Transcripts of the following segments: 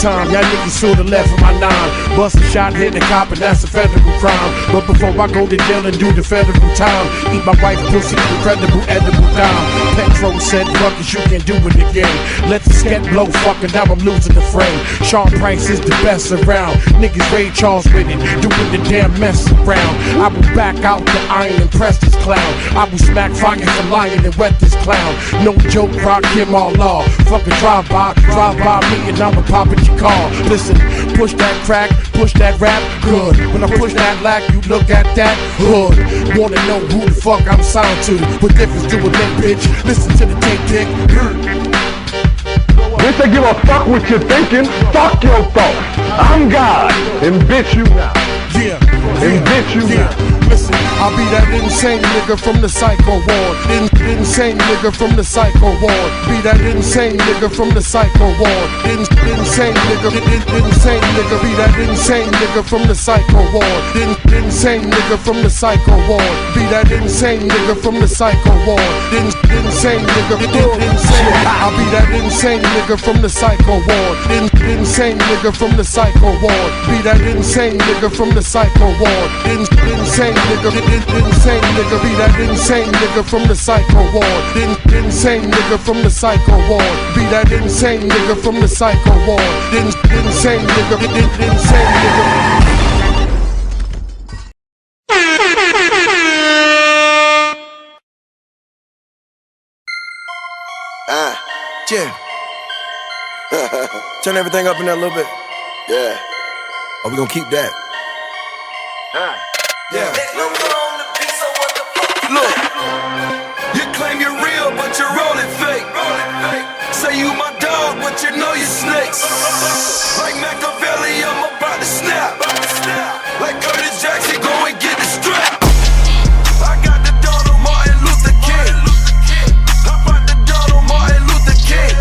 time. Y'all niggas should've left with my 9. Bust a shot, hit the cop, and that's a federal crime. But before I go to jail and do the federal time, eat my wife's pussy, incredible edible dime. Petro said, fuck it, you can do it again. Let the sket blow, fucking now I'm losing the frame. Sean Price is the best around. Niggas Ray Charles with it, doing the damn mess around. I will back out the iron and press this clown. I will smack fire from lion and wet this clown. No joke, rock him all law. Fucking drive by me and I'ma pop at your car. Listen, push that crack, push that rap, good. When I push that lack, you look at that hood. Wanna know who the fuck I'm signed to? What difference do it make, bitch? Listen to the tape dick. Bitch, I give a fuck what you're thinking. Fuck your thoughts. I'm God, and bitch you now. Yeah, and bitch you now. Listen, I'll be that insane nigga from the psycho ward. Insane nigga from the psycho ward. Be that insane nigga from the psycho ward. Insane nigga, insane nigga. Be that insane nigga from the psycho ward. Insane nigga from the psycho ward. Be that insane nigga from the psycho ward. Insane nigga, insane. I'll be that insane nigga from the psycho ward. Insane nigga from the psycho ward. Be that insane nigga from the psycho ward. Insane nigga, insane nigga. Be that insane nigga from the psycho ward. Insane nigga from the psycho ward. Be that insane nigga from the psycho ward. Insane nigga, insane nigga. Jim. Turn everything up in there a little bit. Yeah. Oh, we gonna keep that. Yeah. Look, you claim you're real, but you're rolling fake. Say you my dog, but you know you're snakes. Like Machiavelli, I'm about to snap. Like Curtis Jackson, go and get the strap. I got the dawn of Martin Luther King. I brought the dawn of Martin Luther King.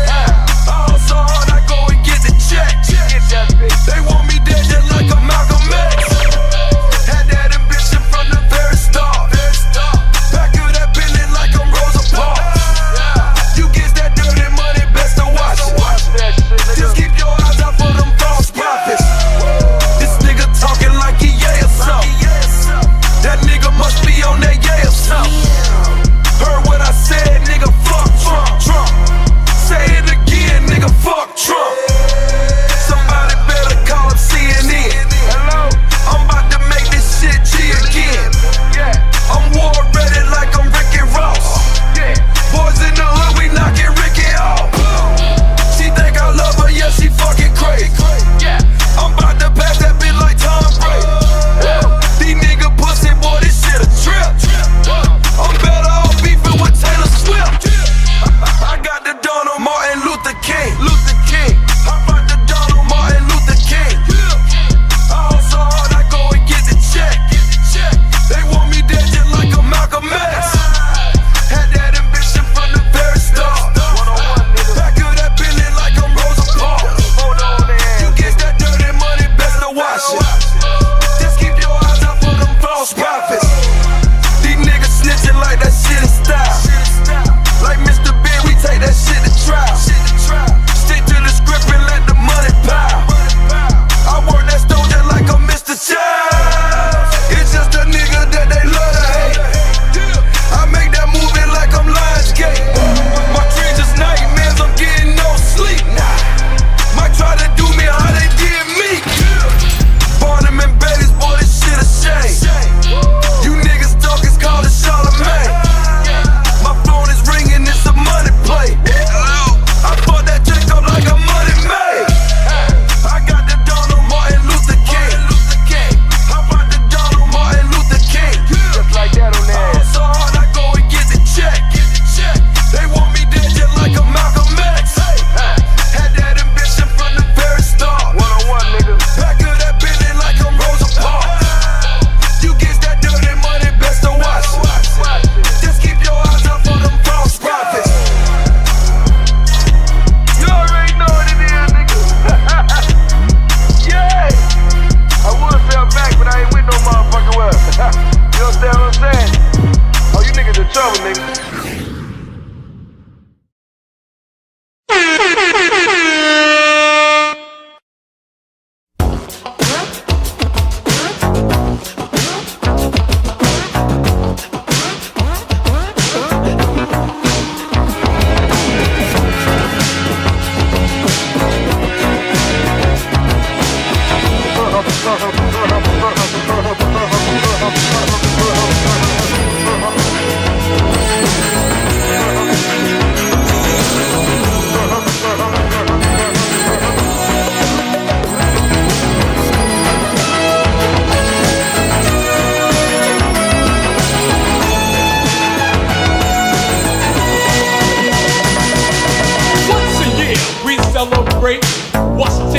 I hustle hard, I go and get the check. They want me dead just like a Malcolm X. Had that ambition from the very start. Back of that Bentley like I'm Rosa Parks. You get that dirty money, best to watch it. Just keep your eyes out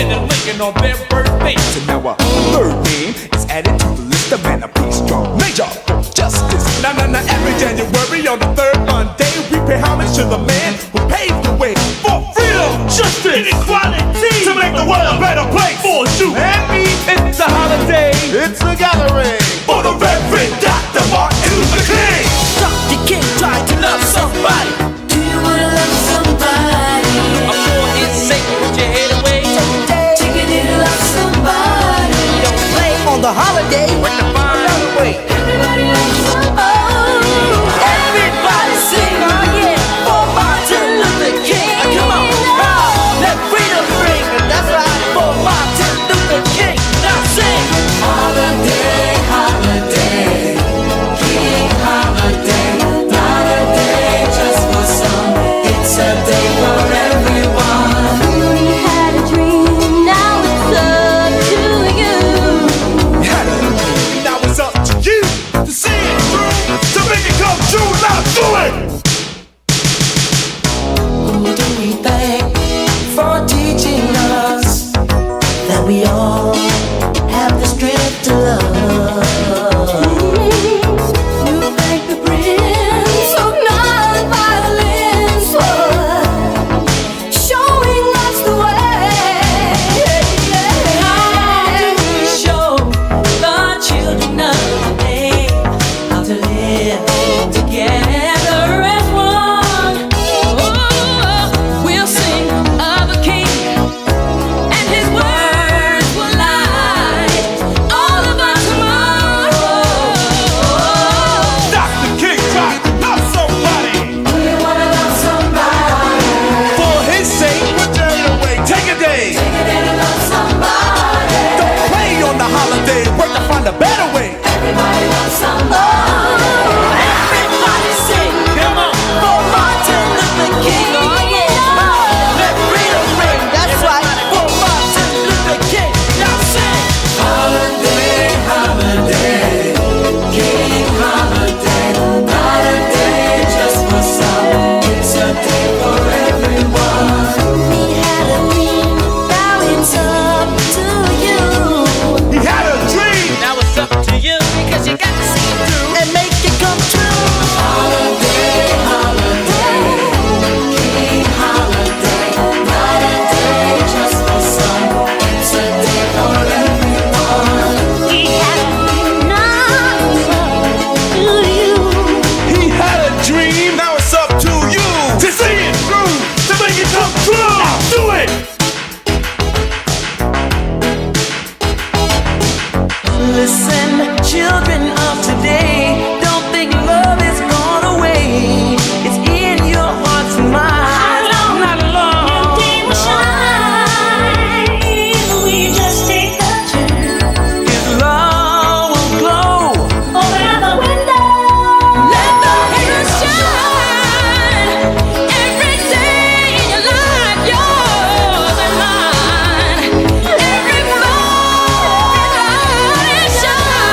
Ben and Lincoln on their birthday. So now a third name is added to the list of men of peace strong. Major justice. Now, every January on the third Monday, we pay homage to the man who paved the way for freedom, justice, and equality, to make the world a better place for you and me. It's a holiday. It's a gathering For the Reverend Dr. Martin Luther King. Dr. King tried to love somebody. Do you wanna love somebody? For his sake, put your head away. Take it in, love somebody. Don't play on the holiday. When the fire away. Everybody loves somebody. Everybody sing, oh yeah, for Martin Luther King. Come on, let freedom ring. That's right, for Martin Luther King. Now sing. Holiday, holiday, King holiday, not a day just for some. It's a day for everyone. We had a dream, now it's up to you. Had a dream, now it's up to you to see it through, to make it come true. Now do it. Who do we thank for teaching us that we all have the strength to love? You thank the Prince of non-violence for showing us the way. How do we show the children of today how to live together as one? Oh, we'll sing of a king, and his words will light all of our tomorrow. Dr. King tried to love somebody. We wanna love somebody. For his sake, put your head away. Take a day. Take it in and love somebody. Don't play on the holiday. Work to find a better way. Everybody loves somebody. Everybody sing. Come on. For Martin Luther King. Oh yeah. Let freedom ring. That's right. For Martin Luther King. Now sing. Holiday, holiday, King holiday. Not a day just for some. It's a day for everyone. We had a dream, now it's up to you. He had a dream. Now it's up to you because you got to see it through and make it come true. Holiday, holiday, King holiday. Not a day just for some. It's a day for everyone. We had a dream, now it's up to you. He had a dream. Now it's up to you to see it through, to make it come true. Now do it. Listen, children of today, don't think love is gone away. It's in your hearts and minds. Not long. Day will shine, we just take the turn. His love will glow. Open up the window, Let the heavens shine. Every day in your life, yours and mine. Everybody shine.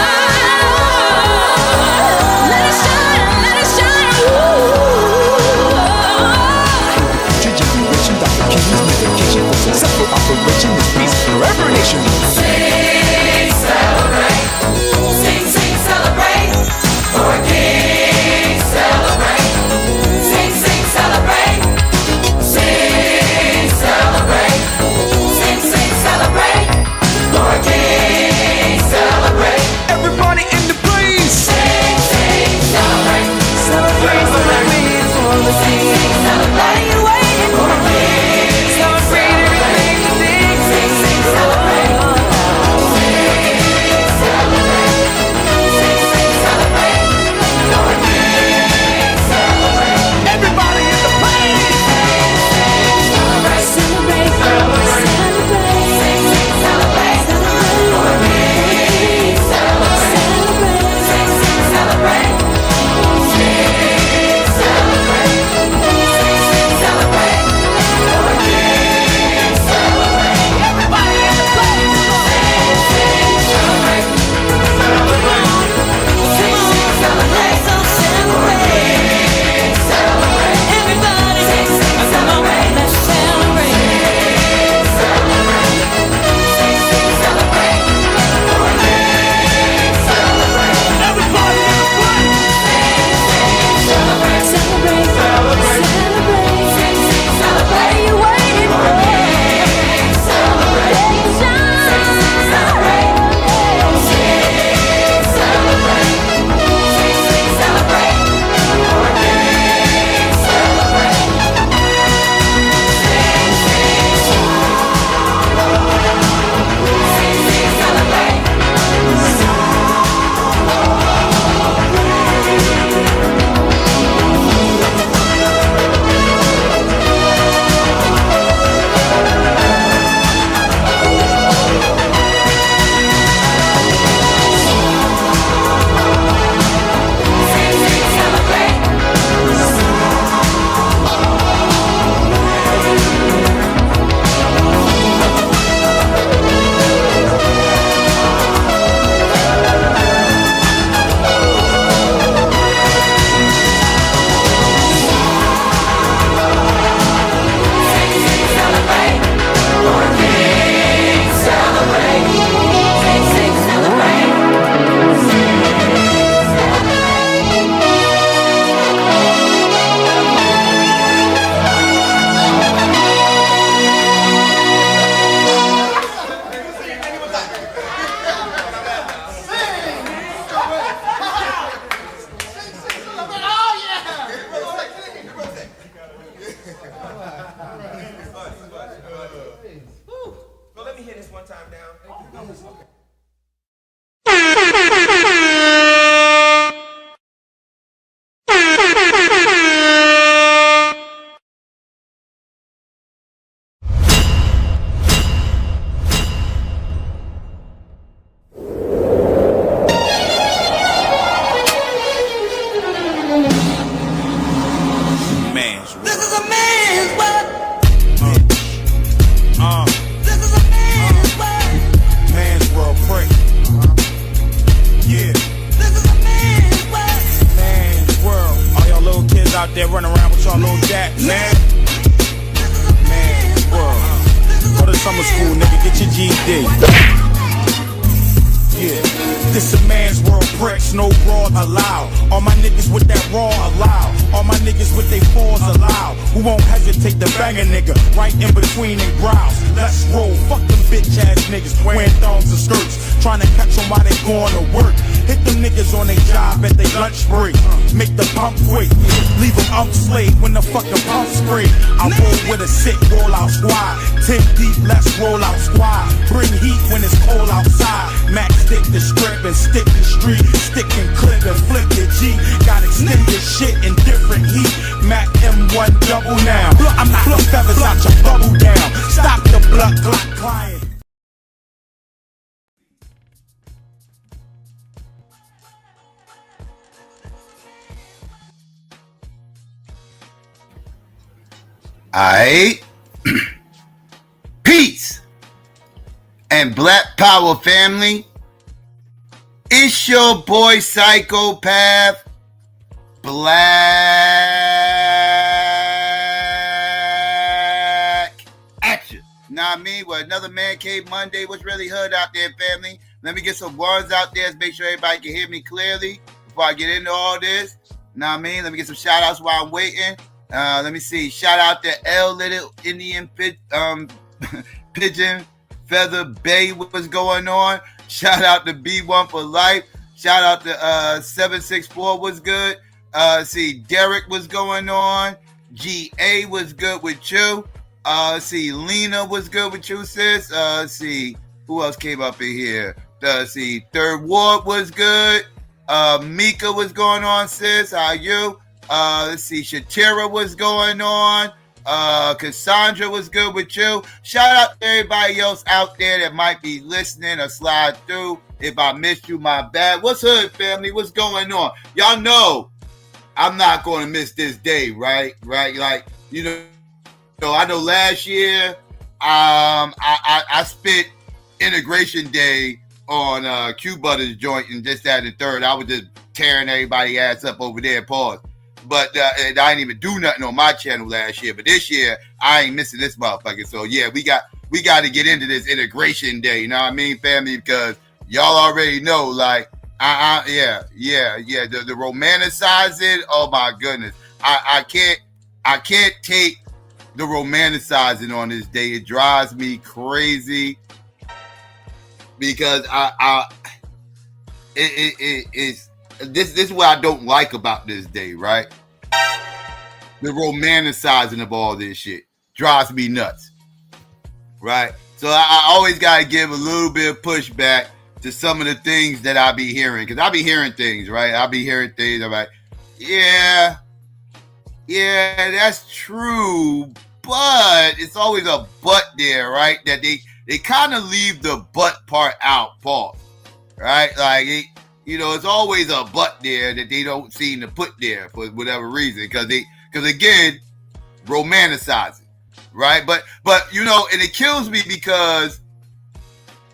me hear this one time now. Man's world. This is a man's world. This is a man's world. Man's world, pray. Yeah. This is a man's world. Man's world. All y'all little kids out there running around with y'all little dads, man. Man's world. Go to summer school, nigga. Get your GED. Yeah. This a man's world, bricks, no brawl allowed. All my niggas with that raw allowed. All my niggas with they paws allowed. Who won't hesitate to bang a nigga right in between their brows. Let's roll, fuck them bitch ass niggas wearing thongs and skirts, trying to catch them while they going to work. Hit them niggas on their job at their lunch break. Make the pump quick, leave them slave when the fucking pump spray. I roll with a sick rollout squad, 10 deep, let's roll out squad. Bring heat when it's cold outside. Max stick the strip and stick the street. Stick and clip and flip the G. Got extended shit in different heat. Mac M1 double now. I'm not the feathers out your bubble down. Stop the blood clot crying. Aight. Peace and Black Power family. It's your boy Psychopath Black Action. Know what I mean? Well, another Man Cave Monday. What's really hood out there, family? Let me get some words out there to make sure everybody can hear me clearly before I get into all this. Know what I mean? Let me get some shout outs while I'm waiting. Let me see. Shout out to L Little Indian Pigeon Feather Bay. What's going on? Shout out to B1 for life. Shout out to 764. What's good? See, Derek, what's going on? GA was good with you. See, Lena was good with you, sis. See, who else came up in here? See, Third Ward was good. Mika was going on, sis. How you? Let's see, Shatira was going on. Cassandra was good with you. Shout out to everybody else out there that might be listening or slide through. If I missed you, my bad. What's hood, family? What's going on? Y'all know I'm not going to miss this day, right? Right? Like, you know, I know last year I spent Integration Day on Q Butter's joint and just that and third. I was just tearing everybody ass up over there. Pause. But I didn't even do nothing on my channel last year. But this year, I ain't missing this motherfucker. So yeah, we got to get into this Integration Day. You know what I mean, family? Because y'all already know, like, the romanticizing. Oh my goodness, I can't take the romanticizing on this day. It drives me crazy because it's. This is what I don't like about this day, right? The romanticizing of all this shit drives me nuts, right? So I always got to give a little bit of pushback to some of the things that I be hearing. Because I be hearing things, right? I be hearing things. I'm like, yeah, that's true. But it's always a but there, right? That they kind of leave the but part out, Paul, right? Like, it's always a but there that they don't seem to put there for whatever reason. Because again, romanticizing, right? But and it kills me because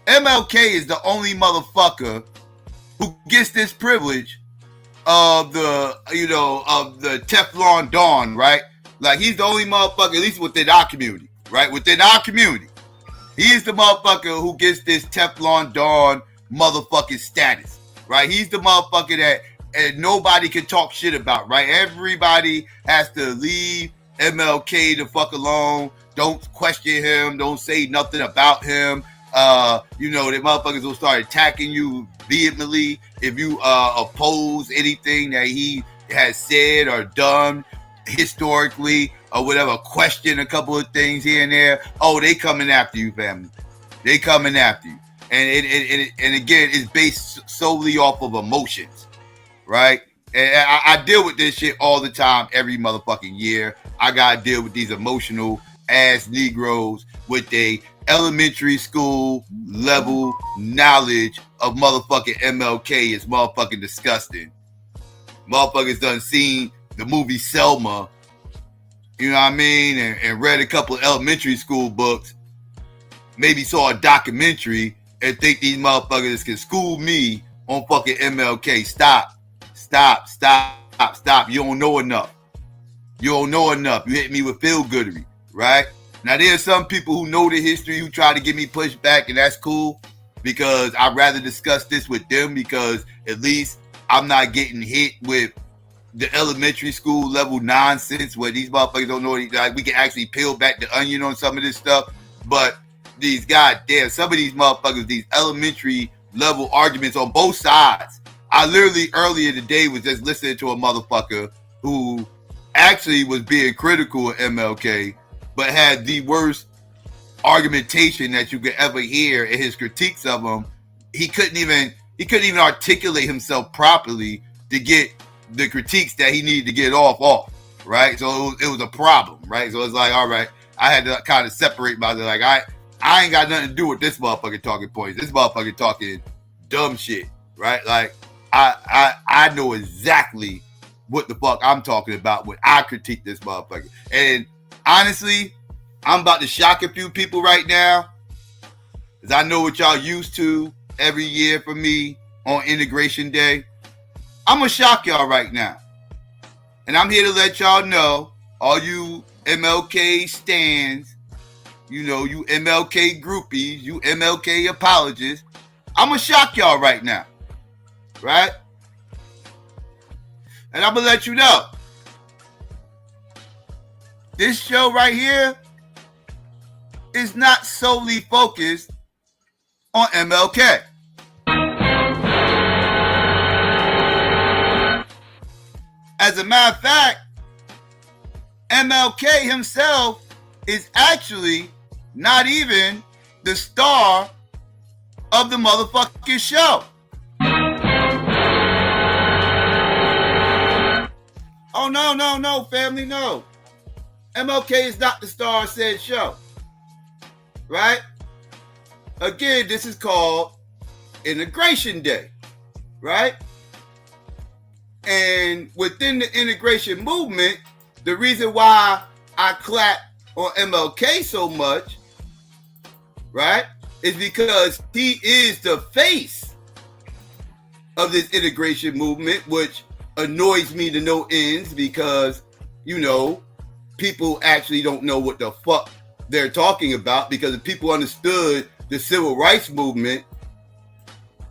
MLK is the only motherfucker who gets this privilege of the Teflon Don, right? Like, he's the only motherfucker, at least within our community, right? Within our community, he's the motherfucker who gets this Teflon Don motherfucking status. Right, he's the motherfucker that nobody can talk shit about, right? Everybody has to leave MLK the fuck alone. Don't question him. Don't say nothing about him. The motherfuckers will start attacking you vehemently if you oppose anything that he has said or done historically or whatever. Question a couple of things here and there. Oh, they coming after you, family. They coming after you. And again, it's based solely off of emotions, right? And I deal with this shit all the time, every motherfucking year. I gotta deal with these emotional ass Negroes with their elementary school level knowledge of motherfucking MLK is motherfucking disgusting. Motherfuckers done seen the movie Selma, you know what I mean, and read a couple of elementary school books, maybe saw a documentary, and think these motherfuckers can school me on fucking MLK. Stop. You don't know enough. You hit me with feel-goodery, right? Now, there's some people who know the history who try to give me pushback, and that's cool, because I'd rather discuss this with them, because at least I'm not getting hit with the elementary school level nonsense where these motherfuckers don't know, like, we can actually peel back the onion on some of this stuff. But these goddamn, some of these motherfuckers, these elementary level arguments on both sides. I literally earlier today was just listening to a motherfucker who actually was being critical of MLK, but had the worst argumentation that you could ever hear in his critiques of him. He couldn't even articulate himself properly to get the critiques that he needed to get off, right? So it was a problem, right? So it's like, all right, I had to kind of separate myself. Like, I ain't got nothing to do with this motherfucker talking points. This motherfucker talking dumb shit, right? Like, I know exactly what the fuck I'm talking about when I critique this motherfucker. And honestly, I'm about to shock a few people right now, because I know what y'all used to every year for me on Integration Day. I'm gonna shock y'all right now. And I'm here to let y'all know, all you MLK stans, you know, you MLK groupies, you MLK apologists, I'm gonna shock y'all right now, right? And I'm gonna let you know, this show right here is not solely focused on MLK. As a matter of fact, MLK himself is actually not even the star of the motherfucking show. Oh, no, family, no. MLK is not the star of said show, right? Again, this is called Integration Day, right? And within the integration movement, the reason why I clap on MLK so much, right, is because he is the face of this integration movement, which annoys me to no ends, because, you know, people actually don't know what the fuck they're talking about, because if people understood the civil rights movement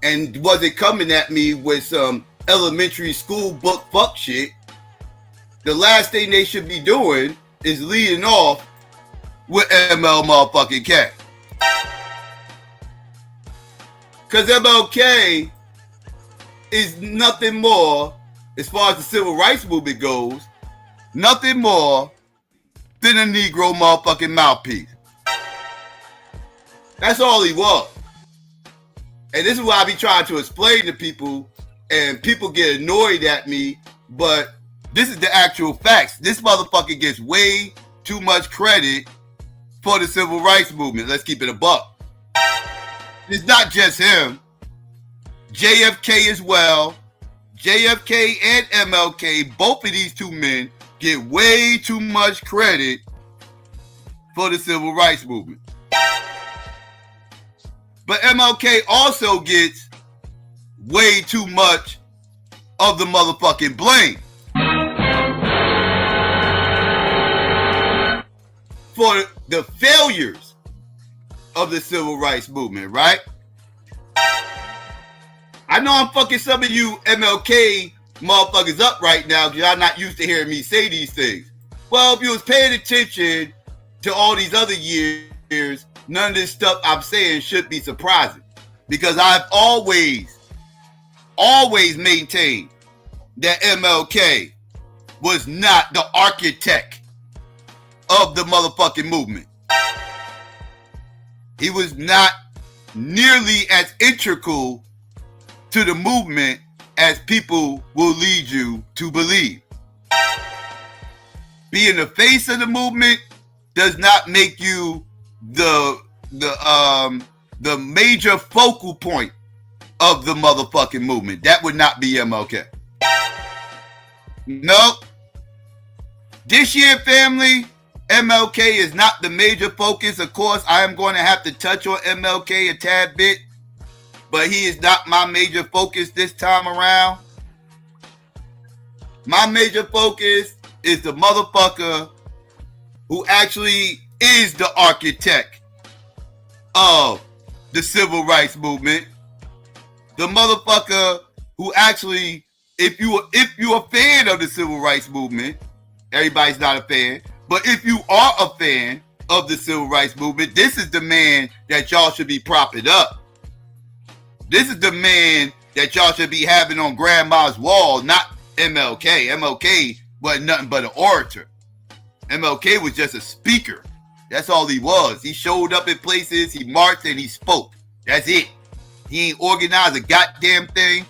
and wasn't coming at me with some elementary school book fuck shit, the last thing they should be doing is leading off with ML motherfucking K. Because MLK is nothing more, as far as the civil rights movement goes, nothing more than a Negro motherfucking mouthpiece. That's all he was. And this is why I be trying to explain to people, and people get annoyed at me, but this is the actual facts. This motherfucker gets way too much credit for the civil rights movement. Let's keep it a buck. It's not just him. JFK as well. JFK and MLK, both of these two men get way too much credit for the civil rights movement. But MLK also gets way too much of the motherfucking blame for the failures of the civil rights movement, right? I know I'm fucking some of you MLK motherfuckers up right now because y'all not used to hearing me say these things. Well, if you was paying attention to all these other years, none of this stuff I'm saying should be surprising, because I've always maintained that MLK was not the architect of the motherfucking movement. He was not nearly as integral to the movement as people will lead you to believe. Being the face of the movement does not make you the major focal point of the motherfucking movement. That would not be MLK. No. This year, family, MLK is not the major focus. Of course, I am going to have to touch on MLK a tad bit, but he is not my major focus this time around. My major focus is the motherfucker who actually is the architect of the civil rights movement. The motherfucker who actually, if you're a fan of the civil rights movement, everybody's not a fan, but if you are a fan of the civil rights movement, this is the man that y'all should be propping up. This is the man that y'all should be having on grandma's wall, not MLK. MLK wasn't nothing but an orator. MLK was just a speaker. That's all he was. He showed up in places, he marched, and he spoke. That's it. He ain't organized a goddamn thing.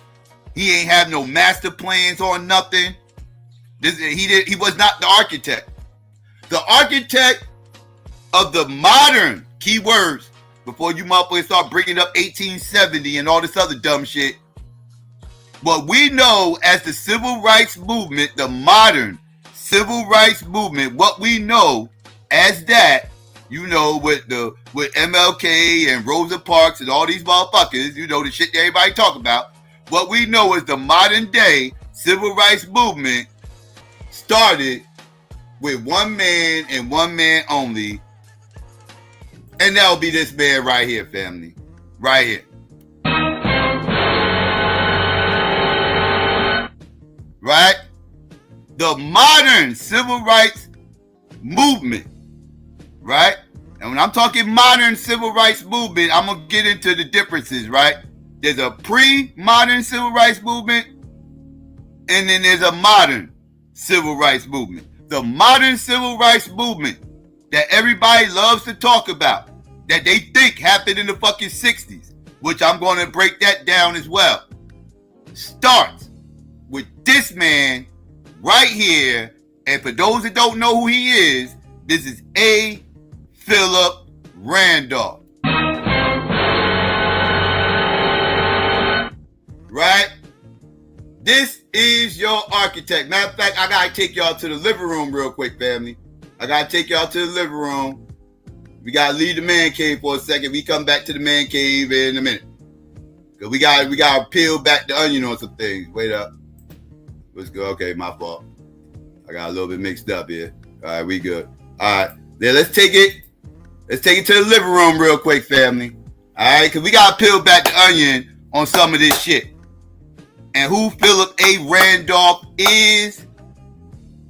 He ain't have no master plans on nothing. He was not the architect. The architect of the modern keywords, before you motherfuckers start bringing up 1870 and all this other dumb shit, what we know as the civil rights movement, the modern civil rights movement, what we know as that, you know, with MLK and Rosa Parks and all these motherfuckers, you know, the shit that everybody talk about, what we know is the modern day civil rights movement started with one man and one man only, and that'll be this man right here, family. Right here. Right? The modern civil rights movement. Right? And when I'm talking modern civil rights movement, I'm going to get into the differences, right? There's a pre-modern civil rights movement, and then there's a modern civil rights movement. The modern civil rights movement that everybody loves to talk about, that they think happened in the fucking 60s, which I'm going to break that down as well, starts with this man right here. And for those that don't know who he is, this is A. Philip Randolph. Right? This is your architect. Matter of fact, I gotta take y'all to the living room real quick, family. I gotta take y'all to the living room. We gotta leave the man cave for a second. We come back to the man cave in a minute. Cause we gotta peel back the onion on some things. Wait up. Let's go. Okay, my fault. I got a little bit mixed up here. All right, we good. All right, then let's take it to the living room real quick, family. All right, cause we gotta peel back the onion on some of this shit. And who Philip A. Randolph is,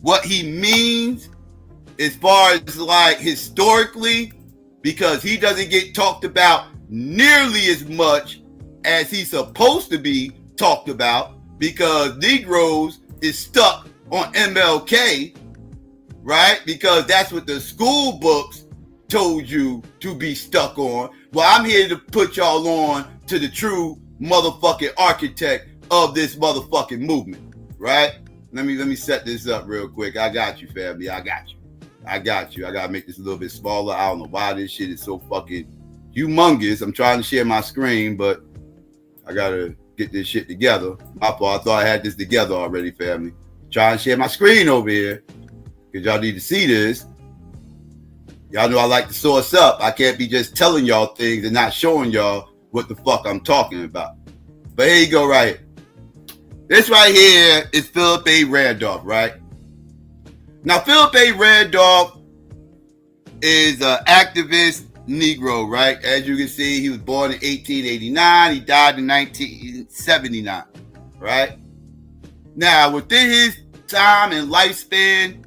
what he means as far as like historically, because he doesn't get talked about nearly as much as he's supposed to be talked about, because Negroes is stuck on MLK, right? Because that's what the school books told you to be stuck on. Well, I'm here to put y'all on to the true motherfucking architect of this motherfucking movement, right? Let me set this up real quick. I got you, family. I got you. I gotta make this a little bit smaller. I don't know why this shit is so fucking humongous. I'm trying to share my screen, but I gotta get this shit together. My fault. I thought I had this together already, family. Trying to share my screen over here because y'all need to see this. Y'all know I like to source up. I can't be just telling y'all things and not showing y'all what the fuck I'm talking about. But here you go, right here. This right here is Philip A. Randolph, right? Now, Philip A. Randolph is an activist Negro, right? As you can see, he was born in 1889. He died in 1979, right? Now, within his time and lifespan,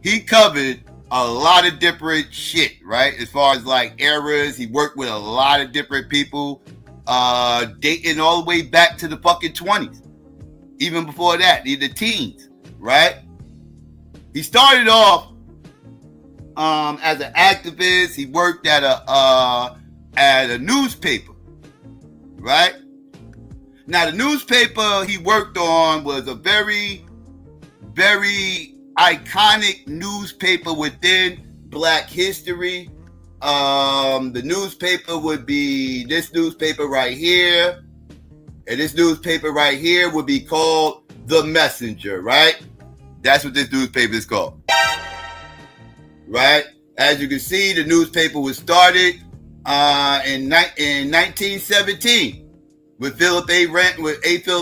he covered a lot of different shit, right? As far as like eras, he worked with a lot of different people, dating all the way back to the fucking 20s. Even before that, the teens, right? He started off as an activist. He worked at a newspaper, right? Now, the newspaper he worked on was a very, very iconic newspaper within Black history. The newspaper would be this newspaper right here. And this newspaper right here would be called The Messenger, right? That's what this newspaper is called. Right? As you can see, the newspaper was started in 1917 with Philip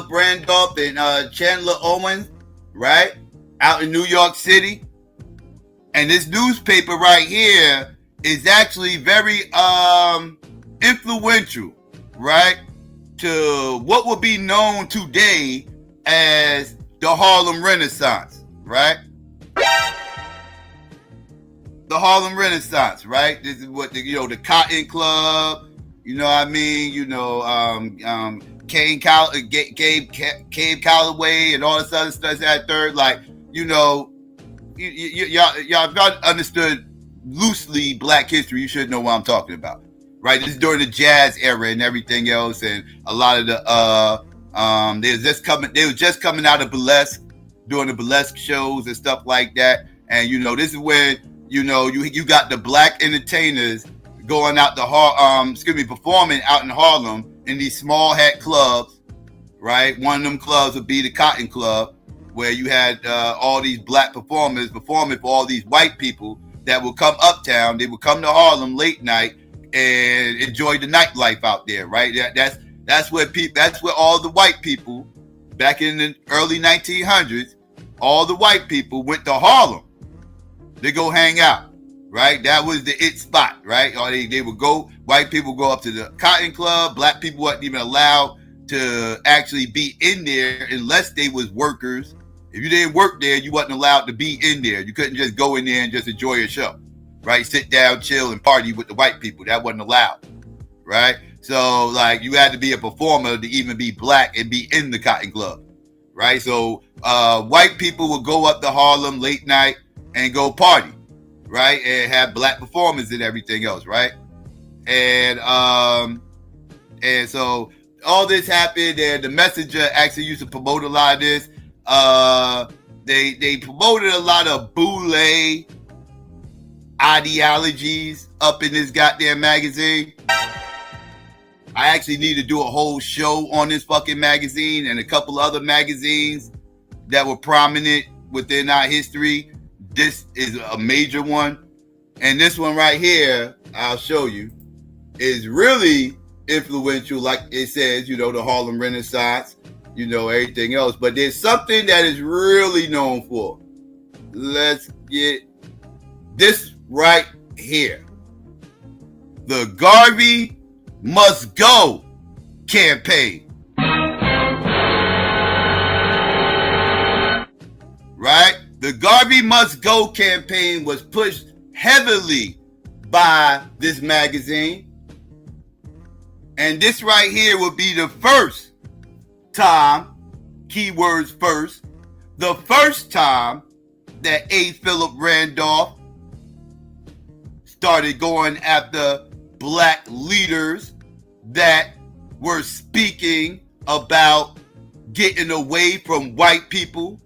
Randolph and Chandler Owens, right? Out in New York City. And this newspaper right here is actually very influential, right? To what would be known today as the Harlem Renaissance, right? The Harlem Renaissance, right? This is what the Cotton Club, you know what I mean? Gabe Calloway and all this other stuff that third, like, y'all understood loosely Black history, you should know what I'm talking about, right? This is during the jazz era and everything else, and a lot of the they was just coming out of burlesque, doing the burlesque shows and stuff like that, and this is when you got the Black entertainers going out performing out in Harlem in these small hat clubs, right? One of them clubs would be the Cotton Club, where you had all these Black performers performing for all these white people that would come uptown. They would come to Harlem late night and enjoy the nightlife out there, right? That's where all the white people back in the early 1900s, all the white people went to Harlem. They go hang out, right? That was the it spot, right? Or they would go, white people go up to the Cotton Club. Black people wasn't even allowed to actually be in there unless they was workers. If you didn't work there, you wasn't allowed to be in there. You couldn't just go in there and just enjoy your show, right? Sit down, chill, and party with the white people. That wasn't allowed, right? So, like, you had to be a performer to even be Black and be in the Cotton Club, right? So, white people would go up to Harlem late night and go party, right? And have Black performers and everything else, right? And so all this happened, and the Messenger actually used to promote a lot of this. They promoted a lot of Boule ideologies up in this goddamn magazine. I actually need to do a whole show on this fucking magazine and a couple other magazines that were prominent within our history. This is a major one. And this one right here, I'll show you, is really influential, like it says, the Harlem Renaissance, everything else. But there's something that is really known for. Let's get this right here. The Garvey Must Go campaign. Right? The Garvey Must Go campaign was pushed heavily by this magazine. And this right here will be the first time, keywords first, the first time that A. Philip Randolph started going after Black leaders that were speaking about getting away from white people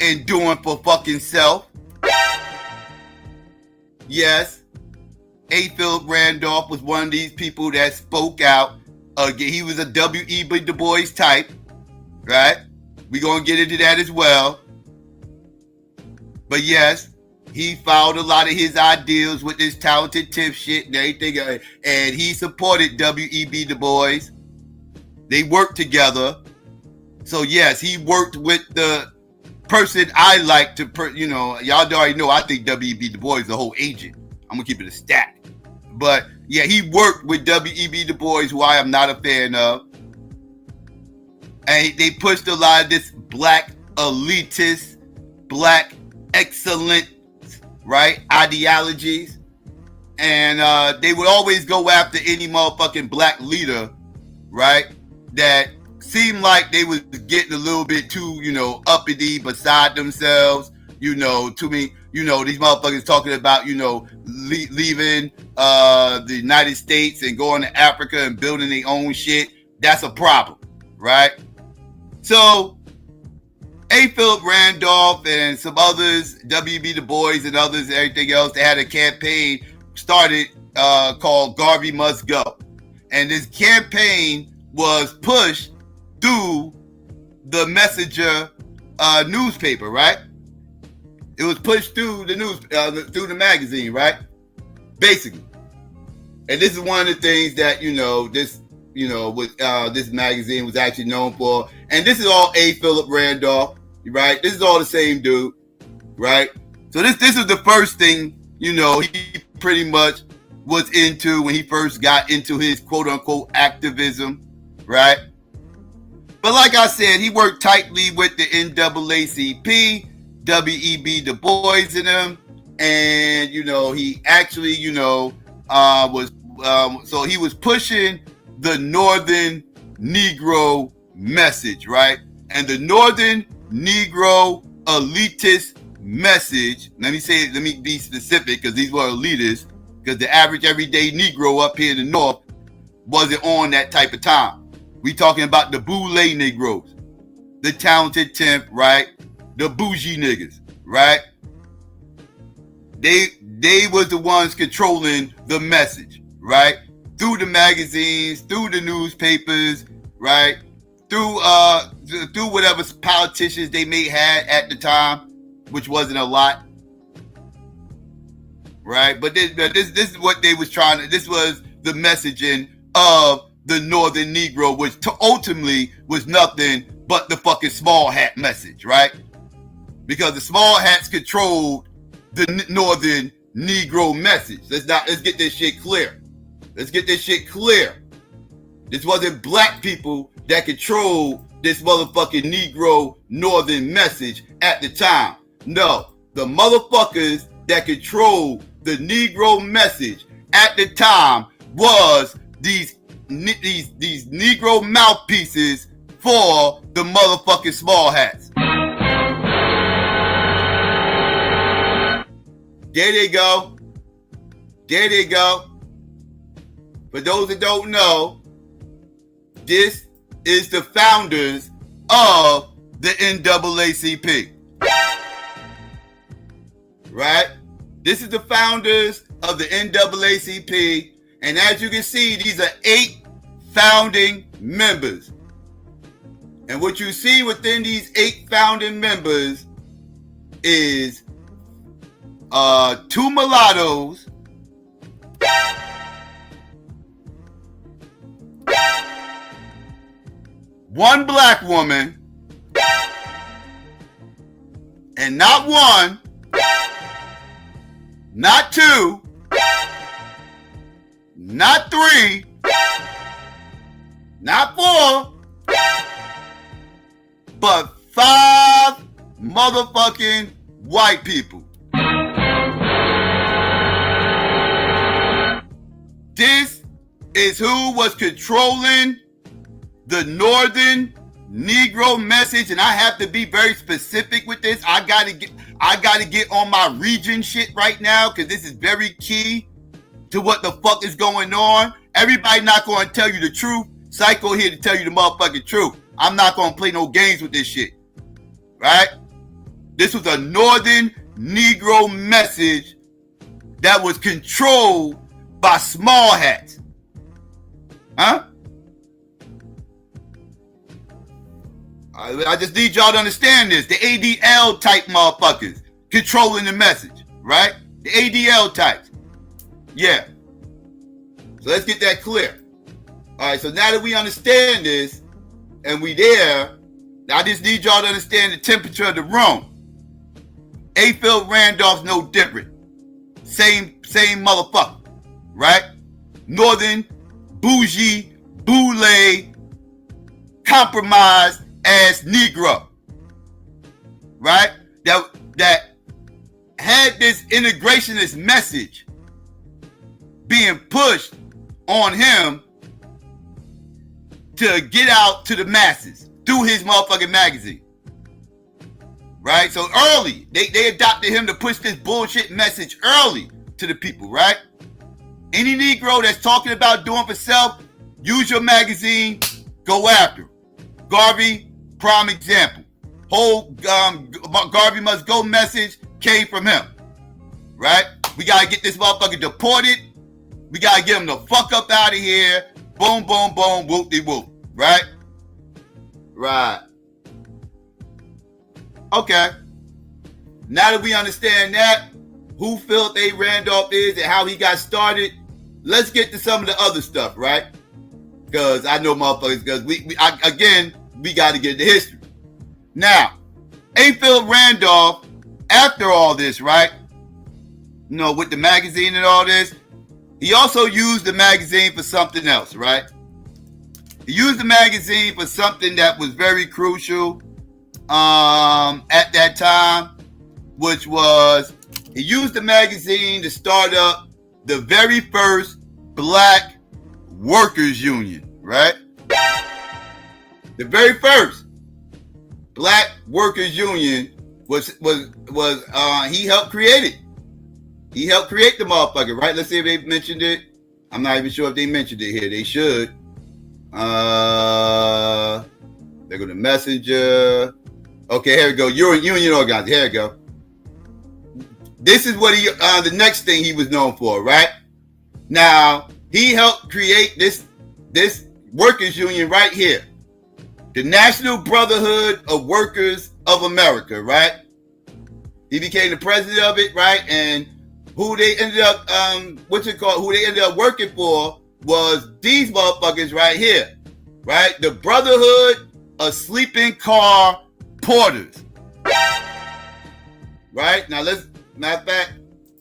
and doing for fucking self. Yes, A. Philip Randolph was one of these people that spoke out. He was a W.E.B. Du Bois type, right? We're going to get into that as well. But yes, he followed a lot of his ideals with this talented tip shit and everything. And he supported W.E.B. Du Bois. They worked together. So yes, he worked with the person I like to, y'all already know I think W.E.B. Du Bois is a whole agent. I'm going to keep it a stack. But yeah, he worked with W.E.B. Du Bois, who I am not a fan of. And they pushed a lot of this Black elitist, Black excellent, right, ideologies. And they would always go after any motherfucking Black leader, right, that seemed like they was getting a little bit too, uppity, beside themselves, to me, these motherfuckers talking about, leaving the United States and going to Africa and building their own shit that's a problem, right? So A. Philip Randolph and some others, W.B. Du Bois and others and everything else, they had a campaign started called Garvey Must Go. And this campaign was pushed through the Messenger newspaper, right? It was pushed through the news, through the magazine, right? Basically. And this is one of the things that, this magazine was actually known for. And this is all A. Philip Randolph, right? This is all the same dude, right? So this is the first thing, he pretty much was into when he first got into his quote-unquote activism, right? But like I said, he worked tightly with the NAACP, W.E.B. Du Bois and them, and, he actually, so he was pushing the Northern Negro message, right? And the Northern Negro elitist message, let me be specific, because these were elitists, because the average everyday Negro up here in the North wasn't on that type of time. We talking about the Boule Negroes, the talented temp, right? The bougie niggas, right? They was the ones controlling the message, right? Through the magazines, through the newspapers, right? Through whatever politicians they may have at the time, which wasn't a lot. Right, but this is what they was trying to. This was the messaging of the Northern Negro, which ultimately was nothing but the fucking small hat message, right? Because the small hats controlled the Northern Negro message. Let's get this shit clear. Let's get this shit clear. This wasn't black people that controlled this motherfucking Negro Northern message at the time. No, the motherfuckers that controlled the Negro message at the time was these Negro mouthpieces for the motherfucking small hats. There they go. There they go. For those that don't know, this is the founders of the NAACP. Right? This is the founders of the NAACP, and as you can see, these are 8 founding members. And what you see within these 8 founding members is 2 mulattoes, 1 black woman, and not 1, not 2, not 3, not 4, but 5 motherfucking white people. This is who was controlling the Northern Negro message, and I have to be very specific with this. I gotta get on my region shit right now, because this is very key to what the fuck is going on. Everybody not going to tell you the truth. Psycho here to tell you the motherfucking truth. I'm not going to play no games with this shit. Right? This was a Northern Negro message that was controlled by small hats. Huh? I just need y'all to understand this. The ADL type motherfuckers controlling the message, right? The ADL types. Yeah. So let's get that clear. All right, so now that we understand this and we there, I just need y'all to understand the temperature of the room. A. Phil Randolph's no different. Same motherfucker, right? Northern, bougie, boule, compromised ass Negro, right? That had this integrationist message being pushed on him to get out to the masses through his motherfucking magazine. Right? So early, they adopted him to push this bullshit message early to the people, right? Any Negro that's talking about doing for self, use your magazine, go after him. Garvey, prime example. Whole Garvey must go message came from him, right? We gotta get this motherfucker deported. We gotta get him the fuck up out of here. Boom, boom, boom, whoop-de-whoop, right? Right. Okay. Now that we understand that, who Philip A. Randolph is and how he got started, let's get to some of the other stuff, right? Because I know motherfuckers, because we got to get the history. Now, A. Philip Randolph, after all this, right? You know, with the magazine and all this, he also used the magazine for something else, right? He used the magazine for something that was very crucial at that time, which was he used the magazine to start up the very first Black Workers Union, right? The very first Black Workers Union was he helped create it. He helped create the motherfucker, right? Let's see if they mentioned it. I'm not even sure if they mentioned it here. They should. They go to Messenger. Okay, here we go. Union organizer. Here we go. This is what he the next thing he was known for, right? Now, he helped create this workers union right here. The National Brotherhood of Workers of America, right? He became the president of it, right? And who they ended up who they ended up working for was these motherfuckers right here, right? The Brotherhood of Sleeping Car Porters. Right? Now matter of fact,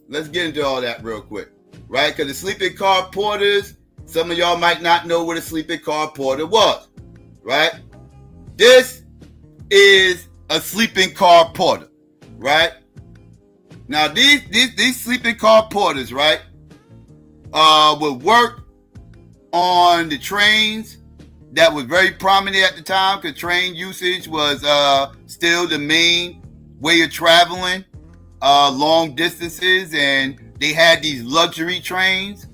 let's get into all that real quick. Right? Because the sleeping car porters, some of y'all might not know what a sleeping car porter was. Right? This is a sleeping car porter. Right? Now these sleeping car porters, right, would work on the trains that was very prominent at the time, because train usage was still the main way of traveling long distances, and they had these luxury trains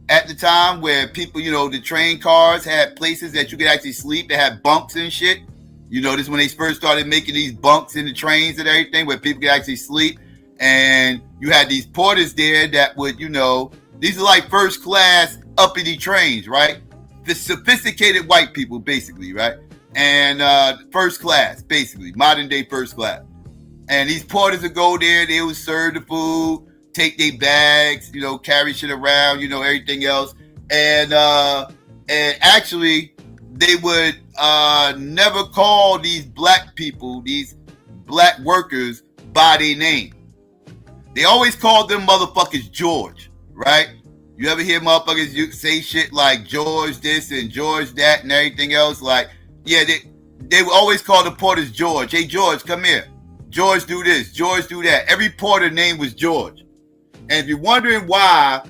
at the time where people, you know, the train cars had places that you could actually sleep. They had bunks and shit. You know, this is when they first started making these bunks in the trains and everything where people could actually sleep. And you had these porters there that would, you know, these are like first class uppity trains, right? The sophisticated white people, basically, right? And first class, basically, modern day first class. And these porters would go there, they would serve the food, take their bags, you know, carry shit around, you know, everything else. And actually, they would never call these black people, these black workers, by their name. They always called them motherfuckers George, right? You ever hear motherfuckers say shit like George this and George that and everything else? Like, yeah, they would always call the porters George. Hey, George, come here. George, do this. George, do that. Every porter name was George. And if you're wondering why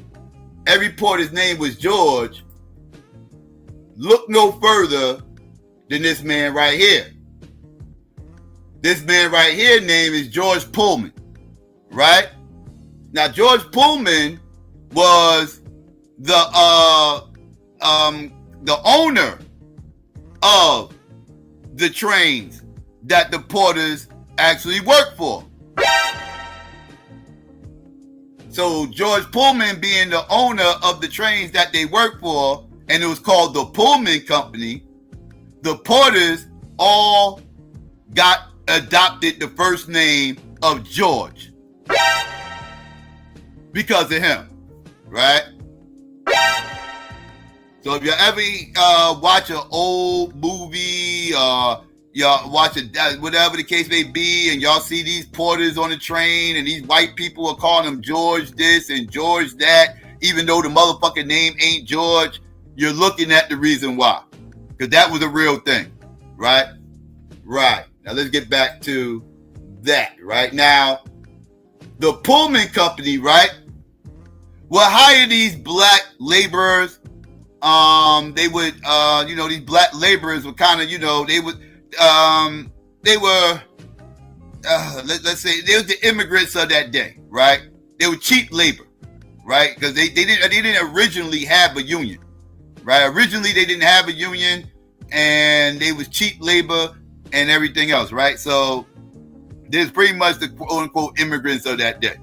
every porter's name was George, look no further than this man right here. This man right here name is George Pullman, right? Now, George Pullman was the owner of the trains that the porters actually worked for. So George Pullman being the owner of the trains that they worked for, and it was called the Pullman Company, the porters all got adopted the first name of George because of him, right? So if you ever watch an old movie, y'all watch it, whatever the case may be, and y'all see these porters on the train, and these white people are calling them George this and George that, even though the motherfucking name ain't George, you're looking at the reason why. Because that was a real thing, right? Right. Now let's get back to that, right? Now, the Pullman Company, right, will hire these black laborers. They would, you know, these black laborers were kind of, you know, they were, let's say, they was the immigrants of that day, right? They were cheap labor, right? Because they didn't originally have a union, right? Originally, they didn't have a union. and they was cheap labor and everything else, right? So there's pretty much the quote unquote immigrants of that day.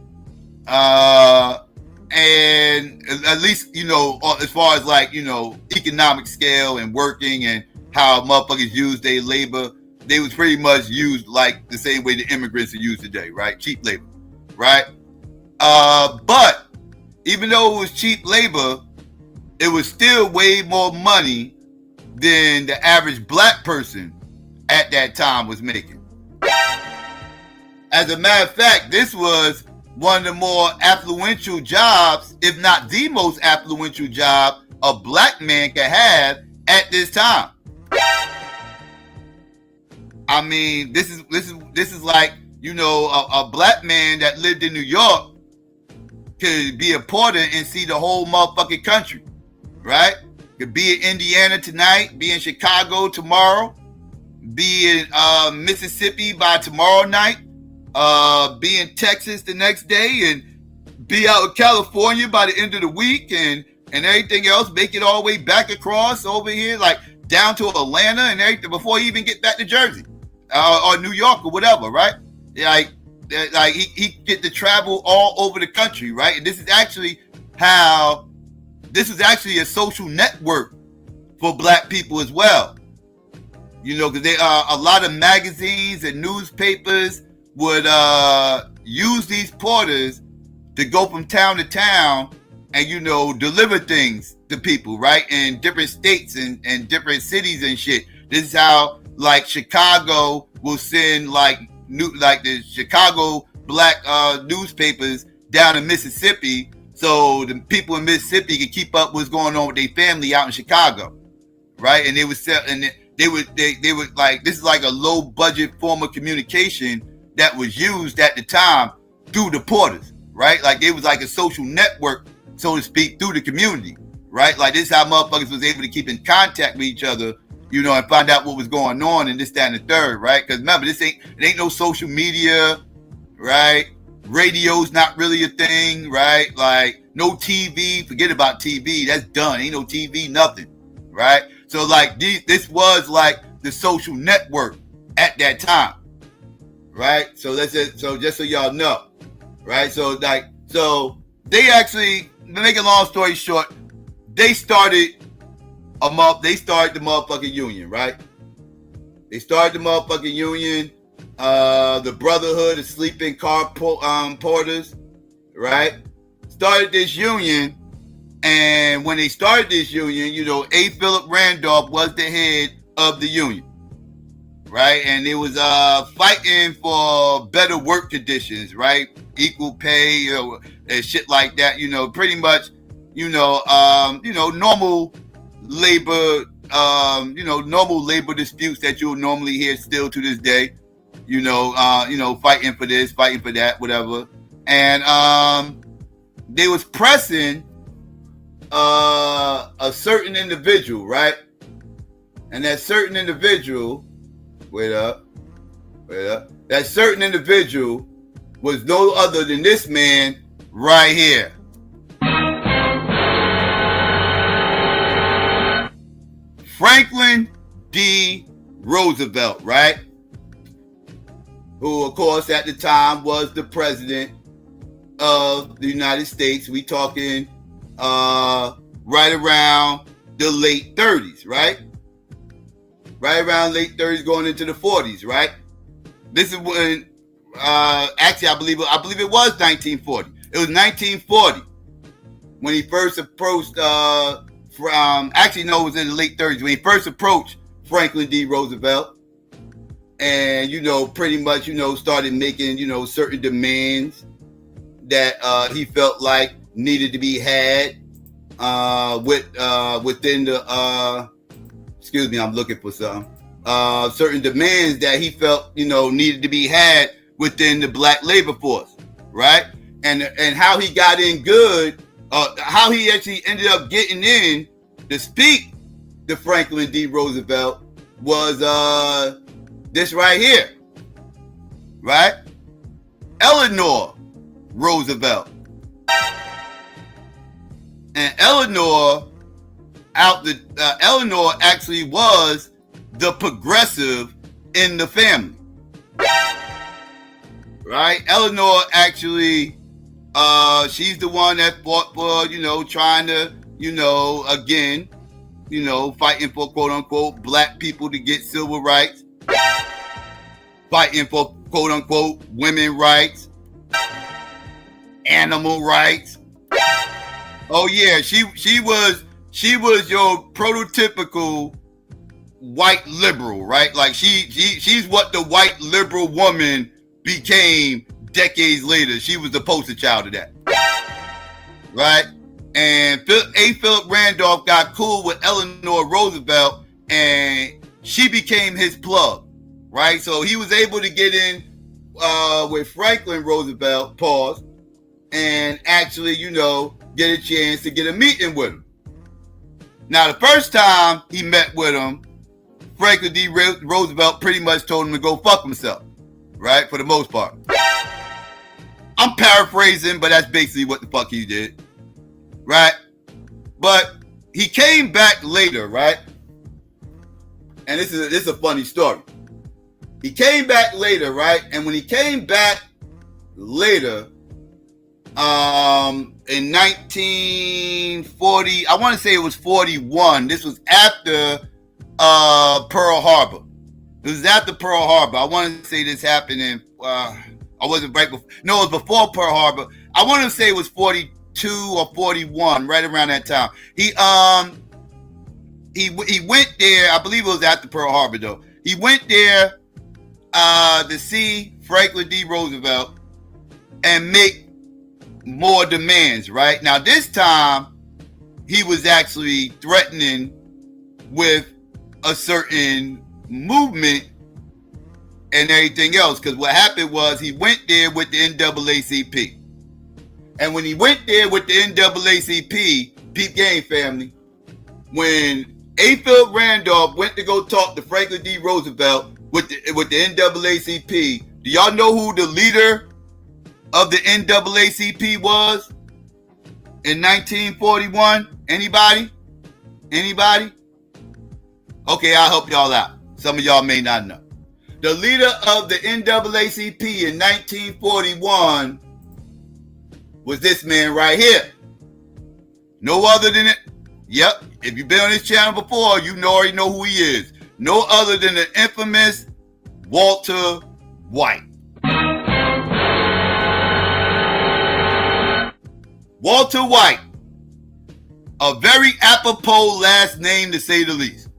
And at least, as far as like, economic scale and working and how motherfuckers use their labor, they was pretty much used like the same way the immigrants are used today, right? Cheap labor, right? But even though it was cheap labor, it was still way more money than the average black person at that time was making. As a matter of fact, this was one of the more affluential jobs, if not the most affluential job a black man could have at this time. I mean, this is like, a black man that lived in New York could be a porter and see the whole motherfucking country, right? Could be in Indiana tonight, be in Chicago tomorrow, be in Mississippi by tomorrow night, be in Texas the next day, and be out in California by the end of the week, and everything else, make it all the way back across over here, like down to Atlanta and everything before he even get back to Jersey or New York or whatever, right? Like he get to travel all over the country, right? And this is actually a social network for black people as well. Because they a lot of magazines and newspapers would use these porters to go from town to town and deliver things to people, right? In different states and different cities and shit. This is how like Chicago will send like the Chicago black newspapers down to Mississippi, so the people in Mississippi can keep up what's going on with their family out in Chicago, right? And they would sell, and they would like, this is like a low budget form of communication that was used at the time through the porters, right? Like it was like a social network, so to speak, through the community, right? Like this is how motherfuckers was able to keep in contact with each other, and find out what was going on and this, that, and the third, right? Because remember, it ain't no social media, right? Radio's not really a thing, right? Like no TV, forget about TV, that's done. Ain't no TV, nothing, right? So like this was like the social network at that time, right? So just so y'all know, right? So they actually, to make a long story short, they started the motherfucking union, right? They started the motherfucking union, the Brotherhood of Sleeping Car Porters, right? Started this union, and when they started this union, A. Philip Randolph was the head of the union, right? And it was fighting for better work conditions, right? Equal pay, and shit like that, pretty much, normal labor, normal labor disputes that you'll normally hear still to this day, fighting for this, fighting for that, whatever. And they was pressing a certain individual, right? And that certain individual, that certain individual was no other than this man right here. Franklin D. Roosevelt, right? Who, of course, at the time was the president of the United States. We talking right around the late 30s, right? Right around late 30s going into the 40s, right? This is when, actually, I believe it was 1940. It was 1940 when he first approached, actually, no, it was in the late 30s when he first approached Franklin D. Roosevelt, and pretty much started making certain demands that he felt like needed to be had within the excuse me, I'm looking for some certain demands that he felt needed to be had within the black labor force, right? And how he got in good, how he actually ended up getting in to speak to Franklin D. Roosevelt was this right here, right? Eleanor Roosevelt. And Eleanor actually was the progressive in the family. Right? Eleanor actually, she's the one that fought for, trying to, again, fighting for quote unquote black people to get civil rights, fighting for quote unquote women rights, animal rights. Oh yeah, she was your prototypical white liberal, right? Like she's what the white liberal woman became decades later. She was the poster child of that, right? And Philip Randolph got cool with Eleanor Roosevelt, and she became his plug, right? So he was able to get in with Franklin Roosevelt, and actually, get a chance to get a meeting with him. Now, the first time he met with him, Franklin D. Roosevelt pretty much told him to go fuck himself, right? For the most part. I'm paraphrasing, but that's basically what the fuck he did, right? But he came back later, right? And this is a funny story. He came back later, right? And when he came back later, in 1940, I want to say it was 41. This was after Pearl Harbor. It was after Pearl Harbor. I want to say this happened in, I wasn't right before. No, it was before Pearl Harbor. I want to say it was 42 or 41, right around that time. He went there. I believe it was after Pearl Harbor, though. He went there to see Franklin D. Roosevelt and make more demands, right? Now, this time, he was actually threatening with a certain movement and everything else, because what happened was he went there with the NAACP. And when he went there with the NAACP, Peep Game family, when A. Philip Randolph went to go talk to Franklin D. Roosevelt with the NAACP, do y'all know who the leader of the NAACP was in 1941? Anybody? Okay, I'll help y'all out. Some of y'all may not know. The leader of the NAACP in 1941 was this man right here. No other than it. Yep, if you've been on this channel before, you already know who he is. No other than the infamous Walter White. Walter White, a very apropos last name to say the least.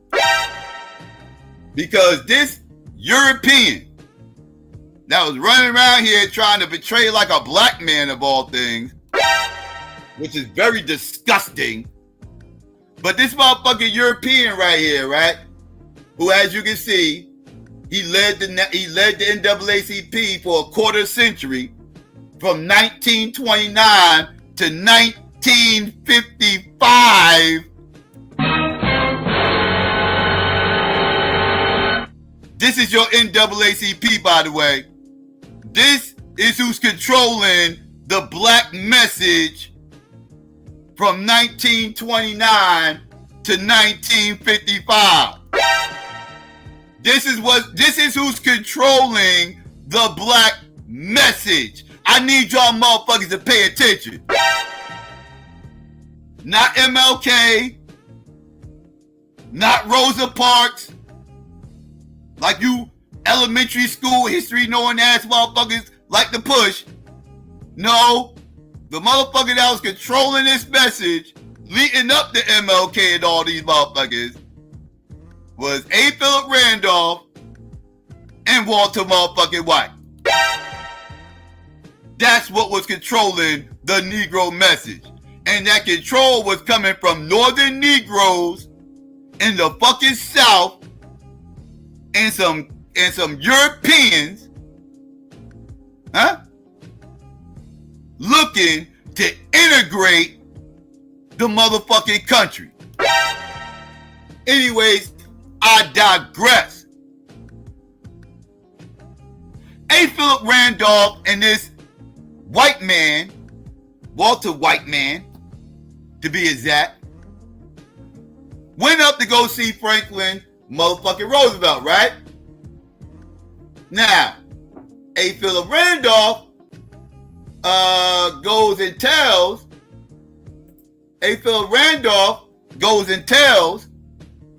Because this European that was running around here trying to portray like a black man of all things, which is very disgusting. But this motherfucking European right here, right, who, as you can see, he led the NAACP for a quarter century, from 1929 to 1955. This is your NAACP, by the way. This is who's controlling the black message from 1929 to 1955. This is who's controlling the black message. I need y'all motherfuckers to pay attention. Not MLK, not Rosa Parks, like you elementary school history knowing ass motherfuckers like to push. No, the motherfucker that was controlling this message leading up to MLK and all these motherfuckers was A. Philip Randolph and Walter motherfucking White. That's what was controlling the Negro message. And that control was coming from Northern Negroes in the fucking South and some Europeans, looking to integrate the motherfucking country. Anyways, I digress. A. Philip Randolph and this white man, Walter White man, to be exact, went up to go see Franklin motherfucking Roosevelt, right? Now, A. Philip Randolph goes and tells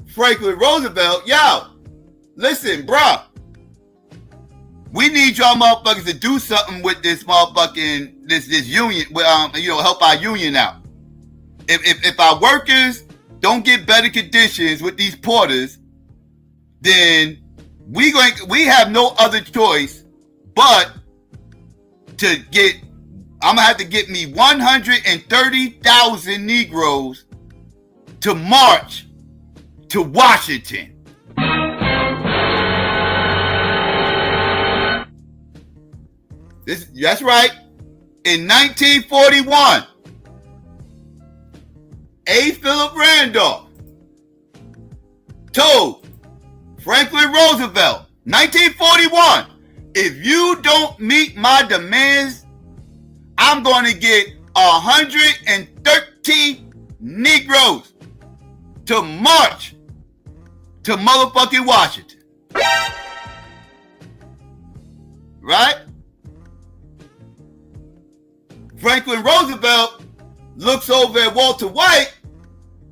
Franklin Roosevelt, yo, listen, bruh, we need y'all motherfuckers to do something with this motherfucking this union, help our union out. If our workers don't get better conditions with these porters, then we have no other choice but to get. I'm gonna have to get me 130,000 Negroes to march to Washington. That's right. In 1941, A. Philip Randolph told Franklin Roosevelt, 1941, if you don't meet my demands, I'm going to get 113 Negroes to march to motherfucking Washington. Right? Franklin Roosevelt looks over at Walter White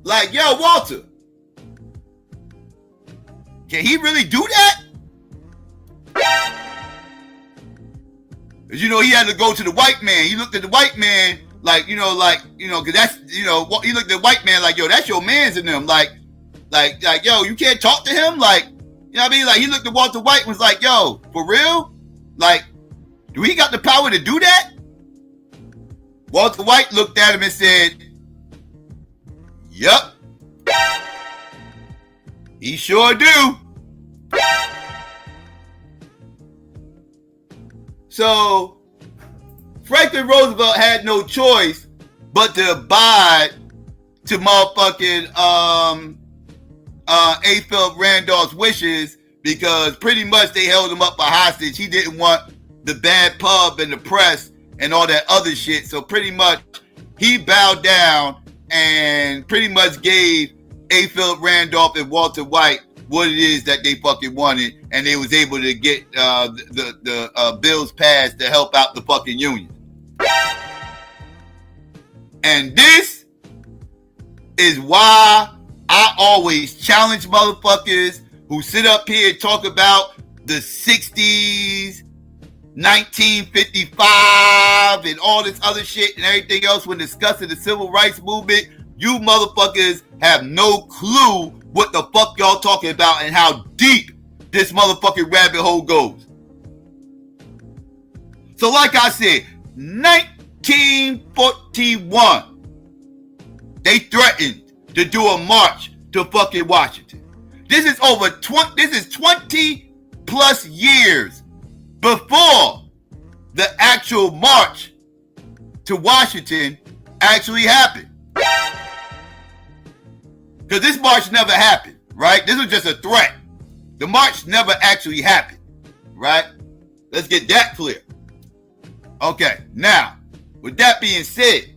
like, yo, Walter, can he really do that? Because, he had to go to the white man. He looked at the white man like, because that's, he looked at the white man like, yo, that's your man's in them. Like, yo, you can't talk to him? Like, you know what I mean? Like, he looked at Walter White and was like, yo, for real? Like, do he got the power to do that? Walter White looked at him and said, yup. He sure do. So, Franklin Roosevelt had no choice but to abide to motherfucking A. Philip Randolph's wishes, because pretty much they held him up for hostage. He didn't want the bad pub and the press and all that other shit. So pretty much he bowed down and pretty much gave A. Philip Randolph and Walter White what it is that they fucking wanted, and they was able to get the bills passed to help out the fucking union. And this is why I always challenge motherfuckers who sit up here and talk about the 60s, 1955, and all this other shit and everything else when discussing the civil rights movement. You motherfuckers have no clue what the fuck y'all talking about and how deep this motherfucking rabbit hole goes. So like I said, 1941, they threatened to do a march to fucking Washington. This is 20 plus years before the actual march to Washington actually happened. Because this march never happened, right? This was just a threat. The march never actually happened, right? Let's get that clear. Okay, now, with that being said,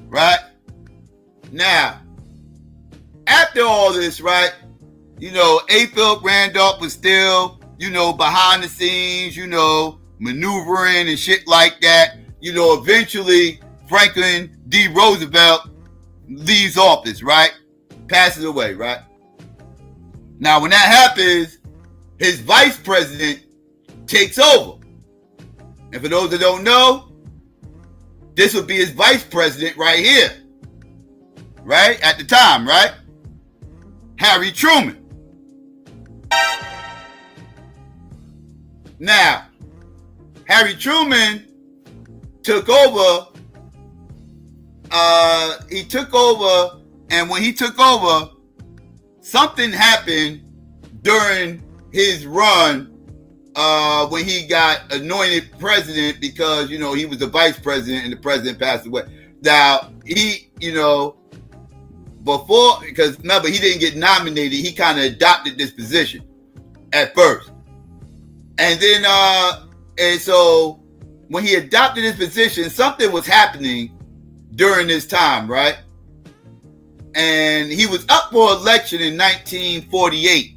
right? Now, after all this, right, A. Philip Randolph was still, behind the scenes, maneuvering and shit like that. Eventually, Franklin D. Roosevelt leaves office, right? Passes away, right? Now, when that happens, his vice president takes over. And for those that don't know, this would be his vice president right here. Right? At the time, right? Harry Truman. Now, Harry Truman took over. He took over, and when he took over, something happened during his run when he got anointed president, because he was the vice president and the president passed away. Now before, because remember, he didn't get nominated, he kind of adopted this position at first, and then and so when he adopted his position, something was happening during this time, right? and he was up for election in 1948.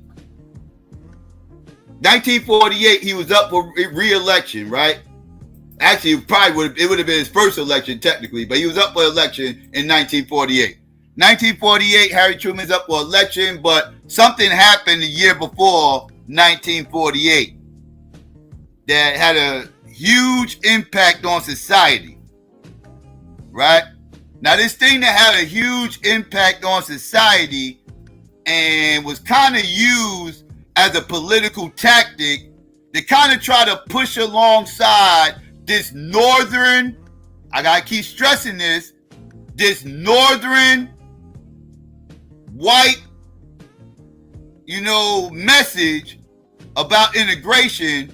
1948, he was up for re-election, right? Actually, it would have been his first election technically, but he was up for election in 1948. 1948, Harry Truman's up for election, but something happened the year before 1948 that had a huge impact on society, right? Now, this thing that had a huge impact on society and was kind of used as a political tactic to kind of try to push alongside this northern, I gotta keep stressing this northern white, message about integration.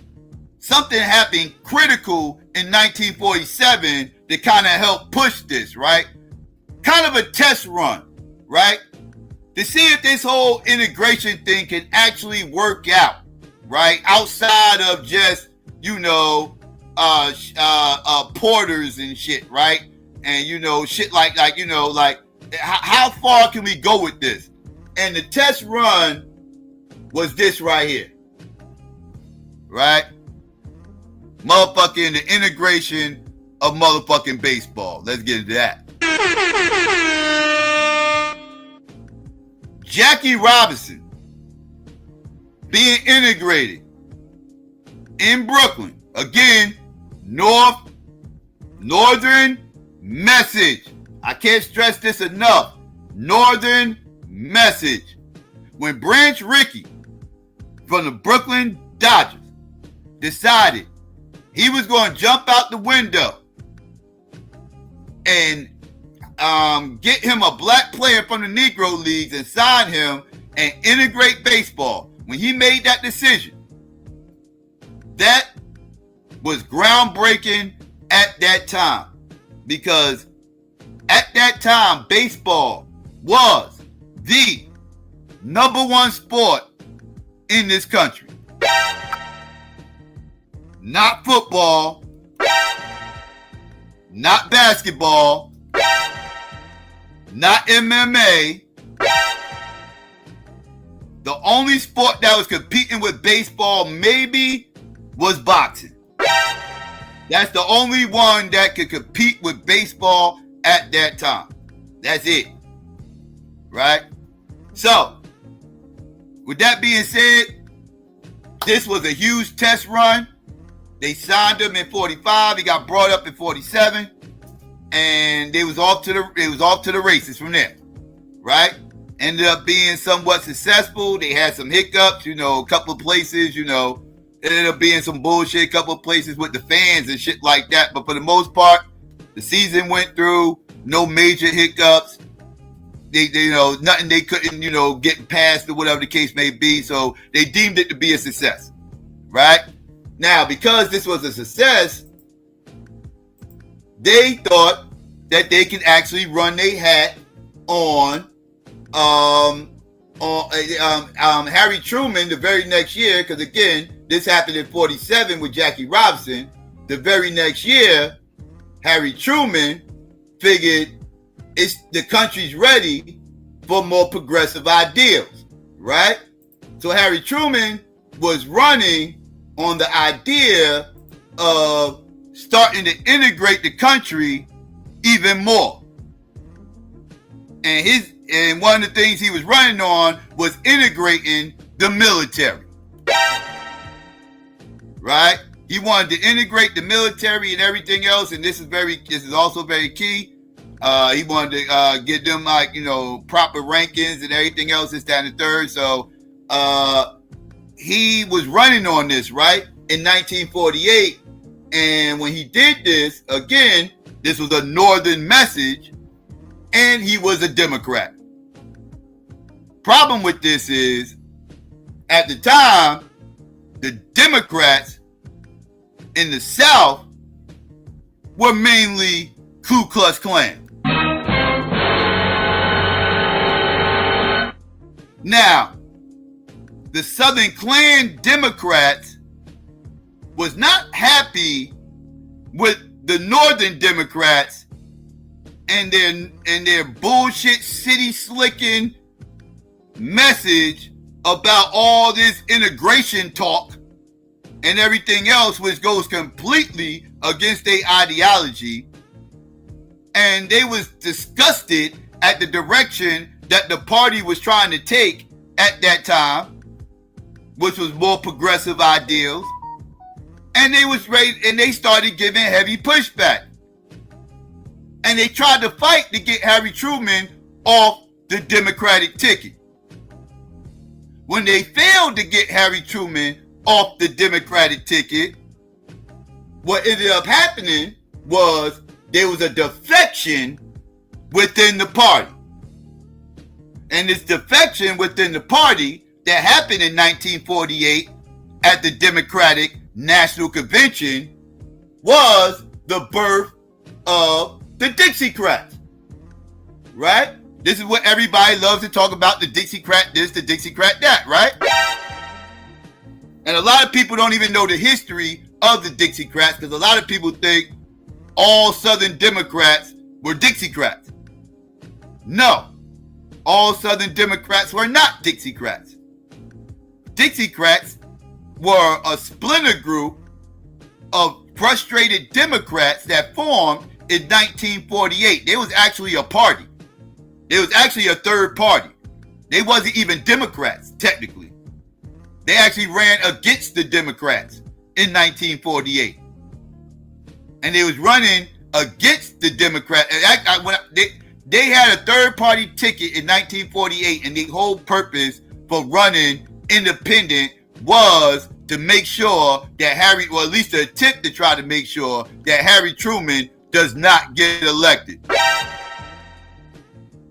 Something happened critical in 1947 to kind of help push this, right? Kind of a test run, right? To see if this whole integration thing can actually work out, right? Outside of just, porters and shit, right? And, shit like, how far can we go with this? And the test run was this right here, right? Motherfucking the integration of motherfucking baseball. Let's get into that. Jackie Robinson being integrated in Brooklyn. Again, northern message. I can't stress this enough. Northern message. When Branch Rickey from the Brooklyn Dodgers decided he was going to jump out the window and get him a black player from the Negro Leagues and sign him and integrate baseball. When he made that decision, that was groundbreaking at that time, because at that time, baseball was the #1 sport in this country. Not football, not basketball, not MMA. The only sport that was competing with baseball maybe was boxing. That's the only one that could compete with baseball at that time. That's it. Right? So, with that being said, this was a huge test run. They signed him in 45. He got brought up in 47. And they was off to the races from there. Right? Ended up being somewhat successful. They had some hiccups, a couple of places, it ended up being some bullshit, a couple of places with the fans and shit like that. But for the most part, the season went through, no major hiccups. They nothing they couldn't, get past or whatever the case may be. So they deemed it to be a success, right? Now, because this was a success, they thought that they could actually run their hat on Harry Truman the very next year, because again, this happened in 47 with Jackie Robinson. The very next year, Harry Truman figured the country's ready for more progressive ideals, right? So Harry Truman was running on the idea of starting to integrate the country even more. And one of the things he was running on was integrating the military. Right? He wanted to integrate the military and everything else, and this is also very key. He wanted to get them proper rankings and everything else, this, that, and the third. So he was running on this, right, in 1948. And when he did this, again, this was a northern message, and he was a Democrat. Problem with this is, at the time, the Democrats in the South were mainly Ku Klux Klan. Now, the Southern Klan Democrats was not happy with the Northern Democrats and their bullshit city slicking message about all this integration talk and everything else, which goes completely against their ideology. And they was disgusted at the direction that the party was trying to take at that time, which was more progressive ideals. And they was ready, and they started giving heavy pushback. And they tried to fight to get Harry Truman off the Democratic ticket. When they failed to get Harry Truman off the Democratic ticket, what ended up happening was there was a defection within the party. And this defection within the party that happened in 1948 at the Democratic National Convention was the birth of the Dixiecrats, right? This is what everybody loves to talk about, the Dixiecrat this, the Dixiecrat that, right? And a lot of people don't even know the history of the Dixiecrats, because a lot of people think all Southern Democrats were Dixiecrats. No, all Southern Democrats were not Dixiecrats. Dixiecrats were a splinter group of frustrated Democrats that formed in 1948. They was actually a party. It was actually a third party. They wasn't even Democrats, technically. They actually ran against the Democrats in 1948. And they was running against the Democrats. They had a third party ticket in 1948, and the whole purpose for running independent was to make sure that Harry, or at least to attempt to try to make sure that Harry Truman does not get elected.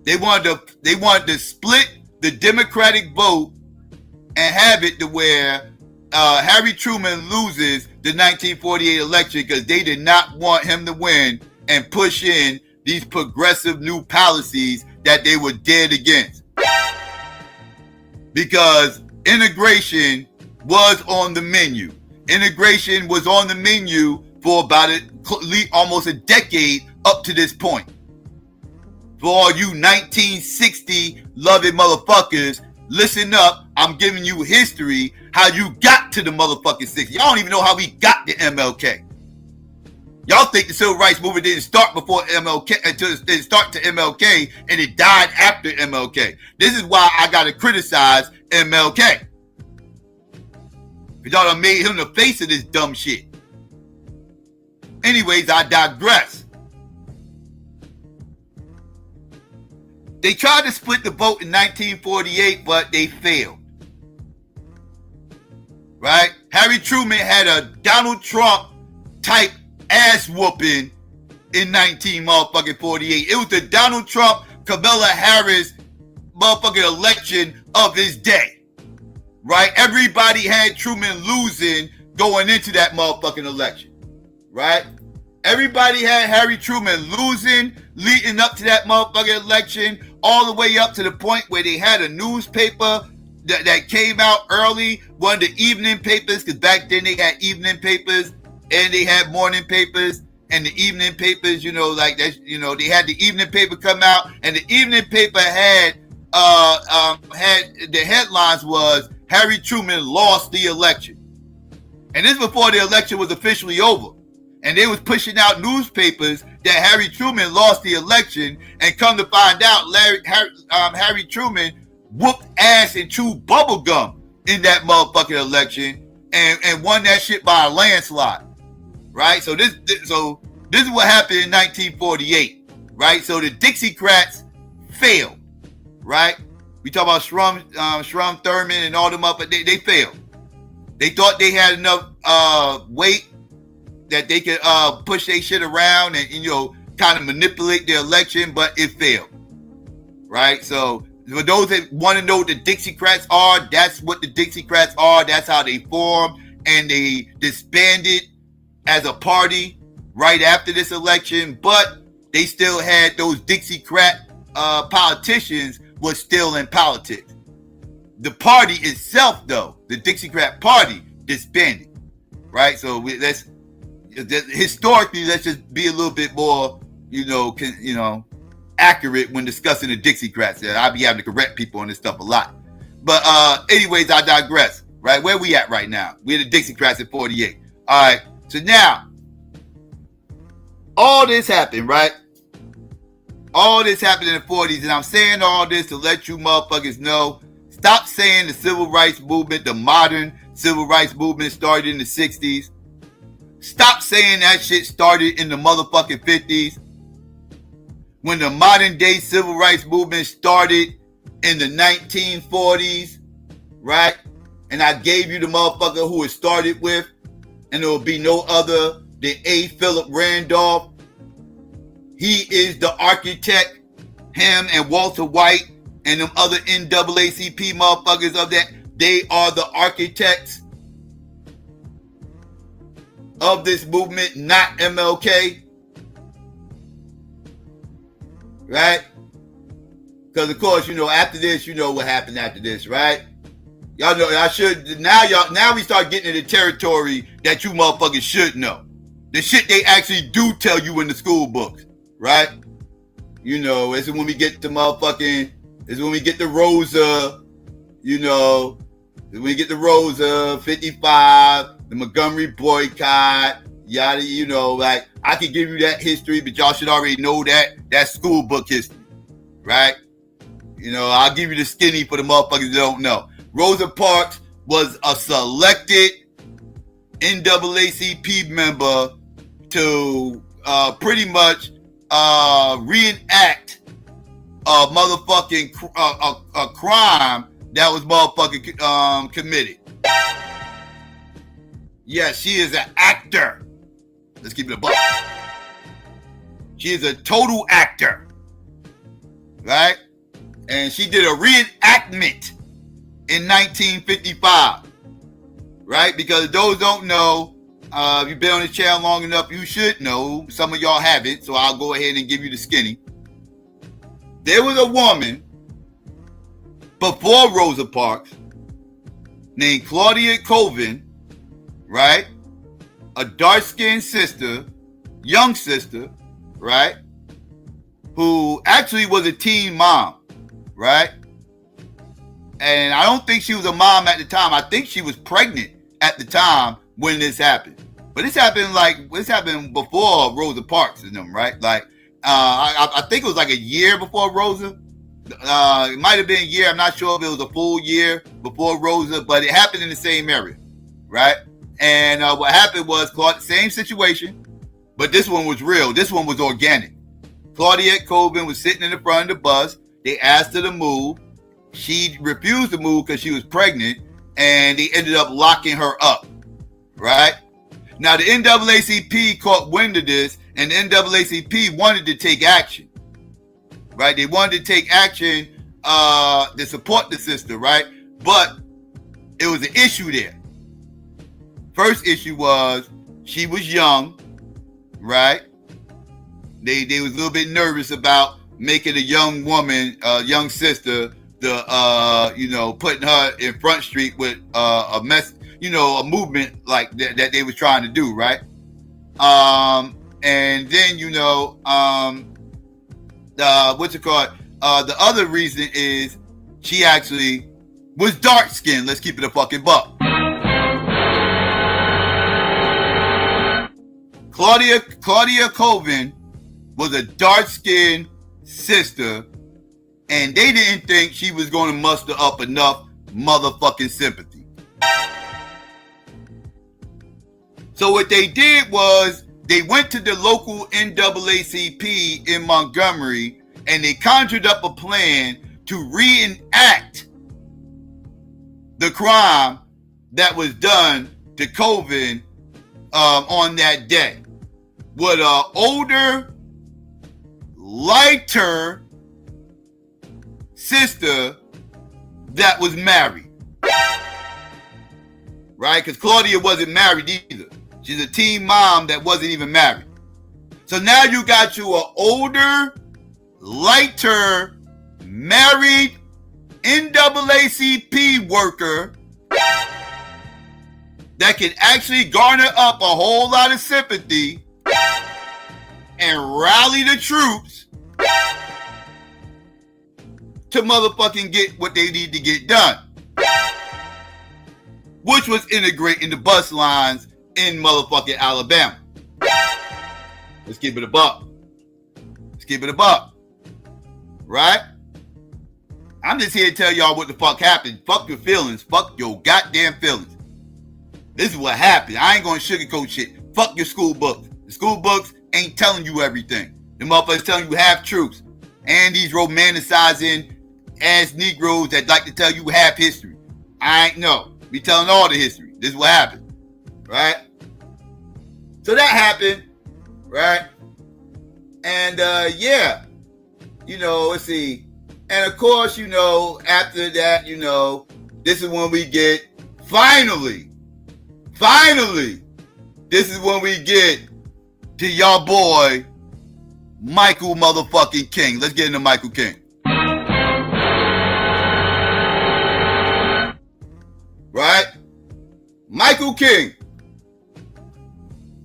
They wanted to split the Democratic vote and have it to where Harry Truman loses the 1948 election, because they did not want him to win and push in these progressive new policies that they were dead against. Because integration was on the menu. Integration was on the menu for about almost a decade up to this point. For all you 1960 loving motherfuckers, listen up. I'm giving you history, how you got to the motherfucking 60s. Y'all don't even know how we got to MLK. Y'all think the civil rights movement didn't start before MLK, until it didn't start to MLK, and it died after MLK. This is why I gotta criticize MLK. Because y'all done made him the face of this dumb shit. Anyways, I digress. They tried to split the vote in 1948, but they failed. Right? Harry Truman had a Donald Trump type ass whooping in 1948. It was the Donald Trump, Kamala Harris motherfucking election of his day. Right? Everybody had Truman losing going into that motherfucking election. Right? Everybody had Harry Truman losing leading up to that motherfucking election, all the way up to the point where they had a newspaper that came out early, one of the evening papers, because back then they had evening papers and they had morning papers. And the evening papers, like that, they had the evening paper come out, and the evening paper had the headlines was Harry Truman lost the election. And this before the election was officially over. And they was pushing out newspapers that Harry Truman lost the election, and come to find out, Harry Truman whooped ass and chewed bubble gum in that motherfucking election, and won that shit by a landslide, right? So this is what happened in 1948, right? So the Dixiecrats failed, right? We talk about Strom Thurmond and all them up, but they failed. They thought they had enough weight that they could push their shit around and kind of manipulate the election, but it failed, right? So for those that want to know what the Dixiecrats are, that's what the Dixiecrats are. That's how they formed, and they disbanded as a party right after this election, but they still had those Dixiecrat politicians was still in politics. The party itself, though, the Dixiecrat party, disbanded, right? So historically, let's just be a little bit more, accurate when discussing the Dixiecrats. I'll be having to correct people on this stuff a lot. But anyways, I digress. Right, where we at right now? We're the Dixiecrats at 48. All right, so now all this happened, right? All this happened in the 40s, and I'm saying all this to let you motherfuckers know. Stop saying the civil rights movement, the modern civil rights movement started in the 60s. Stop saying that shit started in the motherfucking 50s. When the modern day civil rights movement started in the 1940s, right? And I gave you the motherfucker who it started with, and there will be no other than A. Philip Randolph. He is the architect, him and Walter White and them other NAACP motherfuckers of that. They are the architects of this movement, not MLK. Right? Because of course, after this, what happened after this, right? Y'all know, now we start getting into territory that you motherfuckers should know. The shit they actually do tell you in the school books, right? This is when we get to motherfucking, this is when we get to Rosa, this is when we get to Rosa, 55, the Montgomery boycott, yada, like, I could give you that history, but y'all should already know that's school book history, right? I'll give you the skinny for the motherfuckers that don't know. Rosa Parks was a selected NAACP member to pretty much reenact a motherfucking a crime that was motherfucking committed. Yes, she is an actor. Let's keep it a buck. She is a total actor, right? And she did a reenactment in 1955, right? Because those don't know, if you've been on the channel long enough, you should know. Some of y'all haven't, so I'll go ahead and give you the skinny. There was a woman before Rosa Parks named Claudia Colvin, right? A dark-skinned sister, young sister, right? Who actually was a teen mom, right? And I don't think she was a mom at the time. I think she was pregnant at the time when this happened. But this happened before Rosa Parks and them, right? Like, I think it was like a year before Rosa. It might have been a year. I'm not sure if it was a full year before Rosa, but it happened in the same area, right? And what happened was, same situation, but this one was real. This one was organic. Claudia Colvin was sitting in the front of the bus. They asked her to move. She refused to move because she was pregnant, and they ended up locking her up, right? Now, the NAACP caught wind of this, and the NAACP wanted to take action, right? They wanted to take action to support the sister, right? But it was an issue there. First issue was she was young, right? They was a little bit nervous about making a young woman, young sister, putting her in Front Street with a movement like that they was trying to do, right? And then the other reason is she actually was dark skinned. Let's keep it a fucking buck. Claudia Colvin was a dark-skinned sister, and they didn't think she was going to muster up enough motherfucking sympathy. So what they did was they went to the local NAACP in Montgomery, and they conjured up a plan to reenact the crime that was done to Colvin on that day, with an older, lighter sister that was married, right? Because Claudia wasn't married either. She's a teen mom that wasn't even married. So now you got you an older, lighter, married NAACP worker that can actually garner up a whole lot of sympathy and rally the troops to motherfucking get what they need to get done, which was integrating the bus lines in motherfucking Alabama. Let's keep it a buck. Let's keep it a buck. Right? I'm just here to tell y'all what the fuck happened. Fuck your feelings. Fuck your goddamn feelings. This is what happened. I ain't gonna sugarcoat shit. Fuck your school books. The school books ain't telling you everything. The motherfuckers telling you half truths. And these romanticizing ass Negroes that like to tell you half history. I ain't know. We telling all the history. This is what happened. Right? So that happened. Right? And yeah. You know, let's see. And of course, you know, after that, you know, this is when we get finally, this is when we get to y'all boy, Michael motherfucking King. Let's get into Michael King. Right? Michael King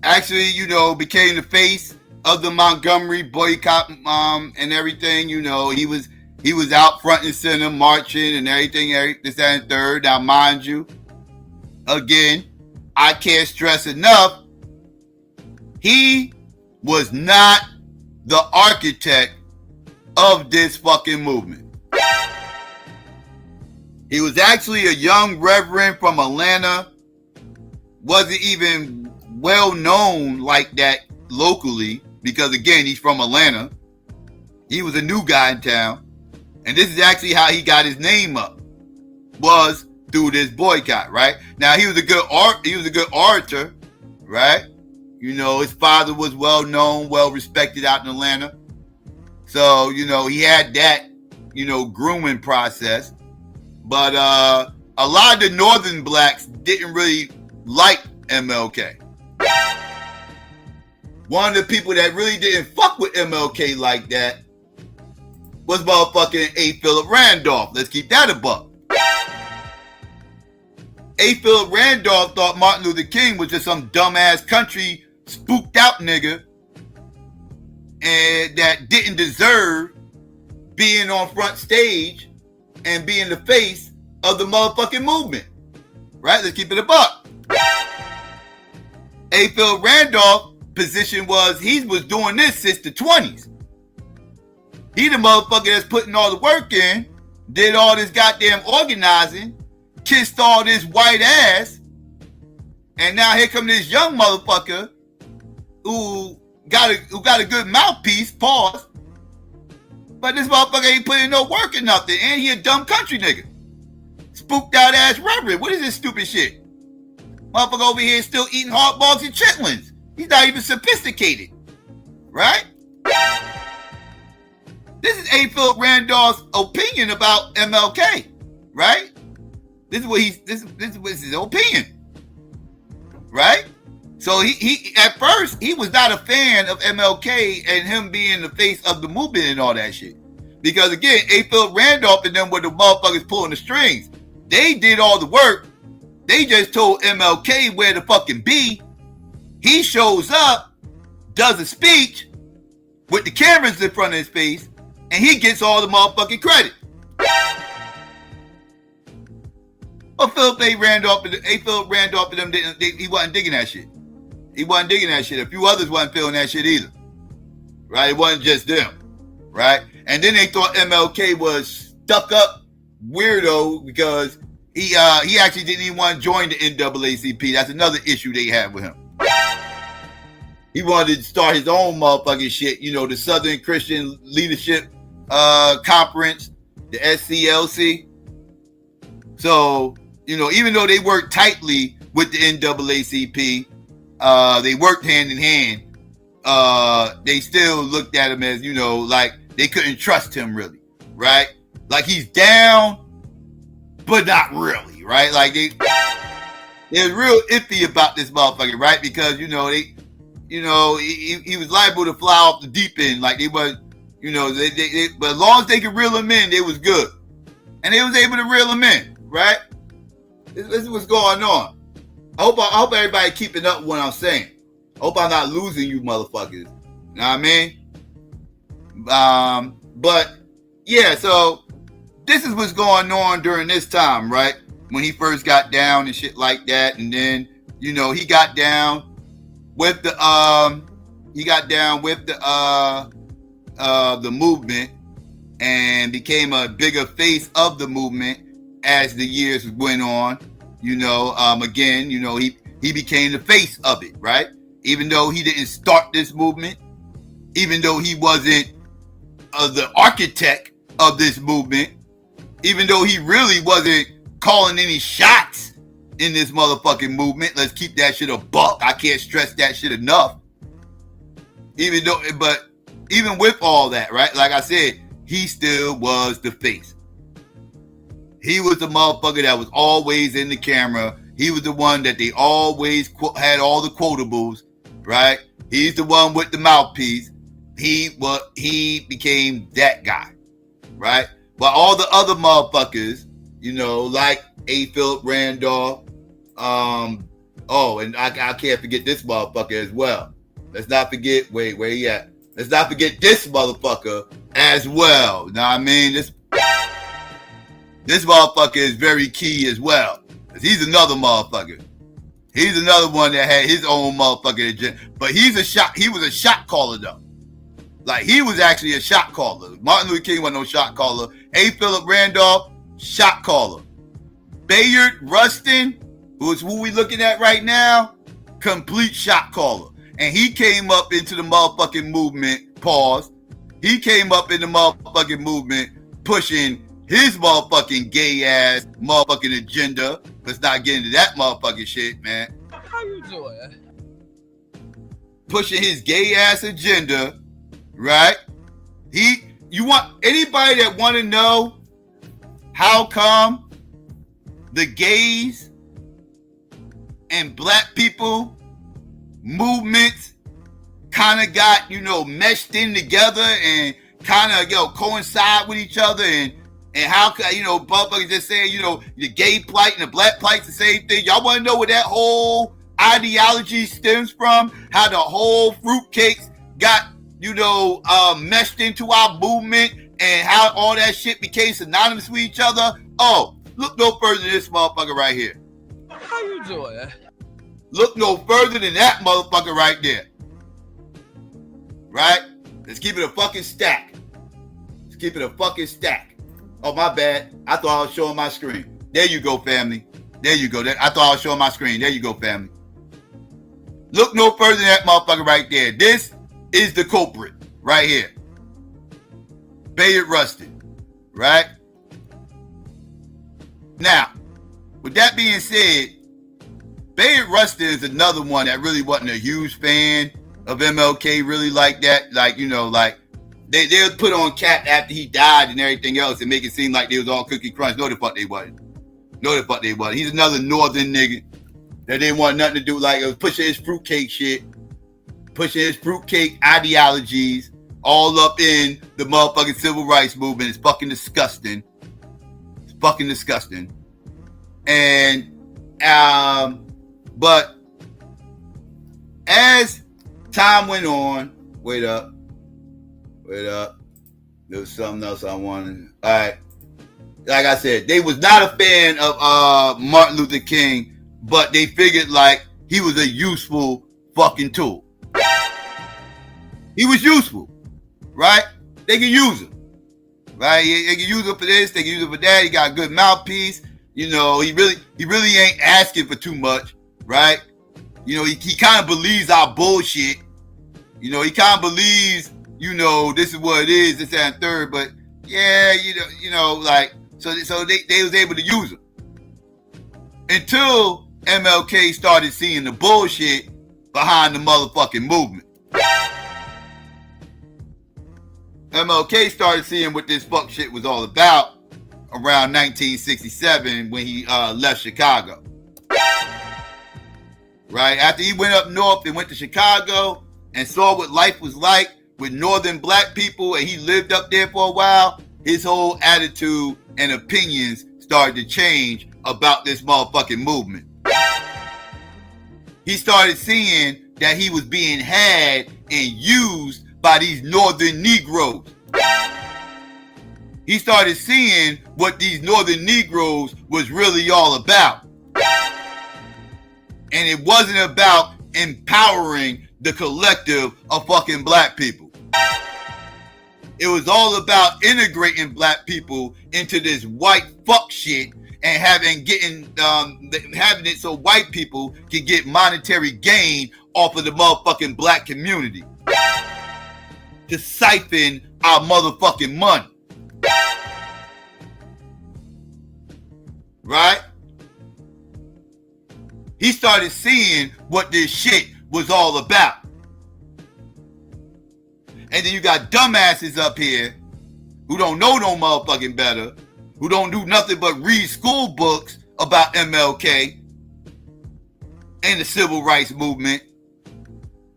actually, you know, became the face of the Montgomery boycott and everything. You know, he was out front and center marching and everything, this, that, and third. Now, mind you, again, I can't stress enough, he was not the architect of this fucking movement. He was actually a young reverend from Atlanta, wasn't even well known like that locally, because again, he's from Atlanta. He was a new guy in town. And this is actually how he got his name up, was through this boycott, right? Now, he was a good orator, right? You know, his father was well known, well respected out in Atlanta. So, you know, he had that, you know, grooming process. But a lot of the northern blacks didn't really like MLK. One of the people that really didn't fuck with MLK like that was motherfucking A. Philip Randolph. Let's keep that a buck. A. Philip Randolph thought Martin Luther King was just some dumbass country spooked out nigga and that didn't deserve being on front stage and being the face of the motherfucking movement. Right? Let's keep it a buck. A. Philip Randolph's position was he was doing this since the 20s. He the motherfucker that's putting all the work in, did all this goddamn organizing, kissed all this white ass, and now here come this young motherfucker who got a good mouthpiece, pause, but this motherfucker ain't putting no work in nothing, and he a dumb country nigga. Spooked out ass reverend. What is this stupid shit? Motherfucker over here still eating hard balls and chitlins. He's not even sophisticated. Right? This is A. Philip Randolph's opinion about MLK. Right? This is his opinion. Right? So he at first he was not a fan of MLK and him being the face of the movement and all that shit. Because again, A. Philip Randolph and them were the motherfuckers pulling the strings. They did all the work. They just told MLK where to fucking be. He shows up, does a speech with the cameras in front of his face, and he gets all the motherfucking credit. But Philip Randolph and them, he wasn't digging that shit. He wasn't digging that shit. A few others wasn't feeling that shit either. Right? It wasn't just them. Right? And then they thought MLK was stuck up weirdo because he actually didn't even want to join the NAACP. That's another issue they had with him. He wanted to start his own motherfucking shit, you know, the Southern Christian Leadership Conference, the SCLC. So, you know, even though they worked tightly with the NAACP, they worked hand in hand, they still looked at him as, you know, like they couldn't trust him really, right? Like he's down, but not really, right? Like they're real iffy about this motherfucker, right? Because, you know, he was liable to fly off the deep end. Like they was, you know, but as long as they could reel him in, they was good. And they was able to reel him in, right? This is what's going on. I hope everybody keeping up with what I'm saying. I hope I'm not losing you motherfuckers. know what I mean? But yeah, so this is what's going on during this time, right? When he first got down and shit like that, and then he got down with the the movement and became a bigger face of the movement as the years went on. Again, he became the face of it, right? Even though he didn't start this movement, even though he wasn't the architect of this movement, even though he really wasn't calling any shots in this motherfucking movement. Let's keep that shit a buck. I can't stress that shit enough. Even with all that, right? Like I said, he still was the face. He was the motherfucker that was always in the camera. He was the one that they always had all the quotables, right? He's the one with the mouthpiece. He became that guy, right? But all the other motherfuckers, like A. Philip Randolph, and I can't forget this motherfucker as well. Let's not forget, where he at? Let's not forget this motherfucker as well. You know what I mean? This motherfucker is very key as well. Cause he's another motherfucker. He's another one that had his own motherfucking agenda. But he was a shot caller though. Like he was actually a shot caller. Martin Luther King wasn't no shot caller. A. Philip Randolph, shot caller. Bayard Rustin, who we looking at right now, complete shot caller. And he came up into the motherfucking movement, pause. He came up in the motherfucking movement pushing his motherfucking gay ass motherfucking agenda. Let's not get into that motherfucking shit, man. How you doing? Pushing his gay ass agenda, right? You want anybody that want to know how come the gays and black people movements kind of got, meshed in together and kind of, coincide with each other, and how, motherfuckers just saying, the gay plight and the black plight's the same thing. Y'all want to know where that whole ideology stems from? How the whole fruitcakes got, meshed into our movement, and how all that shit became synonymous with each other? Oh, look no further than this motherfucker right here. How you doing? Look no further than that motherfucker right there. Right? Let's keep it a fucking stack. Let's keep it a fucking stack. Oh, my bad. I thought I was showing my screen. There you go, family. There you go. I thought I was showing my screen. There you go, family. Look no further than that motherfucker right there. This is the culprit right here. Bayard Rustin. Right? Now, with that being said, Bayard Rustin is another one that really wasn't a huge fan of MLK, really like that. Like, they'll put on cap after he died and everything else and make it seem like they was all cookie crunch. No, the fuck they wasn't. No, the fuck they wasn't. He's another northern nigga that didn't want nothing to do, like, it was pushing his fruitcake shit, pushing his fruitcake ideologies all up in the motherfucking civil rights movement. It's fucking disgusting. It's fucking disgusting. And, but as time went on, wait up. There was something else I wanted. All right. Like I said, they was not a fan of Martin Luther King, but they figured like he was a useful fucking tool. He was useful, right? They can use him, right? They can use him for this. They can use him for that. He got a good mouthpiece. He really ain't asking for too much, right? He kind of believes our bullshit. He kind of believes, this is what it is, this, that, and third. But yeah, so they was able to use him until MLK started seeing the bullshit behind the motherfucking movement. MLK started seeing what this fuck shit was all about around 1967 when he left Chicago. Right? After he went up north and went to Chicago and saw what life was like with northern black people, and he lived up there for a while, his whole attitude and opinions started to change about this motherfucking movement. He started seeing that he was being had and used by these northern Negroes. He started seeing what these northern Negroes was really all about. And it wasn't about empowering the collective of fucking black people. It was all about integrating black people into this white fuck shit and having it so white people can get monetary gain off of the motherfucking black community to siphon our motherfucking money. Right? He started seeing what this shit was all about. And then you got dumbasses up here who don't know no motherfucking better, who don't do nothing but read school books about MLK and the civil rights movement,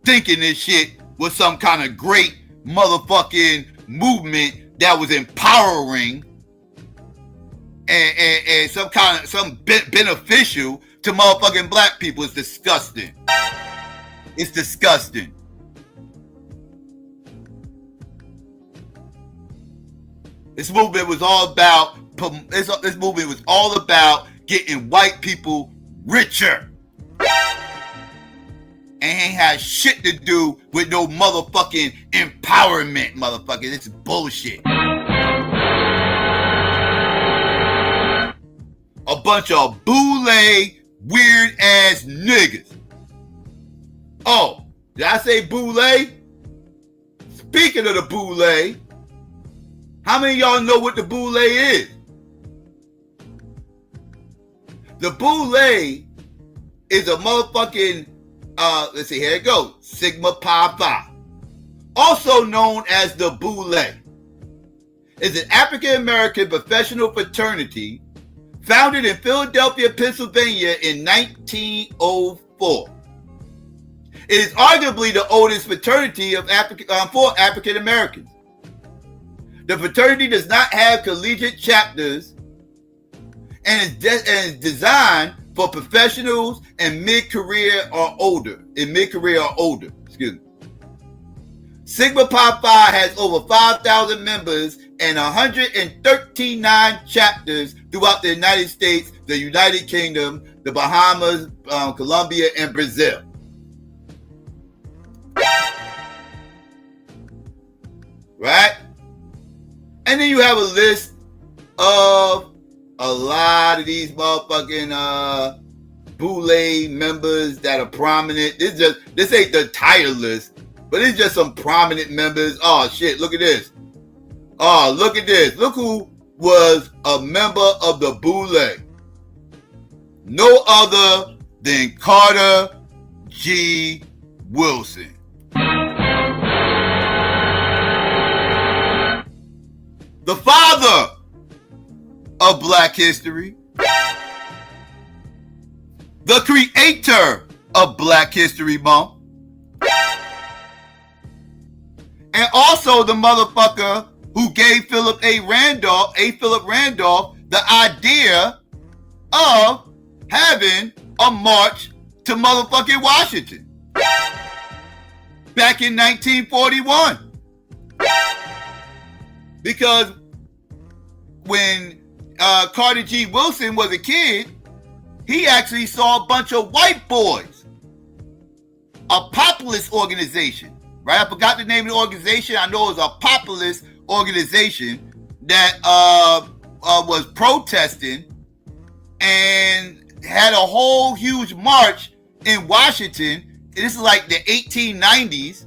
thinking this shit was some kind of great motherfucking movement that was empowering and some beneficial to motherfucking black people. It's disgusting. It's disgusting. This movement was all about getting white people richer. And ain't had shit to do with no motherfucking empowerment, motherfucker. This is bullshit. A bunch of boule weird ass niggas. Oh, did I say boule? Speaking of the boule, how many of y'all know what the boule is? The boule is a motherfucking, let's see, here it goes. Sigma Pi Phi. Also known as the boule. Is an African-American professional fraternity founded in Philadelphia, Pennsylvania in 1904. It is arguably the oldest fraternity of for African Americans. The fraternity does not have collegiate chapters and is designed for professionals and mid-career or older. Excuse me. Sigma Pi Phi has over 5,000 members and 139 chapters throughout the United States, the United Kingdom, the Bahamas, Colombia, and Brazil. Right? And then you have a list of a lot of these motherfucking boule members that are prominent. This ain't the entire list, but it's just some prominent members. Oh shit, look at this. Oh, look at this. Look who was a member of the boule. No other than Carter G. Wilson. The father of Black history. The creator of Black History Month. And also the motherfucker who gave Philip Randolph, the idea of having a march to motherfucking Washington back in 1941. Because when Carter G. Wilson was a kid, he actually saw a bunch of white boys, a populist organization, right? I forgot the name of the organization. I know it was a populist organization that was protesting and had a whole huge march in Washington. This is like the 1890s.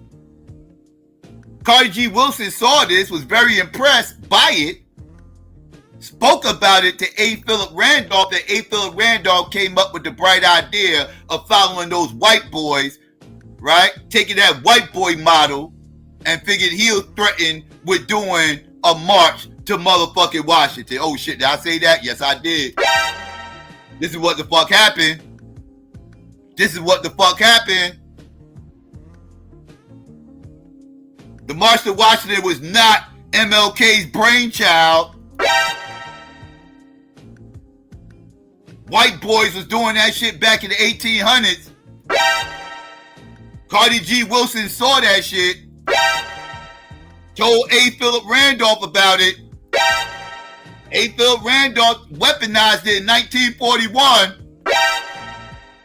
Carter G. Wilson saw this, was very impressed by it, spoke about it to A. Philip Randolph, and A. Philip Randolph came up with the bright idea of following those white boys, right? Taking that white boy model and figured he'll threaten with doing a march to motherfucking Washington. Oh shit, did I say that? Yes, I did. This is what the fuck happened. The March to Washington was not MLK's brainchild. White boys was doing that shit back in the 1800s. Carter G. Wilson saw that shit told A. Philip Randolph about it. A. Philip Randolph weaponized it in 1941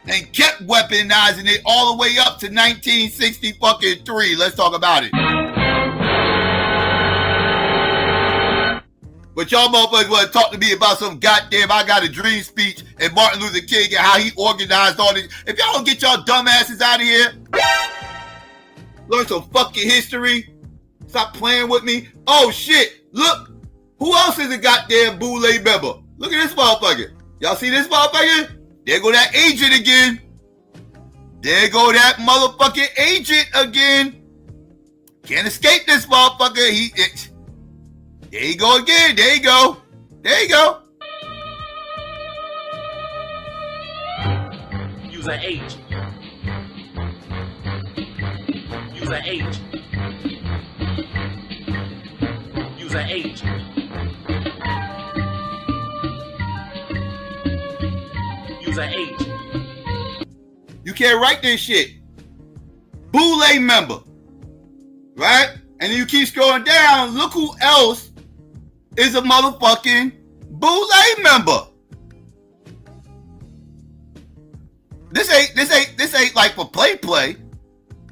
and kept weaponizing it all the way up to 1963. Let's talk about it. But y'all motherfuckers want to talk to me about some goddamn I got a dream speech and Martin Luther King and how he organized all this. If y'all don't get y'all dumbasses out of here, learn some fucking history. Stop playing with me. Oh shit, look. Who else is a goddamn Boule member? Look at this motherfucker. Y'all see this motherfucker? There go that agent again. There go that motherfucking agent again. Can't escape this motherfucker. There you go again. There you go. There you go. Use an H. Use an H. Use an H. Use an H. You can't write this shit. Boule member. Right? And then you keep scrolling down. Look who else is a motherfucking Boule member. This ain't like for play.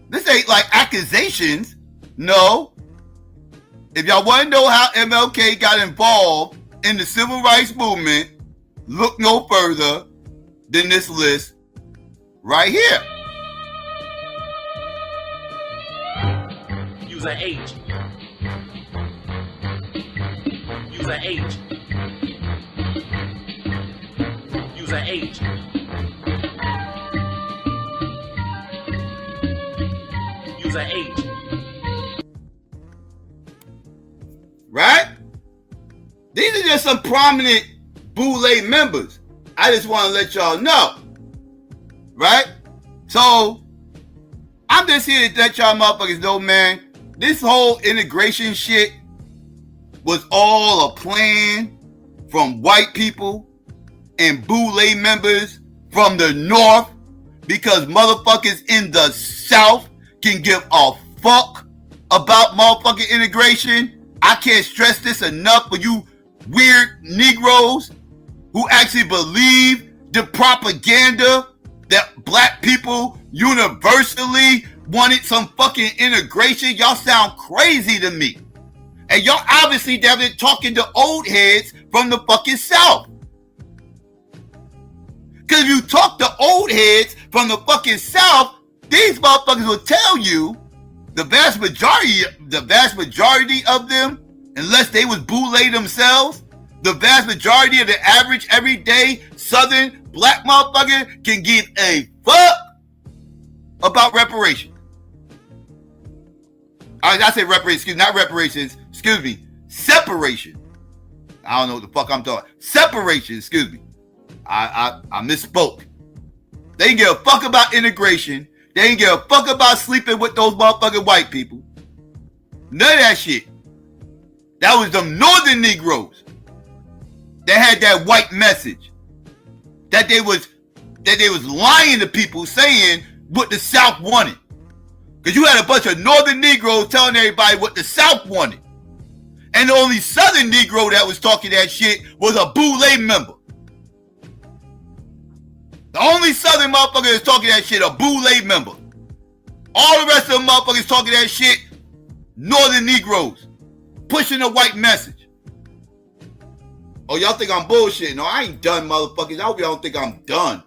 This ain't like accusations. No. If y'all want to know how MLK got involved in the civil rights movement, look no further than this list right here. Use an H. Use an H. Use an H. Use an H. Right? These are just some prominent Boule members. I just want to let y'all know. Right? So, I'm just here to let y'all motherfuckers know, man, this whole integration shit was all a plan from white people and Boule members from the North because motherfuckers in the South can give a fuck about motherfucking integration. I can't stress this enough for you weird Negroes who actually believe the propaganda that black people universally wanted some fucking integration. Y'all sound crazy to me. And y'all obviously been talking to old heads from the fucking South. Because if you talk to old heads from the fucking South, these motherfuckers will tell you the vast majority of them, unless they was Boule themselves, the vast majority of the average everyday Southern black motherfucker can give a fuck about reparations. I say reparations, not reparations, excuse me, separation. I don't know what the fuck I'm talking. Separation, excuse me. I misspoke. They didn't give a fuck about integration. They didn't give a fuck about sleeping with those motherfucking white people. None of that shit. That was them Northern Negroes that had that white message. That they was lying to people saying what the South wanted. Because you had a bunch of Northern Negroes telling everybody what the South wanted. And the only Southern Negro that was talking that shit was a Boule member. The only Southern motherfucker that's talking that shit, a Boule member. All the rest of them motherfuckers talking that shit, Northern Negroes. Pushing a white message. Oh, y'all think I'm bullshitting? No, I ain't done, motherfuckers. I hope y'all don't think I'm done.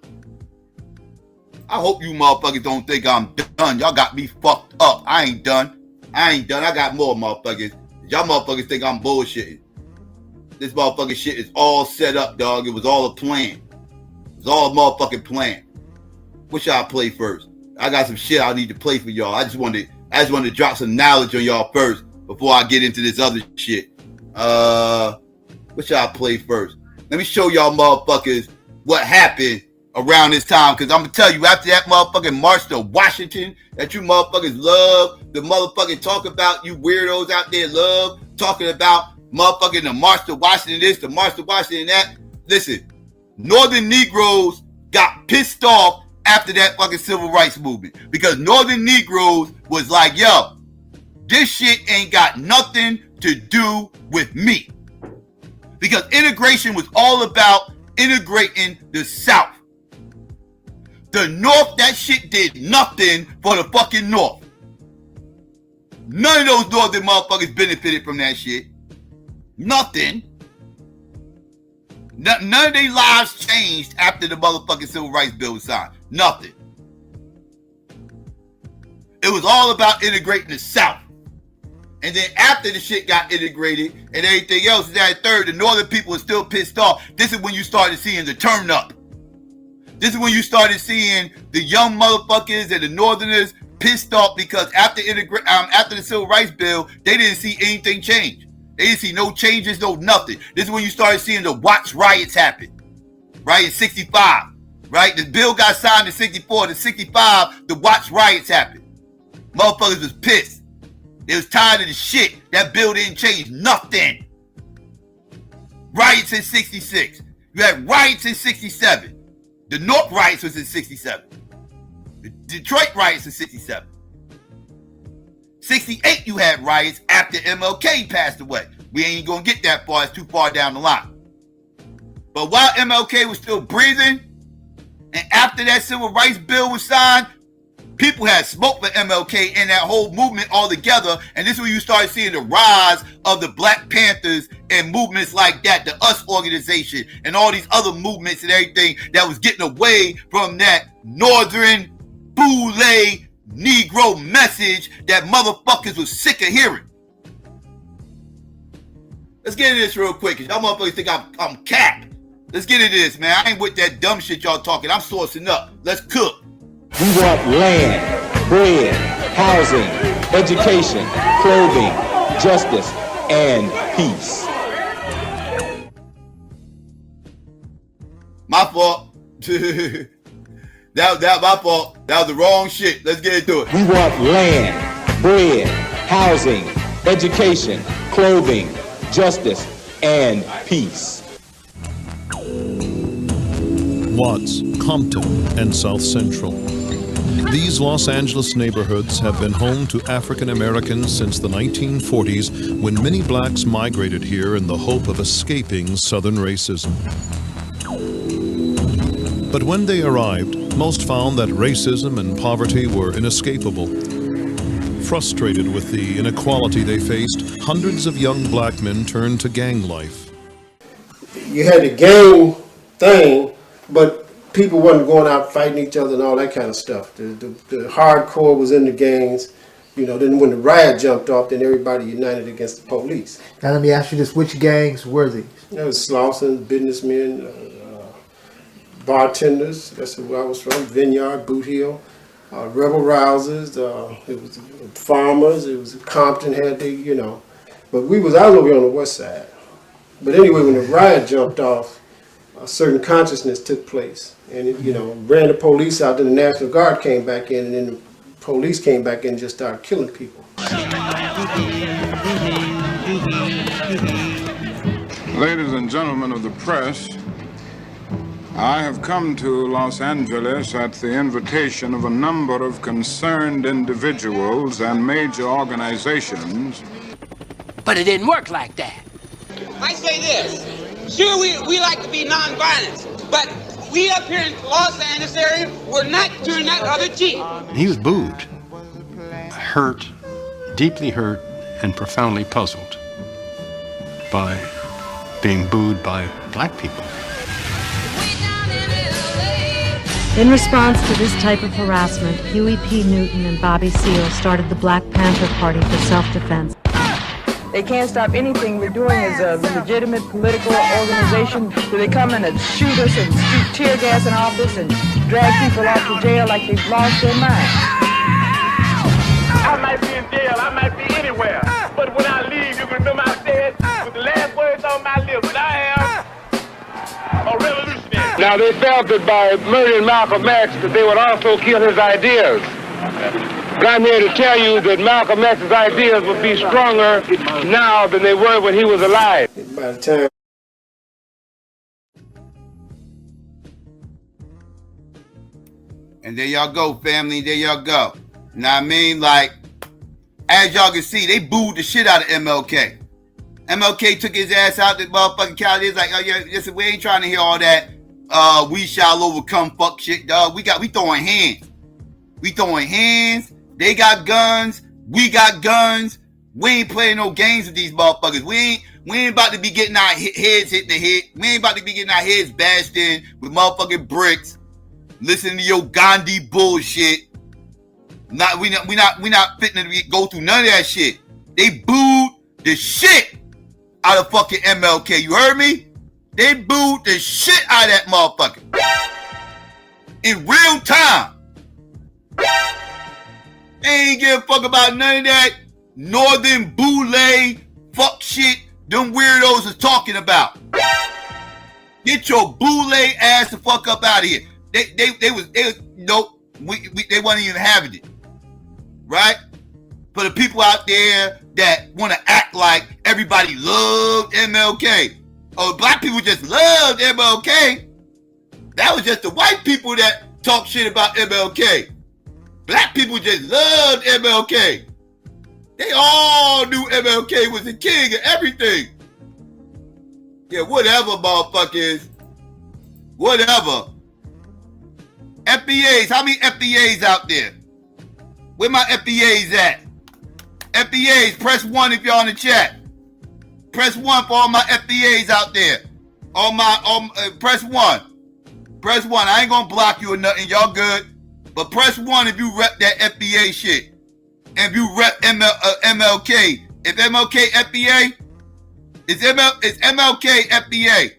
I hope you motherfuckers don't think I'm done. Y'all got me fucked up. I ain't done. I got more motherfuckers. Y'all motherfuckers think I'm bullshitting. This motherfucking shit is all set up, dog. It was all a plan. It was all a motherfucking plan. What should I play first? I got some shit I need to play for y'all. I just wanted to drop some knowledge on y'all first before I get into this other shit. What should I play first? Let me show y'all motherfuckers what happened around this time, because I'm gonna tell you, after that motherfucking march to Washington that you motherfuckers love, the motherfucking talk about, you weirdos out there love talking about motherfucking the march to Washington this, the march to Washington that. Listen, Northern Negroes got pissed off after that fucking civil rights movement, because Northern Negroes was like, yo, This shit ain't got nothing to do with me. Because integration was all about integrating the South. The North, that shit did nothing for the fucking North. None of those northern motherfuckers benefited from that shit. Nothing. None of their lives changed after the motherfucking Civil Rights Bill was signed. Nothing. It was all about integrating the South. And then after the shit got integrated and everything else, that third, the northern people were still pissed off. This is when you started seeing the turn up. This is when you started seeing the young motherfuckers and the northerners pissed off because after the Civil Rights Bill, they didn't see anything change. They didn't see no changes, no nothing. This is when you started seeing the Watch riots happen, right, in 65, right? The bill got signed in 64. In 65, the Watch riots happened. Motherfuckers was pissed. They was tired of the shit. That bill didn't change nothing. Riots in 66. You had riots in 67. The North riots was in 67. The Detroit riots in 67. 68, you had riots after MLK passed away. We ain't gonna get that far. It's too far down the line. But while MLK was still breathing, and after that Civil Rights Bill was signed, people had smoke for MLK and that whole movement altogether. And this is when you started seeing the rise of the Black Panthers and movements like that, the US organization, and all these other movements and everything that was getting away from that Northern Boule Negro message that motherfuckers was sick of hearing. Let's get into this real quick, because y'all motherfuckers think I'm cap. Let's get into this, man. I ain't with that dumb shit y'all talking. I'm sourcing up. Let's cook. We want land, bread, housing, education, clothing, justice, and peace. My fault. That my fault. That was the wrong shit. Let's get into it. We want land, bread, housing, education, clothing, justice, and peace. Watts, Compton, and South Central. These Los Angeles neighborhoods have been home to African Americans since the 1940s, when many blacks migrated here in the hope of escaping Southern racism. But when they arrived, most found that racism and poverty were inescapable. Frustrated with the inequality they faced, hundreds of young black men turned to gang life. You had the gang thing, but people wasn't going out fighting each other and all that kind of stuff. The hardcore was in the gangs. You know, then when the riot jumped off, then everybody united against the police. Now let me ask you this, which gangs were these? There was Slauson, businessmen, bartenders, that's where I was from, Vineyard, Boot Hill, rebel rousers, it was farmers, it was Compton had the, you know. But I was over here on the west side. But anyway, when the riot jumped off, a certain consciousness took place. And it, you know, ran the police out, then the National Guard came back in, and then the police came back in and just started killing people. Ladies and gentlemen of the press, I have come to Los Angeles at the invitation of a number of concerned individuals and major organizations. But it didn't work like that. I say this, sure we like to be nonviolent, but we up here in Los Angeles area, we're not doing that other cheek. He was booed, hurt, deeply hurt, and profoundly puzzled by being booed by black people. In response to this type of harassment, Huey P. Newton and Bobby Seale started the Black Panther Party for self-defense. They can't stop anything we're doing as a legitimate political organization. So they come in and shoot us and shoot tear gas in our office and drag people off to jail like they've lost their mind. I might be in jail, I might be anywhere, but when I leave, you can remember I said, with the last words on my lips, that I am a revolutionary. Now they felt that by murdering Malcolm X, that they would also kill his ideas. But I'm here to tell you that Malcolm X's ideas would be stronger now than they were when he was alive. By the time And there y'all go, family. There y'all go. You know what I mean? Like, as y'all can see, they booed the shit out of MLK. MLK took his ass out the motherfucking Cali. It's like, oh yeah, listen, we ain't trying to hear all that. We shall overcome fuck shit, dog. We throwing hands. We throwing hands. They got guns. We got guns. We ain't playing no games with these motherfuckers. We ain't about to be getting our heads hit in the head. We ain't about to be getting our heads bashed in with motherfucking bricks. Listening to your Gandhi bullshit. We not fitting to go through none of that shit. They booed the shit out of fucking MLK. You heard me? They booed the shit out of that motherfucker. In real time. They ain't give a fuck about none of that northern boule fuck shit them weirdos is talking about. Get your boule ass the fuck up out of here. They wasn't even having it. Right? For the people out there that want to act like everybody loved MLK. Oh, black people just loved MLK. That was just the white people that talk shit about MLK. Black people just loved MLK. They all knew MLK was the king of everything. Yeah, whatever, motherfuckers. Whatever. FBAs, how many FBAs out there? Where my FBAs at? FBAs, press 1 if y'all in the chat. Press 1 for all my FBAs out there. Press 1. Press 1. I ain't gonna block you or nothing. Y'all good. But press 1 if you rep that FBA shit. And if you rep MLK. If MLK FBA, it's MLK FBA.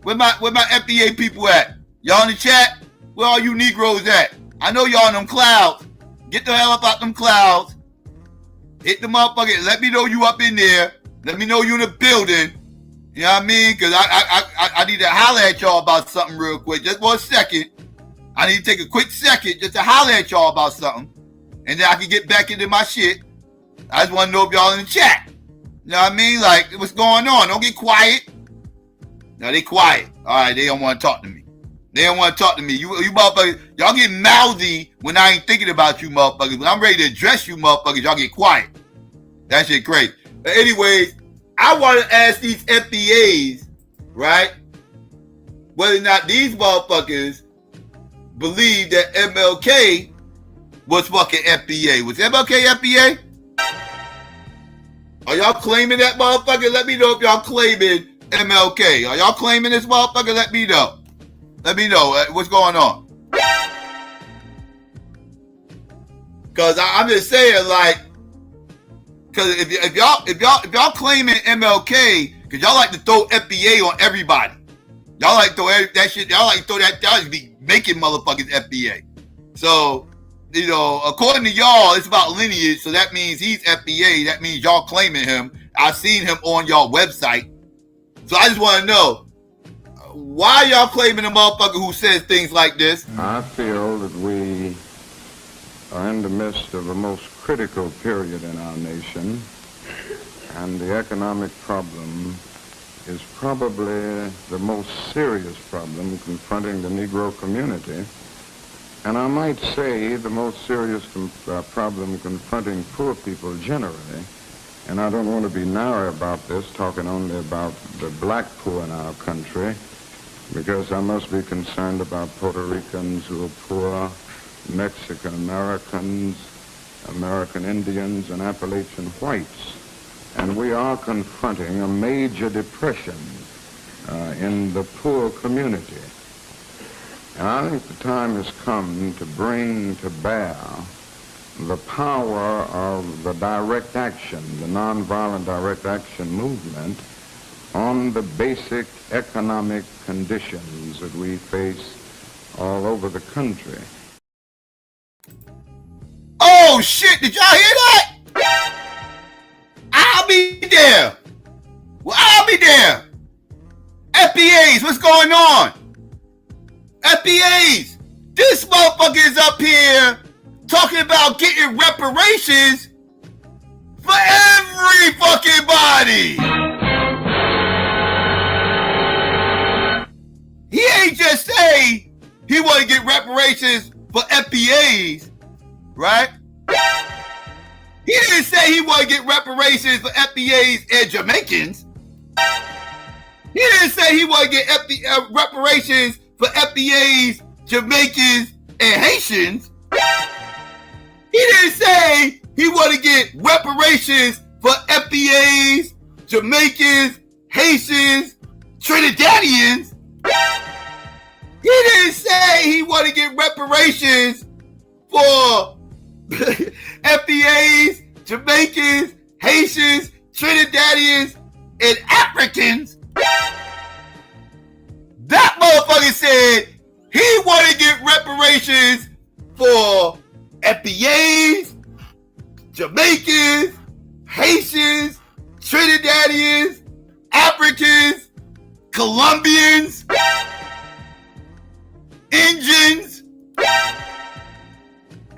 Where my FBA people at? Y'all in the chat? Where all you Negroes at? I know y'all in them clouds. Get the hell up out them clouds. Hit the motherfucker. Let me know you up in there. Let me know you in the building. You know what I mean? Because I need to holler at y'all about something real quick. Just for a second. I need to take a quick second just to holler at y'all about something. And then I can get back into my shit. I just want to know if y'all in the chat. You know what I mean? Like, what's going on? Don't get quiet. No, they quiet. All right, they don't want to talk to me. They don't want to talk to me. You motherfuckers, y'all get mouthy when I ain't thinking about you motherfuckers. When I'm ready to address you motherfuckers, y'all get quiet. That shit crazy. But anyways, I want to ask these FBAs, right, whether or not these motherfuckers believe that MLK was fucking FBA. Was MLK FBA? Are y'all claiming that motherfucker? Let me know if y'all claiming MLK. Are y'all claiming this motherfucker? Let me know. Let me know what's going on. Cause I'm just saying, like, cause if y'all claiming MLK, cause y'all like to throw FBA on everybody. Y'all like to throw that shit. Y'all like to throw that. Y'all just be making motherfuckers FBA. So, you know, according to y'all, it's about lineage. So that means he's FBA. That means y'all claiming him. I've seen him on y'all website. So I just want to know, why y'all claiming a motherfucker who says things like this? I feel that we are in the midst of a most critical period in our nation, and the economic problem is probably the most serious problem confronting the Negro community, and I might say the most serious problem confronting poor people generally. And I don't want to be narrow about this, talking only about the black poor in our country, because I must be concerned about Puerto Ricans who are poor, Mexican Americans, American Indians, and Appalachian whites. And we are confronting a major depression in the poor community. And I think the time has come to bring to bear the power of the direct action, the nonviolent direct action movement, on the basic economic conditions that we face all over the country. Oh shit, did y'all hear that? I'll be there. Well, I'll be there. FBAs, what's going on? FBAs, this motherfucker is up here talking about getting reparations for every fucking body. He ain't just say he want to get reparations for FBAs, right? He didn't say he wanted to get reparations for FBAs and Jamaicans. He didn't say he wanted to get reparations for FBAs, Jamaicans, and Haitians. He didn't say he wanted to get reparations for FBAs, Jamaicans, Haitians, Trinidadians. He didn't say he wanted to get reparations for FBAs, Jamaicans, Haitians, Trinidadians, and Africans. That motherfucker said he wanted to get reparations for FBAs, Jamaicans, Haitians, Trinidadians, Africans, Colombians, Indians,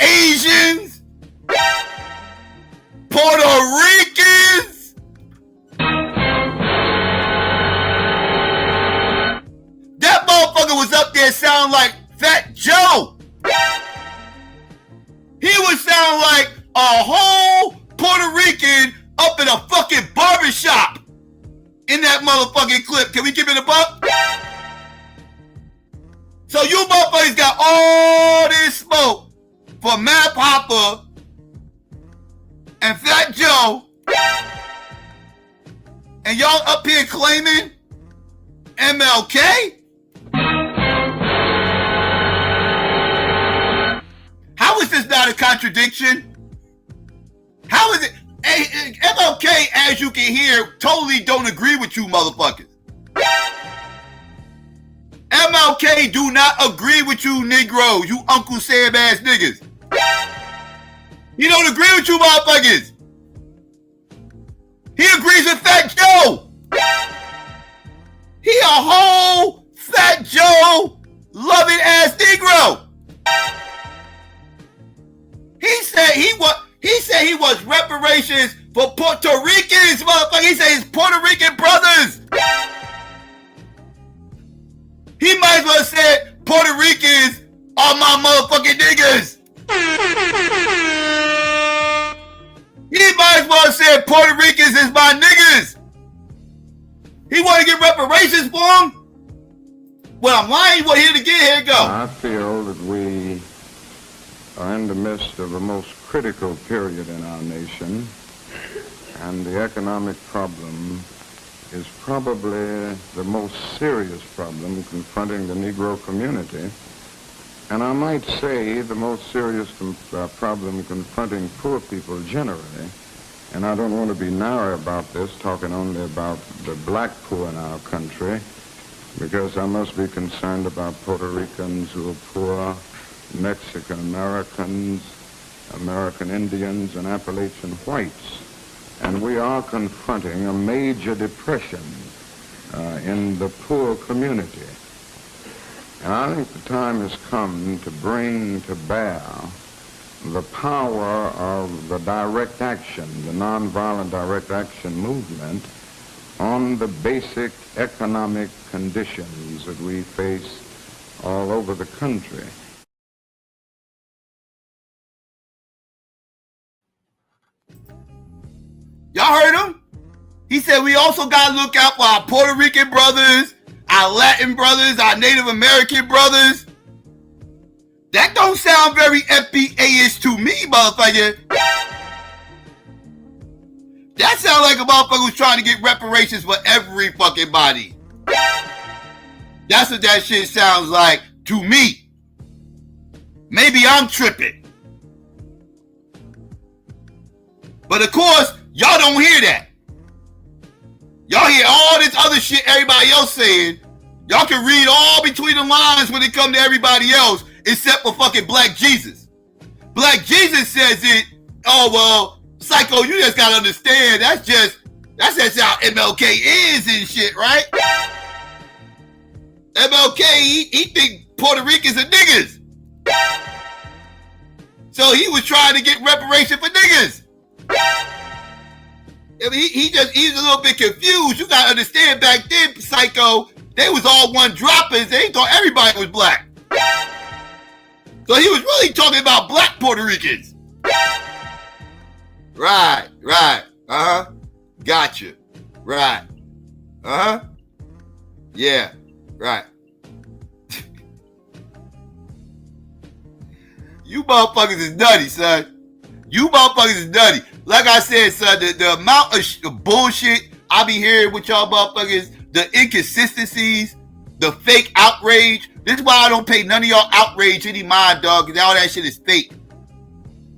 Asians, Puerto Ricans. That motherfucker was up there sounding like Fat Joe. He would sound like a whole Puerto Rican up in a fucking barbershop in that motherfucking clip. Can we give it a buck? So you motherfuckers got all this smoke for Matt Hopper and Fat Joe, and y'all up here claiming MLK? How is this not a contradiction? How is it? MLK, as you can hear, totally don't agree with you motherfuckers. MLK do not agree with you Negroes, you Uncle Sam ass niggas. He don't agree with you motherfuckers. He agrees with Fat Joe. He a whole Fat Joe loving ass Negro. He said he wants reparations for Puerto Ricans, motherfucker. He said his Puerto Rican brothers. He might as well said Puerto Ricans are my motherfucking niggas. He might as well said Puerto Ricans is my niggas. He want to get reparations for them? Well, I'm lying. What here to get? Here it go. I feel that we are in the midst of a most critical period in our nation, and the economic problem is probably the most serious problem confronting the Negro community, and I might say the most serious problem confronting poor people generally. And I don't want to be narrow about this, talking only about the black poor in our country, because I must be concerned about Puerto Ricans who are poor, Mexican Americans, American Indians, and Appalachian whites. And we are confronting a major depression in the poor community. And I think the time has come to bring to bear the power of the direct action, the nonviolent direct action movement on the basic economic conditions that we face all over the country. Y'all heard him? He said we also got to look out for our Puerto Rican brothers, our Latin brothers, our Native American brothers. That don't sound very FBA-ish to me, motherfucker. That sounds like a motherfucker who's trying to get reparations for every fucking body. That's what that shit sounds like to me. Maybe I'm tripping. But of course, y'all don't hear that. Y'all hear all this other shit everybody else saying. Y'all can read all between the lines when it comes to everybody else, except for fucking Black Jesus. Black Jesus says it, oh, well, Psycho, you just gotta understand, that's just how MLK is and shit, right? MLK, he think Puerto Ricans are niggas. So he was trying to get reparation for niggas. I mean, he's a little bit confused. You gotta understand, back then, Psycho, they was all one droppers. They thought everybody was black. So he was really talking about black Puerto Ricans. Right. Uh-huh. Gotcha. Right. Uh-huh. Yeah. Right. You motherfuckers is nutty, son. You motherfuckers is nutty. Like I said, son, the amount of bullshit I be hearing with y'all motherfuckers, the inconsistencies, the fake outrage. This is why I don't pay none of y'all outrage any mind, dog, because all that shit is fake.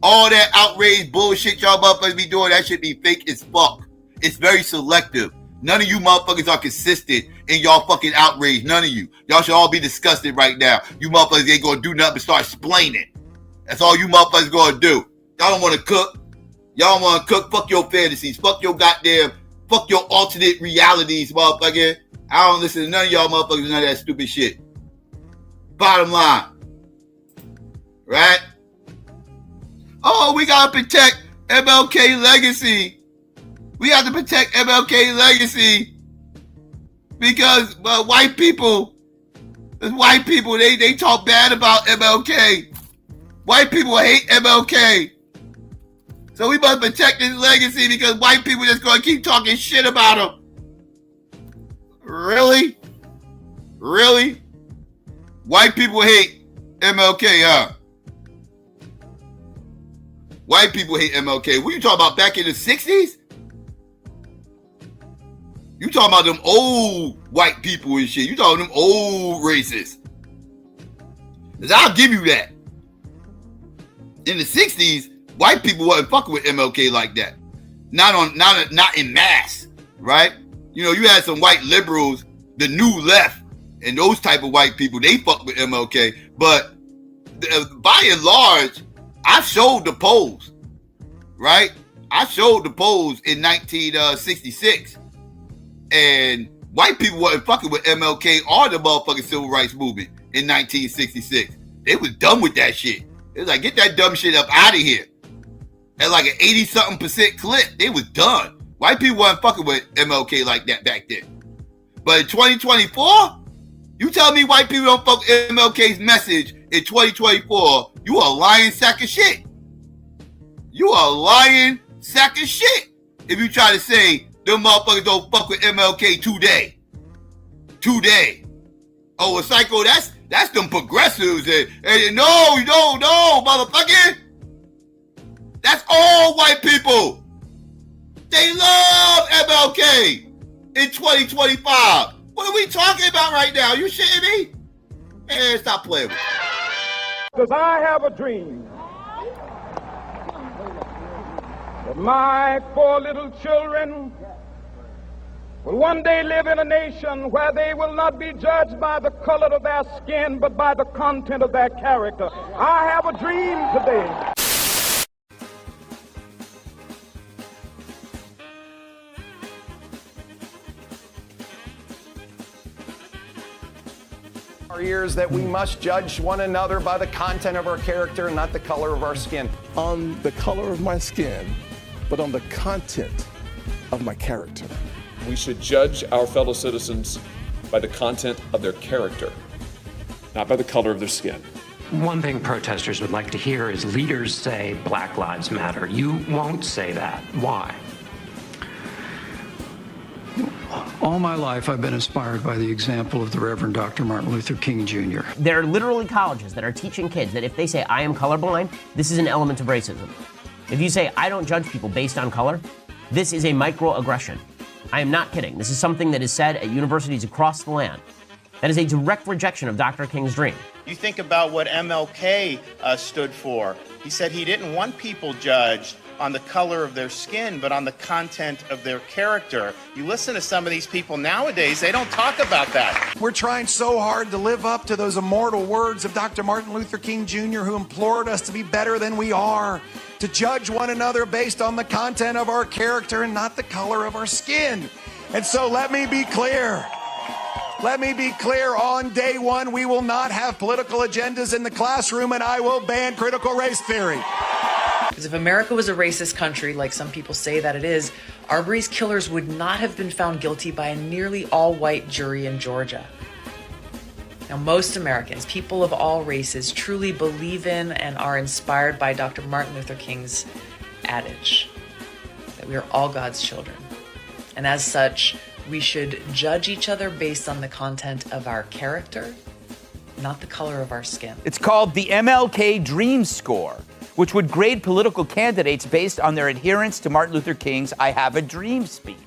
All that outrage bullshit y'all motherfuckers be doing, that shit be fake as fuck. It's very selective. None of you motherfuckers are consistent in y'all fucking outrage. None of you. Y'all should all be disgusted right now. You motherfuckers ain't gonna do nothing but start explaining. That's all you motherfuckers gonna do. Y'all don't wanna cook. Y'all wanna cook. Fuck your fantasies. Fuck your alternate realities, motherfucker. I don't listen to none of y'all motherfuckers, none of that stupid shit. Bottom line. Right? Oh, we gotta protect MLK legacy. We have to protect MLK legacy because white people, they talk bad about MLK. White people hate MLK. So we must protect his legacy because white people just gonna keep talking shit about him. Really? Really? White people hate MLK, huh? White people hate MLK. What are you talking about back in the 60s? You talking about them old white people and shit. You talking about them old racists. Cause I'll give you that. In the 60s, white people wasn't fucking with MLK like that. Not in mass, right? You know, you had some white liberals, the new left, and those type of white people, they fuck with MLK. But by and large, I showed the polls, right? I showed the polls in 1966. And white people wasn't fucking with MLK or the motherfucking civil rights movement in 1966. They was done with that shit. It was like, get that dumb shit up out of here. At like an 80-something% clip, they was done. White people wasn't fucking with MLK like that back then. But in 2024, you tell me white people don't fuck with MLK's message in 2024, you a lying sack of shit. You a lying sack of shit if you try to say them motherfuckers don't fuck with MLK today. Today. Oh, well, Psycho, that's them progressives. And no, motherfucker. That's all white people. They love MLK in 2025. What are we talking about right now? You shitting me? Man, stop playing with me. Because I have a dream that my 4 little children will one day live in a nation where they will not be judged by the color of their skin, but by the content of their character. I have a dream today. Our ears that we must judge one another by the content of our character and not the color of our skin. On the color of my skin, but on the content of my character. We should judge our fellow citizens by the content of their character, not by the color of their skin. One thing protesters would like to hear is leaders say Black Lives Matter. You won't say that. Why? All my life, I've been inspired by the example of the Reverend Dr. Martin Luther King Jr. There are literally colleges that are teaching kids that if they say, I am colorblind, this is an element of racism. If you say, I don't judge people based on color, this is a microaggression. I am not kidding. This is something that is said at universities across the land. That is a direct rejection of Dr. King's dream. You think about what MLK stood for. He said he didn't want people judged on the color of their skin, but on the content of their character. You listen to some of these people nowadays, they don't talk about that. We're trying so hard to live up to those immortal words of Dr. Martin Luther King Jr., who implored us to be better than we are, to judge one another based on the content of our character and not the color of our skin. And so let me be clear. Let me be clear, on day one, we will not have political agendas in the classroom, and I will ban critical race theory. Because if America was a racist country, like some people say that it is, Arbery's killers would not have been found guilty by a nearly all-white jury in Georgia. Now, most Americans, people of all races, truly believe in and are inspired by Dr. Martin Luther King's adage. that we are all God's children. And as such, we should judge each other based on the content of our character, not the color of our skin. It's called the MLK Dream Score, which would grade political candidates based on their adherence to Martin Luther King's I Have a Dream speech.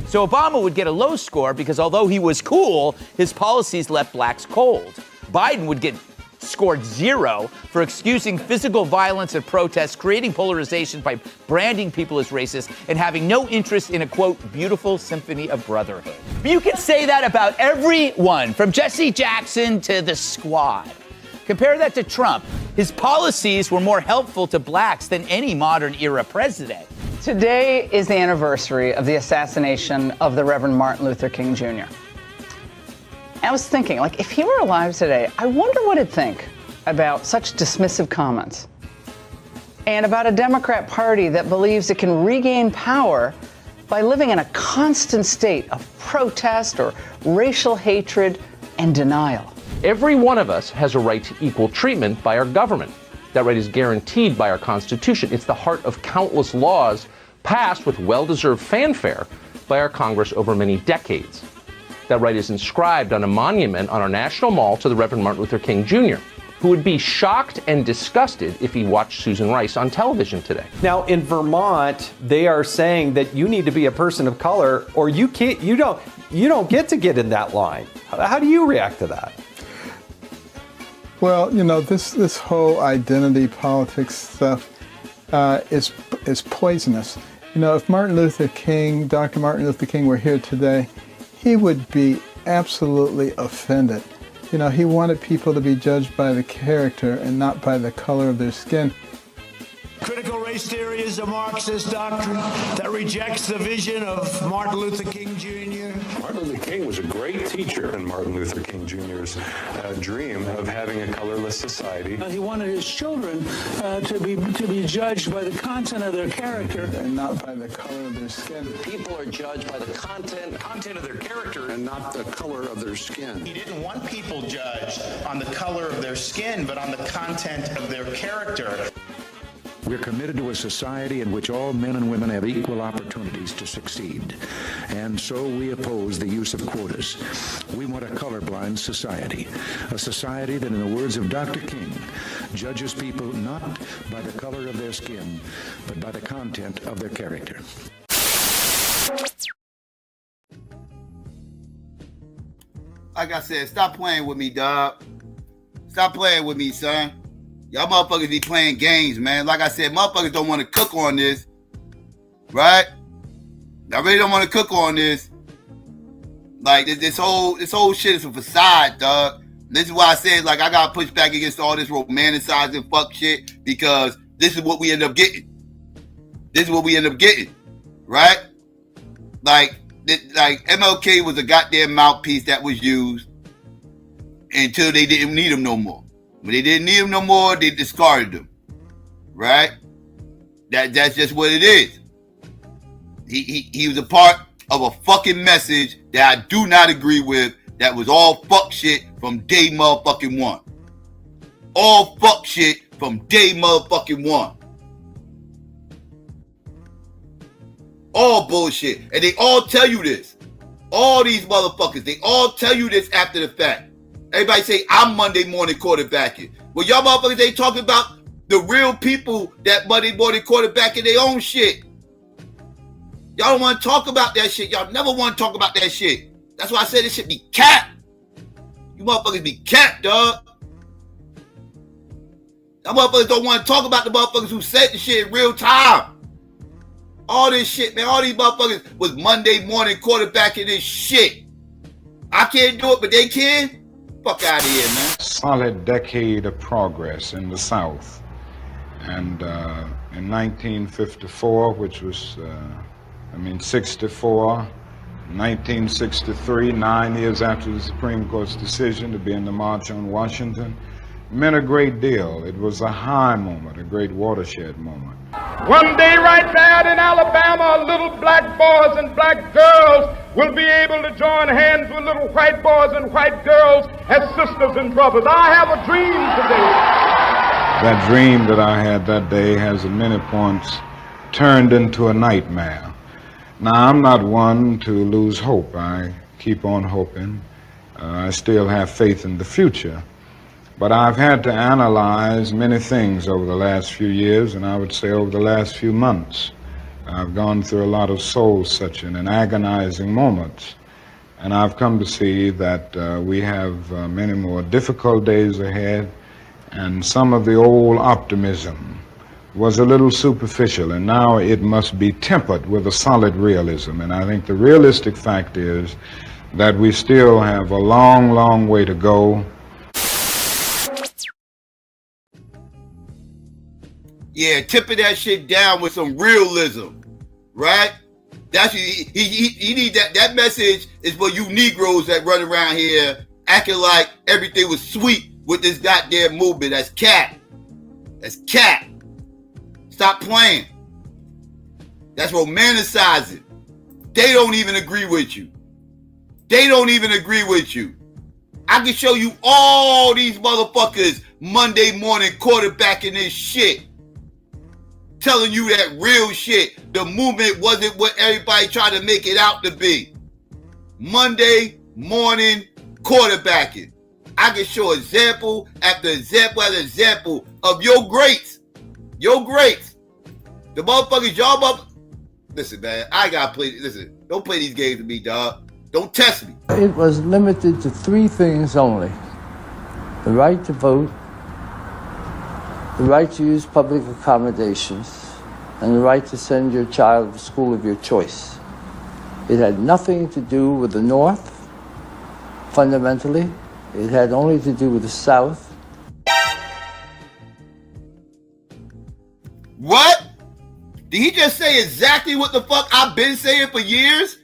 So Obama would get a low score because although he was cool, his policies left blacks cold. Biden would get scored 0 for excusing physical violence at protests, creating polarization by branding people as racist, and having no interest in a, quote, beautiful symphony of brotherhood. But you can say that about everyone, from Jesse Jackson to the Squad. Compare that to Trump. His policies were more helpful to blacks than any modern-era president. Today is the anniversary of the assassination of the Reverend Martin Luther King Jr. I was thinking, like, if he were alive today, I wonder what he'd think about such dismissive comments and about a Democrat Party that believes it can regain power by living in a constant state of protest or racial hatred and denial. Every one of us has a right to equal treatment by our government. That right is guaranteed by our Constitution. It's the heart of countless laws passed with well-deserved fanfare by our Congress over many decades. That right is inscribed on a monument on our National Mall to the Reverend Martin Luther King Jr., who would be shocked and disgusted if he watched Susan Rice on television today. Now, in Vermont, they are saying that you need to be a person of color or you don't get to get in that line. How do you react to that? Well, you know, this whole identity politics stuff is poisonous. You know, if Martin Luther King, Dr. Martin Luther King were here today, he would be absolutely offended. You know, he wanted people to be judged by the character and not by the color of their skin. Critical race theory is a Marxist doctrine that rejects the vision of Martin Luther King Jr. Martin Luther King was a great teacher, and Martin Luther King Jr.'s dream of having a colorless society. He wanted his children to be judged by the content of their character and not by the color of their skin. People are judged by the content of their character and not the color of their skin. He didn't want people judged on the color of their skin, but on the content of their character. We're committed to a society in which all men and women have equal opportunities to succeed. And so we oppose the use of quotas. We want a colorblind society, a society that, in the words of Dr. King, judges people not by the color of their skin, but by the content of their character. Like I said, stop playing with me, dog. Stop playing with me, son. Y'all motherfuckers be playing games, man. Like I said, motherfuckers don't want to cook on this, right? I really don't want to cook on this. Like this whole shit is a facade, dog. This is why I said, like, I gotta push back against all this romanticizing fuck shit, because this is what we end up getting. This is what we end up getting, right? Like MLK was a goddamn mouthpiece that was used until they didn't need him no more. When they didn't need him no more, they discarded him, right? That's just what it is. He was a part of a fucking message that I do not agree with, that was all fuck shit from day motherfucking one. All fuck shit from day motherfucking one. All bullshit. And they all tell you this. All these motherfuckers, they all tell you this after the fact. Everybody say, I'm Monday morning quarterbacking. Well, y'all motherfuckers ain't talking about the real people that Monday morning quarterbacking their own shit. Y'all don't want to talk about that shit. Y'all never want to talk about that shit. That's why I said this shit be capped. You motherfuckers be capped, dog. Y'all motherfuckers don't want to talk about the motherfuckers who said the shit in real time. All this shit, man. All these motherfuckers was Monday morning quarterbacking this shit. I can't do it, but they can. Fuck out of here, man. Solid decade of progress in the South. And in 1954, which was, 64, 1963, 9 years after the Supreme Court's decision to be in the March on Washington, meant a great deal. It was a high moment, a great watershed moment. One day right there in Alabama, little black boys and black girls will be able to join hands with little white boys and white girls as sisters and brothers. I have a dream today. That dream that I had that day has at many points turned into a nightmare. Now, I'm not one to lose hope. I keep on hoping. I still have faith in the future. But I've had to analyze many things over the last few years, and I would say over the last few months. I've gone through a lot of soul-searching and agonizing moments, and I've come to see that we have many more difficult days ahead, and some of the old optimism was a little superficial, and now it must be tempered with a solid realism. And I think the realistic fact is that we still have a long, long way to go. Yeah, tipping that shit down with some realism, right? That's he need that. That message is for you Negroes that run around here acting like everything was sweet with this goddamn movement. That's cap. That's cap. Stop playing. That's romanticizing. They don't even agree with you. They don't even agree with you. I can show you all these motherfuckers Monday morning quarterbacking this shit. Telling you that real shit. The movement wasn't what everybody tried to make it out to be. Monday morning quarterbacking. I can show example after example after example of your greats. Your greats. The motherfuckers y'all up. Listen, man, I gotta play. Listen, don't play these games with me, dog. Don't test me. It was limited to three things only: the right to vote, the right to use public accommodations, and the right to send your child to school of your choice. It had nothing to do with the North, fundamentally. It had only to do with the South. What? Did he just say exactly what the fuck I've been saying for years?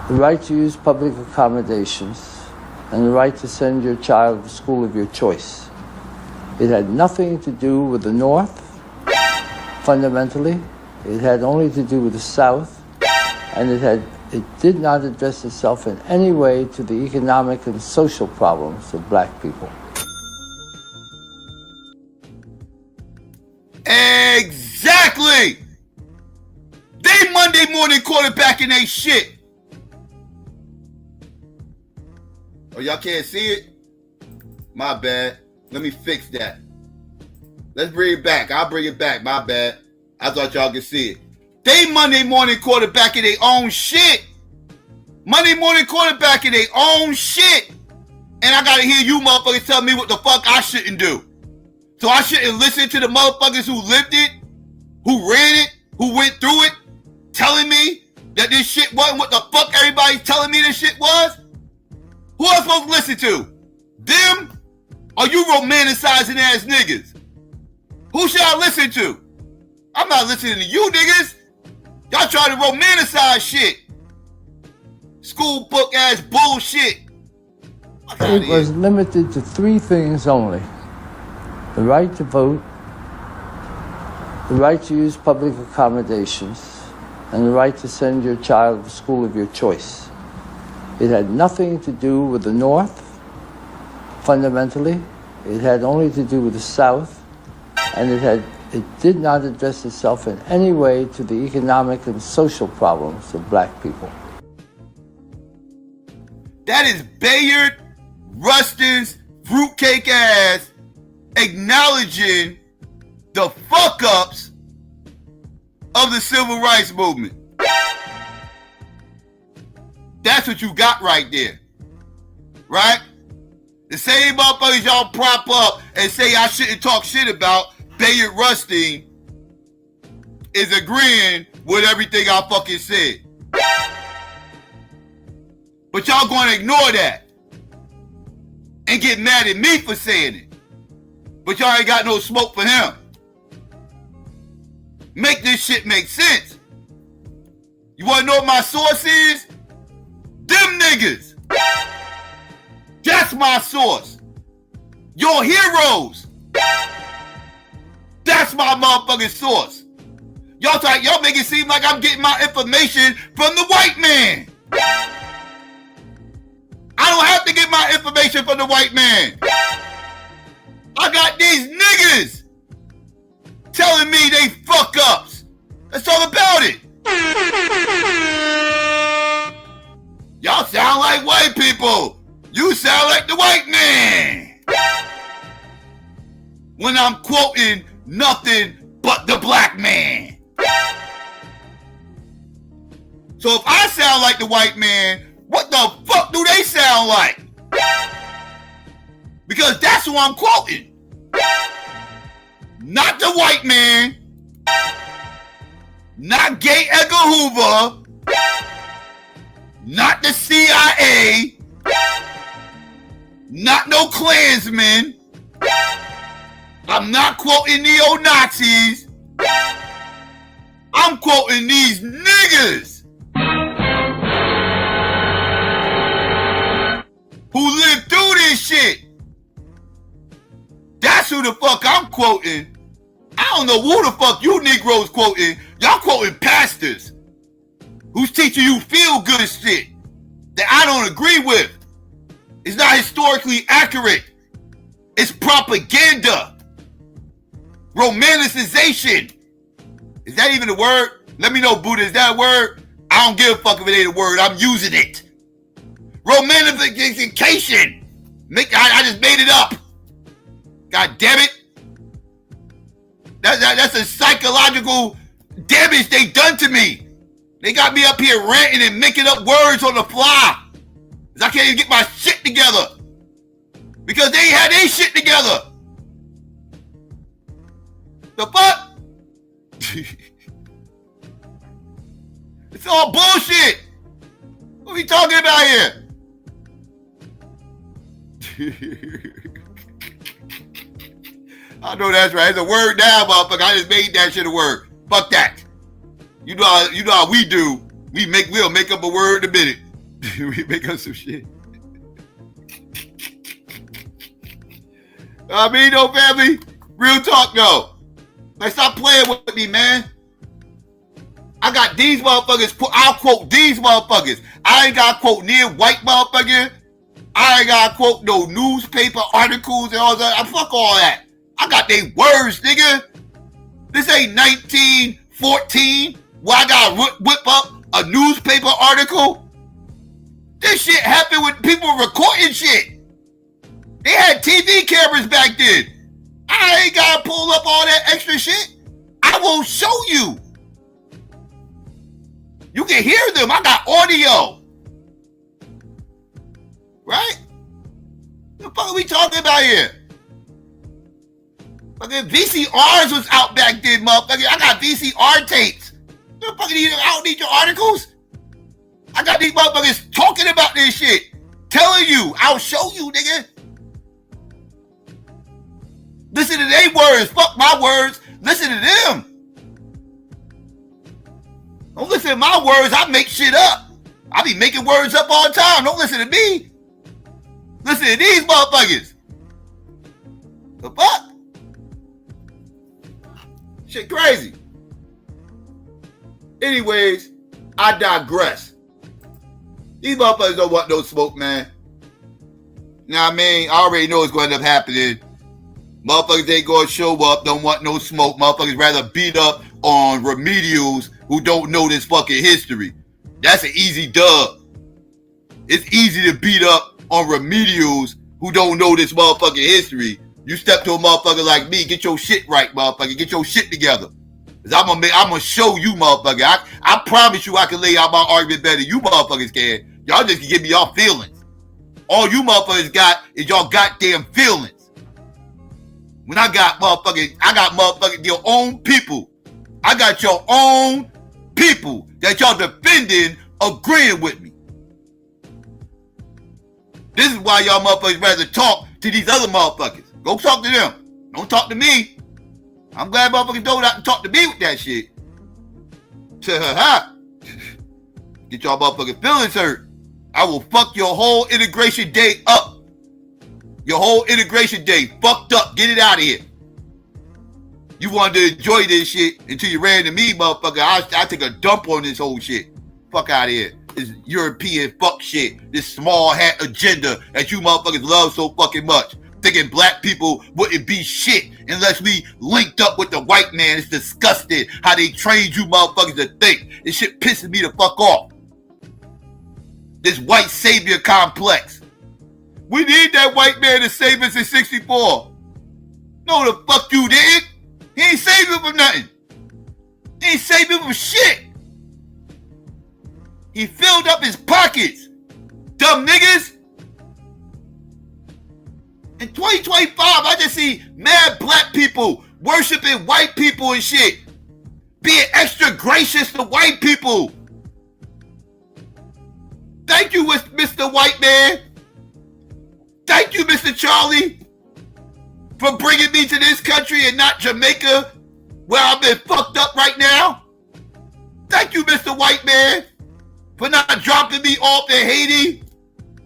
The right to use public accommodations, and the right to send your child to school of your choice. It had nothing to do with the North, fundamentally. It had only to do with the South, and it did not address itself in any way to the economic and social problems of black people. Exactly! They Monday morning quarterbacking they shit. Oh, y'all can't see it? My bad. Let me fix that. Let's bring it back. I'll bring it back. My bad. I thought y'all could see it. They Monday morning quarterbacking their own shit. Monday morning quarterbacking their own shit. And I gotta hear you motherfuckers tell me what the fuck I shouldn't do. So I shouldn't listen to the motherfuckers who lived it, who ran it, who went through it, telling me that this shit wasn't what the fuck everybody's telling me this shit was? Who am I supposed to listen to? Them? Or you romanticizing ass niggas? Who should I listen to? I'm not listening to you niggas. Y'all try to romanticize shit. School book ass bullshit. It was limited to three things only: the right to vote, the right to use public accommodations, and the right to send your child to school of your choice. It had nothing to do with the North, fundamentally. It had only to do with the South, and it did not address itself in any way to the economic and social problems of black people. That is Bayard Rustin's fruitcake ass acknowledging the fuck-ups of the civil rights movement. That's what you got right there. Right? The same motherfuckers y'all prop up and say I shouldn't talk shit about, Bayard Rustin is agreeing with everything I fucking said. But y'all gonna ignore that and get mad at me for saying it. But y'all ain't got no smoke for him. Make this shit make sense. You wanna know what my source is? Them niggas. That's my source. Your heroes. That's my motherfucking source. Y'all make it seem like I'm getting my information from the white man. I don't have to get my information from the white man. I got these niggas telling me they fuck ups. That's all about it. when I'm quoting nothing but the black man. So if I sound like the white man, what the fuck do they sound like? Because that's who I'm quoting. Not the white man, not Gay Edgar Hoover, not the CIA, not no Klansmen. I'm not quoting neo-Nazis. I'm quoting these niggas who lived through this shit. That's who the fuck I'm quoting. I don't know who the fuck you Negroes quoting. Y'all quoting pastors who's teaching you feel-good shit that I don't agree with. It's not historically accurate. It's propaganda. Romanticization. Is that even a word? Let me know, Buddha. Is that a word? I don't give a fuck if it ain't a word. I'm using it. Romantification. I just made it up. God damn it. That's a psychological damage they done to me. They got me up here ranting and making up words on the fly. I can't even get my shit together. Because they ain't had their shit together. The fuck? It's all bullshit. What are we talking about here? I know that's right. It's a word now, motherfucker. I just made that shit a word. Fuck that. You know how we do. We'll make up a word in a minute. We make up some shit. I mean, though, family, real talk, though. Like, stop playing with me, man. I got these motherfuckers. I'll quote these motherfuckers. I ain't got to quote near white motherfucker. I ain't got to quote no newspaper articles and all that. Fuck all that. I got they words, nigga. This ain't 1914 where I got to whip up a newspaper article. This shit happened when people were recording shit. They had TV cameras back then. I ain't got to pull up all that extra shit. I will show you. You can hear them. I got audio. Right? What the fuck are we talking about here? Fucking VCRs was out back then, motherfucker. I got VCR tapes. What the fuck I don't need your articles? I got these motherfuckers talking about this shit. Telling you. I'll show you, nigga. Listen to their words. Fuck my words. Listen to them. Don't listen to my words. I make shit up. I be making words up all the time. Don't listen to me. Listen to these motherfuckers. The fuck? Shit crazy. Anyways, I digress. These motherfuckers don't want no smoke, man. You know what I mean? I already know what's going to end up happening. Motherfuckers ain't going to show up, don't want no smoke. Motherfuckers rather beat up on remedials who don't know this fucking history. That's an easy dub. It's easy to beat up on remedials who don't know this motherfucking history. You step to a motherfucker like me, get your shit right, motherfucker. Get your shit together. Cause I'm gonna show you, motherfucker. I promise you I can lay out my argument better than you motherfuckers can. Y'all just can give me y'all feelings. All you motherfuckers got is y'all goddamn feelings. When I got motherfucking your own people. I got your own people that y'all defending, agreeing with me. This is why y'all motherfuckers rather talk to these other motherfuckers. Go talk to them. Don't talk to me. I'm glad motherfuckers don't have to talk to me with that shit. Get y'all motherfucking feelings hurt. I will fuck your whole integration day up. Your whole integration day fucked up. Get it out of here. You wanted to enjoy this shit until you ran to me, motherfucker. I take a dump on this whole shit. Fuck out of here. This European fuck shit. This small hat agenda that you motherfuckers love so fucking much. Thinking black people wouldn't be shit unless we linked up with the white man. It's disgusting how they trained you motherfuckers to think. This shit pisses me the fuck off. This white savior complex. We need that white man to save us in 64. No, the fuck you did. He ain't saved me from nothing. He ain't saved me from shit. He filled up his pockets. Dumb niggas. In 2025, I just see mad black people worshiping white people and shit. Being extra gracious to white people. Thank you, Mr. White Man. Thank you, Mr. Charlie, for bringing me to this country and not Jamaica, where I've been fucked up right now. Thank you, Mr. White Man, for not dropping me off in Haiti,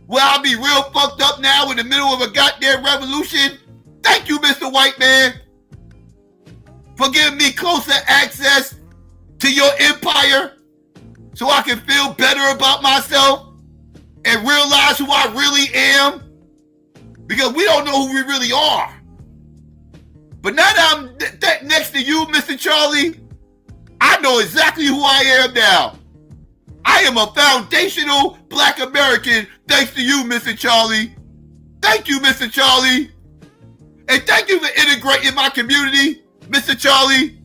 where I'll be real fucked up now in the middle of a goddamn revolution. Thank you, Mr. White Man, for giving me closer access to your empire so I can feel better about myself and realize who I really am, because we don't know who we really are. But now that I'm next to you, Mr. Charlie, I know exactly who I am now. I am a foundational black American thanks to you, Mr. Charlie. Thank you, Mr. Charlie. And thank you for integrating my community, Mr. Charlie.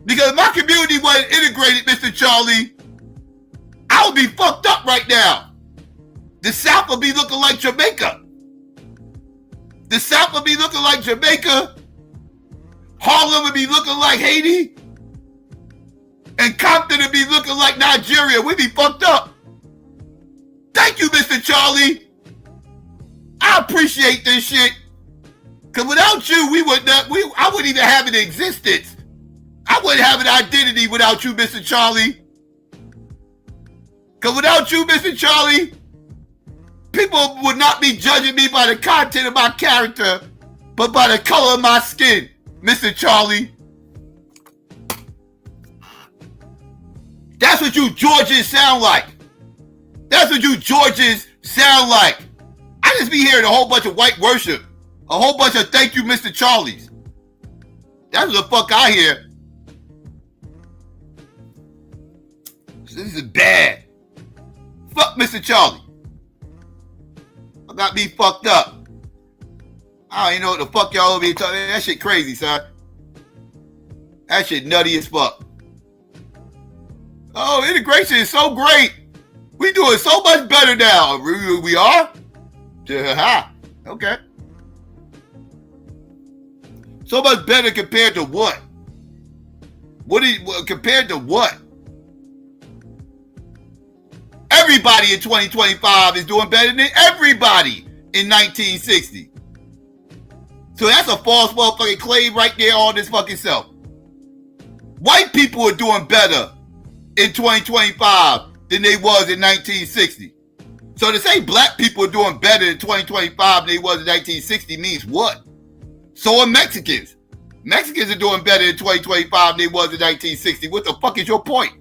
Because if my community wasn't integrated, Mr. Charlie, I would be fucked up right now. The South would be looking like Jamaica. The South would be looking like Jamaica. Harlem would be looking like Haiti. And Compton would be looking like Nigeria. We'd be fucked up. Thank you, Mr. Charlie. I appreciate this shit. Because without you, I wouldn't even have an existence. I wouldn't have an identity without you, Mr. Charlie. Because without you, Mr. Charlie, people would not be judging me by the content of my character, but by the color of my skin, Mr. Charlie. That's what you Georgians sound like. That's what you Georgians sound like. I just be hearing a whole bunch of white worship. A whole bunch of thank you, Mr. Charlies. That's what the fuck I hear. This is bad. Fuck Mr. Charlie. I got me fucked up. I don't even know what the fuck y'all over here talking. That shit crazy, son. That shit nutty as fuck. Oh, integration is so great. We doing so much better now. We are? Okay. So much better compared to what? Compared to what? Everybody in 2025 is doing better than everybody in 1960. So that's a false motherfucking claim right there on this fucking self. White people are doing better in 2025 than they was in 1960. So to say black people are doing better in 2025 than they was in 1960 means what? So are Mexicans. Mexicans are doing better in 2025 than they was in 1960. What the fuck is your point?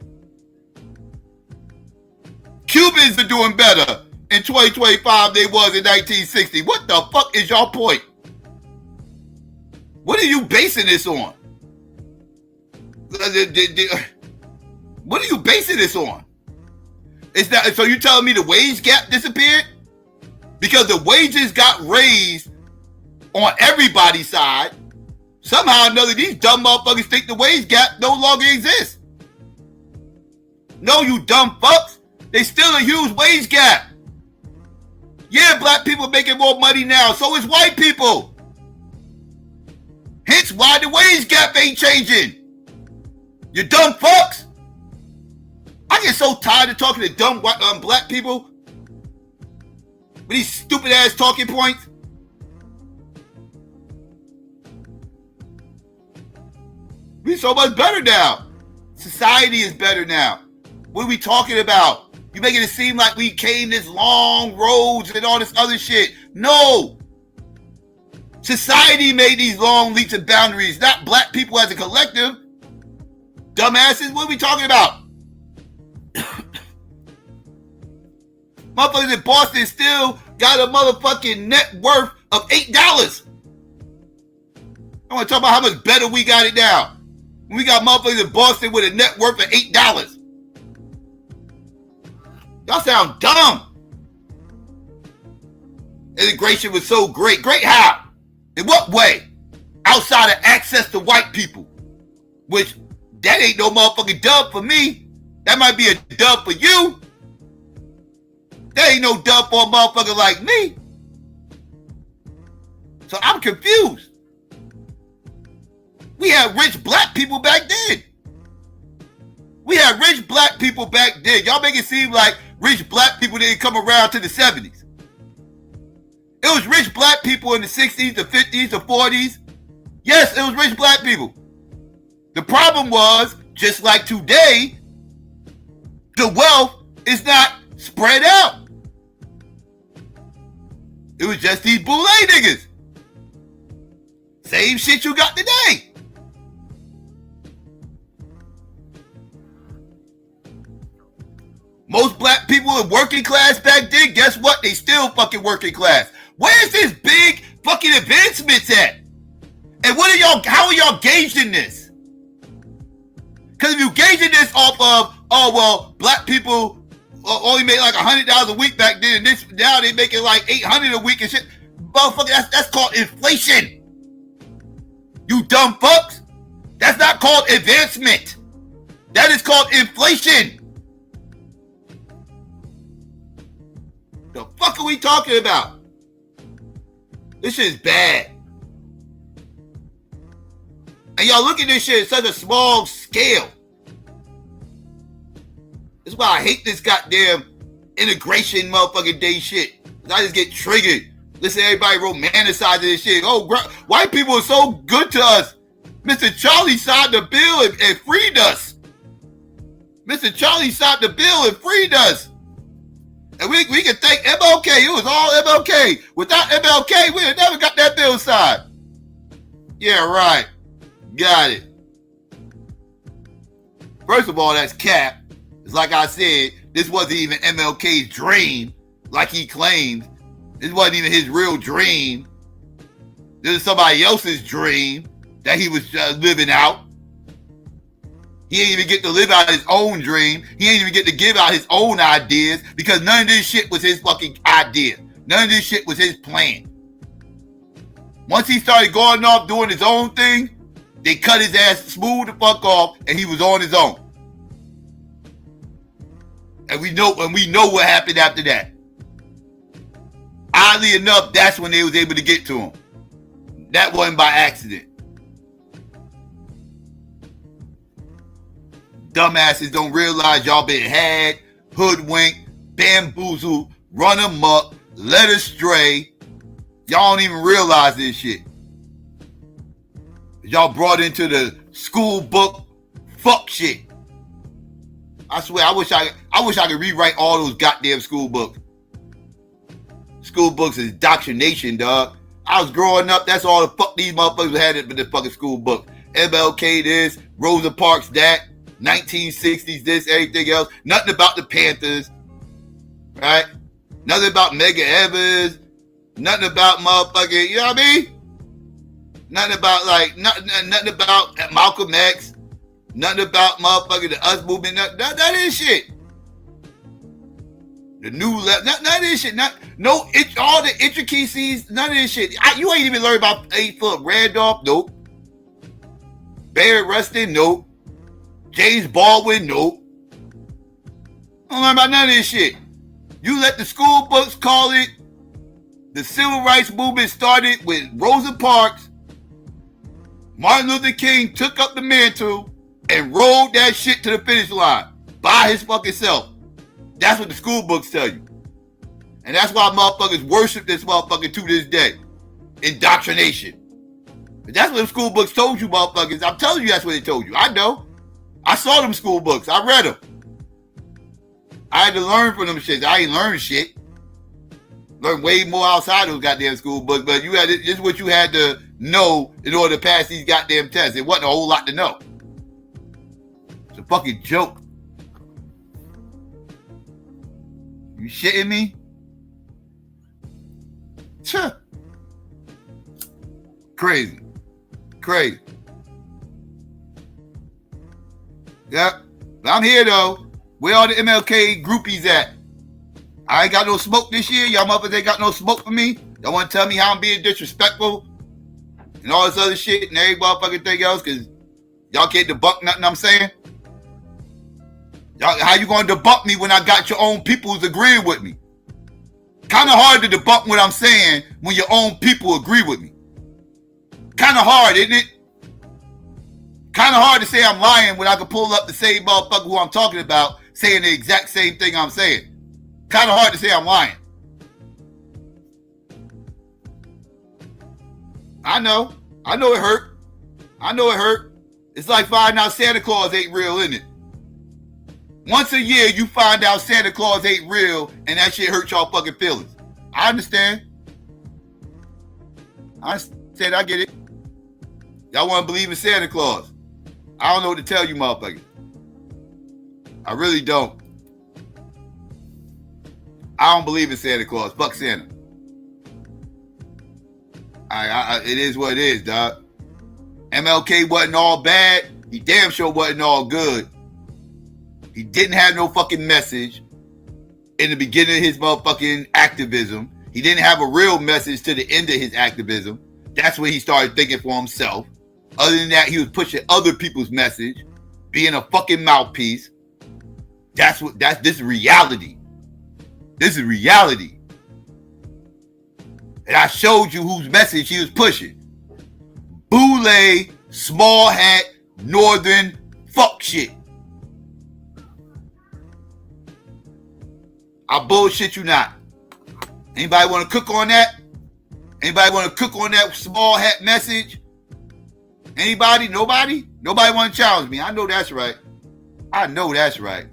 Cubans are doing better in 2025 than they was in 1960. What the fuck is your point? What are you basing this on? What are you basing this on? Is that so? You telling me the wage gap disappeared because the wages got raised on everybody's side? Somehow or another, these dumb motherfuckers think the wage gap no longer exists. No, you dumb fucks. They still a huge wage gap. Yeah, black people making more money now. So is white people. Hence why the wage gap ain't changing. You dumb fucks. I get so tired of talking to dumb black people with these stupid ass talking points. We so much better now. Society is better now. What are we talking about? You making it seem like we came this long roads and all this other shit. No. Society made these long leaps and boundaries, not black people as a collective. Dumbasses, what are we talking about? Motherfuckers in Boston still got a motherfucking net worth of $8. I want to talk about how much better we got it now. We got motherfuckers in Boston with a net worth of $8. Y'all sound dumb. Integration was so great. Great how? In what way? outside of access to white people, which that ain't no motherfucking dub for me. That might be a dub for you. That ain't no dub for a motherfucker like me. So I'm confused. We had rich black people back then. We had rich black people back then. Y'all make it seem like rich black people didn't come around to the 70s. It was rich black people in the 60s, the 50s, the 40s. Yes, it was rich black people. The problem was, just like today, the wealth is not spread out. It was just these Boule niggas. Same shit you got today. Most black people in working class back then, guess what? They still fucking working class. Where's this big fucking advancements at? And what are y'all, how are y'all gauged in this? Because if you gauging this off of, oh, well, black people only made like $100 a week back then, and this, now they making like $800 a week and shit. Motherfucker, that's called inflation. You dumb fucks. That's not called advancement. That is called inflation. The fuck are we talking about? This shit is bad. And y'all look at this shit at such a small scale. That's why I hate this goddamn integration motherfucking day shit. I just get triggered. Listen to everybody romanticizing this shit. Oh, white people are so good to us. Mr. Charlie signed the bill and freed us. Mr. Charlie signed the bill and freed us. And we can thank MLK. It was all MLK. Without MLK, we would have never got that bill signed. Yeah, right. Got it. First of all, that's cap. It's like I said, this wasn't even MLK's dream, like he claimed. This wasn't even his real dream. This is somebody else's dream that he was living out. He ain't even get to live out his own dream. He ain't even get to give out his own ideas because none of this shit was his fucking idea. None of this shit was his plan. Once he started going off doing his own thing, they cut his ass smooth the fuck off and he was on his own. And we know what happened after that. Oddly enough, that's when they was able to get to him. That wasn't by accident. Dumbasses don't realize y'all been had, hoodwinked, bamboozled, run amok, led astray. Y'all don't even realize this shit. Y'all brought into the school book fuck shit. I swear, I wish I could rewrite all those goddamn school books. School books is indoctrination, dog. I was growing up, that's all the fuck these motherfuckers had in the fucking school book. MLK this, Rosa Parks that, 1960s this, everything else. Nothing about the Panthers, right? Nothing about Medgar Evers. Nothing about motherfucking, you know what I mean? Nothing about nothing about Malcolm X. Nothing about motherfucking the US movement. None of this shit. The new left. None of this shit. All the intricacies. None of this shit. You ain't even learned about 8-foot Randolph. Nope. Barry Rustin. Nope. James Baldwin. Nope. I don't learn about none of this shit. You let the school books call it. The civil rights movement started with Rosa Parks. Martin Luther King took up the mantle and rolled that shit to the finish line by his fucking self. That's what the school books tell you. And that's why motherfuckers worship this motherfucker to this day. Indoctrination. But that's what the school books told you motherfuckers. I'm telling you that's what they told you. I know. I saw them school books. I read them. I had to learn from them shit. I ain't learned shit. Learned way more outside those goddamn school books. But this is what you had to know in order to pass these goddamn tests. It wasn't a whole lot to know. It's a fucking joke. You shitting me? Tuh. Crazy. Yep. But I'm here though. Where all the MLK groupies at? I ain't got no smoke this year. Y'all motherfuckers ain't got no smoke for me. Y'all want to tell me how I'm being disrespectful and all this other shit and every motherfucking thing else because y'all can't debunk nothing I'm saying? Y'all, how you gonna debunk me when I got your own people who's agreeing with me? Kind of hard to debunk what I'm saying when your own people agree with me. Kind of hard, isn't it? Kind of hard to say I'm lying when I can pull up the same motherfucker who I'm talking about saying the exact same thing I'm saying. Kind of hard to say I'm lying. I know it hurt. I know it hurt. It's like finding out Santa Claus ain't real, isn't it? Once a year, you find out Santa Claus ain't real, and that shit hurts y'all fucking feelings. I understand. I get it. Y'all want to believe in Santa Claus. I don't know what to tell you, motherfucker. I really don't. I don't believe in Santa Claus. Fuck Santa. It is what it is, dog. MLK wasn't all bad. He damn sure wasn't all good. He didn't have no fucking message in the beginning of his motherfucking activism. He didn't have a real message to the end of his activism. That's when he started thinking for himself. Other than that, he was pushing other people's message, being a fucking mouthpiece. This is reality. This is reality. And I showed you whose message he was pushing. Boule, small hat, northern fuck shit. I bullshit you not. Anybody want to cook on that? Anybody want to cook on that small hat message? Anybody? Nobody? Nobody want to challenge me. I know that's right. I know that's right.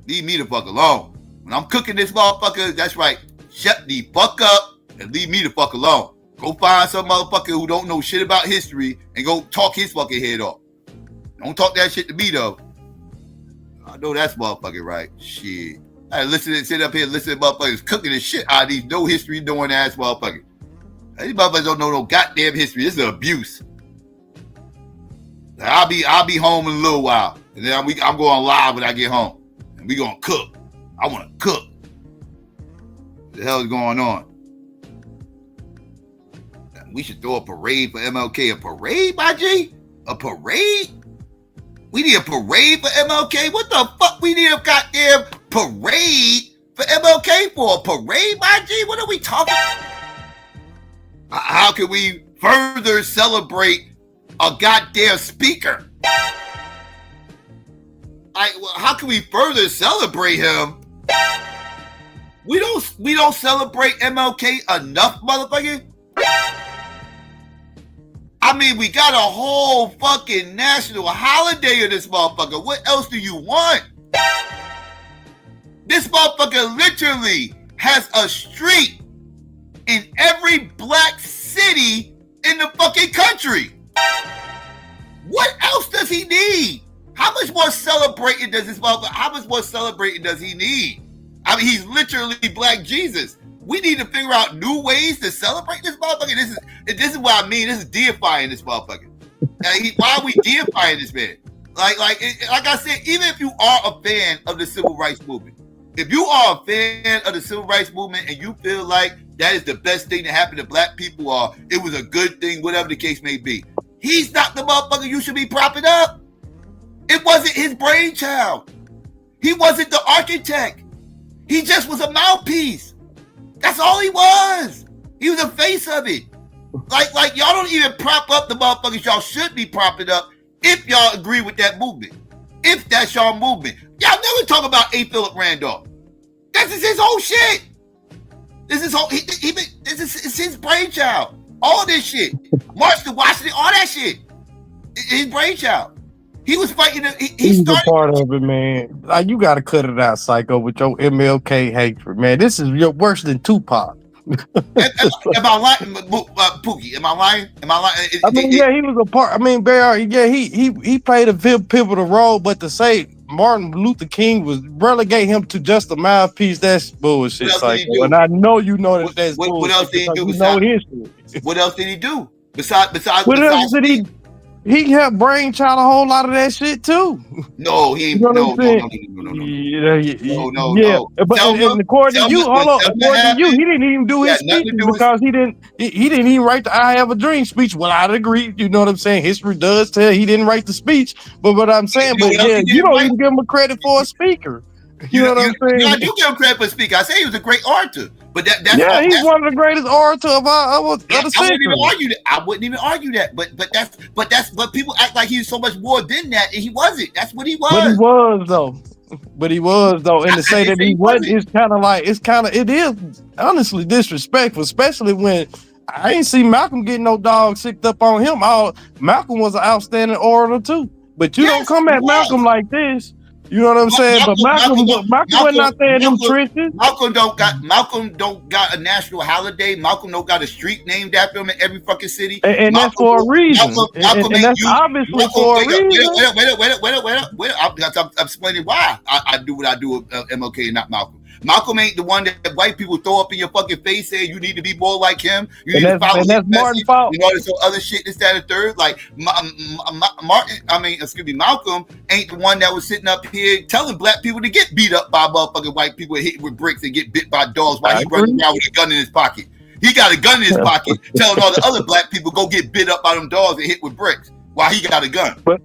Leave me the fuck alone. When I'm cooking this motherfucker, that's right. Shut the fuck up and leave me the fuck alone. Go find some motherfucker who don't know shit about history and go talk his fucking head off. Don't talk that shit to me though. I know that's motherfucking right. Shit. I sit up here and listen to motherfuckers cooking the shit out of these no history knowing ass motherfuckers. These motherfuckers don't know no goddamn history. This is abuse. I'll be home in a little while, and then I'm going live when I get home, and we gonna cook. I want to cook. What the hell is going on? We should throw a parade for MLK. A parade, my G? A parade? We need a parade for MLK? What the fuck we need a goddamn parade for MLK for? A parade, my G? What are we talking about? How can we further celebrate a goddamn speaker? How can we further celebrate him? We don't celebrate MLK enough, motherfucker. I mean, we got a whole fucking national holiday of this motherfucker. What else do you want? This motherfucker literally has a street in every black city in the fucking country. What else does he need? How much more celebrating does this motherfucker? How much more celebrating does he need? I mean, he's literally Black Jesus. We need to figure out new ways to celebrate this motherfucker. This is what I mean. This is deifying this motherfucker. Why are we deifying this man? Like I said, even if you are a fan of the civil rights movement, if you are a fan of the civil rights movement and you feel like that is the best thing to happen to black people, or it was a good thing, whatever the case may be, he's not the motherfucker you should be propping up. It wasn't his brainchild. He wasn't the architect. He just was a mouthpiece. That's all he was. He was the face of it. Like y'all don't even prop up the motherfuckers y'all should be propping up if y'all agree with that movement. If that's y'all movement. Y'all never talk about A. Philip Randolph. This is his whole shit. This is it's his brainchild. All this shit. March to Washington, all that shit. His brainchild. He was fighting. He started. A part of it, man. Like, you got to cut it out, Psycho, with your MLK hatred, man. This is worse than Tupac. Am I lying, Pookie? Am I lying? I mean, yeah, he was a part. I mean, Bear, yeah, he played a pivotal role, but to say Martin Luther King was relegate him to just a mouthpiece, that's bullshit, Psycho. And I know you know that's bullshit. What else did he do? What else did he do? Besides, what else did he? he helped brainchild a whole lot of that shit too. No, he ain't. You know what I'm saying? Yeah. But and according to you, hold on. According to you, he didn't even do his speeches because he didn't even write the "I Have a Dream" speech. Well, I'd agree. You know what I'm saying? History does tell he didn't write the speech. But what I'm saying, but yeah, you don't even give him a credit for a speaker. You know what I'm saying? I do give him credit for speaking. I say he was a great orator, but that's he's one of the greatest orators of the century. I wouldn't even argue that. But people act like he's so much more than that, and he wasn't. That's what he was. But he was though. And to say that he wasn't is it is honestly disrespectful, especially when I ain't see Malcolm getting no dog sicked up on him. Malcolm was an outstanding orator too. But you don't come at Malcolm like this. You know what I'm saying? But Malcolm wasn't out there in them trenches. Malcolm don't got a national holiday. Malcolm don't got a street named after him in every fucking city. And that's for a reason. And that's obviously for a reason. Wait up. I'm explaining why I do what I do with MLK and not Malcolm. Malcolm ain't the one that white people throw up in your fucking face saying you need to be more like him. You need to follow his message. You know, there's other shit, this, that, and third. Like Malcolm ain't the one that was sitting up here telling black people to get beat up by motherfucking white people and hit with bricks and get bit by dogs while he running around with a gun in his pocket. He got a gun in his pocket telling all the other black people go get bit up by them dogs and hit with bricks while he got a gun. But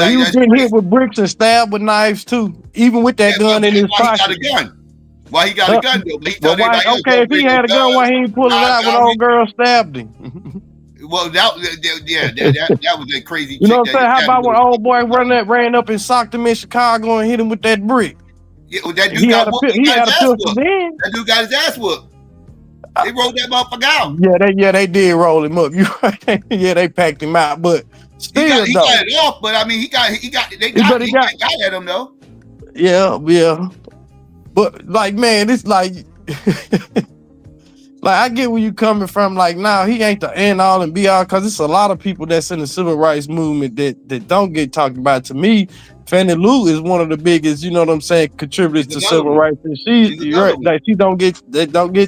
he was getting hit with bricks and stabbed with knives too, even with that gun in his pocket. He got a gun. Why he got a gun though? If he had a gun, why he ain't pull it out when old girl stabbed him? Well, that was a crazy. You know what I'm saying? How about when old boy ran up and socked him in Chicago and hit him with that brick? Yeah, well, that dude he had a pistol then. That dude got his ass whooped. They rolled that motherfucker out. Yeah, they did roll him up. You right? Yeah, they packed him out, but still, he got it off. But I mean, he got at him though. Yeah. But like, man, it's like, like I get where you coming from. Like, now he ain't the end all and be all, because it's a lot of people that's in the civil rights movement that don't get talked about. To me, Fannie Lou is one of the biggest, you know what I'm saying, contributors to civil rights, and she don't get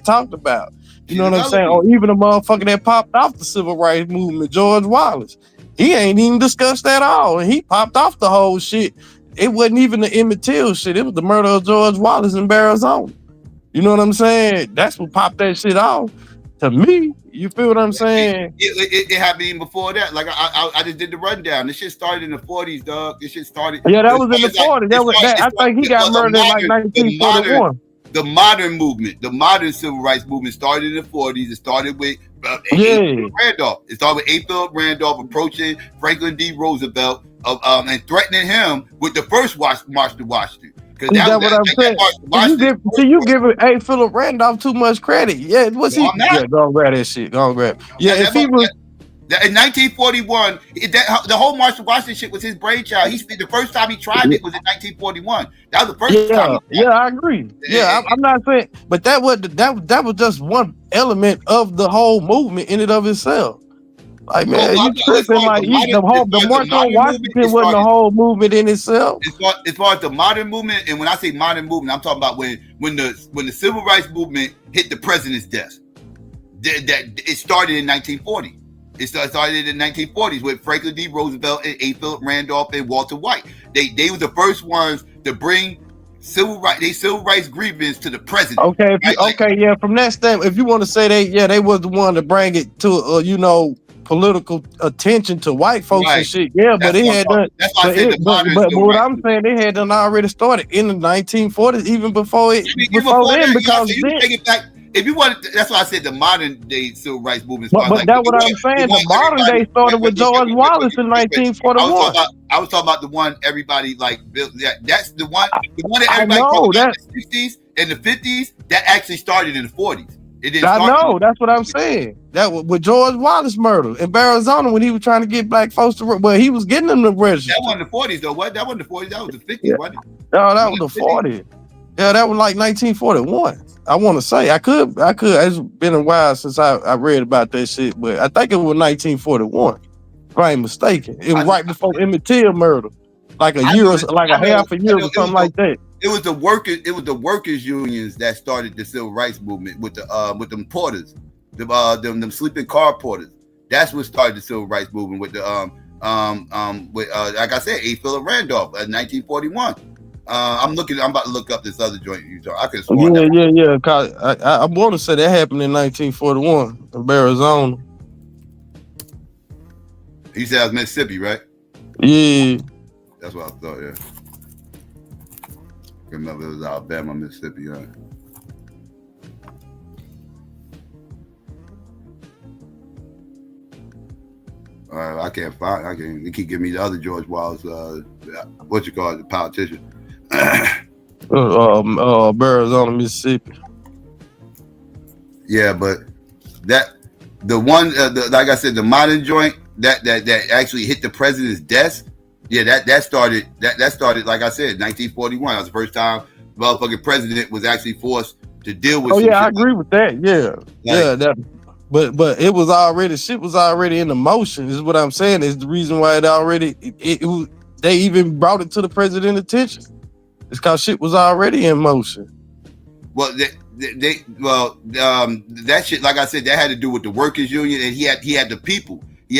talked about. You know what I'm saying? Or even a motherfucker that popped off the civil rights movement, George Wallace. He ain't even discussed that at all, and he popped off the whole shit. It wasn't even the Emmett Till shit. It was the murder of George Wallace in Arizona. You know what I'm saying? That's what popped that shit off. To me, you feel what I'm saying? It happened even before that. Like I just did the rundown. This shit started in the 40s, dog. This shit started. Yeah, that was in the 40s. I think he got murdered in like 1941. The modern movement, the modern civil rights movement started in the 40s. It started with Randolph. It started with A. Philip Randolph approaching Franklin D. Roosevelt and threatening him with the first march to Washington. Is that what I'm saying? You giving A. Philip Randolph too much credit. Yeah, was he? Yeah, go and grab that shit. Go and grab. Yeah, if he was. In 1941, the whole March to Washington shit was his brainchild. The first time he tried it was in 1941. That was the first time. Yeah, I agree. Yeah, I'm not saying, but that was just one element of the whole movement in and of itself. Like, man, you tripping? Like, the March on Washington wasn't the whole movement in itself. As far as the modern movement, and when I say modern movement, I'm talking about when the civil rights movement hit the president's desk. It started in 1940. It started in the 1940s with Franklin D. Roosevelt and A. Philip Randolph and Walter White. They were the first ones to bring civil rights grievance to the president. Okay, from that standpoint, if you want to say they was the one to bring it to political attention to white folks and shit. Yeah, but it had done. But what I'm saying, they had done already started in the 1940s, even before then, because take it back. If you want, that's why I said the modern day civil rights movement. But that's what I'm saying. The modern day started with George Wallace in 1941. I was talking about the one everybody built. That's the one that everybody talked about in the 60s and the 50s. That actually started in the 40s. That's what I'm saying. That was with George Wallace murder in Arizona when he was trying to get black folks to. Well, he was getting them to register. That wasn't the 40s though. What? That wasn't the 40s. That was the 50s. Wasn't it? No, that was the 40s. Yeah, that was like 1941. I want to say I could. It's been a while since I read about that shit, but I think it was 1941. If I ain't mistaken, it was right before Emmett Till murder, like a year, like a half a year or something like that. It was the workers unions that started the civil rights movement with them porters, them sleeping car porters. That's what started the civil rights movement with with like I said, 8th Philip Randolph, 1941. I'm about to look up this other joint you talk. I could have sworn that. Yeah. I want to say that happened in 1941 in Arizona. You said it was Mississippi, right? Yeah. That's what I thought, yeah. Remember, it was Alabama, Mississippi, right? I can't find. They keep giving me the other George Wallace. What you call it, the politician? Arizona, Mississippi. Yeah, but the one, like I said, the modern joint that actually hit the president's desk. Yeah, that started. Like I said, 1941. That was the first time the motherfucking president was actually forced to deal with. Oh yeah, I agree with that. Yeah. But it was already, shit was already in the motion. This is what I'm saying. Is the reason why they even brought it to the president's attention. It's because shit was already in motion. Well, that shit, like I said, that had to do with the workers' union, and he had the people. He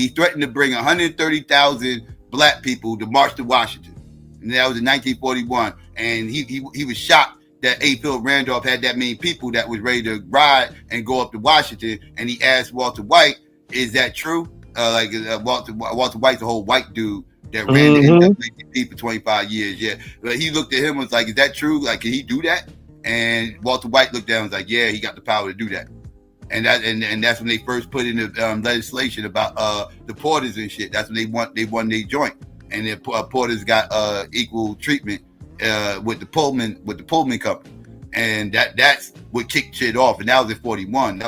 threatened to bring 130,000 black people to march to Washington, and that was in 1941. And he was shocked that 8th Philip Randolph had that many people that was ready to ride and go up to Washington. And he asked Walter White, "Is that true?" Walter White's a whole white dude that ran the NAACP for 25 years. Yeah, but he looked at him and was like, "Is that true? Like, can he do that?" And Walter White looked down and was like, "Yeah, he got the power to do that." And that's when they first put in the legislation about the porters and shit. That's when they won their joint, and the porters got equal treatment with the Pullman company, and that's what kicked shit off. And that was in 41.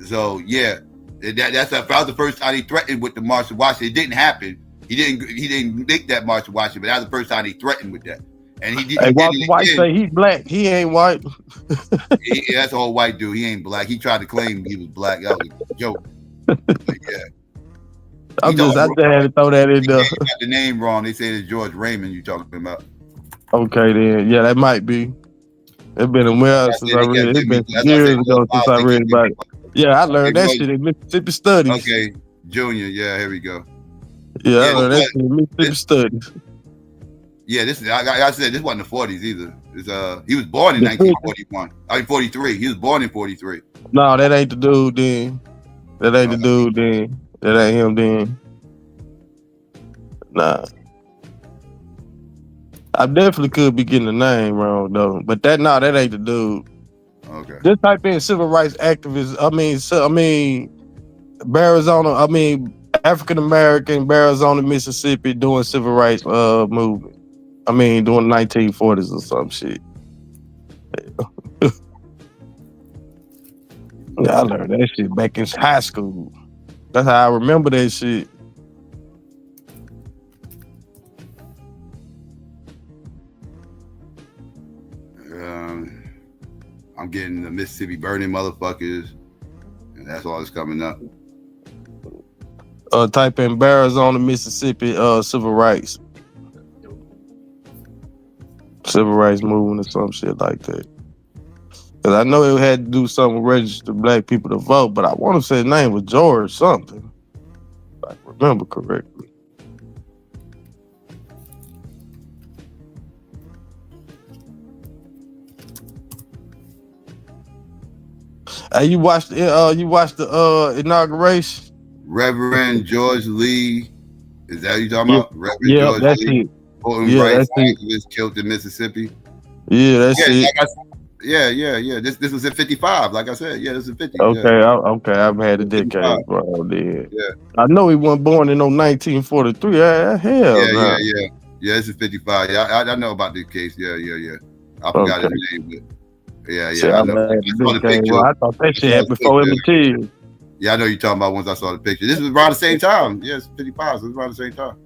So yeah, that was the first time he threatened with the March to Washington. It didn't happen. He didn't make that March to Washington, but that was the first time he threatened with that. And he did. Hey, Walter White say he's black. He ain't white. That's a whole white dude. He ain't black. He tried to claim he was black. That was a joke. But yeah. I had to throw that in there. You got the name wrong. They say it's George Raymond you talking about. Okay, then. Yeah, that might be. It's been a while since I read it. It's been years ago since I read about it. Yeah, I learned that shit in Mississippi Studies. Okay, Junior. Yeah, here we go. Yeah, I learned that shit in Mississippi Studies. Yeah, this is. I said this wasn't the 40s either. He was born in 1941. I mean 43. He was born in 43. No, that ain't the dude then. That ain't the dude then. That ain't him then. Nah. I definitely could be getting the name wrong though, but that ain't the dude. Okay. Just type in civil rights activist. African American, Arizona, Mississippi, doing civil rights movement. During the 1940s or some shit. Yeah, I learned that shit back in high school. That's how I remember that shit. I'm getting the Mississippi burning motherfuckers, and that's all that's coming up. Type in Arizona, Mississippi, civil rights movement or some shit like that. Because I know it had to do something with registered black people to vote, but I want to say his name was George something, if I remember correctly. Hey, you watched the inauguration? Reverend George Lee, is that what you talking about? Reverend George that's Lee, it. voting rights activist killed in Mississippi. Yeah, that's it. Yeah. This was in 55. Like I said, yeah, this is 50. Okay, I've had a decade, bro. Yeah. I know he wasn't born in 1943. Yeah, this is 55. Yeah, I know about this case. Yeah. I forgot his name, but yeah. I know. I thought that shit happened before MT. Yeah, I know you're talking about once I saw the picture. This was around the same time. Yes, 55. So it was around the same time.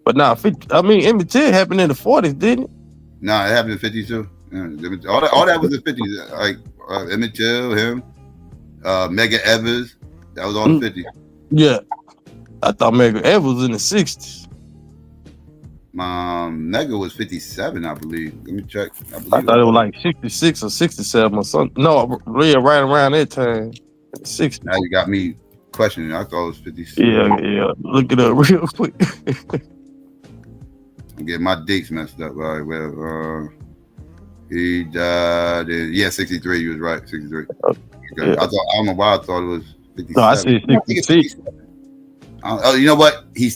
But nah, Emmett Till happened in the 40s, didn't it? Nah, it happened in 52. Yeah, all that was in 50s. Like Emmett Till, him, Medgar Evers. That was all in 50s. Yeah. I thought Medgar Evers was in the 60s. Medgar was 57, I believe. Let me check. I thought it was like 66 or 67 or something. No, yeah, right around that time. 60. Now you got me questioning. I thought it was 56. Yeah. Look it up real quick. I'm getting my dates messed up. All right, well, he died in 63. You was right, 63. Okay. Yeah. I don't know why I thought it was 57. No, I said 66. Oh, you know what? He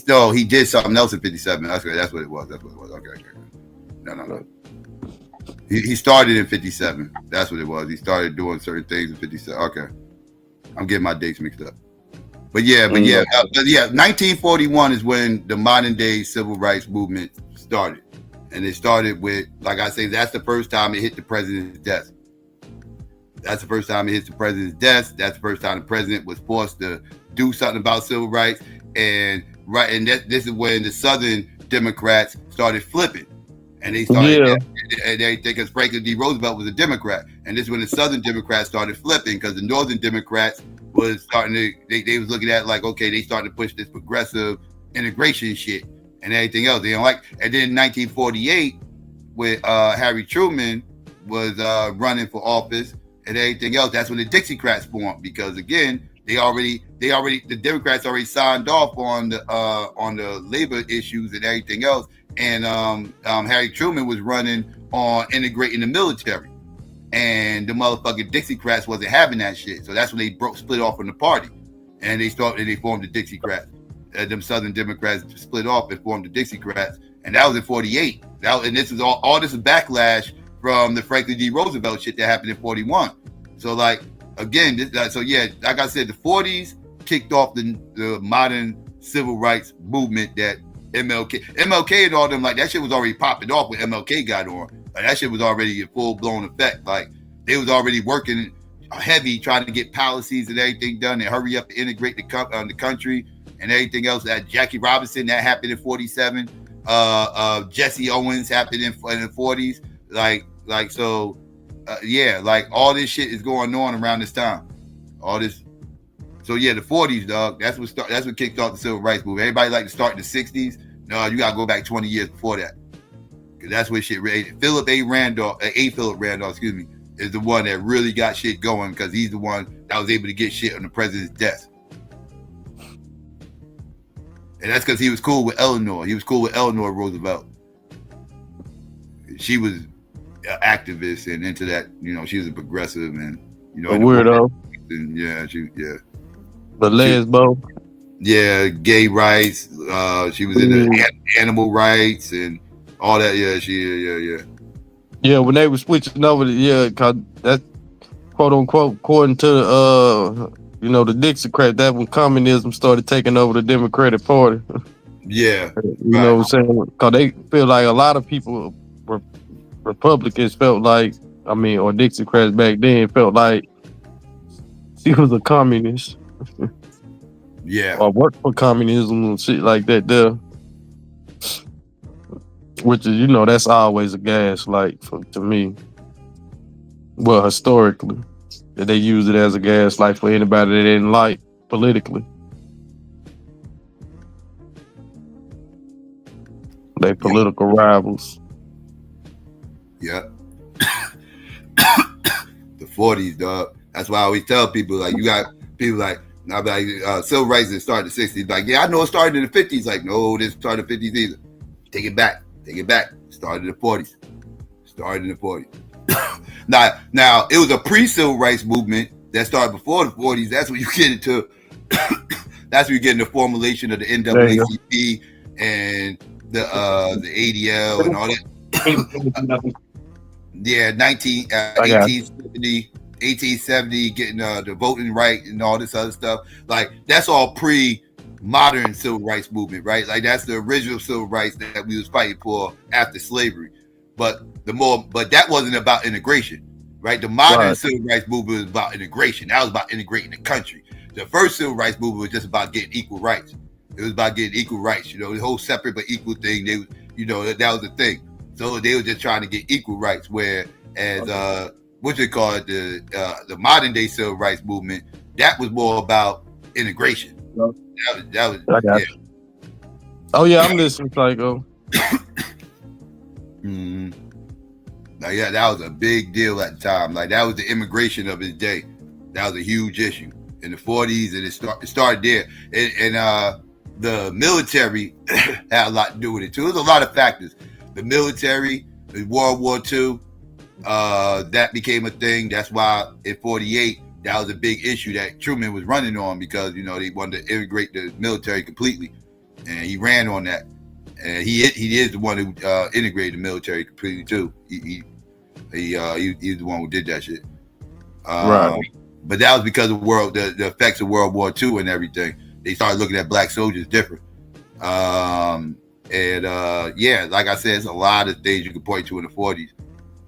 did something else in 57. That's what it was. Okay. No. He started in 57. That's what it was. He started doing certain things in 57. Okay. I'm getting my dates mixed up. But 1941 is when the modern day civil rights movement started. And it started with, like I say, that's the first time it hit the president's desk. That's the first time it hits the president's desk. That's the first time the president was forced to do something about civil rights. And this is when the Southern Democrats started flipping. And they started, and they think because Franklin D. Roosevelt was a Democrat. And this is when the Southern Democrats started flipping, because the Northern Democrats was starting to, they was looking at like, okay, they started to push this progressive integration shit and everything else. They don't like. And then in 1948, with Harry Truman was running for office and everything else, that's when the Dixiecrats formed, because again, the Democrats already signed off on the labor issues and everything else. And Harry Truman was running on integrating the military, and the motherfucking Dixiecrats wasn't having that shit. So that's when they split off from the party, and they formed the Dixiecrats. Them Southern Democrats split off and formed the Dixiecrats, and that was in 48. And this is all this is backlash from the Franklin D. Roosevelt shit that happened in 41. So like again, like I said, the 40s kicked off the modern civil rights movement that MLK and all them, like that shit was already popping off when MLK got on. Like that shit was already in full blown effect. Like they was already working heavy trying to get policies and everything done and hurry up to integrate the country and everything else. That Jackie Robinson, that happened in 47. Jesse Owens happened in the 40s. Like all this shit is going on around this time. All this. So the 40s, dog. That's what kicked off the civil rights movement. Everybody like to start in the 60s. No, you gotta go back 20 years before that, because that's where shit really. Philip Randolph, excuse me, is the one that really got shit going, because he's the one that was able to get shit on the president's desk. And that's because he was cool with Eleanor. He was cool with Eleanor Roosevelt. She was an activist and into that. She was a progressive and a weirdo. And The lesbo. Gay rights. She was into animal rights and all that. Yeah, when they were switching over to, cause that quote unquote, according to the Dixiecrats, that when communism started taking over the Democratic Party. Yeah. You know what I'm saying? Cause they feel like a lot of people, Republicans felt like, or Dixiecrats back then felt like she was a communist. Yeah. Or worked for communism and shit like that there. Which is, that's always a gaslight to me. Well, historically. That they use it as a gaslight for anybody that didn't like politically. They political rivals. Yeah. The 40s, dog. That's why I always tell people, like, you got people like, civil rights that started in the 60s. Like, I know it started in the 50s. Like, no, this started in the 50s either. Take it back. Started in the 40s. Now, it was a pre-civil rights movement that started before the 40s. That's when you get into that's when you get into the formulation of the NAACP and the ADL and all that. 1870, getting the voting right and all this other stuff. Like, that's all pre-modern civil rights movement, right? Like, that's the original civil rights that we was fighting for after slavery. But that wasn't about integration, right? The modern civil rights movement was about integration. That was about integrating the country. The first civil rights movement was just about getting equal rights. It was about getting equal rights. The whole separate but equal thing. That was the thing. So they were just trying to get equal rights. Whereas what they call it, the modern day civil rights movement, that was more about integration. That was Oh yeah, I'm listening, Psycho. Mm-hmm. Like, that was a big deal at the time. Like, that was the immigration of his day. That was a huge issue. in the 40s, and it started there. And the military had a lot to do with it too. There's a lot of factors. The military, World War II, that became a thing. That's why in 48, that was a big issue that Truman was running on, because they wanted to integrate the military completely, and he ran on that. And he is the one who integrated the military completely too. He's the one who did that shit. Right. But that was because of the effects of World War II and everything. They started looking at black soldiers different. Yeah, like I said, it's a lot of things you could point to in the 40s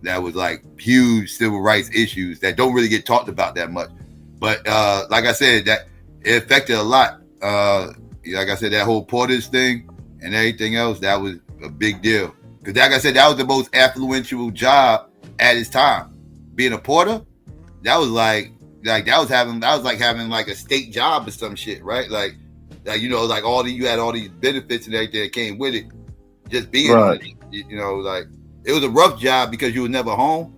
that was like huge civil rights issues that don't really get talked about that much. But like I said, that it affected a lot. Like I said, that whole Porter's thing and everything else, that was a big deal. Because like I said, that was the most affluential job at its time. Being a porter, that was like having like a state job or some shit, right? Like you had all these benefits and everything that came with it. Just being on it, like it was a rough job because you were never home.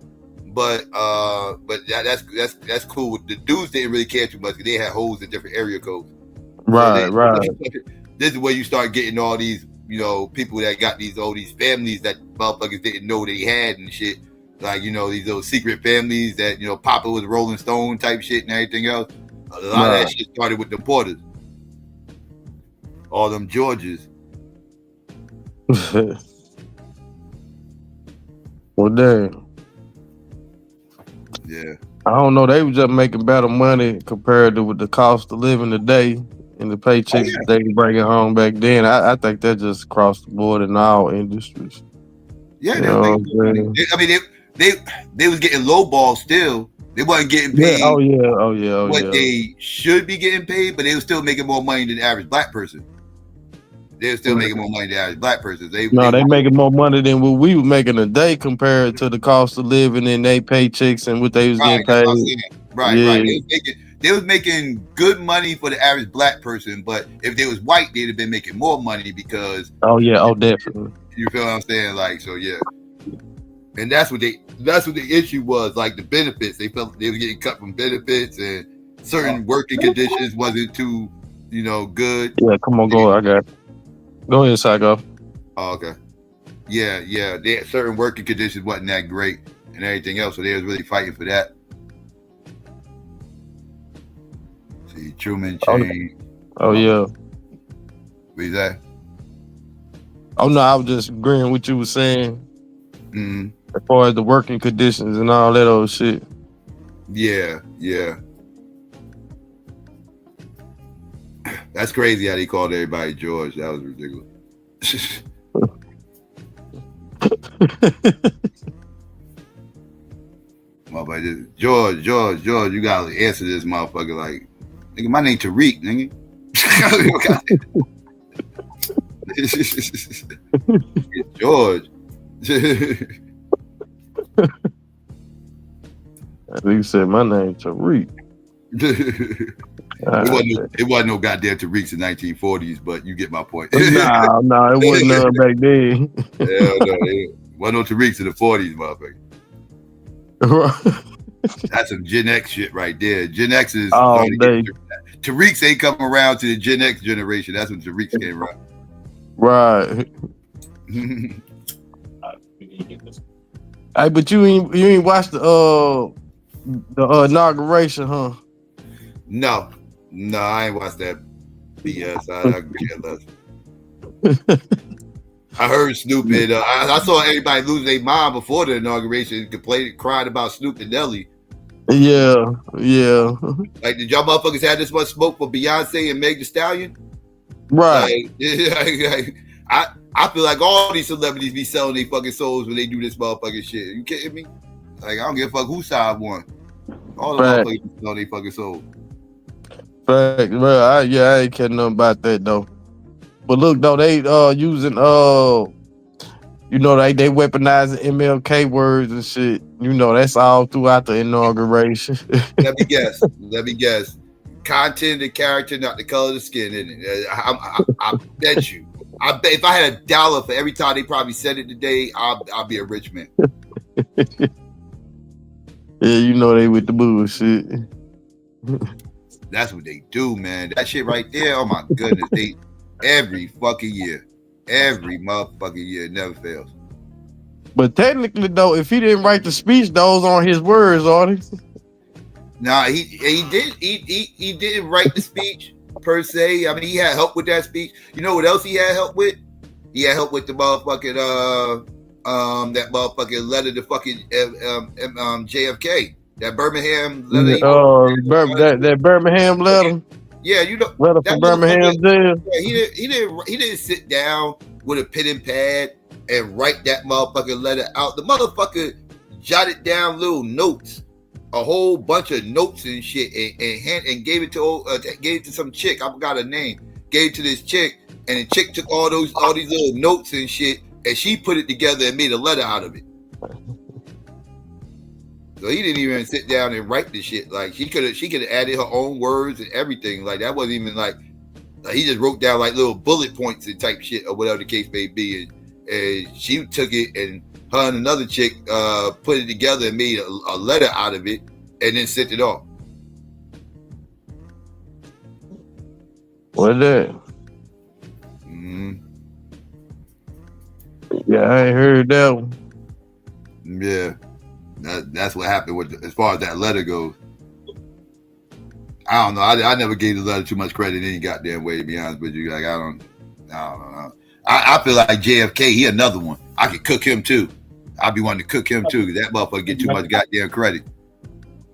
But that's cool. The dudes didn't really care too much because they had holes in different area codes. Right. This is where you start getting all these, people that got these families that motherfuckers didn't know they had and shit. Like, these little secret families that, Papa was Rolling Stone type shit and everything else. A lot of that shit started with the Porters. All them Georges. Well, damn. Yeah. I don't know. They were just making better money compared to with the cost of living today and the paychecks they were bringing home back then. I think that just across the board in all industries. Yeah, they were making money. They was getting lowball still. They wasn't getting paid. Yeah. They should be getting paid, but they were still making more money than the average black person. They were still making more money than the average black person. They making more money than what we were making a day compared to the cost of living and they paychecks and what they was getting paid. Right. They was making good money for the average black person, but if they was white, they'd have been making more money because. Definitely. You feel what I'm saying? Like, so yeah. And that's what the issue was, like the benefits. They felt they were getting cut from benefits and certain working conditions wasn't too, good. Yeah, come on, go. I got it. Go ahead, Psycho. Oh, okay. Yeah. They had certain working conditions wasn't that great and everything else, so they was really fighting for that. See, Truman changed. Oh yeah. What is that? Oh no, I was just agreeing with what you were saying. Mm-hmm. As far as the working conditions and all that old shit. Yeah. That's crazy how they called everybody George. That was ridiculous. Motherfucker, George, you gotta answer this motherfucker like, nigga, my name Tariq, nigga. George. He said my name Tariq. It wasn't no goddamn Tariqs in 1940s, but you get my point. No, it wasn't none back then. Hell no, it wasn't no Tariqs in the 40s, motherfucker. That's some Gen X shit right there. Gen X is Tariqs ain't come around to the Gen X generation. That's when Tariqs came around. Right. Hey, but you ain't watched the inauguration, huh? No, I ain't watched that BS. I can care less. I heard Snoop and I saw everybody lose their mind before the inauguration, cried about Snoop and Nelly. Yeah. Like, did y'all motherfuckers have this much smoke for Beyonce and Meg Thee Stallion? Right. I feel like all these celebrities be selling their fucking souls when they do this motherfucking shit. You kidding me? Like, I don't give a fuck whose side won. All the motherfuckers be selling their fucking souls. Fact, bro. I ain't caring nothing about that though. But look though, they using they weaponizing MLK words and shit. That's all throughout the inauguration. Let me guess. Content and character, not the color of the skin, isn't it? I bet you. I bet if I had $1 for every time they probably said it today, I'll be a rich man. Yeah, they with the bullshit. That's what they do, man. That shit right there. Oh my goodness, they every fucking year, every motherfucking year, it never fails. But technically, though, if he didn't write the speech, those aren't his words, are they? Nah, he didn't write the speech per se. I mean, he had help with that speech. You know what else he had help with? He had help with the motherfucking that motherfucking letter to fucking JFK. That Birmingham letter. That Birmingham letter. Yeah, you know, letter from Birmingham jail. Yeah, he didn't sit down with a pen and pad and write that motherfucking letter out. The motherfucker jotted down little notes, a whole bunch of notes and shit, and gave it to some chick. I forgot her name. Gave it to this chick, and the chick took all these little notes and shit, and she put it together and made a letter out of it. So he didn't even sit down and write the shit. Like she could have added her own words and everything. Like that wasn't even like he just wrote down like little bullet points and type shit or whatever the case may be. And she took it, and her and another chick put it together and made a letter out of it, and then sent it off. What that? Mm-hmm. Yeah, I ain't heard that one. Yeah. That's what happened with as far as that letter goes. I don't know. I never gave the letter too much credit any goddamn way, to be honest with you. Like I don't know. I feel like JFK, he another one. I could cook him too. I'd be wanting to cook him too, because that motherfucker get too much goddamn credit.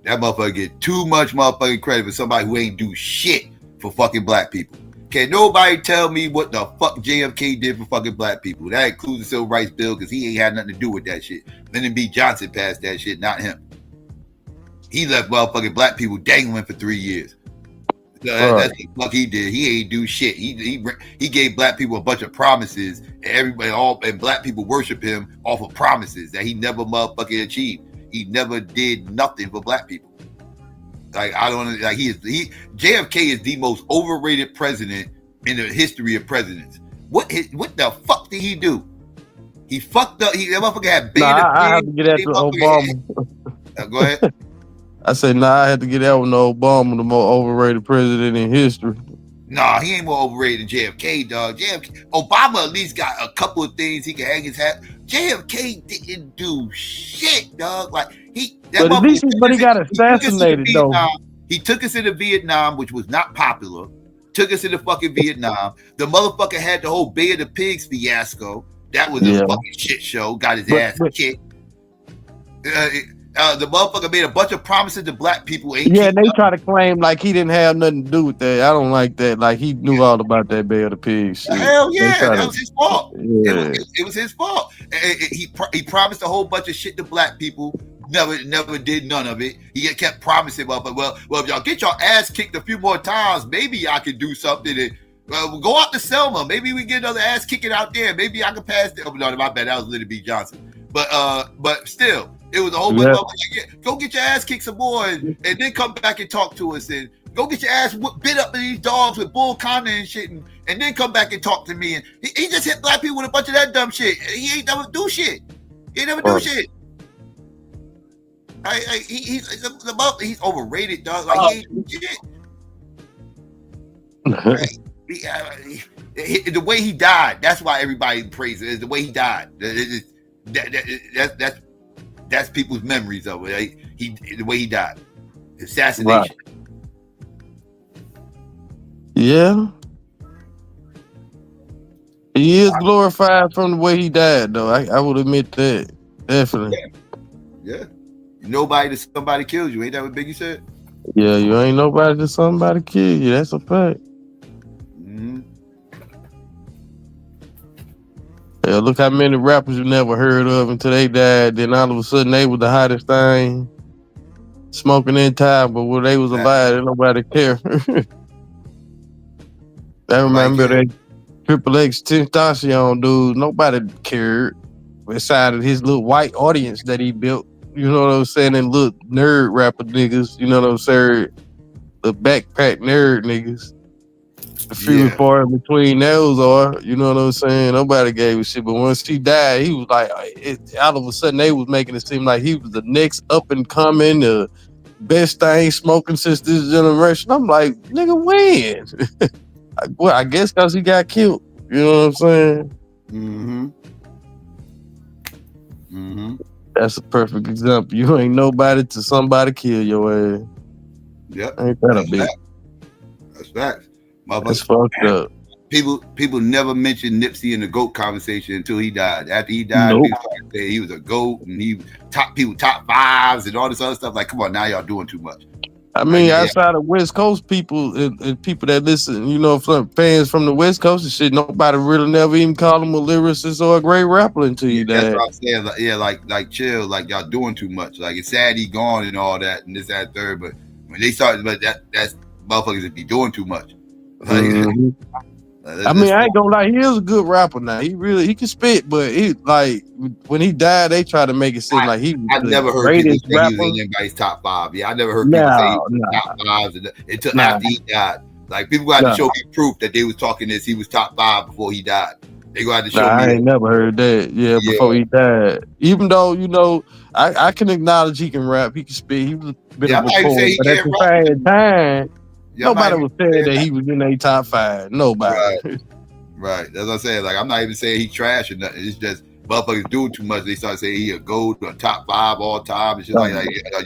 That motherfucker get too much motherfucking credit for somebody who ain't do shit for fucking black people. Can nobody tell me what the fuck JFK did for fucking black people? That includes the Civil Rights Bill, because he ain't had nothing to do with that shit. Lyndon B. Johnson passed that shit, not him. He left motherfucking black people dangling for 3 years. That's what the fuck he did. He ain't do shit. He gave black people a bunch of promises, and and black people worship him off of promises that he never motherfucking achieved. He never did nothing for black people. Like I don't like JFK is the most overrated president in the history of presidents. What the fuck did he do? He fucked up. That motherfucker had I have to get that to Obama. Go ahead. I said, I had to get that one to Obama, the more overrated president in history. Nah, he ain't more overrated than JFK, dog. Obama at least got a couple of things he can hang his hat. JFK didn't do shit, dog. Like he got assassinated though. He took us into Vietnam, which was not popular. Took us into fucking Vietnam. The motherfucker had the whole Bay of the Pigs fiasco. That was a fucking shit show. Got his ass kicked. The motherfucker made a bunch of promises to black people. They try to claim like he didn't have nothing to do with that. I don't like that. Like he knew all about that Bay of the Pigs. Hell yeah, that was his fault. Yeah. It was his fault. He promised a whole bunch of shit to black people. Never did none of it. He kept promising, well, if y'all get your ass kicked a few more times, maybe I could do something. And we'll go out to Selma. Maybe we get another ass kicking out there. Maybe I can pass it. Oh, no, my bad. That was Lyndon B. Johnson. But still, it was a whole bunch of go get your ass kicked some more and then come back and talk to us, and go get your ass bit up in these dogs with bull condom and shit, and then come back and talk to me. And he just hit black people with a bunch of that dumb shit. He ain't never do shit. He ain't never do shit. He's overrated, dog. Like he ain't do shit. The way he died, that's why everybody praises it. The way he died. That's people's memories of it. The way he died. Assassination. Right. Yeah. He is glorified from the way he died, though. I would admit that. Definitely. Yeah. Nobody to somebody kills you. Ain't that what Biggie said? Yeah, you ain't nobody to somebody kill you. That's a fact. Mm-hmm. Yeah, look how many rappers you never heard of until they died. Then all of a sudden they was the hottest thing. Smoking in time, but when they was alive, didn't nobody care. I remember that XyayX Tentacion dude. Nobody cared. Beside of his little white audience that he built. You know what I'm saying? And little nerd rapper niggas. You know what I'm saying? The backpack nerd niggas. The few far in between those are, you know what I'm saying? Nobody gave a shit. But once he died, he was like, all of a sudden they was making it seem like he was the next up and coming, best thing smoking since this generation. I'm like, nigga, when? Well, I guess because he got killed. You know what I'm saying? Mm-hmm. Mm-hmm. That's a perfect example. You ain't nobody till somebody kill your ass. Yep. Ain't that a bitch? That's facts. That's fucked up. People never mentioned Nipsey in the GOAT conversation until he died. After he died, Nope. people started saying he was a GOAT and he top fives and all this other stuff. Like, come on, now y'all doing too much. I mean, outside of West Coast people and people that listen, you know, from fans from the West Coast and shit, nobody really never even called him a lyricist or a great rapper until you died. That's what I'm saying. Like chill, like y'all doing too much. Like, it's sad he gone and all that and this, that, and third. But when they started, that's motherfuckers that be doing too much. Like, I mean, I ain't gonna lie, he is a good rapper now. He can spit, but he like when he died, they tried to make it seem like he was I never heard people say rapper. he was in anybody's top five. Yeah, I never heard people say he was in top fives until after he died. Like, people got to show me proof that they was talking this. He was top five before he died. They gonna have to show me. I ain't never heard that. Yeah, before he died. Even though, you know, I can acknowledge he can rap, he can spit. He was a bit of a poet, but at the same time, nobody was saying that he was in a top five. Nobody. Right. That's what I'm saying. Like, I'm not even saying he trash or nothing. It's just motherfuckers doing too much. They start saying he a GOAT or top five all time. It's just like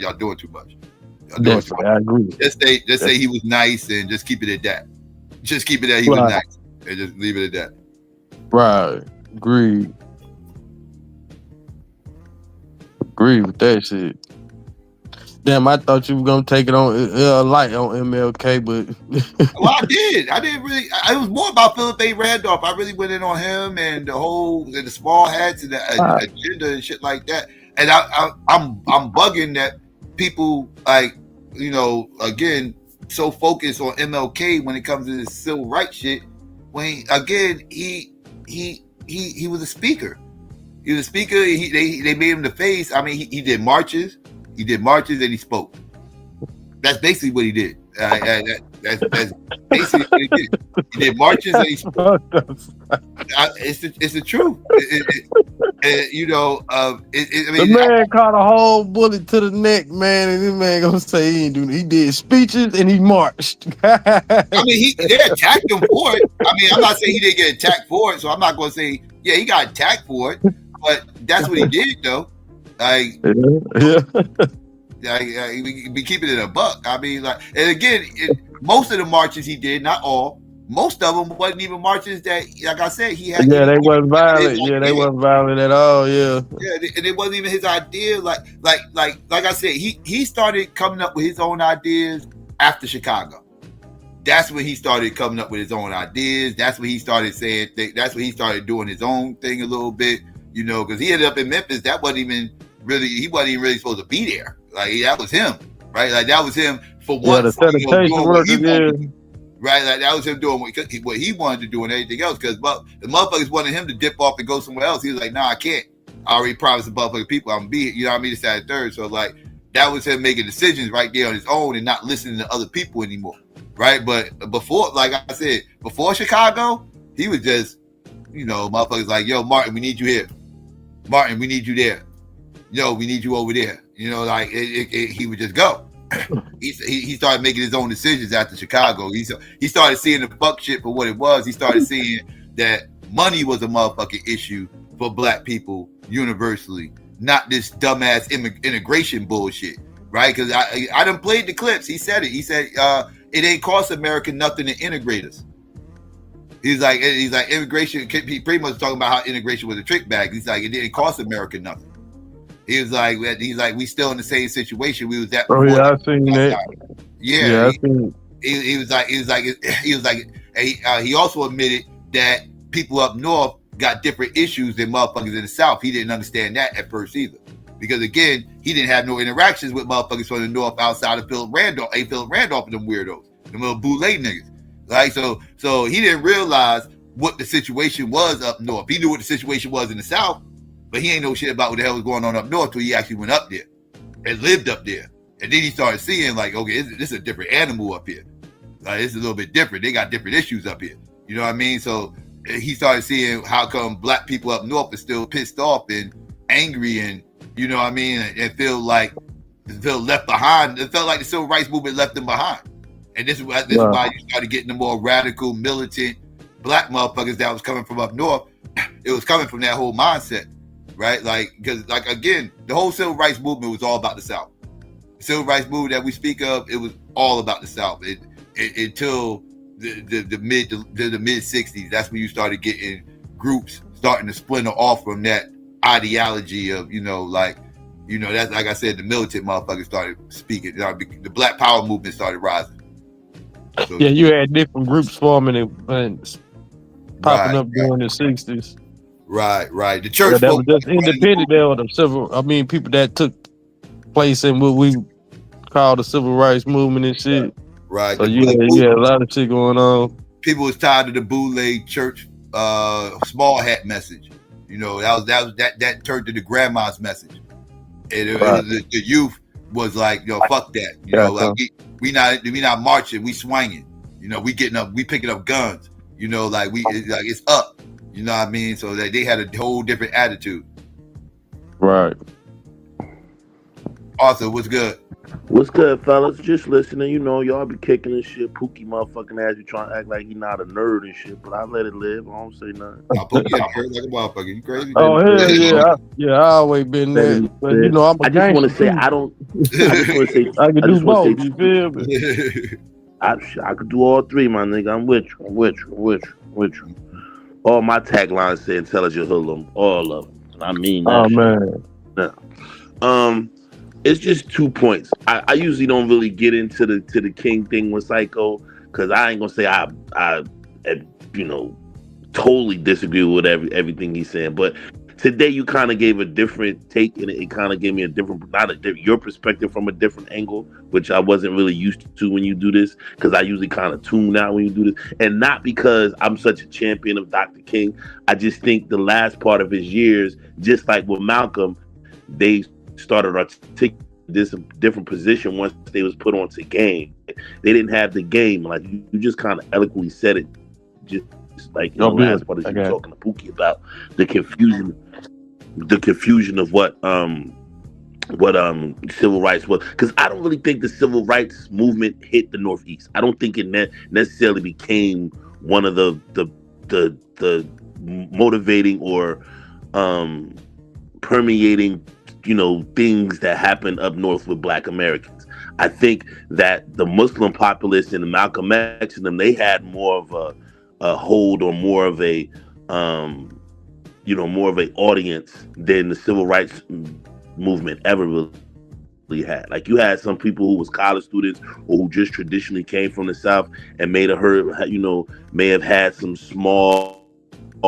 y'all doing too much. Definitely, I agree. Just say he was nice and just keep it at that. Just keep it at he was nice and just leave it at that. Right. Agree with that shit. Damn, I thought you were gonna take it on light on MLK, but well, I did. I didn't really. It was more about Philip A. Randolph. I really went in on him and the small hats and the agenda and shit like that. And I'm bugging that people, like, you know, again, so focused on MLK when it comes to this civil rights shit. When he was a speaker. He was a speaker. They made him the face. I mean, he did marches. He did marches and he spoke. That's basically what he did. That's basically what he did. He did marches and he spoke. It's the truth. You know, I mean, the man caught a whole bullet to the neck, man, and this man gonna say he ain't doing it. He did speeches and he marched. I mean, they attacked him for it. I mean, I'm not saying he didn't get attacked for it, so I'm not gonna say, yeah, he got attacked for it, but that's what he did, though. Like, we be keeping it a buck. I mean, like, and again, most of the marches he did, not all, most of them wasn't even marches that, like I said, he had. Yeah, they wasn't violent. Yeah, they wasn't violent at all. Yeah. Yeah, and it wasn't even his idea. Like I said, he started coming up with his own ideas after Chicago. That's when he started coming up with his own ideas. That's when he started saying things. That's when he started doing his own thing a little bit. You know, because he ended up in Memphis. That wasn't even really. He wasn't even really supposed to be there. Like, that was him, right? Like, that was him for once. Yeah, the sanitation workers. Right, like, that was him doing what he wanted to do and everything else. Because the motherfuckers wanted him to dip off and go somewhere else. He was like, "Nah, I can't. I already promised the motherfucking people I'm gonna be. You know what I mean? This, that, and third." So, like, that was him making decisions right there on his own and not listening to other people anymore. Right, but before, like I said, before Chicago, he was just, you know, motherfuckers like, "Yo, Martin, we need you here. Martin, we need you there. Yo, we need you over there." You know, like, he would just go. He started making his own decisions after Chicago. He started seeing the fuck shit for what it was. He started seeing that money was a motherfucking issue for black people universally, not this dumbass integration bullshit, right? Because I done played the clips. He said it. He said, it ain't cost America nothing to integrate us. He's like immigration. He pretty much talking about how integration was a trick bag. He's like, it didn't cost America nothing. He's like, we still in the same situation we was at before. Oh yeah, I seen that. Yeah, I seen it. He was like, he also admitted that people up north got different issues than motherfuckers in the South. He didn't understand that at first either, because again, he didn't have no interactions with motherfuckers from the north outside of Philip Randolph. Philip Randolph and them weirdos, them little Boule niggas. Right, so he didn't realize what the situation was up north. He knew what the situation was in the South, but he ain't know shit about what the hell was going on up north till he actually went up there and lived up there. And then he started seeing, like, okay, this is a different animal up here. Like, it's a little bit different. They got different issues up here. You know what I mean? So he started seeing how come black people up north are still pissed off and angry and, you know what I mean, and feel like felt left behind. It felt like the civil rights movement left them behind. And this is why you started getting the more radical, militant black motherfuckers that was coming from up north. It was coming from that whole mindset, right? Like, because, like, again, the whole civil rights movement was all about the South. The civil rights movement that we speak of, it was all about the South. Until the mid 60s, that's when you started getting groups starting to splinter off from that ideology of, that's, like I said, the militant motherfuckers started speaking. The Black Power movement started rising. So, yeah, you had different groups forming and popping up during the 60s. Right. The church that was just independent. There were the people that took place in what we call the civil rights movement and shit. Right. So you had a lot of shit going on. People was tied to the Boule church small hat message. That turned to the grandma's message. And the youth was like, fuck that. We not marching, we swinging. We getting up, we picking up guns. It's up. You know what I mean? So they had a whole different attitude. Right. Arthur, what's good? What's good, fellas? Just listening. Y'all be kicking this shit. Pookie motherfucking ass be trying to act like he not a nerd and shit, but I let it live. I don't say nothing. Pookie a nerd like a motherfucker. You crazy? Oh, hell yeah. I always been there. But, I'm a I just want to say, I just want to say, I can do both. You feel me? I could do all three, my nigga. I'm with you. All my taglines say intelligent hoodlum. All of them. I mean that. Oh, man. Yeah. It's just 2 points. I usually don't really get into the King thing with Psycho, because I ain't gonna say I totally disagree with everything he's saying. But today you kind of gave a different take, and it kind of gave me your perspective from a different angle, which I wasn't really used to when you do this, because I usually kind of tune out when you do this, and not because I'm such a champion of Dr. King. I just think the last part of his years, just like with Malcolm, they started articulating this different position once they was put onto game. They didn't have the game. Like you just kind of eloquently said it, just like in the last part of you talking to Pookie about the confusion of what civil rights was. Because I don't really think the civil rights movement hit the Northeast. I don't think it necessarily became one of the motivating or permeating things that happened up north with Black Americans. I think that the Muslim populace and the Malcolm X and them, they had more of a hold, or more of a audience than the civil rights movement ever really had. Like, you had some people who was college students or who just traditionally came from the South and may have had some small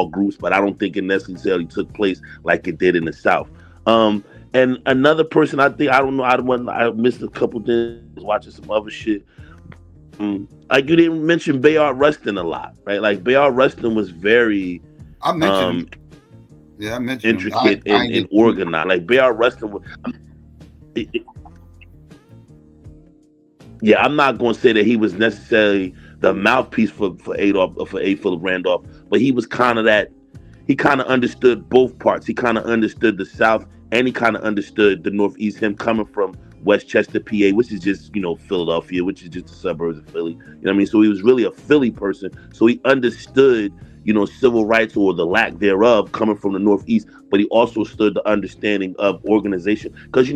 groups, but I don't think it necessarily took place like it did in the South. And another person, I missed a couple things watching some other shit. Like, you didn't mention Bayard Rustin a lot, right? Like, Bayard Rustin was very intricate and organized. Like, Bayard Rustin was. I'm not going to say that he was necessarily the mouthpiece for Randolph, but he was kind of that. He kind of understood both parts. He kind of understood the South, and he kind of understood the Northeast, him coming from Westchester, PA, which is just, Philadelphia, which is just the suburbs of Philly. You know what I mean? So he was really a Philly person. So he understood, civil rights or the lack thereof coming from the Northeast, but he also stood the understanding of organization. Because,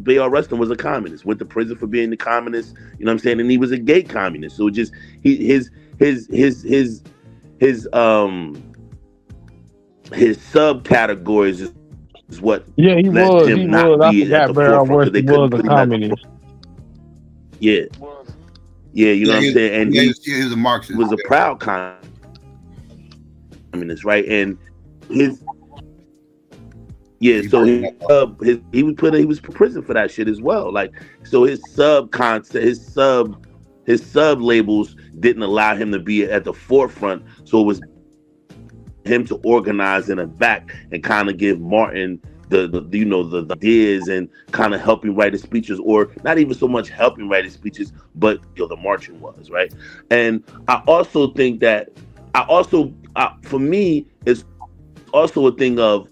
Bayard Rustin was a communist, went to prison for being a communist, you know what I'm saying? And he was a gay communist. So just his subcategories is what he was. Him he not was. be I at the forgot forefront, he was a communist. Yeah, you know what I'm saying? And he was a Marxist. Was a proud communist, right? And his so he was put in prison for that shit as well. Like, so his sub labels didn't allow him to be at the forefront. So it was him to organize in the back and kind of give Martin the ideas and kind of help him write his speeches, or not even so much help him write his speeches, but the marching was, right? And I also think that for me, it's also a thing of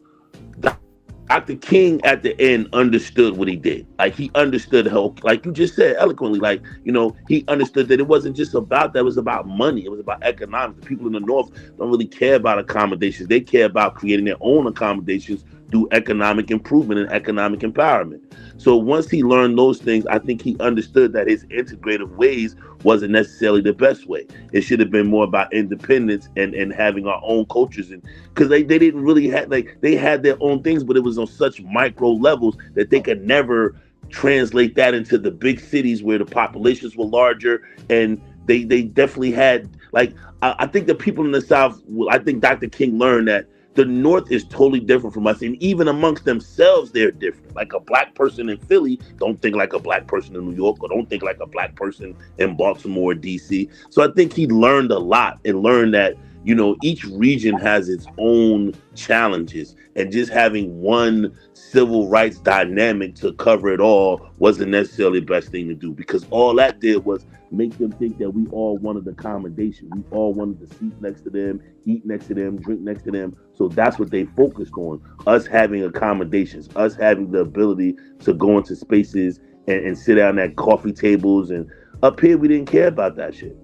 Dr. King at the end understood what he did. Like he understood how, like you just said eloquently, like, you know, he understood that it wasn't just about that, it was about money. It was about economics. The people in the North don't really care about accommodations. They care about creating their own accommodations through economic improvement and economic empowerment. So once he learned those things, I think he understood that his integrative ways wasn't necessarily the best way. It should have been more about independence and having our own cultures. And because they didn't really have, like, they had their own things, but it was on such micro levels that they could never translate that into the big cities where the populations were larger. And they definitely had, like, I think the people in the South, I think Dr. King learned that the North is totally different from us, and even amongst themselves, they're different. Like a black person in Philly don't think like a black person in New York, or don't think like a black person in Baltimore or DC. So I think he learned a lot and learned that, you know, each region has its own challenges, and just having one civil rights dynamic to cover it all wasn't necessarily the best thing to do, because all that did was make them think that we all wanted accommodation. We all wanted to sit next to them, eat next to them, drink next to them. So that's what they focused on, us having accommodations, us having the ability to go into spaces and sit down at coffee tables. And up here, we didn't care about that shit.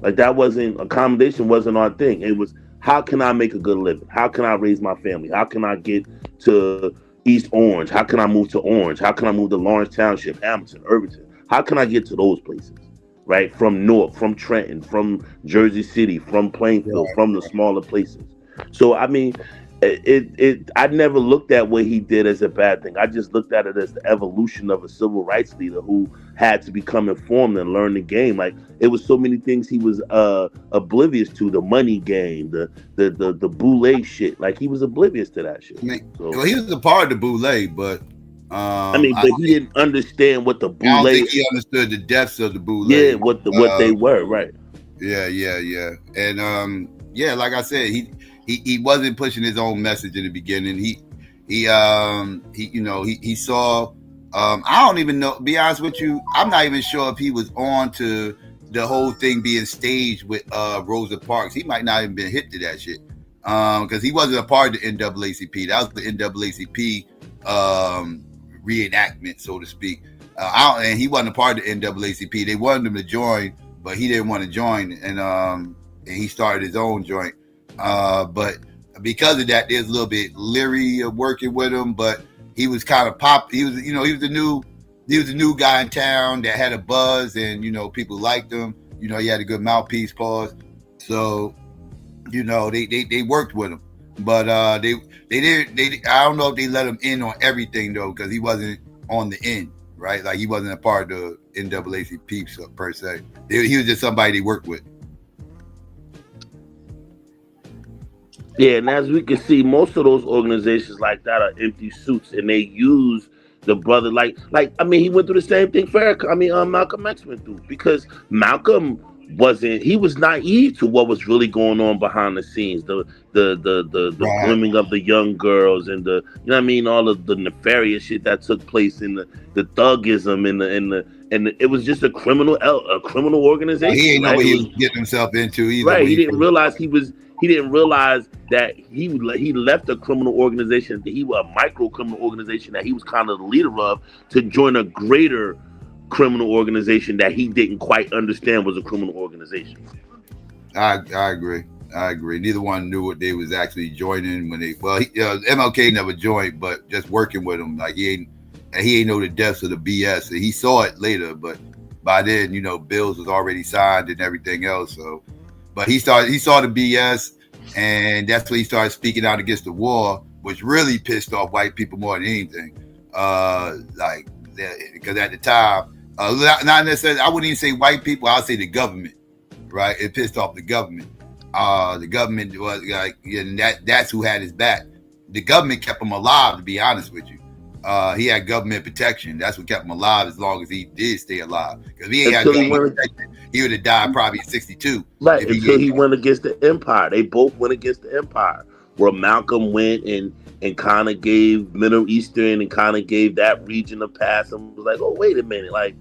Like that wasn't, accommodation wasn't our thing. It was, how can I make a good living? How can I raise my family? How can I get to East Orange? How can I move to Orange? How can I move to Lawrence Township, Hamilton, Irvington? How can I get to those places? Right? From North, from Trenton, from Jersey City, from Plainfield, from the smaller places. So, I mean, I never looked at what he did as a bad thing. I just looked at it as the evolution of a civil rights leader who had to become informed and learn the game. Like, it was so many things he was oblivious to, the money game, the Boule shit. Like, he was oblivious to that shit. I mean, well, he was a part of the Boule, but he didn't understand what the Boule. I don't think he understood the depths of the Boule. Yeah, what they were, right? Yeah, and like I said, he wasn't pushing his own message in the beginning. He saw. I don't even know. Be honest with you, I'm not even sure if he was on to the whole thing being staged with Rosa Parks. He might not even been hit to that shit because he wasn't a part of the NAACP. That was the NAACP reenactment, so to speak. And he wasn't a part of the NAACP. They wanted him to join, but he didn't want to join, and he started his own joint. But because of that, there's a little bit leery of working with him. But he was kind of pop. He was the new guy in town that had a buzz, and people liked him. He had a good mouthpiece, pause. So they worked with him, but they didn't. I don't know if they let him in on everything though, because he wasn't on the end, right? Like he wasn't a part of the NAACP per se. He was just somebody they worked with. Yeah, and as we can see, most of those organizations like that are empty suits, and they use the brother like he went through the same thing Malcolm X went through, because Malcolm was naive to what was really going on behind the scenes, the grooming of the young girls, and all of the nefarious shit that took place in the thugism and it was just a criminal organization. He didn't know what he was getting himself into either. Right, he didn't realize that he left a criminal organization, that he was a micro criminal organization that he was kind of the leader of, to join a greater criminal organization that he didn't quite understand was a criminal organization. I agree. Neither one knew what they was actually joining when MLK never joined, but just working with him, like he ain't know the depths of the BS. And he saw it later, but by then, bills was already signed and everything else. So, but he saw the BS, and that's when he started speaking out against the war, which really pissed off white people more than anything. Because at the time, not necessarily, I wouldn't even say white people, I'll say the government, right? It pissed off the government. The government was that's who had his back. The government kept him alive, to be honest with you. He had government protection. That's what kept him alive as long as he did stay alive. Because if he ain't had government protection, he would have died probably at 62. Right, until he went against the empire. They both went against the empire. Where Malcolm went and kind of gave Middle Eastern and kind of gave that region a pass, and was like, oh, wait a minute. Whoa,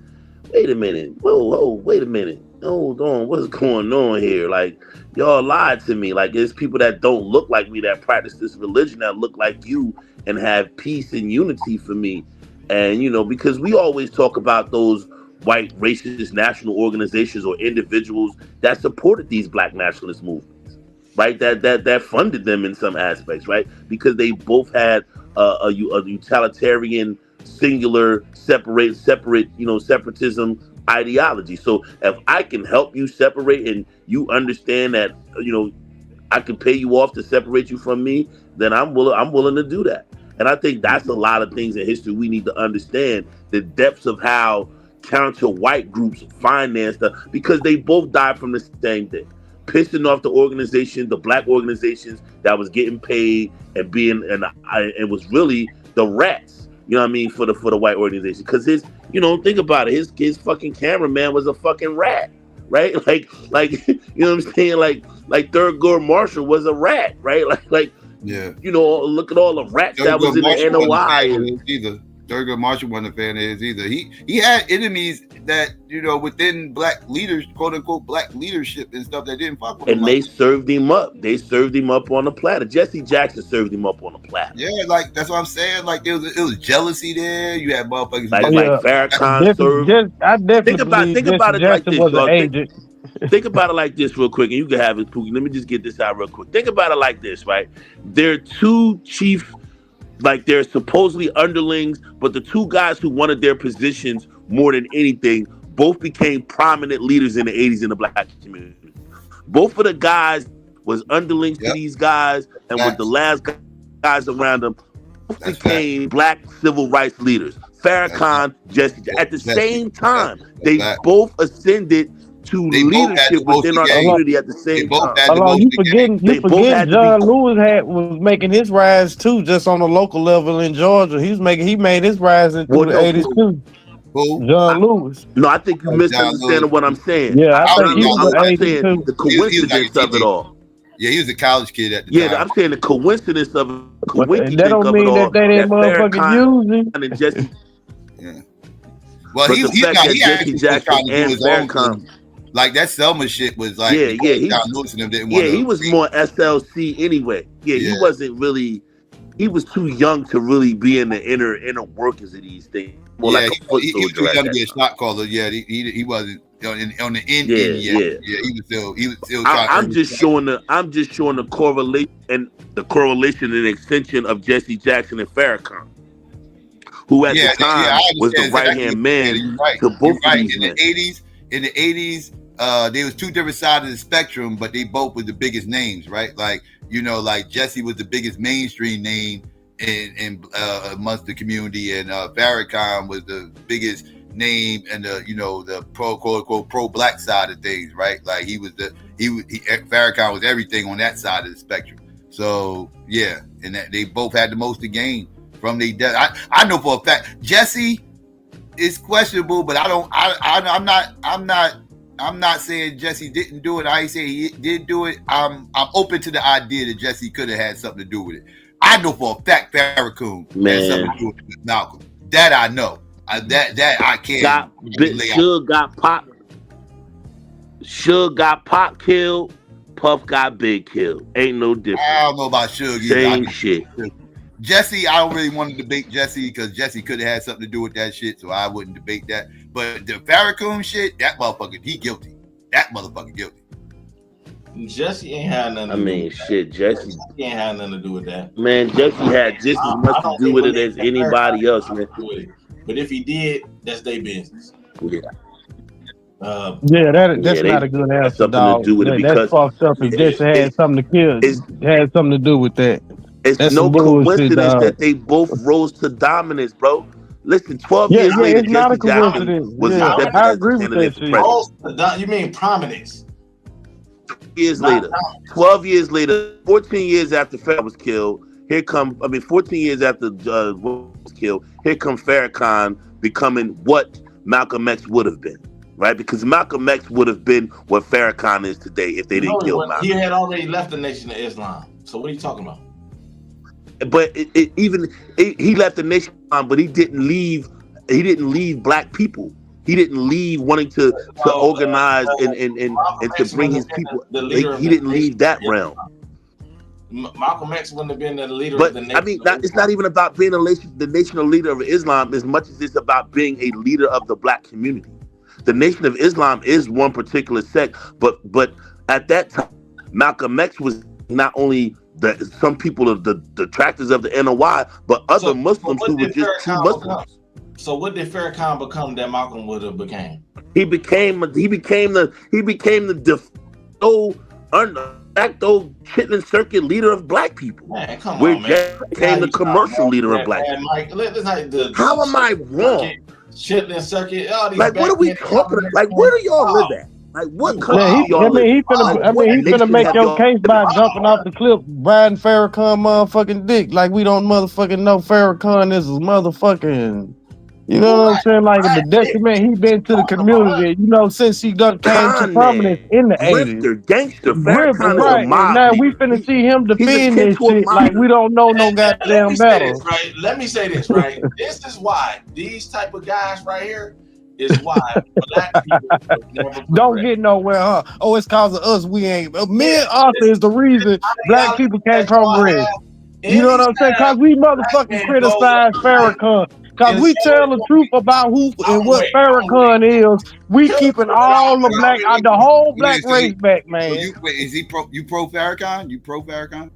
wait a minute. Hold on, what's going on here? Like, y'all lied to me. Like, there's people that don't look like me that practice this religion that look like you and have peace and unity for me. And, you know, because we always talk about those white racist national organizations or individuals that supported these black nationalist movements, right? That funded them in some aspects, right? Because they both had a utilitarian, singular, separate, you know, separatism ideology. So if I can help you separate and you understand that, you know, I can pay you off to separate you from me, then I'm willing to do that. And I think that's a lot of things in history we need to understand, the depths of how counter white groups finance them, because they both died from the same thing. Pissing off the organization, the black organizations that was getting paid and being, and it was really the rats, you know what I mean, for the white organization. Because his, you know, think about it, his fucking cameraman was a fucking rat, right? Like you know what I'm saying? Like Thurgood Marshall was a rat, right? Like yeah. You know, look at all the rats that was in the NOI. Either Thurgood Marshall wasn't a fan of his either. He had enemies that, you know, within black leaders, quote unquote, black leadership and stuff that didn't fuck with him. And they served him up. They served him up on a platter. Jesse Jackson served him up on a platter. Yeah, like that's what I'm saying. Like it was jealousy there. You had motherfuckers like Farrakhan served. I definitely think about it like this, was dog. an agent. Think about it like this real quick, and you can have it, Pookie. Let me just get this out real quick. Think about it like this, right? There are two chief, like they're supposedly underlings, but the two guys who wanted their positions more than anything both became prominent leaders in the 80s in the black community. Both of the guys was underlings to these guys, and was the last guys around them. Both became black civil rights leaders. Farrakhan, Jesse. At the same time, they both ascended to leadership within our community at the same time. Hold on, you forgetting John Lewis was making his rise too, just on a local level in Georgia. He made his rise in the 80s too. John Lewis. No, I think you misunderstanding what I'm saying. Yeah, I think he was I'm saying the coincidence of it all. Yeah, he was a college kid at the time. Yeah, I'm saying the coincidence of it. That don't mean that they didn't motherfucking use him. And Jesse. Yeah. Well, he actually was trying to do his own thing. Like that Selma shit was like, John Lewis and them didn't want to. He was more SLC anyway. Yeah, he wasn't really. He was too young to really be in the inner workings of these things. More like a foot he was too young to be a shot caller. Yeah, he wasn't on the end yet. Yeah, he was still. I'm just showing the correlation and the extension of Jesse Jackson and Farrakhan, who at the time was the right hand man to both of these men. In the 80s, there was two different sides of the spectrum, but they both were the biggest names, right? Like, you know, like Jesse was the biggest mainstream name in amongst the community, and Farrakhan was the biggest name in the, you know, the quote unquote pro black side of things, right? Like Farrakhan was everything on that side of the spectrum. So yeah, and that they both had the most to gain from the death. I know for a fact Jesse is questionable, but I'm not saying Jesse didn't do it. I ain't saying he did do it. I'm open to the idea that Jesse could have had something to do with it. I know for a fact Farrakhan had something to do with Malcolm. That I know. That I can't. Suge got Pop killed. Puff got Big killed. Ain't no difference. I don't know about Suge. Same shit. Jesse, I don't really want to debate Jesse because Jesse could have had something to do with that shit, so I wouldn't debate that. But the Farrakhan shit, that motherfucker, he guilty. That motherfucker guilty. Jesse ain't had nothing. I mean, Jesse ain't had nothing to do with that. Man, Jesse had just as much to do with it as anybody else, man. But if he did, that's their business. Yeah. That's not a good answer. Something to do with it because that's fucked up. If Jesse had something to kill, had something to do with that. It's no coincidence that they both rose to dominance, bro. Listen, 12 years later, it's not a Jesse Jackson coincidence. was I agree with that. You mean prominence? 12 years later, 14 years after Farrakhan was killed, 14 years after was killed, here come Farrakhan becoming what Malcolm X would have been, right? Because Malcolm X would have been what Farrakhan is today if they didn't kill Malcolm. He had already left the Nation of Islam. So what are you talking about? But he left the Nation of Islam, but he didn't leave black people. He didn't leave wanting to organize and to bring his people. He didn't leave that realm. Malcolm X wouldn't have been the leader But of the nation. I mean, it's not even about being the national leader of Islam as much as it's about being a leader of the black community. The Nation of Islam is one particular sect, but at that time, Malcolm X was not only some people of the detractors of the NOI, but other Muslims who were just true Muslims. So what did Farrakhan become that Malcolm would have became? He became the de facto chitlin circuit leader of black people. Man, come where on, man. became the commercial leader of black people. How am I wrong? Chitlin circuit. Like, what are we talking about? Like, where do y'all live at? Like, what country y'all live in? He finna make your case by jumping off the cliff, riding Farrakhan motherfucking dick. Like, we don't motherfucking know Farrakhan is motherfucking. You know what I'm saying? Like the detriment he been to the community, you know, since he came to prominence in the 80s. Gangster, right. And now we finna see him defend this shit like we don't know no goddamn battle. Let me say this, right? This is why these type of guys right here is why black people never don't get nowhere, huh? Oh, it's cause of us. We ain't. Me and Arthur is the reason black people can't progress. You know what I'm saying? Cause we motherfucking criticize Farrakhan. Cause we tell the truth about who and what Farrakhan is. We keeping all the black, the whole black race back, man. Is he you pro Farrakhan? You pro Farrakhan?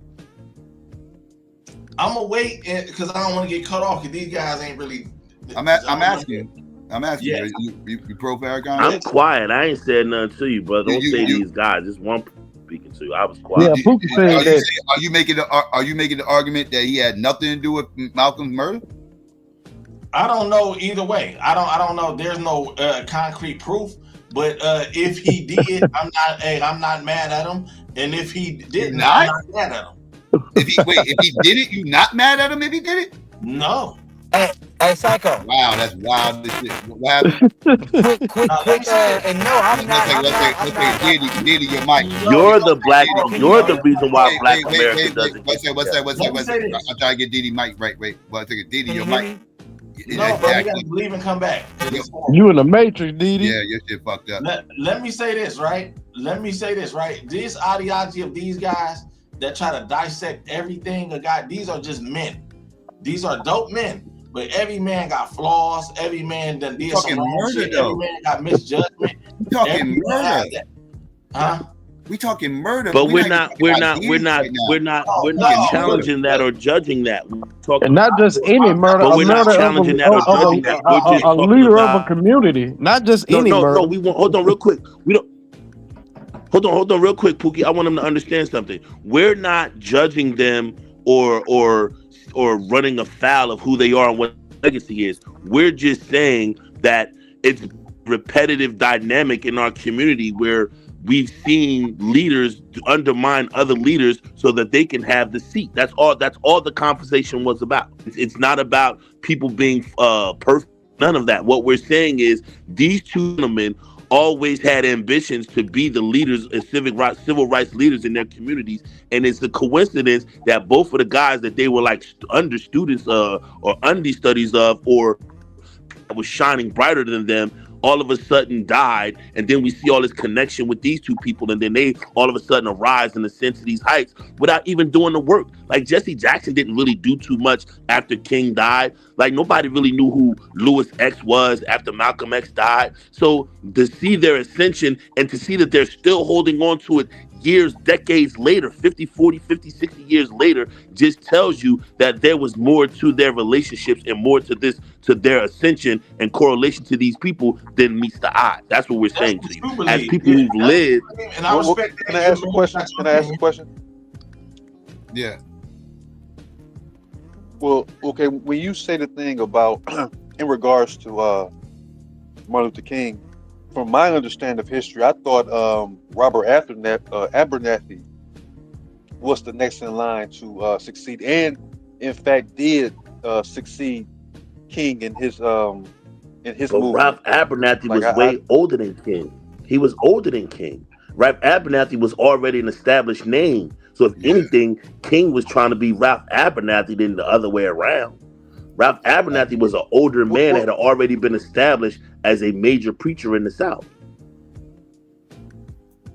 I'm gonna wait because I don't want to get cut off. Because these guys ain't really. I'm asking. Yeah. You pro Farrakhan? I'm quiet. I ain't said nothing to you, brother. Don't say these guys. Just one speaking to you. I was quiet. Yeah, are you making the argument that he had nothing to do with Malcolm's murder? I don't know either way. I don't know. There's no concrete proof. But if he did, I'm not mad at him. And if he didn't, I'm not mad at him. If he did it, you not mad at him if he did it? No. Hey, Psycho. Wow, that's wild. This shit. What happened? quick, and no, I'm not. Let's say, Diddy, your mic. You're the reason why Black America doesn't. What's that? I'm trying to get Diddy mic right. Wait, Diddy, your mic. No, bro, you gotta leave and come back. You in the Matrix, Diddy. Yeah, your shit fucked up. Let me say this, right? This ideology of these guys that try to dissect everything, these are just men. These are dope men. But every man got flaws. Every man done did some wrong shit. Every man got misjudgment. We talking murder. Huh? We talking murder. But we're not challenging that or judging that. And not just any murder. But we're not challenging that or judging that. We're just a leader of a community, not just any murder. No, we want. Hold on, real quick. We don't. Hold on, real quick, Pookie. I want them to understand something. We're not judging them or running afoul of who they are and what legacy is. We're just saying that it's repetitive dynamic in our community where we've seen leaders undermine other leaders so that they can have the seat. That's all the conversation was about. It's not about people being perfect. None of that. What we're saying is these two gentlemen always had ambitions to be the leaders and civil rights leaders in their communities, and it's a coincidence that both of the guys that they were like under students or undie studies of, or was shining brighter than them, all of a sudden died, and then we see all this connection with these two people, and then they all of a sudden arise and ascend to these heights without even doing the work. Like Jesse Jackson didn't really do too much after King died. Like nobody really knew who Lewis X was after Malcolm X died. So to see their ascension and to see that they're still holding on to it years, decades later, 50, 40, 50, 60 years later, just tells you that there was more to their relationships and more to their ascension and correlation to these people than meets the eye. That's what we're saying to you. As people who've lived. And I respect Can I ask a question? Yeah. Well, okay, when you say the thing about in regards to Martin Luther King, from my understanding of history, I thought Robert Abernathy was the next in line to succeed, and in fact did succeed King in his movement. Ralph Abernathy was way older than King. He was older than King. Ralph Abernathy was already an established name. So if anything, King was trying to be Ralph Abernathy than the other way around. Ralph Abernathy was an older man that had already been established as a major preacher in the South.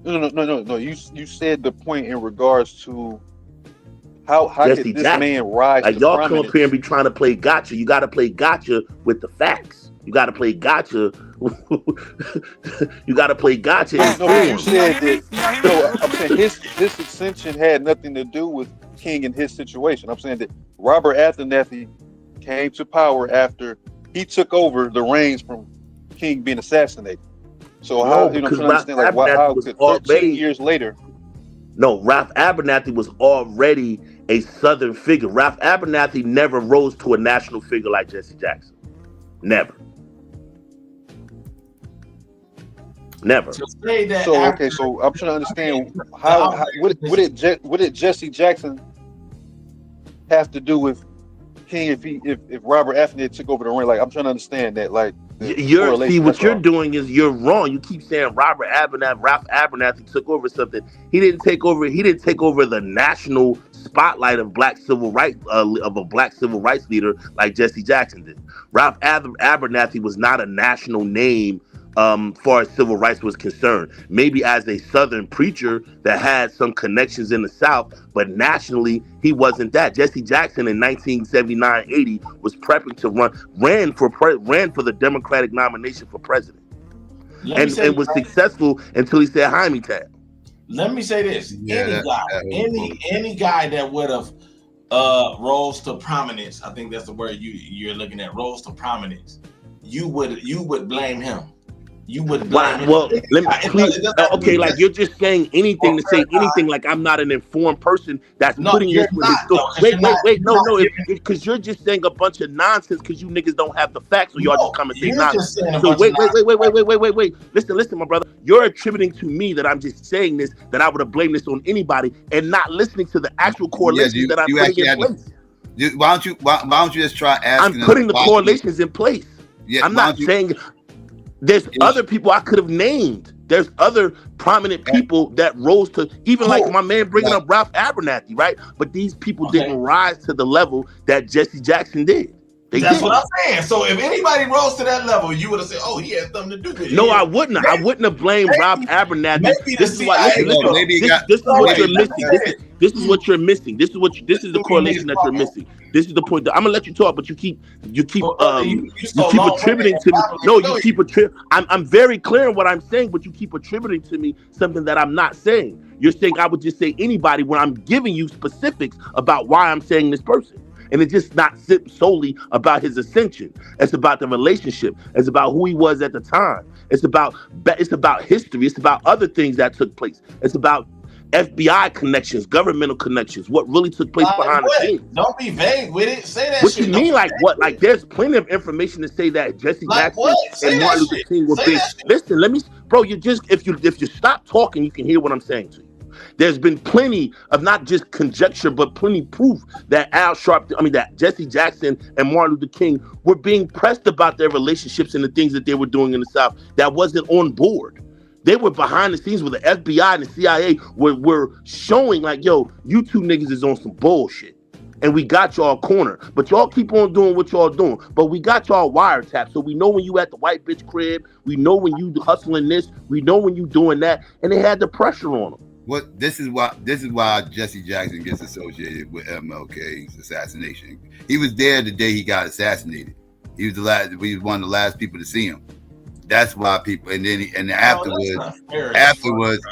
No. You said the point in regards to how Jesse did this Jackson. man rise Like to y'all prominence? come up here and be trying to play gotcha. You got to play gotcha with the facts. You got to play gotcha. You got to play gotcha. No, but you said that. No, I'm saying his ascension had nothing to do with King and his situation. I'm saying that Robert Abernathy came to power after he took over the reins from King being assassinated. So how, I'm trying to understand, like, how could 13 years later? No, Ralph Abernathy was already a Southern figure. Ralph Abernathy never rose to a national figure like Jesse Jackson. Never. Never. So okay, so I'm trying to understand what did Jesse Jackson have to do with King if Robert Abernathy took over the ring? Like, I'm trying to understand that. Like, what you're doing is you're wrong. You keep saying Ralph Abernathy took over something. He didn't take over the national spotlight of black civil rights of a black civil rights leader like Jesse Jackson did. Ralph Abernathy was not a national name far as civil rights was concerned. Maybe as a Southern preacher that had some connections in the South, but nationally he wasn't that. Jesse Jackson in 1979-80 was prepping to ran for the Democratic nomination for president, and was successful until he said Jaime Town. Let me say this: any guy that would have rose to prominence, I think that's the word you're looking at, rose to prominence, you would blame him. You would blame him. Well, let me please. Okay, like you're just saying anything to say anything. Like I'm not an informed person that's putting this with his story. Wait, no, because you're just saying a bunch of nonsense because you niggas don't have the facts, so y'all just come and say nonsense. So wait. Listen, my brother. You're attributing to me that I'm just saying this, that I would have blamed this on anybody, and not listening to the actual correlations that I'm putting in place. Why don't you just try asking? I'm putting the correlations in place. Yeah, I'm not saying. There's other people I could have named. There's other prominent people that rose to, even like my man bringing up Ralph Abernathy, right? But these people didn't rise to the level that Jesse Jackson did. That's what I'm saying. So if anybody rose to that level, you would have said, "Oh, he had something to do with it." No, I wouldn't. I wouldn't have blamed Ralph Abernathy. This is why. This is what you're missing. This is what you're missing. This is the correlation that you're missing. This is the point. I'm gonna let you talk, but you keep attributing to me. No, you keep attributing. I'm very clear in what I'm saying, but you keep attributing to me something that I'm not saying. You're saying I would just say anybody when I'm giving you specifics about why I'm saying this person. And it's just not solely about his ascension. It's about the relationship. It's about who he was at the time. It's about history. It's about other things that took place. It's about FBI connections, governmental connections, what really took place behind the scenes. Don't be vague with it. Say that. What you mean, like what? Like there's plenty of information to say that Jesse Jackson and Martin Luther King were big. Listen, let me, bro. You just if you stop talking, you can hear what I'm saying to you. There's been plenty of not just conjecture, but plenty proof that that Jesse Jackson and Martin Luther King were being pressed about their relationships and the things that they were doing in the South that wasn't on board. They were behind the scenes where the FBI and the CIA were showing like, yo, you two niggas is on some bullshit. And we got y'all cornered. But y'all keep on doing what y'all doing. But we got y'all wiretapped. So we know when you at the white bitch crib. We know when you hustling this. We know when you doing that. And they had the pressure on them. This is why Jesse Jackson gets associated with MLK's assassination. He was there the day he got assassinated. He was one of the last people to see him. That's why people,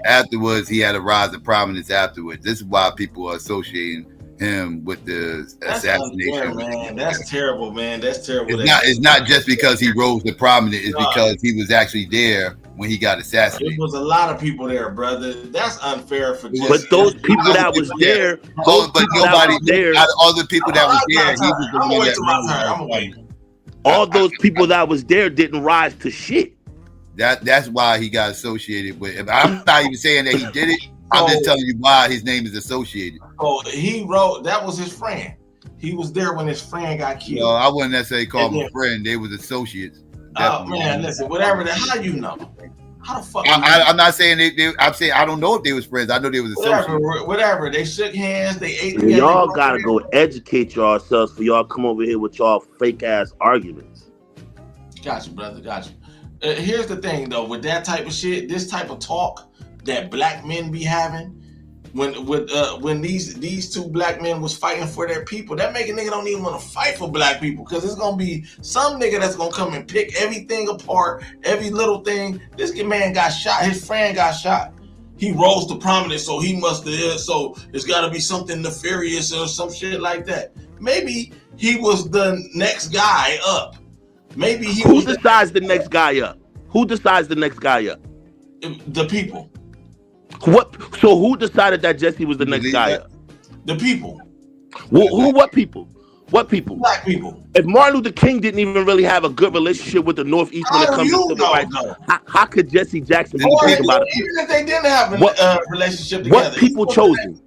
afterwards he had a rise of prominence afterwards. This is why people are associating him with the assassination. Unfair, man. That's terrible, man. That's terrible. It's not just because he rose to prominence. It's because he was actually there when he got assassinated. There was a lot of people there, brother. That's unfair for Jesse. But those people that was there, other people that was there, he was the one that. All those people that was there didn't rise to shit. That's why he got associated with him. I'm not even saying that he did it. I'm just telling you why his name is associated. Oh, he wrote, that was his friend. He was there when his friend got killed. No, I wouldn't necessarily call him a friend. They was associates. Oh man, listen, whatever how you know. How the fuck? I'm not saying I'm saying I don't know if they was friends. I know they was associates. Whatever. They shook hands. They ate And together. y'all gotta go educate yourselves for y'all come over here with y'all fake ass arguments. Got you, brother. Got you. Here's the thing, though, with that type of shit, this type of talk that black men be having, when these two black men was fighting for their people, that make a nigga don't even want to fight for black people, because it's gonna be some nigga that's gonna come and pick everything apart, every little thing. This man got shot. His friend got shot. He rose to prominence, so he must have. So it's got to be something nefarious or some shit like that. Maybe he was the next guy up. Maybe he. Who decides the next guy up? Who decides the next guy up? The people. What? So who decided that Jesse was the next guy up? The people. Well, what people? What people? Black people. If Martin Luther King didn't even really have a good relationship with the Northeast when it comes to civil rights, how could Jesse Jackson think about it? Even if they didn't have a relationship together. What people chosen?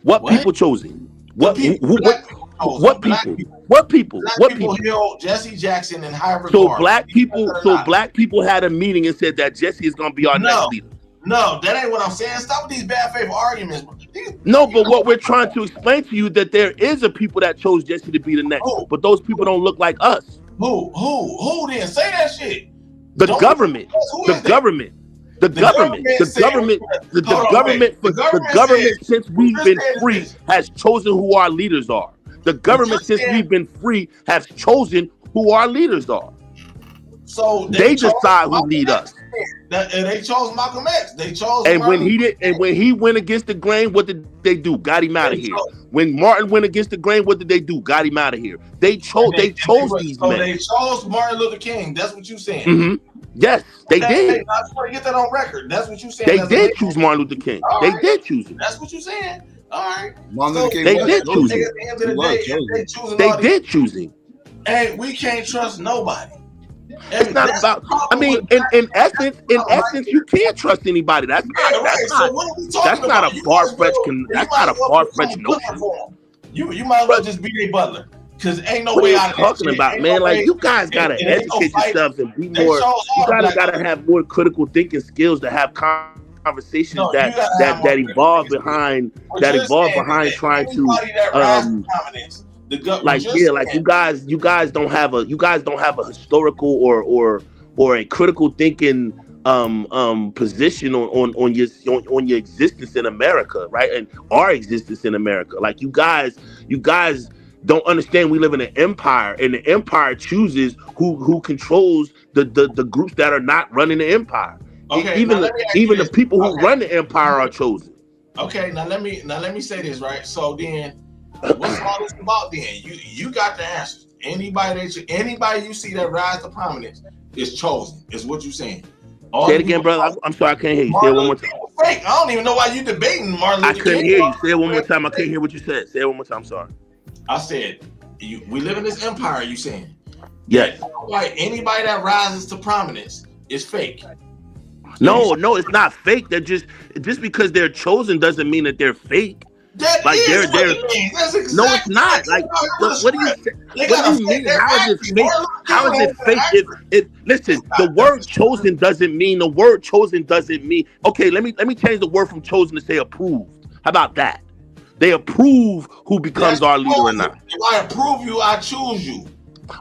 What people chosen? What people? What people? What people? Black people held Jesse Jackson in high regard. So black people had a meeting and said that Jesse is going to be our next leader. No, that ain't what I'm saying. Stop with these bad faith arguments. No, but what we're trying to explain to you that there is a people that chose Jesse to be the next, but those people don't look like us. Who didn't say that shit? The government since we've been free has chosen who our leaders are. The government since we've been free has chosen who our leaders are. So they decide who lead us. And they chose Malcolm X. They chose. And when he went against the grain, what did they do? Got him out of here. When Martin went against the grain, what did they do? Got him out of here. They chose these men. They chose Martin Luther King. That's what you saying. Mm-hmm. Yes, they did. I just want to get that on record. That's what you saying. They did choose Martin Luther King. They did choose him. That's what you saying. All right. They did choose him. They did choose him. Hey, we can't trust nobody. It's not about. I mean, in essence, you can't trust anybody. That's not a far-fetched notion. You might as well just be a butler, because ain't no way out of talking about, man. Like, you guys gotta educate yourselves and be more. You gotta have more critical thinking skills to have conversations that evolve behind trying to you guys don't have a historical or a critical thinking position on your existence in America, right? And our existence in America. Like, you guys don't understand we live in an empire, and the empire chooses who controls the groups that are not running the empire. Okay, even the people who run the empire are chosen. Okay, now let me say this, right? So then, what's all this about then? You got the answers. Anybody you see that rise to prominence is chosen, is what you're saying. Say it again, brother. I'm sorry, I can't hear you. Say it one more time. Fake. I don't even know why you debating Martin Luther King. I couldn't hear you. Say it one more time. I couldn't hear what you said. Say it one more time. I'm sorry. I said, we live in this empire, you saying? Yes. Like, anybody that rises to prominence is fake. No, it's not fake. They're just because they're chosen doesn't mean that they're fake. That like is they're exactly no, it's not. Like, what do you mean? How is it fake? How is it fake? If listen, the word chosen doesn't mean okay. Let me change the word from chosen to say approved. How about that? They approve who becomes our leader or not. If I approve you, I choose you.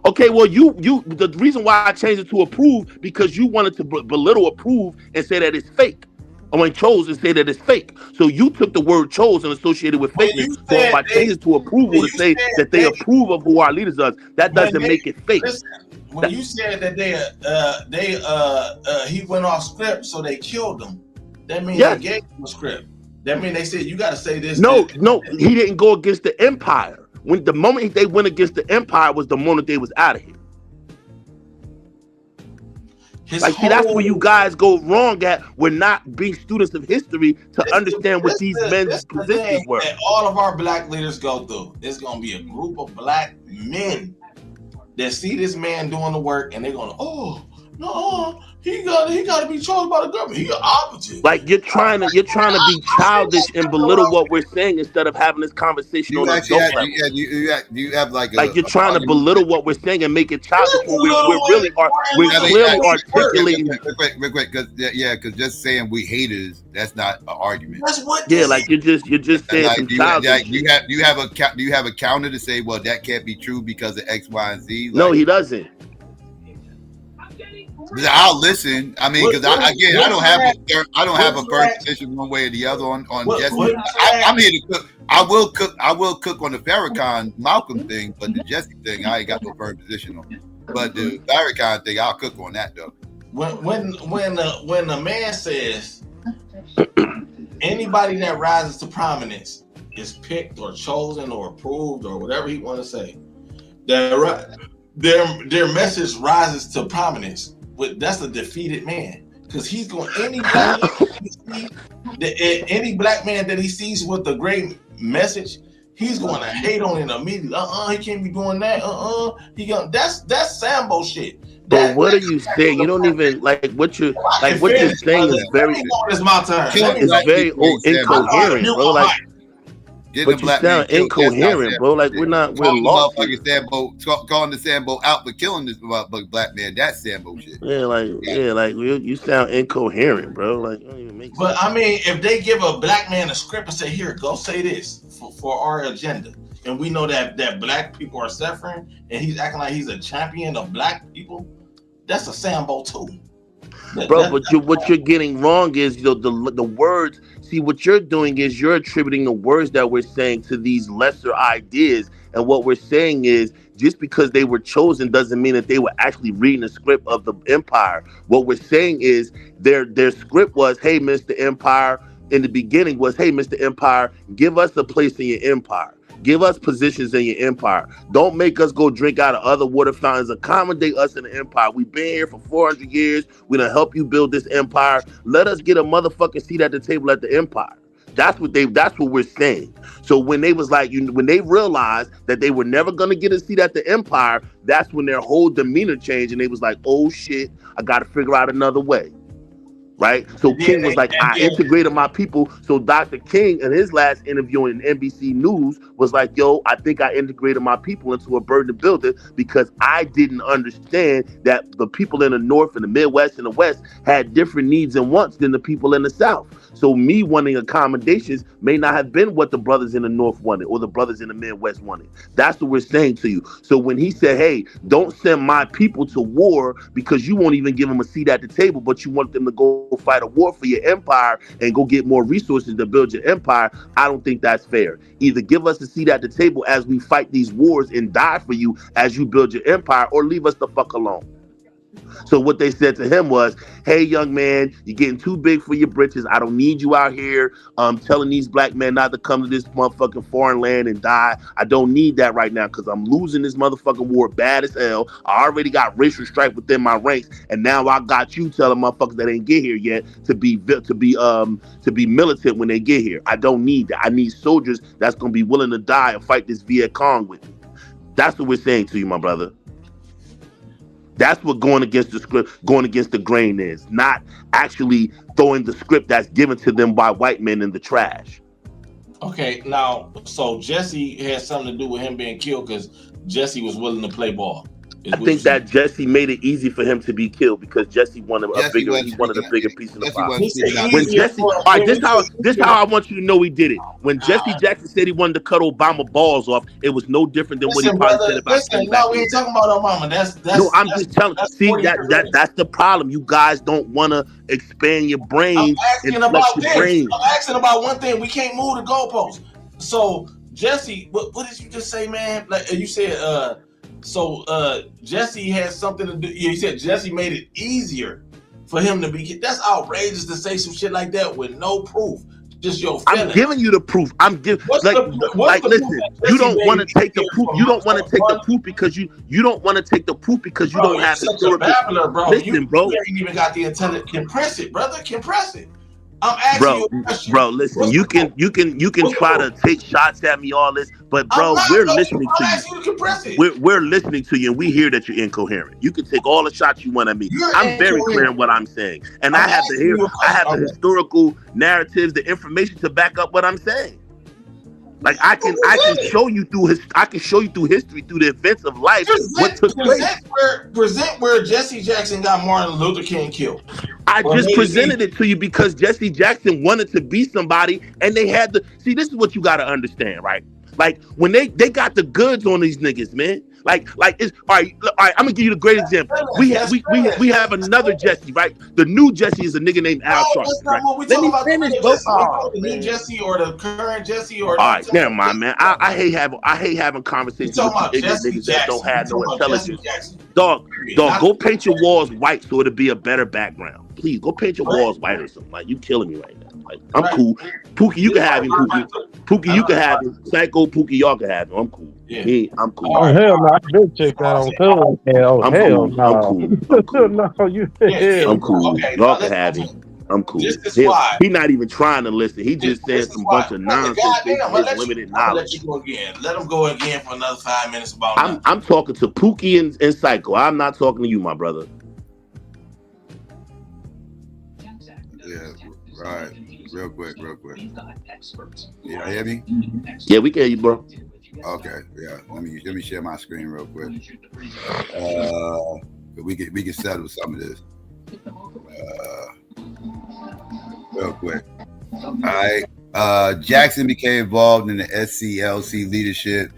Okay, well, the reason why I changed it to approve, because you wanted to belittle approve and say that it's fake. I mean, chose and say that it's fake. So you took the word chose and associated with fakeness. So if I change it to approval to say that they approve of who our leaders are, that doesn't make it fake. Listen, when you said that he went off script, so they killed him, that means they gave him a script. That means they said you got to say this. No, he didn't go against the empire. When the moment they went against the empire was the moment they was out of here. That's where you guys go wrong at. We're not being students of history to understand what these men's positions were. That all of our black leaders go through. There's gonna be a group of black men that see this man doing the work, and they're gonna, oh no, he gotta be chosen by the government. He an operative. Like you're trying to be childish and belittle what we're saying instead of having this conversation on an adult level. You have like you're trying to belittle what we're saying and make it childish when we're clearly articulating. Real quick, because just saying we haters, that's not an argument. That's what. Yeah, like you're just saying some childish. Do you have a counter to say, well, that can't be true because of X, Y, and Z? Like, no, he doesn't. I'll listen. I mean, because I don't have a firm position one way or the other on Jesse. I'm here to cook. I will cook on the Farrakhan Malcolm thing, but the Jesse thing, I ain't got no firm position on. But the Farrakhan thing, I'll cook on that though. When a man says anybody that rises to prominence is picked or chosen or approved or whatever he want to say, their message rises to prominence. That's a defeated man, because he's going any black man that he sees with a great message, he's going to hate on it immediately. He can't be doing that. That's Sambo shit. But what are you saying? You don't even what you're saying is very. It's my turn. It's very incoherent, bro. Like. But you sound incoherent, bro. Like we're lost. Calling the Sambo out for killing this black man. That's Sambo shit. Yeah, you sound incoherent, bro. Like you don't even make sense. But I mean, if they give a black man a script and say, "Here, go say this for our agenda," and we know that black people are suffering, and he's acting like he's a champion of black people, that's a Sambo too. Bro, but what you're getting wrong is the words. See, what you're doing is you're attributing the words that we're saying to these lesser ideas. And what we're saying is just because they were chosen doesn't mean that they were actually reading the script of the empire. What we're saying is their script was, hey, Mr. Empire, in the beginning was, hey, Mr. Empire, give us a place in your empire. Give us positions in your empire. Don't make us go drink out of other water fountains. Accommodate us in the empire. We've been here for 400 years. We're going to help you build this empire. Let us get a motherfucking seat at the table at the empire. That's what we're saying. So when they was when they realized that they were never going to get a seat at the empire, that's when their whole demeanor changed. And they was like, oh shit, I got to figure out another way. Right? So King was like, I integrated my people. So Dr. King, in his last interview in NBC News, was like, yo, I think I integrated my people into a burden builder because I didn't understand that the people in the North and the Midwest and the West had different needs and wants than the people in the South. So me wanting accommodations may not have been what the brothers in the North wanted or the brothers in the Midwest wanted. That's what we're saying to you. So when he said, hey, don't send my people to war because you won't even give them a seat at the table, but you want them to go fight a war for your empire and go get more resources to build your empire, I don't think that's fair. Either give us a seat at the table as we fight these wars and die for you as you build your empire, or leave us the fuck alone. So what they said to him was, hey, young man, you're getting too big for your britches. I don't need you out here telling these black men not to come to this motherfucking foreign land and die. I don't need that right now because I'm losing this motherfucking war bad as hell. I already got racial strife within my ranks, and now I got you telling motherfuckers that ain't get here yet to be militant when they get here. I don't need that. I need soldiers that's gonna be willing to die and fight this Viet Cong with me. That's what we're saying to you, my brother. That's what going against the script, going against the grain is, not actually throwing the script that's given to them by white men in the trash. Okay, now, so Jesse had something to do with him being killed because Jesse was willing to play ball. I think that Jesse made it easy for him to be killed because Jesse wanted a bigger piece of the pie. When Jesse, all right, this how I want you to know he did it. When Jesse Jackson said he wanted to cut Obama balls off, it was no different than what he probably said about. No, we ain't talking about Obama. That's no, I'm just telling. See that's the problem. You guys don't want to expand your brain and flex your brain. I'm asking about one thing. We can't move the goalposts. So Jesse, what did you just say, man? Like you said, Jesse has something to do. You said Jesse made it easier for him to be. That's outrageous to say some shit like that with no proof. Just your feeling. I'm giving you the proof. I'm giving listen. You don't want to take the proof. You don't want to take the proof because you don't want to take the proof because you don't have the babbler, bro. Listen, bro. You ain't even got the intelligence. Compress it, brother. Compress it. I'm asking you a question. Bro, listen, you can try to take shots at me, all this, but bro, we're listening to you. We're listening to you, and we hear that you're incoherent. You can take all the shots you want at me. I'm very clear in what I'm saying, and I have the historical narratives, the information to back up what I'm saying. Like I can show you through history, through the events of life, what took place. Present where Jesse Jackson got Martin Luther King killed. I just presented it to you because Jesse Jackson wanted to be somebody, and they had to see. This is what you got to understand, right? Like when they got the goods on these niggas, man. Like it's all right. I'm gonna give you the great example. We have another Jesse, right? The new Jesse is a nigga named Al Sharpton. Right? Let me finish. The new Jesse or the current Jesse or. All right, never mind, man. I hate having conversations with you ignorant niggas that don't have no intelligence. Dog, go paint your walls white so it'll be a better background. Please go paint your walls white or something. Like you killing me right now. Like I'm cool. Pookie, you can have him. Pookie, you can have him. Psycho, Pookie, y'all can have him. I'm cool. Yeah, I'm cool. Oh hell no! I did check that on Club. I'm hell cool. no! I'm cool. No, you. I'm cool. Y'all can have him. I'm cool. He not even trying to listen. He just said some bunch of nonsense. Limited knowledge. Let him go again for another 5 minutes about. I'm talking to Pookie and Psycho. I'm not talking to you, my brother. Yeah, right. Real quick. Yeah, hear me? Yeah, we can hear you, bro. Okay, yeah. Let me share my screen real quick. We can settle some of this. Real quick. All right. Jackson became involved in the SCLC leadership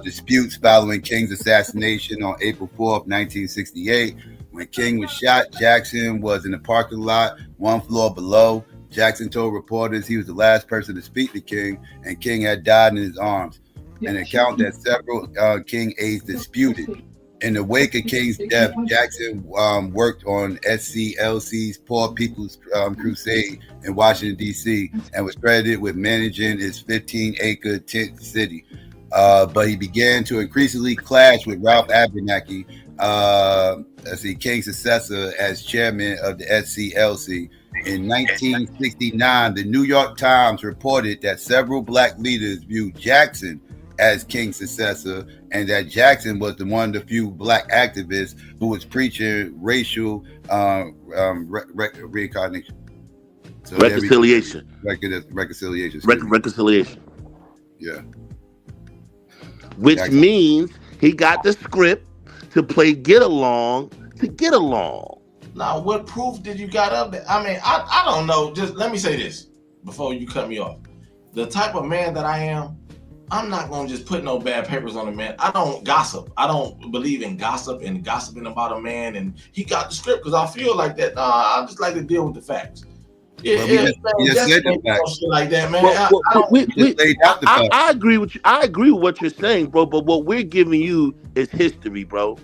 disputes following King's assassination on April 4th, 1968. When King was shot, Jackson was in the parking lot, one floor below. Jackson told reporters he was the last person to speak to King, and King had died in his arms. An account that several King aides disputed. In the wake of King's death, Jackson worked on SCLC's Poor People's Crusade in Washington, D.C., and was credited with managing its 15-acre tent city. But he began to increasingly clash with Ralph Abernathy, King's successor as chairman of the SCLC. In 1969, the New York Times reported that several black leaders viewed Jackson as King's successor, and that Jackson was one of the few black activists who was preaching racial reincarnation. So reconciliation. Reconciliation. Yeah. Which means he got the script to play get along to get along. Now, what proof did you got of that? I mean, I don't know. Just let me say this before you cut me off. The type of man that I am, I'm not going to just put no bad papers on a man. I don't gossip. I don't believe in gossip and gossiping about a man. And he got the script because I feel like that. I just like to deal with the facts. I agree with you. I agree with what you're saying, bro. But what we're giving you is history, bro.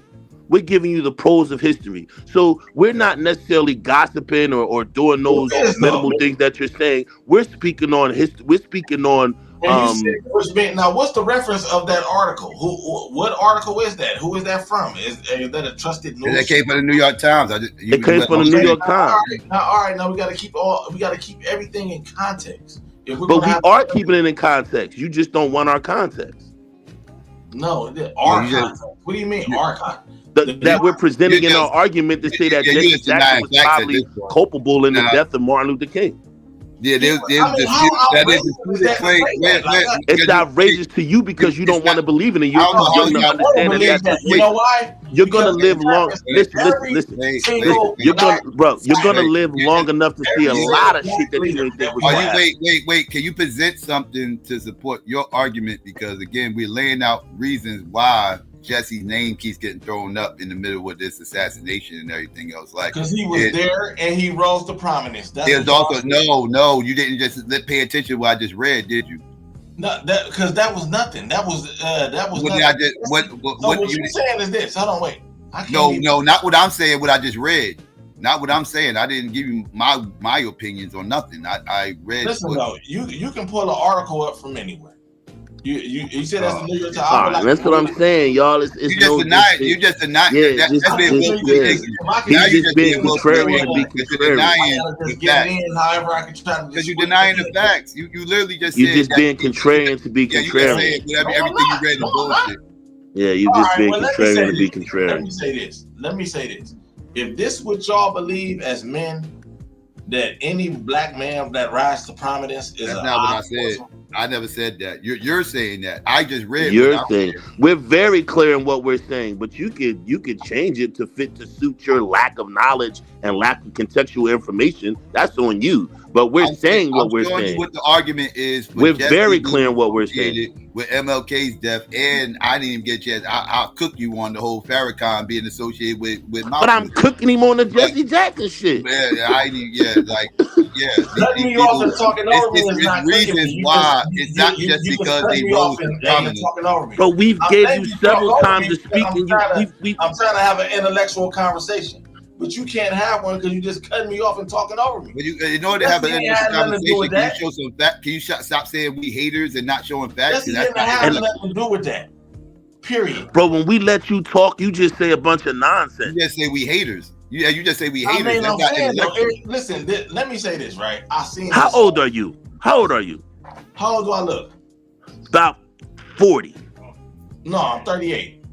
We're giving you the pros of history. So we're not necessarily gossiping or doing those minimal things that you're saying. We're speaking on history. We're speaking on. Now, what's the reference of that article? What article is that? Who is that from? Is that a trusted news? That came from the New York Times. It came from the New York Times. All right. Now we got to keep everything in context. But we are keeping it in context. You just don't want our context. No, our context. What do you mean, our context? That we're presenting in our argument to say that Jesse Jackson was probably culpable in the death of Martin Luther King. Yeah, it's outrageous to you because you don't want to believe in it. You're going to understand that. You know why? You're going to live long. Listen. You're going to live long enough to see a lot of shit that you ain't think was going to happen. Wait. Can you present something to support your argument? Because again, we're laying out reasons why Jesse's name keeps getting thrown up in the middle of this assassination and everything else. Like, because he was there and he rose to prominence. There's also no. You didn't just pay attention to what I just read, did you? No, because that was nothing. That was what nothing. What you're saying is this. Hold on, wait. No, not what I'm saying. What I just read. Not what I'm saying. I didn't give you my opinions on nothing. I read. Listen, though, you can pull an article up from anywhere. You said that's the New York Times. All right, that's what I'm saying, y'all. It's You just denying. You just denying. Yeah, That's being woke. He's just being contrarian to be contrarian. Denying the facts. However, I can try to. Because you're denying the facts. You literally just You're said just that. being contrarian to be contrarian. Yeah, you just saying everything you read is bullshit. Yeah, you're just being contrarian to be contrarian. Let me say this. If this what y'all believe as men, that any black man that rises to prominence is That's not what I said. I never said that. You're saying that. I just read. You're saying we're very clear in what we're saying, but you could change it to fit to suit your lack of knowledge and lack of contextual information. That's on you. But we're saying what we're saying. What the argument is. We're very clear in what we're saying. With MLK's death, and I didn't even get a chance. I'll cook you on the whole Farrakhan being associated with Malcolm. But I'm cooking him on the Jesse Jackson shit. Let me off and talking over me is not reasons why. It's not just because they rose to prominence. But we've gave you several times to speak, and I'm trying to have an intellectual conversation. But you can't have one because you just cut me off and talking over me. But in order to have an intellectual conversation, can you show some fact? Can you stop saying we haters and not showing facts? That's not have nothing to do with that. Period. Bro, when we let you talk, you just say a bunch of nonsense. You just say we haters. You just say we haters. I mean, That's not intellectual. Listen, let me say this, right? I seen. How old are you? How old are you? How old do I look? About 40. No, I'm 38.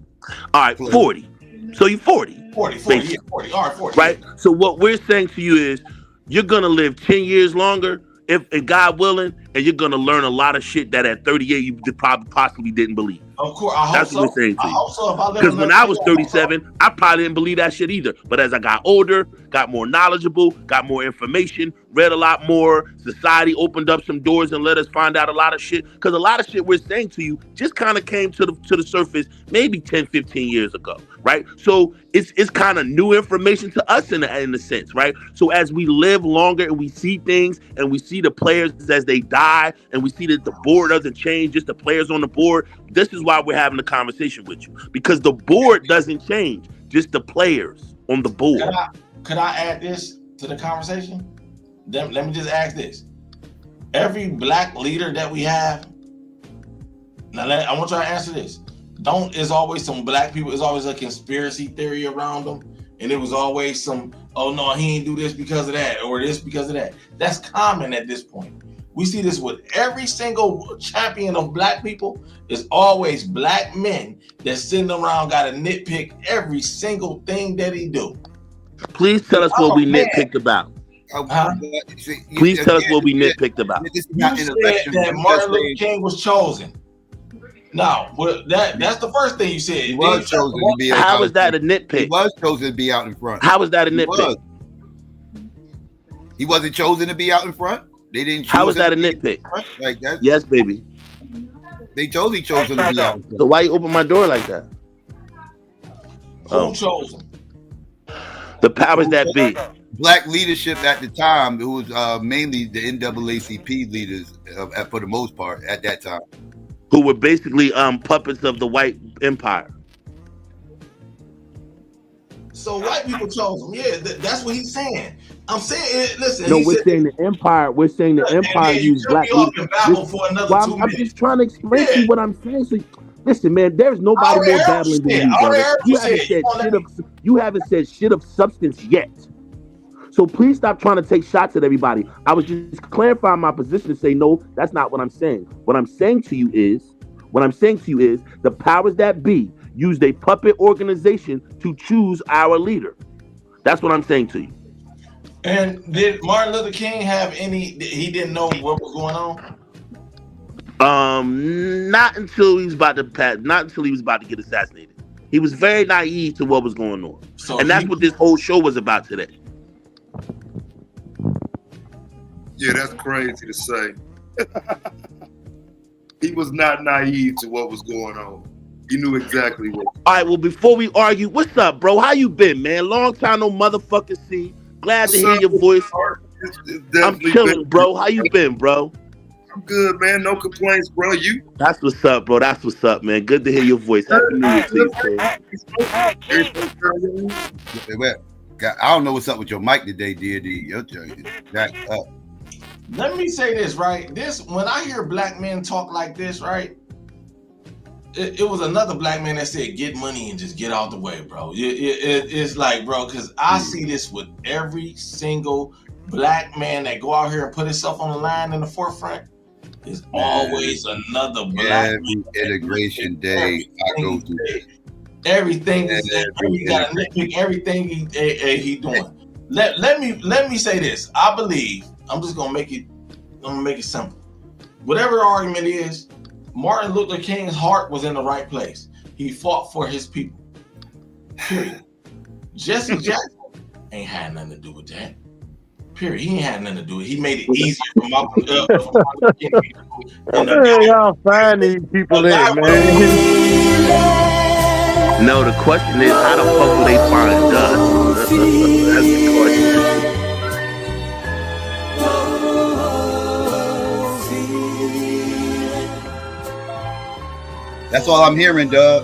All right, 40. So you're 40. 40. Yeah, 40. All right, 40. Right? So what we're saying to you is you're going to live 10 years longer, if God willing, and you're going to learn a lot of shit that at 38 you probably possibly didn't believe. Of course, I hope That's what we're saying to you. Because when I was 37, I probably didn't believe that shit either. But as I got older, got more knowledgeable, got more information, read a lot more, society opened up some doors and let us find out a lot of shit. Because a lot of shit we're saying to you just kind of came to the surface maybe 10, 15 years ago, right? So it's kind of new information to us in a sense, right? So as we live longer and we see things and we see the players as they die and we see that the board doesn't change, just the players on the board, this is why we're having a conversation with you. Because the board doesn't change, just the players on the board. Could I add this to the conversation? Let me just ask this. Every black leader that we have, now I want you to answer this. It's always some black people, it's always a conspiracy theory around them. And it was always some, oh no, he ain't do this because of that, or this because of that. That's common at this point. We see this with every single champion of black people. It's always black men that sitting around got to nitpick every single thing that he do. Please tell us what we nitpicked about. Please tell us what we nitpicked about. You said that Martin Luther King was chosen. Now, that's the first thing you said. He was chosen to be. How was that a nitpick? He was chosen to be out in front. How was that a nitpick? He wasn't chosen to be out in front. They didn't. How was that a nitpick? Like that? Yes, baby. They totally chose him to be out in front. So why you open my door like that? Who chose him? The powers that be. Black leadership at the time, who was mainly the NAACP leaders, for the most part, at that time, who were basically puppets of the white empire. So white people chose him. Yeah, that's what he's saying. I'm saying, listen. No, we're saying the empire. We're saying the empire used black leaders. I'm just trying to explain to you what I'm saying. So, listen, man, there's nobody more babbling than you, brother. You haven't said shit of substance yet. So please stop trying to take shots at everybody. I was just clarifying my position to say, no, that's not what I'm saying. What I'm saying to you is the powers that be used a puppet organization to choose our leader. That's what I'm saying to you. And did Martin Luther King have he didn't know what was going on? Not until he was about to get assassinated. He was very naive to what was going on. And that's what this whole show was about today. Yeah, that's crazy to say. He was not naive to what was going on. He knew exactly what. All right, well, before we argue, what's up, bro? How you been, man? Long time no motherfucker see. Glad to hear your voice. I'm chilling, bro. How you been, bro? I'm good, man. No complaints, bro. You? That's what's up, bro. That's what's up, man. Good to hear your voice. Happy New Year to you, bro. I don't know what's up with your mic today, D.D. Your jacked up. Let me say this, right? When I hear black men talk like this, right? it was another black man that said, "Get money and just get out the way, bro." It's like, bro, because I see this with every single black man that go out here and put himself on the line in the forefront. There's always another black man. Integration day, I go through this. Everything is he got to nitpick everything he doing. Let me say this. I believe I'm gonna make it simple. Whatever the argument is, Martin Luther King's heart was in the right place. He fought for his people. Period. Jesse Jackson ain't had nothing to do with that. Period. He ain't had nothing to do with it. He made it easier for Malcolm X. Y'all find these people in, man. No, the question is, how the fuck will they find us? That's the question. That's all I'm hearing, Doug.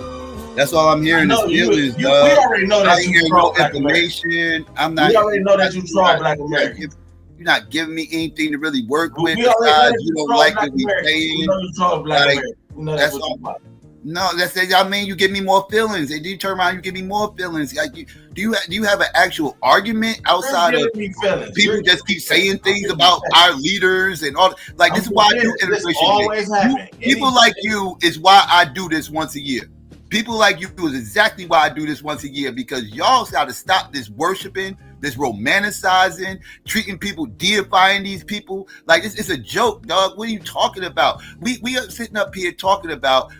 That's all I'm hearing is feelings, Doug. We already know that you troll black information. I'm not. We already know that you troll black Americans. You're not giving me anything to really work with. We already know that you don't like what we saying. We know you troll black Americans. We know that's what you No, that's it. I mean, you give me more feelings. And you turn around, you give me more feelings. Like, do you have an actual argument outside of people just keep saying things about our leaders and all? Like, this is why I do integration. People like you is why I do this once a year. People like you is exactly why I do this once a year, because y'all got to stop this worshiping, this romanticizing, treating people, deifying these people. Like, it's a joke, dog. What are you talking about? We are sitting up here talking about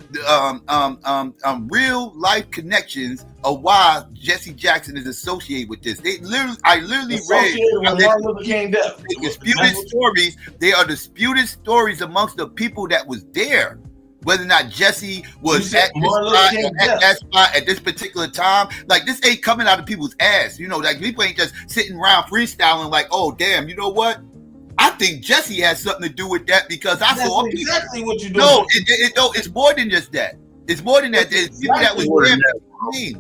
real life connections of why Jesse Jackson is associated with this. I literally read disputed stories. They are disputed stories amongst the people that was there. Whether or not Jesse was at that spot at this particular time, like, this ain't coming out of people's ass. You know, like, people ain't just sitting around freestyling like, oh damn, you know what? I think Jesse has something to do with that because I saw exactly what you doing. No, it's more than just that. It's more than that. There's people that was there.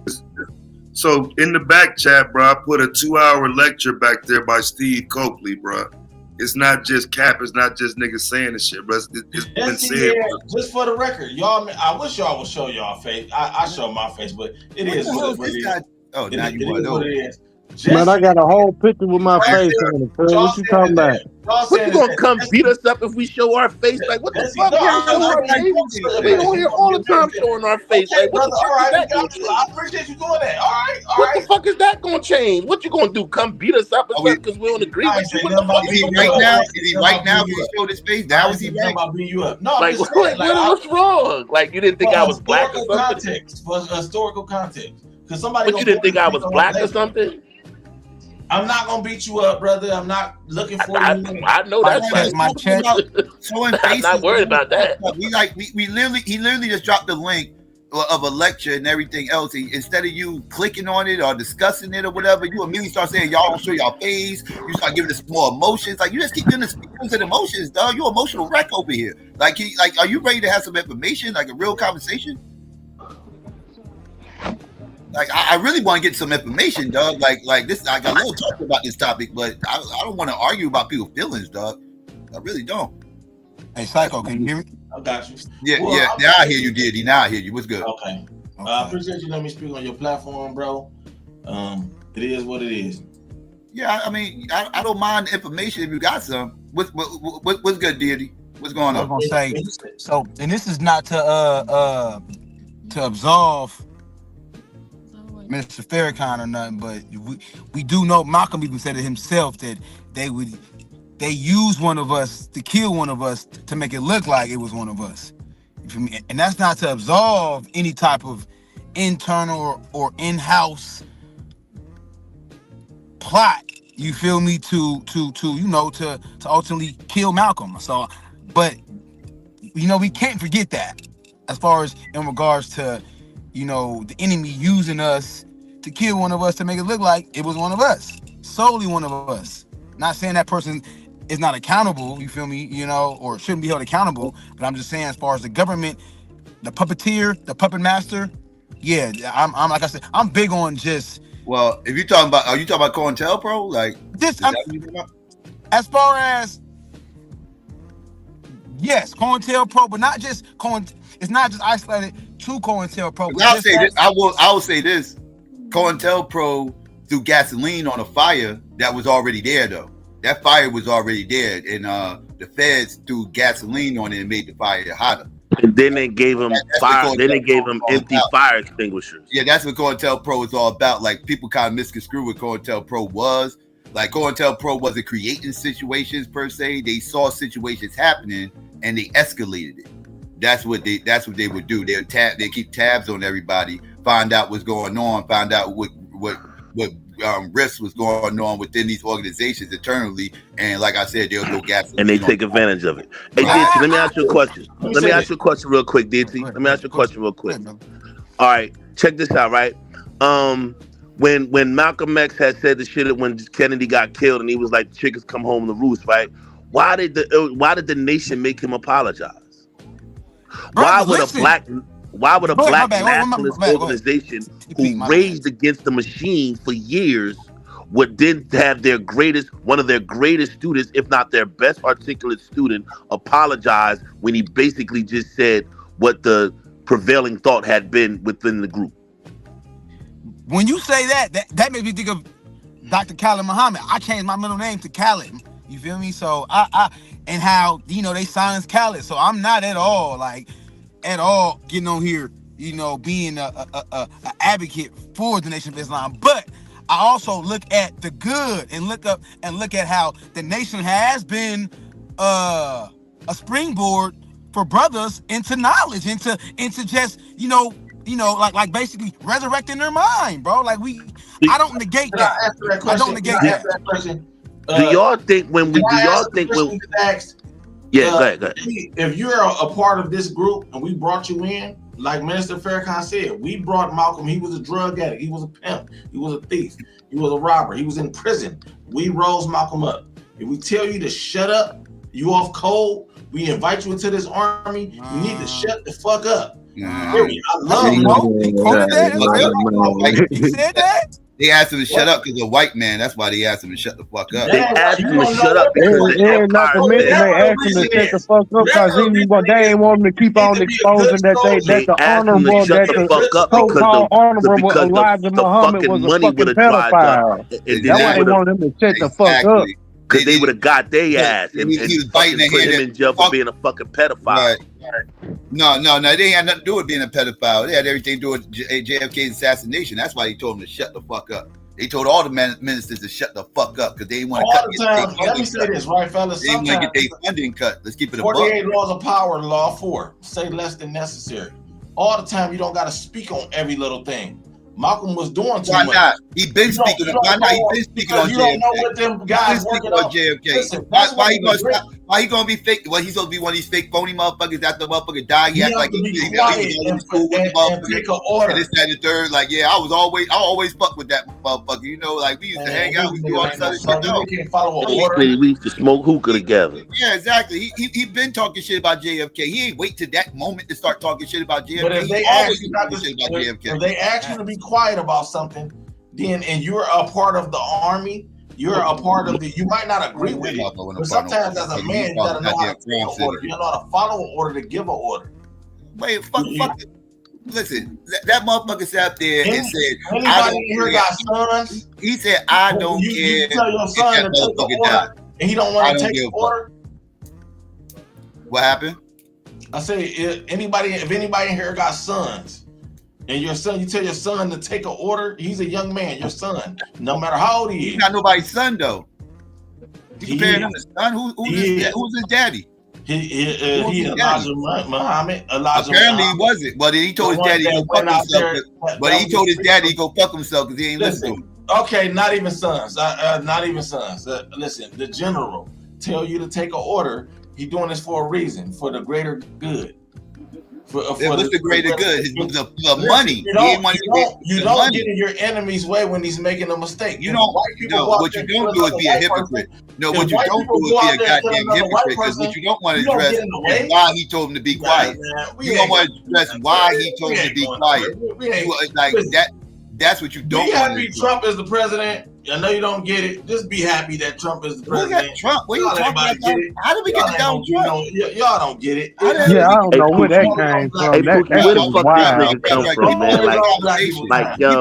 So in the back chat, bro, I put a 2-hour lecture back there by Steve Copley, bro. It's not just cap. It's not just niggas saying this shit, bro. It's been said. Just for the record, y'all. I wish y'all would show y'all face. I show my face, but it is what it is. Oh, now you want to know. Man, I got a whole picture with my face on it. What you talking about? What, you gonna come beat us up if we show our face? Like, what the fuck? We don't hear all the time showing our face. Like, what the fuck is that? I appreciate you doing that. All right. What the fuck is that gonna change? What you gonna do? Come beat us up because we don't agree with you? What the fuck is he right now? Is he right now? We show his face. Now is he right? About beating you up? No, like, what's wrong? Like, you didn't think I was black or something? For historical context, because somebody. But you didn't think I was black or something? I'm not gonna beat you up, brother. I'm not looking for you. I know that's right. My chest. I'm not worried about that. He literally just dropped the link of a lecture and everything else. Instead of you clicking on it or discussing it or whatever, you immediately start saying y'all don't show y'all face. You start giving us more emotions. Like, you just keep giving us feelings and emotions, dog. You're emotional wreck over here. Like, are you ready to have some information, like a real conversation? Like, I really want to get some information, dog. Like this, I got a little talk about this topic, but I don't want to argue about people's feelings, dog. I really don't. Hey, Psycho, can you hear me? I got you. Yeah, well, yeah. Now I hear you, Diddy. Now I hear you. What's good? Okay. I appreciate you letting me speak on your platform, bro. It is what it is. Yeah, I mean, I don't mind the information if you got some. What's good, Diddy? What's going on? I was gonna say, so, and this is not to absolve Mr. Farrakhan or nothing, but we do know, Malcolm even said it himself, that they use one of us to kill one of us to make it look like it was one of us. You feel me? And that's not to absolve any type of internal or in-house plot, you feel me, to ultimately kill Malcolm. So, but we can't forget that as far as in regards to the enemy using us to kill one of us to make it look like it was one of us, solely one of us. Not saying that person is not accountable, you feel me, or shouldn't be held accountable, but I'm just saying, as far as the government, the puppeteer, the puppet master, yeah, I'm like I said, I'm big on just. Well, if you're talking about, are you talking about COINTELPRO? Like this, as far as, yes, COINTELPRO, but not just it's not just isolated to COINTELPRO. I'll say this. I will say this. COINTELPRO threw gasoline on a fire that was already there, though. That fire was already there, and the feds threw gasoline on it and made the fire hotter. And then they gave him fire. Then they gave him empty fire extinguishers. Yeah, that's what COINTELPRO is all about. Like, people kind of misconstrue what COINTELPRO was. Like, COINTELPRO wasn't creating situations per se. They saw situations happening and they escalated it. That's what they would do. They keep tabs on everybody, find out what's going on, find out what risks was going on within these organizations internally, and like I said, they'll go gas. And they take advantage of it. Hey, DT, let me ask you a question. Let me ask you a question real quick, DT. Let me ask you a question real quick. All right, check this out, right? When Malcolm X had said the shit when Kennedy got killed, and he was like, "Chickens come home to roost," right? Why did the nation make him apologize? Why would a black nationalist organization who raged against the machine for years would then have one of their greatest students, if not their best articulate student, apologize when he basically just said what the prevailing thought had been within the group? When you say that made me think of Dr. Khalid Muhammad. I changed my middle name to Khalid. You feel me? So I and how, they silenced Khalid. So I'm not at all getting on here, being a advocate for the Nation of Islam. But I also look at the good and look at how the nation has been a springboard for brothers into knowledge, into just, like basically resurrecting their mind, bro. Like I don't negate that. I don't negate that. Do y'all think when go ahead. If you're a part of this group and we brought you in, like Minister Farrakhan said, we brought Malcolm. He was a drug addict. He was a pimp. He was a thief. He was a robber. He was in prison. We rose Malcolm up. If we tell you to shut up, you off cold, we invite you into this army, you need to shut the fuck up. I love him. He said that? They asked him to shut up because a white man. That's why they asked him to shut the fuck up. They asked him to shut up because they asked him to shut the fuck up because they ain't want him to keep on exposing that the honorable, so-called honorable Elijah Muhammad was a fucking pedophile. That's why they wanted him to shut the fuck up. Because they would have got their ass and put him in jail for being a fucking pedophile. No, they had nothing to do with being a pedophile. They had everything to do with JFK's assassination. That's why he told them to shut the fuck up. They told all the ministers to shut the fuck up because they didn't want to cut. Let me say this, right, fellas? They didn't want to get their funding cut. Let's keep it a buck. 48 laws of power, law 4. Say less than necessary. All the time, you don't got to speak on every little thing. Malcolm was doing too much. Why not? He been speaking. Why not? He been speaking on JFK. You don't know what them guys working on JFK. Listen, why he gonna be fake? Well, he's supposed to be one of these fake phony motherfuckers. After the motherfucker died, he act like he's and take an order. And this, that, and the third. Like, yeah, I always fuck with that motherfucker. Like we used to hang out. We do all this other shit. No, can't follow an order. We used to smoke hookah together. Yeah, exactly. He been talking shit about JFK. He ain't wait till that moment to start talking shit about JFK. But if they ask you to be quiet about something, then and you're a part of the army. You're a part of you might not agree with it, but sometimes as a man, you gotta know how to give an order. You know how to follow an order to give an order. Wait, fuck it. Listen, that motherfucker sat there and said, "Anybody here got sons?" He said, "I don't care." You tell your son to take the order, and he don't want to take the order. What happened? I say, if anybody in here got sons, and your son, you tell your son to take an order, he's a young man, your son, no matter how old he is. He's not nobody's son, though. You comparing him to son? Who's his daddy? He Elijah Muhammad. Apparently he wasn't. But he told his daddy to go fuck himself. But he told his daddy to go fuck himself because he ain't listening to him. Okay, not even sons. Not even sons. Listen, the general tell you to take an order. He's doing this for a reason, for the greater good. What's the greater good? The money. You don't get in your enemy's way when he's making a mistake. You don't. No, what you don't do is be a hypocrite. No, what you don't do is be a goddamn hypocrite. Because what you don't want to address is why he told him to be quiet. You don't want to address why he told him to be quiet. Like that. That's what you don't want to do. Trump is the president. I know you don't get it. Just be happy that Trump is the president. Look at Trump. What are you talking about? How did we get to Donald Trump? Y'all don't get it. Yeah, I don't know where that came from. Hey, That Pookie, where the was fuck wild. this nigga come from, man? Like, yo, like,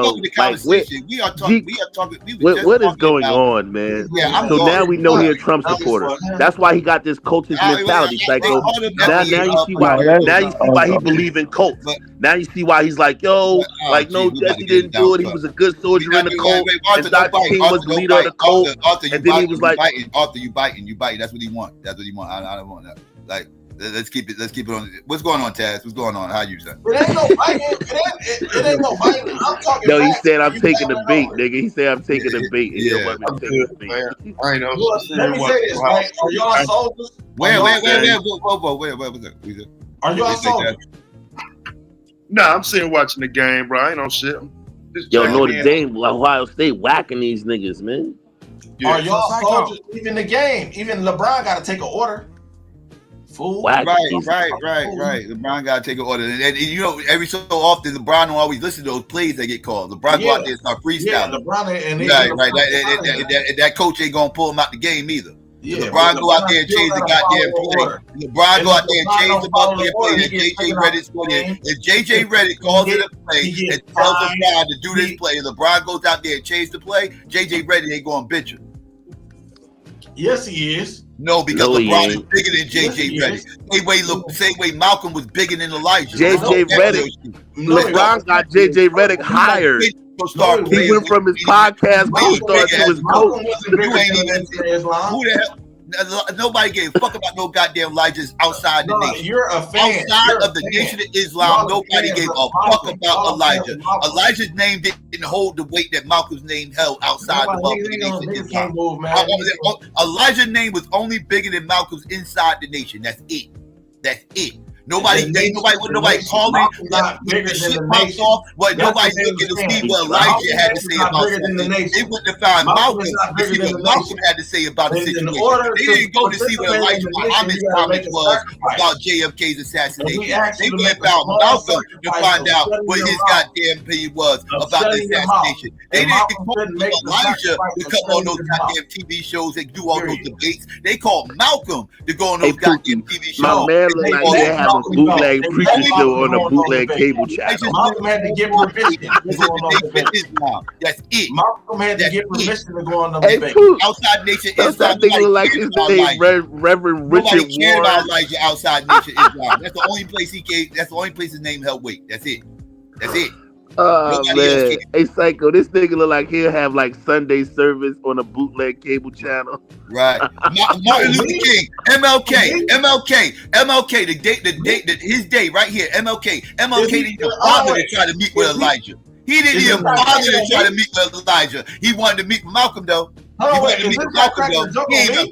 what is going on, man? So now we know he a Trump supporter. That's why he got this cultist mentality, Psycho. Now you see why. Now you see why he believe in cults. Now you see why he's like, yo, like, no, Jesse didn't do it. He was a good soldier in the cult, and Dr. King was the leader of the cult. And then he was like, Arthur, you biting. That's what he want. That's what he want. I don't want that. Like, let's keep it on. What's going on, Taz? What's going on? How you say? It ain't no biting. It ain't no biting. I'm talking. No, he said I'm taking the bait, nigga. He said I'm taking the bait. And you want me to take the bait. I know. Let me say this, right? Are y'all soldiers? Wait. Are y'all soldiers? Nah, I'm sitting watching the game, bro. I ain't no shit. Yo, Notre Dame, Ohio State whacking these niggas, man. Yeah. Are y'all soldiers? Even the game, even LeBron got to take an order. Fool. Right. LeBron got to take an order, and you know, every so often LeBron don't always listen to those plays that get called. LeBron go out there and start freestyling. Yeah, LeBron and that coach ain't gonna pull him out the game either. Yeah, LeBron go out there and change the goddamn play. LeBron go out there and change the goddamn play that JJ Redick scored in. If JJ Redick calls it a play and tells LeBron to do this play, and LeBron goes out there and changes the play, JJ Redick ain't going to bitch him. Yes, he is. No, because LeBron is bigger than JJ Redick. Same way Malcolm was bigger than Elijah. JJ Redick. LeBron got JJ Redick hired. He went from his podcast co-star to his coach. Who the hell? Nobody gave a fuck about no goddamn Elijah's outside the nation. You're a fan. Outside of the Nation of Islam, nobody gave a fuck about Elijah. Elijah's name didn't hold the weight that Malcolm's name held outside the Nation of Islam. Elijah's name was only bigger than Malcolm's inside the nation. That's it. Nobody called me. The shit popped off. But nobody looking to see what Elijah had to say about it. They went to find Malcolm to see what Malcolm had to say about the situation. They didn't go to see what Elijah Muhammad's comment was about JFK's assassination. They went and found Malcolm to find out what his goddamn opinion was about the assassination. They didn't call Elijah to come on those goddamn TV shows and do all those debates. They called Malcolm to go on those goddamn TV shows. My man look like they have a bootleg preacher show on a bootleg cable channel. Malcolm had to get permission. That's it. Malcolm had to get permission to go on the debate. Outside Nation Islam. Nigga look like his name Reverend Richard Nobody cared about Elijah outside Nation Islam. That's the only place he came. That's the only place his name held weight. That's it. Oh man, hey Psycho, this nigga look like he'll have like Sunday service on a bootleg cable channel. Right. Martin Luther King, MLK, the date, his day right here, MLK didn't even bother to try to meet with Elijah. He didn't even bother to try to meet with Elijah. He wanted to meet with Malcolm though. He didn't even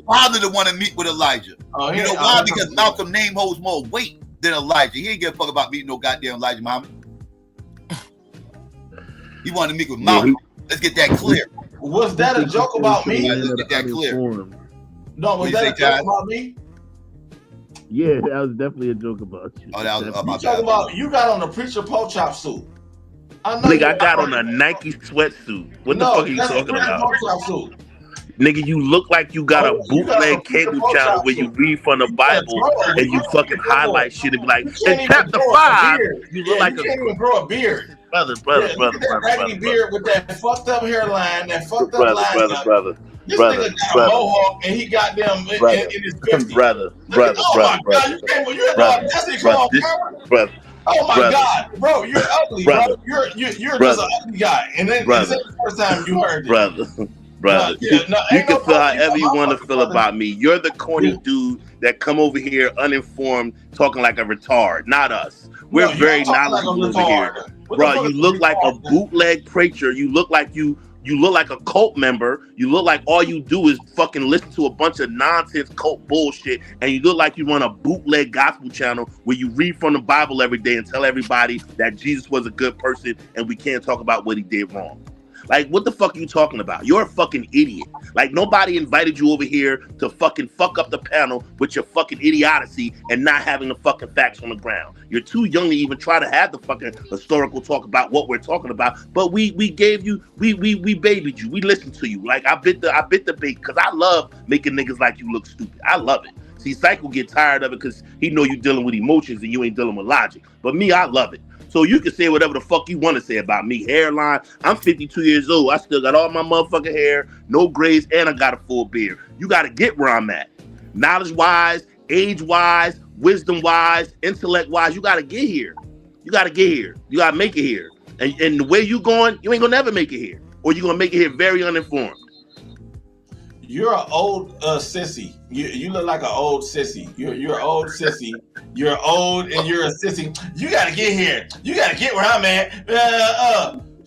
bother to want to meet with Elijah. You know why? Because Malcolm's name holds more weight than Elijah. He ain't give a fuck about meeting no goddamn Elijah Muhammad. He wanted to meet with Malcolm. Let's get that clear. Was that a joke about me? Let's get that clear. No, was that a joke about me? Yeah, that was definitely a joke about you. Oh, that was you talking about you got on a preacher pork chop suit. I got on a Nike sweatsuit. What the fuck are you talking about? Nigga, you look like you got a bootleg cable channel where you read from the Bible and you fucking highlight shit and be like, in chapter 5, you look like you can't even grow a beard. Brother. Beard with that fucked up hairline, that fucked up line. This nigga got a mohawk and he got them in his 50s. Brother. Oh my God, bro, you're ugly, bro. You're just an ugly guy. And then this is the first time you heard it. Brother, you can feel however you want to feel about me. You're the corny dude that come over here uninformed, talking like a retard. Not us. We're very knowledgeable over here, bro. You look like a bootleg preacher. You look like you look like a cult member. You look like all you do is fucking listen to a bunch of nonsense cult bullshit, and you look like you run a bootleg gospel channel where you read from the Bible every day and tell everybody that Jesus was a good person and we can't talk about what he did wrong. Like, what the fuck are you talking about? You're a fucking idiot. Like, nobody invited you over here to fucking fuck up the panel with your fucking idiocy and not having the fucking facts on the ground. You're too young to even try to have the fucking historical talk about what we're talking about. But we gave you, we babied you. We listened to you. Like, I bit the bait because I love making niggas like you look stupid. I love it. See, Psycho get tired of it because he know you dealing with emotions and you ain't dealing with logic. But me, I love it. So you can say whatever the fuck you want to say about me. Hairline, I'm 52 years old. I still got all my motherfucking hair, no grays, and I got a full beard. You got to get where I'm at. Knowledge-wise, age-wise, wisdom-wise, intellect-wise, you got to get here. You got to get here. You got to make it here. And the way you going, you ain't going to never make it here. Or you're going to make it here very uninformed. You're an old sissy. You look like an old sissy. You're an old sissy. You're old and you're a sissy. You gotta get here. You gotta get where I'm at.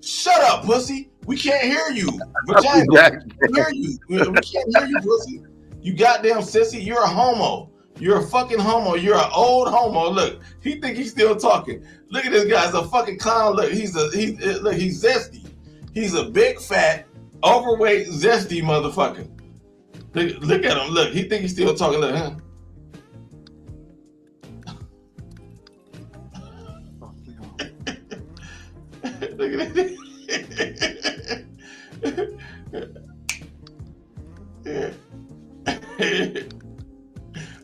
Shut up, pussy. We can't hear you. Vagina. We can't hear you. We can't hear you, pussy. You goddamn sissy. You're a homo. You're a fucking homo. You're an old homo. Look, he think he's still talking. Look at this guy. He's a fucking clown. Look, he's zesty. He's a big fat, overweight, zesty motherfucker. Look at him. Look, he think he's still talking. Look, huh? Look at it.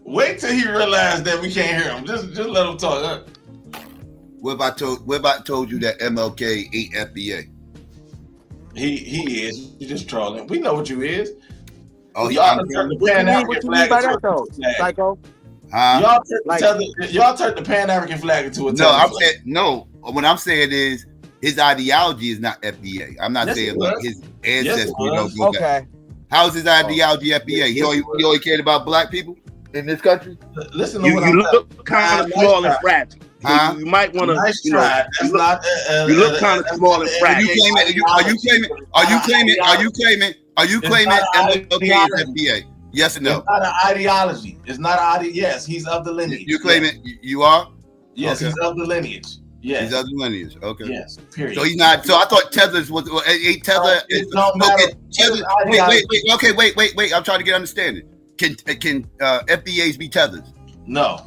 Wait till he realizes that we can't hear him. Just let him talk. Huh? What if I told you that MLK ain't FBA? He is. You just trolling. We know what you is. Oh, y'all turned the Pan-African flag into a flag. Psycho? Y'all turned the Pan-African flag into a No. What I'm saying is his ideology is not FBA. I'm not saying like his ancestors. Okay. How's his ideology FBA? He only cared about black people in this country. Listen to you look kind of small and fragile. You might want to. Nice try. That's not. You look kind of small and fragile. Are you claiming MLK is FBA? Yes or no? It's not an ideology. It's not Yes, he's of the lineage. You claim it? You are? Yes, he's of the lineage. Yes. He's of the lineage. Okay. Yes. Period. So he's not. So I thought Tethers was. Tether. Wait. I'm trying to get understanding. Can FBAs be tethers? No.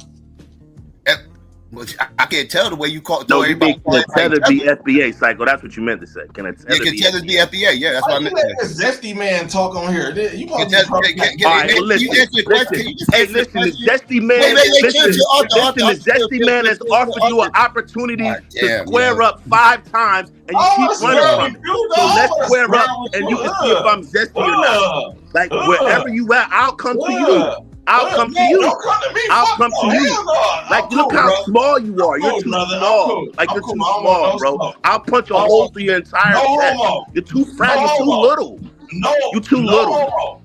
I can't tell the way you call it. No, you mean can a tether be FBA, Psycho? That's what you meant to say. Can a tether be FBA? Yeah, that's what I meant to say. This zesty man talk on here. You listen, the zesty man. The zesty man has offered you an opportunity to square up 5 times, and you keep running from it. So let's square up, and you can see if I'm zesty or not. Like wherever you at, I'll come to you. I'll come to you. I'll come to you. Like, look how small you are. You're too small. Like, you're too small, bro. I'll punch a hole through your entire chest. You're too fragile. You're too little. You're too little.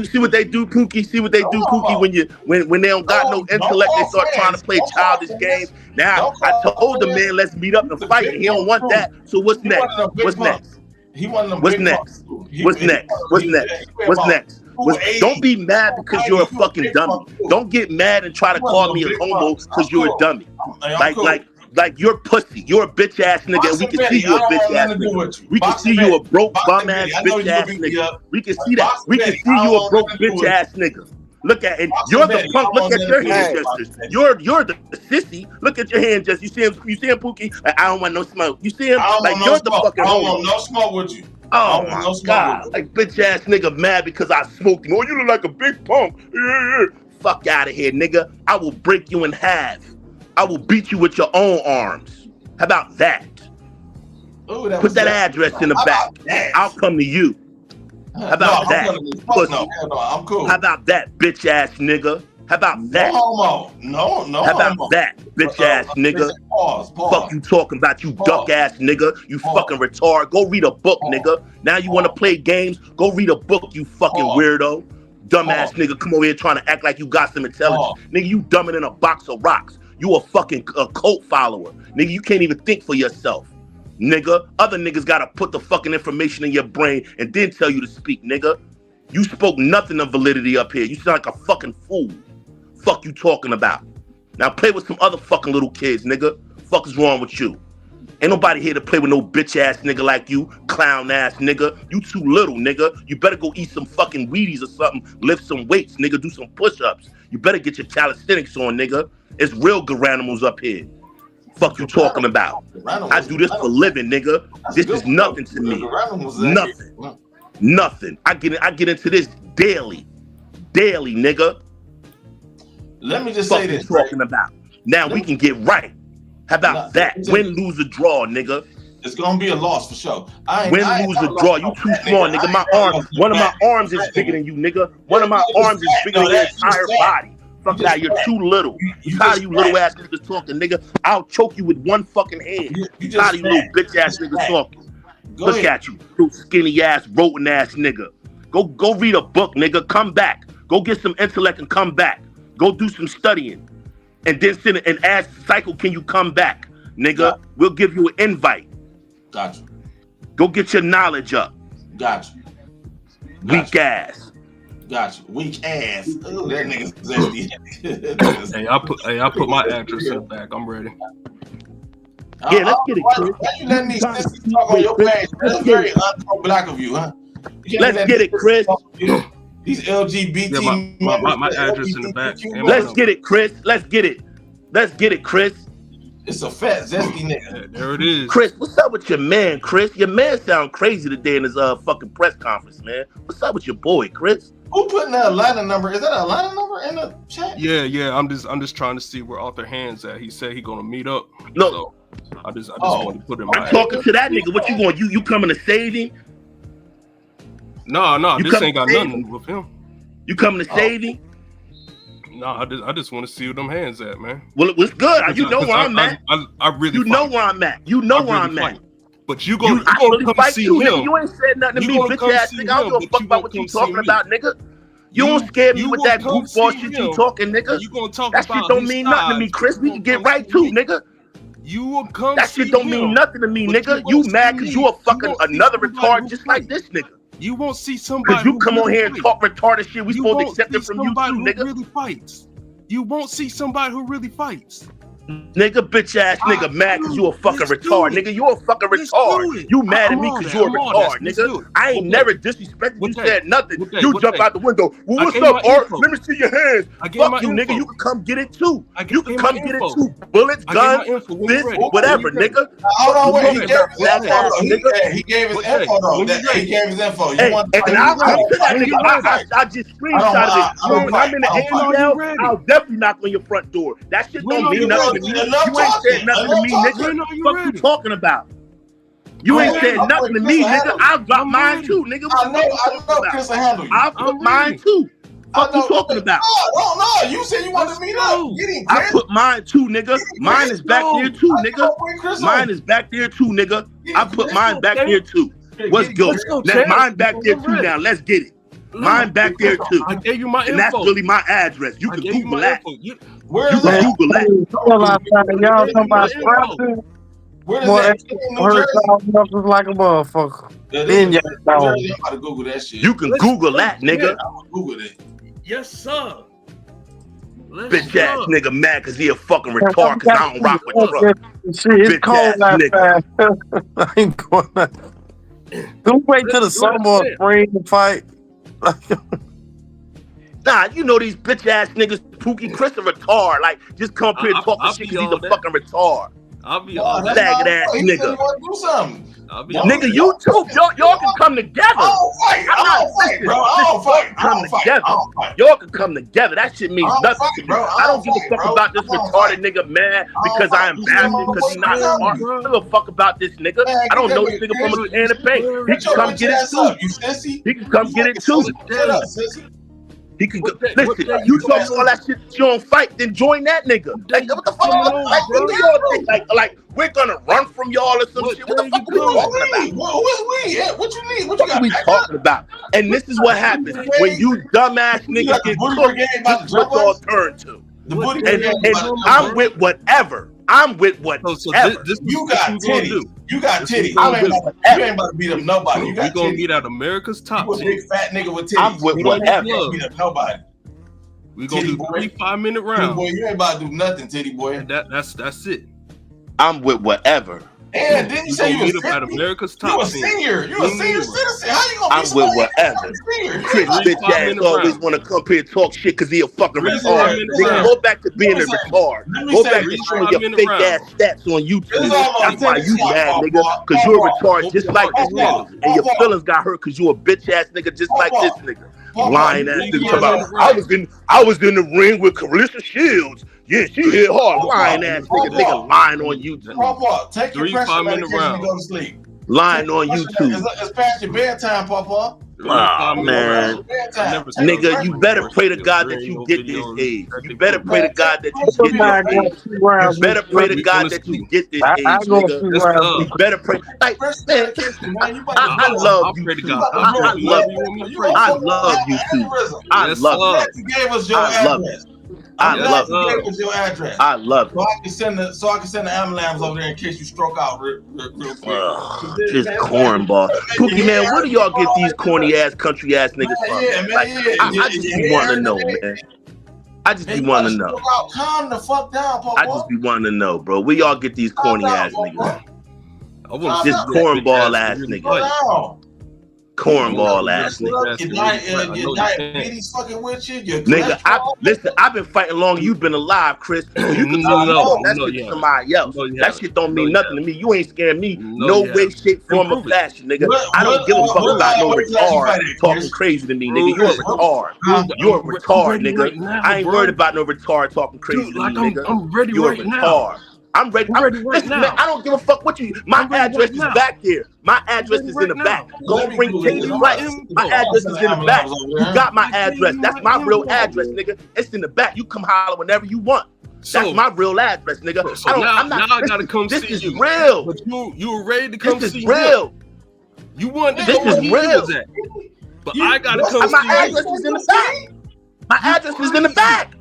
See what they do, Pookie. See what they do, Pookie. When they don't got no intellect, they start trying to play childish games. Now I told the man, let's meet up and fight. He don't want that. So what's next? What's next? What's next? What's next? What's next? What's next? Don't be mad because you're a fucking dummy. Don't get mad and try to call me a homo because you're a dummy. Like you're pussy. You're a bitch ass nigga. And we can see you a bitch ass nigga. We can see you a broke bum ass bitch ass nigga. We can see that. We can see you a broke bitch ass nigga. Look at it. You're the punk. Look at your hand gestures. You're the sissy. Look at your hand gestures. You see him, Pookie? Like, I don't want no smoke. You see him? Like you're the fucking homo. I don't want no smoke with you. Oh my God! Like bitch ass nigga mad because I smoked him. Oh, you look like a big punk. Yeah. Fuck out of here, nigga. I will break you in half. I will beat you with your own arms. How about that? Ooh, Put that address in the back. I'll come to you. How about that? No, I'm cool. How about that, bitch ass nigga? How about that? No. How about that, bitch ass nigga? Pause. Fuck you talking about, you duck ass nigga? You fucking retard. Go read a book, nigga. Now you want to play games? Go read a book, you fucking weirdo. Dumbass nigga, come over here trying to act like you got some intelligence. Nigga, you dumber than a box of rocks. You a fucking cult follower. Nigga, you can't even think for yourself. Nigga, other niggas gotta put the fucking information in your brain and then tell you to speak, nigga. You spoke nothing of validity up here. You sound like a fucking fool. Fuck you talking about. Now play with some other fucking little kids, nigga. Fuck is wrong with you? Ain't nobody here to play with no bitch ass nigga like you, clown ass nigga. You too little, nigga. You better go eat some fucking Wheaties or something, lift some weights, nigga, do some push-ups. You better get your calisthenics on, nigga. It's real garanimals up here. Fuck you talking about? I do this for living, nigga. This is nothing to me. Nothing. I get into this daily, nigga. Let me just say this. Talking about now we can get right. How about that? Win, lose, or draw, nigga. It's gonna be a loss for sure. Win, lose, or draw. You too small, nigga. My arm, one of my arms is bigger than you, nigga. One of my arms is bigger than your entire body. Fuck that, you're too little. You tired of you little ass niggas talking, nigga? I'll choke you with one fucking hand. You tired of you little bitch ass niggas talking? Look at you, little skinny ass, rodent ass nigga. Go read a book, nigga. Come back. Go get some intellect and come back. Go do some studying. And then send it and ask Psycho, can you come back? Nigga, we'll give you an invite. Gotcha. Go get your knowledge up. Gotcha. Weak ass. Gotcha. Weak ass. Ooh, that nigga's zesty. I put my address in the back. I'm ready. Yeah, let's get it, Chris. Why you letting these sisters talk on your page? That's very un-pro-black of you, huh? Let's get it, Chris. These LGBT my address in the back. Let's get it, Chris. Let's get it. Let's get it, Chris. It's a fat, zesty nigga. There it is. Chris, what's up with your man, Chris? Your man sound crazy today in his fucking press conference, man. What's up with your boy, Chris? Who putting that Atlanta number? Is that an Atlanta number in the chat? Yeah. I'm just trying to see where Arthur Hand's at. He said he gonna meet up. No. So I just want to put in my I'm talking to that nigga. What you want? You coming to save him? No, this ain't got nothing with him. You coming to save him? No, I just want to see where them hands at, man. Well, it was good. You know where I'm at. I really. You know where I'm at. You know where I'm at. But you gonna come see him. Nigga. You ain't said nothing to me, bitch ass nigga. I don't give a fuck about what you talking about, nigga. You don't scare me with that goofball shit you talking, nigga. You gonna talk that shit don't mean nothing to me, Chris. We can get right too, nigga. You will come. That shit don't mean nothing to me, nigga. You mad because you a fucking another retard just like this nigga. You won't see somebody. Because you come on here and talk retarded shit. We supposed to accept it from you too, nigga. Really fights. You won't see somebody who really fights. Nigga, bitch ass nigga, mad because you a fucking retard, nigga. You a fucking retard. You mad at me because you a retard, nigga. I ain't never disrespected you, said nothing. You jump out the window. Well, what's up, Art? Let me see your hands. Fuck you, nigga. You can come get it too. You can come get it too. Bullets, guns, this, whatever, nigga. Hold on, wait. He gave his info, though. He gave his info. And I'll come to that nigga. I just screenshot it. When I'm in the ATL, I'll definitely knock on your front door. That shit don't mean nothing. You ain't said nothing to me, nigga. What you talking about? You ain't said nothing to me, nigga. I'll drop mine too, nigga. I know Chris will handle you. I'll put mine too. What you talking about? No. You said you wanted to meet up. I put mine too, nigga. Mine is back there too, nigga. Mine is back there too, nigga. I put mine back there too. What's good? Mine back there too now. Let's get it. Mine back there too. I gave you my info. And that's really my address. You can Google that. Where is that? Google that. Y'all talking about scrapping? Where is that? Like a motherfucker. I'm about to Google that shit. You can Google that, nigga. I'm gonna Google it. Yes, sir. Bitch ass nigga mad because he a fucking retard because I don't rock with trucks. Shit, it's cold outside. I ain't going out. Don't wait till the summer or spring to fight. Nah, you know these bitch ass niggas, Pookie Chris a retard. Like, just come up here and talk shit because he's a fucking retard. I'll be all that. Faggot ass nigga. Do something. Nigga, you too. Y'all can come together. I don't fight, bro. Y'all can come together. That shit means nothing to me. I don't give a fuck about this retarded nigga, man, because I embarrassed him because he's not smart. I don't give a fuck about this nigga. I don't know this nigga from a can of paint. He can come get it too. He can come get it too. He can go. Listen, you talking all that shit that you don't fight, then join that nigga. Like, what the fuck? Like, what do y'all think? Like, we're gonna run from y'all or some shit. What the fuck are we talking about? What's we? What you need? What you got? What are we talking about? And this is what happens when you dumbass niggas get cooked. This is what y'all turn to. And I'm with whatever. I'm with whatever. You got titties. You got titties. You ain't about to beat up nobody. You got gonna beat out America's top. You a big fat nigga with titties. I'm with whatever. You ain't beat up nobody. We gonna do 3 5-minute rounds. Boy, you ain't about to do nothing, titty boy. That's it. I'm with whatever. And then you say you meet up at America's Top. You a senior. You a senior citizen. How you gonna I'm with whatever. Chris bitch ass always want to come here and talk shit because he a fucking retard. Nigga, go back to being a retard. Go back to showing your fake ass stats on YouTube. That's why you mad, nigga, because you're a retard just like this nigga. And your feelings got hurt because you a bitch ass nigga just like this nigga. Lying ass nigga about I was in the ring with Carissa Shields. Yeah, she hit hard. Lying ass nigga lying on YouTube. Papa, take your pressure medication and go to sleep. Lying on YouTube. It's past your bedtime, Papa. Oh man, nigga, you better pray to God that you get this age. You better pray to God that you get this age. You better pray to God that you get this age, nigga. You better pray. Like, man, I love you too. I love you. I love you too. I love you. You gave us your address. I love you. Gave us your address. I love you. So I can send the ambulance over there in case you stroke out real quick. Just cornball. Pookie man, where do y'all get these corny ass country ass niggas from? I just be wanting to know, man. I just be wanting to know. Calm the fuck down, Papa. I just be wanting to know, bro. Where y'all get these corny ass niggas? Just cornball ass niggas. Cornball ass nigga. Your diabetes fucking with you. Nigga, listen, I've been fighting longer. You've been alive, Chris. So you can talk that shit to somebody else. That shit don't mean nothing to me. You ain't scaring me. No way, shape, form, or fashion, nigga. I don't give a fuck about no retard talking crazy to me, nigga. You're a retard. You're a retard, nigga. I ain't worried about no retard talking crazy to me, nigga. I'm ready You're a right retard. now. I'm ready. Listen, man, I don't give a fuck what you. My address is back here. My address is in the back. Go bring tickets flights. My address is in the back. You got my address. That's my real address, nigga. It's in the back. You come holler whenever you want. That's my real address, nigga. So now I gotta come see you. This is real. But you were ready to come see This is real. You want this is real. But I gotta come see you. My address is in the back. My address is in the back.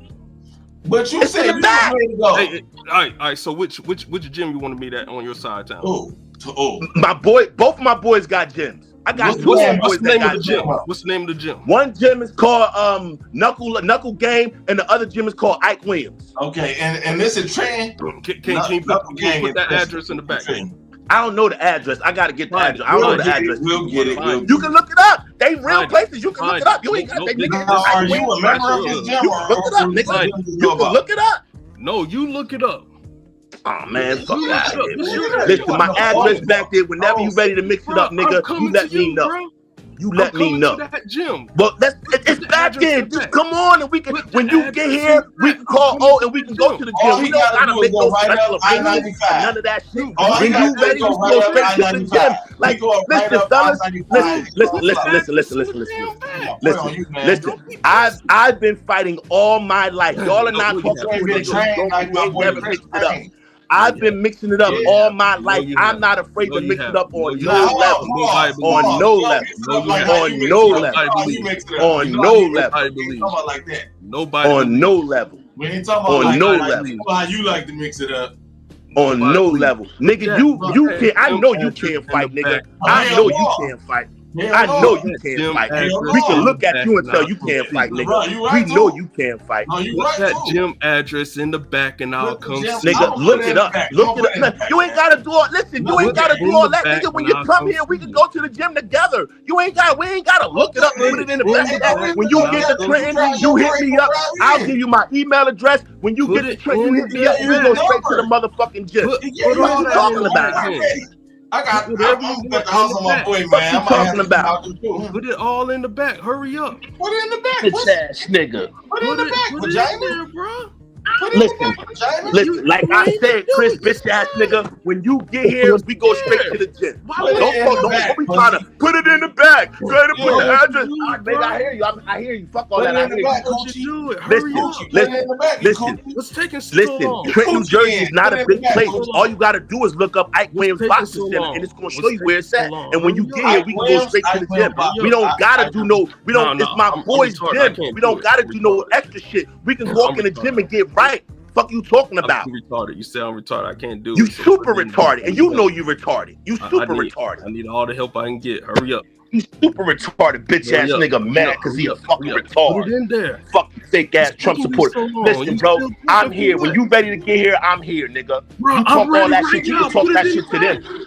But you said you back. ready to go. Hey, all right. So which gym you want to meet at on your side of town? My boy, both of my boys got gyms. I got two boys that got gyms. What's the name of the gym? One gym is called Knuckle Game, and the other gym is called Ike Williams. Okay, and this is trend. Can you put that address in the back? I don't know the address. I gotta get the address. I don't know the address. We'll get it. You can look it up. They real places. You can look it up. You ain't got to nigga. Are you a member of this gym? You can look it up, nigga. You can look it up. No, you look it up. Oh man, fuck out of here, man. Listen, my address back there. Whenever you ready to mix it up, nigga, you let me know. You let me know. Well, it's back there. Just come on, and we can. When you get here, we can call and we can go to the gym. We don't gotta make no special arrangements. None of that shit. When you ready, we go straight to the gym. Like, listen. I've been fighting all my life. Y'all are not talking to niggas. You ain't never mixed it up. I've been mixing it up all my life. I'm not afraid to mix it up on no level. On no level. On no level. On no level. Nobody. On no level. We ain't talking about on no level. How you like to mix it up. On no level. Nigga, you can't. I know you can't fight, nigga. I know you can't fight. I know you can't fight. We can look at you and tell you can't fight, nigga. We know you can't fight. What's that gym address in the back, and I'll come see. Nigga, look it up. Look it up. You ain't gotta do all. Listen, you ain't gotta do all that, nigga. When you come here, we can go to the gym together. We ain't gotta look it up and put it in the back. When you get the Trenton, you hit me up. I'll give you my email address. When you get the Trenton, you hit me up. We go straight to the motherfucking gym. What are you talking about? I got the house on my boy, man. I'm talking about. Put it all in the back. Hurry up. Put it in the back. Bitch ass nigga. Put it in the back. Put it in there, bro. Listen, like I said, Chris, bitch ass nigga, when you get here, we go straight to the gym. Don't be trying to put it in the back. Go ahead and put the address. Baby, I hear you. I hear you. Fuck all that. I hear you. Listen, Trenton, New Jersey is not a big place. All you gotta do is look up Ike Williams Boxing Center, and it's gonna show you where it's at. And when you get here, we can go straight to the gym. We don't gotta do no. We don't. It's my boy's gym. We don't gotta do no extra shit. We can walk in the gym and get right. Fuck you talking about? I'm retarded. You say I'm retarded. I can't do it. You super retarded, and you know you retarded. You super retarded. I need all the help I can get. Hurry up. You super retarded, bitch ass nigga, mad because he a fucking retarded. Put it in there. Fuck you fake ass Trump supporter. Listen, bro, I'm here. When you ready to get here, I'm here, nigga. Bro, you talk all that shit, you can talk that shit to them.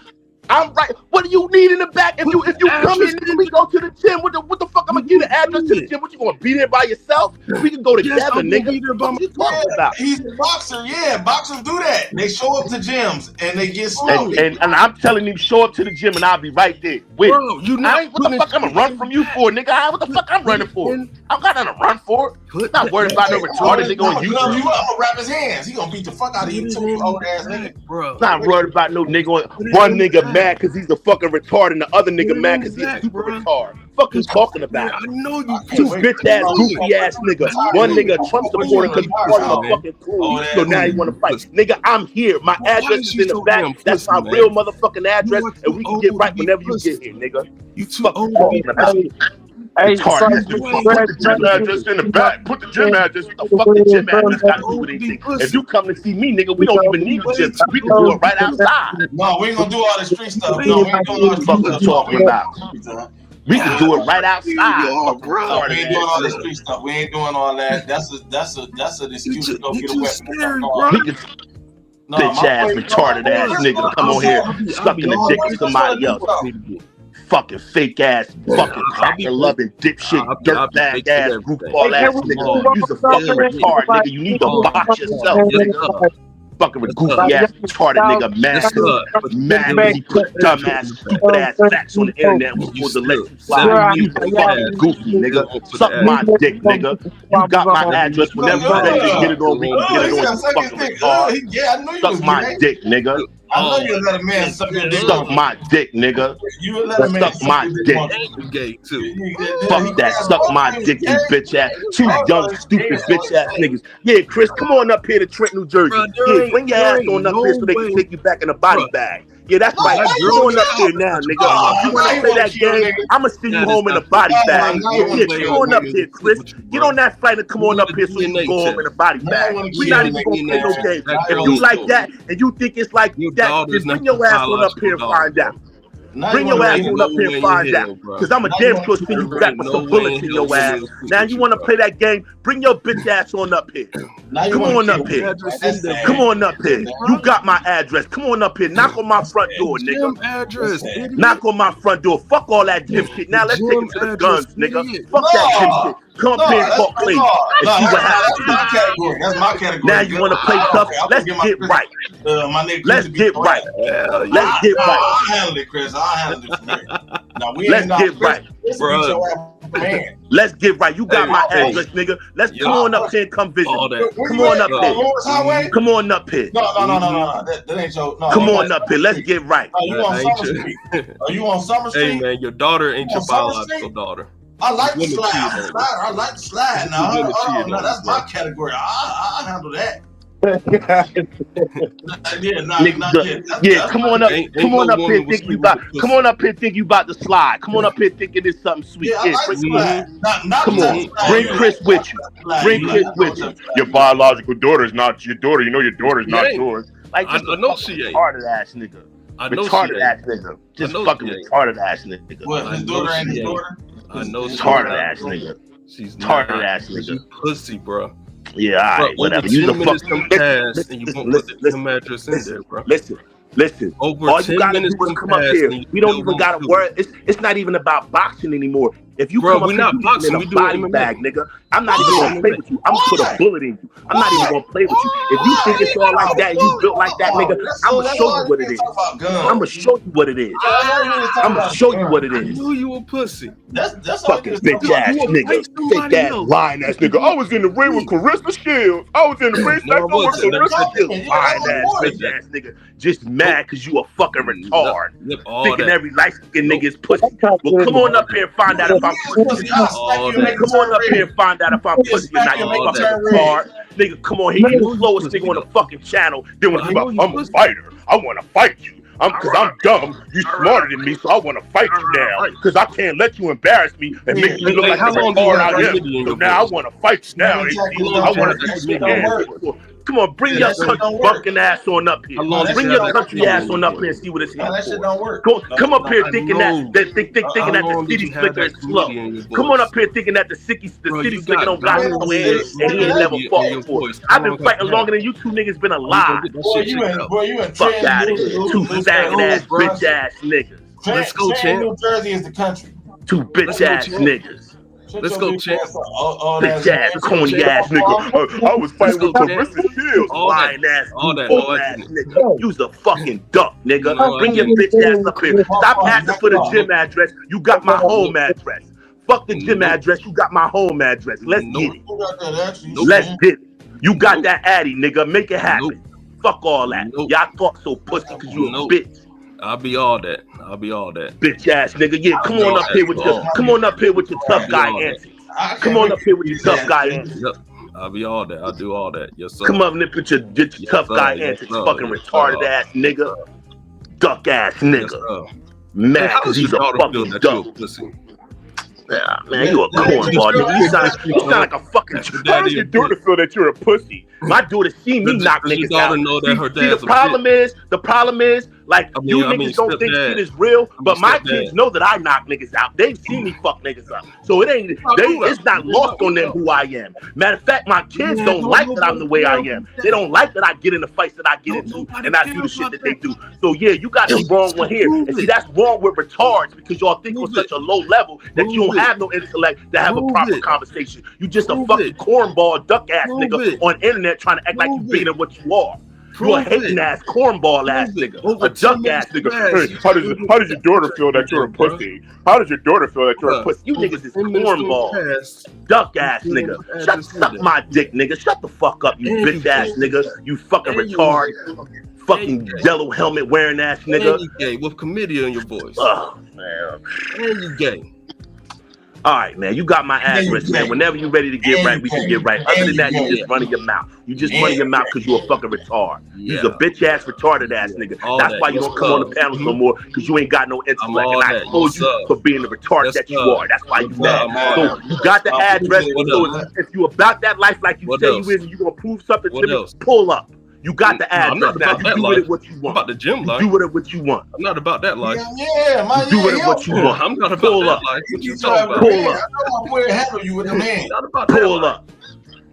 I'm right. What do you need in the back? If you come here, nigga, we go to the gym. What the fuck? I'm gonna give the address to the gym. What you gonna be there by yourself? We can go together, nigga. What you talking about? He's a boxer. Yeah, boxers do that. They show up to gyms and they get smoked. And I'm telling him, show up to the gym and I'll be right there. Wait, Bro, what the fuck I'm gonna run from you for, nigga? What the fuck I'm running for? I got nothing to run for. Not worried about no retarded nigga on YouTube. I'm gonna wrap his hands. He gonna beat the fuck out of you too, you old ass nigga. Bro, not worried about no nigga on one nigga mad because he's a fucking retard and the other nigga mad because he's a super retard. Fuck you talking about? I know you. Two bitch ass, goofy ass nigga. One nigga a Trump supporter because he's part of a fucking crew. So now you want to fight, nigga? I'm here. My address is in the back. That's my real motherfucking address, and we can get right whenever you get here, nigga. You too old talking about. Hey, put the gym address in the back. Put the gym address. What the fuck the gym address got to do with anything? If you come to see me, nigga, we don't even need a gym. We can do it right outside. No, we ain't gonna do all the street stuff. No, we ain't doing all the street stuff. Talking about. We can do it right outside. No, we ain't doing all the street stuff. We ain't doing all that. That's an excuse to go get a weapon. Bitch ass, retarded ass nigga, come on here, sucking the dick of somebody else. Fucking fake ass, fucking cracker loving dipshit, dirtbag ass, goofball ass nigga. You's a fucking retard, nigga. You need to box yourself, nigga. Fucking with goofy ass, retarded nigga, mad because he put dumb ass, stupid ass facts on the internet was supposed to let you fly. You fucking goofy nigga. Suck my dick, nigga. You got my address whenever you ready to get it on me. Get it on you fucking retard. Suck my dick, nigga. I know you let a man suck your dick. Suck my dick, nigga. You let a man suck my dick. Gay too. Fuck that. Suck my dick, you bitch ass. Two young, stupid bitch ass niggas. Yeah, Chris, come on up here to Trenton, New Jersey. Yeah, bring your ass on up here so they can take you back in a body bag. Yeah, that's right. Come on up here now, nigga. You want to play that game? I'ma send you home in a body bag. Yeah, come on up here, Chris. Get on that flight and come on up here so you can go home in a body bag. We're not even gonna play no game. If you like that and you think it's like that, just bring your ass on up here and find out. Bring your ass on up here and find out. Because I'm a damn sure send you back with some bullets in your ass. Now you want to play that game? Bring your bitch ass on up here. Come on up here. Come on up here. You got my address. Come on up here. Knock on my front door, nigga. Knock on my front door. Fuck all that gym shit. Now let's take it to the guns, nigga. Fuck that gym shit. Come up here and talk crazy and see what happens. That's my category. Now you want to play tough? Let's get right. Let's get right. Let's get right. I'll handle it, Chris. I'll handle it from here. Now, let's get right. Let's get right. You got my address, nigga. Let's come on up here and come visit. Come on up here. Come on up here. No. That ain't your. No, come on up here. Let's get right. Are you on Summer Street? Are you on Summer Street? Hey man, your daughter ain't your biological daughter. I like the slide. I like the slide. Now, that's my category. I'll handle that. Yeah, come on up. Come on up here thinking you about. Come on up here thinking you about the slide. Come on up here thinking it's something sweet. Yeah, come on. Bring Chris with you. Bring Chris with you. Your biological daughter is not your daughter. You know your daughter's not yours. Like I know she ain't. Retarded ass nigga. Retarded ass nigga. Just fucking retarded ass nigga. What? His daughter ain't his daughter. I know retarded ass nigga. She's retarded ass nigga. Pussy, bro. Yeah, alright, whatever. You the fuck. And you won't put the gym address in there, bro. Listen. Over all you gotta do is come up here. We don't even gotta worry. It's not even about boxing anymore. If you come up here in a body bag, nigga, I'm not even gonna play with you. I'm gonna put a bullet in you. I'm not even gonna play with you. If you think it's all like that and you built like that, nigga, I'm gonna show you what it is. I'm gonna show you what it is. I'm gonna show you what it is. I knew you a pussy. That's fucking bitch ass nigga. Fake ass lying ass nigga. I was in the ring with Carissa Shields. I was in the ring with Carissa Shields. Lying ass bitch ass nigga. Just mad cause you a fucking retard. Thinking every light skin nigga is pussy. Well, come on up here and find out if I'm pussy. Come on up here and find out if I'm pussy or not. You fucking retard. Nigga, come on here. You the slowest nigga on the fucking channel. Then when I'm a fighter, I want to fight you. Cause I'm dumb, you smarter than me, so I want to fight you now. Cause I can't let you embarrass me and make me look like a retard out here. So now I want to fight you now. I want to do some Come on, bring your country bumpkin ass on up here. Bring your country ass on up here and see what it's here that shit for. don't work. Come up here thinking that the city's slicker and slow. Come on up here thinking that the city's slicker don't got no head and he ain't never fought before. I've been fighting longer than you two niggas been alive. Boy, you in Fuck out of here. Two faggot ass bitch ass niggas. Let's go, champ. New Jersey is the country. Two bitch ass niggas. Let's go, champ. Bitch ass, corny ass nigga. I was fighting with Carissa Shields. Lying ass, old ass nigga. You's a fucking duck, nigga. Bring your bitch ass up here. Stop asking for the gym address. You got my home address. Fuck the gym address. You got my home address. Let's get it. Let's get it. You got that addy, nigga. Make it happen. Fuck all that. Y'all talk so pussy because you a bitch. I'll be all that. Bitch ass nigga. Yeah, come on up here with your tough guy antics. Come on up here with your tough guy antics. I'll be all that. I'll do all that. Yes, sir. Come up and put your tough guy antics. Fucking retarded ass nigga. Duck ass nigga. Mad because he's a fucking duck. Yeah, man, you a cornball, nigga. You sound like a fucking. How does your daughter feel that you're a pussy? My daughter see me knock niggas out. See, the problem is, like, you niggas don't think shit is real, but my kids know that I knock niggas out. They've seen me fuck niggas up, so it's not lost on them who I am. Matter of fact, my kids don't like that I'm the way I am. They don't like that I get in the fights that I get into and I do the shit that they do. So yeah, you got the wrong one here. And see, that's wrong with retards because y'all think on such a low level that you don't have no intellect to have a proper conversation. You just a fucking cornball duck ass nigga on internet trying to act like you bigger than what you are. You a hating ass cornball ass nigga, a duck ass nigga. Hey, how does your daughter feel that you're a pussy? How does your daughter feel that you're a pussy? You niggas is cornball, duck ass nigga. Suck my dick, nigga. Shut the fuck up, you bitch ass nigga. You fucking retard. Fucking yellow helmet wearing ass nigga. And you gay with chlamydia in your voice. Oh man. And you gay. All right, man. You got my address, man. Whenever you're ready to get right, we can get right. Other than that, you just running your mouth. You just running your mouth because you a fucking retard. You's a bitch ass retarded ass nigga. That's why you don't come on the panels no more because you ain't got no intellect. And I told you for being the retard that you are. That's why you mad. So you got the address. So if you about that life like you say you is, and you gonna prove something to me, pull up. You got the address. Now you do with it what you want. About the gym life. Do with it what you want. I'm not about that life. Yeah, do with it what you want. I'm not about that life. What you talking about? Pull up. I'm way ahead of you with the man. Pull up.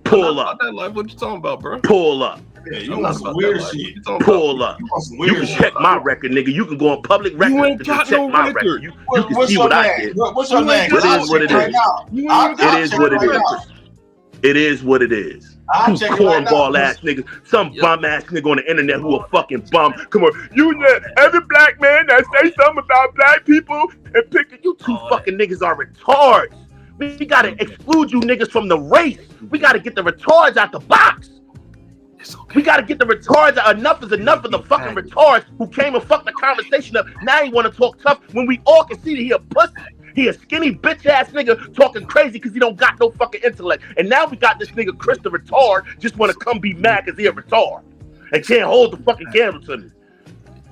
Pull up. That life. What you talking about, bro? Pull up. Yeah, you want some weird shit. Pull up. You can check my record, nigga. You can go on public record. You ain't got no record. You can see what I did. What's your name? It is what it is. It is what it is. It is what it is. Two cornball ass niggas, some bum ass nigga on the internet who a fucking bum. Come on, every black man that say something about black people and pick it. You two fucking niggas are retards. We gotta exclude you niggas from the race. We gotta get the retards out the box. We gotta get the retards out. Enough is enough of the fucking retards who came and fucked the conversation up. Now you wanna talk tough when we all can see that he a pussy. He a skinny bitch ass nigga talking crazy because he don't got no fucking intellect. And now we got this nigga Chris the retard just want to come be mad because he a retard and can't hold the fucking candle to me.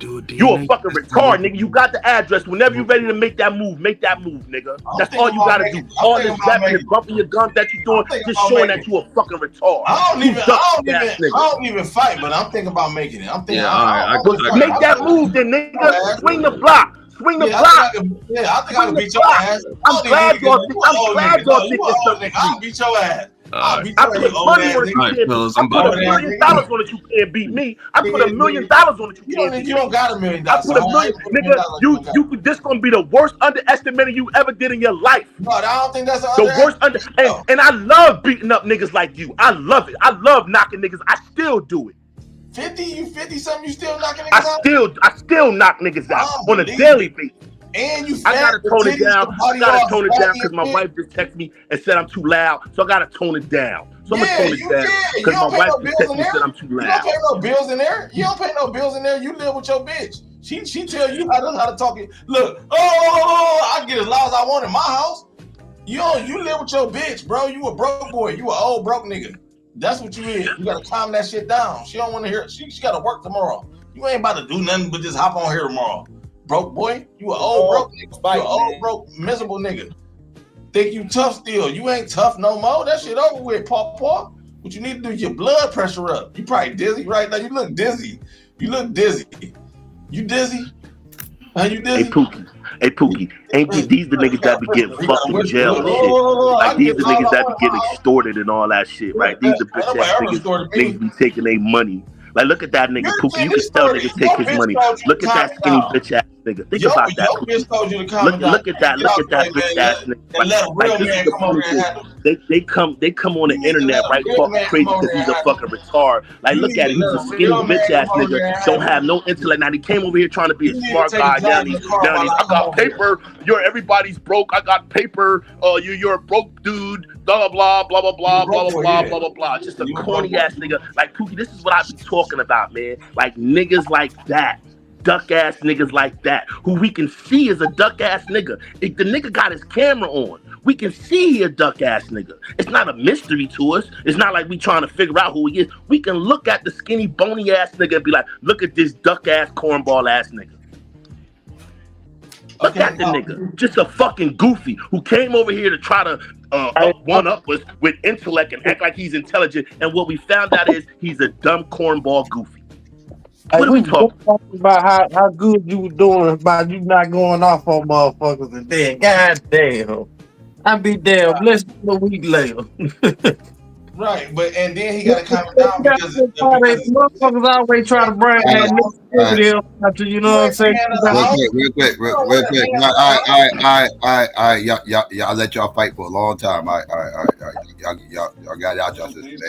You a fucking retard, nigga. You got the address. Whenever you ready to make that move, nigga. That's all you gotta do. All this rapping and bumping your guns that you doing, just showing that you a fucking retard. I don't even fight, but I'm thinking about making it. I'm thinking. Make that move, then, nigga. Swing the block. Swing the block. I think I can beat your ass. I'm glad y'all think this. I'll beat your ass. I put money on it. I put $1 million on it. You can't beat me. I put $1 million on it. You can't beat me. You don't got $1 million. I put $1 million, nigga. This gonna be the worst underestimating you ever did in your life. No, I don't think that's the worst and I love beating up niggas like you. I love it. I love knocking niggas. I still do it. 50, you 50 something, you still knocking niggas out? I still knock niggas out on a daily basis. And you I gotta tone it down. I gotta tone it down because my wife just texted me and said I'm too loud. So I gotta tone it down. So I'm gonna tone it down because my wife just texted me and said I'm too loud. You don't pay no bills in there. You don't pay no bills in there. You live with your bitch. She tell you how to talk. Look, I get as loud as I want in my house. You live with your bitch, bro. You a broke boy. You an old broke nigga. That's what you is. You gotta calm that shit down. She don't want to hear it. She gotta work tomorrow. You ain't about to do nothing but just hop on here tomorrow. Broke boy, you an old broke nigga. You an old broke miserable nigga. Think you tough still. You ain't tough no more. That shit over with, paw. What you need to do is your blood pressure up. You probably dizzy right now. You look dizzy. You dizzy. You dizzy? Are you dizzy? Hey Pookie, ain't these the niggas that be getting fucked in jail and shit? Like these the niggas that be getting extorted and all that shit, right? These the bitch ass niggas be taking their money. Like look at that nigga Pookie. You can tell niggas take his money. Look at that skinny bitch ass nigga. Think about that. Look at that bitch ass nigga. Like this is the funny thing. They come on the internet, right, talking crazy because he's a fucking retard. Like look at him, he's a skinny bitch ass nigga. Don't have no intellect. Now he came over here trying to be a smart guy. Now he's I got paper. Everybody's broke. I got paper. You're a broke dude. Blah blah blah blah blah blah blah blah blah blah blah. Just a corny ass nigga. Like Pookie, this is what I be talking about, man. Like niggas like that. Duck ass niggas like that, who we can see is a duck ass nigga. If the nigga got his camera on, we can see he a duck ass nigga. It's not a mystery to us. It's not like we trying to figure out who he is. We can look at the skinny bony ass nigga and be like, look at this duck ass cornball ass nigga. Look at the nigga, just a fucking goofy who came over here to try to one up us with intellect and act like he's intelligent. And what we found out is he's a dumb cornball goofy. What are we talking about? How good you were doing about you not going off on motherfuckers and then god damn, I be damn blessed a week later. Right, and then he got to calm down because motherfuckers always try to bring that nigga up to, you know what I'm saying? Real quick. All right. Y'all let y'all fight for a long time. All right. Y'all got y'all sisters.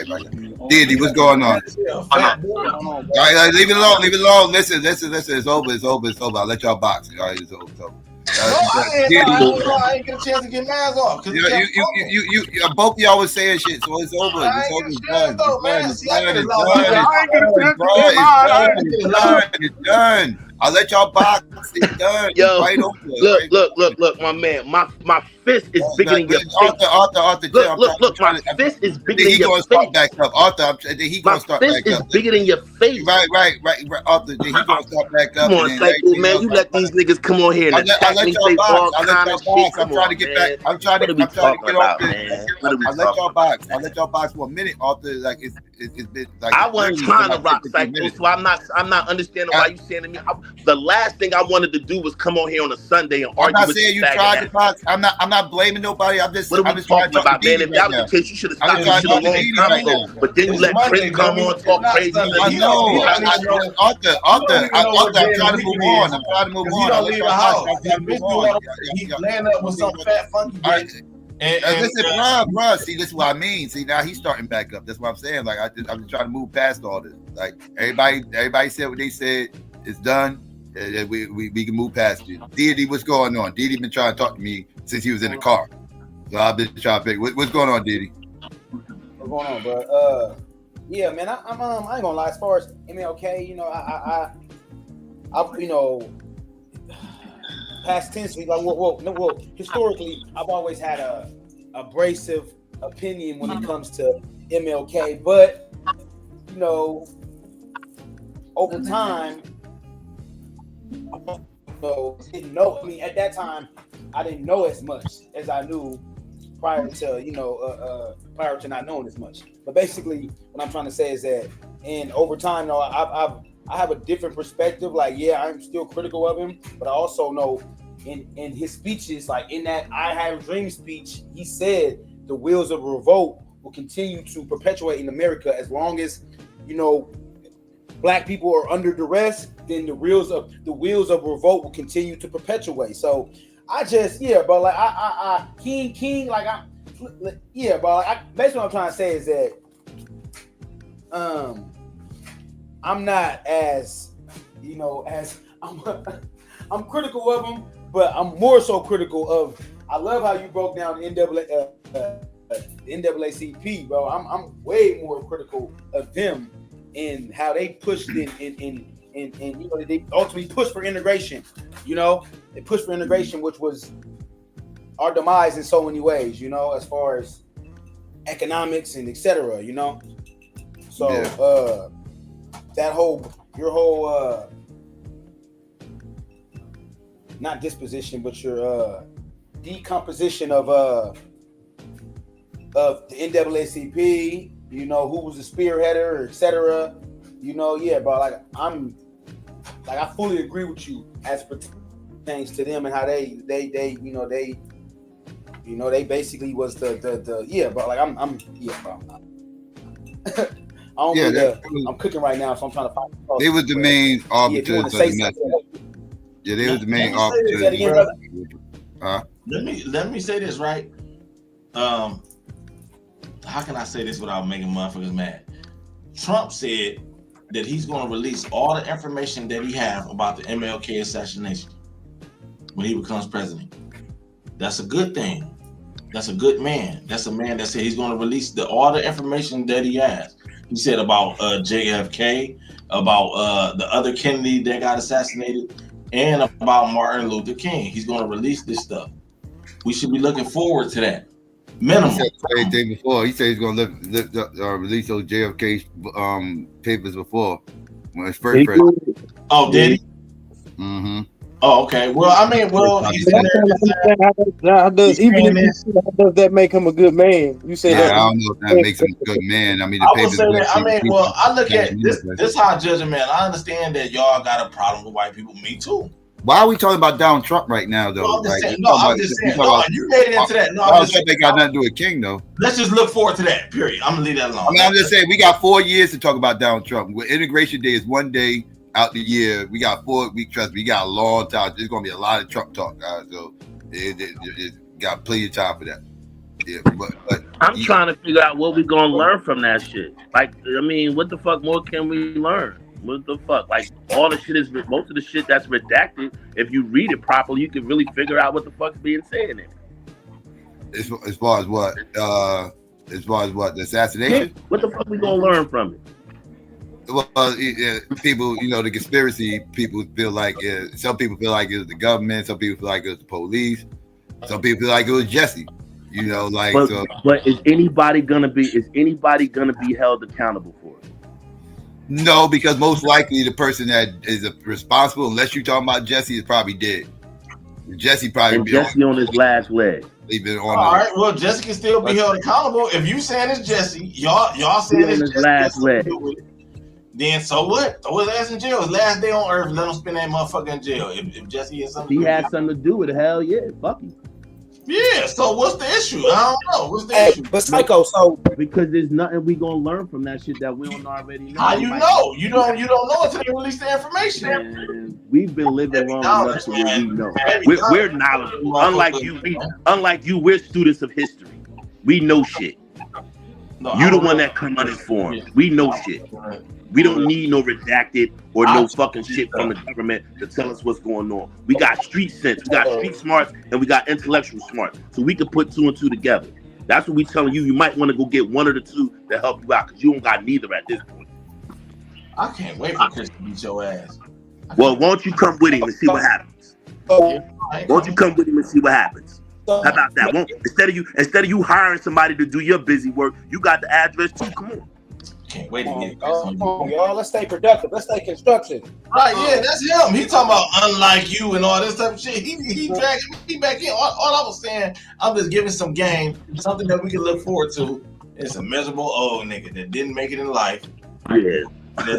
Diddy, what's going on? All right, leave it alone. Listen. It's over. I'll let y'all box. All right, it's over. I ain't get a chance to get mad off. You both of y'all was saying shit, so it's over. It's done. I'll let y'all box. It's done. Yo, look, my man. My fist is bigger than your face. Arthur, look, my fist is bigger than your face. Start back up. Arthur, he gonna start back up. My fist is bigger than your face. Right. Arthur, he gonna start back up. Come on, Psycho, man. You let these niggas come on here and attack me, say all kind of shit. I'm trying to get back. I'm trying to get off this. I'll let y'all box for a minute, Arthur. Like it's been like I wasn't trying to rock Psycho, so I'm not understanding why you saying to me. The last thing I wanted to do was come on here on a Sunday and argue with you. I'm not saying you tried to box. I'm not blaming nobody. I'm just talking about, man. If that was the case, you should have stopped this shit a long time ago. But then you let Chris come on talk crazy. I know. Arthur, I'm trying to move on. He don't leave the house. He's laying up with some fat funky bitch. Listen, bro. See, this is what I mean. See, now he's starting back up. That's what I'm saying. Like I'm trying to move past all this. Like everybody said what they said. It's done. We can move past it. Diddy, what's going on? Diddy been trying to talk to me since he was in the car. So I've been trying to figure what's going on, Diddy. What's going on, bro? Yeah, man. I ain't gonna lie. As far as MLK, you know, I you know, past tensely, like, well, historically, I've always had a abrasive opinion when it comes to MLK, but you know, over time. Didn't know. I mean, at that time, I didn't know as much as I knew prior to, prior to not knowing as much. But basically, what I'm trying to say is that, and over time, you know, I have a different perspective. Like, yeah, I'm still critical of him, but I also know in his speeches, like in that I Have a Dream speech, he said the wheels of revolt will continue to perpetuate in America as long as, you know, Black people are under duress. Then the wheels of revolt will continue to perpetuate. So I just, but like King, like but like basically what I'm trying to say is that I'm not as, you know, as I'm critical of him, but I'm more so critical of. I love how you broke down the NAACP, bro. I'm way more critical of them and how they pushed in you know, they ultimately pushed for integration. You know, they pushed for integration, which was our demise in so many ways. You know, as far as economics and etc. You know, so your whole not disposition, but your decomposition of the NAACP you know, who was the spearheader, etc. You know, yeah, bro. Like I fully agree with you as pertains to them and how they basically was the yeah, bro. Like I'm yeah, bro. I'm cooking right now, so I'm trying to find. They was the main arbiters of the message. Yeah, they was the main arbiters. Let me say this, right? How can I say this without making motherfuckers mad? Trump said that he's going to release all the information that he have about the MLK assassination when he becomes president. That's a good thing. That's a good man. That's a man that said he's going to release all the information that he has. He said about JFK, about the other Kennedy that got assassinated, and about Martin Luther King. He's going to release this stuff. We should be looking forward to that. Minimum. He said the same thing before. He said he's going to release those JFK papers before when it's first president. Oh, did he? Mm-hmm. Oh, okay. Well, I mean, he's in there. How does that make him a good man? You say that. I don't know if that makes him a good man. I mean, I would say that. I mean, well, I look at this. This how I judge a man. I understand that y'all got a problem with white people. Me too. Why are we talking about Donald Trump right now, though? I'm just saying. You made it into that. No, I don't think they got nothing to do with King, though. Let's just look forward to that. Period. I'm gonna leave that alone. I mean, I'm just saying we got 4 years to talk about Donald Trump. With Integration Day is 1 day out the year. We got 4 weeks. Trust me, we got a long time. There's gonna be a lot of Trump talk, guys. So it got plenty of time for that. Yeah, but I'm trying to figure out what we're gonna learn from that shit. Like, I mean, what the fuck more can we learn? What the fuck? Like, all the shit is, most of the shit that's redacted, if you read it properly, you can really figure out what the fuck's being said in it. As far as what? The assassination? What the fuck we gonna learn from it? Well, people, you know, the conspiracy people feel like some people feel like it was the government, some people feel like it was the police, some people feel like it was Jesse. You know, like. But is anybody gonna be held accountable for it? No, because most likely the person that is responsible, unless you're talking about Jesse, is probably dead. Jesse probably Jesse on his last leg. They've been on. All right, well, Jesse can still be held accountable. If you saying it's Jesse, y'all saying it's his last leg. Then so what? Throw his ass in jail. His last day on earth. Let him spend that motherfucker in jail. If Jesse has something, he had something to do with it. Hell yeah, fuck him. Yeah. So what's the issue? I don't know. What's the issue? But Psycho, so because there's nothing we gonna learn from that shit that we don't already know. How you know? You don't know until they release the information. And we've been living long enough to where we know. We're knowledgeable. Unlike you, we're students of history. We know shit. You the one that come uninformed. We know shit. We don't need no redacted or no fucking shit from the government to tell us what's going on. We got street sense, we got street smarts, and we got intellectual smarts. So we can put 2 and 2 together. That's what we telling you. You might want to go get one of the two to help you out because you don't got neither at this point. I can't wait for Chris to beat your ass. Well, won't you come with him and see what happens? Won't you come with him and see what happens? How about that? Instead of you hiring somebody to do your busy work, you got the address too. Come on. Can't wait to get y'all. Let's stay productive. Let's stay constructive. Right, yeah, that's him. He talking about unlike you and all this type of shit. He dragged me back in. All I was saying, I'm just giving some game, something that we can look forward to. It's a miserable old nigga that didn't make it in life. Yeah.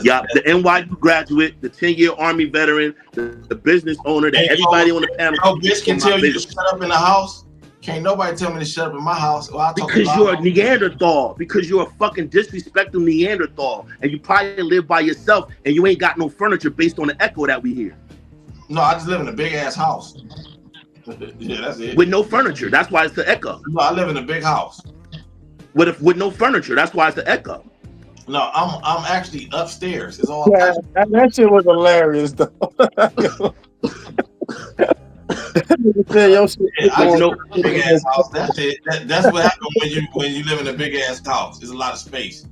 Yeah, the NYU graduate, the 10-year Army veteran, the business owner, that everybody on the panel. No bitch can tell you to shut up in the house. Can't nobody tell me to shut up in my house. Well, because you're a Neanderthal. Because you're a fucking disrespectful Neanderthal. And you probably live by yourself and you ain't got no furniture based on the echo that we hear. No, I just live in a big ass house. Yeah, that's it. With no furniture. That's why it's the echo. No, I live in a big house. With no furniture. That's why it's the echo. No, I'm actually upstairs. It's all. Yeah, that shit was hilarious though. Big ass house. That's it. That's what happens when you live in a big ass house. There's a lot of space.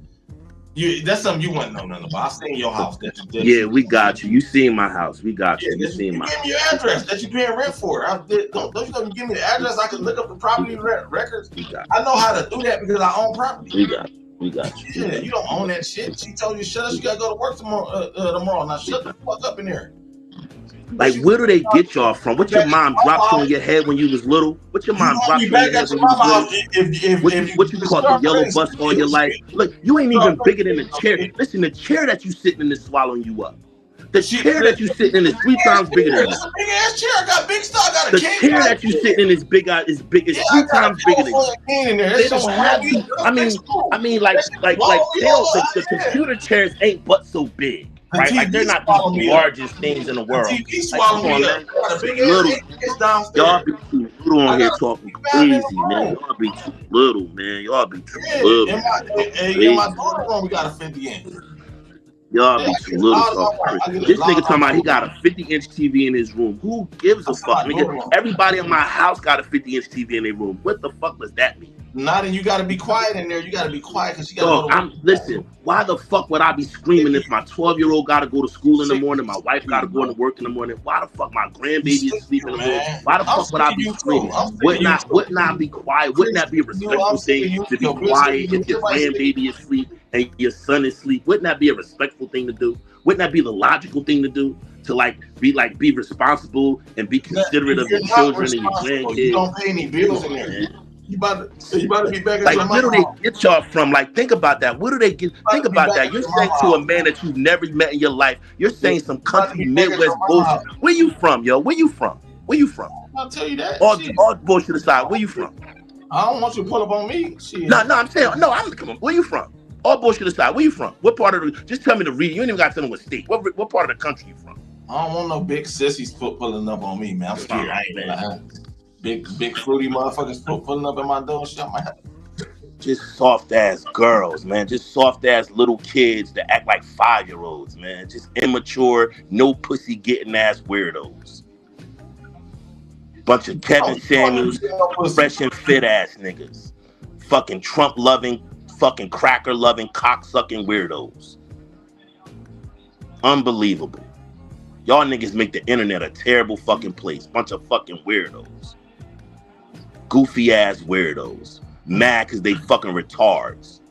That's something you wouldn't know nothing about. I seen your house. Yeah, we got you. You seen my house. We got you. You seen my house. Give me your address that you paying rent for. Don't you know, give me the address. I can look up the property records. I know how to do that because I own property. We got you. Yeah, you don't own that shit. She told you shut up. You gotta go to work tomorrow. Now shut the fuck up in there. Like, where do they get y'all from? What your mom dropped you on your head when you was little? What your mom dropped you on your head when you was little? What you caught the yellow bus all your life? Look, you ain't even bigger than the chair. Listen, the chair that you sitting in is swallowing you up. The chair that you sitting in is 3 times bigger than you. It's a big ass chair. I got big stuff. I got a The king. chair that you sitting in is big. Is 3 times bigger than you. They don't have to. I mean, like they don't. The computer chairs ain't but so big. Right, like they're not the largest things in the world. Like, come on, man. Y'all be too little on here talking crazy, man. Y'all be too little, man. Y'all be too little. In my daughter's room, we got a 50 inch. Y'all be too little talking crazy. This nigga talking about he got a 50-inch TV in his room. Who gives a fuck, nigga? Everybody in my house got a 50-inch TV in their room. What the fuck does that mean? Not, and you got to be quiet in there. You got to be quiet because you got to listen, why the fuck would I be screaming if my 12-year-old got to go to school in the morning, my wife got to go to work in the morning? Why the fuck my grandbaby is sleeping in the morning? Why the fuck would I be screaming? Wouldn't I be quiet? Wouldn't that be a respectful thing to be quiet if your grandbaby is asleep and your son is asleep? Wouldn't that be a respectful thing to do? Wouldn't that be the logical thing to do? To be responsible and be considerate of your children and your grandkids. You don't pay any bills in there. You about to be back at like, where do they get y'all from? Like, think about that. Where do they get? Think about that. You're saying to a man that you've never met in your life, you're saying some country Midwest bullshit. Where you from, yo? Where you from? Where you from? I'll tell you that. All bullshit aside, where you from? I don't want you to pull up on me. Shit. No, I'm saying, I'm coming. Where you from? All bullshit aside, where you from? What part of the? Just tell me the region. You ain't even got to tell me what state. What part of the country you from? I don't want no big sissies pulling up on me, man. I'm scared. I ain't gonna big fruity motherfuckers pulling up at my door. Shit, I might have. Just soft ass girls, man. Just soft ass little kids that act like 5-year-olds, man. Just immature, no pussy getting ass weirdos. Bunch of Kevin Samuels, fresh and fit ass niggas. Fucking Trump loving, fucking cracker loving, cock sucking weirdos. Unbelievable. Y'all niggas make the internet a terrible fucking place. Bunch of fucking weirdos. Goofy ass weirdos. Mad because they fucking retards.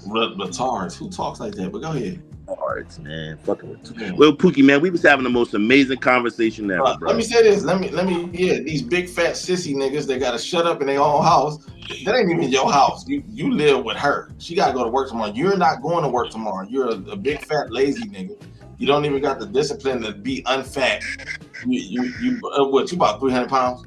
Retards? Who talks like that? But go ahead. Retards, man. Fucking retards. Well, Pookie, man, we was having the most amazing conversation ever, bro. Let me say this. Let me. Yeah, these big fat sissy niggas, they gotta shut up in their own house. That ain't even your house. You live with her. She gotta go to work tomorrow. You're not going to work tomorrow. You're a big fat lazy nigga. You don't even got the discipline to be unfat. You what? You about 300 pounds?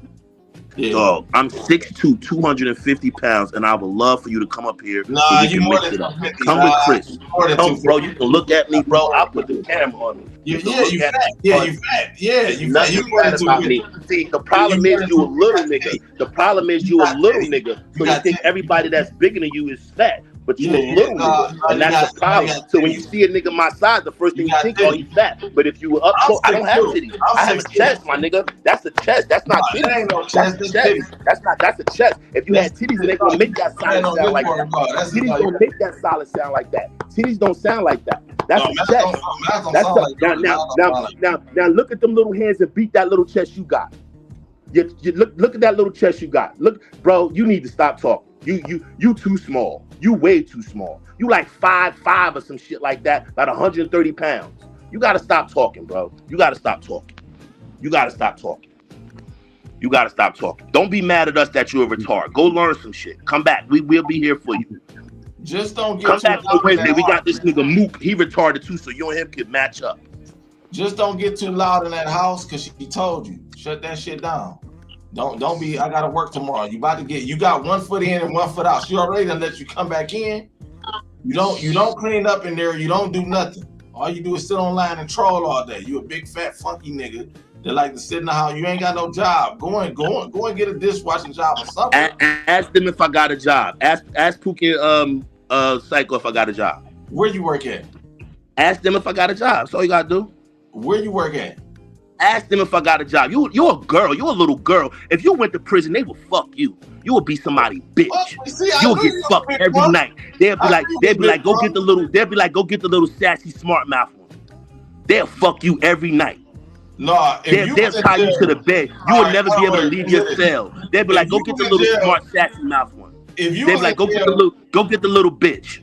Yeah. Dog, I'm 6'2", 250 pounds, and I would love for you to come up here. Nah, so you more than 250. Come with Chris. Come, bro. You can look at me, bro. I'll put the camera on me. You fat. Yeah, you fat. Yeah, you fat. You more than 250. See, the problem is you a little nigga. The problem is you a little nigga. So you think everybody that's bigger than you is fat. But you a little nigga, and that's the problem. So when you see a nigga my size, the first thing you think, oh, he's fat. But if you were up close, I don't have titties. I have a chest, my nigga. That's the chest. That's not titties. That ain't no chest. That's the chest. That's a chest. If you had titties, they gonna make that solid sound like that. Titties don't make that solid sound like that. Titties don't sound like that. That's a chest. Now look at them little hands and beat that little chest you got. You look at that little chest you got. Look, bro, you need to stop talking. You too small. You way too small. You like 5'5" or some shit like that, like 130 pounds. You gotta stop talking, bro. You gotta stop talking. You gotta stop talking. You gotta stop talking. Don't be mad at us that you're a retard. Go learn some shit. Come back. We'll be here for you. Just don't get come back on Wednesday. We got this nigga Mook. He retarded too, so you and him can match up. Just don't get too loud in that house, cause she told you. Shut that shit down. Don't be. I gotta work tomorrow. You got 1 foot in and 1 foot out. She already done let you come back in. You don't clean up in there. You don't do nothing. All you do is sit online and troll all day. You a big fat funky nigga that like to sit in the house. You ain't got no job. Go and get a dishwashing job or something. Ask them if I got a job. Ask Pookie Psycho if I got a job. Where you work at? Ask them if I got a job. That's all you gotta do. Where you work at? Ask them if I got a job. You're a girl. You're a little girl. If you went to prison, they would fuck you. You would be somebody bitch. You'll get fucked every night. They'll be like, go get the little sassy smart mouth one. They'll fuck you every night. No, they'll tie you to the bed. You will never be able to leave your cell. They'll be like, go get the little smart sassy mouth one. They'll be like, go get the little bitch.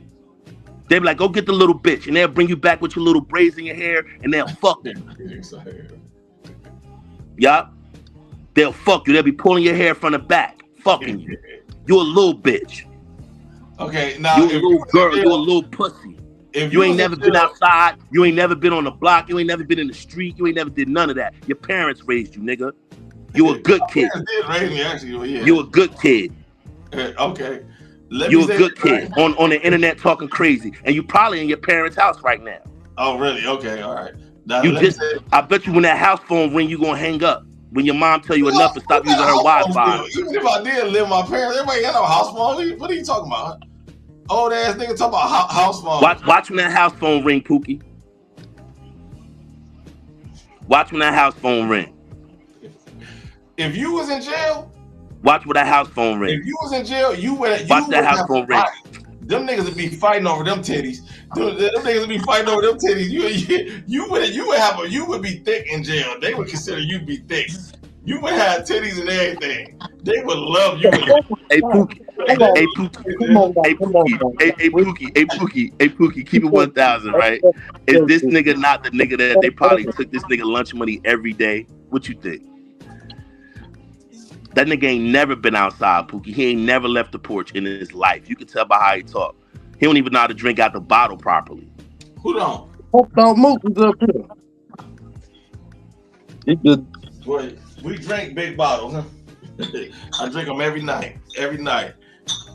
They be like, go get the little bitch, and they'll bring you back with your little braids in your hair, and they'll fuck you. Yup. They'll fuck you. They'll be pulling your hair from the back, fucking you. You a little bitch. Okay, now you a little girl. You a little pussy. If you ain't never been outside, you ain't never been on the block, you ain't never been in the street, you ain't never did none of that. Your parents raised you, nigga. You a good kid. You a good kid. Okay. You a good kid on the internet talking crazy, and you probably in your parents' house right now. Oh, really? Okay, all right. Now, I bet you when that house phone ring, you gonna hang up. When your mom tell you enough and stop using her Wi-Fi. Even if I did live with my parents, everybody got no house phone. What are you talking about? Old ass nigga talking about house phone. Watch when that house phone ring, Pookie. Watch when that house phone ring. If you was in jail, watch when that house phone ring. If you was in jail, you would watch that house phone ring. Them niggas would be fighting over them titties. Them niggas would be fighting over them titties. You would be thick in jail. They would consider you be thick. You would have titties and everything. They would love you. Hey Pookie, hey Pookie, keep it 1,000, right? Is this nigga not the nigga that they probably took this nigga lunch money every day? What you think? That nigga ain't never been outside, Pookie. He ain't never left the porch in his life. You can tell by how he talk. He don't even know how to drink out the bottle properly. Who don't? Boy, we drink big bottles. Huh? I drink them every night. Every night.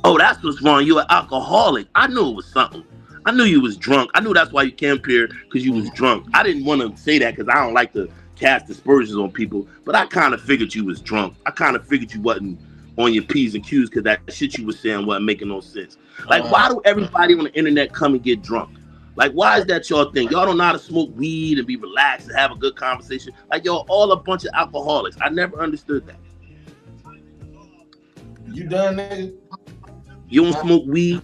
Oh, that's what's wrong. You an alcoholic. I knew it was something. I knew you was drunk. I knew that's why you came here, because you was drunk. I didn't want to say that because I don't like to cast aspersions on people, but I kind of figured you was drunk. I kind of figured you wasn't on your P's and Q's because that shit you was saying wasn't making no sense. Like, why do everybody on the internet come and get drunk? Like, why is that y'all thing? Y'all don't know how to smoke weed and be relaxed and have a good conversation. Like, y'all all a bunch of alcoholics. I never understood that. You done, nigga? You don't smoke weed?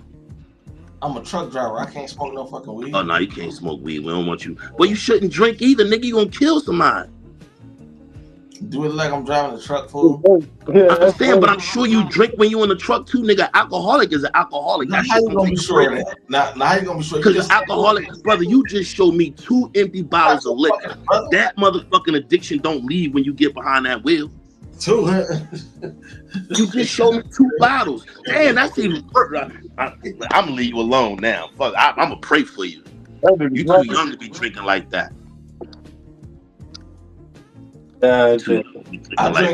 I'm a truck driver. I can't smoke no fucking weed. Oh, no, you can't smoke weed. We don't want you. Well, you shouldn't drink either, nigga. You gonna kill somebody. Do it like I'm driving a truck, fool. I understand, but I'm sure you drink when you in the truck too, nigga. Alcoholic is an alcoholic. Now how you gonna be sure of that? Now how you gonna be sure? Because alcoholic, brother, you just showed me 2 empty bottles of liquor. That motherfucking addiction don't leave when you get behind that wheel. 2. You just showed me 2 bottles. Damn, that's even worse. I'm gonna leave you alone now. Fuck, I'm gonna pray for you. You too young to be drinking like that. I drink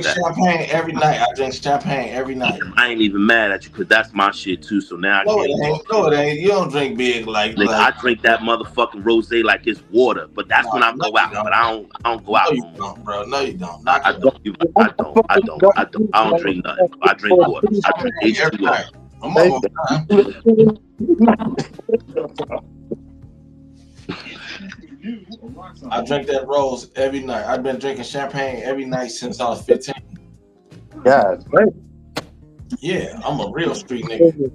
champagne every night. I ain't even mad at you because that's my shit too. So now no, it ain't. You don't drink big like. Nigga, I drink that motherfucking rosé like it's water, but that's when I go out. But I don't go out. No, you don't, bro. No, you don't. I don't drink nothing. I drink water. I drink H2O. I drink that rose every night. I've been drinking champagne every night since I was 15. God, right. Yeah, I'm a real street nigga.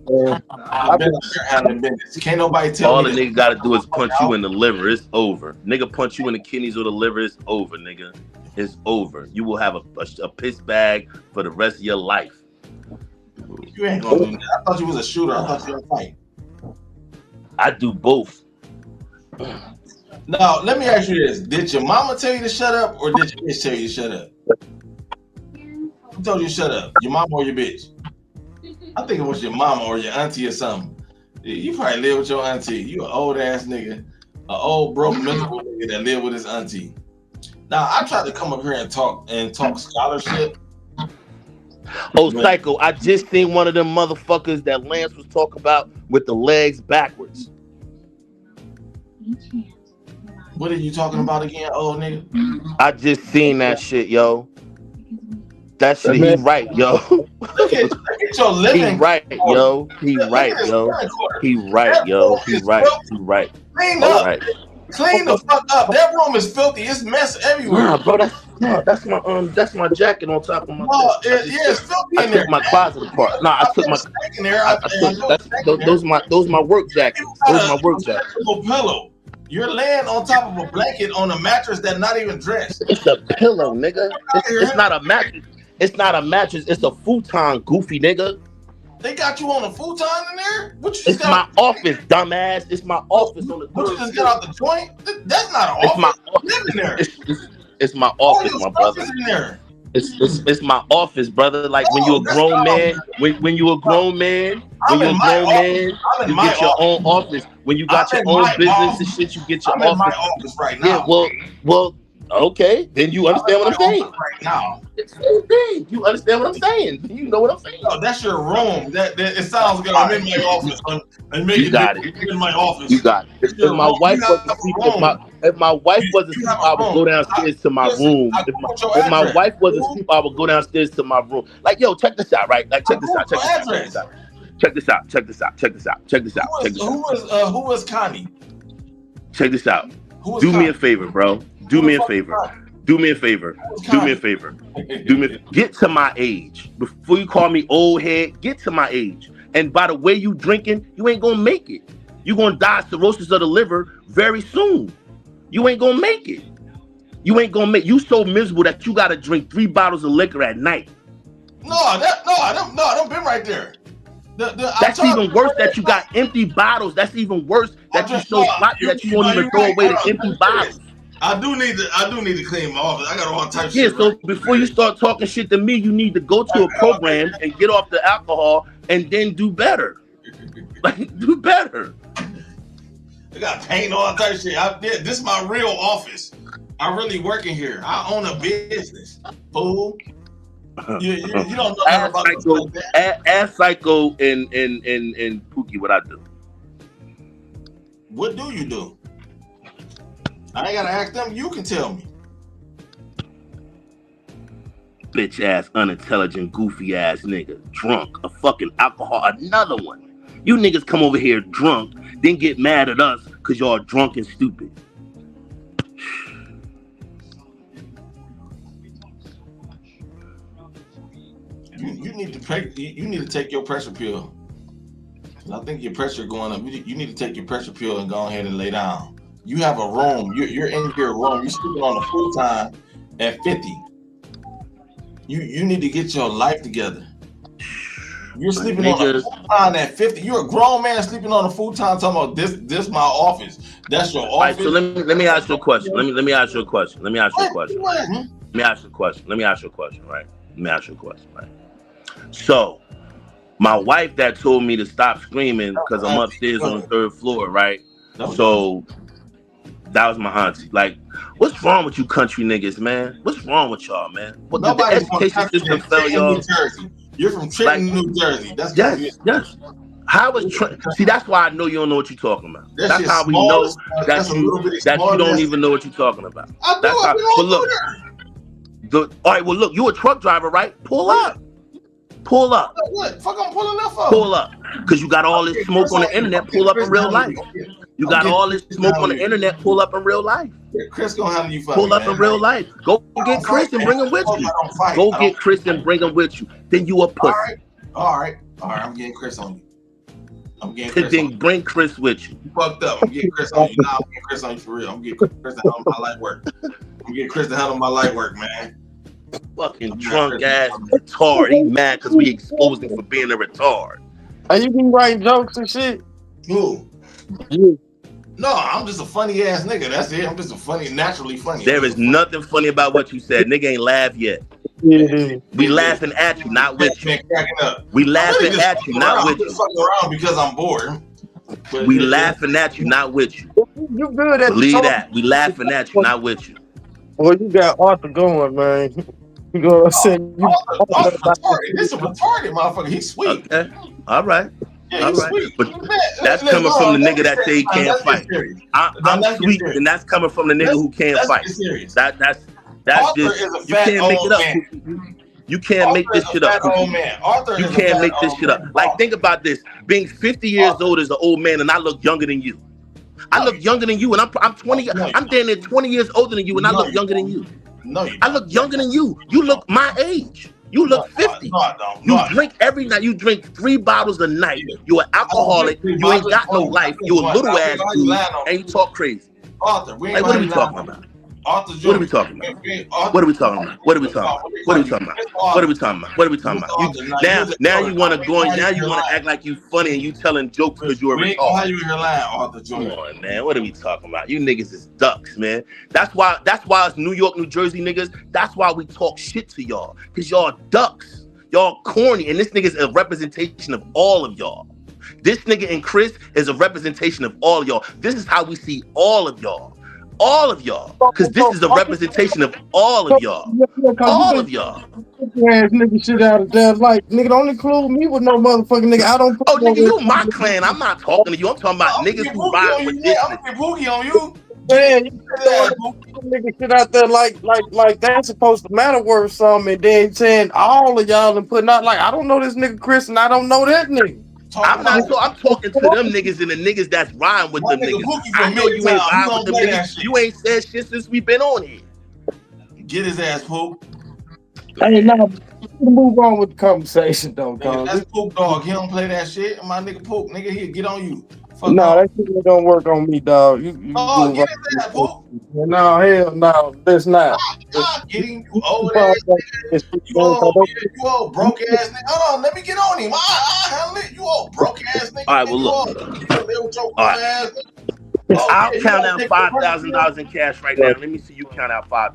I've been up there handling business. Can't nobody tell me. All the nigga gotta do is punch you in the liver. It's over. Nigga punch you in the kidneys or the liver. It's over, nigga. It's over. You will have a piss bag for the rest of your life. You ain't gonna do that. I thought you was a shooter. I thought you was a fight. I do both. Now, let me ask you this. Did your mama tell you to shut up, or did your bitch tell you to shut up? Who told you to shut up? Your mama or your bitch? I think it was your mama or your auntie or something. You probably live with your auntie. You an old ass nigga. An old broke miserable nigga that live with his auntie. Now, I tried to come up here and talk scholarship. Oh, Psycho, I just seen one of them motherfuckers that Lance was talking about with the legs backwards. What are you talking about again, old nigga? I just seen that shit, yo. That shit, he right, yo. Look at your living. He right, yo. He right, yo. He right, yo. He right. He right. Clean up. Clean the fuck up. That room is filthy. It's mess everywhere. Nah, bro, that's my jacket on top of my. It's filthy in there. I took my closet apart. Nah, I took my. Those my work jackets. Those are my work jackets. Pillow. You're laying on top of a blanket on a mattress that's not even dressed. It's a pillow, nigga. It's not a mattress. It's not a mattress. It's a futon, goofy nigga. They got you on a futon in there? What you just It's my office, dumbass. It's my office on the What you third just got out the joint? That's not an It's my office. Live in there. It's my All office, your my stuff brother. is in there. It's my office, brother. Like when you're a that's grown not man, when you're a grown man, I'm when you're in a my grown man, office. I'm in you my get your office. own office. When you got I'm your in own my business office. and shit, you get your I'm in my office. office right now. Yeah, well, okay. Then you understand what I'm saying. Right now. It's the same thing. You understand what I'm saying. You know what I'm saying. No, that's your room. That it sounds good. I'm in my office. And make You got it. in my office. You got it. If my wife wasn't asleep, if my wife wasn't asleep, I would go downstairs to my room. If my wife wasn't asleep, I would go downstairs to my room. Like, yo, check this out, right? Like, check this out. Check this out. Check this out. Check this out. Check this out. Check this out. Check this out. Who is Connie? Check this out. Do me a favor, bro. Do me a favor. Do me a favor. Do me a favor. Get to my age. Before you call me old head, get to my age. And by the way you drinking, you ain't gonna make it. You gonna die of cirrhosis of the liver very soon. You ain't gonna make it. You ain't gonna make. You so miserable that you gotta drink 3 bottles of liquor at night. I don't been right there. That's even worse that you got empty bottles. That's even worse that you so sloppy that you won't even throw away the empty bottles. I do need to clean my office. I got all types of shit. So before you start talking shit to me, you need to go to a program and get off the alcohol and then do better. Like, do better. I got paint, all type of shit. This is my real office. I really work in here. I own a business. Fool. You don't know nothing about Psycho, ask Psycho and Pookie what I do. What do you do? I ain't gotta ask them. You can tell me. Bitch ass, unintelligent, goofy ass nigga. Drunk. A fucking alcohol. Another one. You niggas come over here drunk, then get mad at us because y'all drunk and stupid. You need to take your pressure pill. I think your pressure going up. You need to take your pressure pill and go ahead and lay down. You have a room. You're in your room. You're sleeping on a futon at 50. You need to get your life together. You're sleeping on a futon at 50. You're a grown man sleeping on a futon talking about this my office. That's your office. Right, so let me ask you a question. Let me ask you a question. Let me ask you a question. Let me ask you a question. Let me ask you a question, right? Let me ask you a question, right? So, my wife that told me to stop screaming because I'm upstairs on the 3rd floor, right? So, that was my auntie. Like, what's wrong with you country niggas, man? What's wrong with y'all, man? What did the education system fail y'all? You're from Trenton, New Jersey. That's yes. How is see? That's why I know you don't know what you're talking about. That's how we know that you don't even know what you're talking about. That's how. But look, all right. Well, look, you a truck driver, right? Pull up. Pull up. What? Fuck, I'm pulling up for. Pull up, because you got all this smoke on the internet. Pull up in real life. You got all this smoke on the internet. Pull up in real life. Chris gonna handle you. Pull up in real life. Go get Chris and bring him with you. Go get Chris and bring him with you. Then you a pussy. All right. I'm getting Chris on you. Then bring Chris with you. You fucked up. I'm getting Chris on you. Nah, I'm getting Chris on you for real. I'm getting Chris to handle my light work. I'm getting Chris to handle my light work, man. Fucking drunk ass retard. He mad because we exposed him for being a retard. Are you been writing jokes and shit? Who? You. No, I'm just a funny ass nigga. That's it. I'm just a naturally funny. There is nothing funny about what you said. Nigga ain't laugh yet. We laughing at you, not with you. We laughing at you, not with you. Fucking around because I'm bored. We laughing at you, not with you. You good at believe that. We laughing at you, not with you. Well, you got Arthur going, man. You know what I'm saying? This is a retarded motherfucker. He's sweet. Okay. All right. Yeah, he's sweet. But that's coming from the nigga that say he can't fight. I'm sweet, and that's coming from the nigga who can't fight. That's just you can't make it up. You can't make this shit up. You can't make this shit up. Like, think about this: being 50 years old as an old man, and I look younger than you. I look younger than you, and I'm 20. I'm damn near 20 years older than you, and I look younger than you. No, I look younger than you. You look my age. You look 50. You drink every night. You drink 3 bottles a night. You're an alcoholic. You ain't got no life. You're a little ass dude, and you talk crazy. Arthur, like, what are we talking about? What are we talking about? What are we talking about? What are we talking about? What are we talking about? What are we talking about? What are we talking about? Now you want to go. Now you want to act like you funny and you telling jokes because you're a retard. How you here lying, Arthur Jordan? Come on, man. What are we talking about? You niggas is ducks, man. That's why it's New York, New Jersey niggas. That's why we talk shit to y'all. Because y'all ducks. Y'all corny. And this nigga is a representation of all of y'all. This nigga and Chris is a representation of all of y'all. This is how we see all of y'all. All of y'all. Because this is a representation of all of y'all. All of y'all. Ass nigga shit out of there. Like, nigga, don't include me with no motherfucking nigga. I don't. Oh, nigga, you my clan. I'm not talking to you. I'm talking about niggas who ride with this. I'm gonna get boogie on you. Man, you nigga shit out there like that's supposed to matter worth something, and then saying all of y'all and putting out like I don't know this nigga Chris and I don't know that nigga. I'm talking to them niggas and the niggas that's riding with them niggas. I know you ain't riding with them niggas. You ain't said shit since we been on here. Get his ass, Poop. Hey, now move on with the conversation though, dog. That's Poop, dog. He don't play that shit. My nigga Poop, nigga, he'll get on you. No, that shit don't work on me, dog. You get his ass, Poop. No, hell no, that's not. I'm getting you over there. You old broke ass nigga. Hold on, let me get on him. I handle it. You old broke ass nigga. All right, well look. All right. I'll count out $5,000 in cash right now. Let me see you count out $5,000.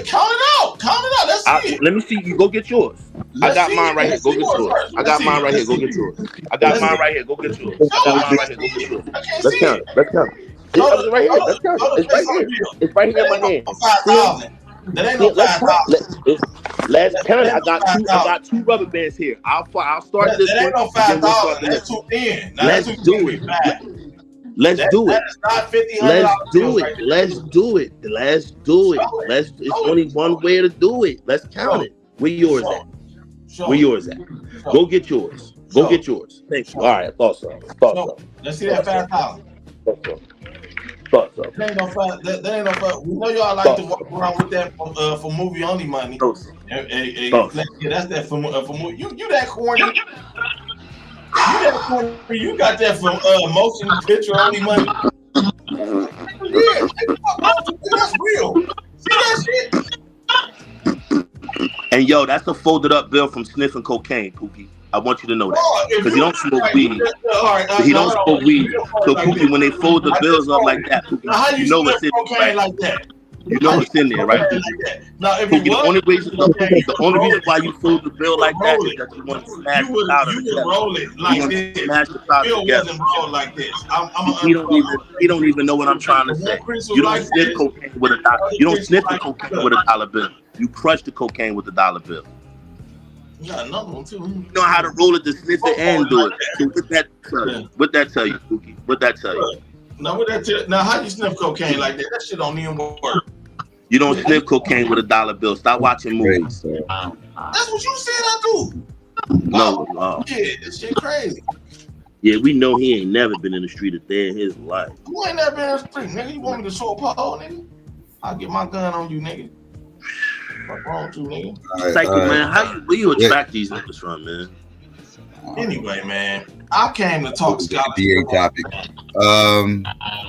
Count it out. Let's see it. Let me see you go get yours. I got mine right here. Go get yours. I got mine right here. Go get yours. I got mine right here. Go get yours. I got mine right here. Go get yours. Let's count it. Let's count it. It's right here. Let's count it. It's right here. It's right here in my hand. That ain't no $5,000. Let's count it. I got two rubber bands here. I'll start this one. That ain't no $5,000. That's too thin. Let's do it. Let's do it. Let's do it. Let's do it. Let's do it. It's only one way to do it. Let's count it. Where yours at? Where yours at? Go get yours. Go get yours. Thank you. All right. I thought so. Let's see that $5,000. Thought so. That ain't no $5,000. We know y'all like to walk around with that for movie only money. That's that for movie. You that corny. You got that from motion picture only money. Yeah, that's real. See that shit? And yo, that's a folded up bill from sniffing cocaine, Pookie. I want you to know that. Because he don't smoke weed. He don't smoke weed. So Pookie, when they fold the bills up like that, Pookie, you know what's in cocaine like that. You know what's in there, right? Now, if Pookie, the only reason why you fold the bill like that is that you want to smash the powder together. You would roll it like this. Smash the powder together. Wasn't rolled like this. He don't even know what I'm trying to say. You don't sniff cocaine with a dollar. You don't sniff the cocaine with a dollar bill. You crush the cocaine with a dollar bill. You got another one too. You know how to roll it, to sniff it, and do it. So what that tell you, Pookie? What that tell you? Now, how you sniff cocaine like that? That shit don't even work. You don't sniff cocaine with a dollar bill. Stop watching movies. That's what you said I do. No. Yeah, this shit crazy. Yeah, we know he ain't never been in the street a day in his life. You ain't never been in the street, nigga. You want me to show a pole, nigga? I'll get my gun on you, nigga. What's wrong with you, nigga? Psycho, man, where you attract these niggas from, man? Anyway, man, I came to talk scholarship. DA topic.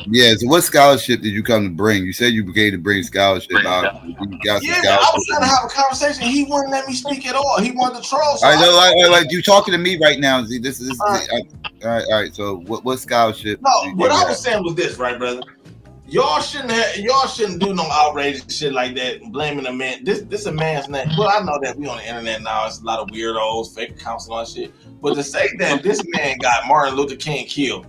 Yeah. So, what scholarship did you come to bring? You said you came to bring scholarship. I was trying to have a conversation. He wouldn't let me speak at all. He wanted to troll. So I know, like you talking to me right now. See, this is all right. So, what scholarship? No, what I was saying was this, right, brother? Y'all shouldn't do no outrageous shit like that and blaming a man. This a man's name. Well, I know that we on the internet now. It's a lot of weirdos, fake accounts and all that shit. But to say that this man got Martin Luther King killed,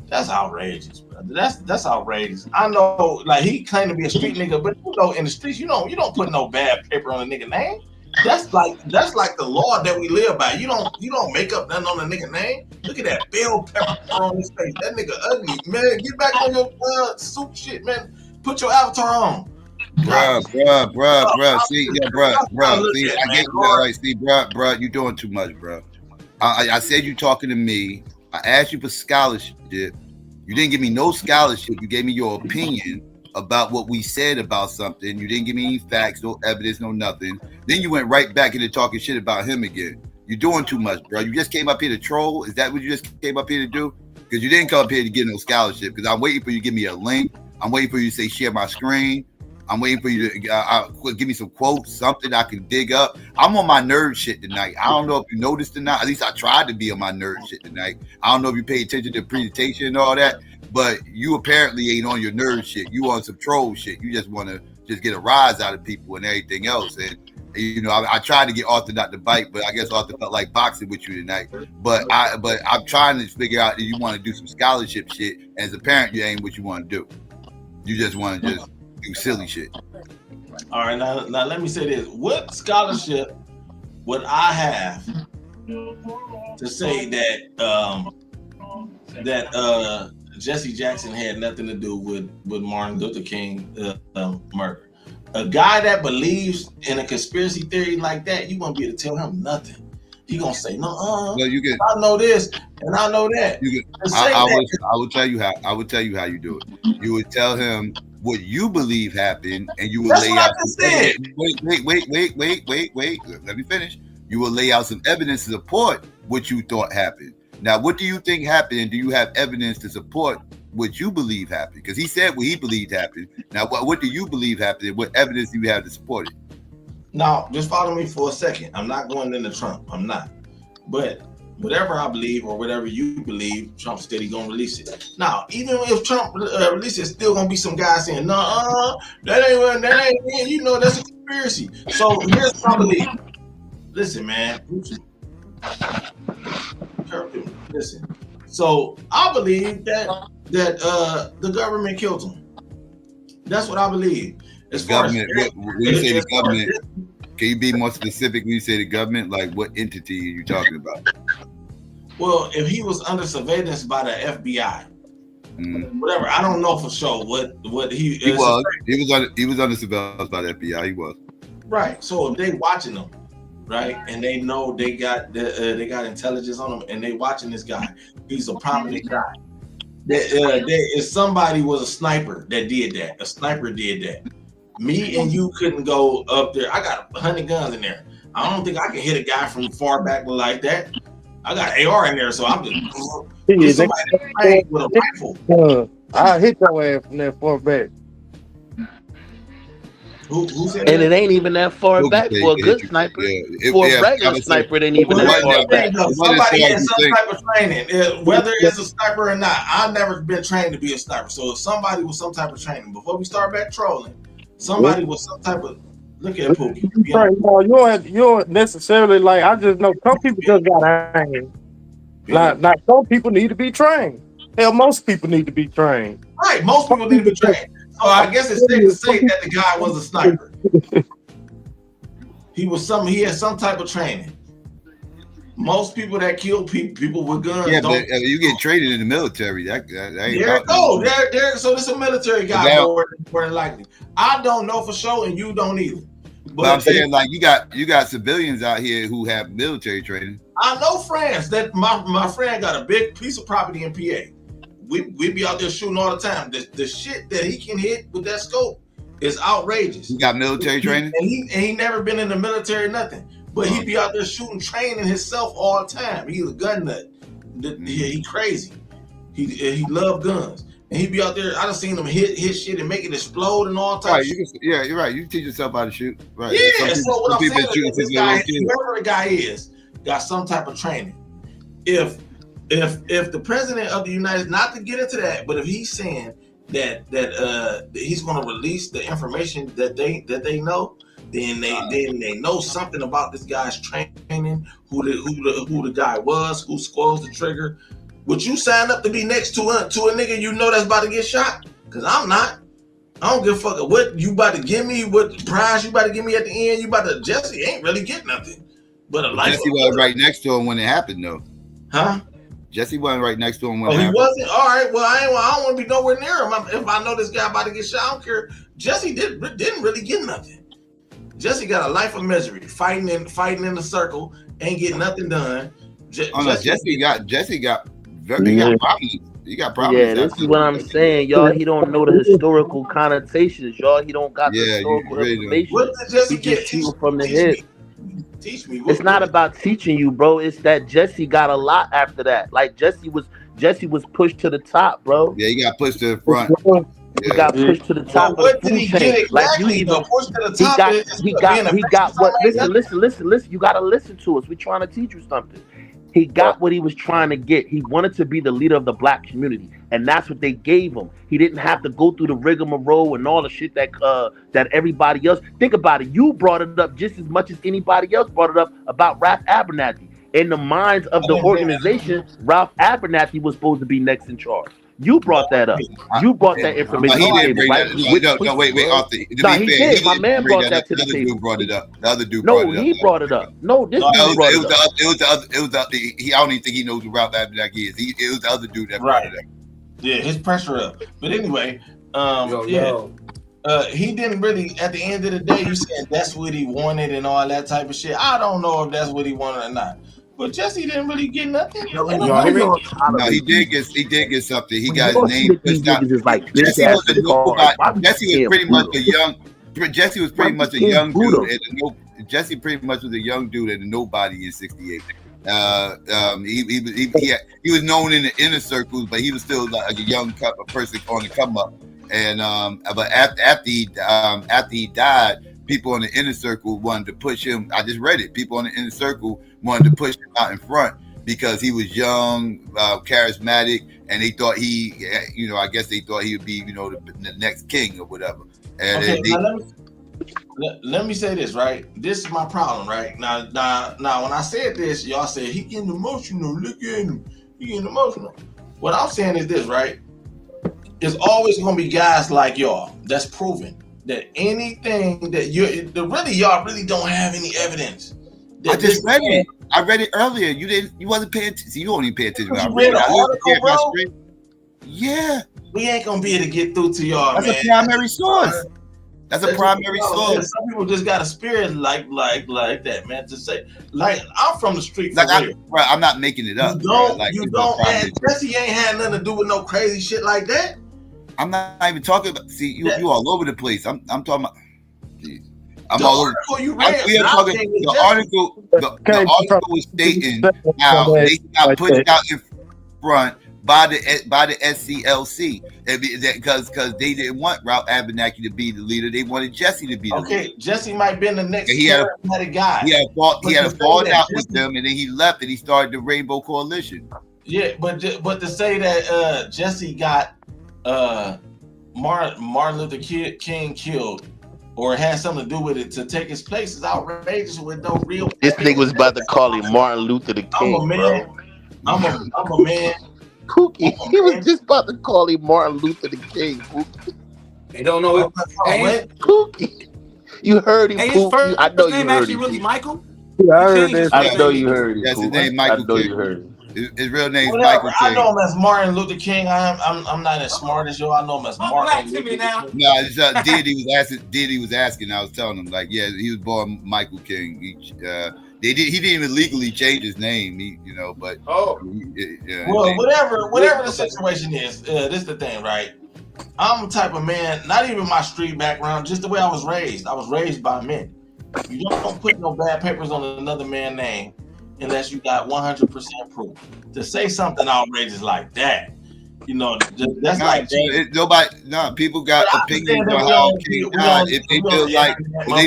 that's outrageous, brother. That's outrageous. I know, like, he claimed to be a street nigga, but you know, in the streets, you don't put no bad paper on a nigga name. That's like the law that we live by. You don't make up nothing on a nigga name. Look at that bell pepper on his face. That nigga ugly, man. Get back on your soup shit, man. Put your avatar on. Bruh. See, I get like, see, bruh, you doing too much, bro. I said you talking to me. I asked you for scholarship. You didn't give me no scholarship. You gave me your opinion about what we said about something. You didn't give me any facts, no evidence, no nothing. Then you went right back into talking shit about him again. You're doing too much, bro. You just came up here to troll. Is that what you just came up here to do? Because you didn't come up here to get no scholarship. Because I'm waiting for you to give me a link. I'm waiting for you to say share my screen. I'm waiting for you to give me some quotes, something I can dig up. I'm on my nerd shit tonight. I don't know if you noticed or not. At least I tried to be on my nerd shit tonight. I don't know if you pay attention to the presentation and all that, but you apparently ain't on your nerd shit. You on some troll shit. You just want to just get a rise out of people and everything else. And you know, I tried to get Arthur not to bite, but I guess Arthur felt like boxing with you tonight. But I'm trying to figure out that you want to do some scholarship shit. As a parent, you ain't what you want to do. You just want to just do silly shit. All right, now let me say this. What scholarship would I have to say that Jesse Jackson had nothing to do with Martin Luther King murder? A guy that believes in a conspiracy theory like that, you won't be able to tell him nothing. He gonna say, no, I know this and I know that. I will tell you how. I would tell you how you do it. You would tell him what you believe happened, and you would lay out. Wait. Let me finish. You will lay out some evidence to support what you thought happened. Now, what do you think happened? And do you have evidence to support what you believe happened? Because he said what he believed happened. Now, what do you believe happened? What evidence do you have to support it? Now, just follow me for a second. I'm not going into Trump. I'm not. But whatever I believe or whatever you believe, Trump said he's going to release it. Now, even if Trump releases it, still going to be some guys saying, no, that ain't, you know, that's a conspiracy. So here's what I believe. Listen, man. Listen. So I believe that the government killed him. That's what I believe. As far government, when you say the government, can you be more specific when you say the government? Like, what entity are you talking about? Well, if he was under surveillance by the FBI, whatever, I don't know for sure what he was. He was under surveillance by the FBI. He was. Right. So if they watching him, right, and they know they got intelligence on him, and they watching this guy, he's a prominent guy. If somebody was a sniper that did that, a sniper did that. Me and you couldn't go up there. I got 100 guns in there. I don't think I can hit a guy from far back like that. I got AR in there, so I'm just somebody with a rifle. I hit your ass from that far back. Who said and that? it ain't even that far back for a good sniper. For a regular sniper, it ain't even that far back. Somebody had some type of training, whether it's a sniper or not. I've never been trained to be a sniper. So if somebody with some type of training, before we start back trolling, somebody with some type of look at Pookie. You don't necessarily like. I just know some people just got aim. Like some people need to be trained. Hell, most people need to be trained. Right, most people need to be trained. So I guess it's safe to say that the guy was a sniper. He had some type of training. Most people that kill people with guns. Yeah, but you get traded in the military. That ain't there it go. So this is a military guy more than likely. I don't know for sure, and you don't either. But I'm saying, like, you got civilians out here who have military training. I know friends that my friend got a big piece of property in PA. We be out there shooting all the time. The shit that he can hit with that scope is outrageous. He got military training? And he never been in the military, nothing. But he be out there shooting, training himself all the time. He's a gun nut. He crazy. He love guns. And he be out there, I done seen him hit shit and make it explode and all types. Right, you're right. You teach yourself how to shoot. Right. Yeah, so what I'm saying is this guy, whoever the guy is, got some type of training. If the president of the United, not to get into that, but if he's saying that he's going to release the information that they know, then they know something about this guy's training, who the guy was, who squirrels the trigger. Would you sign up to be next to a nigga you know that's about to get shot? Because I'm not. I don't give a fuck what you about to give me, what prize you about to give me at the end. Jesse ain't really getting nothing. But Jesse was right next to him when it happened, though. Huh? Jesse wasn't right next to him when it he happened. Wasn't? All right. Well, I don't want to be nowhere near him. If I know this guy about to get shot, I don't care. Jesse didn't really get nothing. Jesse got a life of misery, fighting in the circle, ain't getting nothing done. Jesse got problems. He got problems. Yeah, this is what I'm saying, y'all. He don't know the historical connotations, y'all. He don't got the historical information. What did Jesse get? Shooting from the hip. Teach me. It's not about teaching you, bro. It's that Jesse got a lot after that. Like Jesse was pushed to the top, bro. Yeah, he got pushed to the front. He got pushed to the top But of what the did food he chain. get Like you exactly? even The push to the he top got is he being got a he got racist. what? Ain't that- Listen. You gotta listen to us. We're trying to teach you something. He got what he was trying to get. He wanted to be the leader of the black community, and that's what they gave him. He didn't have to go through the rigmarole and all the shit that everybody else. Think about it. You brought it up just as much as anybody else brought it up about Ralph Abernathy. In the minds of the organization, Ralph Abernathy was supposed to be next in charge. You brought that up. You brought that information he to the didn't table, bring right? that. No, wait, Arthur. To Nah, be he fair, did. My didn't man bring brought that to The the other table. dude brought it up. The other dude No, brought it up. he brought it up. No, this dude brought it up. It was the other. I don't even think he knows who Ralph Abernathy is. It was the other dude that brought it up. Yeah, his pressure up. But anyway, he didn't really. At the end of the day, you said that's what he wanted and all that type of shit. I don't know if that's what he wanted or not. But Jesse didn't really get nothing. No, he did get something. He got Y'all his see name that these pushed out. niggas is like bitch Jesse ass was a retard. nobody. Jesse was pretty much a young. Jesse was pretty much a young dude. Jesse pretty much was a young dude and a nobody in '68. He was known in the inner circles, but he was still like a young person on the come up. And but after he died, people in the inner circle wanted to push him. I just read it. People in the inner circle wanted to push him out in front because he was young, charismatic, and they thought I guess they thought he would be, the next king or whatever. And let me say this, right? This is my problem, right? Now, when I said this, y'all said he getting emotional. Look at him, he getting emotional. What I'm saying is this, right? There's always gonna be guys like y'all that's proven that anything that y'all really don't have any evidence. I just read it. I read it earlier. You wasn't paying attention. You don't even pay attention. You read the article, bro? Yeah. We ain't gonna be able to get through to y'all, That's man. a primary source. That's a primary source. Some people just got a spirit like that, man. To say, like, I'm from the street for real. I'm not making it up. You don't. Man, Jesse ain't had nothing to do with no crazy shit like that. I'm not even talking about. See, you all over the place. I'm talking about. I'm the all over. Article you read, We are talking. The article was stating how they got pushed out in front by the SCLC because they didn't want Ralph Abernathy to be the leader. They wanted Jesse to be the leader. Okay, Jesse might have been the next charismatic guy. He had a falling out with them, and then he left, and he started the Rainbow Coalition. Yeah, but to say that Jesse got Martin Luther King killed or had something to do with it to take his place is outrageous with no real. This nigga was about to call him Martin Luther the King. I'm a man. Bro. I'm a man. Kookie. He was just about to call him Martin Luther the King. Kookie. They don't know it. Kookie. You heard him, Kookie. I know you name heard actually him. really Michael? Yeah, I heard that. I know you heard him. Yes, his name Michael. I know you heard him. His real name is Whatever. Michael King. I know him as Martin Luther King. I'm not as smart as you. I know him as Martin Luther King. No, it's Diddy was asking. I was telling him like, yeah, he was born Michael King. He didn't even legally change his name. But well, whatever the situation is, this is the thing, right? I'm the type of man. Not even my street background, just the way I was raised. I was raised by men. You don't put no bad papers on another man's name unless you got 100% proof. To say something outrageous like that, that's like people got opinions on how King died. If they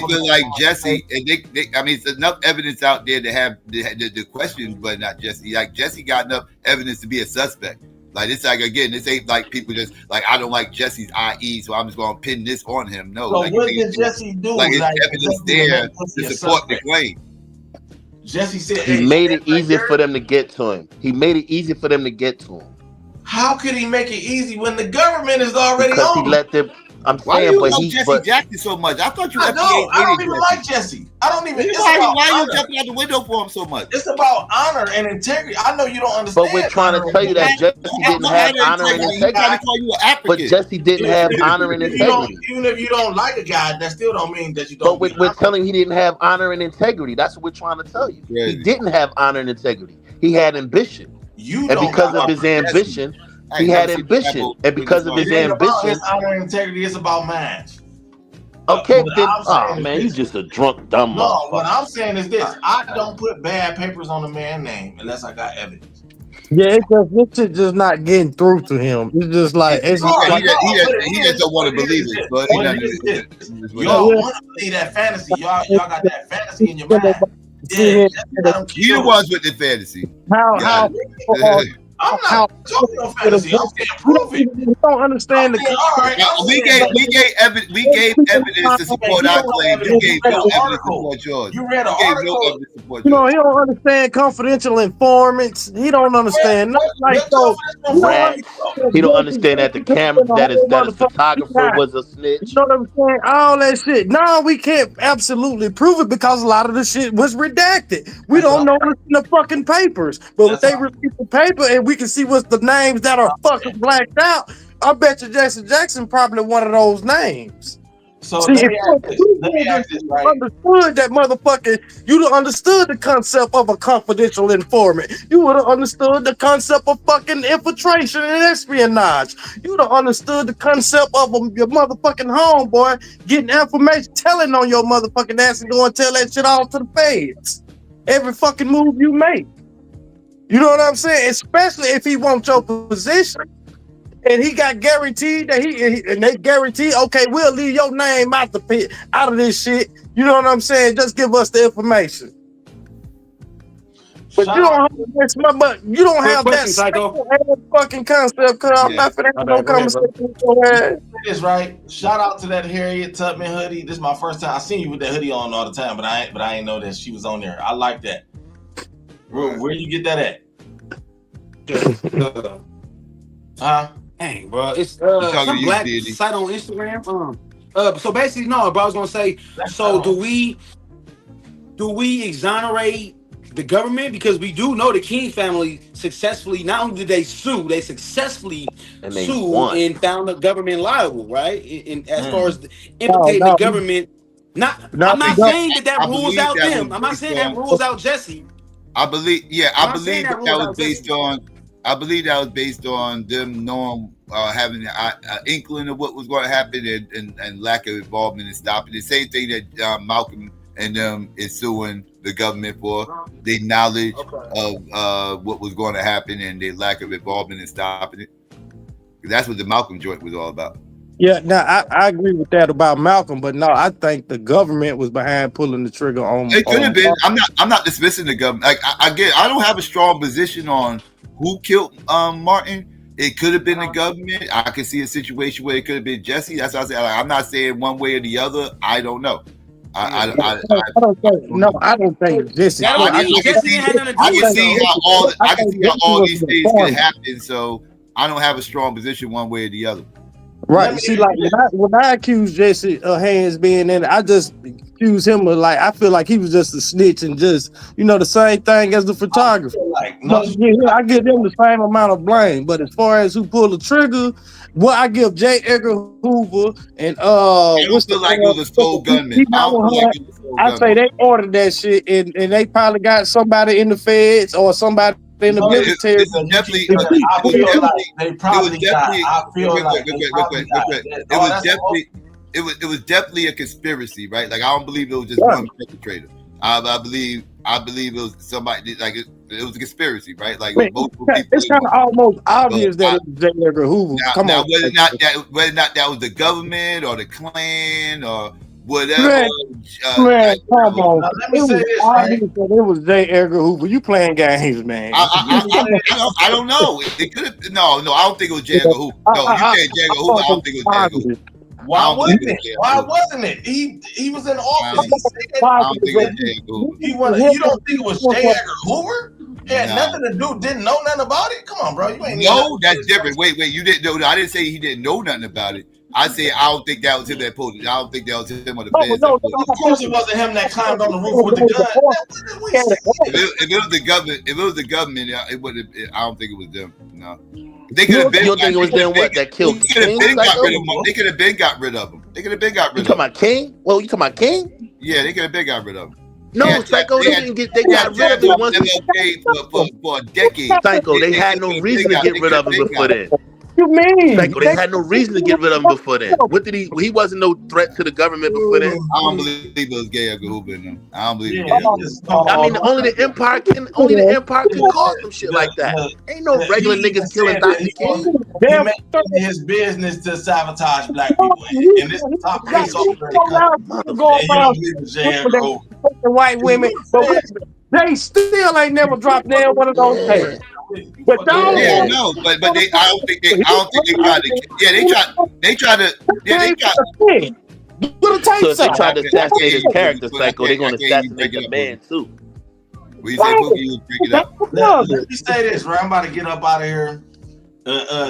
feel like Jesse, and there's enough evidence out there to have the questions, but not Jesse. Like Jesse got enough evidence to be a suspect. Like it's like again, this ain't like people just like I don't like Jesse's IE, so I'm just gonna pin this on him. No, so what did Jesse do? Like it's evidence there to support the claim. Jesse said he made it easier for them to get to him. How could he make it easy when the government is already because on? He let them. I'm Why saying, do you but love he. Jesse Jackson so much? I thought you. I don't even like Jesse. I don't even. Why you jumping out the window for him so much? It's about honor and integrity. I know you don't understand. But we're trying to tell you that Jesse didn't have honor and integrity. But Jesse didn't have honor and integrity. Even if you don't like a guy, that still don't mean that you don't. But we're telling you he didn't have honor and integrity. That's what we're trying to tell you. Yeah. He didn't have honor and integrity. He had ambition. And because of his ambition. He had ambition, and because of his ambition, honor and integrity is about minds. Okay, then, man, you just a drunk, dumb motherfucker. What I'm saying is this: I don't put bad papers on a man's name unless I got evidence. Yeah, this shit just not getting through to him. It's just like he just don't want to believe it. But y'all want to believe that fantasy. Y'all got that fantasy in your mind. Yeah, you the ones with the fantasy. How I'm not talking no fantasy. I'm saying prove it. You don't understand we gave evidence to support our claim. You gave no evidence to support yours. You read an article. You know, he don't understand confidential informants. He don't understand nothing like so. He don't understand that the camera that his photographer was a snitch. You know what I'm saying? All that shit. No, we can't absolutely prove it because a lot of the shit was redacted. We don't know what's in the fucking papers. But if they release the paper and we can see what's the names that are fucking blacked out, I bet you Jackson probably one of those names. So see, let me ask this, right? Understood that motherfucker, you'd have understood the concept of a confidential informant. You would have understood the concept of fucking infiltration and espionage. You would have understood the concept of your motherfucking homeboy getting information, telling on your motherfucking ass and go and tell that shit all to the feds. Every fucking move you make. You know what I'm saying? Especially if he wants your position. And he got guaranteed that and they guarantee, okay, we'll leave your name out the pit, out of this shit. You know what I'm saying? Just give us the information. But you don't have that fucking concept. Cause I'm not finna no conversation. This right. Shout out to that Harriet Tubman hoodie. This is my first time. I seen you with that hoodie on all the time, but I ain't know that she was on there. I like that. Where you get that at? Huh? Dang, bro, it's some black site on Instagram. So basically, no, bro. I was gonna say, so do we exonerate the government because we do know the King family successfully? Not only did they sue, they successfully sued and found the government liable, right? And as far as implicating the government, I'm not saying that rules out them. I'm not saying that rules out Jesse. I believe that was based on. I believe that was based on them knowing, having an inkling of what was going to happen and lack of involvement in stopping it. Same thing that Malcolm and them is suing the government for. The knowledge of what was going to happen and their lack of involvement in stopping it. That's what the Malcolm joint was all about. Yeah, now I agree with that about Malcolm, but no, I think the government was behind pulling the trigger on. It could have been. I'm not dismissing the government. Like I don't have a strong position on who killed Martin. It could have been the government. I could see a situation where it could have been Jesse. That's what I said. Like, I'm not saying one way or the other. I don't know. I don't think Jesse. I can see how all these things can happen. So I don't have a strong position one way or the other. Right. See, like when I accuse Jesse of hands being in it, I just accuse him of I feel like he was just a snitch and just, the same thing as the photographer. I give them the same amount of blame. But as far as who pulled the trigger, I give J. Edgar Hoover and what's the like it was a sole gunman. I say they ordered that shit and they probably got somebody in the feds or somebody in the military. It was definitely a conspiracy, right? Like I don't believe it was just one perpetrator. I believe it was somebody it was a conspiracy, right? Like multiple people. It's kind of almost obvious that it was J. Edgar Hoover. Now whether or not that was the government or the Clan or whatever. Man, come on. Let me say this, right? It was J. Edgar Hoover. You playing games, man. I don't know. It could have. No. I don't think it was J. Edgar Hoover. No, you said J. Edgar Hoover. I don't think it was J. Edgar Hoover. Why wasn't it? He was in office. I don't think it was J. Edgar Hoover. You don't think it was J. Edgar Hoover? He had nothing to do. Didn't know nothing about it. Come on, bro. You ain't. No, that's different. Wait. You didn't know. I didn't say he didn't know nothing about it. I say I don't think that was him that pulled it. I don't think that was him or the feds. Of course, it wasn't him that climbed on the roof with the gun. If it was the government, it would have. I don't think it was them. No, they could have been. You don't think it was them that killed King? They could have been got rid of him. They could have been got rid of him. You talking about King? Well, you talking about King? Yeah, they could have been got rid of him. No, Psycho, they got rid of him once for a decade. Psycho, they had no reason to get rid of him before then. You mean? Psycho, they had no reason to get rid of him before then. What did he? He wasn't no threat to the government before then. I don't believe those gay Uncle Hoover in them. I don't believe Yeah, I mean, only the empire can cause some shit like that. Ain't no regular niggas killing Dr. King. He made it his business to sabotage black people, and this top police officer the white women, but they still ain't never dropped down one of those papers. But yeah, no, but they, I don't think they tried to. Yeah, they tried to. So if they tried to assassinate his character, Psycho, they're gonna assassinate the man too. What you say, Boogie? You was breaking up. Let me say this, right? I'm about to get up out of here.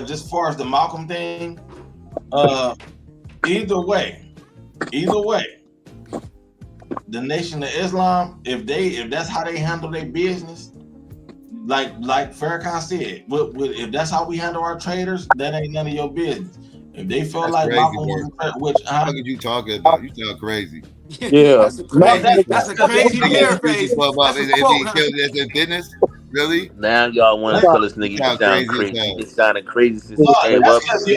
Just as far as the Malcolm thing, either way, the Nation of Islam, if that's how they handle their business, like Farrakhan said, if that's how we handle our traders, that ain't none of your business. If they feel like Malcolm was, which what are you talking about? You sound crazy. Yeah, that's a crazy paraphrase. That's their business. Really? Now y'all want to tell this nigga you sound crazy. It sounded crazy since he came up. You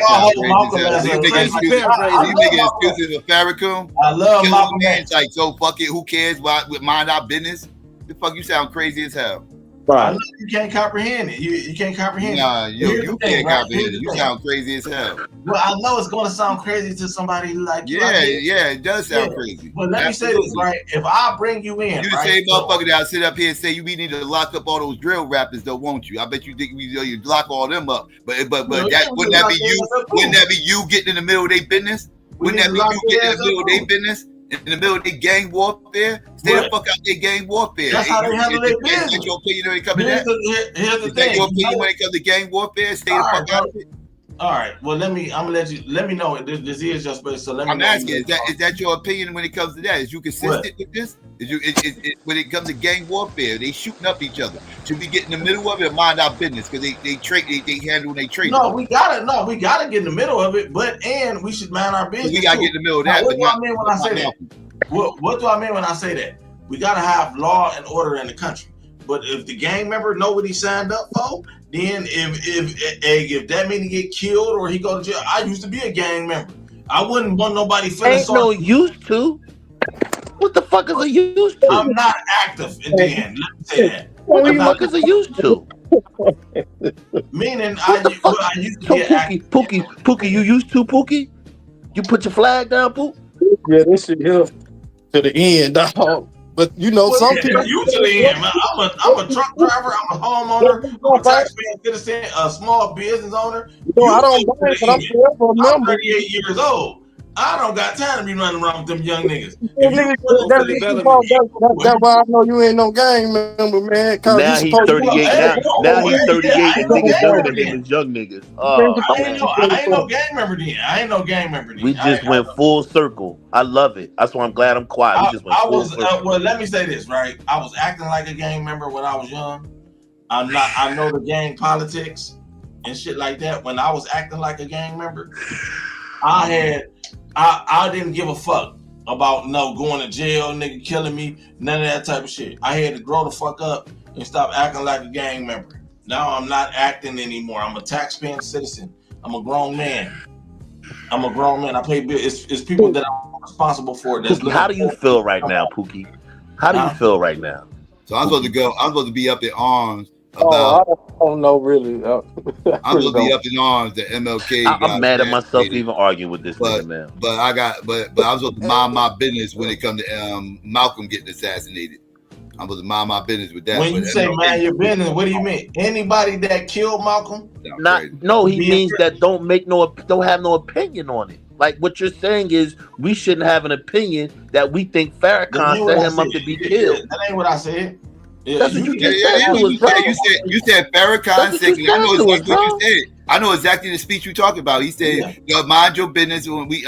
making excuses for Farrakhan? I love Malcolm. It's like, so fuck it. Who cares? Why mind our business? The fuck you sound crazy as hell. I know you can't comprehend it. You can't comprehend it. Nah, you can't comprehend it. You sound crazy as hell. Well, I know it's going to sound crazy to somebody like you. Yeah, it does sound crazy. But let me say this, right? If I bring you in, you the same motherfucker that I sit up here and say we need to lock up all those drill rappers, though, won't you? I bet you think you lock all them up. But wouldn't that be you? Wouldn't that be you getting in the middle of their business? Wouldn't that be you getting in the middle of their business? In the middle of their gang warfare, stay the fuck out their gang warfare. That's how they handle their business. Is that your opinion when it comes to that? Here's the thing. Your opinion when it comes to gang warfare? Stay the fuck out of it. All right. Well, let me know. This is your space. So I'm asking, is that your opinion when it comes to that? Is you consistent with this? When it comes to gang warfare, they shooting up each other. Should we get in the middle of it and mind our business? Because they handle their trade. No, we gotta get in the middle of it, and we should mind our business. We gotta get in the middle of that. What do I mean when I say that? What do I mean when I say that? We gotta have law and order in the country. But if the gang member know what he signed up for, then if that mean he get killed or he go to jail, I used to be a gang member. I wouldn't want nobody feeling Ain't no used to. What the fuck is a used to? I'm not active in the end. Let me say that. What the fuck is a used to? Meaning I used to get active. Pookie, you used to, Pookie? You put your flag down, Pook? Yeah, this shit here to the end, dog. But you know, some people. You to the end, man. I'm a truck driver. I'm a homeowner. I'm a taxpaying citizen. A small business owner. No, I don't buy it, but I'm forever a member. I'm 38 years old. I don't got time to be running around with them young niggas. That's why I know you ain't no gang member, man. Now he's 38. Now he's 38 and niggas younger than him is young niggas. I ain't no gang member then. We just went full circle. I love it. That's why I'm glad I'm quiet. We just went full circle. Well, let me say this, right? I was acting like a gang member when I was young. I know the gang politics and shit like that. When I was acting like a gang member, I didn't give a fuck about going to jail, nigga killing me, none of that type of shit. I had to grow the fuck up and stop acting like a gang member. Now I'm not acting anymore. I'm a taxpaying citizen. I'm a grown man. I pay bills. It's people that I'm responsible for. How do you feel right now, Pookie? How do you feel right now? So I'm supposed to be up in arms about. I don't know really. I'm supposed to be up in arms that MLK. I'm mad at myself even arguing with this nigga, man. But I'm supposed to mind my business when it comes to Malcolm getting assassinated. I'm supposed to mind my business with that. When you say mind your business, what do you mean? Anybody that killed Malcolm? He means that don't have no opinion on it. Like what you're saying is we shouldn't have an opinion that we think Farrakhan set him up to be killed. That ain't what I said. That's what you just said. You said Farrakhan said. I know exactly what you said. I know exactly the speech you're talking about. He said, "Mind your business when we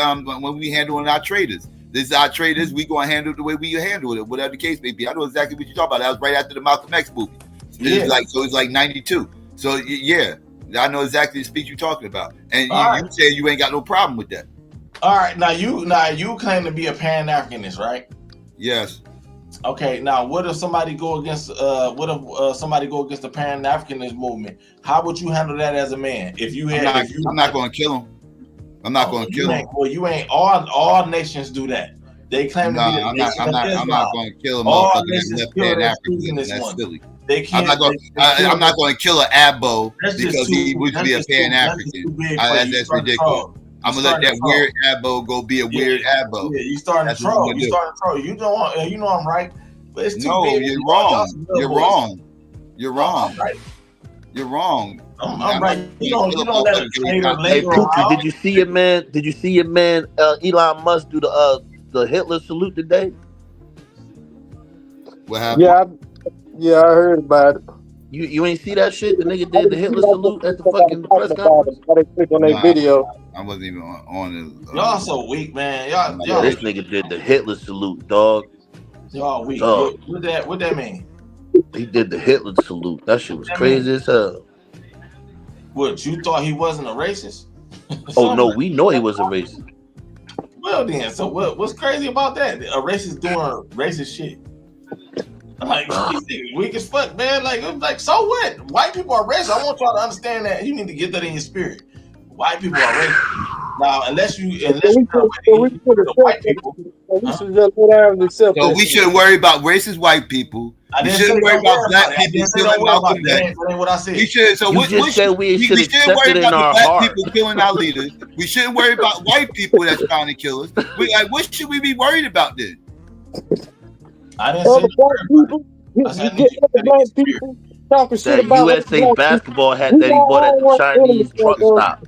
handling our traders. This is our traders. We gonna handle it the way we handle it, whatever the case may be." I know exactly what you're talking about. That was right after the Malcolm X movie. It's like 92. So yeah, I know exactly the speech you're talking about. And you say you ain't got no problem with that. All right, now you claim to be a Pan-Africanist, right? Yes. Okay, now what if somebody go against somebody go against the Pan-Africanist movement? How would you handle that as a man? If you had, I'm not going to kill him. I'm not going to kill him. Well, you ain't. All nations do that. They claim to be the nation of Islam. I'm not going to kill a All motherfucker nations that's kill their Pan-African. this That's one. silly. They can't. I'm not going to kill an Abo That's just because too- he would that's be a just too- Pan-African. that's just too big for you. That's You're ridiculous. starting to I'm gonna let that troll. weird Abo go be a weird Abo. Yeah, you starting That's to what I'm troll. gonna You do. starting to troll. You don't want. You know I'm right, but it's too No, big. you're Y'all wrong. some little You're boys. wrong. You're wrong. I'm right. You're wrong. I'm right. You don't let it later Hey, Pookie, around. did you see your man? Did you see your man Elon Musk do the Hitler salute today? What happened? Yeah, I heard about it. You ain't see that shit? The nigga did the Hitler salute at the fucking press conference. They click on their video. I wasn't even on it. Y'all so weak, man. Yeah, Y'all this nigga did the Hitler salute, dog. Y'all weak. Dog. What that mean? He did the Hitler salute. That shit was crazy as hell. What, you thought he wasn't a racist? Oh no, we know he was a racist. Well then, so what's crazy about that? A racist doing racist shit. Like these niggas weak as fuck, man. Like so what? White people are racist. I want y'all to understand that. You need to get that in your spirit. White people are racist. Now, unless you white people. So we shouldn't worry about racist white people. We shouldn't worry about black people killing Malcolm X. That ain't what I said. We should. So You just said we should shouldn't worry accept it in about our the black heart. people killing our leaders. We shouldn't worry about white people that's trying to kill us. What should we be worried about then? I didn't All say the black people, you get other black people talking shit That about USA basketball hat that he bought at the Chinese truck stop.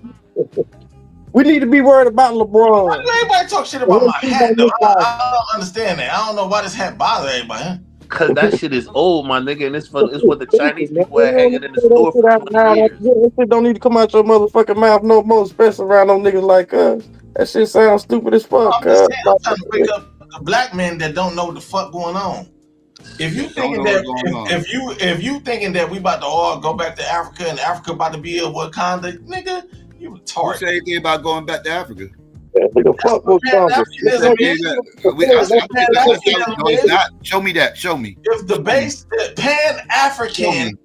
We need to be worried about LeBron. Everybody talk shit about my hat, though. I don't understand that. I don't know why this hat bothers everybody. Cause that shit is old, my nigga, and it's what the Chinese people are hanging in the store for 20 years. That shit don't need to come out your motherfucking mouth no more, especially around them niggas like us. That shit sounds stupid as fuck. I'm just saying, I'm trying to wake up the black men that don't know what the fuck going on. If you thinking that if you thinking that we about to all go back to Africa and Africa about to be a Wakanda, nigga, you retarded. Who say anything about going back to Africa? Fuck Wakanda. No, it's not. Show me that. Show me. If the base Pan-African,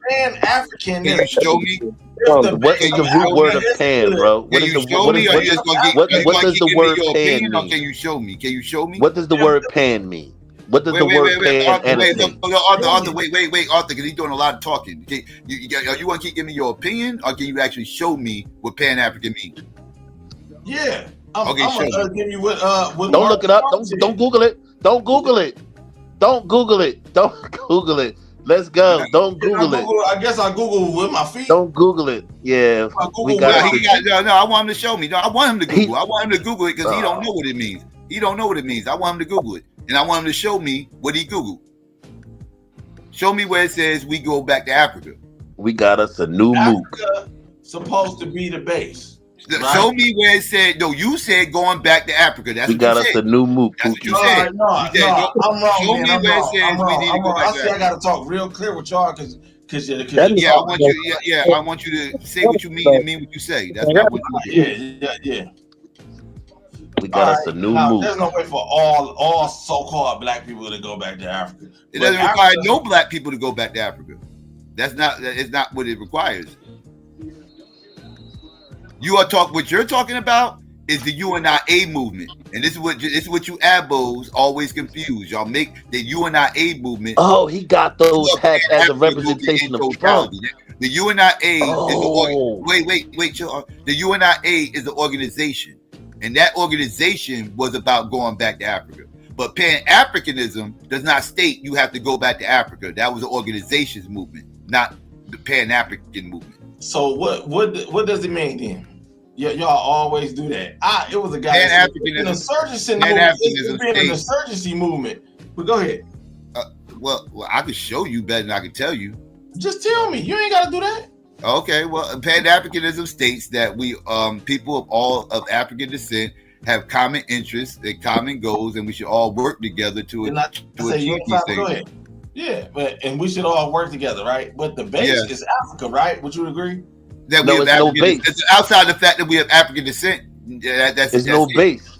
Can you show me? What is the root word of pan, bro? What is the what does the word pan mean? Can you show me? Can you show me? What does the word pan mean? What does the word pan annotate? Arthur, wait, Arthur, because he's doing a lot of talking. You want to keep giving me your opinion, or can you actually show me what Pan-African means? Yeah. I'm show gonna give you what don't look it up. Don't Google it. Don't Google it. Don't Google it. Don't Google it. Let's go. Don't Google it. I guess I Google with my feet. Don't Google it. Yeah. No, I want him to show me. No, I want him to Google. I want him to Google it because he don't know what it means. He don't know what it means. I want him to Google it. And I want him to show me what he Googled. Show me where it says we go back to Africa. We got us a new Africa supposed to be the base. Right? Show me where it said, no, you said going back to Africa. That's we what got you us said. a new MOOC. That's what you said. No, I'm wrong. Show me where it says we need to go back to Africa. I got to talk real clear with y'all because I want you to say what you mean and mean what you say. That's not what you do. Yeah. We got us a new MOOC. There's no way for all so-called black people to go back to Africa. It doesn't require no black people to go back to Africa. It's not what it requires. What you're talking about is the UNIA movement, and this is what you abos always confuse. Y'all make the UNIA movement. Oh, he got those hats as a representation of Trump. The UNIA the UNIA is an organization, and that organization was about going back to Africa. But Pan-Africanism does not state you have to go back to Africa. That was an organization's movement, not the Pan-African movement. So what does it mean then? Y'all always do that. It was a guy Pan-Africanism. An insurgency movement. It's been an insurgency movement. But go ahead. Well, I could show you better than I can tell you. Just tell me. You ain't got to do that. Okay. Well, Pan-Africanism states that we people of all of African descent have common interests and common goals, and we should all work together to achieve these things. Yeah, and we should all work together, right? But the base is Africa, right? Would you agree? That we have no base. It's outside the fact that we have African descent. There's no base.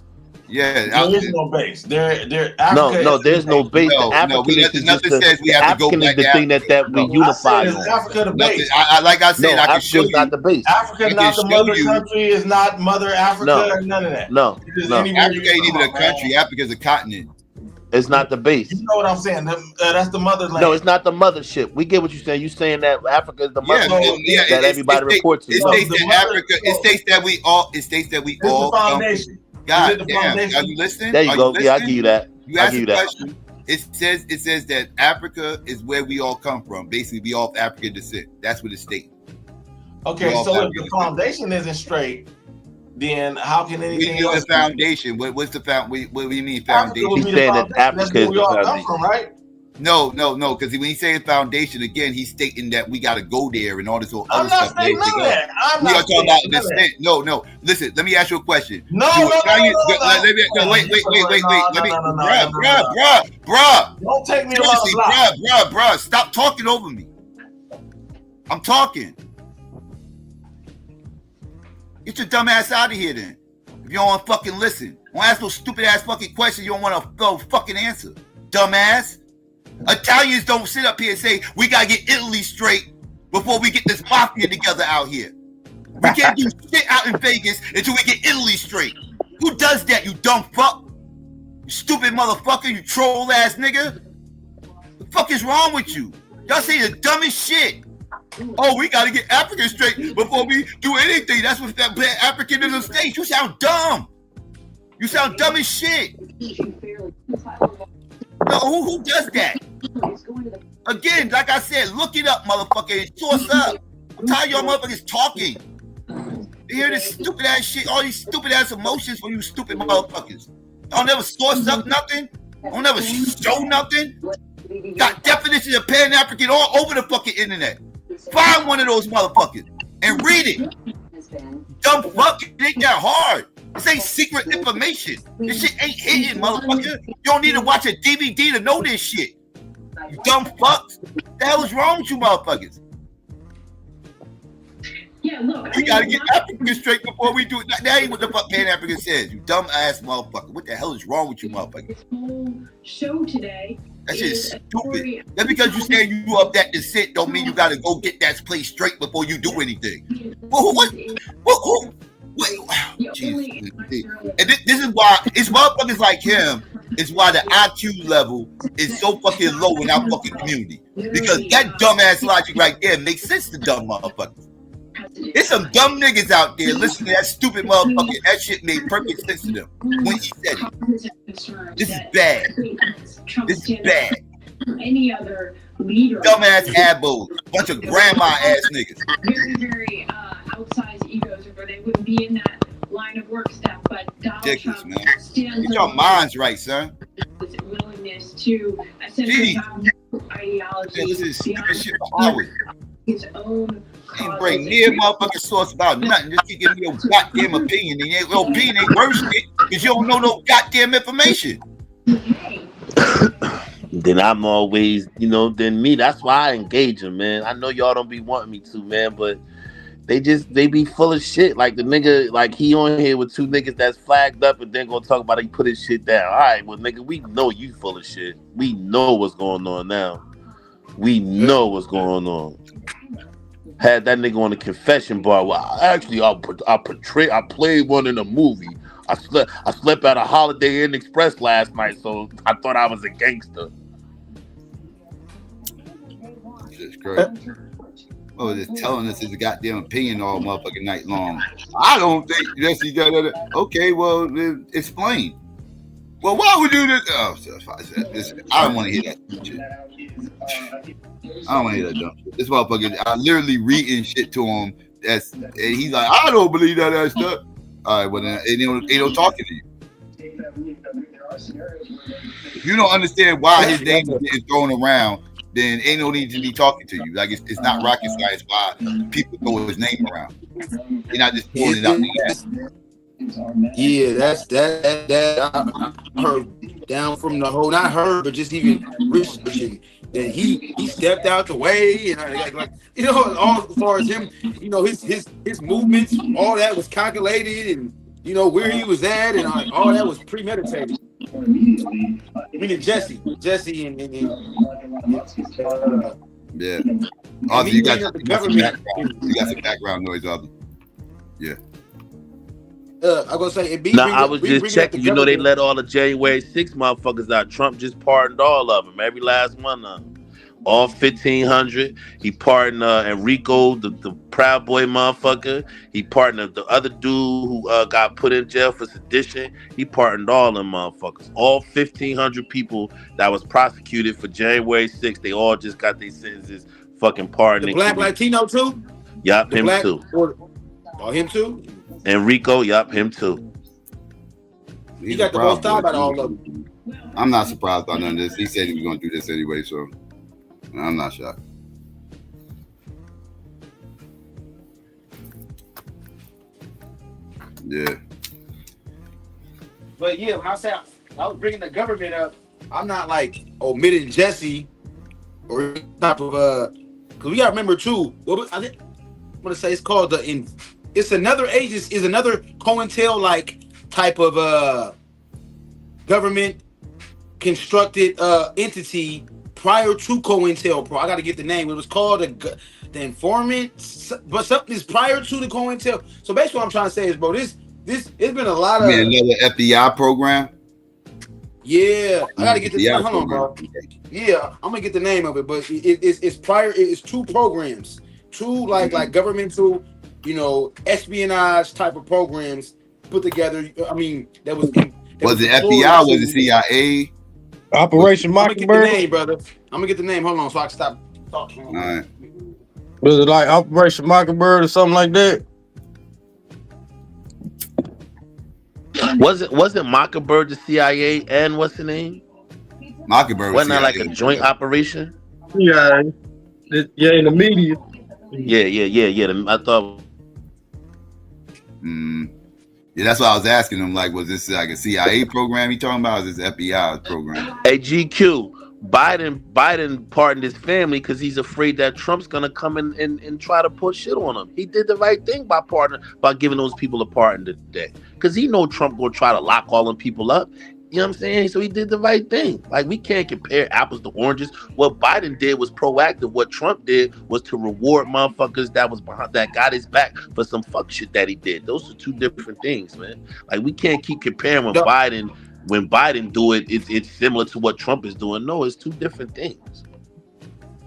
Yeah, There is no base. Africa No, there's no base. The African is nothing just says we the have to go African is back the to thing that we I said, unify is on. Africa the Nothing. base? Like I said, No, I can Africa show is you. not the base. Africa not the mother country, is not Mother Africa, or none of that. No. Africa ain't even a country. Africa's a continent. It's not the base. You know what I'm saying? That's the motherland. No, it's not the mothership. We get what you're saying. You're saying that Africa is the mothership that everybody reports to. It states that Africa. It states that we all. It states that we all. The foundation. God damn! Are you listening? There you go. Yeah, I give you that. You asked a question. It says that Africa is where we all come from. Basically, we all have African descent. That's what it states. Okay, so if the foundation isn't straight, then how can anything else? The foundation. What's the foundation? What do you mean foundation? He's saying that Africa is the foundation. From, right? No. Because when he's saying foundation again, he's stating that we got to go there and all this other I'm stuff. not saying none of that. We are talking about descent. No. Listen, let me ask you a question. No. Wait. Bruh. Don't take me to my bruh. Stop talking over me. I'm talking. Get your dumb ass out of here then. If you don't want to fucking listen. Don't ask no stupid ass fucking questions you don't want to fucking answer. Dumbass. Italians don't sit up here and say, we gotta get Italy straight before we get this mafia together out here. We can't do shit out in Vegas until we get Italy straight. Who does that, you dumb fuck? You stupid motherfucker, you troll ass nigga. The fuck is wrong with you? Y'all say the dumbest shit. Oh, we gotta get Africa straight before we do anything. That's what that Africanism states. You sound dumb. You sound dumb as shit. No, who does that? Again, like I said, look it up, motherfucker, and source up. I'm tired of y'all motherfuckers talking. You hear this stupid ass shit, all these stupid ass emotions from you stupid motherfuckers. Y'all never source up nothing. Don't never show nothing. Got definitions of Pan-African all over the fucking internet. Find one of those motherfuckers and read it. Dumb fuck, it ain't that hard. This ain't secret information. This shit ain't hidden, motherfucker. You don't need to watch a DVD to know this shit. You dumb fucks. What the hell is wrong with you motherfuckers? Yeah, look. We gotta get African straight before we do it. That ain't what the fuck Pan-African says. You dumb ass motherfucker. What the hell is wrong with you motherfuckers? This whole show today. That shit is stupid. Just because you say you up that descent don't mean you gotta go get that place straight before you do anything. Well, Jesus. And this is why it's motherfuckers like him. It's why the IQ level is so fucking low in our fucking community. Because that dumbass logic right there makes sense to dumb motherfuckers. There's some dumb niggas out there listening to that stupid motherfucker. That shit made perfect sense to them when he said it. This is bad. This is bad. Any other leader. Dumbass abos. Bunch of grandma ass niggas. Very, very outsized egos, or they wouldn't be in that line of work stuff. But Donald Trump stands Get your minds right, son. His willingness to essentially have ideology beyond his own. Ain't bring me a motherfucking source about nothing. Just keep giving me your goddamn opinion. And your opinion ain't worth shit because you don't know no goddamn information. Then I'm always, then me. That's why I engage them, man. I know y'all don't be wanting me to, man, but they be full of shit. Like the nigga, like he on here with two niggas that's flagged up and then gonna talk about he put his shit down. All right, well, nigga, we know you full of shit. We know what's going on now. We know what's going on. Had that nigga on the confession bar. Well, actually, I played one in a movie. I slept at a Holiday Inn Express last night, so I thought I was a gangster. That's great. Oh, just telling us his goddamn opinion all motherfucking night long. I don't think that's okay. Well, explain. Well, why would you do this? Oh, I don't want to hear that shit. I don't want to hear that dumb shit. This motherfucker, I literally reading shit to him. And he's like, I don't believe that stuff. All right, well then they don't talk to you. If you don't understand why his name is thrown around, then ain't no need to be talking to you. Like it's not rocket science why people throw his name around. You're not just pulling it out the ass. Yeah, that's that. I heard down from the whole, not heard, but just even researching that he stepped out the way, and like all as far as him, his movements, all that was calculated, and you know, where he was at, and like all that was premeditated. Meaning Jesse and yeah. And Ozzy, me you bringing got up the government. some background noise, Ozzy. Yeah. I was gonna say, Nah, I was just checking. You know, they let all the January 6 motherfuckers out. Trump just pardoned all of them, every last one of them. All 1,500. He pardoned Enrico, the Proud Boy motherfucker. He pardoned the other dude who got put in jail for sedition. He pardoned all them motherfuckers. All 1,500 people that was prosecuted for January 6th, they all just got their sentences fucking pardoned. The black Latino too? Yup, him black, too. Him too? Enrico, yup, him too. He got the most time out of all of them. I'm not surprised by none of this. He said he was going to do this anyway, so I'm not shocked. Yeah. But yeah, when I say I was bringing the government up, I'm not like omitting Jesse or type of because we gotta remember too. I want to say it's called it's another agency, is another COINTEL like type of government constructed entity prior to COINTEL. I got to get the name. It was called the Informant, but something is prior to the COINTEL. So basically, what I'm trying to say is, bro, this it's been a lot of another FBI program. Yeah, I gotta get the name. Hold on, bro. Yeah, I'm gonna get the name of it, but it's prior. It's two programs, two like governmental, you know, espionage type of programs put together. I mean, that was it FBI? Was it CIA? Operation Mockingbird. I'm gonna get the name, brother. I'm gonna get the name. Hold on, so I can stop talking. All right. Was it like Operation Mockingbird or something like that? Wasn't Mockingbird the CIA and what's the name? Mockingbird wasn't that like a joint operation? Yeah, in the media. Yeah. I thought. Yeah, that's what I was asking him. Like, was this like a CIA program he talking about? Or is this FBI program? Hey, GQ. Biden pardoned his family because he's afraid that Trump's gonna come in and try to put shit on him. He did the right thing by giving those people a pardon today, because he know Trump gonna try to lock all them people up. You know what I'm saying? So he did the right thing. Like, we can't compare apples to oranges. What Biden did was proactive. What Trump did was to reward motherfuckers that got his back for some fuck shit that he did. Those are two different things, man. Like, we can't keep comparing when Biden do it, it's similar to what Trump is doing. No, it's two different things.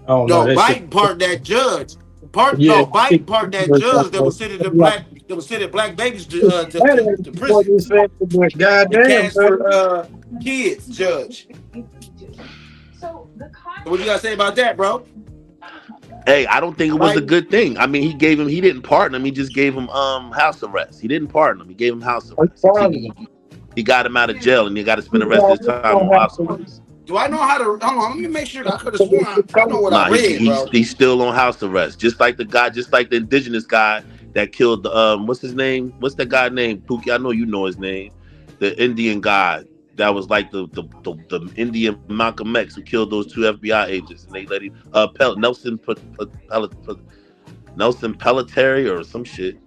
Oh, no, Biden part that judge. Biden part that judge that was sending black babies to prison. Goddamn, for kids, judge. What you gotta say about that, bro? Hey, I don't think it was a good thing. I mean, he didn't pardon him. He just gave him house arrest. He didn't pardon him. He gave him house arrest. He got him out of jail, and he got to spend the rest of his time on house arrest. Do I know how to? Hold on, let me make sure. I could have sworn I know what I read, bro. He's still on house arrest, just like the indigenous guy that killed what's his name? What's that guy named? Pookie, I know you know his name. The Indian guy that was like the Indian Malcolm X who killed those two FBI agents, and they let him Nelson Pelletary or some shit.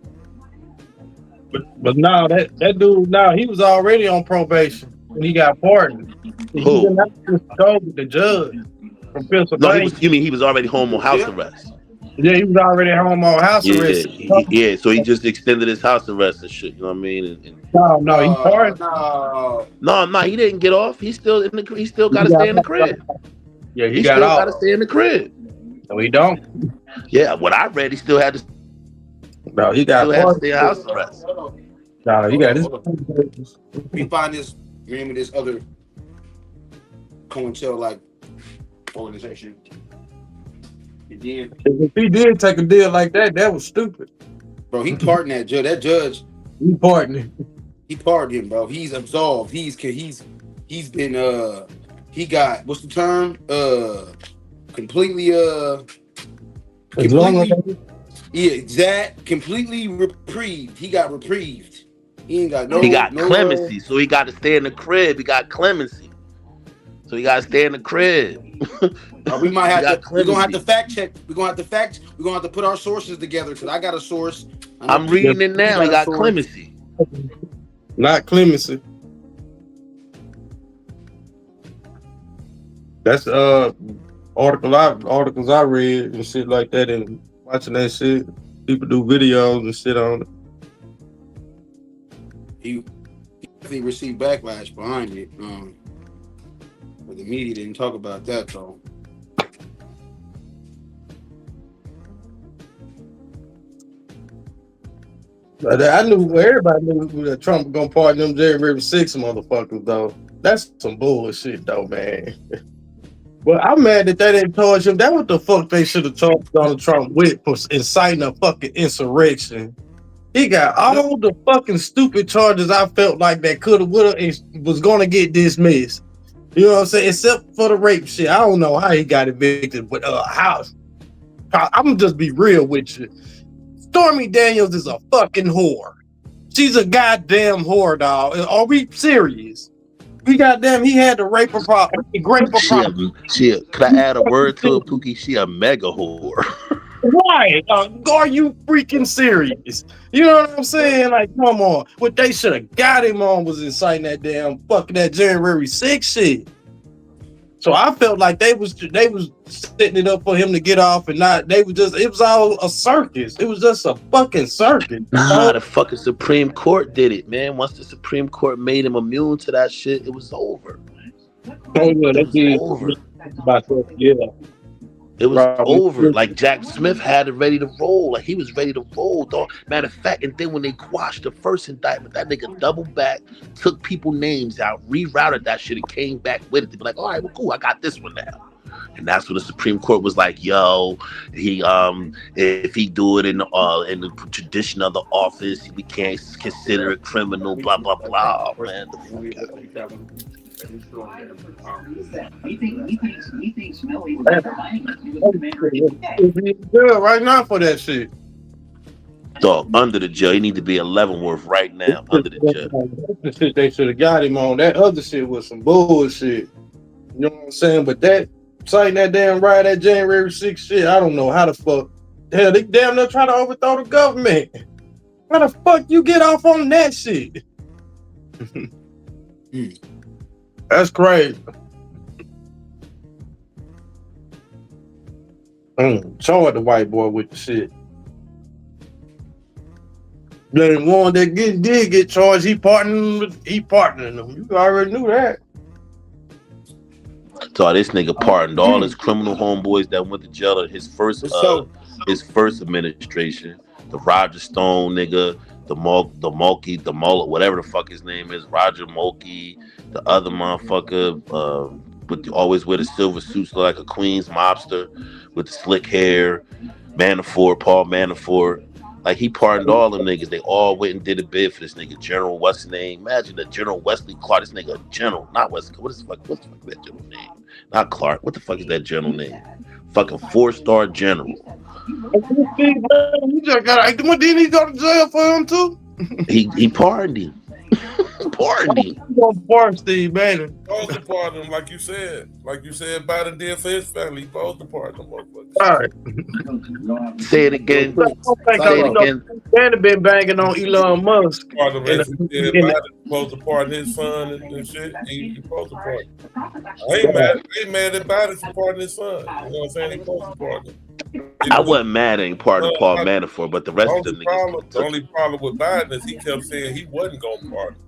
But now that dude, he was already on probation when he got pardoned. Who? He didn't go with the judge from Pennsylvania. No, you mean he was already home on house arrest? Yeah, he was already home on house arrest. So he just extended his house arrest and shit. You know what I mean? No, he pardoned. No, he didn't get off. He still got to stay in the crib. Yeah, he got got to stay in the crib. No, he don't. Yeah, what I read, he still had to. No, he got to stay in house arrest. No, he got this. We find this name of this other COINTEL like organization. If he did take a deal like that, that was stupid. Bro, he pardoned that judge. That judge. He pardoned him. He pardoned him, bro. He's absolved. He's been he got, what's the term? Completely completely reprieved. He got reprieved. He ain't got He got clemency, so he got to stay in the crib. He got clemency, so he got to stay in the crib. We might have to. We're gonna have to fact check. We're gonna have to put our sources together, because I got a source. I'm reading it now. He got clemency. Not clemency. That's articles I read and shit like that, and watching that shit. People do videos and shit on it. He definitely received backlash behind it. But the media didn't talk about that though. But everybody knew that Trump was gonna pardon them January 6 motherfuckers though. That's some bullshit though, man. Well, I'm mad that they didn't charge him. That what the fuck they should have charged Donald Trump with for inciting a fucking insurrection. He got all the fucking stupid charges I felt like that coulda, woulda, and was gonna get dismissed. You know what I'm saying? Except for the rape shit. I don't know how he got evicted, but how? I'm gonna just be real with you. Stormy Daniels is a fucking whore. She's a goddamn whore, dog. Are we serious? We goddamn, he had to rape her property. Could I add a word to it, Pookie? She a mega whore. Right. Are you freaking serious? You know what I'm saying? Like, come on. What they should have got him on was inciting that damn fucking that January 6th shit. So I felt like they was setting it up for him to get off, and not it was all a circus. It was just a fucking circus. Nah, the fucking Supreme Court did it, man. Once the Supreme Court made him immune to that shit, it was over. Oh yeah, that did over. Yeah. It was over. Like Jack Smith had it ready to roll. Like he was ready to roll, dog. Matter of fact, and then when they quashed the first indictment, that nigga doubled back, took people names out, rerouted that shit, and came back with it to be like, all right, well, cool, I got this one now. And that's when the Supreme Court was like, yo, he if he do it in the tradition of the office, we can't consider it criminal, blah blah blah. Man, He thinks Millie was good right now for that shit. Dog, under the jail. He need to be in Leavenworth right now, under the jail. The shit they should have got him on. That other shit was some bullshit. You know what I'm saying? But that citing that damn riot, that January 6th shit, I don't know how the fuck. Hell, they damn near trying to overthrow the government. How the fuck you get off on that shit? That's crazy. Charge the white boy with the shit. Then one that did get charged, he partnering them. You already knew that. So this nigga pardoned all his criminal homeboys that went to jail in his first administration. The Roger Stone nigga, the Mulkey, whatever the fuck his name is, Roger Mulkey, the other motherfucker, always wear the silver suits, like a Queens mobster with the slick hair, Paul Manafort. Like, he pardoned all them niggas. They all went and did a bid for this nigga, General, what's his name? Imagine the General Wesley Clark. This nigga, General, not Wesley. What's the fuck is that general name? Not Clark. What the fuck is that general name? Fucking 4-star general. You just got. Didn't he go to jail for him too? He pardoned him. Pardon him. Pardon Steve Bannon. Supposed to pardon him, like you said. Like you said, Biden did for his family. He supposed to pardon him, motherfuckers. All right. Say it again. Bannon been banging on Elon Musk. Biden's supposed to pardon his son and shit. He supposed to pardon. I ain't mad at Biden for pardoning his son. You know what I'm saying? He supposed to pardon him. I wasn't mad at pardon Paul Manafort, but the rest of them niggas. The only problem with Biden is he kept saying he wasn't gonna pardon.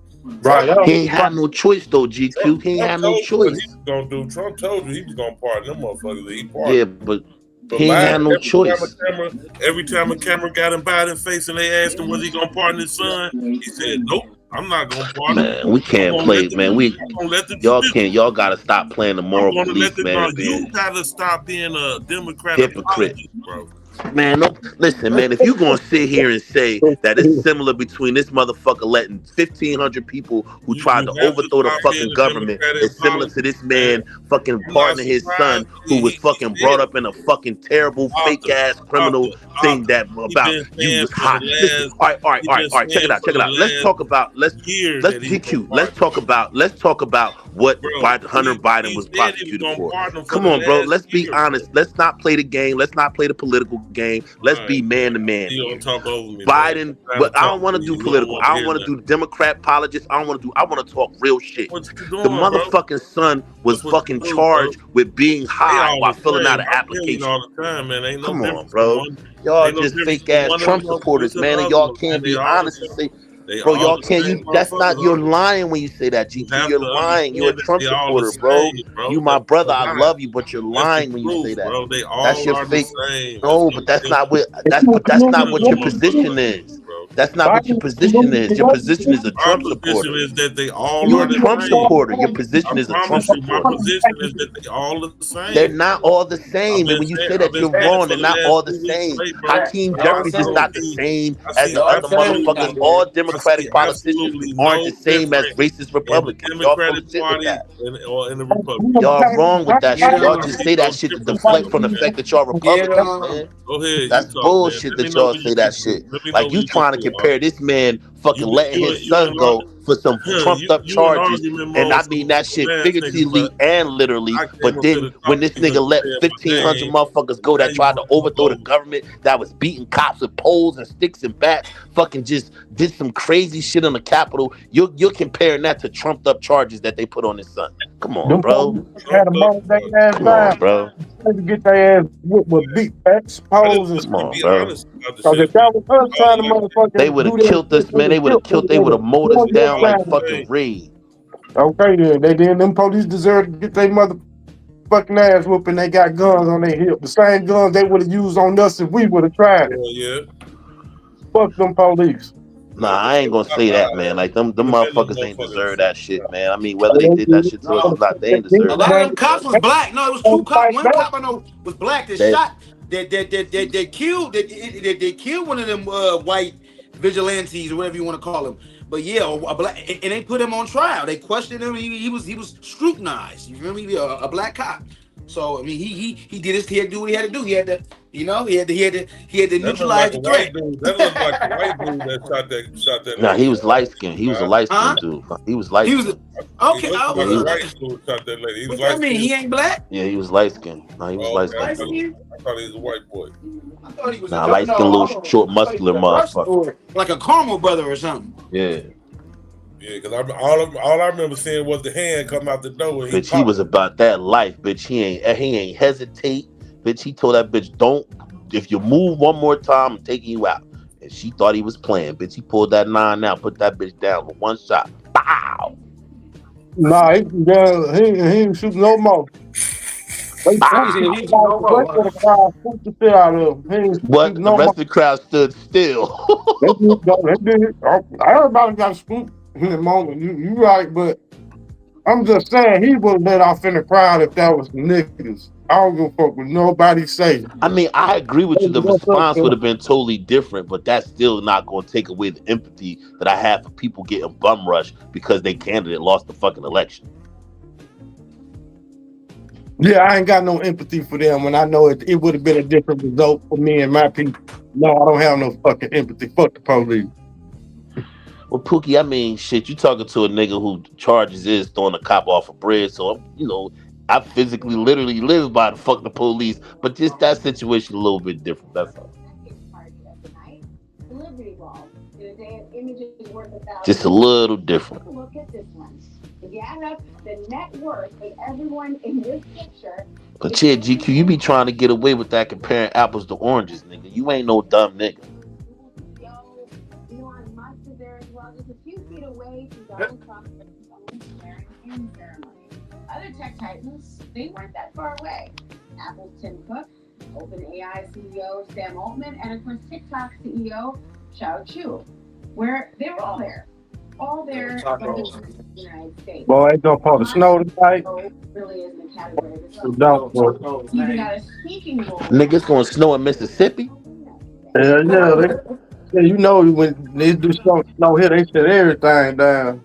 Right. He ain't had no choice though, GQ. He ain't had no choice. Trump told you he was gonna pardon them motherfuckers. He pardoned. Yeah, but he ain't had no choice. Every time a camera got in Biden's face and they asked him was he gonna pardon his son, he said, nope, I'm not gonna pardon. Man, we can't play, man. Y'all gotta stop playing the moral police, man. You gotta stop being a Democrat hypocrite, bro. Man, no, listen, man. If you gonna sit here and say that it's similar between this motherfucker letting 1,500 people who tried to overthrow the fucking government is similar to this man fucking pardoning his son who was fucking brought up in a fucking terrible fake ass criminal thing that about you was hot. Listen, all right. Check it out. Let's talk about what Bro, Hunter Biden was prosecuted for. Come on, bro. Let's be honest. Let's not play the game. Let's not play the political game. Let's be man to man. You don't talk over me, Biden, but I don't want to do You political. don't I don't want to do Democrat apologists. I want to talk real shit. What you doing, The motherfucking son was fucking charged with being high while filling out an application. All the time, man. Ain't no Come on, bro. Y'all just fake ass Trump supporters, man, and y'all can't be honest and say, bro, y'all can't. That's not. You're lying when you say that, GQ. You're lying. You're a Trump supporter, bro. You my brother. I love you, but you're lying when you say that. That's your fake. No, but that's not what. That's not what your position is. That's not what your position is. Your position is a Trump supporter. Is that they all You're are a Trump supporter. Your position is a Trump supporter. My position is that they all are the same. They're not all the same. And when you say that, you're wrong. They're not all the same. Hakeem Jeffries is not the same as the other motherfuckers. All Democratic politicians aren't the same as racist Republicans. Y'all full of shit with that. Y'all wrong with that shit. Y'all just say that shit to deflect from the fact that y'all Republicans, man. Go ahead. That's bullshit that y'all say that shit. Like you trying to compare this man fucking letting his son go for some trumped up charges, and I mean that shit figuratively and literally. But then when this nigga let 1,500 motherfuckers go that tried to overthrow the government, that was beating cops with poles and sticks and bats, fucking just did some crazy shit on the Capitol, you're comparing that to trumped up charges that they put on his son. Come on, bro. Had a motivated ass Come on, bro. to get their ass with big bats, poles, and Come on, bro. Because if that was us trying to motherfucking They would have killed us, man. They would have mowed us down like fucking Reed. Okay, then them police deserve to get their motherfucking ass whooping. They got guns on their hip. The same guns they would have used on us if we would have tried it. Yeah. Fuck them police. Nah, I ain't gonna say that, man. Like them motherfuckers ain't deserve that shit, man. I mean, whether they did that shit to us or not, they ain't deserve A lot of them cops was black. No, it was two cops. One cop I know was black that shot. They killed one of them white vigilantes or whatever you want to call them. But yeah, a black, and they put him on trial. They questioned him. He was scrutinized. You remember, a black cop. So I mean, he did his. He had to do what he had to do. He had to, he had to neutralize the threat. That looked like a white dude that shot that. Nah, he was light skinned. He was a light skinned dude. He was light skinned. Okay. White dude shot that lady. What that mean? He ain't black? Yeah, he was light skinned. Nah, he was light skinned. I thought he was a white boy. I thought he was a light skinned little short muscular motherfucker. Like a caramel brother or something. Yeah. Yeah, because all I remember seeing was the hand come out the door. And bitch, he was about that life, bitch. He ain't hesitate, bitch. He told that bitch, don't. If you move one more time, I'm taking you out. And she thought he was playing, bitch. He pulled that 9 out, put that bitch down with one shot. Bow. Nah, he ain't shooting no more. What? The rest of the crowd stood still. Everybody got spooked in the moment. You right, but I'm just saying he would have let off in the crowd if that was niggas. I don't give a fuck what nobody say. I mean, I agree with you. The response would have been totally different, but that's still not going to take away the empathy that I have for people getting bum rushed because their candidate lost the fucking election. Yeah, I ain't got no empathy for them when I know it would have been a different result for me and my people. No, I don't have no fucking empathy. Fuck the police. Well, Pookie, I mean, shit, you talking to a nigga who charges is throwing a cop off a bridge, so I physically, literally live by the fuck the police, but just that situation a little bit different. That's all. Just a little different. Look at this one. If you add up the net worth of everyone in this picture. But yeah, GQ, you be trying to get away with that comparing apples to oranges, nigga. You ain't no dumb nigga. Elon Musk is there as well, just a few feet away from Donald Trump's swearing-in ceremony. Other tech titans, they weren't that far away. Apple's Tim Cook, OpenAI CEO Sam Altman, and of course TikTok CEO Xiao Chu, where they were all there. All there from the United States. Boy, ain't gonna fall the snow tonight. Really is in the category of itself. Don't, Even got a speaking role. Nigga, it's gonna snow in Mississippi. Yeah, you know when they do snow here, they shut everything down.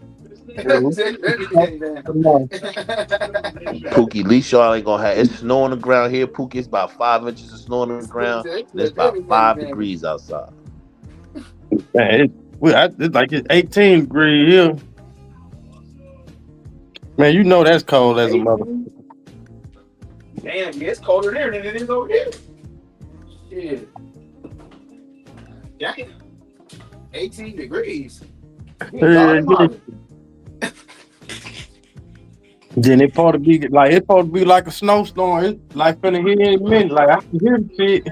Pookie, at least y'all ain't gonna have it's snow on the ground here. Pookie, it's about 5 inches of snow on the ground, and it's about 5 degrees outside. Man, it's like it's 18 degrees here. Man, you know that's cold as a mother. Damn, it's colder there than it is over here. Shit. Damn. 18 degrees. Then it's supposed to be like a snowstorm. It's like finna hit any minute. Like I can hear the shit.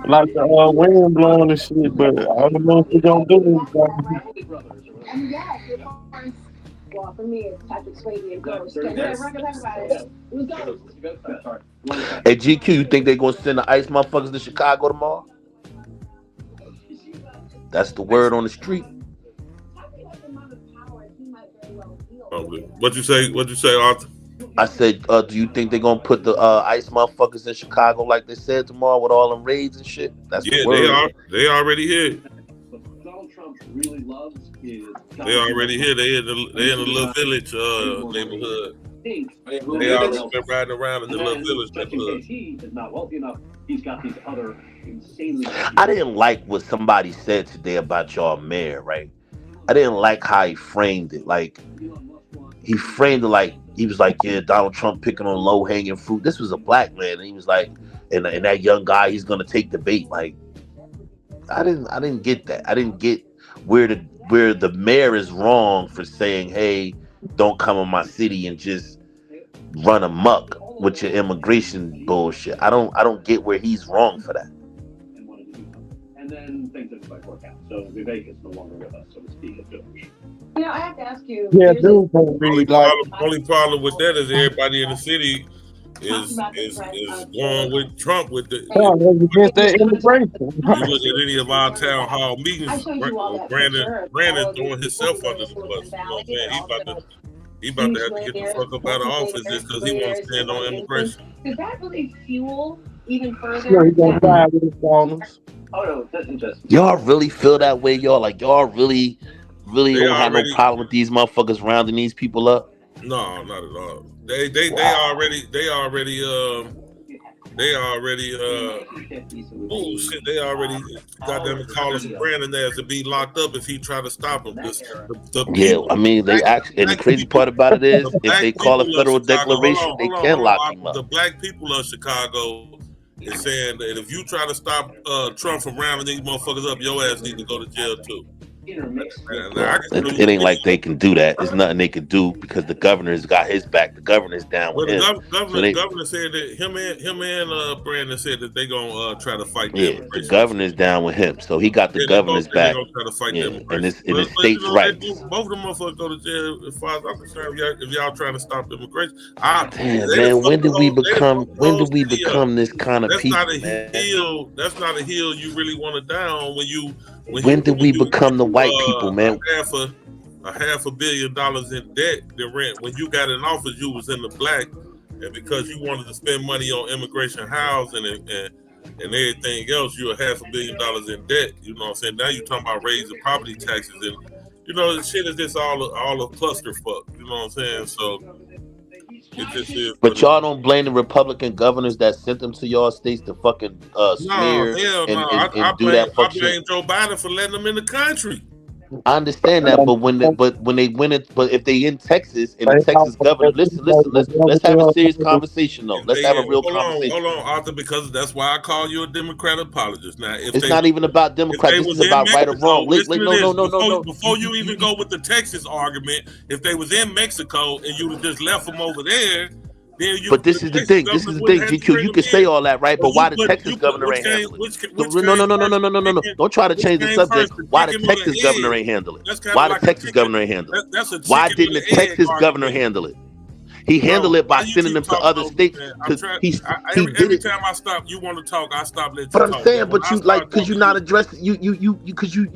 Like the wind blowing and shit, but I don't know if it's gonna do anything. And yes, of course, well, for me, it's Patrick Swayze and Ghost. We're gonna talk about it. It was Ghost. Hey, GQ, you think they're gonna send the ICE motherfuckers to Chicago tomorrow? That's the word on the street. What you say, Arthur? I said, do you think they're gonna put the ICE motherfuckers in Chicago like they said tomorrow with all them raids and shit? That's the word. They already here. Donald Trump really loves is they already here. They in the little village neighborhood. They already been riding around in the little village neighborhood. He is not wealthy enough. He's got these other insanely. I didn't like what somebody said today about y'all mayor, right? I didn't like how he framed it. Like he framed it like he was like, yeah, Donald Trump picking on low hanging fruit. This was a black man, and he was like, and that young guy, he's gonna take the bait. Like I didn't get that. I didn't get where the mayor is wrong for saying, hey, don't come in my city and just run amok with your immigration bullshit. I don't get where he's wrong for that. And then things didn't quite work out. So Vivek is no longer with us, so to speak, at Village. You know, I have to ask you. Yeah, dude. Only problem with that is everybody in the city is going with Trump with the against that immigration. You look at any of our town hall meetings, Brandon throwing himself under the bus. You know what I'm saying? He about to have to get the fuck up out of office just because he wants to stand on immigration. Does that really fuel even further? Yeah, he's gonna die with his problems. Oh no, it doesn't just. Y'all really feel that way, y'all? Like y'all really don't have no problem with these motherfuckers rounding these people up? No, not at all. They already bullshit. They already got them calling Brandon there to be locked up if he try to stop him. I mean, they actually, and the crazy part about it is, if they call a federal declaration, they can lock him up. The black people of Chicago is saying that if you try to stop Trump from rounding these motherfuckers up, your ass need to go to jail too. It ain't like they can do that. There's nothing they can do because the governor's got his back. The governor's down with him. The governor said that him and Brandon said that they gonna try to fight. Yeah, the governor's down with him, so he got the governor's back. And it's states' rights. Both of them motherfuckers go to jail as far as I'm concerned. If y'all trying to stop immigration, man, when did we become this kind of people? That's not a hill you really want to down when did we become the white people, man? $500 million in debt to rent. When you got in office, you was in the black, and because you wanted to spend money on immigration housing and everything else, you were $500 million in debt. You know what I'm saying? Now you're talking about raising property taxes, and you know the shit is just all a clusterfuck. You know what I'm saying? So it just is. But y'all don't blame the Republican governors that sent them to y'all states to fucking smear and do that fuck shit. I blame Joe Biden for letting them in the country. I understand that, but if they in Texas and the Texas governor, listen, let's have a serious conversation though. Let's have a real conversation. Hold on, Arthur, because that's why I call you a Democrat apologist. Now, it's not even about Democrats. This is about right or wrong. No. Before you even go with the Texas argument, if they was in Mexico and you would just left them over there. But this is the thing. GQ. You can say all that, right? But why the Texas governor ain't handle it? No. Don't try to change the subject. Why the Texas governor ain't handle it? Why the Texas governor ain't handle it? Why didn't the Texas governor handle it? He handled it by sending them to other states. Every time I stop, you want to talk, I stop. But I'm saying, but you like, because you're not addressing you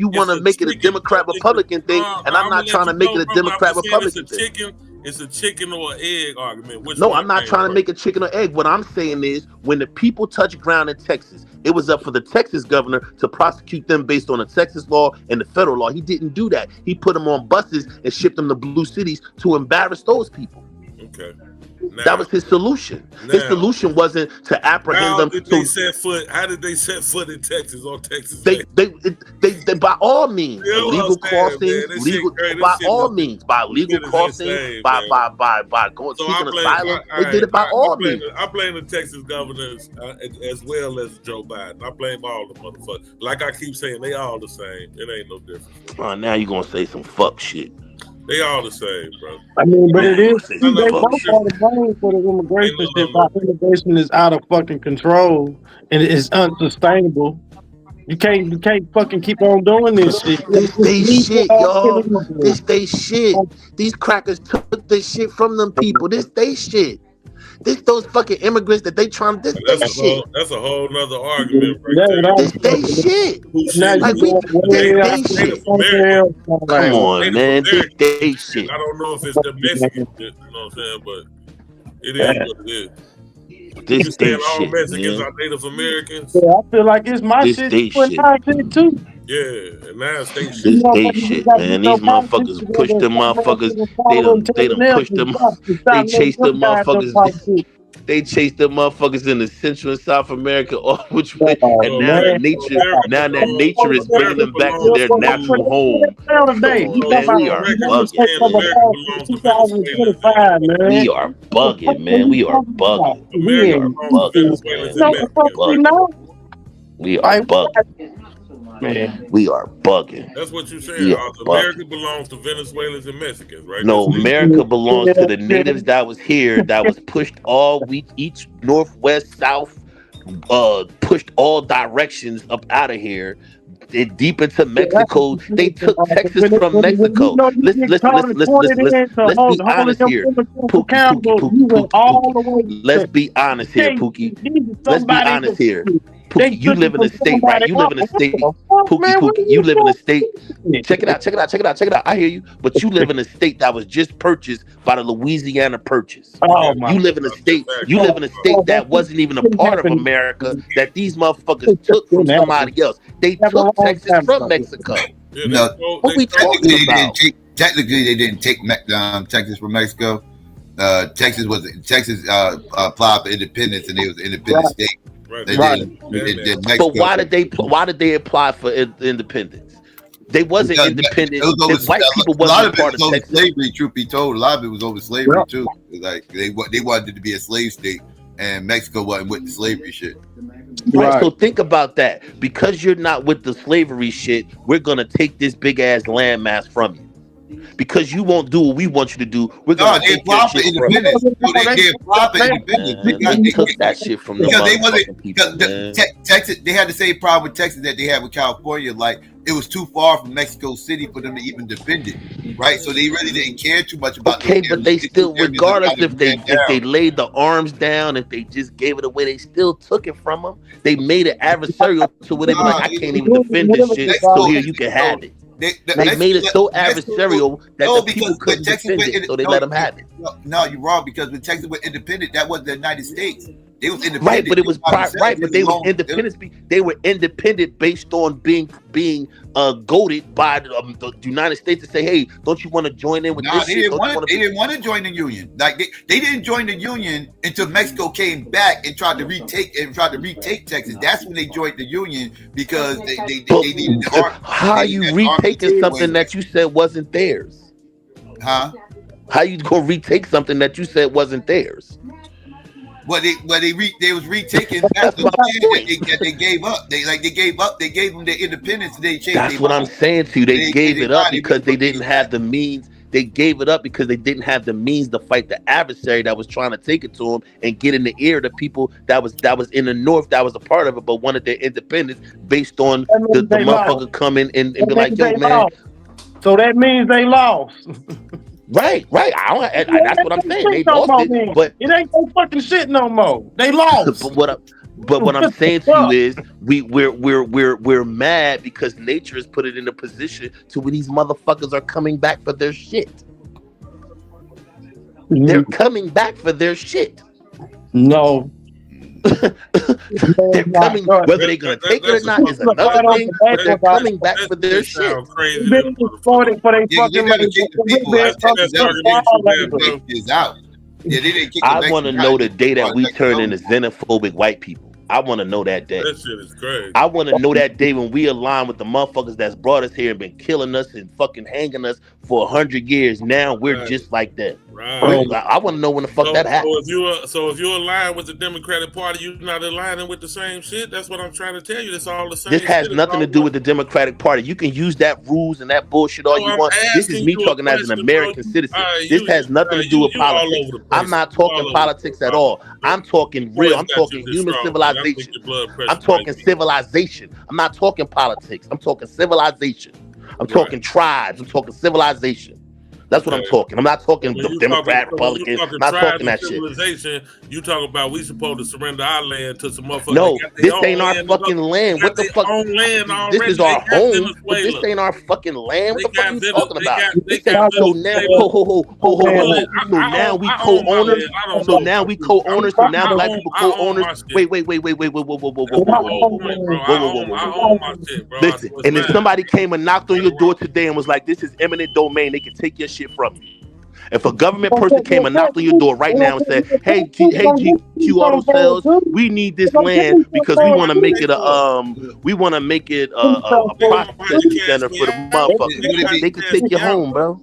want to make it a Democrat Republican thing, and I'm not trying to make it a Democrat Republican thing. It's a chicken or egg argument. No, I'm not trying to make a chicken or egg. What I'm saying is, when the people touch ground in Texas, it was up for the Texas governor to prosecute them based on the Texas law and the federal law. He didn't do that. He put them on buses and shipped them to blue cities to embarrass those people. Okay. That was his solution. His solution wasn't to apprehend them. How did they set foot in Texas on Texas? They by all means, illegal crossings, by legal crossings, by going seeking asylum. They did it by all means. I blame the Texas governors as well as Joe Biden. I blame all the motherfuckers. Like I keep saying, they all the same. It ain't no difference. Now you gonna say some fuck shit. They all the same, bro. I mean, but it is. They both are the blame for the immigration shit. Our immigration is out of fucking control and it is unsustainable. You can't fucking keep on doing this shit. This they shit, y'all. This they shit. These crackers took this shit from them people. This they shit. This those fucking immigrants that they trying. This they shit. That's a whole nother argument, right? This they shit. Like come on, man. This they shit. I don't know if it's the Mexicans, you know what I'm saying, but it is what it is. This they all shit, Mexicans man. are Native Americans. Yeah, I feel like it's my This shit. they shit. Yeah, and now it's they shit. This they shit, man. These motherfuckers push them motherfuckers. They done push them. They chase them motherfuckers. They chased them motherfuckers in the Central and South America, all which way, and now that nature is bringing them back to their natural home. Man, we are bugging. We are bugging, man. We are bugging. We are bugging. We are bugging. Man, we are bugging. That's what you're saying. America belongs to Venezuelans and Mexicans, right? No, America belongs to the natives that was here, that was pushed each north, west, south, pushed all directions up out of here. Deep into Mexico. They took Texas from Mexico. Let's be honest here. Pookie. Let's be honest here, Pookie. Let's be honest here. Pookie, you live in a state, right? You live in a state. Pookie, you live in a state. Check it out. I hear you. But you live in a state that was just purchased by the Louisiana Purchase. You live in a state that wasn't even a part of America, that these motherfuckers took from somebody else. They took Texas from Mexico. No, what we talking about? Technically, they didn't take Texas from Mexico. Texas applied for independence, and it was an independent state. But why did they apply for independence? They wasn't independent. White people wasn't part of Texas. Slavery. Truth be told, a lot of it was over slavery too. Like they wanted it to be a slave state, and Mexico wasn't with the slavery shit. Right. So think about that. Because you're not with the slavery shit, we're gonna take this big ass landmass from you. Because you won't do what we want you to do, we're gonna take your shit from you. They applied for independence. They took that shit from the motherfucking people. Texas, they had the same problem with Texas that they had with California. Like it was too far from Mexico City for them to even defend it, right? So they really didn't care too much about. Okay, but they still, regardless if they laid the arms down, if they just gave it away, they still took it from them. They made it adversarial to where they were like, I can't even defend this shit, so here you can have it. They made it so adversarial that the people couldn't defend it, so they let them have it. No, you're wrong, because when Texas was independent, that wasn't the United States. They was independent. Right, but it was right, but they was independent. They were independent based on being goaded by the United States to say, "Hey, don't you want to join in with this?" They didn't want to join the union. Like they didn't join the union until Mexico came back and tried to retake Texas. That's when they joined the union, because they needed the army. How are you retaking something that you said wasn't theirs? Huh? How you gonna retake something that you said wasn't theirs? Well, they was retaking. That's the thing they gave up. They gave them their independence. They changed. That's what I'm saying to you. They gave it up because they didn't have the means. They gave it up because they didn't have the means to fight the adversary that was trying to take it to them and get in the ear of the people that was in the North that was a part of it, but wanted their independence based on the motherfucker coming and be like, "Yo, man." So that means they lost. Right. That's what I'm saying. They lost it, but it ain't no fucking shit no more. They lost. But what I'm saying to you is, we're mad because nature has put it in a position to where these motherfuckers are coming back for their shit. They're coming back for their shit. No. They're coming, whether they're gonna take it or not is another thing, but they're coming back for their shit. Is out. Yeah, they didn't kick I the want to know the day that we turn into xenophobic white people. I want to know that day. That shit is crazy. I want to know that day when we align with the motherfuckers that's brought us here and been killing us and fucking hanging us for 100 years. Now we're just like that. Right. I want to know when the fuck that happened. So if you align with the Democratic Party, you're not aligning with the same shit. That's what I'm trying to tell you. It's all the same. This has nothing to do with the Democratic Party. You can use that rules and that bullshit all you want. This is me talking as an American citizen. This has nothing to do with politics. I'm not talking politics at all. I'm talking real. I'm talking human civilization. I'm talking civilization. I'm not talking politics. I'm talking civilization. I'm talking tribes. I'm talking civilization. That's what I'm talking. I'm not talking Democrat, Republican. I'm not talking that shit. You talk about we supposed to surrender our land to some motherfuckers. No, this ain't our fucking land. What the fuck? This is our home, but this ain't our fucking land. What the fuck are you talking about? So now we co-owners. So now we co-owners. So now black people co-owners. Wait. Listen, and if somebody came and knocked on your door today and was like, "This is eminent domain," they can take your shit from you. If a government person came and knocked on your door right now and said, "Hey, GQ Auto Sales, we need this land because we want to make it a processing center for the motherfuckers," they could take you home, bro.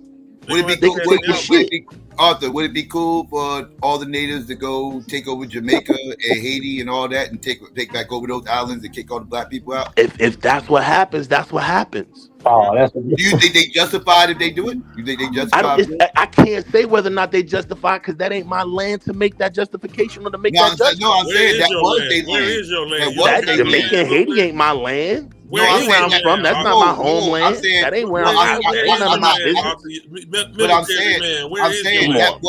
Would it be cool? Arthur, would it be cool for all the natives to go take over Jamaica and Haiti and all that and take back over those islands and kick all the black people out? If that's what happens, that's what happens. Do you think they justified if they do it? You think they justified? I can't say whether or not they justify because that ain't my land to make that justification or to make that judgment. No, I'm saying that was their land. Where is your land? That Jamaica and Haiti ain't my land. Where I'm from, that's not my homeland. That ain't where I'm from. That ain't none of my business. But I'm saying that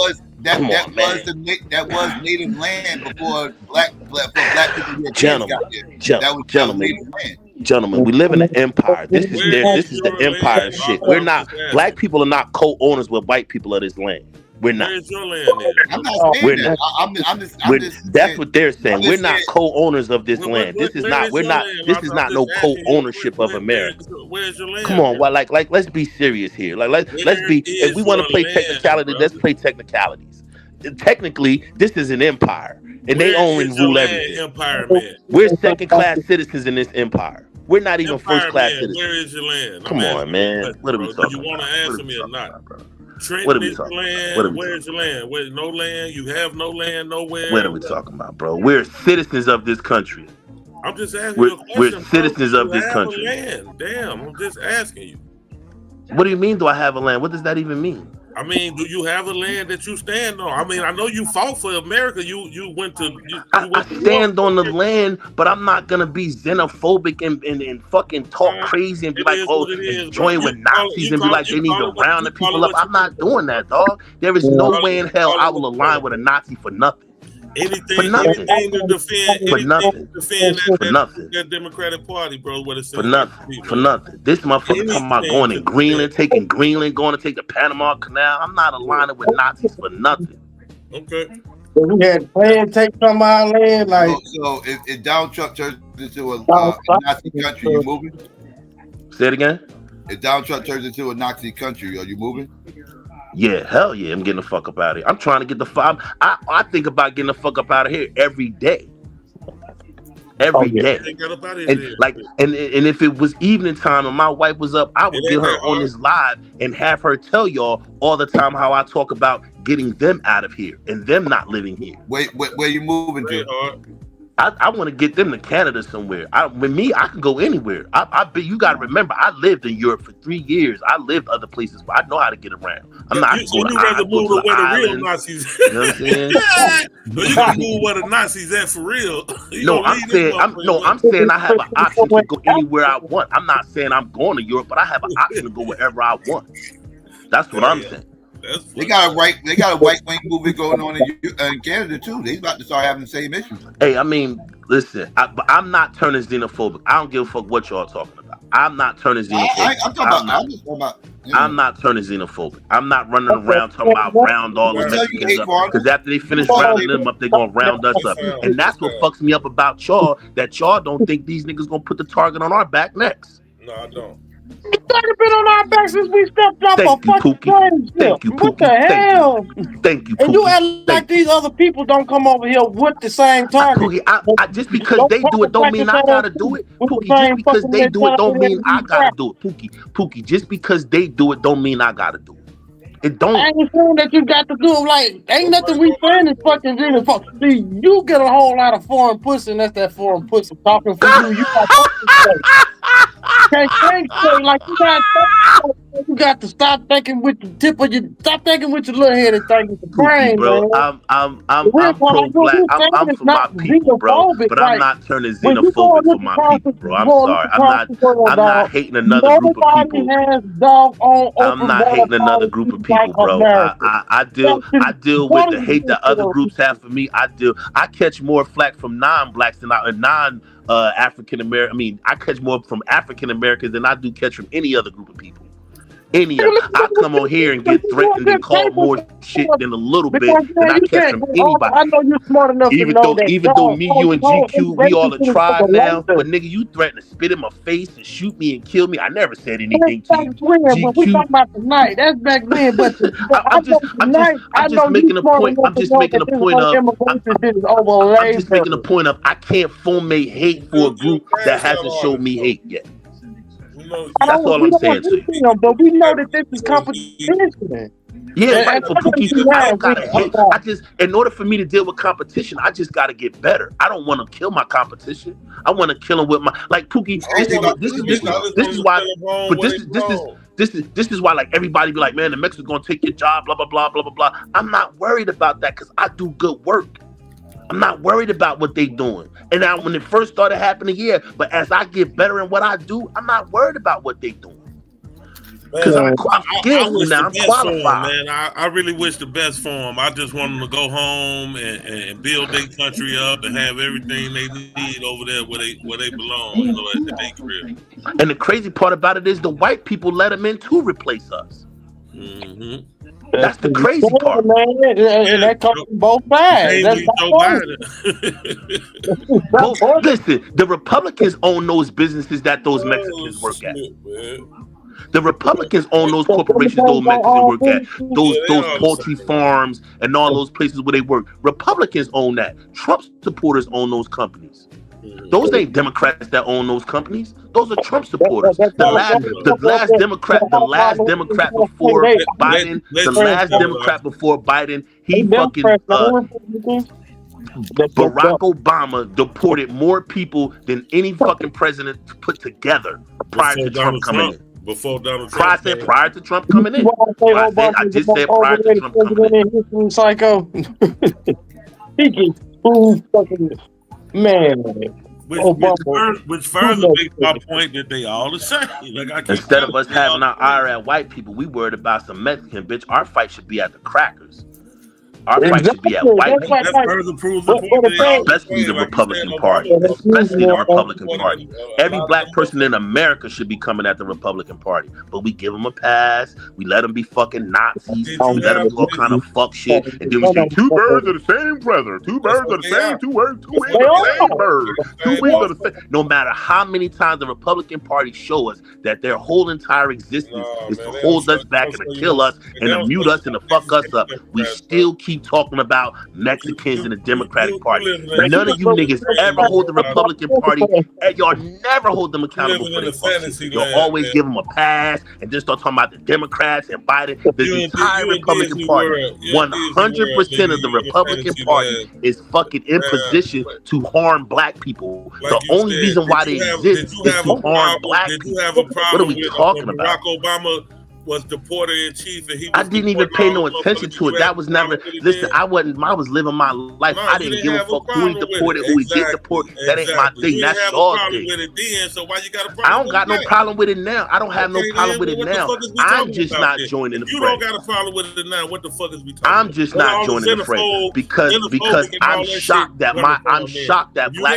was native land before black people Gentlemen, we live in an empire. This is the empire shit. We're not black people are not co-owners with white people of this land. We're not. Where's your land then? I'm not saying that. I'm just that's what they're saying. We're not co-owners of this land. This is not. We're not. This is not no co-ownership of America. Where's your land? Come on, like let's be serious here. Let's be. If we want to play technicality, let's play technicalities. Technically, this is an empire, and they only rule everything. Empire, man. We're second-class citizens in this empire. We're not even first-class citizens. Where is your land? Come on, man. What are we talking about? You want to answer me or not? What are we talking about? Where's your land? Where's no land? You have no land nowhere. What are we talking about, bro? We're citizens of this country. I'm just asking you a question. We're citizens of this country. Land. Damn, I'm just asking you. What do you mean? Do I have a land? What does that even mean? I mean, do you have a land that you stand on? I mean, I know you fought for America. You went to. I stand on the land, but I'm not gonna be xenophobic and fucking talk crazy and be like, oh, join with Nazis and be like they need to round the people up. I'm not doing that, dog. There is no way in hell I will align with a Nazi for nothing. For nothing. To defend, for nothing. That Democratic Party, bro. What it's for nothing. For nothing. This motherfucker talking about going to Greenland, taking Greenland, going to take the Panama Canal. I'm not aligning with Nazis for nothing. Okay. So we had planned take from our land, like. So if Donald Trump turns into a Nazi country, you moving? Say it again. If Donald Trump turns into a Nazi country, are you moving? Yeah, hell yeah, I'm getting the fuck up out of here. I'm trying to get the fuck. I think about getting the fuck up out of here every day. Every day. And if it was evening time and my wife was up, I would get her on this live and have her tell y'all all the time how I talk about getting them out of here and them not living here. Where you moving to? I want to get them to Canada somewhere. With me, I can go anywhere. You got to remember, I lived in Europe for 3 years. I lived other places, but I know how to get around. I'm not going to rather move to where the real Nazis. You know what I'm saying? But you can move where the Nazis at for real. I'm saying I have an option to go anywhere I want. I'm not saying I'm going to Europe, but I have an option to go wherever I want. That's what I'm saying. They got a right wing movement going on in Canada too. They about to start having the same issues. Hey, I mean, listen, but I'm not turning xenophobic. I don't give a fuck what y'all talking about. I'm not turning xenophobic. I'm not turning xenophobic. I'm not running around talking about round all the Mexicans up. Because after they finish rounding them up, they're gonna round us up. And that's what fucks me up about y'all, that y'all don't think these niggas gonna put the target on our back next. No, I don't. It's been on our backs since we stepped off Thank a you, fucking Pookie. plane ship. Thank you, What Pookie. the hell? Thank you, And you Pookie. act like these other people don't come over here with the same target. Pookie, I just because they do it don't mean I gotta do it. Pookie, just because they do it don't mean I gotta do it. Pookie, just because they do it don't mean I gotta do it. It don't. I ain't saying that you got to do it. Like, ain't nothing we saying is fucking really fuck. See, you get a whole lot of foreign pussy, and that's that foreign pussy talking for you. You got can't say like you got to stop thinking with the tip of your little head and think with the brain, bro. man. I'm pro-black. I'm for my people, bro. But I'm not turning xenophobic for my people, bro. I'm sorry. I'm not hating another group of people. I'm not hating another group of people, bro. I deal with the hate that other groups have for me. I catch more flack from non-blacks than African American. I mean, I catch more from African Americans than I do catch from any other group of people. I come on here and get threatened and called more shit than a little bit than I catch from anybody. I know you're smart enough to know that. Even though me, you, and GQ, we all a tribe now, but nigga, you threaten to spit in my face and shoot me and kill me. I never said anything to you. But we talking about tonight. That's back then. But I'm just making a point. I'm just making a point of I can't formate hate for a group that hasn't showed me hate yet. That's all I'm saying to you. But we know that this is competition. Yeah, right. For Pookie, I don't gotta hate. In order for me to deal with competition, I just gotta get better. I don't want to kill my competition. I want to kill him with my Pookie. This is why. But this is why everybody be like, man, the Mexicans gonna take your job, blah blah blah blah blah blah. I'm not worried about that because I do good work. I'm not worried about what they doing. And now when it first started happening, yeah, but as I get better in what I do, I'm not worried about what they doing. Because I'm skilled now, I'm qualified. Man, I really wish the best for them. I just want them to go home and build their country up and have everything they need over there where they belong, at their crib. And the crazy part about it is the white people let them in to replace us. Mm-hmm. That's the crazy part, man. And that comes from both sides. Listen, the Republicans own those businesses that those Mexicans work at. The Republicans own those corporations those Mexicans work at. Those poultry farms and all those places where they work. Republicans own that. Trump supporters own those companies. Those ain't Democrats that own those companies. Those are Trump supporters. The last Democrat before Biden, he fucking Barack Obama deported more people than any fucking president put together prior to Trump coming in. Before Donald Trump. Prior to Trump coming in. I just said prior to Trump coming in. Psycho. He gets fucking man. Which further makes my point that they all the same. Instead of us having our ire at white people, we worried about some Mexican bitch. Our fight should be at the crackers. Our fight should be at white people. Especially the Republican Party. Especially the Republican Party. Every black person in America should be coming at the Republican Party. But we give them a pass. We let them be fucking Nazis. We let them do all kind of fuck shit. And then we say, two birds of the same feather. Two birds of the same, two wings of the same bird. Two wings of the same. No matter how many times the Republican Party show us that their whole entire existence is to hold us back and to kill us and to mute us and to fuck us up, we still keep talking about Mexicans and the Democratic Party. None of you niggas ever hold the Republican Party, and y'all never hold them accountable for their fucking shit. Y'all always give them a pass and just start talking about the Democrats and Biden. The entire Republican Party, 100% of the Republican Party is fucking in position to harm black people. The only reason why they exist is to harm black people. What are we talking about? Barack Obama was deporter in chief, and I didn't even pay no attention to it. That was never. Listen, I was living my life. I didn't give a fuck who he deported, who he didn't deport. That ain't my thing. That's y'all thing. I don't got no problem with it now. I don't have no problem with it now. I'm just not joining the fray. You don't got a problem with it now. What the fuck is we talking? I'm just not joining the fray because I'm shocked that black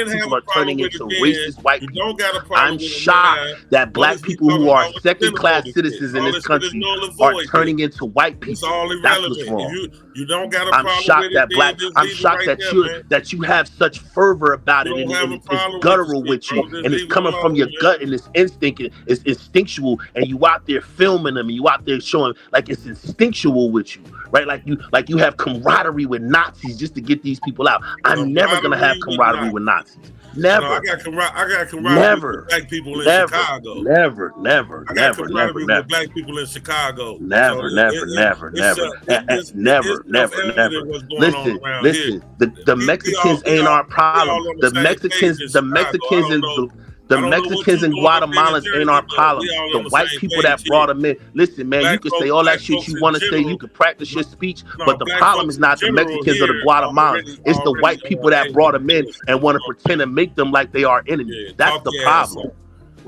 people are turning into racist white people. I'm shocked that black people who are second-class citizens in this country country null and are void. turning into white It's people. all That's irrelevant. what's wrong. If you don't got a I'm problem shocked with it, that then black. just I'm leave it shocked right that there, man. you have such fervor about it, You and, don't have a it's problem guttural with with the you, shit, bro. Just and it's leave it coming from your alone, gut, and it's instinct, it's instinctual, and you out there filming them, and you out there showing like it's instinctual with you, right? Like you have camaraderie with Nazis just to get these people out. I'm never gonna have camaraderie with Nazis. Never. No, I got camaraderie Never. with black people in Never. Chicago. Never. I got camaraderie with black people in Chicago. Never. Listen. The Mexicans ain't our problem. The Mexicans and Guatemalans ain't our problem. The white people that brought them in. Listen, man, you can say all that shit you want to say. You can practice your speech, but the problem is not the Mexicans or the Guatemalans. It's the white people that brought them in and want to pretend and make them like they are enemies. That's the problem.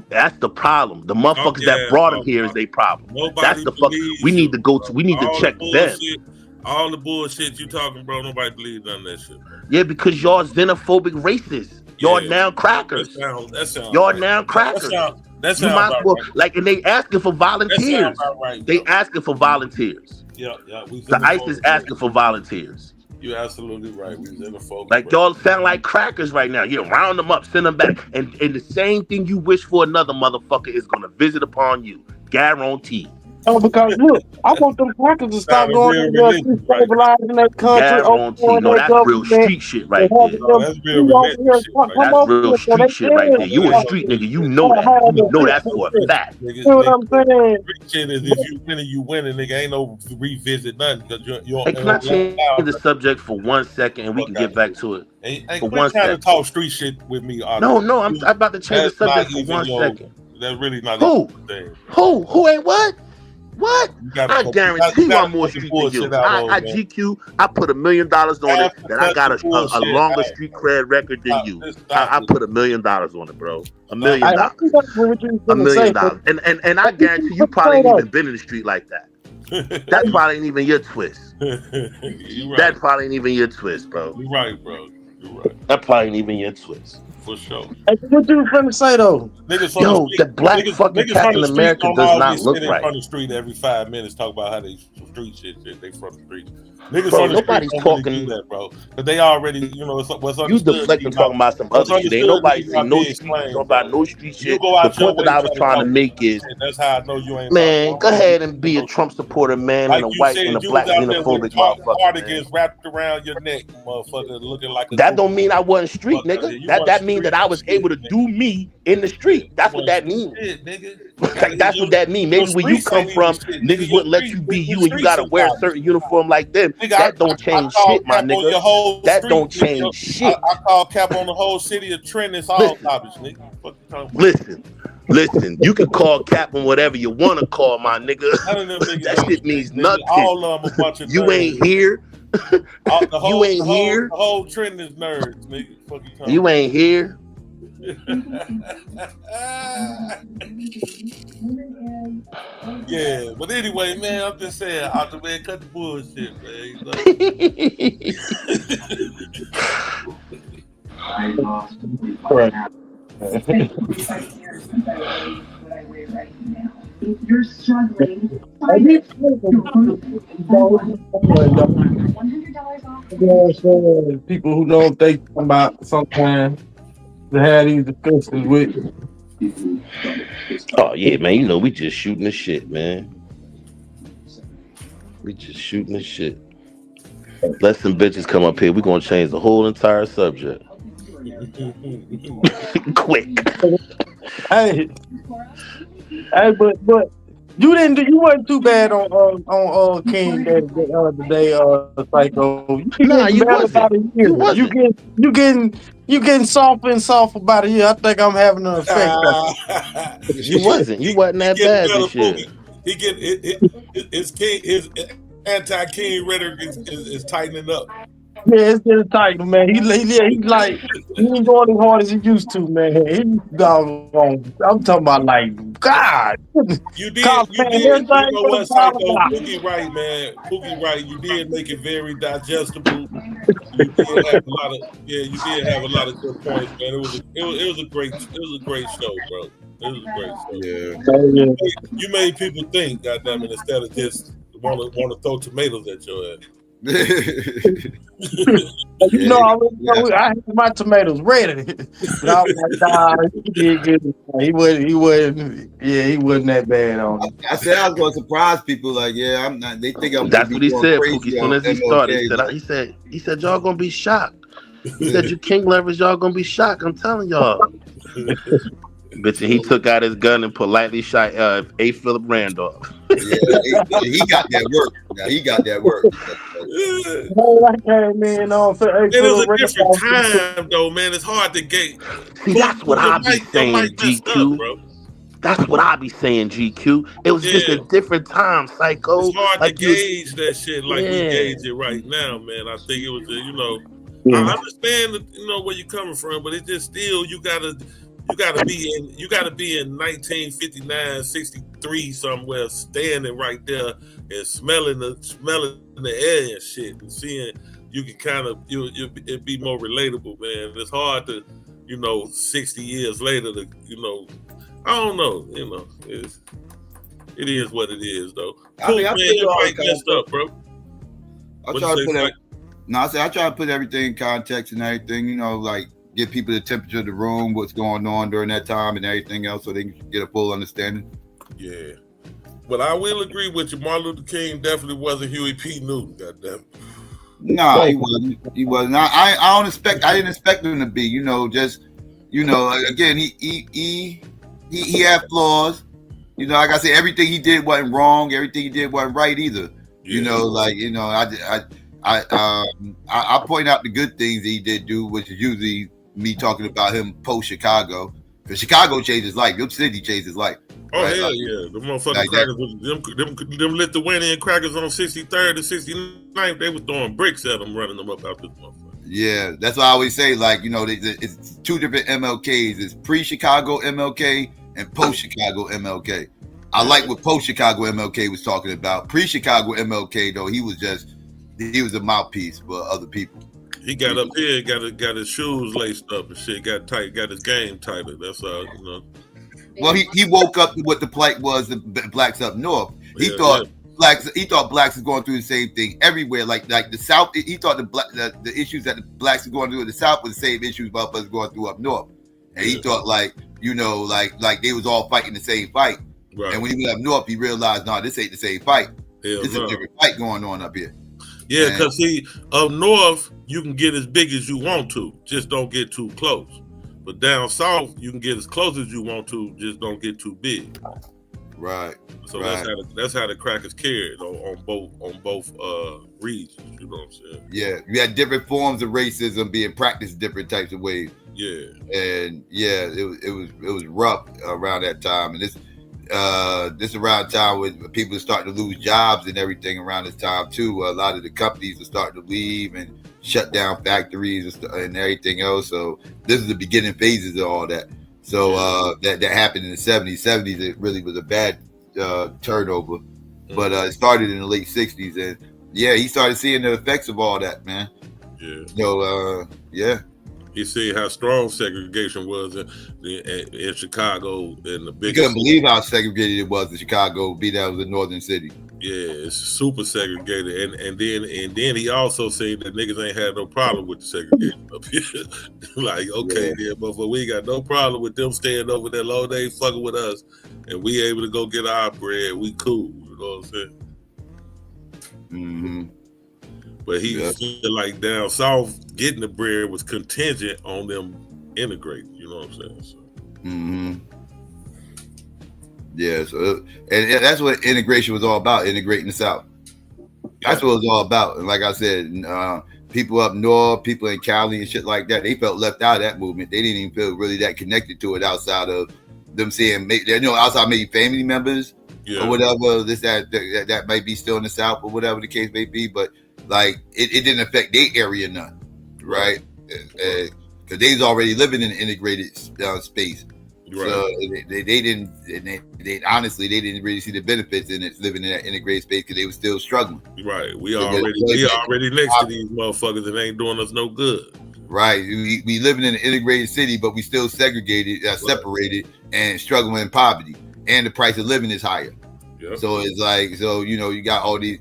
That's the problem. The motherfuckers that brought them here is their problem. That's the fuck. We need to check them. All the bullshit you talking, bro, nobody believes none of that shit. Yeah, because y'all xenophobic racists. Y'all now crackers. That sounds y'all right. now crackers. That sounds about right. Like, and they asking for volunteers. Right, they asking for volunteers. Yeah. The ICE is asking for volunteers. You're absolutely right. We xenophobic. Like, y'all sound like crackers right now. You round them up, send them back, and the same thing you wish for another motherfucker is gonna visit upon you. Guaranteed. Oh, because look, I want them crackers to stop going in there destabilizing that country. No, that's real street shit right there. That's real religious shit. That's real street shit right there. You a street nigga, you know that. You know that for a fact. You know what I'm saying? Street shit is if you winning, nigga, ain't no revisit nothing. Hey, can I change the subject for 1 second and we can get back to it? For 1 second. To talk street shit with me. No, I'm about to change the subject for 1 second. That's really not Who? Who ain't what? What? I guarantee I'm more street than you. I GQ. I put $1 million on it. That I got a longer street cred record than you. I put $1 million on it, bro. $1 million. $1 million. And I guarantee you probably ain't even been in the street like that. That probably ain't even your twist. That probably ain't even your twist, bro. You're right, bro. You're right. That probably ain't even your twist. For sure. Hey, what you finna say though? The black fucking Captain America does not look right. On the street every 5 minutes, talk about how they street shit. They from the street. Niggas bro, on the nobody's street talking really do that, bro. But they already, what's understood. You deflecting talking about some other shit. Ain't nobody saying no street, talking about no street shit. The point that I was trying to make is, that's how I know you ain't. Man, go ahead and be a Trump supporter, man, and a white and a black xenophobic motherfucker. Cardigans wrapped around your neck, motherfucker, looking like. That don't mean I wasn't street, nigga. That means that I was able to do me in the street. That's what that means. Like, that's what that means. Maybe where you come from, niggas wouldn't let you be you, and you gotta wear a certain uniform like them. That don't change shit, my nigga. That don't change shit. I call cap on the whole city of Trent. It's all garbage, nigga. Listen. You can call cap on whatever you want to call, my nigga. That shit means nothing. All of them a bunch of you ain't here. You ain't here. The whole Trent is nerds, nigga. You ain't here. Yeah, but anyway, man, I'm just saying, out the man, cut the bullshit, If you're struggling, people who know what they talking about sometimes to have these discussions with. Oh yeah, man. We just shooting the shit, man. We just shooting the shit. Let some bitches come up here. We're gonna change the whole entire subject. Quick. Hey, but you wasn't too bad on King the day Psycho. You wasn't. You getting softer and softer about it. I think I'm having an effect. You wasn't that bad this year. He get his anti-King rhetoric is tightening up. Yeah, it's getting tight, man. He like he ain't going as hard as he used to, man. He gone. I'm talking about like God. You did. You know what, Psycho? Pookie right, man. Pookie right. You did make it very digestible. You did have a lot of good points, man. It was a great show, bro. It was a great show. Yeah. You made people think, goddamn it, instead of just want to throw tomatoes at your ass. You know, I had my tomatoes ready, but I was like, nah, he did good. He wasn't that bad on it. I said I was going to surprise people. Like, yeah, I'm not. They think I'm. That's what he said, crazy Pookie. As soon as he started, he said, y'all gonna be shocked. He said, you king lovers, y'all gonna be shocked. I'm telling y'all. Bitch, and he took out his gun and politely shot A. Philip Randolph. Yeah, he got that work. Now he got that work. It was a different time, though, man. It's hard to get. See, that's what I be saying, GQ. That's what I be saying, GQ. It was just a different time, Psycho. It's hard to gauge that shit like we gauge it right now, man. I think it was, I understand, where you're coming from, but it's just still you gotta be in 1959, 63 somewhere, standing right there and smelling the air and shit, and seeing you can kind of it'd be more relatable, man. It's hard to 60 years later to I don't know, it is what it is though. Cool, man, you right messed up, bro. I try to put everything in context and everything, like give people the temperature of the room, what's going on during that time and everything else, so they can get a full understanding. Yeah. But I will agree with you. Martin Luther King definitely wasn't Huey P. Newton, goddamn. No, he wasn't. He wasn't. I didn't expect him to be, again, he had flaws. Like I said, everything he did wasn't wrong, everything he did wasn't right either. Yeah. I point out the good things that he did do, which is usually me talking about him post Chicago, because Chicago changed his life. Your city changed his life. Oh right? Hell yeah, the motherfucking crackers, them Lithuanian crackers on 63rd and 69th, they were throwing bricks at them, running them up out this motherfucker. Yeah, that's why I always say, it's two different MLKs. It's pre-Chicago MLK and post-Chicago MLK. I like what post-Chicago MLK was talking about. Pre-Chicago MLK, though, he was a mouthpiece for other people. He got up here, got his shoes laced up and shit, got tight, got his game tighter. That's all, Well, he woke up to what the plight was, the blacks up north. He thought blacks was going through the same thing everywhere. Like the South, he thought the issues that the blacks were going through in the South were the same issues motherfuckers going through up north. And he thought like they was all fighting the same fight. Right. And when he went up north, he realized, no, this ain't the same fight. This is a different fight going on up here. Yeah, because see, up north, you can get as big as you want to, just don't get too close. But down south, you can get as close as you want to, just don't get too big. Right. So that's how the crackers carried on both regions. You know what I'm saying? Yeah, you had different forms of racism being practiced different types of ways. Yeah. And it was rough around that time, and this around time when people are starting to lose jobs and everything around this time too. A lot of the companies are starting to leave and shut down factories and everything else. So this is the beginning phases of all that. So that happened in the 70s. 70s, it really was a bad turnover, but it started in the late 60s, and he started seeing the effects of all that, man. Yeah. You see how strong segregation was in Chicago, and the big. You couldn't believe how segregated it was in Chicago, be that was a northern city. Yeah, it's super segregated, and then he also said that niggas ain't had no problem with the segregation up here. Like, okay, but we ain't got no problem with them staying over there long day fucking with us, and we able to go get our bread. We cool, you know what I'm saying? Mm-hmm. But he feel like down south, getting the bread was contingent on them integrating. You know what I'm saying? So. Mm-hmm. Yeah. So, and that's what integration was all about. Integrating the South. That's what it was all about. And like I said, people up north, people in Cali and shit like that, they felt left out of that movement. They didn't even feel really that connected to it outside of them seeing, outside maybe family members or whatever. That might be still in the South or whatever the case may be, but. Like it didn't affect their area none, right? Because they was already living in an integrated space, right. So they didn't. They honestly they didn't really see the benefits in it living in that integrated space because they were still struggling. Right, we already next to these motherfuckers and ain't doing us no good. right? We living in an integrated city, but we still segregated, separated, and struggling in poverty, and the price of living is higher. Yep. So it's like, so you got all these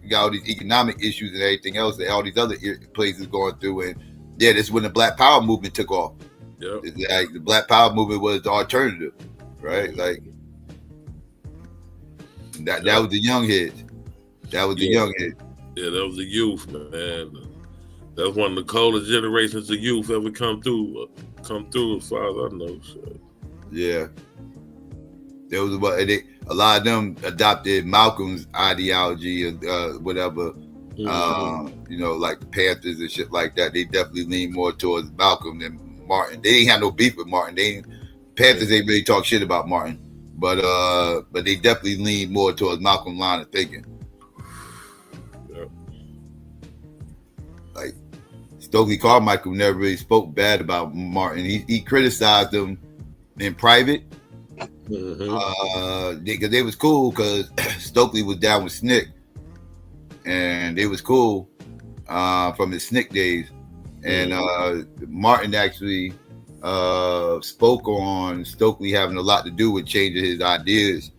economic issues and everything else that all these other places going through, and yeah, this is when the Black Power movement took off. Yep. It's like the Black Power movement was the alternative, right? Like that was the young heads. That was the young heads. Yeah, that was the youth, man. That's one of the coldest generations of youth ever come through as far as I know. So. Yeah. There was a lot of them adopted Malcolm's ideology or whatever. Like the Panthers and shit like that. They definitely lean more towards Malcolm than Martin. They didn't have no beef with Martin. Panthers ain't really talk shit about Martin, but they definitely lean more towards Malcolm line of thinking. Yep. Like Stokely Carmichael never really spoke bad about Martin. He criticized him in private. Because they was cool because Stokely was down with Snick, and they was cool from his Snick days. And Martin actually spoke on Stokely having a lot to do with changing his ideas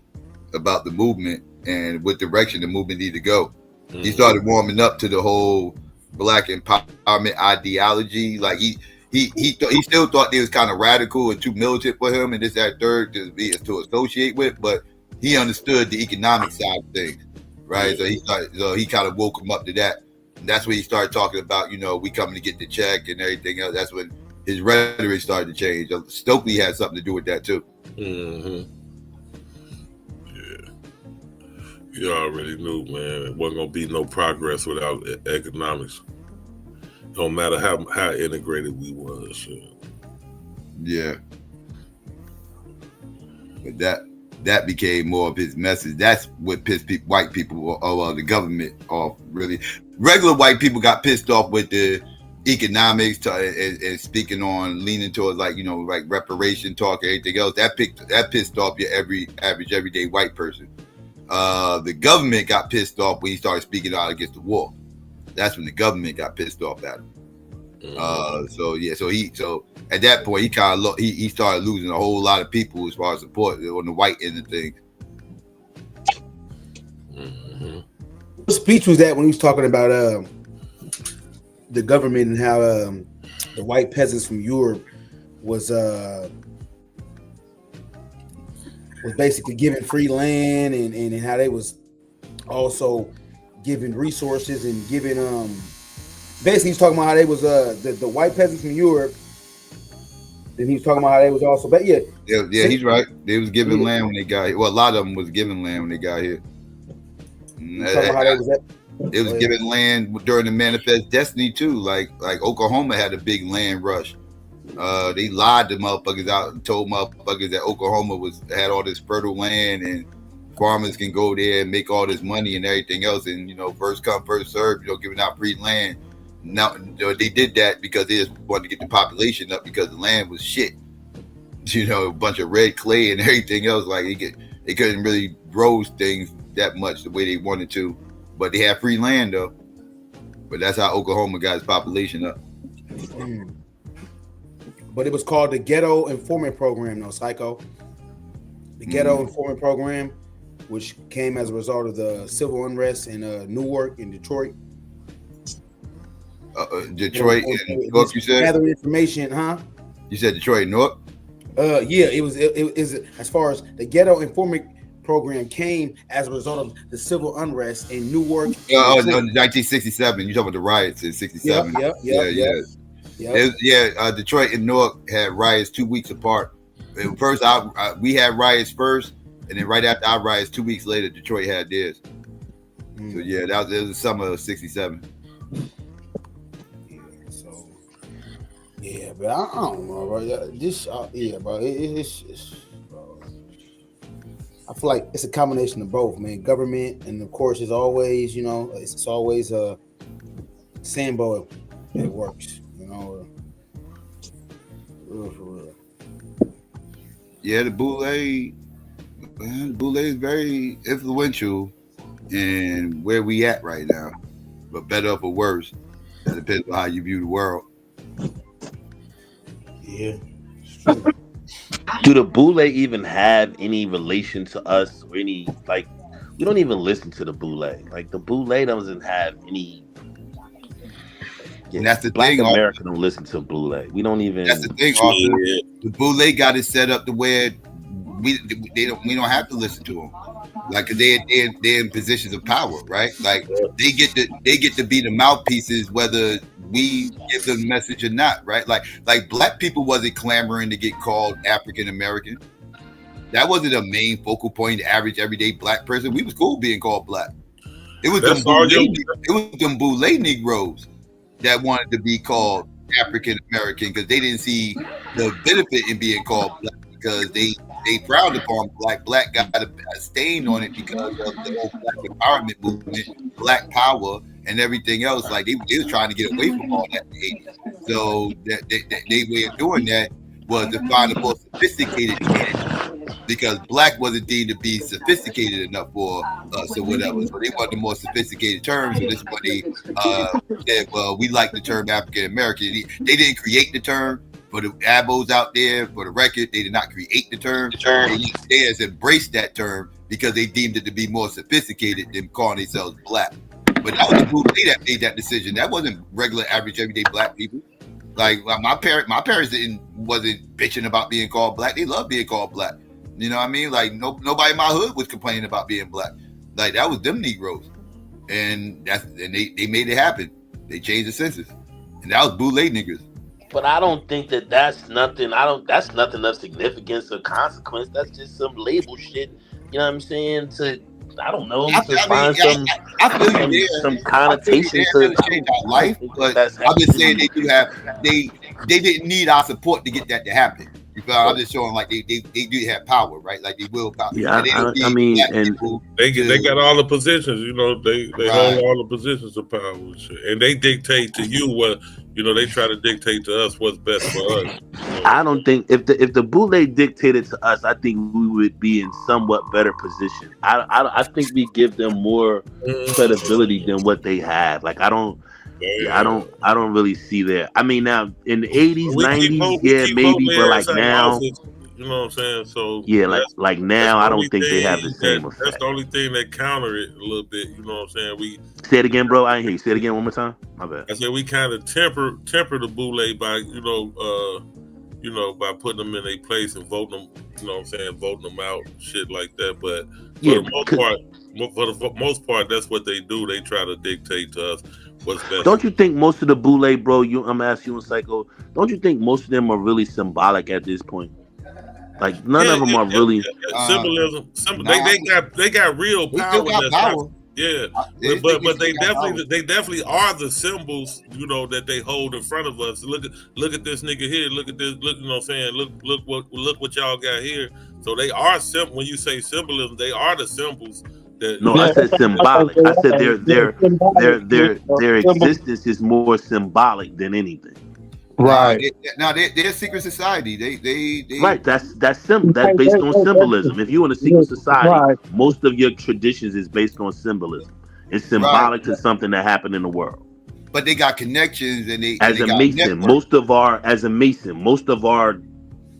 about the movement and what direction the movement needed to go. He started warming up to the whole Black empowerment ideology. Like he still thought they was kind of radical and too militant for him and this, that, third to associate with, but he understood the economic side of things, right? So he kind of woke him up to that. And that's when he started talking about, we coming to get the check and everything else. That's when his rhetoric started to change. Stokely had something to do with that too. Mm-hmm. Yeah. You already knew, man. It wasn't gonna be no progress without economics. No matter how integrated we was. Yeah. But that became more of his message. That's what pissed white people or the government off, really. Regular white people got pissed off with the economics and speaking on leaning towards like reparation talk and everything else. That pissed off your average everyday white person. The government got pissed off when he started speaking out against the war. That's when the government got pissed off at him. So at that point he kind of he started losing a whole lot of people as far as support on the white end of things. What speech was that when he was talking about the government and how the white peasants from Europe was basically giving free land and how they was also giving resources and giving basically he's talking about how they was the white peasants from Europe, and he was talking about how they was also he's right. They was giving land when they got here. Well, a lot of them was giving land when they got here. They was giving land during the Manifest Destiny too. Like Oklahoma had a big land rush. They lied to motherfuckers out and told motherfuckers that Oklahoma had all this fertile land and farmers can go there and make all this money and everything else. And first come, first serve. Giving out free land. Now they did that because they just wanted to get the population up because the land was shit. A bunch of red clay and everything else. Like they couldn't really grow things that much the way they wanted to, but they had free land though. But that's how Oklahoma got its population up. But it was called the Ghetto Informant Program, though, Psycho. The Ghetto Informant Program, which came as a result of the civil unrest in Newark and Detroit. Detroit and Newark, you said? Gather information, huh? You said Detroit and Newark? Yeah, it was as far as the Ghetto Informant Program came as a result of the civil unrest in Newark. 1967. You talking about the riots in 67? Detroit and Newark had riots 2 weeks apart. First, we had riots first, and then right after our riots, 2 weeks later, Detroit had theirs. So that was the summer of 67. Yeah, but I don't know, bro. Bro. It's I feel like it's a combination of both, man. Government and of course, it's always, it's always a Sambo that works, real for real. Yeah, the Boule is very influential in where we at right now, but better or for worse. That depends on how you view the world. Yeah. Do the Boule even have any relation to us or any like? We don't even listen to the Boule. Like the Boule doesn't have any. Yeah, And that's the Black thing. America don't listen to Boule. We don't even. That's the thing, Arthur. The Boule got it set up to where we don't have to listen to them. Like they're in positions of power, right? Like they get to be the mouthpieces whether we give them the message or not, right? Like black people wasn't clamoring to get called African American. That wasn't a main focal point. The average everyday black person, we was cool being called black. It was them Boule Negroes that wanted to be called African American because they didn't see the benefit in being called black because they frowned upon black. Black got a stain on it because of the whole black empowerment movement, black power, and everything else. Like they was trying to get away from all that in the 80s. So their way of doing that was to find a more sophisticated because black wasn't deemed to be sophisticated enough for us or whatever. So they wanted the more sophisticated terms. So this is what they said, well, we like the term African American. They didn't create the term. For the abos out there, for the record, they did not create the term. They has embraced that term because they deemed it to be more sophisticated than calling themselves black. But that was the Boule that made that decision. That wasn't regular, average, everyday black people. Like my parents wasn't bitching about being called black. They loved being called black. You know what I mean? Like nobody in my hood was complaining about being black. Like that was them Negroes, and they made it happen. They changed the census, and that was Boule niggas. But I don't think that's nothing. That's nothing of significance or consequence. That's just some label shit. You know what I'm saying? I don't know. Find some connotation to change our life. But I'm just saying they didn't need our support to get that to happen. I'm just showing like they do have power, right? Like they will power. Yeah, I mean, and they got all the positions. You know, they hold all the positions of power, and they dictate to you what. You know, they try to dictate to us what's best for us. I don't think if the Boule dictated to us, I think we would be in somewhat better position. I think we give them more credibility than what they have. Like I don't really see that. I mean, now in the 80s, 90s, maybe, but like now. You know what I'm saying? So yeah, like now, I don't think they have the same effect. That's the only thing that counter it a little bit. You know what I'm saying? Say it again, bro. I didn't hear you. Say it again one more time. My bad. I said we kind of temper the Boule by by putting them in their place and voting them. You know what I'm saying? Voting them out, shit like that. But for the most part, that's what they do. They try to dictate to us what's best. Don't you think most of the Boule, bro? I'm asking you, Psycho. Don't you think most of them are really symbolic at this point? Like none of them are really symbolism. They got real power. But they definitely are the symbols, you know, that they hold in front of us. Look at this nigga here. Look at this. Look, you know what I'm saying? Look what y'all got here. So they are when you say symbolism, they are the symbols. I said symbolic. I said their existence is more symbolic than anything. Right. They're a secret society. They right. That's based on symbolism. If you're in a secret society, most of your traditions is based on symbolism. It's symbolic to something that happened in the world. But they got connections, and as a Mason, most of our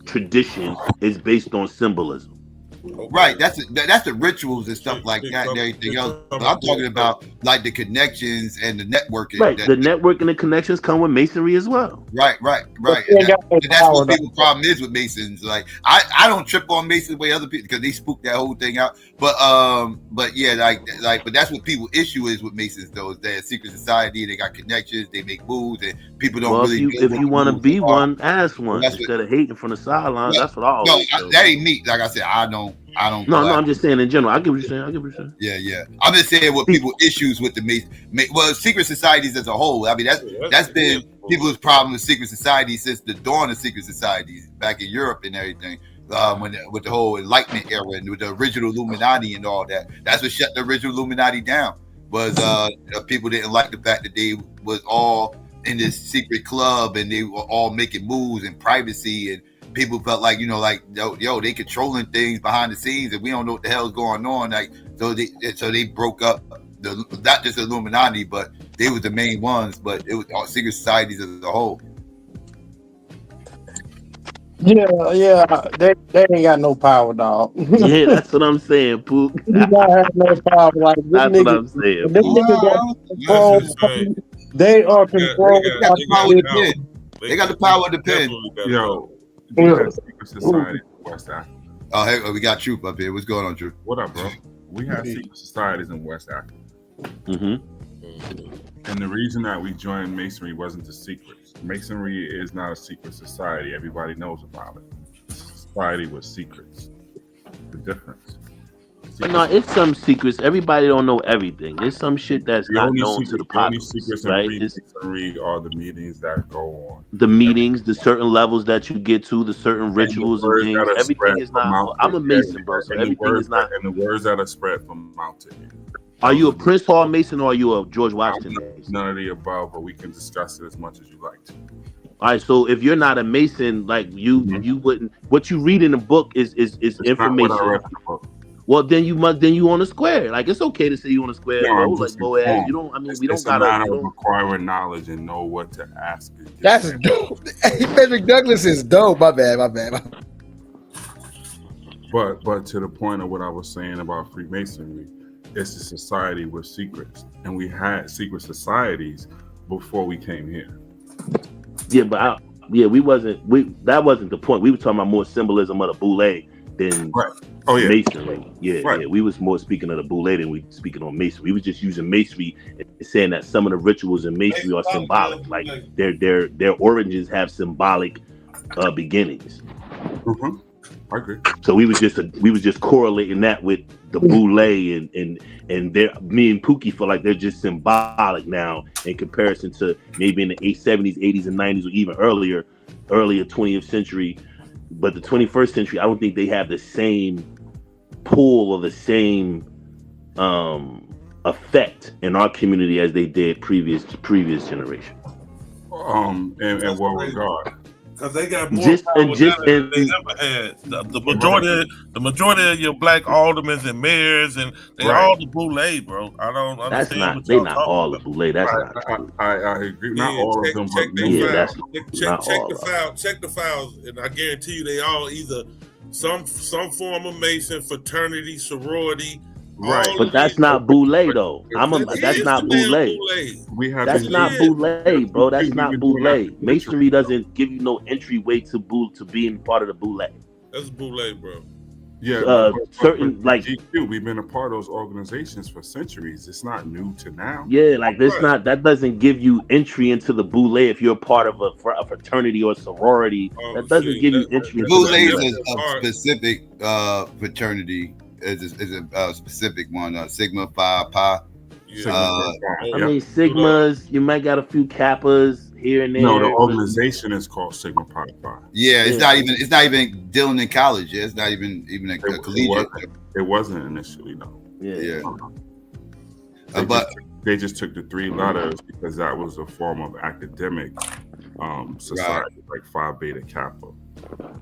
tradition is based on symbolism. Right, that's the rituals and stuff like that and everything else. But I'm talking about like the connections and the networking. Right, the network and the connections come with masonry as well. Right. And that's what people's problem is with Masons. Like I don't trip on Masons the way other people because they spook that whole thing out. But yeah, but that's what people's issue is with Masons though. Is they're a secret society, they got connections, they make moves, and people don't really. If you want to be one, ask one instead of hating from the sidelines. That's what I always do. That ain't me. Like I said, I don't. No, I'm just saying in general. I get what you're saying. Yeah. I'm just saying what people issues with the secret societies as a whole. I mean, that's been people's problem with secret societies since the dawn of secret societies back in Europe and everything. With the whole Enlightenment era and with the original Illuminati and all that. That's what shut the original Illuminati down. Was people didn't like the fact that they was all in this secret club and they were all making moves in privacy and. People felt like, they controlling things behind the scenes and we don't know what the hell's going on. Like, so they broke up not just the Illuminati, but they were the main ones, but it was all secret societies as a whole. Yeah, they ain't got no power, dog. Yeah, that's what I'm saying, Pook. You gotta have no power. Like this That's what nigga, I'm saying, this Pook. nigga got control. They are controlled They got the power of the pen. They got the power of the pen. Yo, we had secret societies in West Africa. Oh, hey, we got Troop up here. What's going on, Troop? What up, bro? We had secret societies in West Africa. And the reason that we joined Masonry wasn't the secrets. Masonry is not a secret society. Everybody knows about it. Society with secrets. The difference. But no, it's some secrets. Everybody don't know everything. There's some shit that's not known to the populace, right? Masonry are the meetings that go on. The meetings, the certain levels that you get to, the certain rituals and things. Everything is not. I'm a Mason, bro. So everything is not. And the words that are spread from mouth to ear. Are you a Prince Hall Mason or are you a George Washington Mason? None of the above, but we can discuss it as much as you like to. All right, so if you're not a Mason, like you wouldn't. What you read in the book is information. Not what I read in the book. Well, then you on a square. Like it's okay to say you on a square, bro. Like Boaz, you don't. I mean, we don't gotta. It's a matter of acquiring knowledge and know what to ask. That's dope. Frederick Douglass is dope. My bad. But to the point of what I was saying about Freemasonry, it's a society with secrets, and we had secret societies before we came here. Yeah, but that wasn't the point. We were talking about more symbolism of the Boule than Masonry. Yeah, we was more speaking of the Boule than we speaking on Masonry. We was just using Masonry and saying that some of the rituals in Masonry are symbolic. Like their origins have symbolic beginnings. I agree. So we was just correlating that with the Boule and me and Pookie feel like they're just symbolic now in comparison to maybe in the 70s, 80s, and 90s, or even earlier 20th century. But the 21st century, I don't think they have the same pull or the same effect in our community as they did previous generation. In what regard? Because they got more power than they ever had. The majority of your black aldermen and mayors, and they're all the Boule, bro. I don't understand. They're not all the Boule. That's not true. I agree. Not all of them. Check the files, and I guarantee you, they all either some form of Mason, fraternity, sorority. Right, but that's not Boule though. That's not Boule. That's not Boule, bro. That's not Boule. Masonry doesn't give you no entryway to being part of the Boule. That's Boule, bro. Yeah, certain like GQ, we've been a part of those organizations for centuries. It's not new to now. Yeah, like this that doesn't give you entry into the Boule if you're part of a fraternity or sorority. That doesn't give you entry. Boule is a specific fraternity. Is a specific one, Sigma Phi Pi. I mean, Sigmas. You might got a few Kappas here and there. No, the organization is called Sigma Pi Pi. Yeah, it's not even dealing in college. Yeah, it's not even a collegiate. It wasn't initially, no. Yeah. They just took the 3 letters because that was a form of academic society, like Phi Beta Kappa.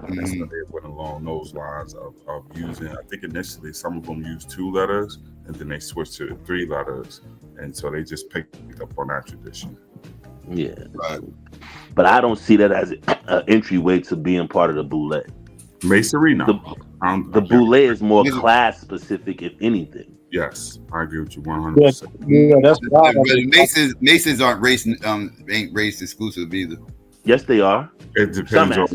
And so they went along those lines of using, I think initially some of them used 2 letters and then they switched to 3 letters. And so they just picked up on that tradition. Yeah. Right. But I don't see that as an entryway to being part of the Boule. Masonry, no. The Boule is more class specific, if anything. Yes, I agree with you 100%. Yeah, that's why. Masons aren't ain't race exclusive either. Yes, they are. It depends on.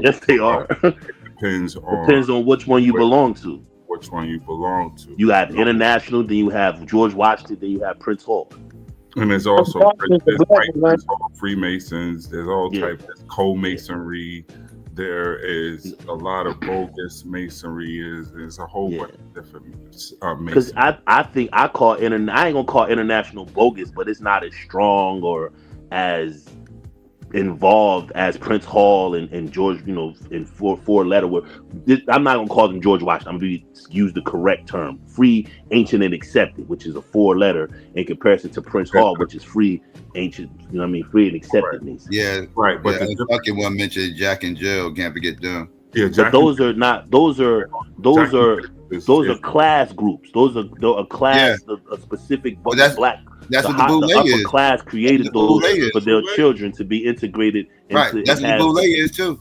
Yes, they are. It depends on which one you belong to. Which one you belong to. You have international, then you have George Washington, then you have Prince Hall. And there's also Freemasons. There's all types of co-masonry. There is a lot of bogus masonry. There's a whole bunch of different because I think I ain't gonna call international bogus, but it's not as strong or as involved as Prince Hall and George, in four letter. I'm not gonna call them George Washington. I'm gonna use the correct term: free, ancient, and accepted, which is a 4 letter in comparison to Prince Hall, which is free, ancient. Free and accepted. Right. Yeah, right. But the fucking one mentioned Jack and Jill. Can't forget them. Yeah, but those are not. Those are class groups. Those are a class, a specific black. That's what the Boule is. The upper class created those for their children to be integrated. Right. That's what the Boule is too.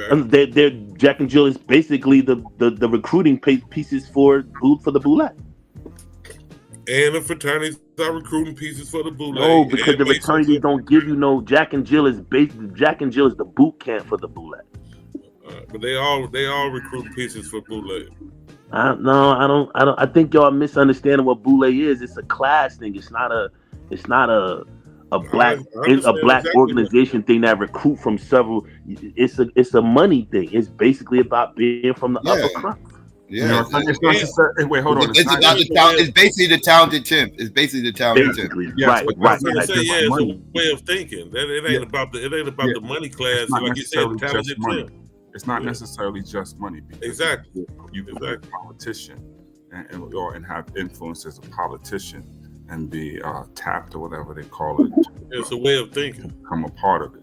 They're Jack and Jill is basically the recruiting pieces for the Boule. And the fraternities are recruiting pieces for the Boule. No, because the fraternities don't give you no Jack and Jill is the boot camp for the Boule. But they all recruit pieces for Boule. I don't. I think y'all misunderstanding what Boule is. It's a class thing. It's not a black organization thing that recruit from several. It's a money thing. It's basically about being from the upper crust. Yeah, it's necessary. Wait, hold on. It's basically the talented temp. It's basically the talented temp. Right. It's a way of thinking. It ain't about the money class. Like you said, talented temp. It's not necessarily just money. Exactly. You can be a politician and have influence as a politician and be tapped or whatever they call it. It's a way of thinking. Become a part of it.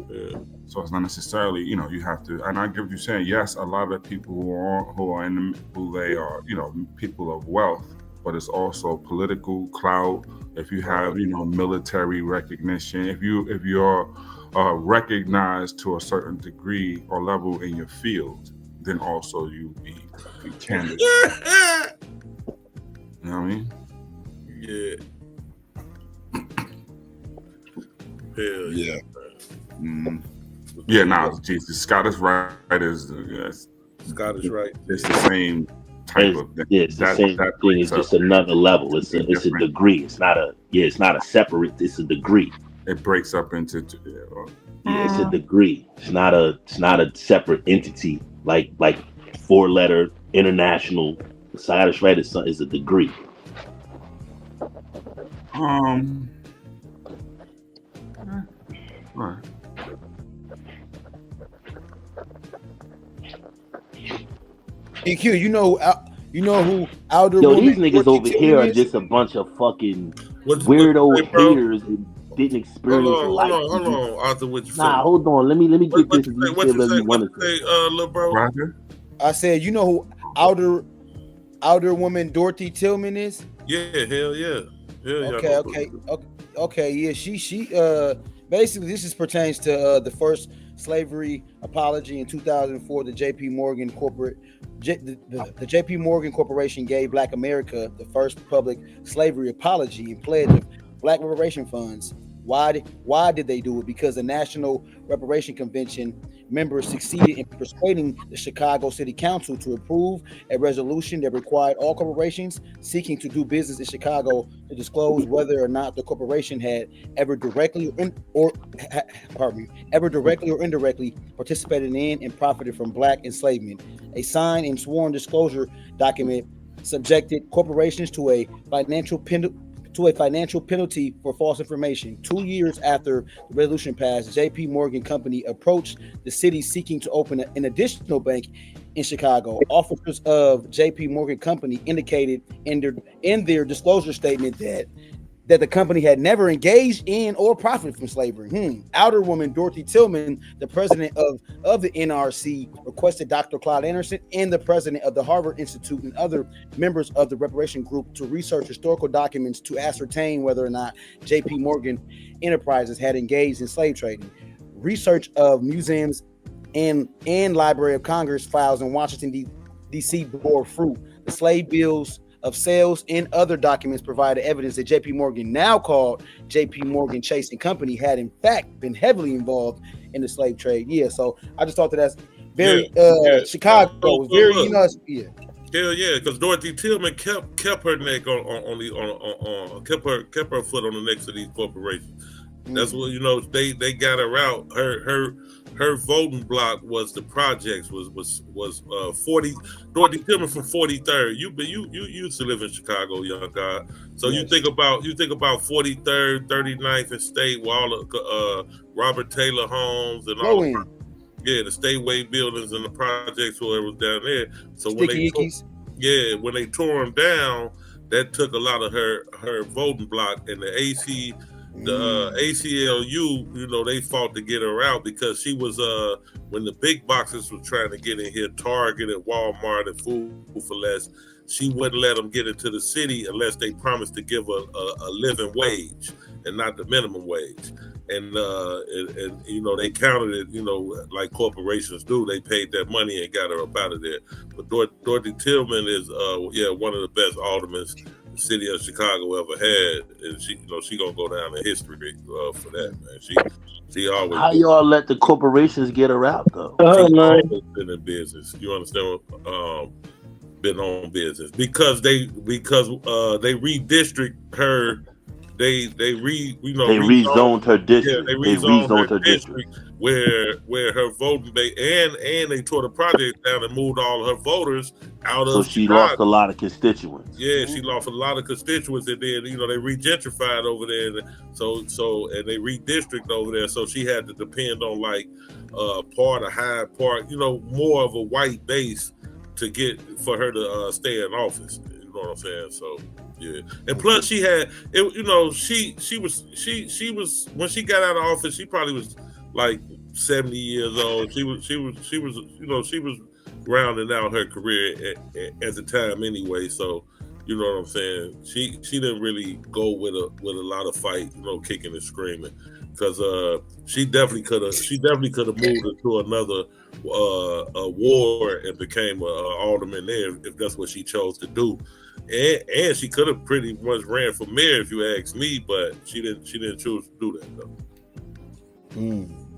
Yeah. So it's not necessarily, you have to. And I get what you're saying. Yes, a lot of the people who are in the Boule are, people of wealth, but it's also political clout. If you have, military recognition, if you're recognized to a certain degree or level in your field, then also you be candidate. You know what I mean? Yeah. Hell yeah. Jesus, Scott is right. Scott is right. It's the same type of thing. Yeah, it's the same thing. It's just another level. It's a degree. It's not a separate. It's a degree. It breaks up into. It's a degree. It's not a separate entity like 4-letter international. Scott is right. Is a degree. All right. EQ, you know who Outer Yo, Woman, these niggas over here are just a bunch of fucking weirdo haters and didn't experience life. Hold on, Arthur, what you Nah, hold on. Let me get this. What you say, little bro? Roger? I said, you know who Outer Woman Dorothy Tillman is? Yeah, hell yeah. Okay, yeah. She basically this pertains to the first slavery apology in 2004. The J.P. Morgan Corporation gave Black America the first public slavery apology and pledge of Black reparation funds. Why did they do it? Because the National Reparation Convention members succeeded in persuading the Chicago City Council to approve a resolution that required all corporations seeking to do business in Chicago to disclose whether or not the corporation had ever directly or indirectly participated in and profited from Black enslavement. A signed and sworn disclosure document subjected corporations to a financial penalty for false information. 2 years after the resolution passed, J.P. Morgan Company approached the city seeking to open an additional bank in Chicago. Officers of J.P. Morgan Company indicated in their disclosure statement that the company had never engaged in or profited from slavery. Outer Woman Dorothy Tillman, the president of the NRC, requested Dr. Claude Anderson and the president of the Harvard Institute and other members of the reparation group to research historical documents to ascertain whether or not J.P. Morgan Enterprises had engaged in slave trading. Research of museums and Library of Congress files in Washington, D.C. bore fruit. The slave bills of sales and other documents provided evidence that J.P. Morgan, now called J.P. Morgan Chase and Company, had in fact been heavily involved in the slave trade. Yeah, so I just thought that's very Chicago, very Hell yeah, because Dorothy Tillman kept her neck on kept her foot on the necks of these corporations. That's what they got her out. Her voting block was the projects was 40. Dorothy Tillman from 43rd. You used to live in Chicago, young guy. So you think about 43rd, 39th and State, where all the Robert Taylor homes and all the Stateway buildings and the projects, whoever was down there. So when they tore them down, that took a lot of her voting block, and the ACLU, they fought to get her out because she was when the big boxes were trying to get in here, Target and Walmart and Food for Less, she wouldn't let them get into the city unless they promised to give a living wage and not the minimum wage. and you know, they counted it, you know, like corporations do. They paid that money and got her up out of there. But Dorothy Tillman is one of the best aldermen the city of Chicago ever had, and she, you know, she gonna go down in history for that, man. She always. How y'all let the corporations get her out though? She's always been in business. You understand? Been on business because they redistrict her. They rezoned her district. Yeah, they rezoned her district where her voting base and they tore the project down and moved all her voters out of. So she lost a lot of constituents. Yeah, she lost a lot of constituents, and then, you know, they regentrified over there, and and they redistrict over there. So she had to depend on like part of Hyde Park, you know, more of a white base to get for her to stay in office. You know what I'm saying? So. Yeah, and plus she had it. You know, she was when she got out of office, she probably was like 70 years old. She was you know, she was rounding out her career at the time anyway. So, you know what I'm saying? She didn't really go with a lot of fight, you know, kicking and screaming, because she definitely could have moved into another a war and became a alderman there if that's what she chose to do. And she could have pretty much ran for mayor if you ask me, but she didn't choose to do that though.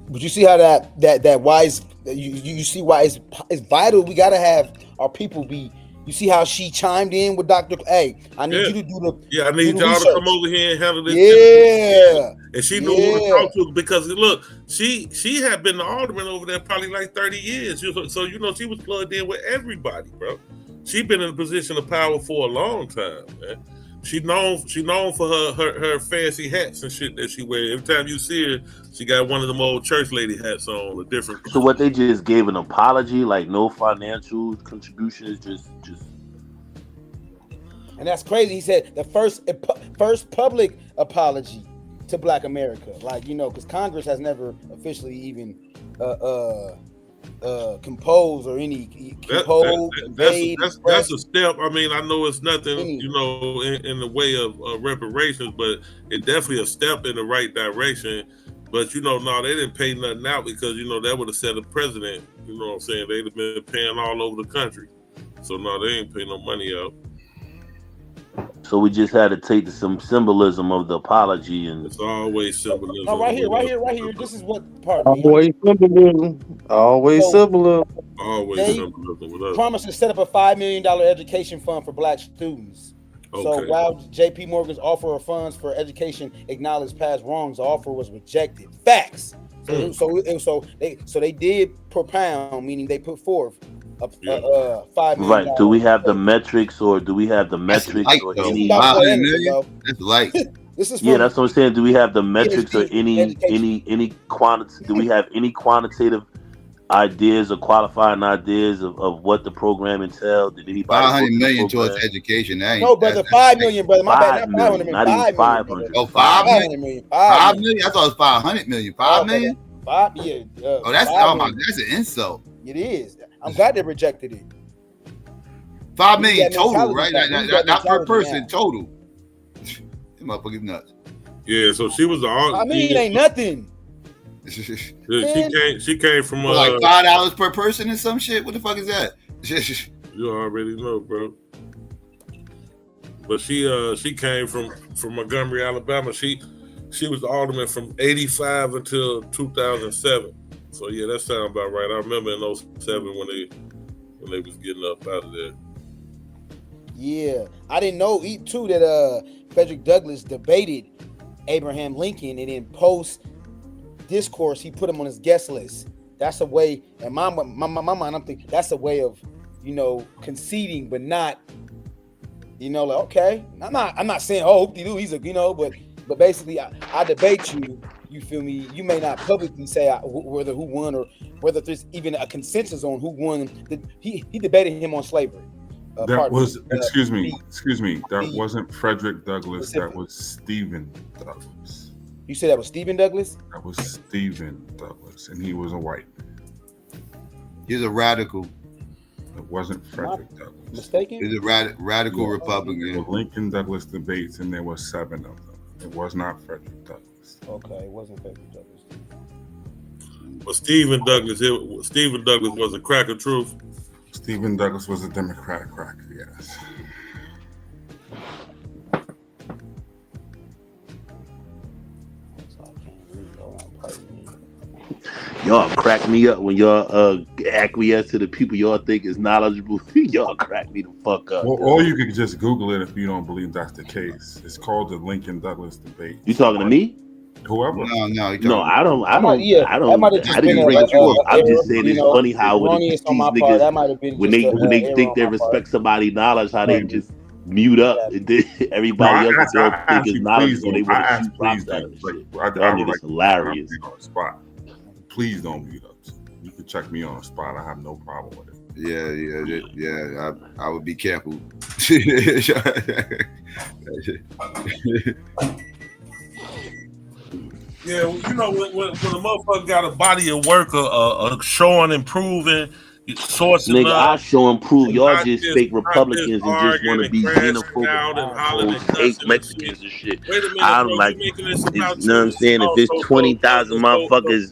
But you see how that wise you see why it's vital. We gotta have our people be. You see how she chimed in with Dr. Hey, I need you to do the. Yeah, I need y'all to come over here and handle this. Yeah. And she knew who to talk to, because look, she had been the alderman over there probably like 30 years. So, you know, she was plugged in with everybody, bro. She been in a position of power for a long time, man. She known for her fancy hats and shit that she wear. Every time you see her, she got one of them old church lady hats on, a different. So what, they just gave an apology, like no financial contributions, just. And that's crazy. He said the first public apology to Black America, like, you know, because Congress has never officially even compose or any that's a step. I mean, I know it's nothing, you know, in the way of reparations, but it's definitely a step in the right direction. But, you know, no, they didn't pay nothing out, because, you know, that would have set a precedent. You know what I'm saying? They'd have been paying all over the country. So no, they ain't pay no money out. So we just had to take some symbolism of the apology, and it's always symbolism. No, right here. This is what part. Always symbolism. Always symbolism. Always symbolism with us. Promised to set up a $5 million education fund for Black students. Okay. So while J.P. Morgan's offer of funds for education acknowledged past wrongs, the offer was rejected. Facts. So they did propound, meaning they put forth a $5 million. Right. Do we have the metrics, or any? That's light. This is that's what I'm saying. Do we have the metrics or any quantity? Do we have any quantitative ideas or qualifying ideas of what the program entailed? Did anybody? $500 million towards education. No, brother, $5 million, brother. My bad, not $500 million. Not even 500. Oh, $5 million. $5 million. I thought it was $500 million. $5 million. That's an insult. It is. I'm glad they rejected it. $5 million total, right? Not per person, total. This motherfucker's nuts. Yeah, so she was the. I mean, it ain't nothing. She came from like $5 per person or some shit. What the fuck is that? You already know, bro. But she came from Montgomery, Alabama. She was the alderman from 85 until 2007. So yeah, that sounds about right. I remember in 07 when they was getting up out of there. Yeah, I didn't know too that Frederick Douglass debated Abraham Lincoln, and in post discourse he put him on his guest list. That's a way, in my mind, I'm thinking that's a way of, you know, conceding, but not, you know, like, okay, I'm not saying he's a, you know, but basically I debate you. You feel me? You may not publicly say whether who won or whether there's even a consensus on who won. He debated him on slavery. That was excuse me. That wasn't Frederick Douglass. That was Stephen Douglass. You said that was Stephen Douglass? That was Stephen Douglass, and he was a white man. He's a radical. It wasn't Frederick Douglass. Mistaken? He's a radical Republican. The Lincoln Douglas debates, and there were 7 of them. It was not Frederick Douglass. Douglas. Okay, it wasn't Frederick Douglass. But Stephen Douglas was a crack of truth. Stephen Douglas was a Democratic cracker, yes. Y'all crack me up when y'all acquiesce to the people y'all think is knowledgeable. Y'all crack me the fuck up. Well, or you could just Google it if you don't believe that's the case. It's called the Lincoln Douglas debate. You talking to me? Whoever. No, I don't. I didn't bring it forth. I'm just saying it's funny how when these niggas, when they think they respect somebody's knowledge, how they just mute up and then everybody else that they don't think is knowledgeable, they want to shoot props at them. That nigga's hilarious. Please don't mute up. You can check me on the spot. I have no problem with it. Yeah. I would be careful. Yeah, you know, when a motherfucker got a body of work, showing, improving, sourcing nigga, I show and prove. Y'all just fake Republicans and just want to be xenophobic assholes, hate Mexicans and shit. Wait a minute, I'm bro, like, you making this you know about what I'm saying? If it's 20,000 motherfuckers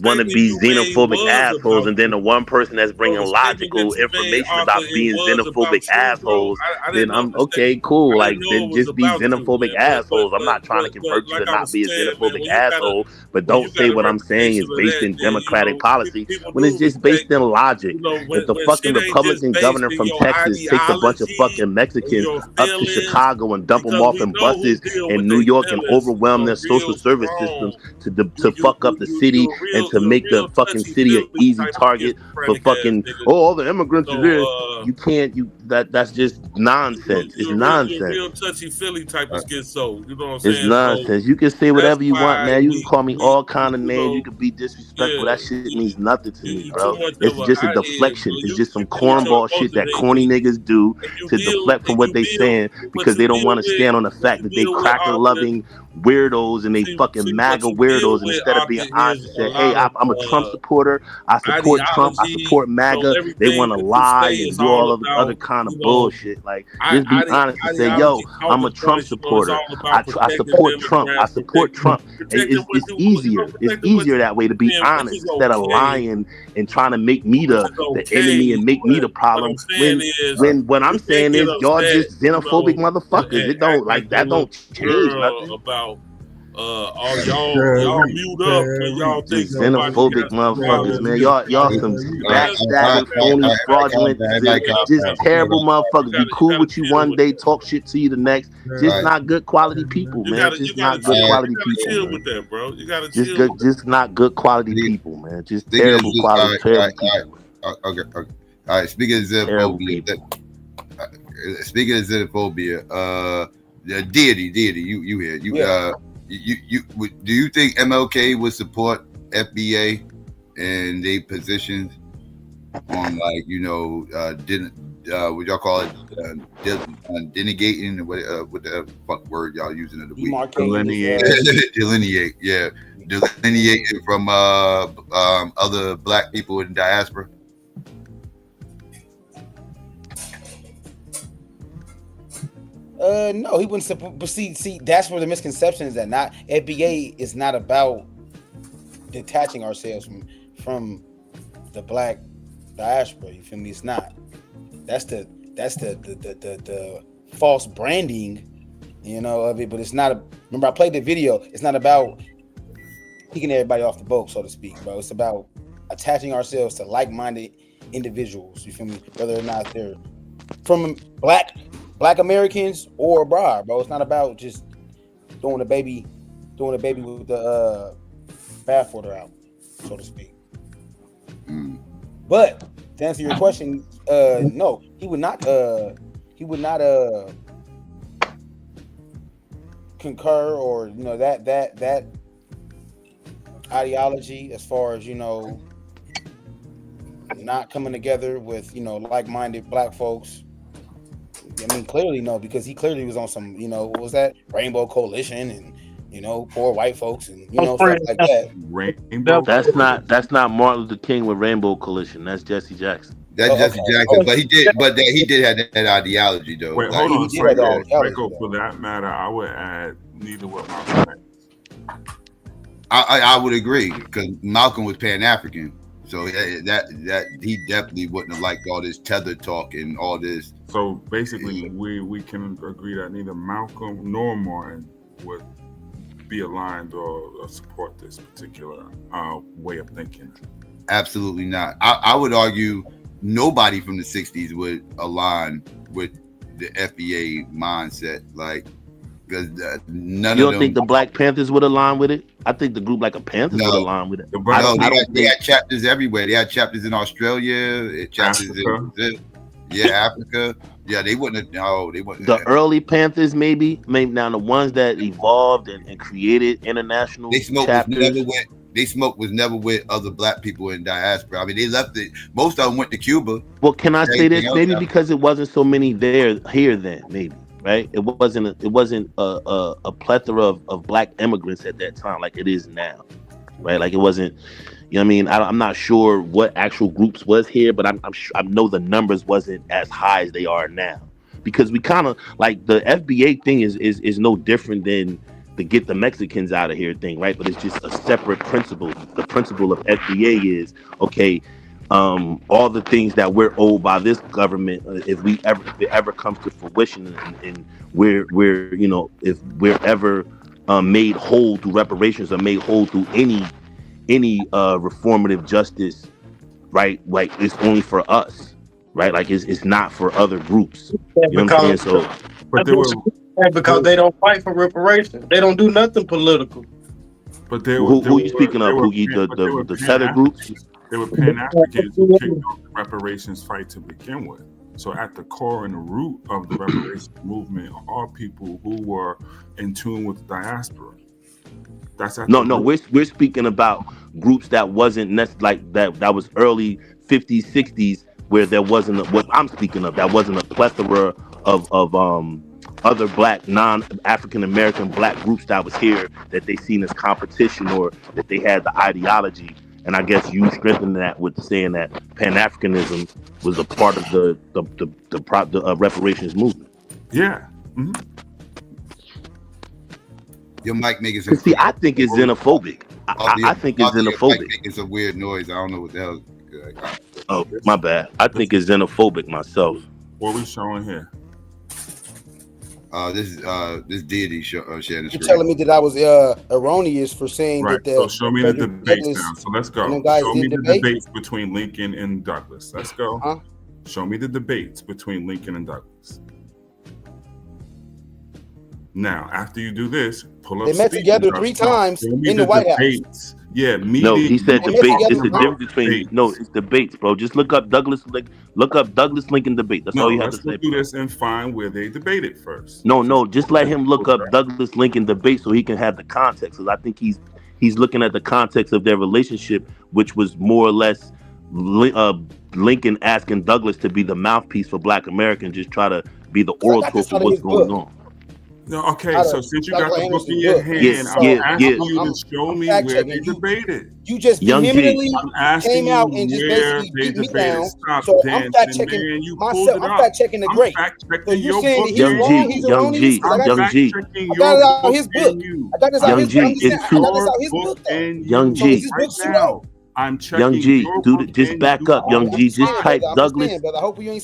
want to be xenophobic assholes, and then the one person that's bringing logical information about being xenophobic assholes, then I'm okay, cool. Like, then just be xenophobic assholes. I'm not trying to convert you to not be a xenophobic asshole, but don't say what I'm saying is based in democratic policy when it's just based in logic. If the fucking Republican governor from Texas takes a bunch of fucking Mexicans up to Chicago and dump them off in buses in New York and overwhelm their social service systems to fuck up the city and to make the fucking city an easy target for fucking all the immigrants are there. You can't that's just nonsense. It's nonsense. Real touchy feely type of schizo. You know what I'm saying? It's nonsense. You can say whatever you want, man. You can call me all kind of names. You can be disrespectful. That shit means nothing to me, bro. It's just a deflection. It's just some cornball shit that corny niggas do to deflect from what they saying because they don't want to stand on the fact that they cracker loving weirdos and they fucking MAGA weirdos, and instead of being honest and say, hey, I'm a Trump supporter, I support Trump, I support MAGA, they want to lie and do all of the other kind of bullshit. Like, just be honest and say, yo, I'm a Trump supporter, I support Trump, I support Trump. It's easier. It's easier that way to be honest instead of lying and trying to make me the enemy and make me the problem. When what I'm saying is y'all just xenophobic motherfuckers. It don't like that don't change nothing. About y'all mute up and y'all think xenophobic motherfuckers, man. Y'all some backstabbing, phony, fraudulent, just terrible motherfuckers. Be cool with you one day, talk shit to you the next. Just not good quality people, man. Just not good quality people. Chill with that, bro. You gotta just not good quality people, man. Just terrible quality, terrible people. Okay. All right. Speaking of xenophobia, deity, you here? You do you think MLK would support FBA and they positions on, like, what y'all call it, denegating, what the fuck word y'all using in the week? Delineating from other black people in diaspora. No, he wouldn't support. But see, that's where the misconception is. That not FBA is not about detaching ourselves from the black diaspora. You feel me? It's not. That's the false branding, of it. But it's not. Remember, I played the video. It's not about kicking everybody off the boat, so to speak, bro. It's about attaching ourselves to like-minded individuals. You feel me? Whether or not they're from black Americans or abroad, bro. It's not about just throwing a baby with the bathwater out, so to speak. But to answer your question, no, he would not concur or that ideology as far as not coming together with like-minded black folks. I mean, clearly no, because he clearly was on some, what was that? Rainbow Coalition and, poor white folks and, stuff like that. Rainbow. That's not Martin Luther King with Rainbow Coalition. That's Jesse Jackson. That's Jesse Jackson, but he did have that ideology though. Wait, hold on, Franco, for that matter, I would add neither with my friends. I would agree because Malcolm was Pan-African, so that he definitely wouldn't have liked all this tether talk and all this. So basically, we can agree that neither Malcolm nor Martin would be aligned or support this particular way of thinking. Absolutely not. I would argue nobody from the 60s would align with the FBA mindset, like, because none of them. You don't think the Black Panthers would align with it? I think the group like a Panthers would align with it. They had chapters everywhere. They had chapters in Australia, chapters in Brazil. Yeah, Africa. Yeah, they wouldn't have. No, they wouldn't. The early Panthers, maybe now the ones that evolved and created international chapters. They Smoke was never with other black people in diaspora. I mean, they left it. Most of them went to Cuba. Well, can I say this? Maybe because it wasn't so many here then, maybe, right? It wasn't a plethora of black immigrants at that time like it is now, right? Like it wasn't. You know what I mean? I'm not sure what actual groups was here, but I know the numbers wasn't as high as they are now, because we kind of like the FBA thing is no different than the get the Mexicans out of here thing, right? But it's just a separate principle. The principle of FBA is, okay, all the things that we're owed by this government, if it ever comes to fruition, and we're if we're ever made whole through reparations or made whole through any reformative justice, right? Like it's only for us, right? Like it's not for other groups. You know what I'm saying? So, because they don't fight for reparations. They don't do nothing political. But who you speaking of, Poogie? The tether groups? They were Pan-Africans who kicked off the reparations fight to begin with. So at the core and the root of the reparations movement are people who were in tune with the diaspora. We're speaking about groups that wasn't like that was early 50s, 60s, where there wasn't what I'm speaking of. That wasn't a plethora of other black non-African American black groups that was here that they seen as competition or that they had the ideology. And I guess you strengthened that with saying that Pan-Africanism was a part of the reparations movement. Yeah. Mm-hmm. Your mic making some. See, I think it's xenophobic. I think it's xenophobic. It's a weird noise. I don't know what the hell. Oh, my bad. I think it's xenophobic myself. What are we showing here? This deity sharing the screen. You're telling me that I was erroneous for saying right. that. So show me the debates now. So let's go. Show me the debates between Lincoln and Douglas. Let's go. Huh? Show me the debates between Lincoln and Douglas. Now, after you do this, pull up. They met together 3 times in the White House. Yeah, no, he said debates. It's the difference between it's debates, bro. Just look up Douglas Lincoln debate. That's all you have to say. Let's do this and find where they debated first. No, just let him look up Douglas Lincoln debate so he can have the context. Because I think he's looking at the context of their relationship, which was more or less Lincoln asking Douglas to be the mouthpiece for Black Americans, just try to be the oracle for what's going on. No, okay, so since you got the book in your hand, I'm asking you to show me where they debated. You just vehemently came out and just basically beat me down. So I'm fact checking myself. I'm fact checking the great. So you're saying he's wrong, he's erroneous? Young G. I got it out his book. I got this out his book. Young G. I'm checking. Young G, just back up, Young G. Just type Douglas.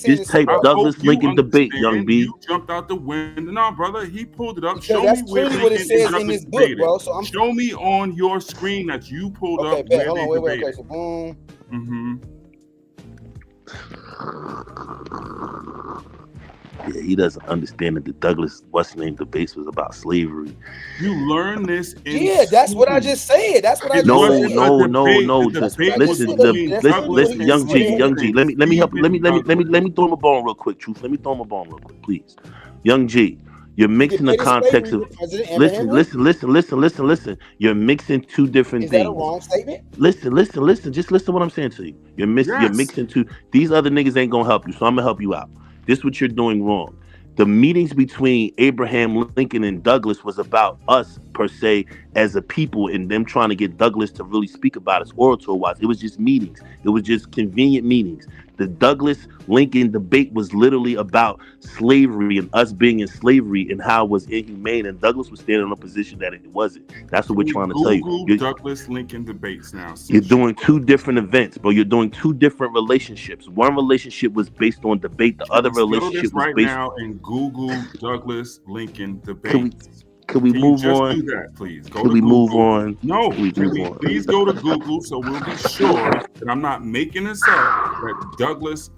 Just type Douglas Lincoln debate, Young B. You jumped out the window. No, brother, he pulled it up. Show me where what it says in this book, bro. So show me on your screen that you pulled up. Okay, hold on, wait. Okay, so boom. Mm-hmm. Yeah, he doesn't understand that the Douglas debates was about slavery. You learn this in that's what I just said. That's what I just said. No. Just listen, Young G. Let me help you. Let me throw him a bone real quick, Truth. Let me throw him a bone real quick, please. Young G, you're mixing the context of listen. You're mixing 2 different things. Is that a wrong statement? Listen. Just listen to what I'm saying to you. You're mixing 2. These other niggas ain't gonna help you, so I'm gonna help you out. This is what you're doing wrong. The meetings between Abraham Lincoln and Douglas was about us, per se, as a people, and them trying to get Douglas to really speak about his orator-wise. It was just meetings. It was just convenient meetings. The Douglas-Lincoln debate was literally about slavery and us being in slavery and how it was inhumane, and Douglas was standing in a position that it wasn't. That's what we're trying to tell you. Google Douglas-Lincoln debates now. You're doing two different events, but you're doing two different relationships. One relationship was based on debate. The other relationship was right based now and Google Douglas-Lincoln debates. Can we move just on? do that, please? Can we move on? No, can we please go to Google so we'll be sure that I'm not making this up, that Douglas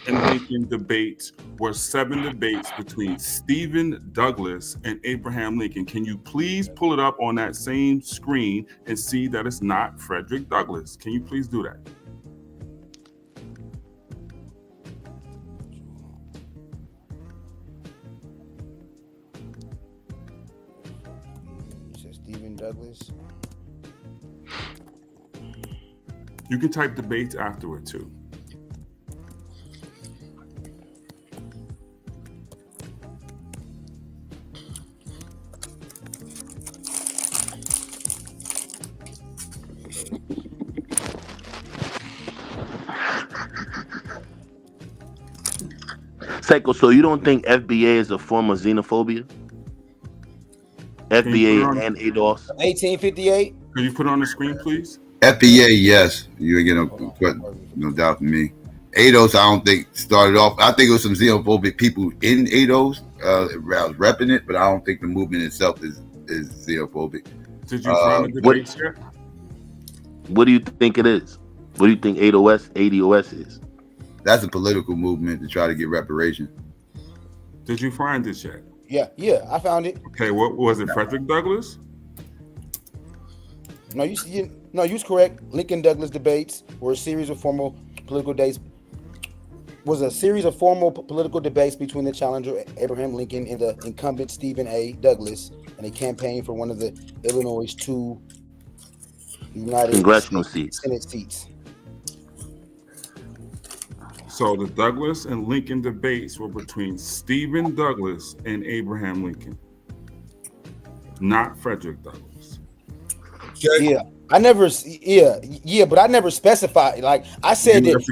and Lincoln debates were 7 debates between Stephen Douglas and Abraham Lincoln. Can you please pull it up on that same screen and see that it's not Frederick Douglass? Can you please do that? Stephen Douglas. You can type debates afterward too. Psycho, so you don't think FBA is a form of xenophobia? FBA and ADOS. 1858. Can you put it on the screen, please? FBA, yes. You ain't get no doubt from me. ADOS, I don't think started off. I think it was some xenophobic people in ADOS. I was repping it, but I don't think the movement itself is xenophobic. Did you find the debates yet? What do you think it is? What do you think ADOS is? That's a political movement to try to get reparations. Did you find this yet? Yeah, I found it. Okay, what was it? Frederick Douglass? No, you was correct. Lincoln Douglas debates were a series of formal political debates. Between the challenger Abraham Lincoln and the incumbent Stephen A. Douglas, and a campaign for one of the Illinois' 2 United congressional seats. Senate seats. So the Douglas and Lincoln debates were between Stephen Douglas and Abraham Lincoln, not Frederick Douglass. Yeah, I never. Yeah, but I never specified. Like I said that.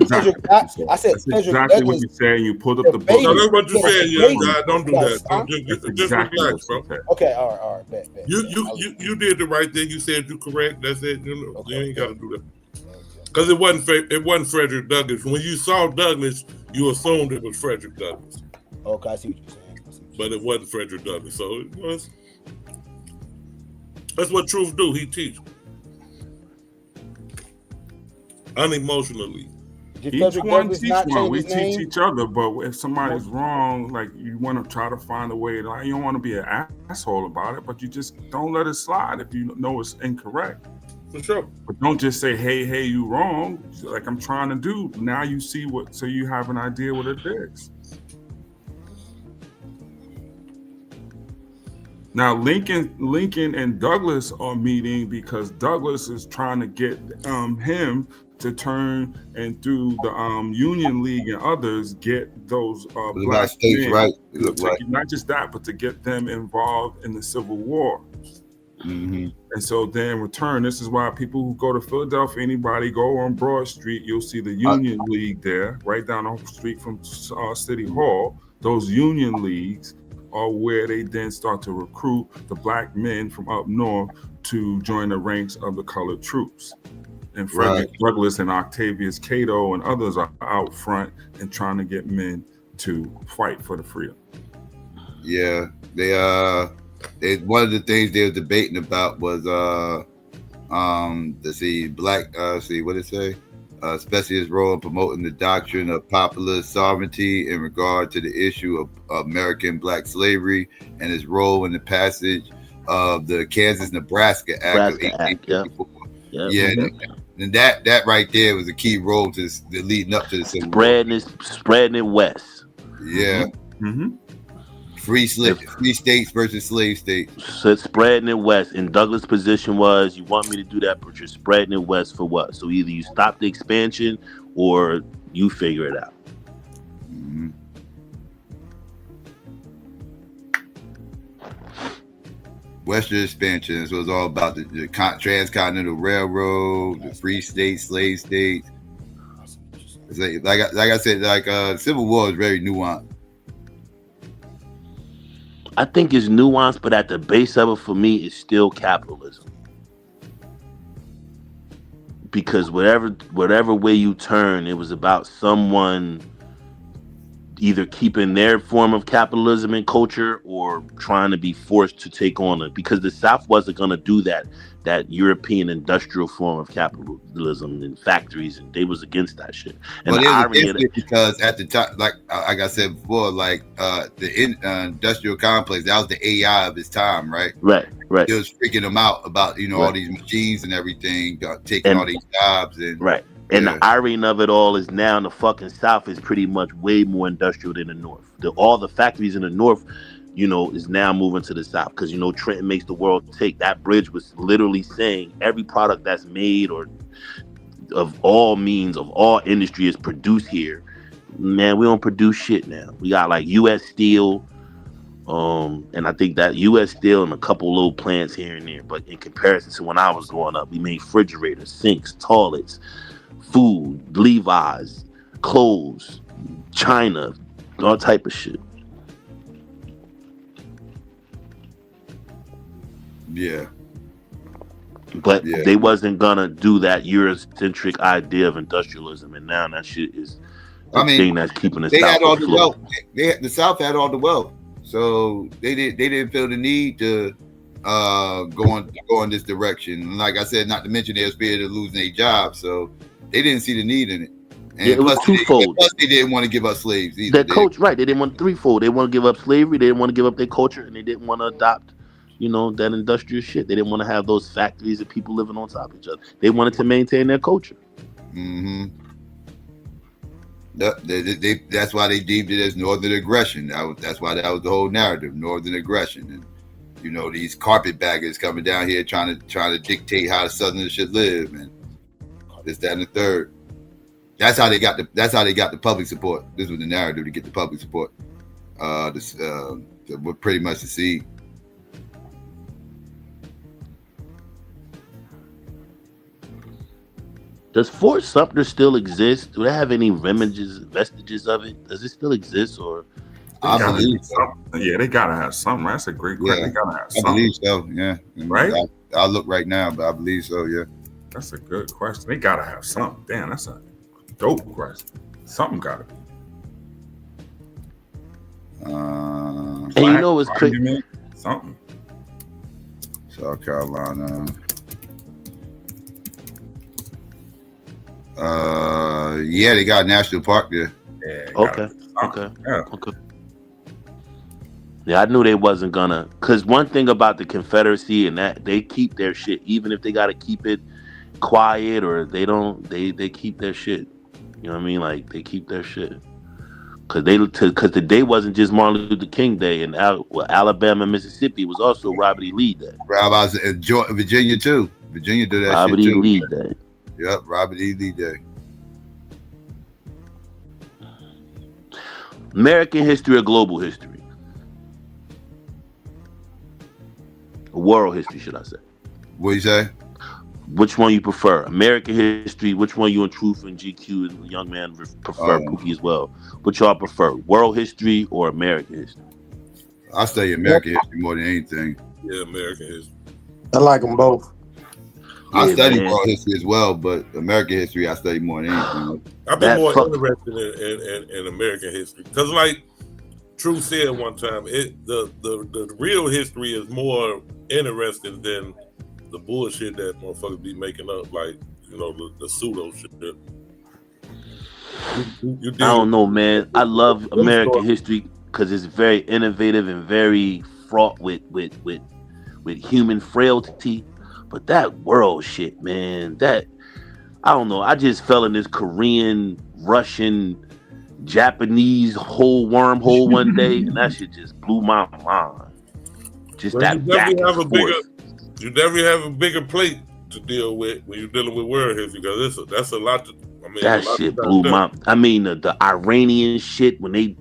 I said that's exactly what you said. You pulled up the book. No, that's what you said, young guy. Don't do that. Just relax, bro. Okay, all right, bet. You did the right thing. You said you correct. That's it. You ain't got to do that. Because it wasn't Frederick Douglass. When you saw Douglas, you assumed it was Frederick Douglass. Okay, I see what you're saying. But it wasn't Frederick Douglass. So it was. That's what truth do. He teach unemotionally. Each one teach one. We teach each other. But if somebody's wrong, like you want to try to find a way. Like you don't want to be an asshole about it, but you just don't let it slide if you know it's incorrect. For sure. But don't just say, hey, you wrong, like I'm trying to do. Now you see what, so you have an idea what it is. Now Lincoln and Douglas are meeting because Douglas is trying to get him to turn and through the Union League and others get those black states men, right. Not just that, but to get them involved in the Civil War. Mm-hmm. And so then in return, this is why people who go to Philadelphia, anybody go on Broad Street, you'll see the Union League there, right down the street from City Hall. Those Union Leagues are where they then start to recruit the black men from up north to join the ranks of the colored troops. And Frederick Douglass and Octavius Cato and others are out front and trying to get men to fight for the freedom. Yeah, they one of the things they were debating about was black what it say? Especially his role in promoting the doctrine of popular sovereignty in regard to the issue of American black slavery and his role in the passage of the Kansas-Nebraska Act of 1854. And that right there was a key role to the leading up to the Civil War. Spreading it west. Yeah. Mm-hmm. Free states versus slave states. So it's spreading it west. And Douglas' position was, you want me to do that, but you're spreading it west for what? So either you stop the expansion or you figure it out. Mm-hmm. Western expansion. So it was all about the transcontinental railroad, the free states, slave states. It's like I said, Civil War is very nuanced. I think it's nuanced, but at the base of it for me is still capitalism. Because whatever way you turn, it was about someone either keeping their form of capitalism and culture or trying to be forced to take on it. Because the South wasn't going to do that European industrial form of capitalism and factories, and they was against that shit. And well, the irony of it, because at the time, like I said before, the industrial complex, that was the AI of its time, right? Right. It was freaking them out about all these machines and everything taking all these jobs and right. And the irony of it all is now the fucking South is pretty much way more industrial than the North. All the factories in the North, is now moving to the South because, Trenton makes the world tick. That bridge was literally saying every product that's made or of all means of all industry is produced here. Man, we don't produce shit now. We got like U.S. Steel, and I think that U.S. Steel and a couple little plants here and there. But in comparison to when I was growing up, we made refrigerators, sinks, toilets, food, Levi's, clothes, China, all type of shit. Yeah. But they wasn't gonna do that Eurocentric idea of industrialism, and now that shit is the thing that's keeping the South had all the afloat. wealth. The South had all the wealth, so they didn't feel the need to go in this direction. And like I said, not to mention they were scared of losing their jobs, so they didn't see the need in it. And it was twofold. Plus, they didn't want to give up slaves either. They didn't want threefold. They want to give up slavery. They didn't want to give up their culture, and they didn't want to adopt, that industrial shit. They didn't want to have those factories of people living on top of each other. They wanted to maintain their culture. Mm-hmm. That's why they deemed it as northern aggression. That's why that was the whole narrative, northern aggression. And these carpetbaggers coming down here trying to dictate how the Southerners should live, and this, that, and the third. That's how they got the public support. This was the narrative to get the public support. Pretty much the seed. Does Fort Sumter still exist? Do they have any vestiges of it? Does it still exist, or? I believe so. Yeah, they gotta have something. That's a great question. They gotta have something. I believe so. Yeah. Right. I'll look right now, but I believe so. Yeah. That's a good question. They gotta have something. Damn, that's a dope question. Something gotta be. And it's crazy. Something. South Carolina. Yeah, they got a national park there. Yeah. Okay. Yeah, I knew they wasn't gonna. Cause one thing about the Confederacy and that they keep their shit, even if they gotta keep it quiet or they don't. They keep their shit. You know what I mean? Like they keep their shit. Cause the day wasn't just Martin Luther King Day, and Alabama, Mississippi was also Robert E. Lee Day. Virginia too. Virginia did that. Robert shit E. too. Lee Day. Yep, Robert E. Lee Day. American history or global history? World history, should I say? What you say? Which one you prefer? American history. Which one you and Truth and GQ and Young Man prefer? Pookie as well. Which y'all prefer? World history or American history? I study American history more than anything. Yeah, American history. I like them both. I study world history as well, but American history I study more than anything. I've been more interested in American history because, like True said one time, the real history is more interesting than the bullshit that motherfuckers be making up, like the pseudo shit. I don't know, man. I love American history because it's very innovative and very fraught with human frailty. But that world shit, man, I don't know. I just fell in this Korean, Russian, Japanese whole wormhole one day, and that shit just blew my mind. Just well, that back and forth. You definitely have a bigger plate to deal with when you're dealing with world history because that's a lot to. That shit blew my. I mean, the Iranian shit when they,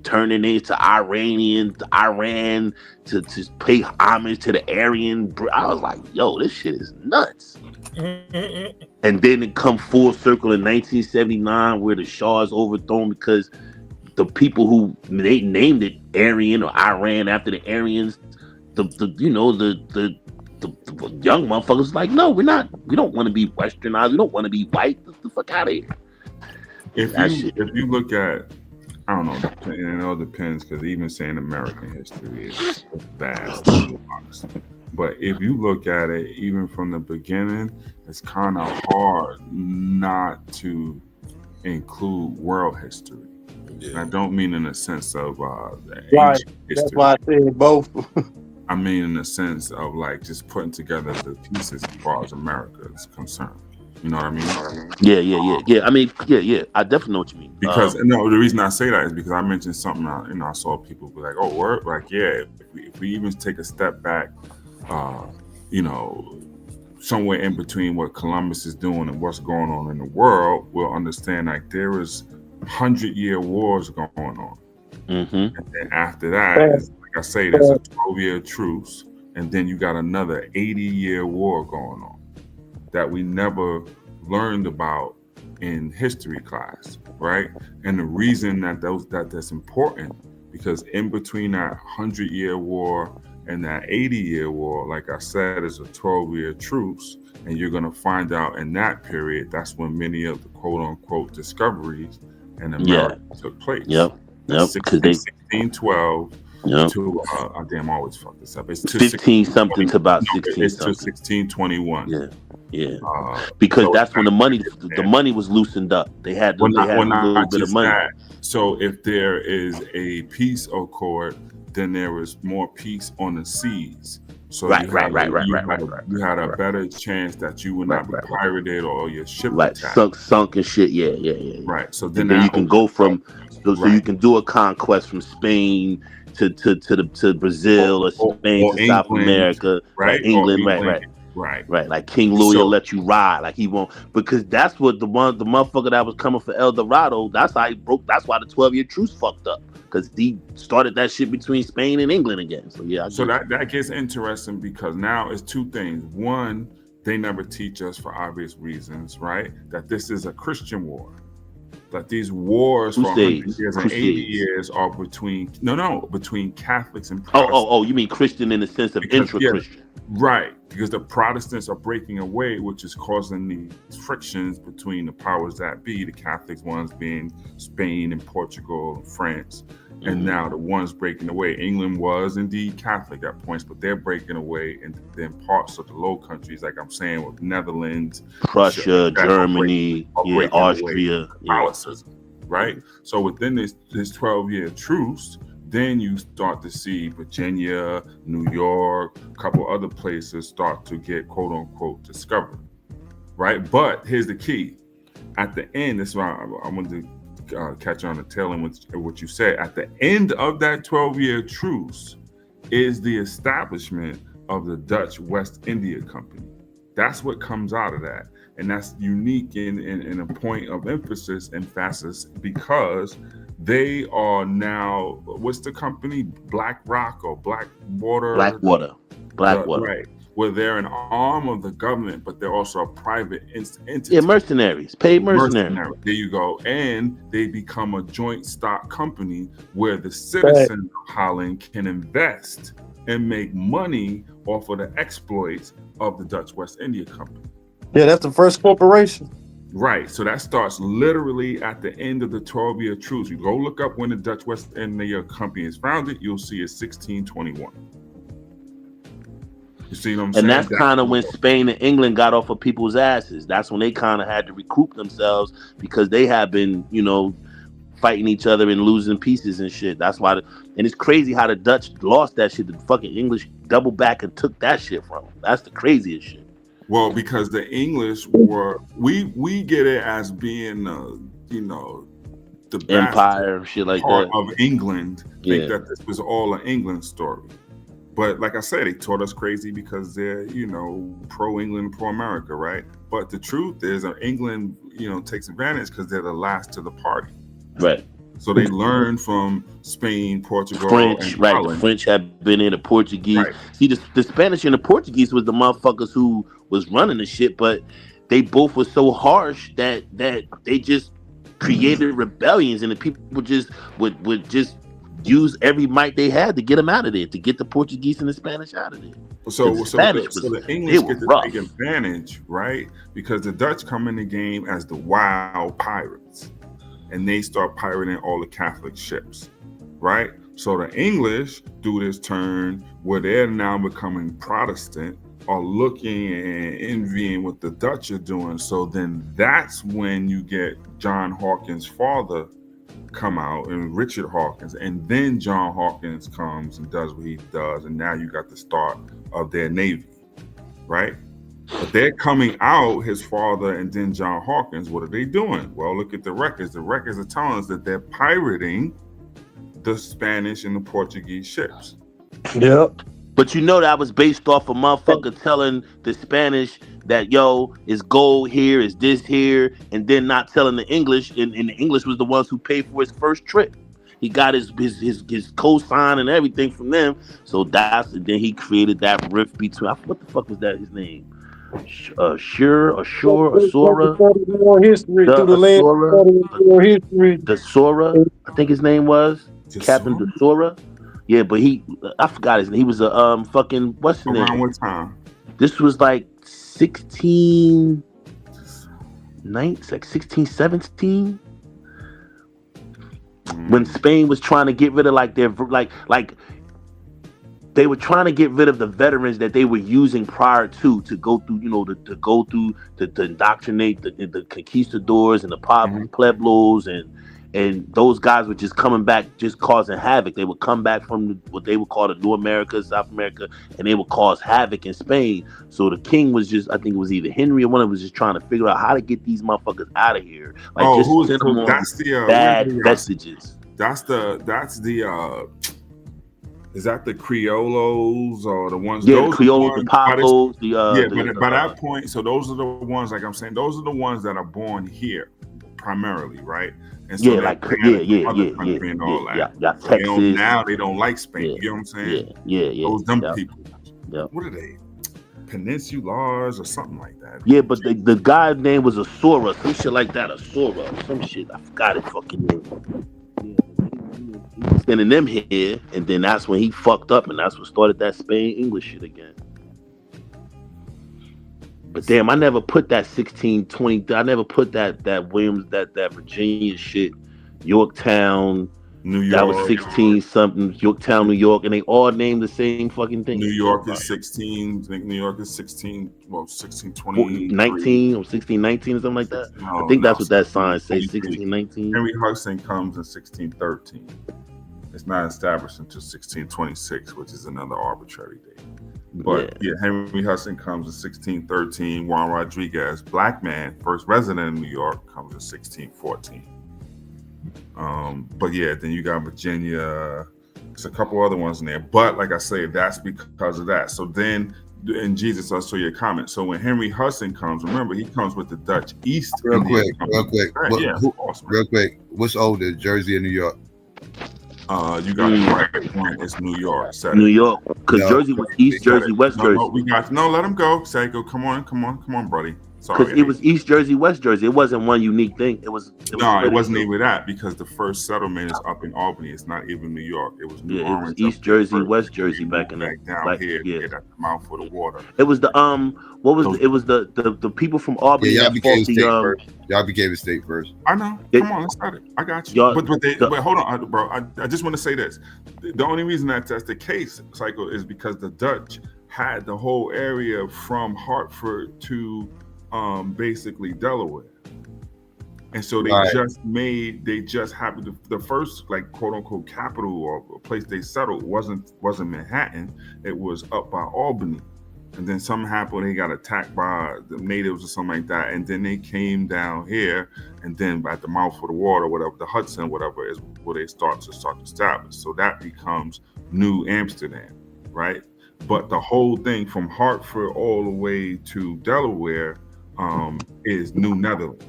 turning it to Iran to pay homage to the Aryan. I was like, yo, this shit is nuts. And then it come full circle in 1979 where the Shah is overthrown because the people who they named it Aryan or Iran after the Aryans, the young motherfuckers like, no, we don't want to be westernized, we don't want to be white. Get the fuck out of here. If you look at, I don't know, and it all depends, because even saying American history is vast. But if you look at it, even from the beginning, it's kind of hard not to include world history. And I don't mean in the sense of right. That's why I said both. I mean in the sense of like just putting together the pieces as far as America is concerned. You know what I mean? Yeah. I mean, yeah. I definitely know what you mean. Because the reason I say that is because I mentioned something. I saw people be like, "Oh, word!" Like, yeah. If we even take a step back, somewhere in between what Columbus is doing and what's going on in the world, we'll understand like there is 100-year wars going on, and then after that, like I say, there's a 12-year truce, and then you got another 80-year war going on that we never learned about in history class, right? And the reason that's important, because in between that 100-year war and that 80-year war, like I said, is a 12-year truce, and you're going to find out in that period, that's when many of the quote-unquote discoveries in America took place. Yep. 1612 to, I always fuck this up. It's 15 something to about 16 It's to 1621. Yeah. Because so that's when the money was loosened up. They had a little bit of money. So if there is a peace accord, then there was more peace on the seas. So you had a better chance that you would not be pirated or your ship attacked. Sunk and shit. Yeah. Right. So then you can go from so you can do a conquest from Spain to Brazil or Spain to South America, right? England, right. Like King Louis will let you ride, like he won't, because that's what the motherfucker that was coming for El Dorado. That's how he broke. That's why the 12-year truce fucked up, because he started that shit between Spain and England again. So yeah. So that gets interesting, because now it's two things. One, they never teach us, for obvious reasons, right, that this is a Christian war. That these wars for 100 years and 80 years are between Catholics and Protestants. Oh, you mean Christian in the sense of intra-Christian. Right, because the Protestants are breaking away, which is causing these frictions between the powers that be, the Catholic ones being Spain and Portugal and France. And now the ones breaking away, England was indeed Catholic at points, but they're breaking away, and then parts of the Low Countries, like I'm saying, with Netherlands, Prussia, Germany, Austria, Catholicism, right? So within this 12-year truce, then you start to see Virginia, New York, a couple other places start to get quote unquote discovered, right? But here's the key: at the end, that's why I wanted to catch on the tail end with what you said. At the end of that 12-year truce is the establishment of the Dutch West India Company. That's what comes out of that. And that's unique in a point of emphasis, because they are now, what's the company? Blackwater. Blackwater. Right. Where they're an arm of the government, but they're also a private entity. Yeah, mercenaries, paid mercenaries. There you go. And they become a joint stock company where the citizens of Holland can invest and make money off of the exploits of the Dutch West India Company. Yeah, that's the first corporation. Right. So that starts literally at the end of the 12-year truce. You go look up when the Dutch West India Company is founded, you'll see it's 1621. You see what I'm saying? And that's kind of when Spain and England got off of people's asses. That's when they kind of had to recoup themselves, because they had been, fighting each other and losing pieces and shit. That's why, and it's crazy how the Dutch lost that shit. The fucking English doubled back and took that shit from them. That's the craziest shit. Well, because the English were, we get it as being, the empire, shit like part that of England. Think that this was all an England story. But like I said, they taught us crazy because they're, pro-England, pro-America, right? But the truth is England, takes advantage because they're the last to the party. Right. So they learned from Spain, Portugal, French, and right? Holland. The French had been in, the Portuguese. Right. See, the Spanish and the Portuguese was the motherfuckers who was running the shit, but they both were so harsh that they just created rebellions, and the people just would just use every might they had to get them out of there, to get the Portuguese and the Spanish out of there. So the English get to take advantage, right? Because the Dutch come in the game as the wild pirates, and they start pirating all the Catholic ships, right? So the English do this turn where they're now becoming Protestant, are looking and envying what the Dutch are doing. So then that's when you get John Hawkins' father come out, and Richard Hawkins, and then John Hawkins comes and does what he does, and now you got the start of their navy, right? But they're coming out, his father and then John Hawkins. What are they doing? Well, look at the records. The records are telling us that they're pirating the Spanish and the Portuguese ships. Yep. But you know that was based off a motherfucker telling the Spanish that, yo, it's gold here, it's this here, and then not telling the English, and the English was the ones who paid for his first trip. He got his cosign and everything from them. So then he created that rift between, what the fuck was that, his name? Asura? The Sora, I think his name was Captain de Sora. Yeah, but I forgot his name. He was a fucking, what's his name? Around what time? This was like 1617 when Spain was trying to get rid of like their they were trying to get rid of the veterans that they were using prior to go through, to indoctrinate the conquistadors and the pueblos, and those guys were just coming back, just causing havoc. They would come back from what they would call the New America, South America, and they would cause havoc in Spain. So the king was just, I think it was either Henry or one of them, was just trying to figure out how to get these motherfuckers out of here. Like, send them on bad messages. That's the is that the Criollos or the ones? Yeah, the Criollos, the Pablos, by that point, so those are the ones, like I'm saying, those are the ones that are born here primarily, right? And so Texas. Now they don't like Spain. You know what I'm saying? Yeah. Those dumb people. What are they? Peninsulars or something like that. Yeah, but the guy's name was Asura, some shit like that. Asura, some shit. I forgot his fucking name. Sending them here, and then that's when he fucked up, and that's what started that Spain English shit again. But damn, I never put that 1620. I never put that Williams, that Virginia shit, Yorktown, New York. That was 16 something, Yorktown, New York, and they all named the same fucking thing. New York is 16. I think New York is 16. Well, 1620, 19 or 1619 or something like that. I think that's what that sign says. 1619. Henry Hudson comes in 1613. It's not established until 1626, which is another arbitrary date. But Henry Hudson comes in 1613. Juan Rodriguez, black man, first resident in New York, comes in 1614. But then you got Virginia. There's a couple other ones in there. But like I say, that's because of that. So then, and Jesus, I saw your comment. So when Henry Hudson comes, remember, he comes with the Dutch East. Real quick. Right, real quick. What's older, Jersey or New York? You got it right. One is New York. New York, because Jersey was East Jersey, West Jersey. Let him go. Psycho, come on, buddy. Because it was East Jersey, West Jersey. It wasn't one unique thing. It wasn't even that, because the first settlement is up in Albany. It's not even New York. It was New Orleans. It was East Jersey, West Jersey back in the down here. Get at the mouth of the water. It was the it was the people from Albany. Y'all became state first. Y'all became a state first. I know. Come on, let's start it. I got you. But hold on, bro. I just want to say this. The only reason that's the case, Psycho, is because the Dutch had the whole area from Hartford to basically Delaware, and so they just happened to, the first, like, quote unquote capital or place they settled wasn't Manhattan. It was up by Albany, and then something happened. They got attacked by the natives or something like that, and then they came down here, and then at the mouth of the water, whatever, the Hudson, whatever, is where they start to establish. So that becomes New Amsterdam, right? But the whole thing from Hartford all the way to Delaware is New Netherlands.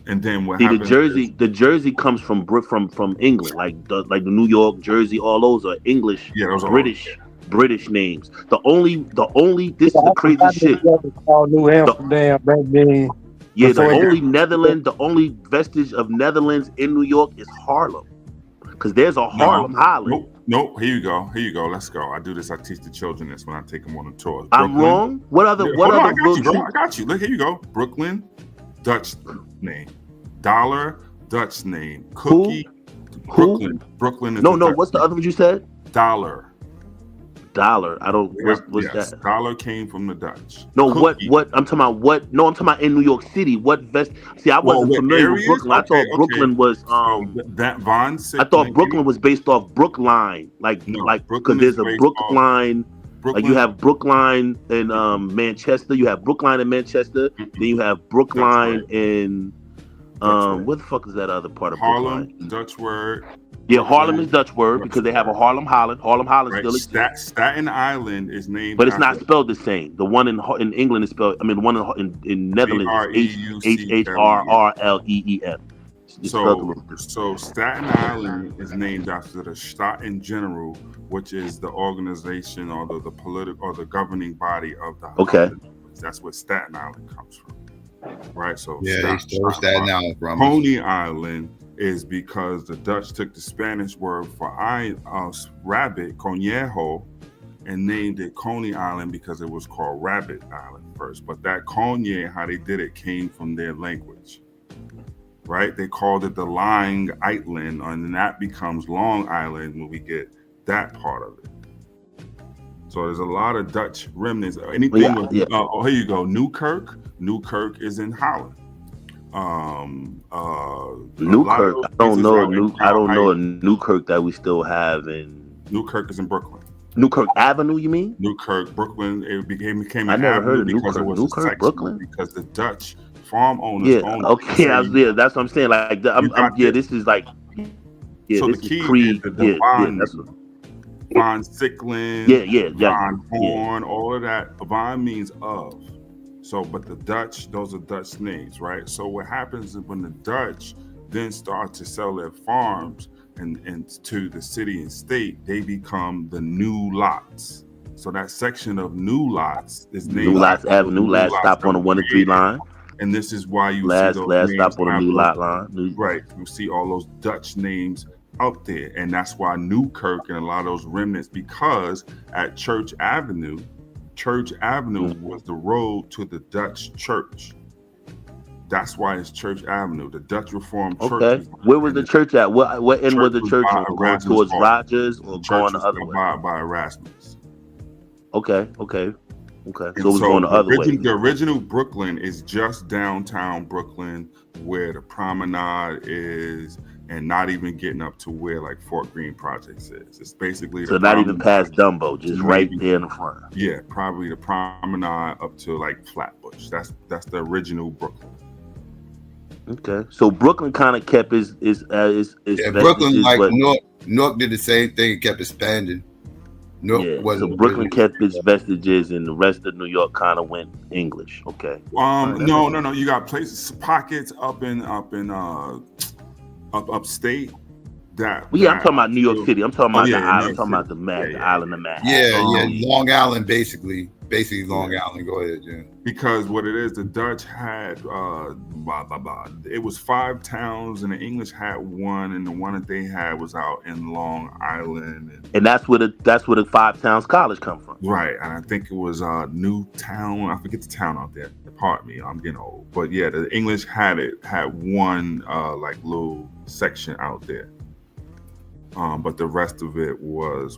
And then what See, happens? The Jersey comes from England, like the New York, Jersey, all those are English, British names. The only this is the craziest shit. New Amsterdam, baby. Yeah, the only vestige of Netherlands in New York is Harlem, because there's a Harlem Holland. Nope. Here you go. Let's go. I do this. I teach the children this when I take them on a tour. I'm wrong. What other I got you. Look, here you go. Brooklyn, Dutch name. Dollar, Dutch name. Cookie, Brooklyn is no. What's the other one you said? Dollar. I don't. What's that? Dollar came from the Dutch. No, Cookie. what? I'm talking about what? No, I'm talking about in New York City. What vest? See, I wasn't familiar with Brooklyn. I thought Brooklyn was that Von. I thought Brooklyn was based off Brookline, like because there's a Brookline. Like you have Brookline in Manchester. You have Brookline in Manchester. Then you have Brookline in where the fuck is that other part of Harlem? Brookline? Dutch word. Yeah, Harlem is Dutch word because they have a Harlem Holland. Harlem Holland still exists. Staten Island is named, but it's not spelled the same. The one in England is spelled. I mean, the one in Netherlands is HHRRLEEN. So Staten Island is named after the Staaten General, which is the organization or the political or the governing body of the. Okay. That's where Staten Island comes from, right? So yeah, Staten Island from Coney Island is because the Dutch took the Spanish word for rabbit, conejo, and named it Coney Island because it was called Rabbit Island first. But that Coney, how they did it, came from their language, right? They called it the Lang Island, and then that becomes Long Island when we get that part of it. So there's a lot of Dutch remnants. Anything here you go. Newkirk is in Holland. Newkirk. I don't know a Newkirk that we still have in. Newkirk is in Brooklyn. Newkirk Avenue, you mean? Newkirk, Brooklyn. It became I an never avenue heard of because Newkirk. it was Newkirk, Brooklyn. Because the Dutch farm owners. Yeah. Okay. That's what I'm saying. Like, this is like. Yeah. So this the key is pre. is the Von Sickland. Von Horn. All of that. Von means of. So, but the Dutch, those are Dutch names, right? So what happens is when the Dutch then start to sell their farms and to the city and state, they become the new lots. So that section of new lots is named New Lots Avenue, last stop on the 1 and 3 line. And this is why you last see those stop on the new lot line. Right. You see all those Dutch names out there. And that's why Newkirk and a lot of those remnants, because at Church Avenue was the road to the Dutch church. That's why it's Church Avenue, the Dutch Reformed Church. Okay. Where was the church at? What end was the church on? Going towards Rogers or going the other way? By Erasmus. Okay. So it was going the other way. The original Brooklyn is just downtown Brooklyn, where the promenade is, and not even getting up to where like Fort Greene Projects is. It's basically so not even past Dumbo, just right there in the front. Yeah, probably the promenade up to like Flatbush. That's the original Brooklyn. Okay, so Brooklyn kind of kept is Brooklyn like Newark did the same thing. It kept expanding. So Brooklyn kept its vestiges, and the rest of New York kind of went English. Okay. No. You got places, pockets up in upstate. I'm talking about New York City. I'm talking about the island. I'm talking about the island of Manhattan. Long Island, basically Long Island. Go ahead, Jim. Because what it is, the Dutch had it was 5 towns, and the English had one, and the one that they had was out in Long Island, and that's where the 5 towns college come from. Right, and I think it was Newtown. I forget the town out there. Pardon me, I'm getting old. But yeah, the English had one like little section out there. But the rest of it was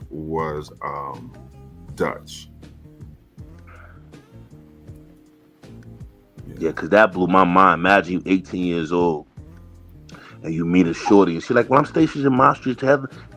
Dutch. Yeah, because that blew my mind. Imagine you 18 years old and you meet a shorty and she's like, well, I'm stationed in Maastricht,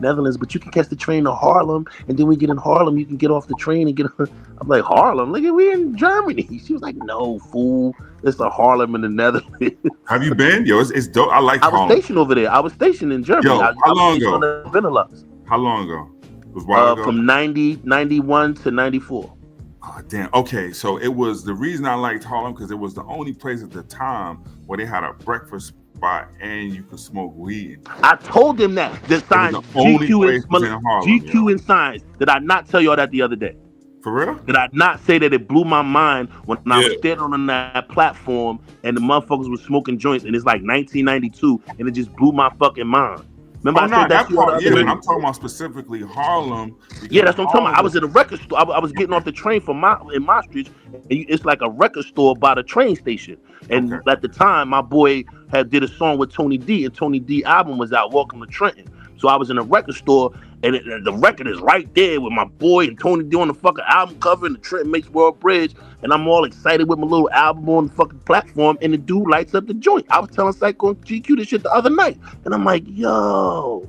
Netherlands, but you can catch the train to Harlem, and then we get in Harlem, you can get off the train and get I'm like, Harlem? Look, we're in Germany. She was like, no, fool. It's the Harlem in the Netherlands. Have you been? Yo, it's dope. I like Harlem. I was stationed over there. I was stationed in Germany. Yo, how long ago? On the Benelux. How long ago? It was a while ago? From 91 to 94. Oh, damn. Okay, so it was the reason I liked Harlem because it was the only place at the time where they had a breakfast spot and you could smoke weed. I told them that. The signs GQ and signs. Did I not tell y'all that the other day? For real? Did I not say that it blew my mind when I was standing on that platform and the motherfuckers were smoking joints and it's like 1992 and it just blew my fucking mind. Remember I said that part, but I'm talking about specifically Harlem. Yeah, that's what I'm talking about. I was at a record store. I was getting off the train from in my street. And it's like a record store by the train station. And at the time, my boy did a song with Tony D, and Tony D album was out, Welcome to Trenton. So I was in a record store, and the record is right there with my boy and Tony D on the fucking album cover and the Trenton Makes World Bridge. And I'm all excited with my little album on the fucking platform, and the dude lights up the joint. I was telling Psycho and GQ this shit the other night. And I'm like, yo.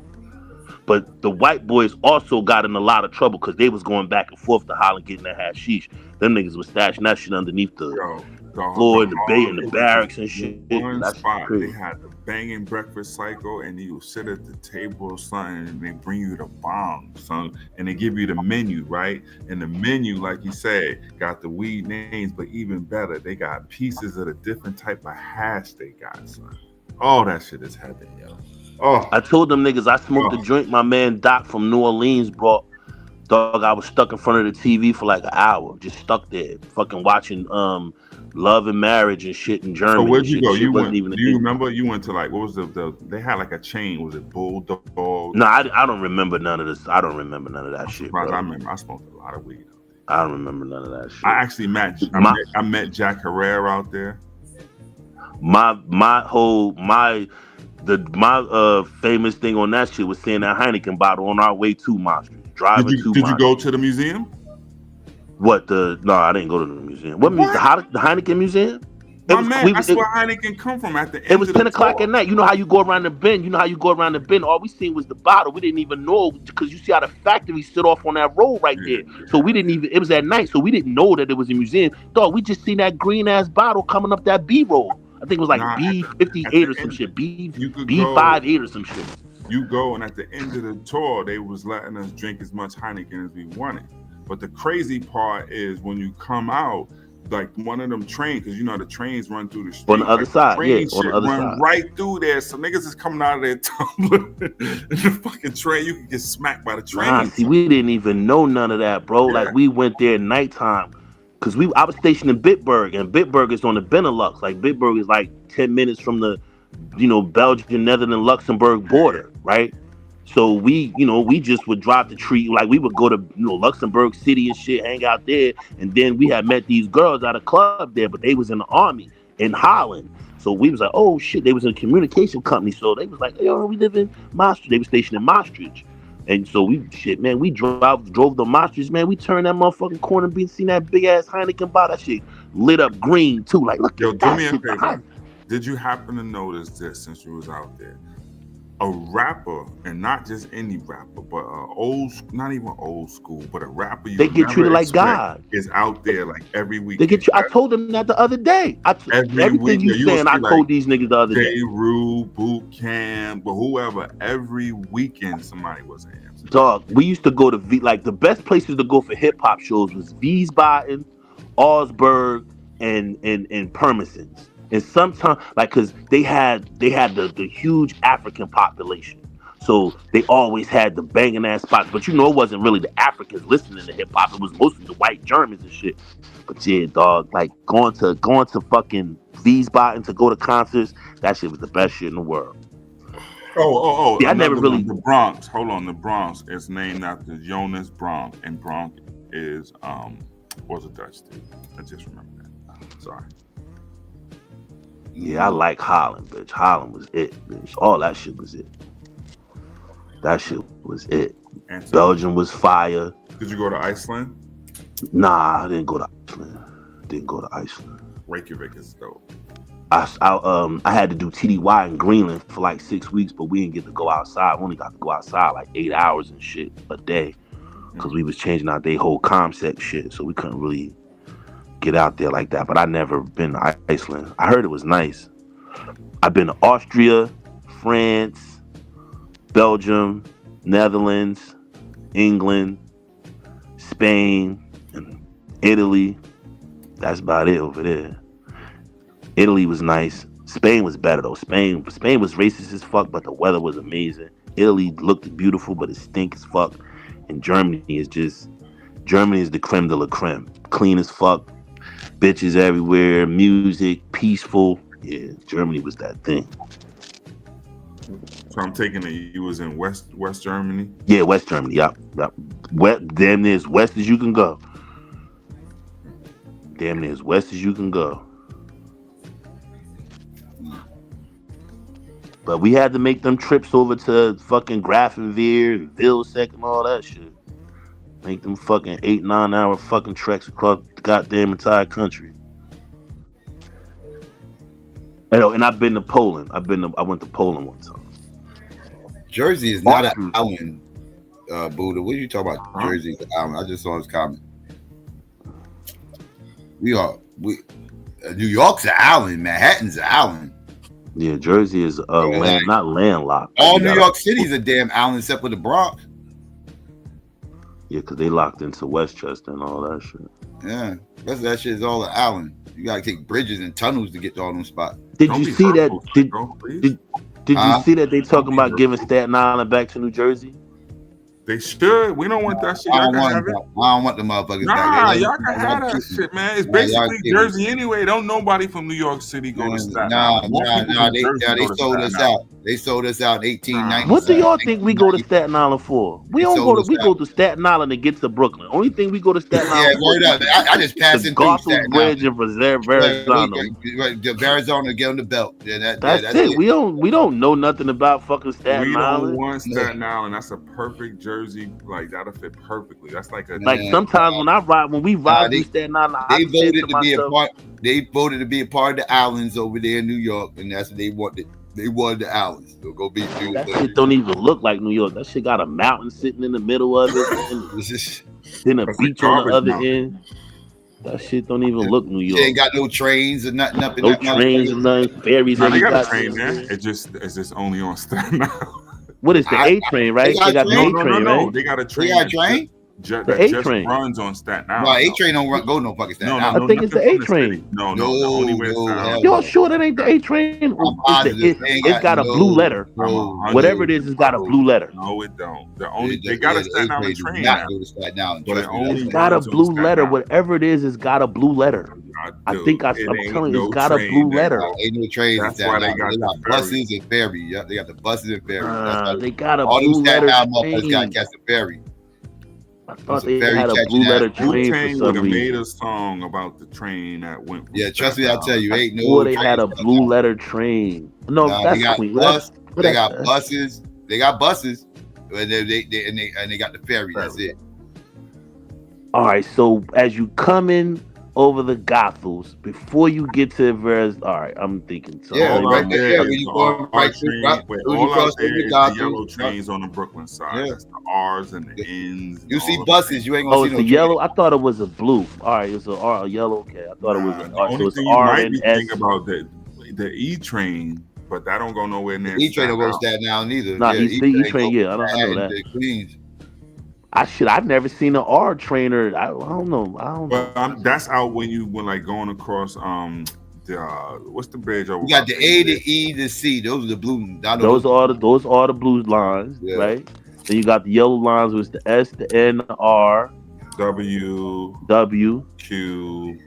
But the white boys also got in a lot of trouble because they was going back and forth to Holland getting that hashish. Them niggas was stashing that shit underneath the floor in the bay and the barracks and shit. One spot, they had the banging breakfast cycle, and you sit at the table or something, and they bring you the bomb, son, and they give you the menu, right? And the menu, like you said, got the weed names, but even better, they got pieces of the different type of hash they got, son. All that shit is heaven, yo. Oh, I told them niggas I smoked a joint my man Doc from New Orleans brought. Dog, I was stuck in front of the TV for like an hour, just stuck there, fucking watching Love and Marriage and shit in Germany. So where'd you go? You went. Do you remember? You went to like what was the? They had like a chain. Was it Bulldog? No, I don't remember none of this. I don't remember none of that shit. Bro. I remember. I smoked a lot of weed. I don't remember none of that shit. I actually met. I met Jack Herrera out there. My famous thing on that shit was seeing that Heineken bottle on our way to Monster. Driving did you go to the museum? What no, I didn't go to the museum. What? The Heineken Museum? That's where Heineken come from at the end. It was 10 o'clock at night. You know how you go around the bend? All we seen was the bottle. We didn't even know because you see how the factory stood off on that road right there. So we didn't even, it was at night, so we didn't know that it was a museum. Dog, we just seen that green ass bottle coming up that B road. I think it was like B58 or some shit. B58 or some shit. You go, and at the end of the tour, they was letting us drink as much Heineken as we wanted. But the crazy part is when you come out, like one of them trains, because you know the trains run through the street. On the other side, on the other side. Right through there. So niggas is coming out of there tumbling in the fucking train. You can get smacked by the train. Nah, see, we didn't even know none of that, bro. Yeah. Like we went there at nighttime. Cause I was stationed in Bitburg, and Bitburg is on the Benelux. Like Bitburg is like 10 minutes from the, Belgian, Netherlands, Luxembourg border, right? So we just would drive the tree. Like we would go to, Luxembourg City and shit, hang out there. And then we had met these girls at a club there, but they was in the army in Holland. So we was like, oh shit, they was in a communication company. So they was like, yo, we live in Maastricht. They were stationed in Maastricht. And so we drove the Maastricht, man. We turned that motherfucking corner and seen that big ass Heineken bottle. That shit lit up green too. Like, look, yo, do me a favor. Did you happen to notice this since you was out there? A rapper, and not just any rapper, but not even old school, but a rapper they get treated like God is out there like every week. They get you. I told them that the other day. Everything you saying, I told these niggas the other day. Beirut, Boot Camp, but whoever, every weekend somebody was in. Dog, we used to go to the best places to go for hip hop shows was Wiesbaden, Augsburg, and Pirmasens. And sometimes, cause they had the huge African population. So they always had the banging ass spots. But it wasn't really the Africans listening to hip hop. It was mostly the white Germans and shit. But yeah, dog, like going to fucking Wiesbaden to go to concerts, that shit was the best shit in the world. Oh! Yeah, I never really. The Bronx. Hold on, the Bronx is named after Jonas Bronx, and Bronx is was a Dutch dude. I just remember that. Sorry. Yeah, I like Holland, bitch. Holland was it, bitch. All that shit was it. That shit was it. Belgium was fire. Did you go to Iceland? Nah, I didn't go to Iceland. Reykjavik is dope. I had to do TDY in Greenland for like 6 weeks, but we didn't get to go outside. We only got to go outside like 8 hours and shit a day because we was changing out their whole ComSec shit, so we couldn't really get out there like that. But I never been to Iceland. I heard it was nice. I've been to Austria, France, Belgium, Netherlands, England, Spain, and Italy. That's about it over there. Italy was nice. Spain was better though. Spain was racist as fuck, but the weather was amazing. Italy looked beautiful, but it stink as fuck. And Germany is the creme de la creme. Clean as fuck, bitches everywhere, music, peaceful. Yeah, Germany was that thing. So I'm taking it you was in West Germany? Yeah, West Germany, yep. Damn near as west as you can go. Damn near as west as you can go. But we had to make them trips over to fucking Grafenwehr and Vilseck and all that shit. Make them fucking 8-9 hour fucking treks across the goddamn entire country. And I've been to Poland. I went to Poland one time. Jersey is not an island, Buddha. What are you talking about? Jersey is an island. I just saw his comment. New York's an island. Manhattan's an island. Yeah, Jersey is not landlocked. All New York City's a damn island except for the Bronx. Yeah, because they locked into Westchester and all that shit. Yeah, rest of that shit is all an island. You gotta take bridges and tunnels to get to all them spots. Did you see that? Did you see that they talking about giving Staten Island back to New Jersey? They should. We don't want that shit. I don't want the motherfuckers back. Nah, y'all can have that shit, man. It's basically Jersey anyway. Don't nobody from New York City go to Staten Island. They sold us out. They sold us out in 1890. What do y'all think we go to Staten Island for? We go to Staten Island and get to Brooklyn. Only thing we go to Staten Island. Yeah, word up. I just passed in through Staten Bridge and Arizona, get on the belt. Yeah, that's it. We don't know nothing about fucking Staten Island. We don't want Staten Island. That's a perfect Jersey. Like that'll fit perfectly. That's like sometimes when we ride through Staten Island, they voted to be a part. They voted to be a part of the islands over there in New York, and that's what they wanted. They wanted the islands. So go be that shit don't even look like New York. That shit got a mountain sitting in the middle of it, then a beach on the other end. That shit don't even look New York. They ain't got no trains or nothing up in no trains or nothing. Ferries. They got a train there. It's just only on Staten Island. What is the A train, right? They got the A train, right? They got a train. They got a train? The A train runs on Staten Island. No, A train don't go no fucking Staten Island. I think it's the A train. No. The only way y'all sure that ain't the A train? It's got a blue letter. Whatever it is, it's got a blue letter. No, it don't. They got a Staten Island train. It's got a blue letter. Whatever it is, it's got a blue letter. I'm telling you, it's got a blue letter. Ain't no train. That's why they got buses and ferry. Yep, they got the buses and ferry. They got a blue letter. All them Staten Island motherfuckers got to catch the ferry. I thought they had a blue letter train for some reason. Made a song about the train that went. Yeah, trust me, I tell you, ain't no. They had a blue letter train. No, that's Queen. They got buses. They got buses, and they got the ferry. That's it. All right, so as you come in over the Gothels, before you get to all right, I'm thinking. So right there. All out there is the yellow trains on the Brooklyn side. Yeah. That's the R's and the N's. You see buses, you ain't gonna see no it's the yellow. I thought it was a blue. All right, it's a yellow. Okay, I thought it was an R. So it's R and S. Think about the E train, but that don't go nowhere near. E train don't go to Staten Island either. No, the E train. Yeah, I know that. Queens. I've never seen an R trainer. I don't know. But that's out when like going across what's the bridge over? You got the A, the E, the C. Those are the blue. Those are the blue lines, right? Then you got the yellow lines, which the S, the N, the R, W, Q.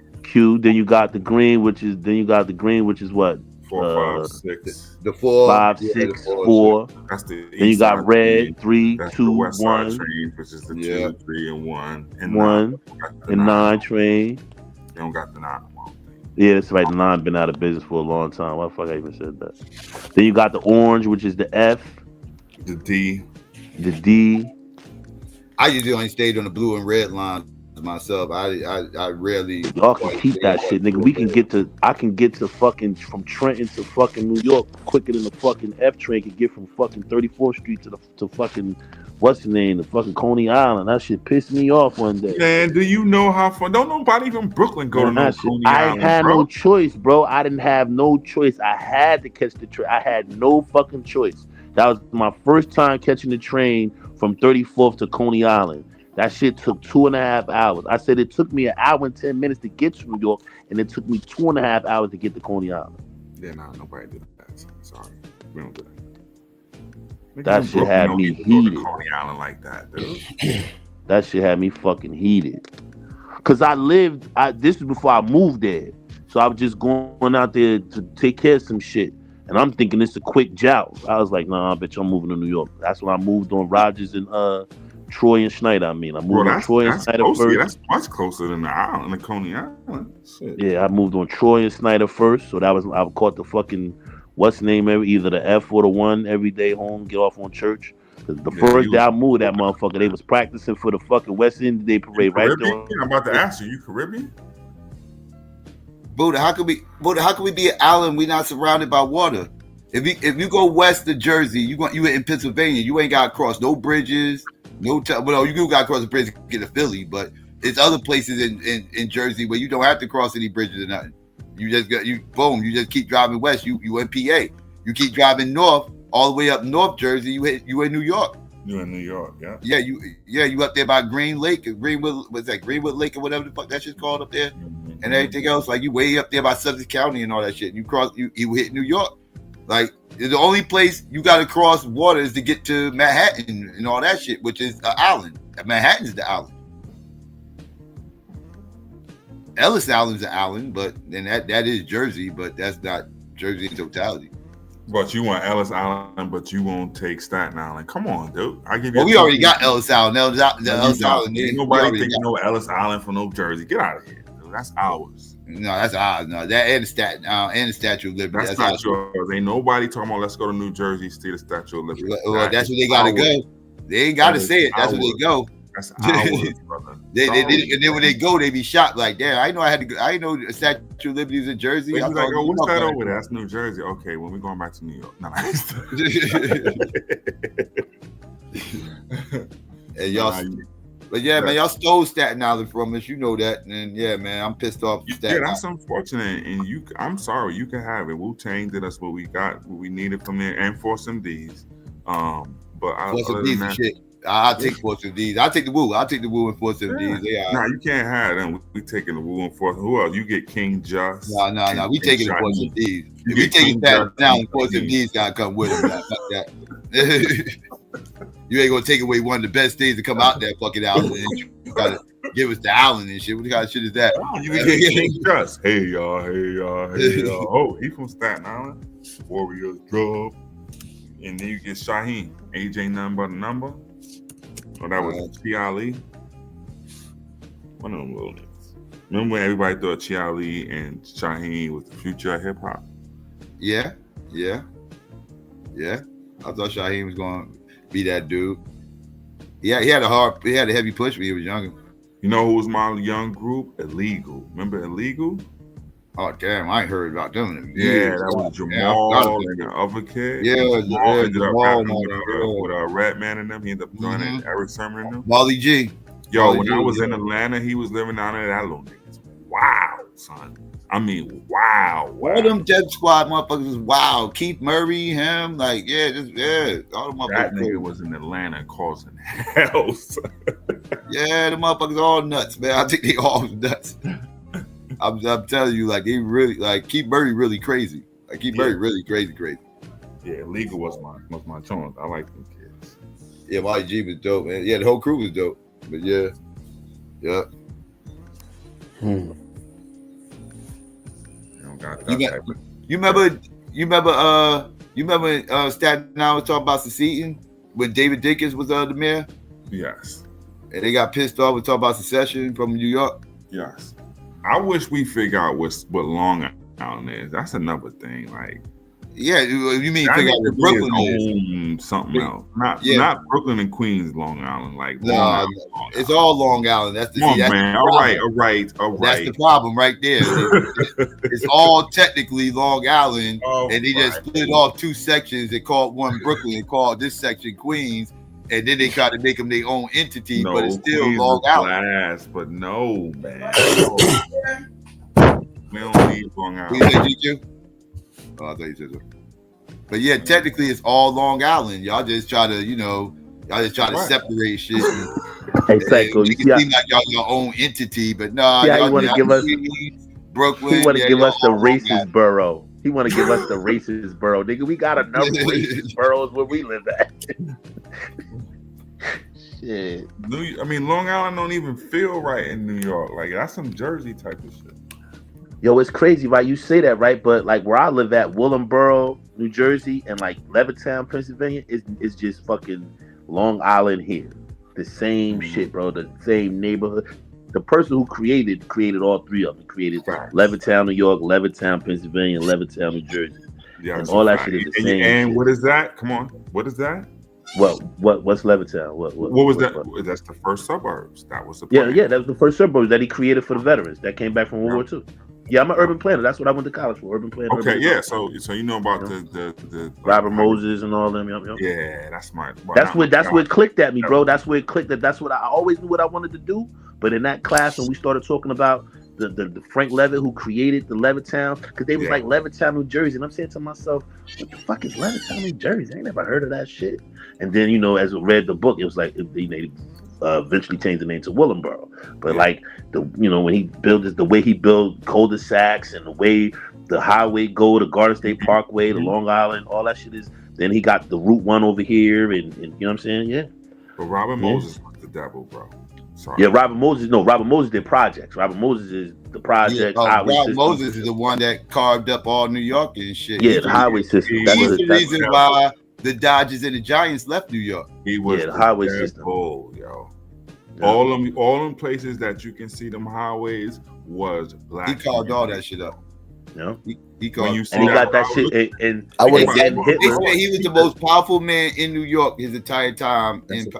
Then you got the green, which is what? 4, 5, 6. The 4, 5, 6, 4. That's the. Then you got red, 3, 2, 1. Train, which is the 2, 3, and 1. And 1 and 9 train. They don't got the 9 one. Yeah, that's right. The 9 been out of business for a long time. Why the fuck I even said that? Then you got the orange, which is the F. The D. I usually only stayed on the blue and red line myself. I rarely. Y'all can keep that shit, nigga. I can get to fucking from Trenton to fucking New York quicker than the fucking F train can get from fucking 34th Street to fucking what's the name? The fucking Coney Island. That shit pissed me off one day. Man, do you know how far? Don't nobody from Brooklyn go to no Coney Island. I had no choice, bro. I didn't have no choice. I had to catch the train. I had no fucking choice. That was my first time catching the train from 34th to Coney Island. That shit took 2.5 hours. I said it took me 1 hour and 10 minutes to get to New York, and it took me 2.5 hours to get to Coney Island. Yeah, nah, nobody did that. Sorry, we don't do that. That shit had me heated. Coney Island like that, dude. That shit had me fucking heated. Cause this is before I moved there. So I was just going out there to take care of some shit. And I'm thinking it's a quick joust. I was like, nah, I bet you I'm moving to New York. That's when I moved on Rogers and Troy and Schneider. I moved on Troy and Schneider first. Yeah, that's much closer than the island, the Coney Island. Shit. Yeah, I moved on Troy and Schneider first. So I caught the fucking what's the name either the F or the 1 every day home, get off on church. The first day I moved that motherfucker, they was practicing for the fucking West Indian Day Parade right there. I'm about to ask you Caribbean? Buddha, how could we be an island? We not surrounded by water. If you go west to Jersey, you in Pennsylvania, you ain't got to cross no bridges, you do got to cross the bridge to get to Philly, but it's other places in Jersey where you don't have to cross any bridges or nothing. You just keep driving west. You in PA. You keep driving north all the way up North Jersey. You in New York. You in New York, yeah. You up there by Greenwood Lake or whatever the fuck that shit's called up there, and everything else. Like you way up there by Sussex County and all that shit. You hit New York. Like the only place you got to cross water is to get to Manhattan and all that shit, which is an island. Manhattan is the island. Ellis Island's an island, but then that is Jersey, but that's not Jersey in totality. But you want Ellis Island, but you won't take Staten Island. Come on, dude. I give you. Well, we already got Ellis Island. Ellis Island. Nobody thinking no Ellis Island from no Jersey. Get out of here, dude. That's ours. No, that's ours. No, that and the Staten and the Statue of Liberty. That's not yours. Ain't nobody talking about let's go to New Jersey, see the Statue of Liberty. Well, that's where they gotta go. They ain't gotta say it. That's where they go. That's ours, brother. And then when they go, they be shocked. Like, damn, I know I had to go. I know the Statue of Liberty is in Jersey. They be like, oh, what's that over there? That's New Jersey. Okay, when we going back to New York. No, and y'all, but yeah, man, y'all stole Staten Island from us. You know that, and yeah, man, I'm pissed off. Yeah, that's unfortunate. And I'm sorry. You can have it. Wu-Tang did us what we got, what we needed from there, and Force MDs. But Force MDs and shit. I'll take Force MDs. I'll take the Wu. I'll take the Wu and Force MDs. Yeah. Nah, you can't have them. We taking the Wu and Force. Who else? You get King Just. No. We taking the Force MDs. If we taking that down, Force MDs gotta come with them. Like that. You ain't gonna take away one of the best things to come out that fucking island. And you gotta give us the island and shit. What kind of shit is that? You get King Just. Hey y'all. Oh, he from Staten Island. Warriors Drug. And then you get Shaheem. AJ nothing but a number. Oh, that was Chi Ali. One of them little niggas. Remember when everybody thought Chi Ali and Shaheem was the future of hip hop? Yeah. I thought Shaheem was gonna be that dude. Yeah, he had a heavy push when he was younger. You know who was my young group? Illegal. Remember Illegal? Oh damn, I ain't heard about them. Yeah, that was Jamal and the other kid. Yeah, Jamal with a Rat Man in them. He ended up joining Eric Sermon in them. Molly G. When I was in Atlanta, he was living down there. That little nigga's wow, son. I mean, wow. All them Dead Squad motherfuckers was wild. Keith Murray, him, like, all the motherfuckers. That nigga was in Atlanta causing hell. Yeah, the motherfuckers all nuts, man. I think they all nuts. I'm telling you, like, they really, like, Keith Murray really crazy. Like, Keith Murray really crazy. Yeah, Legal was my choice. I like them kids. Yeah, Molly G was dope, man. Yeah, the whole crew was dope. But yeah. You remember Staten Island was talking about seceding when David Dinkins was the mayor? Yes. And they got pissed off with talking about secession from New York? Yes. I wish we figure out what Long Island is. That's another thing. Like, yeah, you mean figure out what Brooklyn is? Something else. Not Brooklyn and Queens, Long Island. Like, it's all Long Island. That's the man. All right. That's the problem right there. It's all technically Long Island, and they just split off two sections. They called one Brooklyn and called this section Queens. And then they try to make them their own entity, but it's still Queens Long Island. But no, man. We don't need Long Island. Oh, I thought you said so. But yeah, technically it's all Long Island. Y'all just try to, separate shit. Hey, Psycho, you can seem like y'all your own entity, but nah. Yeah, you want to give us Brooklyn. You want to give us the racist borough. He want to give us the racist borough, nigga. We got enough racist boroughs where we live at. Shit. Long Island don't even feel right in New York. Like that's some Jersey type of shit. Yo, it's crazy, right? You say that, right? But like where I live at, Willingboro, New Jersey, and like Levittown, Pennsylvania, is just fucking Long Island here. The same shit, bro. The same neighborhood. The person who created all three of them. Created Levittown, New York, Levittown, Pennsylvania, and Levittown, New Jersey. Yeah, and all that shit is the same. And shit. what is that? Come on, what is that? What's Levittown? What was that? That's the first suburbs. That was the plan. Yeah, that was the first suburbs that he created for the veterans that came back from World War II. Yeah, I'm an urban planner. That's what I went to college for. Urban planner. Okay, yeah. So you know about the Robert Moses and all them. Yep. Yeah, that's smart. That's what it clicked at me, bro. That's where it clicked. That's what I always knew what I wanted to do. But in that class, when we started talking about the Frank Levitt who created the Levittown, because they was like Levittown, New Jersey, and I'm saying to myself, what the fuck is Levittown, New Jersey? I ain't never heard of that shit. And then as I read the book, it was like they eventually changed the name to Willingboro. But like when he built the way he built cul-de-sacs and the way the highway go, the Garden State Parkway, the Long Island, all that shit is. Then he got the Route 1 over here, and you know what I'm saying? Yeah. But Robert Moses was the devil, bro. Sorry. Yeah, Robert Moses did projects. Robert Moses is the project highway Robert system. Moses is the one that carved up all New York and shit. Yeah, the highway system. He's the reason why the Dodgers and the Giants left New York. He was the highway system. Yo. Yeah. All them places that you can see them highways was black. He carved all that shit up. Yeah. He got that shit and I would say he was the most powerful man in New York his entire time. And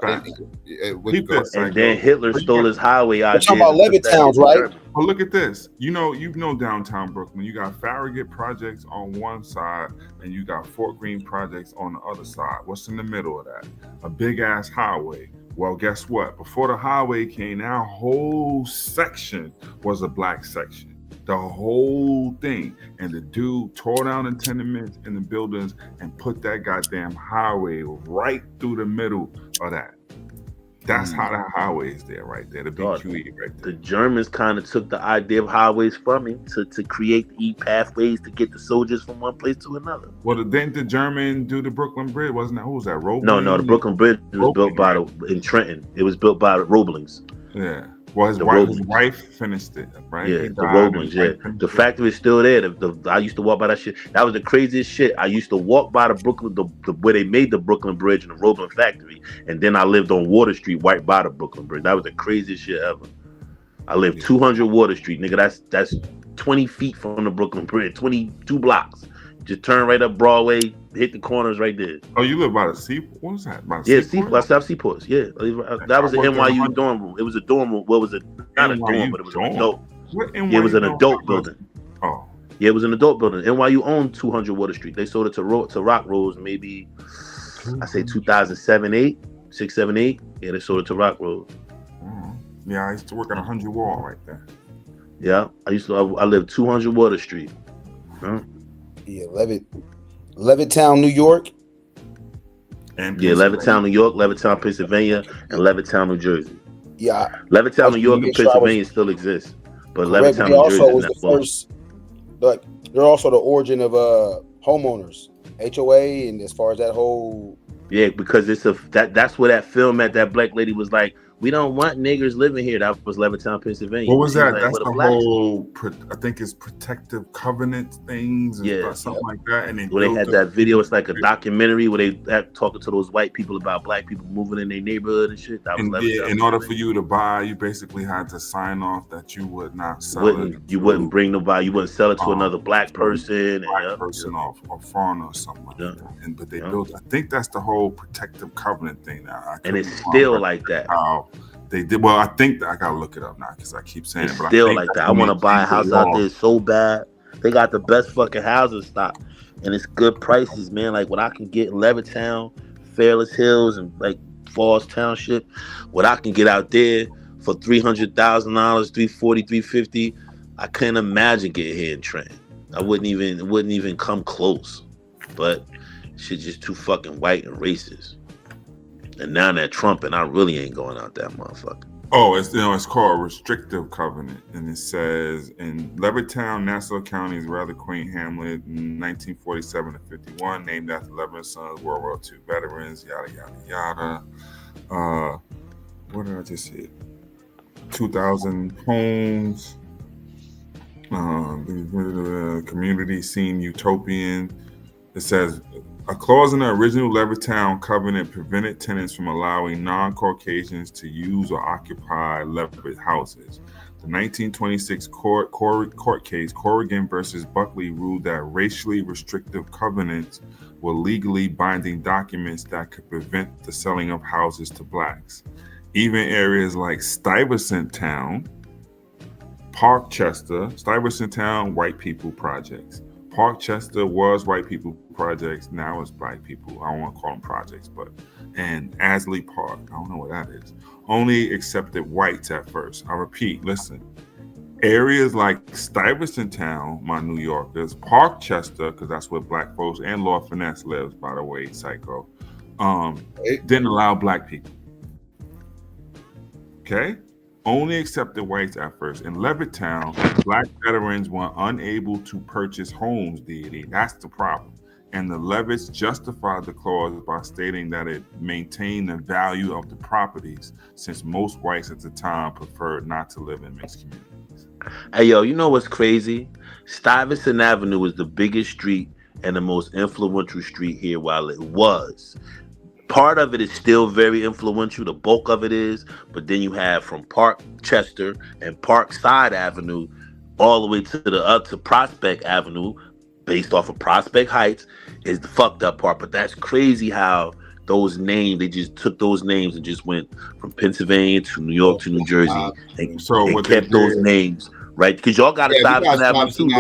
then Hitler stole his highway out there. Talking about Levittowns, right? Well, look at this. You know downtown Brooklyn. You got Farragut projects on one side, and you got Fort Greene projects on the other side. What's in the middle of that? A big ass highway. Well, guess what? Before the highway came, our whole section was a black section. The whole thing. And the dude tore down the tenements and the buildings and put that goddamn highway right through the middle of that. That's how the highway is there, right there. The BQE right there. The Germans kind of took the idea of highways from him to create the pathways to get the soldiers from one place to another. Well, didn't the German do the Brooklyn Bridge? Wasn't that, who was that? Roebling? No, the Brooklyn Bridge was built by in Trenton. It was built by the Roeblings. Yeah. Well, his wife finished it, right? Yeah, the Roeblings, yeah. The factory is still there. I used to walk by that shit. That was the craziest shit. I used to walk by the Brooklyn, where they made the Brooklyn Bridge and the Roebling factory, and then I lived on Water Street right by the Brooklyn Bridge. That was the craziest shit ever. I lived 200 Water Street, nigga. That's 20 feet from the Brooklyn Bridge, 22 blocks. Just turn right up Broadway, hit the corners right there. Oh, you live by the Seaport? What was that? Seaport. South Seaports. Yeah, that was the NYU dorm room. It was a dorm room. What was it? Not a dorm, but it was an adult. It was an adult building. Oh. Yeah, it was an adult building. NYU owned 200 Water Street. They sold it to Rock Rose maybe, I say 2007, 8, 6, 7, 8. Yeah, they sold it to Rock Rose. Yeah, I used to work on 100 Wall right there. Yeah, I lived 200 Water Street. Huh? Yeah, Levittown, New York. Levittown, New York, Levittown, Pennsylvania, and Levittown, New Jersey. Yeah, Levittown, New York, and Pennsylvania still exists, but Levittown, New Jersey is not first. Like they're also the origin of homeowners, HOA, and as far as that whole. Yeah, because that's where that film that black lady was like, we don't want niggers living here. That was Levittown, Pennsylvania. What was that? Like, that's the whole, I think it's protective covenant things and something like that. And where they had that video, it's like a documentary where they had talking to those white people about black people moving in their neighborhood and shit. That was in order for you to buy, you basically had to sign off that you would not sell it. You wouldn't bring nobody, you wouldn't sell it to another black person. Or foreigner or something like that. But they built, I think that's the whole protective covenant thing now. And it's still like that. They did well. I think that I gotta look it up now because I keep saying it. But still like that. I want to buy a house out there so bad. They got the best fucking housing stock, and it's good prices, man. Like what I can get in Levittown, Fairless Hills, and like Falls Township. What I can get out there for $300,000, $340,000, $350,000. I can't imagine getting here in Trenton. It wouldn't even come close. But shit, just too fucking white and racist. And now that Trump and I really ain't going out that motherfucker. Oh, it's called a restrictive covenant, and it says in Levittown, Nassau County's rather quaint hamlet in 1947 to 51, named after 11 sons, World War II veterans, yada yada yada. What did I just say? 2,000 homes. The community seemed utopian. It says a clause in the original Levittown covenant prevented tenants from allowing non-Caucasians to use or occupy Levitt houses. The 1926 court case, Corrigan versus Buckley, ruled that racially restrictive covenants were legally binding documents that could prevent the selling of houses to blacks. Even areas like Stuyvesant Town, Parkchester, Stuyvesant Town, white people projects. Parkchester was white people projects, now it's black people. I don't want to call them projects, and Asley Park, I don't know what that is. Only accepted whites at first. I repeat, listen. Areas like Stuyvesant Town, my New Yorkers, Parkchester, because that's where black folks, and Lord Finesse lives, by the way, Psycho, didn't allow black people. Okay? Only accepted whites at first. In Levittown, black veterans were unable to purchase homes, deity. That's the problem. And the Levitts justified the clause by stating that it maintained the value of the properties, since most whites at the time preferred not to live in mixed communities. Hey, yo, you know what's crazy? Stuyvesant Avenue was the biggest street and the most influential street here while it was. Part of it is still very influential, the bulk of it is, but then you have from Parkchester and Parkside Avenue all the way to Prospect Avenue, based off of Prospect Heights, is the fucked up part. But that's crazy how those names, they just took those names and just went from Pennsylvania to New York to New Jersey and kept those names, right? Because y'all got a Stuyvesant Avenue too,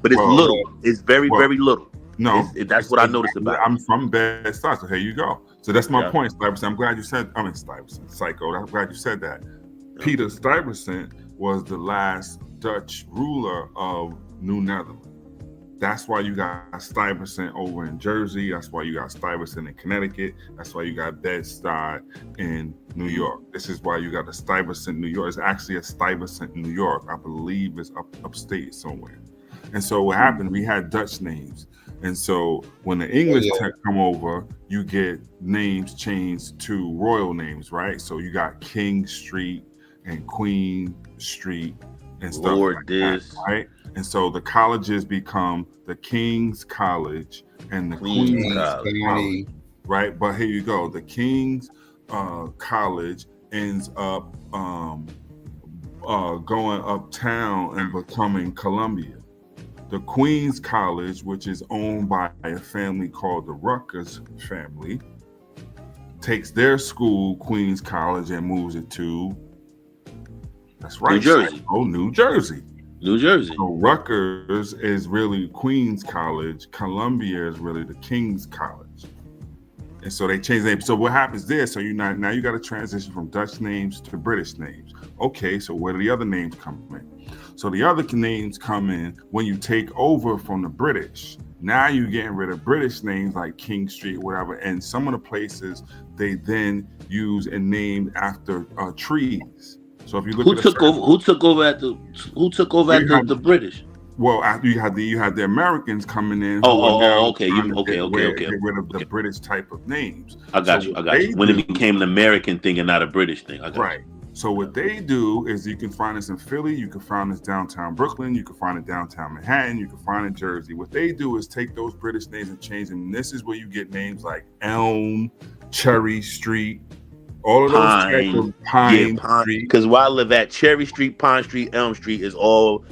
but it's little. It's very, very little. No, that's what I noticed about it. I'm from Bed-Stuy, so here you go. So that's my point, Stuyvesant. I'm glad you said, Stuyvesant, Psycho. I'm glad you said that. Yeah. Peter Stuyvesant was the last Dutch ruler of New Netherlands. That's why you got Stuyvesant over in Jersey. That's why you got Stuyvesant in Connecticut. That's why you got Bed-Stuy in New York. This is why you got a Stuyvesant, New York. It's actually a Stuyvesant, New York. I believe it's upstate somewhere. And so what happened, we had Dutch names. And so when the English tech come over, you get names changed to royal names, right? So you got King Street and Queen Street and stuff like that, right? And so the colleges become the King's College and the Queen's College, right? But here you go. The King's College ends up going uptown and becoming Columbia. The Queen's College, which is owned by a family called the Rutgers family, takes their school, Queen's College, and moves it to, that's right, New Jersey. New Jersey. New Jersey. So Rutgers is really Queen's College. Columbia is really the King's College. And so they change names. So what happens there? So now you got to transition from Dutch names to British names. Okay, so where do the other names come in? So the other names come in when you take over from the British. Now you're getting rid of British names like King Street, whatever. And some of the places they then use and named after trees. So if you look who took over at the British? Well, after you had the Americans coming in. Okay. Get rid of the British type of names. I got you. When it became an American thing and not a British thing. Right. So what they do is you can find this in Philly, you can find this downtown Brooklyn, you can find it downtown Manhattan, you can find it in Jersey. What they do is take those British names and change them. And this is where you get names like Elm, Cherry Street, all of those types of Pine Street. Because where I live at, Cherry Street, Pine Street, Elm Street is all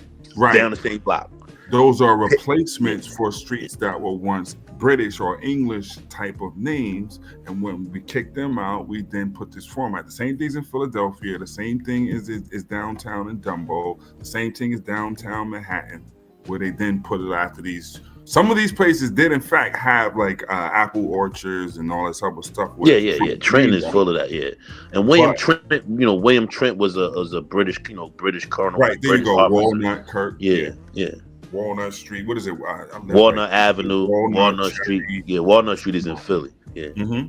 down the same block. Those are replacements for streets that were once British or English type of names. And when we kick them out, we then put this format. The same thing's in Philadelphia. The same thing is downtown in Dumbo. The same thing is downtown Manhattan, where they then put it after these. Some of these places did, in fact, have like apple orchards and all this other stuff. Yeah. Trenton is full of that. Yeah, and William Trent was a British, British colonel. Right there, British you go. officer. Walnut Kirk. Yeah. Walnut Street. What is it? Walnut Avenue. Walnut Street. Yeah, Walnut Street is in Philly. Yeah. Mm-hmm.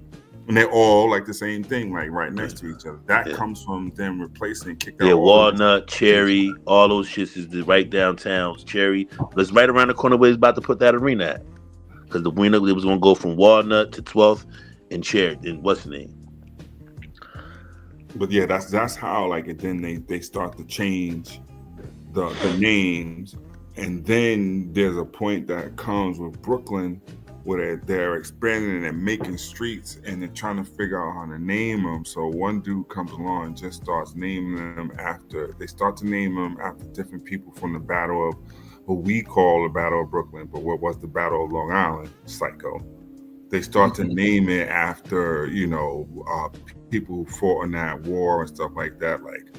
And they're all like the same thing, like right next to each other. That comes from them replacing and kicked out. Yeah, Walnut, Cherry, all those shits is right downtown. Cherry, that's right around the corner where he's about to put that arena at. Because the arena, it was going to go from Walnut to 12th and Cherry. And what's the name? But yeah, that's how like, and then they start to change the names, and then there's a point that comes with Brooklyn where they're expanding and they're making streets and they're trying to figure out how to name them. So one dude comes along and just starts naming them after. They start to name them after different people from the Battle of what we call the Battle of Brooklyn, but what was the Battle of Long Island? Psycho. They start to name it after people who fought in that war and stuff like that, like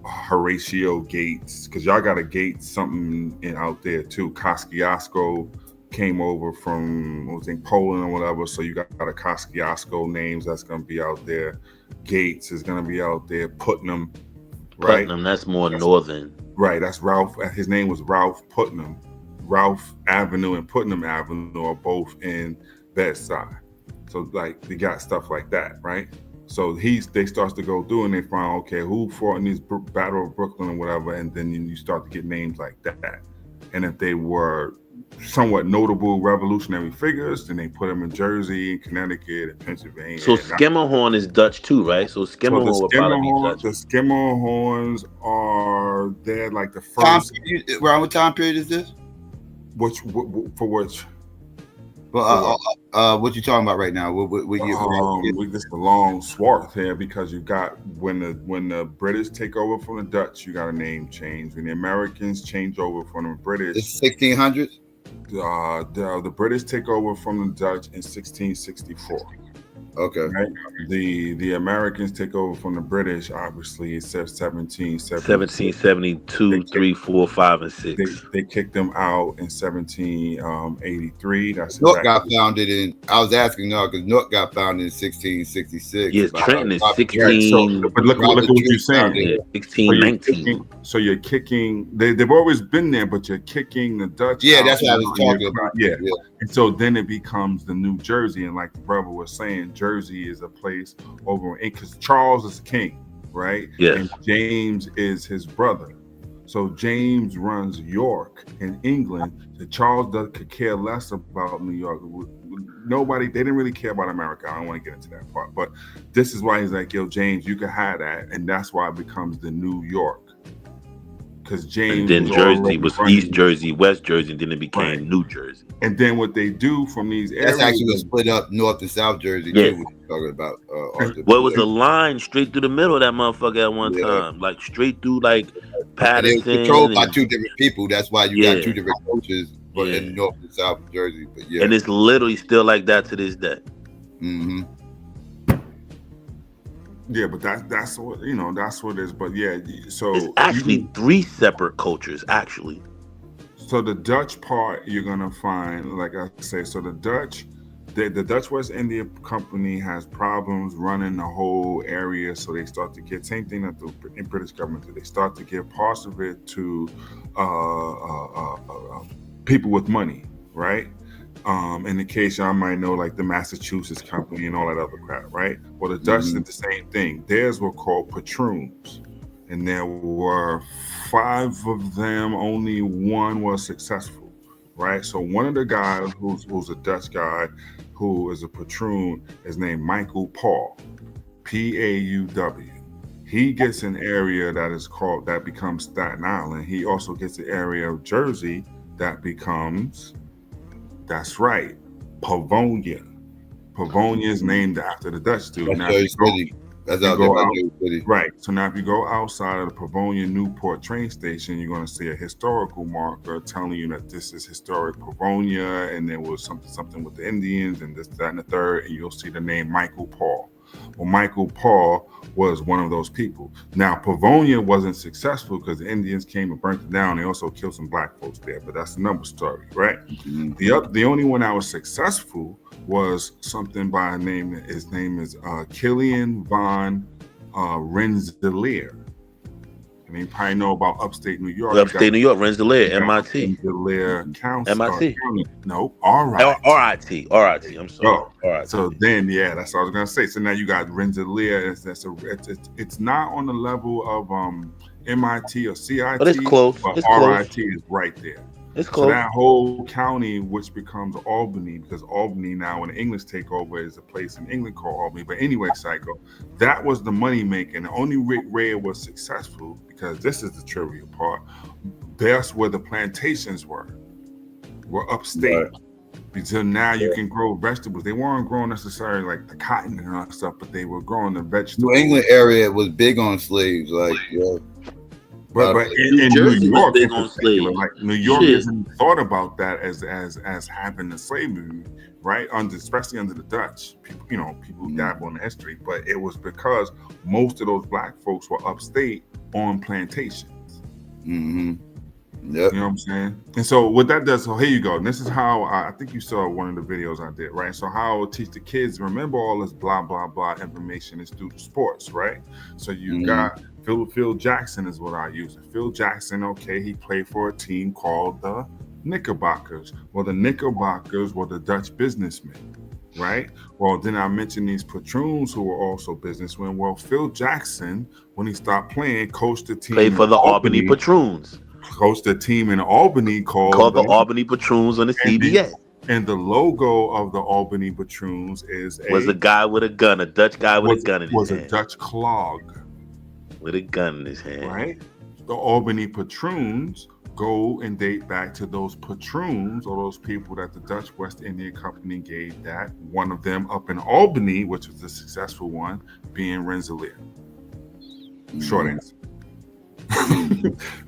Horatio Gates, because y'all got a Gates something out there too. Kosciuszko came over from Poland or whatever, so you got a Kosciuszko names that's going to be out there. Gates is going to be out there. Putnam, right? Putnam, that's more northern. Right, that's Ralph. His name was Ralph Putnam. Ralph Avenue and Putnam Avenue are both in Bedside. So like they got stuff like that, right? So they starts to go through and they find, okay, who fought in these Battle of Brooklyn or whatever, and then you start to get names like that. And if they were somewhat notable revolutionary figures, then they put them in Jersey, Connecticut, and Pennsylvania. So Skimmerhorn is Dutch too, right? So Skimmerhorn would probably be Dutch. The Skimmerhorns are they're like the first. Around what time period is this? Which? Well, what you talking about right now? Just a long swath here because you got when the British take over from the Dutch, you got a name change. When the Americans change over from the British, it's 1600s. The British take over from the Dutch in 1664. Okay. Right? The Americans take over from the British, obviously, it's 1772, 3, 4, 5, and 6. They kicked them out in 1783. That's Newark got founded in. I was asking now because Newark got founded in 1666. Yes, Trenton is 16. Right, but look what you're saying. 1619. So you're kicking. They've always been there, but you're kicking the Dutch. Yeah, that's what I was talking about. Yeah. And so then it becomes the New Jersey, and like the brother was saying, Jersey is a place over in because Charles is king, right? Yes. And James is his brother. So James runs York in England. So Charles could care less about New York. They didn't really care about America. I don't want to get into that part, but this is why he's like, yo, James, you can have that, and that's why it becomes the New York. Because James, and then Jersey was East Jersey, West Jersey, and then it became New Jersey. And then what they do from these areas, that's actually split up North and South Jersey. Yeah. Too, talking about. Well, it was a line straight through the middle of that motherfucker at one time, like straight through like Patterson. And it was controlled by two different people. That's why you got two different coaches, but in North and South Jersey. But and it's literally still like that to this day. Mm-hmm. Yeah, but that's what that's what it is. But yeah, so it's actually three separate cultures, actually. So the Dutch part you're gonna find, like I say, so the Dutch West India Company has problems running the whole area, so they start to get same thing that the British government did. They start to give parts of it to people with money, right? In the case y'all might know, like the Massachusetts Company and all that other crap, right? Well, the Dutch did the same thing. Theirs were called patroons, and there were 5 of them. Only one was successful, right? So one of the guys who's a Dutch guy who is a patroon is named Michael Paul, P-A-U-W. He gets an area that becomes Staten Island. He also gets an area of Jersey that becomes, that's right, Pavonia. Pavonia is named after the Dutch dude. Right. So now if you go outside of the Pavonia Newport train station, you're going to see a historical marker telling you that this is historic Pavonia, and there was something with the Indians and this, that, and the third, and you'll see the name Michael Paul. Well, Michael Paul was one of those people. Now, Pavonia wasn't successful because the Indians came and burnt it down. They also killed some black folks there, but that's another story, right? Mm-hmm. The only one that was successful was something by a name. His name is Killian von Rensselaer. And you probably know about upstate New York. Upstate New York, Rensselaer, MIT. Rensselaer County. MIT. No, RIT. RIT. I'm sorry. RIT. So then, yeah, that's what I was gonna say. So now you got Rensselaer. It's not on the level of MIT or CIT, but it's close. But it's RIT close. is right there. It's close. So that whole county, which becomes Albany, because Albany now, when the English take over, is a place in England called Albany. But anyway, Psycho, that was the money making. The only way it was successful, because this is the trivia part, that's where the plantations were upstate. Right. Until now you can grow vegetables. They weren't growing necessarily like the cotton and all that stuff, but they were growing the vegetables. New England area was big on slaves, like yeah. But in New York, in particular, like New York isn't thought about that as having the slavery, right? Especially under the Dutch, people dabble in history, but it was because most of those black folks were upstate on plantations. Mm-hmm. Yep. You know what I'm saying? And so what that does, so here you go. And this is how I think you saw one of the videos I did, right? So how I would teach the kids, remember all this blah, blah, blah information is through sports, right? So you got Phil Jackson is what I use. Phil Jackson, okay, he played for a team called the Knickerbockers. Well, the Knickerbockers were the Dutch businessmen, right? Well, then I mentioned these patroons who were also businessmen. Well, Phil Jackson, when he stopped playing, coached the team. Played for the Albany Patroons. Coached a team in Albany called the Albany Patroons on the CBA. And the logo of the Albany Patroons was a guy with a gun, a Dutch guy with a gun in his hand. Was a Dutch clog. With a gun in his hand. Right? The Albany Patroons go and date back to those patroons, or those people that the Dutch West India Company gave that. One of them up in Albany, which was the successful one, being Rensselaer. Short answer.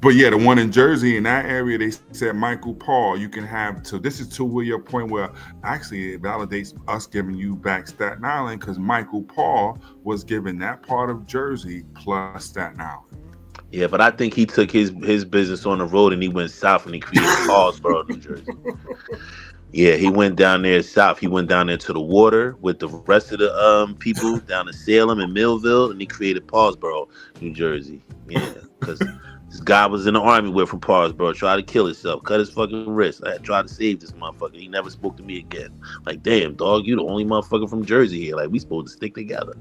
But yeah, the one in Jersey, in that area, they said Michael Paul, you can have, so this is to your point where actually it validates us giving you back Staten Island, because Michael Paul was given that part of Jersey plus Staten Island. Yeah, but I think he took his business on the road and he went south and he created Paulsboro, New Jersey. Yeah, he went down there south. He went down there to the water with the rest of the people down in Salem and Millville, and he created Paulsboro, New Jersey. Yeah, because this guy was in the army with from Paulsboro, tried to kill himself, cut his fucking wrist. I tried to save this motherfucker. He never spoke to me again. Like, damn, dog, you the only motherfucker from Jersey here. Like, we supposed to stick together.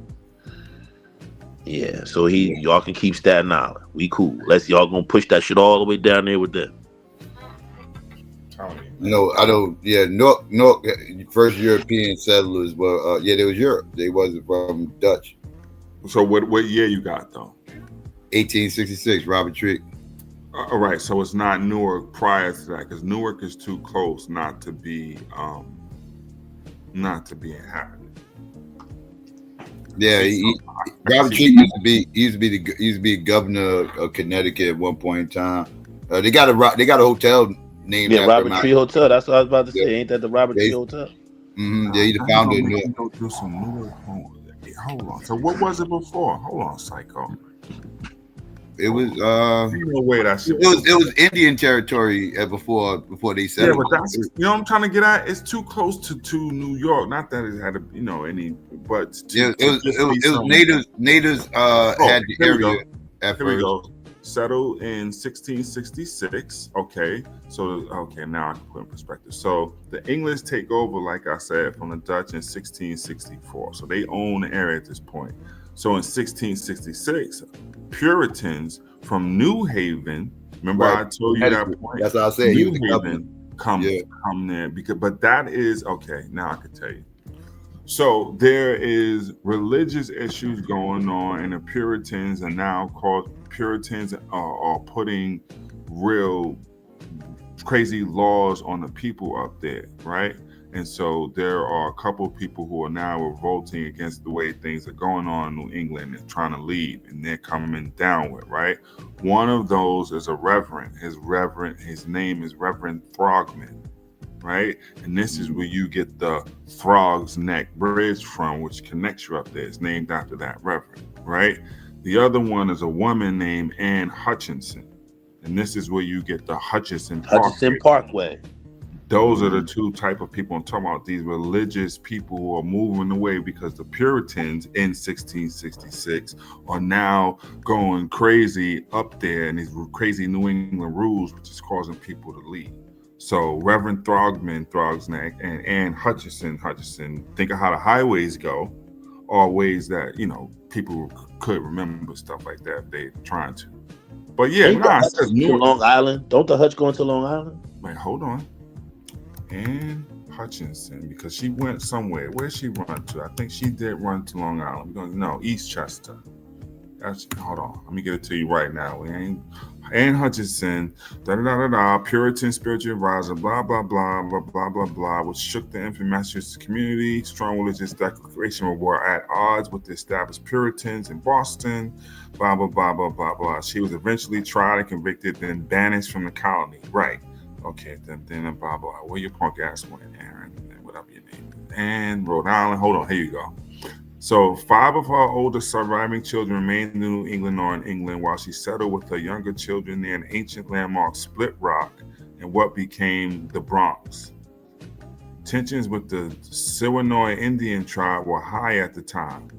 Yeah, so y'all can keep Staten Island. We cool. Y'all gonna push that shit all the way down there with them. No, I don't. Yeah, North first European settlers were. They was Europe. They wasn't from Dutch. So what year you got though? 1866, Robert Trick. All right, so it's not Newark prior to that, because Newark is too close not to be inhabited. Yeah, Robert Trick used to be governor of Connecticut at one point in time. They got a hotel named after Robert Tree Hotel. That's what I was about to say. Ain't that the Robert Tree Hotel? Mm-hmm. Yeah, he's the founder. Hold on. So what was it before? Hold on, Psycho. It was no way that shit. It was Indian territory before they settled. Yeah, but that's what I'm trying to get at. It's too close to New York. Not that it had any, but it was natives had the area. Here we go. Settled in 1666. Okay, now I can put in perspective. So the English take over, like I said, from the Dutch in 1664. So they own the area at this point. So in 1666, Puritans from New Haven. Remember, I told you that point. That's what I said. New Haven come there but that is okay. Now I can tell you. So there is religious issues going on, and the Puritans are now called Puritans are putting real crazy laws on the people up there, right? And so there are a couple of people who are now revolting against the way things are going on in New England and trying to leave, and they're coming down with, right? One of those is a reverend. His name is Reverend Throgman, right? And this is where you get the Throg's Neck Bridge from, which connects you up there. It's named after that reverend, right? The other one is a woman named Anne Hutchinson, and this is where you get the Hutchinson Parkway. Those are the two type of people I'm talking about. These religious people who are moving away because the Puritans in 1666 are now going crazy up there, and these crazy New England rules, which is causing people to leave. So Reverend Throgsneck, and Ann Hutchinson, think of how the highways go, are ways that, you know, people could remember stuff like that if they're trying to. But yeah, Long Island. Don't the Hutch go into Long Island? Wait, hold on. Ann Hutchinson, because she went somewhere. Where'd she run to? I think she did run to Long Island. No, Eastchester. Hold on. Let me get it to you right now. Ann Hutchinson, Puritan spiritual advisor, blah, blah, blah, blah, blah, blah, blah, which shook the infant Massachusetts community. Strong religious declaration were at odds with the established Puritans in Boston, blah, blah, blah, blah, blah, blah. She was eventually tried and convicted, then banished from the colony. Right. Okay, then blah, blah. Where your punk ass went, Aaron, whatever your name is. And Rhode Island. Hold on, here you go. So 5 of her oldest surviving children remained in New England or in England, while she settled with her younger children near an ancient landmark, Split Rock, and what became the Bronx. Tensions with the Siwanoy Indian tribe were high at the time.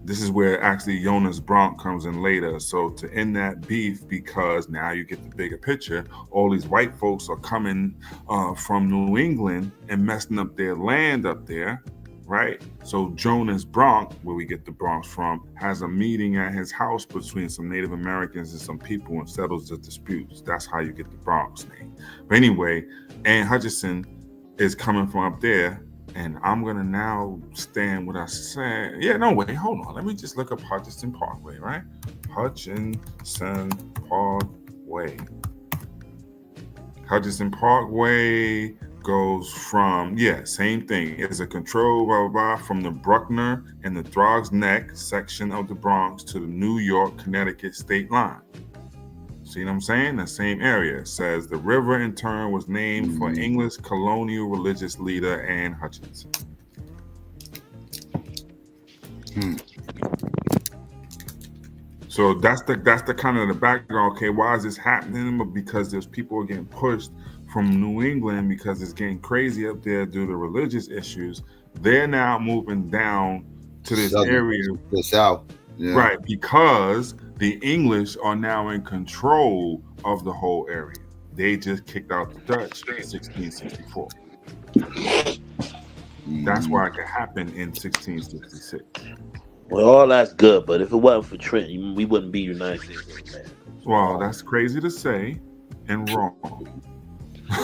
This is where actually Jonas Bronk comes in later. So to end that beef, because now you get the bigger picture, all these white folks are coming from New England and messing up their land up there, right? So Jonas Bronk, where we get the Bronx from, has a meeting at his house between some Native Americans and some people and settles the disputes. That's how you get the Bronx name. But anyway, Ann Hutchinson is coming from up there. And I'm going to now stand what I said. Yeah, no, wait, hold on. Let me just look up Hutchinson Parkway, right? Hutchinson Parkway. Hutchinson Parkway goes from, same thing. It's a control, blah, blah, blah, from the Bruckner and the Throgs Neck section of the Bronx to the New York, Connecticut state line. See what I'm saying? The same area. It says the river in turn was named for English colonial religious leader Ann Hutchinson. So that's the kind of the background. Okay, why is this happening? Because there's people are getting pushed from New England because it's getting crazy up there due to religious issues. They're now moving down to this area, the South, right? Because the English are now in control of the whole area. They just kicked out the Dutch in 1664. That's why it could happen in 1666. Well, all that's good, but if it wasn't for Trenton, we wouldn't be United States, man. Well, that's crazy to say and wrong.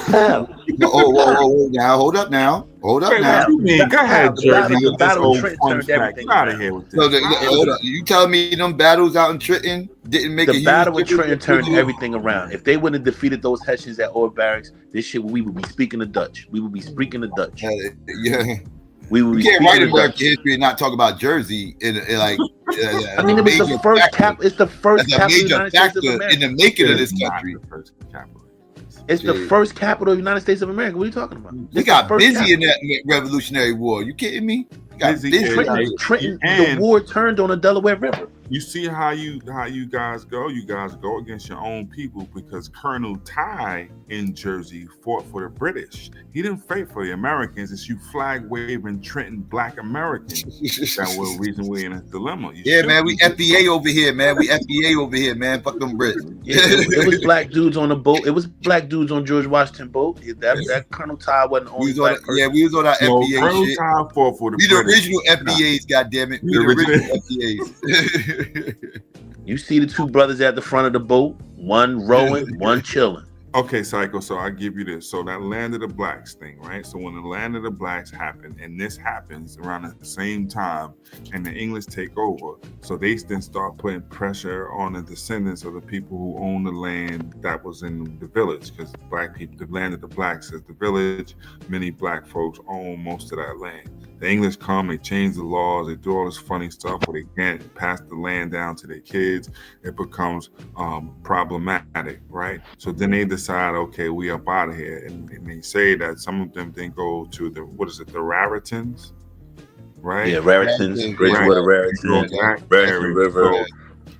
Now, hold up now. Hold up now. What you mean? Go ahead, Jersey. The battle of Trenton turned everything out of here with this. Hold up. You telling me them battles out in Trenton didn't make the battle of Trenton turned everything around. If they wouldn't have defeated those Hessians at Old Barracks, this shit, we would be speaking the Dutch. We would be speaking the Dutch. We would be can't write American history and not talk about Jersey in like. I mean, it was the first capital. It's the first capital of the United States of America. In the making of this country. It's the first capital of the United States of America. What are you talking about? We got busy in that Revolutionary War. You kidding me? Trenton, the war turned on the Delaware River. You see how you guys go? You guys go against your own people because Colonel Ty in Jersey fought for the British. He didn't fight for the Americans. It's you flag waving Trenton black Americans that were the reason we're in a dilemma. Man, we FBA over here, man. We FBA over here, man. Fuck them Brits. It was black dudes on the boat. It was black dudes on George Washington boat. That Colonel Ty wasn't the only black person. We was on our FBA Colonel shit. Ty fought for the We the original FBAs, goddammit. We the original FBAs. You see the two brothers at the front of the boat, one rowing, one chilling. Okay, Psycho, so I give you this. So that Land of the Blacks thing, right? So when the Land of the Blacks happened, and this happens around the same time, and the English take over, so they then start putting pressure on the descendants of the people who own the land that was in the village, because black people, the Land of the Blacks is the village. Many black folks own most of that land. The English come, they change the laws, they do all this funny stuff where they can't pass the land down to their kids. It becomes problematic, right? So then they decide, okay, we up out of here. And they say that some of them then go to the Raritan, right? Yeah, Raritan, Bridgewater Raritan, Raritan River. So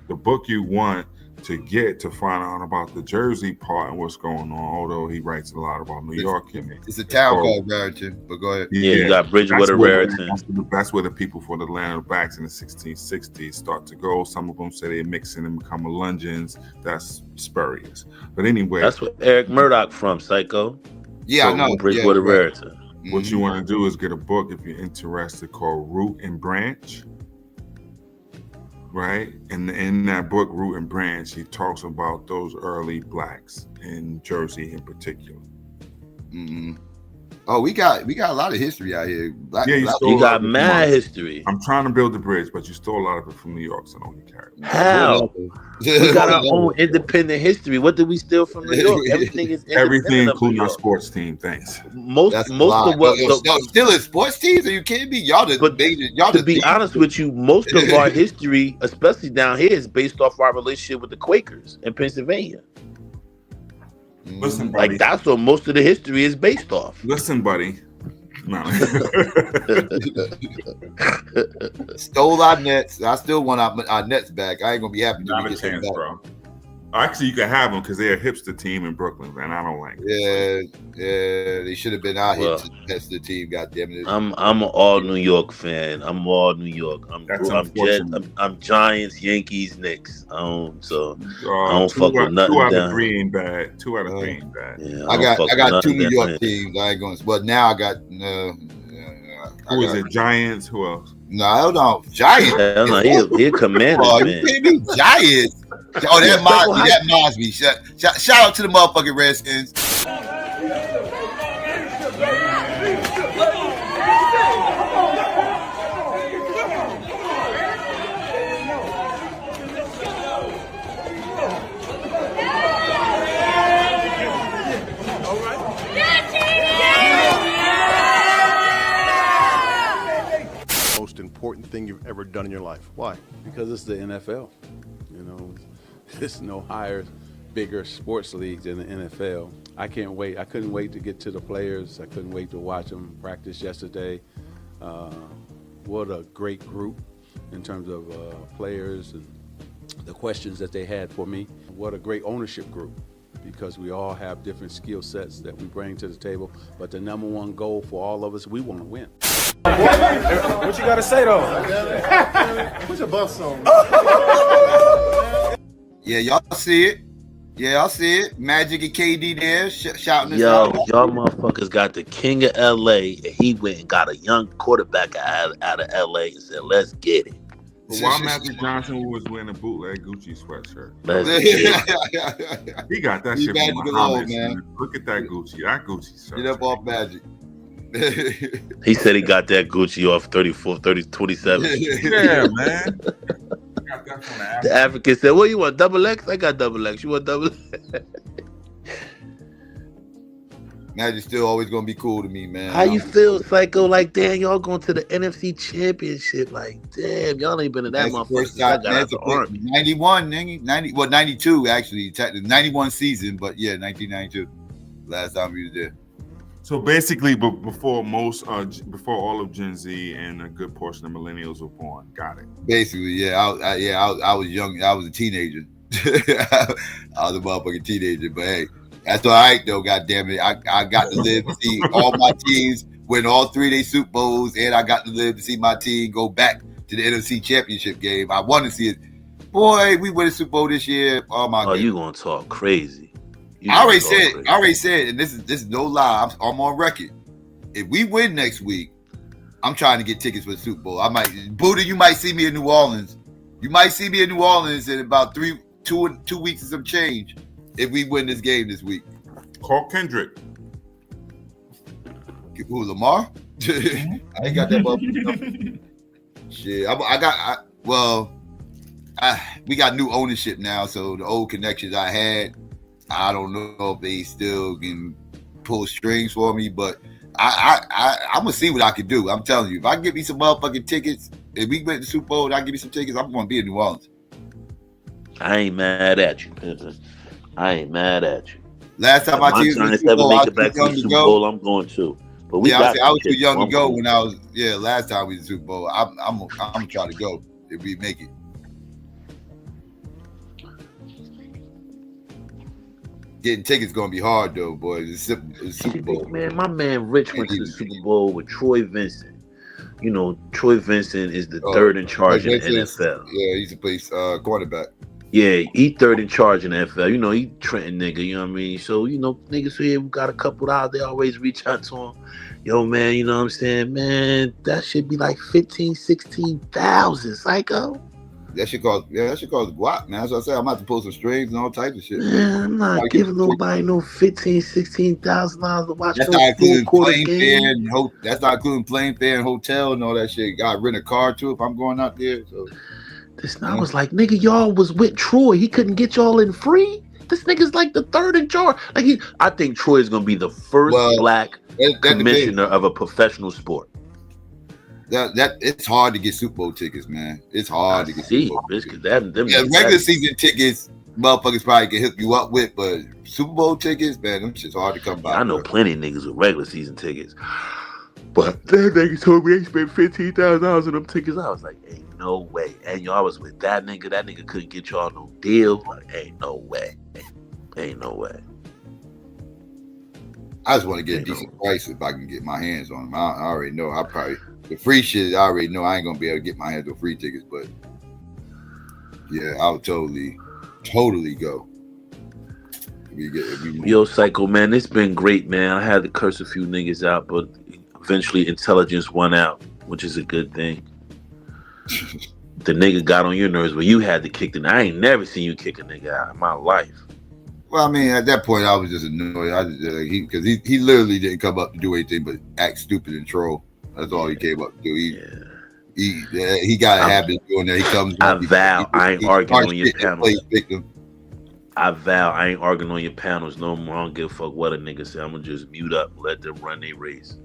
the book you want to get to find out about the Jersey part and what's going on. Although he writes a lot about New York in it. It's a town called Raritan, but go ahead. Yeah, you got Bridgewater, Raritan. That's where the people for the land of blacks in the 1660s start to go. Some of them say they mix in and become Melungeons. That's spurious. But anyway, that's what Eric Murdoch from Psycho. Yeah, I know. Bridgewater, Raritan. What you want to do is get a book if you're interested called Root and Branch. Right? And in that book, Root and Branch, he talks about those early blacks in Jersey in particular. Mm-hmm. Oh, we got a lot of history out here. You got mad history. I'm trying to build the bridge, but you stole a lot of it from New York, so don't you carry it. How? We got our own independent history. What did we steal from New York? Everything is everything, including our sports team. Thanks. Most of what still in sports teams? Are you kidding me? Y'all to be honest with you, most of our history, especially down here, is based off our relationship with the Quakers in Pennsylvania. Listen, buddy. Like that's what most of the history is based off. Listen, buddy. No. Stole our nets. I still want our nets back. I ain't gonna be happy. Not a chance, bro. Actually, you can have them because they're a hipster team in Brooklyn, and I don't like it. Yeah, they should have been out here to test the team. Goddamn it! I'm an all New York fan. I'm all New York. I'm Giants, Yankees, Knicks. I don't fuck with nothing. 2 out down. of 3 ain't bad. 2 out of 3 ain't bad. Yeah, I got 2 New York teams. I ain't going. But now I got. Who is it? Giants. Who else? No, hold on. Giants. Hell no, he a commander, man. You can't be Giants. Oh, that Mosby. Shout out to the motherfucking Redskins. Most important thing you've ever done in your life. Why? Because it's the NFL. You know, there's no higher, bigger sports league than the NFL. I can't wait. I couldn't wait to get to the players. I couldn't wait to watch them practice yesterday. What a great group in terms of players and the questions that they had for me. What a great ownership group, because we all have different skill sets that we bring to the table. But the number one goal for all of us, we want to win. What you gotta say though? Put your buffs on. Yeah, y'all see it. Yeah, I see it. Magic and KD there shouting this out. Y'all motherfuckers got the king of LA, and he went and got a young quarterback out of LA and said, "Let's get it." But why Magic Johnson was wearing a bootleg Gucci sweatshirt? He got that shit from Muhammad, man. Look at that Gucci. That Gucci shirt. Get up off Magic. He said he got that Gucci off 27. Yeah, man. The African said, "What you want? Double X? I got double X. You want double X?" Magic's still always gonna be cool to me, man. How you feel, Psycho? Like, damn, y'all going to the NFC Championship? Like, damn, y'all ain't been in that motherfucker. 91, 92 actually. 91 season, but yeah, 1992. Last time we were there. So basically, but before all of Gen Z and a good portion of millennials were born. Got it. Basically, yeah. I was young. I was a teenager. I was a motherfucking teenager. But hey, that's all right though. God damn it, I got to live to see all my teams win all 3 of their Super Bowls, and I got to live to see my team go back to the NFC Championship game. I want to see it. Boy, we win a Super Bowl this year. Oh my God. You gonna talk crazy? I already said, and this is no lie. I'm on record. If we win next week, I'm trying to get tickets for the Super Bowl. Buddha, you might see me in New Orleans. You might see me in New Orleans in about 2 weeks and some change if we win this game this week. Call Kendrick. Who, Lamar? I ain't got that motherfucker. Shit, we got new ownership now, so the old connections I had, I don't know if they still can pull strings for me, but I'm gonna see what I can do. I'm telling you, if I can get me some motherfucking tickets, if we win the Super Bowl and I give me some tickets, I'm gonna be in New Orleans. I ain't mad at you. I ain't mad at you. Last time my team was Super Bowl, I was too young to go. I'm going to. But I was too young to go when I was. Yeah, last time we did Super Bowl, I'm gonna try to go if we make it. getting tickets gonna be hard though, boy. It's Super Bowl. Man, my man Rich went to the Super Bowl with Troy Vincent. You know, Troy Vincent is the third in charge in the NFL. Yeah, he's a place quarterback. Yeah, he third in charge in the NFL. You know, he Trenton nigga, you know what I mean? So, you know, niggas here we got a couple out, they always reach out to him. Yo, man, you know what I'm saying? Man, that should be like 15,000, 16,000, psycho. That should cost guap, man. That's what I say. I'm about to pull some strings and all types of shit. Man, I'm not giving nobody no $15,000, $16,000 to watch that's no not including plane fare that's not including plane fare and hotel and all that shit. Got to rent a car too if I'm going out there. So I was like, nigga, y'all was with Troy. He couldn't get y'all in free. This nigga's like the third in charge. Like I think Troy is gonna be the first black commissioner of a professional sport. That it's hard to get Super Bowl tickets, man. It's hard to get Super Bowl tickets. Regular season tickets, motherfuckers probably can hook you up with, but Super Bowl tickets, man, them shit's hard to come by. I know plenty of niggas with regular season tickets, but that nigga told me they spent $15,000 on them tickets. I was like, ain't no way. And y'all was with that nigga. That nigga couldn't get y'all no deal. Like, ain't no way. Ain't no way. I just want to get a decent price if I can get my hands on them. I already know. I probably the free shit. I already know I ain't gonna be able to get my hands on free tickets, but yeah, I would totally go. Yo, Psycho, man, it's been great, man. I had to curse a few niggas out, but eventually intelligence won out, which is a good thing. The nigga got on your nerves, but you had to kick the. I ain't never seen you kick a nigga out in my life. Well, I mean, at that point, I was just annoyed. Because he literally didn't come up to do anything but act stupid and troll. That's all he came up to do. He got a habit of doing that. He comes. I vow I ain't arguing on your panels. I vow I ain't arguing on your panels no more. I don't give a fuck what a nigga say. I'm gonna just mute up, let them run their race.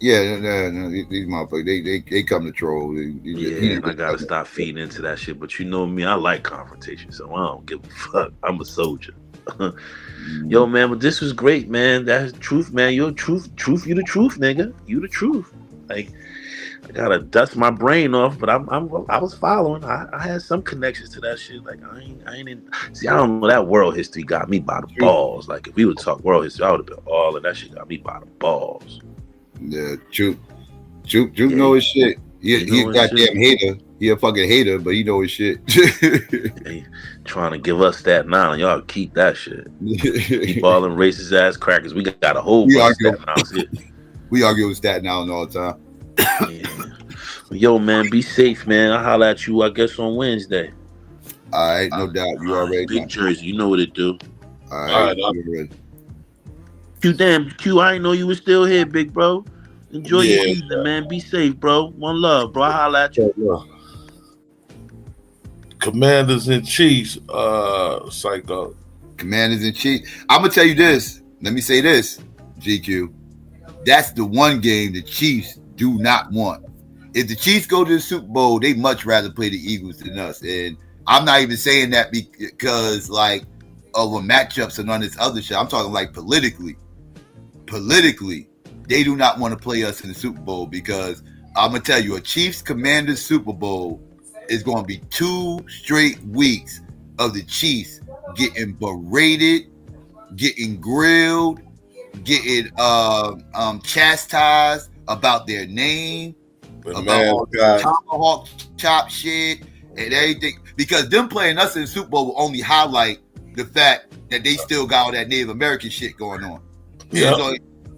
Yeah, no, these motherfuckers, they come to troll. And I gotta stop feeding into that shit. But you know me, I like confrontation, so I don't give a fuck. I'm a soldier. Yo, man, but this was great, man. That's truth, man. You're truth. You the truth, nigga. You the truth. Like, I gotta dust my brain off, but I was following. I had some connections to that shit. Like, I ain't in. See, I don't know. That world history got me by the balls. Like, if we would talk world history, I would have been all of that shit. Got me by the balls. Yeah, Juke know his shit. He a goddamn hater. He a fucking hater, but he know his shit. Hey, trying to give us Staten Island. Y'all keep that shit. Keep all them racist ass crackers. We got a whole bunch of Staten Island. We argue with Staten Island all the time. Yeah. Yo, man, be safe, man. I'll holler at you, I guess, on Wednesday. All right, no doubt. You already Big Jersey, you know what it do. All right. Q, I didn't know you was still here, big bro. Enjoy your evening, man. Be safe, bro. One love, bro. I'll holler at you. Commanders in Chiefs, Psycho. Commanders in Chiefs. I'm gonna tell you this. Let me say this, GQ. That's the one game the Chiefs do not want. If the Chiefs go to the Super Bowl, they much rather play the Eagles than us. And I'm not even saying that because like of a matchups and on this other shit. I'm talking like politically, they do not want to play us in the Super Bowl because I'm gonna tell you, a Chiefs Commanders Super Bowl is going to be 2 straight weeks of the Chiefs getting berated, getting grilled, getting chastised about their name, about tomahawk chop shit and everything. Because them playing us in the Super Bowl will only highlight the fact that they still got all that Native American shit going on. Yeah. So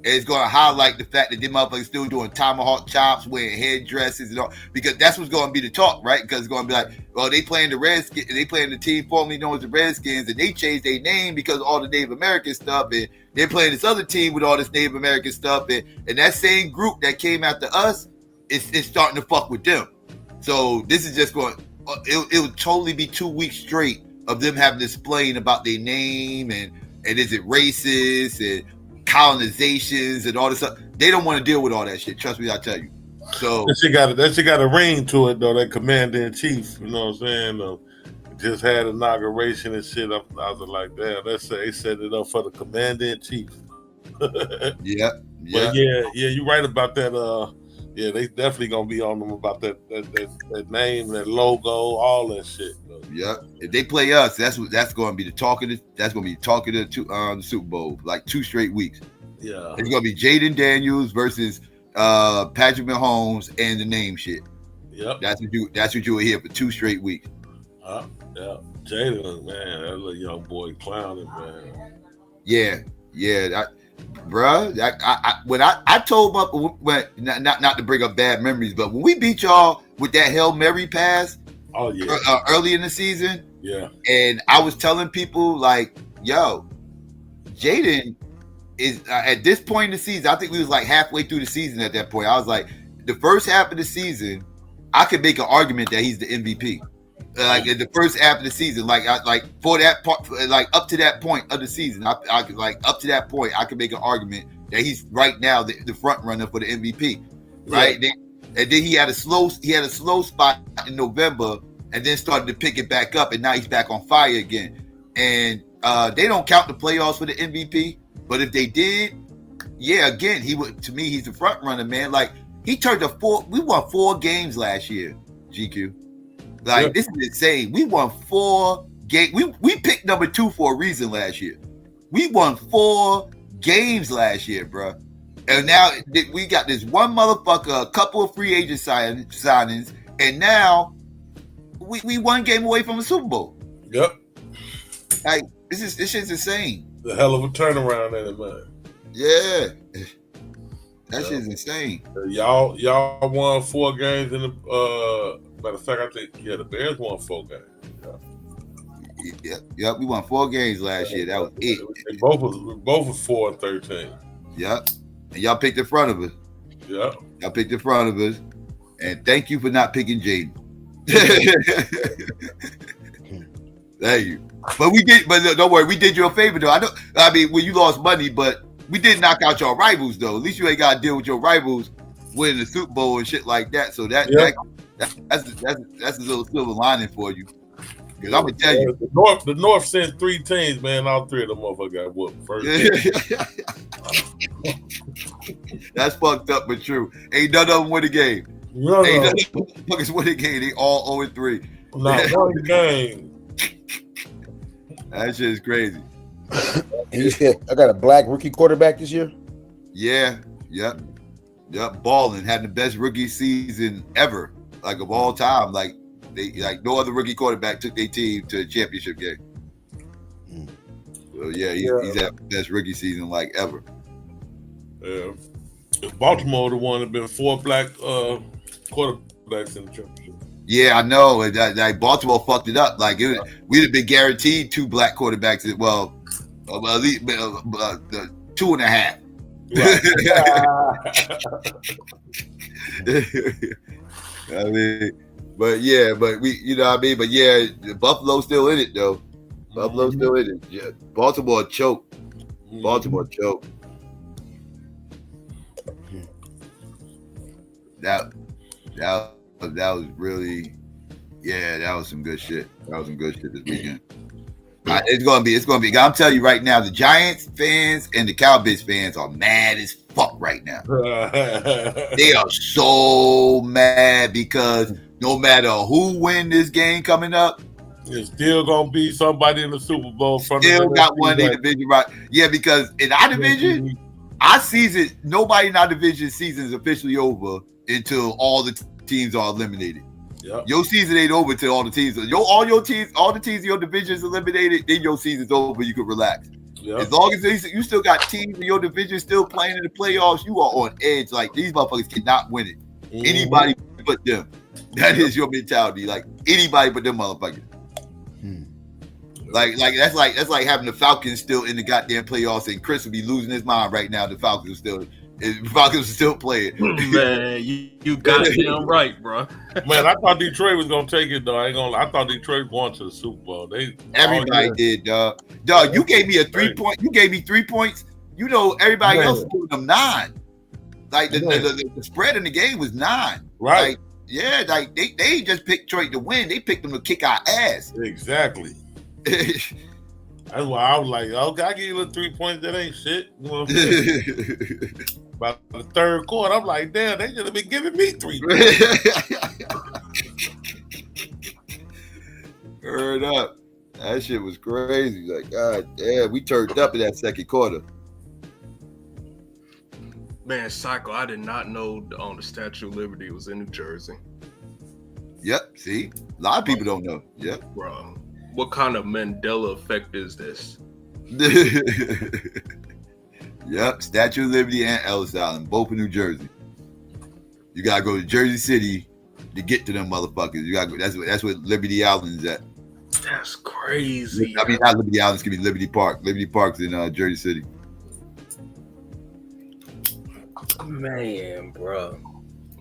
it's going to highlight the fact that them motherfuckers still doing tomahawk chops, wearing headdresses and all, because that's what's going to be the talk, right? Because it's going to be like, well, they playing the Redskins, they playing the team formerly known as the Redskins, and they changed their name because of all the Native American stuff, and they're playing this other team with all this Native American stuff, and that same group that came after us is starting to fuck with them. So this is just going, it would totally be 2 weeks straight of them having to explain about their name and is it racist and colonizations and all this stuff. They don't want to deal with all that shit. Trust me, I tell you. So that shit got a ring to it though. That commander in chief, you know what I'm saying? Just had inauguration and shit. I was like, damn, they set it up for the commander in chief. Yeah. But yeah, you're right about that. Yeah, they definitely gonna be on them about that name, that logo, all that shit. Yeah, if they play us, that's going to be the talk of the Super Bowl, like 2 straight weeks. Yeah, it's going to be Jaden Daniels versus Patrick Mahomes and the name shit. Yep, that's what you will hear for 2 straight weeks. Yeah, Jaden, man, that little young boy clowning, man. Yeah, bruh. When I told my not to bring up bad memories, but when we beat y'all with that Hail Mary pass, early in the season, and I was telling people like, yo, Jaden is at this point in the season. I think we was like halfway through the season at that point. I was like, the first half of the season, I could make an argument that he's the MVP. Like in the first half of the season, for that part, like up to that point of the season, I could up to that point, I could make an argument that he's right now the front runner for the MVP, right? Yeah. And then he had a slow spot in November, and then started to pick it back up, and now he's back on fire again. And they don't count the playoffs for the MVP, but if they did, again, he's the front runner, man. Like he turned we won 4 games last year, GQ. This is insane. We won 4 games. We picked number 2 for a reason last year. We won 4 games last year, bro. And now we got this one motherfucker, a couple of free agent signings, and now we 1 game away from the Super Bowl. Yep. Like this shit's insane. The hell of a turnaround in it, man. Yeah. That shit's insane. Y'all won 4 games in the matter of fact, I think the Bears won 4 games. Yeah, we won 4 games last year. That was it. They both was 4-13. Yep. And y'all picked in front of us. Yep. Y'all picked in front of us. And thank you for not picking Jaden. Thank you. But don't worry, we did you a favor though. I mean, when you lost money, but we did knock out your rivals though. At least you ain't gotta deal with your rivals winning the Super Bowl and shit like that. So that's a little silver lining for you. Because I'm gonna tell you, the North sent 3 teams, man. All 3 of them motherfuckers got whooped first. That's fucked up, but true. Ain't none of them win a game. Ain't none of them motherfuckers win a game. They all 0-3. Not 1 game. That shit is crazy. And you said I got a black rookie quarterback this year. Yeah. Yep. Balling, had the best rookie season ever, like of all time. Like no other rookie quarterback took their team to a championship game. So he's had the best rookie season like ever. Yeah. Baltimore the one that been 4 black quarterbacks in the championship. Yeah, I know. Like Baltimore fucked it up. Like we'd have been guaranteed 2 black quarterbacks. Well, at least 2.5. I mean, but we, you know what I mean. But Buffalo's still in it though. Buffalo's still in it. Yeah, Baltimore choked. Baltimore choked. That was really, that was some good shit. That was some good shit this weekend. It's gonna be. I'm telling you right now, the Giants fans and the Cowboys fans are mad as fuck right now. They are so mad because no matter who win this game coming up, it's still gonna be somebody in the Super Bowl. Still got one in the division, right? Yeah, because in our division, nobody in our division season is officially over until all the teams are eliminated. Yep. Your season ain't over till all the teams in your division is eliminated. Then your season's over. You can relax. Yep. As long as you still got teams in your division still playing in the playoffs, you are on edge. Like these motherfuckers cannot win it. Anybody but them. That is your mentality. Like anybody but them motherfuckers. Like that's like having the Falcons still in the goddamn playoffs, and Chris would be losing his mind right now. The Falcons are still playing. Man, you got him right, bro. Man, I thought Detroit was gonna take it though. I thought Detroit won to the Super Bowl. Everybody did, dog. Dog, you gave me a 3 point. You gave me 3 points. You know, everybody else was giving them 9. Like the spread in the game was 9. Right. Like, they just picked Detroit to win. They picked them to kick our ass. Exactly. That's why I was like, okay, I give you a 3 points. That ain't shit. You know what I'm saying? By the third quarter, I'm like, damn, they should have been giving me 3. Heard up. That shit was crazy. Like, God damn, we turned up in that second quarter. Man, Psycho, I did not know the Statue of Liberty was in New Jersey. Yep, see? A lot of people don't know. Yep. Bro, what kind of Mandela effect is this? Yep, Statue of Liberty and Ellis Island, both in New Jersey. You gotta go to Jersey City to get to them motherfuckers. You gotta go. That's what Liberty Island's at. That's crazy. I mean, not Liberty Island, excuse me, Liberty Park. Liberty Park's in Jersey City. Man, bro,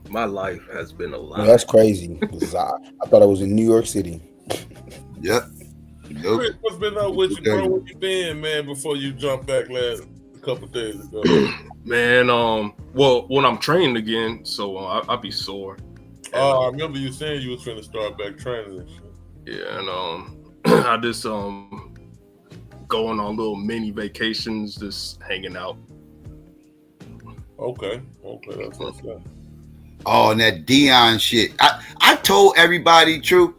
my life has been a lot. Man, that's crazy. I thought I was in New York City. Yep. Nope. Chris, what's been up with you, bro? Where you been, man? Before you jumped back a couple days ago. Man, well, when I'm training again, so I'll be sore. Oh, I remember you saying you was finna start back training and shit. Yeah, and I just going on little mini vacations, just hanging out. Okay, that's what's up. Oh, and that Dion shit. I told everybody, true.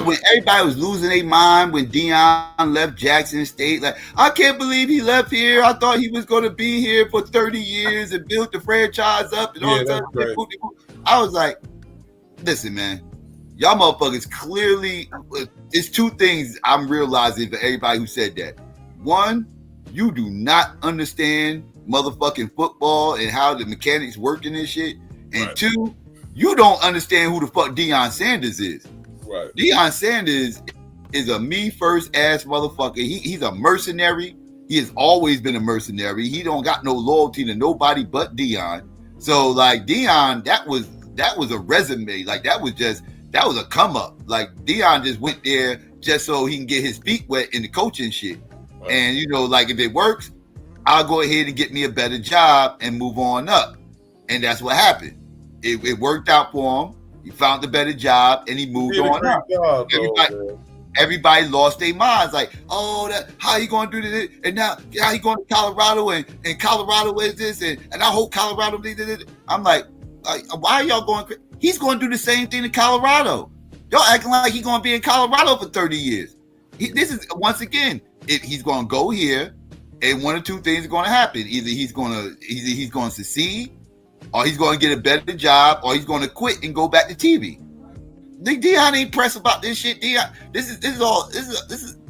When everybody was losing their mind when Dion left Jackson State, like, I can't believe he left here. I thought he was going to be here for 30 years and build the franchise up and all that stuff. I was like, listen, man, y'all motherfuckers clearly, it's two things I'm realizing for everybody who said that. One, you do not understand motherfucking football and how the mechanics work in this shit. And two, you don't understand who the fuck Dion Sanders is. Right. Dion Sanders is a me first ass motherfucker. He's a mercenary. He has always been a mercenary. He don't got no loyalty to nobody but Dion. So like Dion, that was a resume. Like that was a come up. Like Dion just went there just so he can get his feet wet in the coaching shit. Right. And you know, like if it works, I'll go ahead and get me a better job and move on up. And that's what happened. It worked out for him. He found a better job and he moved on up. Everybody lost their minds. Like, oh, how you going to do this? And now, how you going to Colorado? And Colorado is this? And I hope Colorado did this. I'm like, why are y'all going? He's going to do the same thing in Colorado. Y'all acting like he's going to be in Colorado for 30 years. This is, once again, he's going to go here and one or two things are going to happen. Either he's going to succeed, or he's going to get a better job, or he's going to quit and go back to TV. Dion ain't pressed about this shit. Dion, this is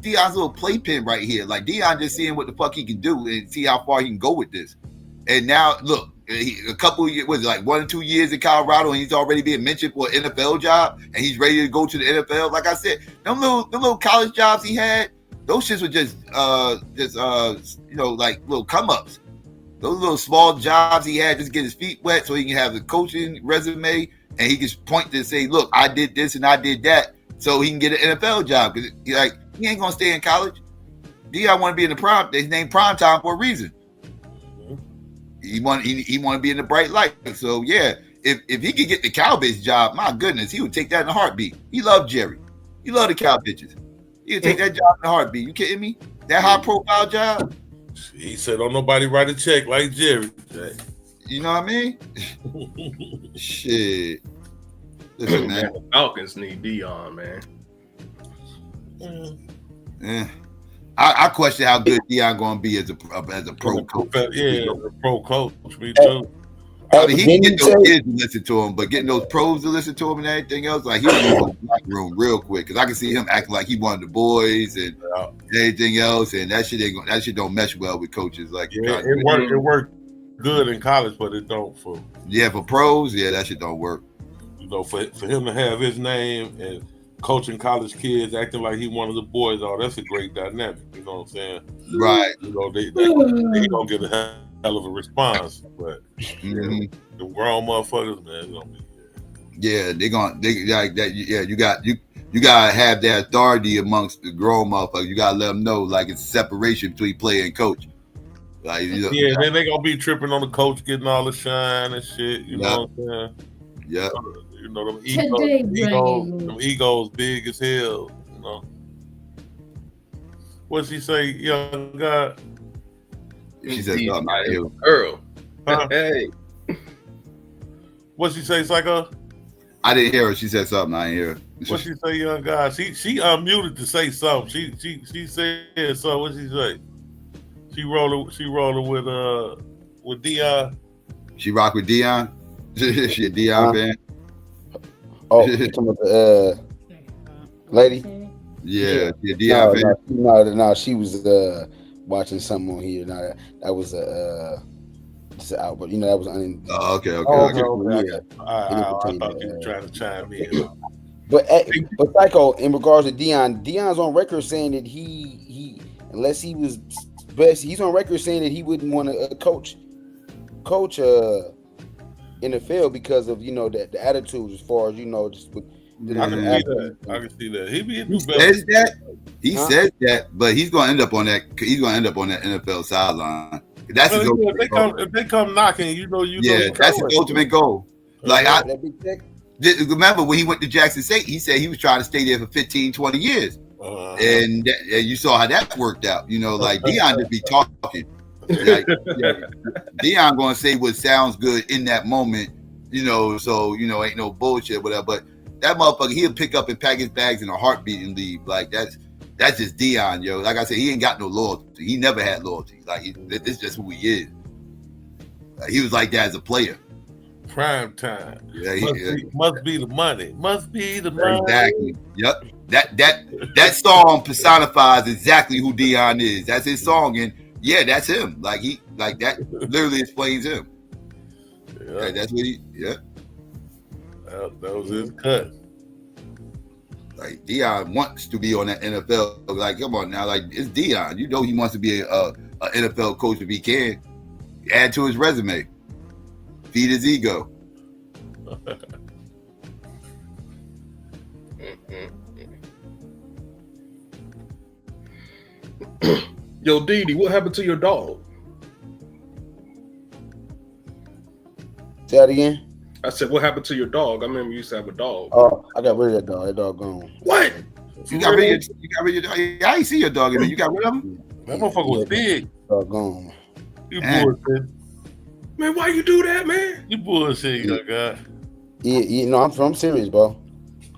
Dion's little playpen right here. Like Dion just seeing what the fuck he can do and see how far he can go with this. And now look, a couple of years, was it like 1 or 2 years in Colorado, and he's already being mentioned for an NFL job, and he's ready to go to the NFL. Like I said, them little college jobs he had, those shits were just you know, like little come ups. Those little small jobs he had just get his feet wet so he can have the coaching resume and he can point to say, look, I did this and I did that, so he can get an NFL job. Because he ain't gonna stay in college. Dion want to be in the prime. They named prime time for a reason. He want to be in the bright light. So yeah, if he could get the Cowboys job, my goodness, he would take that in a heartbeat. He loved Jerry. He loved the cow bitches. He would take that job in a heartbeat. You kidding me? That high profile job. He said, "Don't nobody write a check like Jerry." You know what I mean? Shit. Listen, man. The Falcons need Dion, man. Yeah. I question how good Dion gonna be as a pro coach. Yeah, a pro coach. Me too. I mean, he can get those kids to listen to him, but getting those pros to listen to him and everything else, like he'll move in the locker room real quick. Because I can see him acting like he wanted the boys and everything else, and that shit don't mesh well with coaches. Like it worked good in college, but it don't for pros. Yeah, that shit don't work. You know, for him to have his name and coaching college kids, acting like he one of the boys, that's a great dynamic. You know what I'm saying? Right. You know, they gonna get a hell of a response, but the grown motherfuckers, man, you gotta have that authority amongst the grown motherfuckers. You gotta let them know, like, it's a separation between player and coach. Like, you know, then they gonna be tripping on the coach getting all the shine and shit. You know what I'm saying? Yeah. You know, them egos big as hell. You know. What'd she say, young guy? She said something out here. Girl. Huh? Hey, What she say, Psycho? I didn't hear her. She said something. I didn't hear her. What she say, young guy? She unmuted to say something. She said so. What she say? She rolling with Dion. She rock with Dion. She a Dion fan. Oh, you talking about the lady? Yeah, she a Dion fan. No, she was watching something on here. No, that was just an output. You know, that was okay. Yeah. I thought you were trying to chime in. But Psycho, in regards to Dion's on record saying that he unless he was best, he's on record saying that he wouldn't want to coach NFL because of the attitude as far as just with. I can see that. He says that, but he's gonna end up on that. He's gonna end up on that NFL sideline. That's if they come knocking, that's the ultimate goal. Like remember when he went to Jackson State, he said he was trying to stay there for 15, 20 years. And you saw how that worked out. Like Dion just be talking. Like, Dion gonna say what sounds good in that moment, so ain't no bullshit, whatever. But that motherfucker, he'll pick up and pack his bags in a heartbeat and leave. Like that's just Dion, yo. Like I said, he ain't got no loyalty. He never had loyalty. Like it's just who he is. He was like that as a player. Prime time. Yeah, must be the money. Must be the money. Exactly. Yep. That song personifies exactly who Dion is. That's his song, and that's him. Like that literally explains him. Yeah, that's what he. Yeah. That was his cut. Like Dion wants to be on that NFL. Like, come on now, like it's Dion. He wants to be a NFL coach if he can. Add to his resume. Feed his ego. Yo, Didi, what happened to your dog? Say that again. I said, what happened to your dog? I remember you used to have a dog. Oh, I got rid of that dog. That dog gone. What? You got rid of your dog? I ain't see your dog in there. You got rid of him? That motherfucker was big. Dog gone. You bullshit. Man, why you do that, man? You bullshit, young guy. Yeah, I'm serious, bro.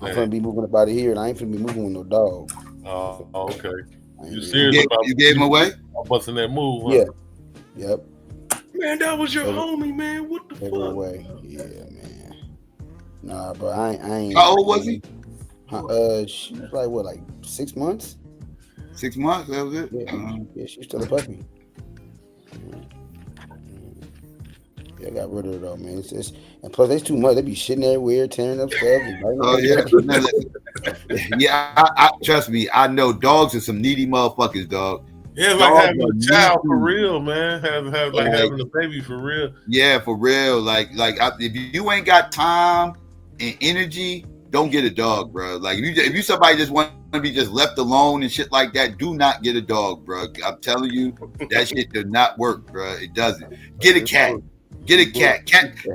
I'm gonna be moving up out of here, and I ain't gonna be moving with no dog. Oh, okay. You serious you gave him away? I'm busting that move. Huh? Yeah. Yep. Man, that was your homie, man. What the fuck? Away. Yeah, man. Nah, bro, I ain't. How old was he? She was like 6 months. 6 months. That was it. Yeah, she was still a puppy. Yeah, I got rid of her though, man. And plus, there's too much. They be shitting everywhere, tearing up stuff. I trust me. I know dogs are some needy motherfuckers, dog. Yeah, it's like having a child for real, man. Having a baby for real. Yeah, for real. Like if you ain't got time and energy, don't get a dog, bro. Like if you somebody just want to be just left alone and shit like that, do not get a dog, bro. I'm telling you, that shit does not work, bro. It doesn't. Get a cat. Get a cat.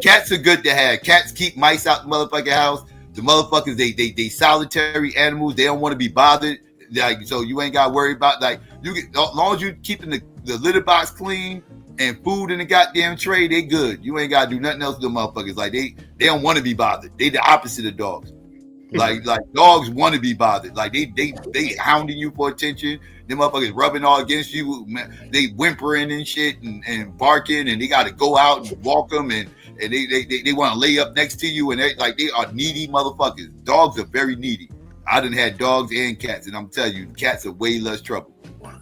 Cats are good to have. Cats keep mice out the motherfucking house. The motherfuckers, they solitary animals. They don't want to be bothered. Like, so you ain't got to worry about, like, as long as you keeping the litter box clean and food in the goddamn tray, they good. You ain't got to do nothing else to them motherfuckers. Like, they don't want to be bothered. They the opposite of dogs. Like dogs want to be bothered. Like they hounding you for attention. Them motherfuckers rubbing all against you. They whimpering and shit and barking, and they got to go out and walk them, and they want to lay up next to you, and they are needy motherfuckers. Dogs are very needy. I done had dogs and cats, and I'm telling you, cats are way less trouble.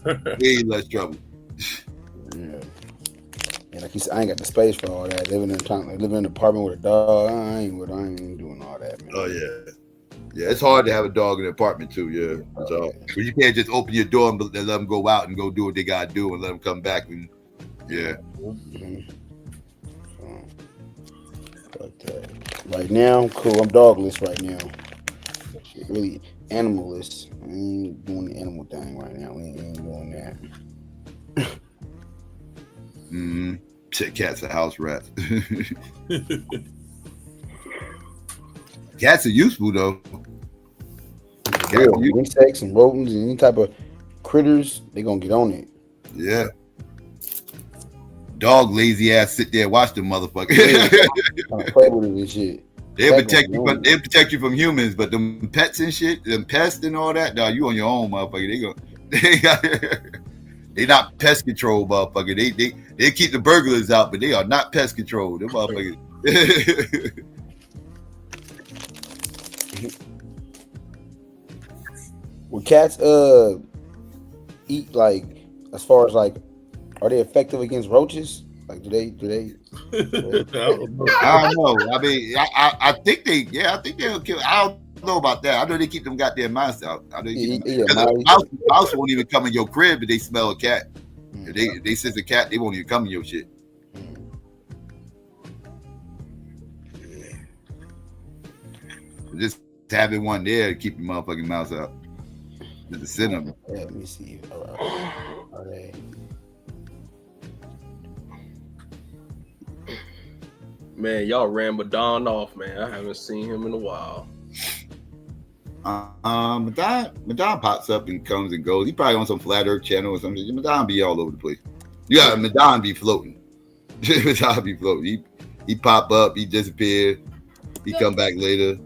Way less trouble. Yeah. And like you said, I ain't got the space for all that. Living in an apartment with a dog, I ain't doing all that, man. Oh yeah. Yeah, it's hard to have a dog in an apartment too. Yeah, so but you can't just open your door and let them go out and go do what they gotta do and let them come back. And yeah. Mm-hmm. Right now, cool. I'm dogless right now. Really animalist. I ain't doing the animal thing right now. We ain't doing that. Shit, cats are house rats. Cats are useful though. Insects and rodents and any type of critters, they gonna get on it. Yeah. Dog lazy ass sit there and watch them motherfuckers. Play with it and shit. They'll protect you from humans, but them pets and shit, them pests and all that, dog, you on your own, motherfucker. They not pest control, motherfucker. They keep the burglars out, but they are not pest control. Them motherfuckers. Will cats eat, like, as far as like, are they effective against roaches? Like, do they I don't know. I mean, I think they'll kill. I don't know about that. I know they keep them goddamn mice out. I know mouse won't even come in your crib if they smell a cat. If they sense a cat, they won't even come in your shit. Just having one there to keep the motherfucking mouse out. Just to send them. Yeah, let me see. Are they? Man, y'all ran Madon off, man. I haven't seen him in a while. Madon pops up and comes and goes. He probably on some flat earth channel or something. Madon be all over the place. You got Madon be floating. Madon be floating. He pop up, he disappear, he come back later,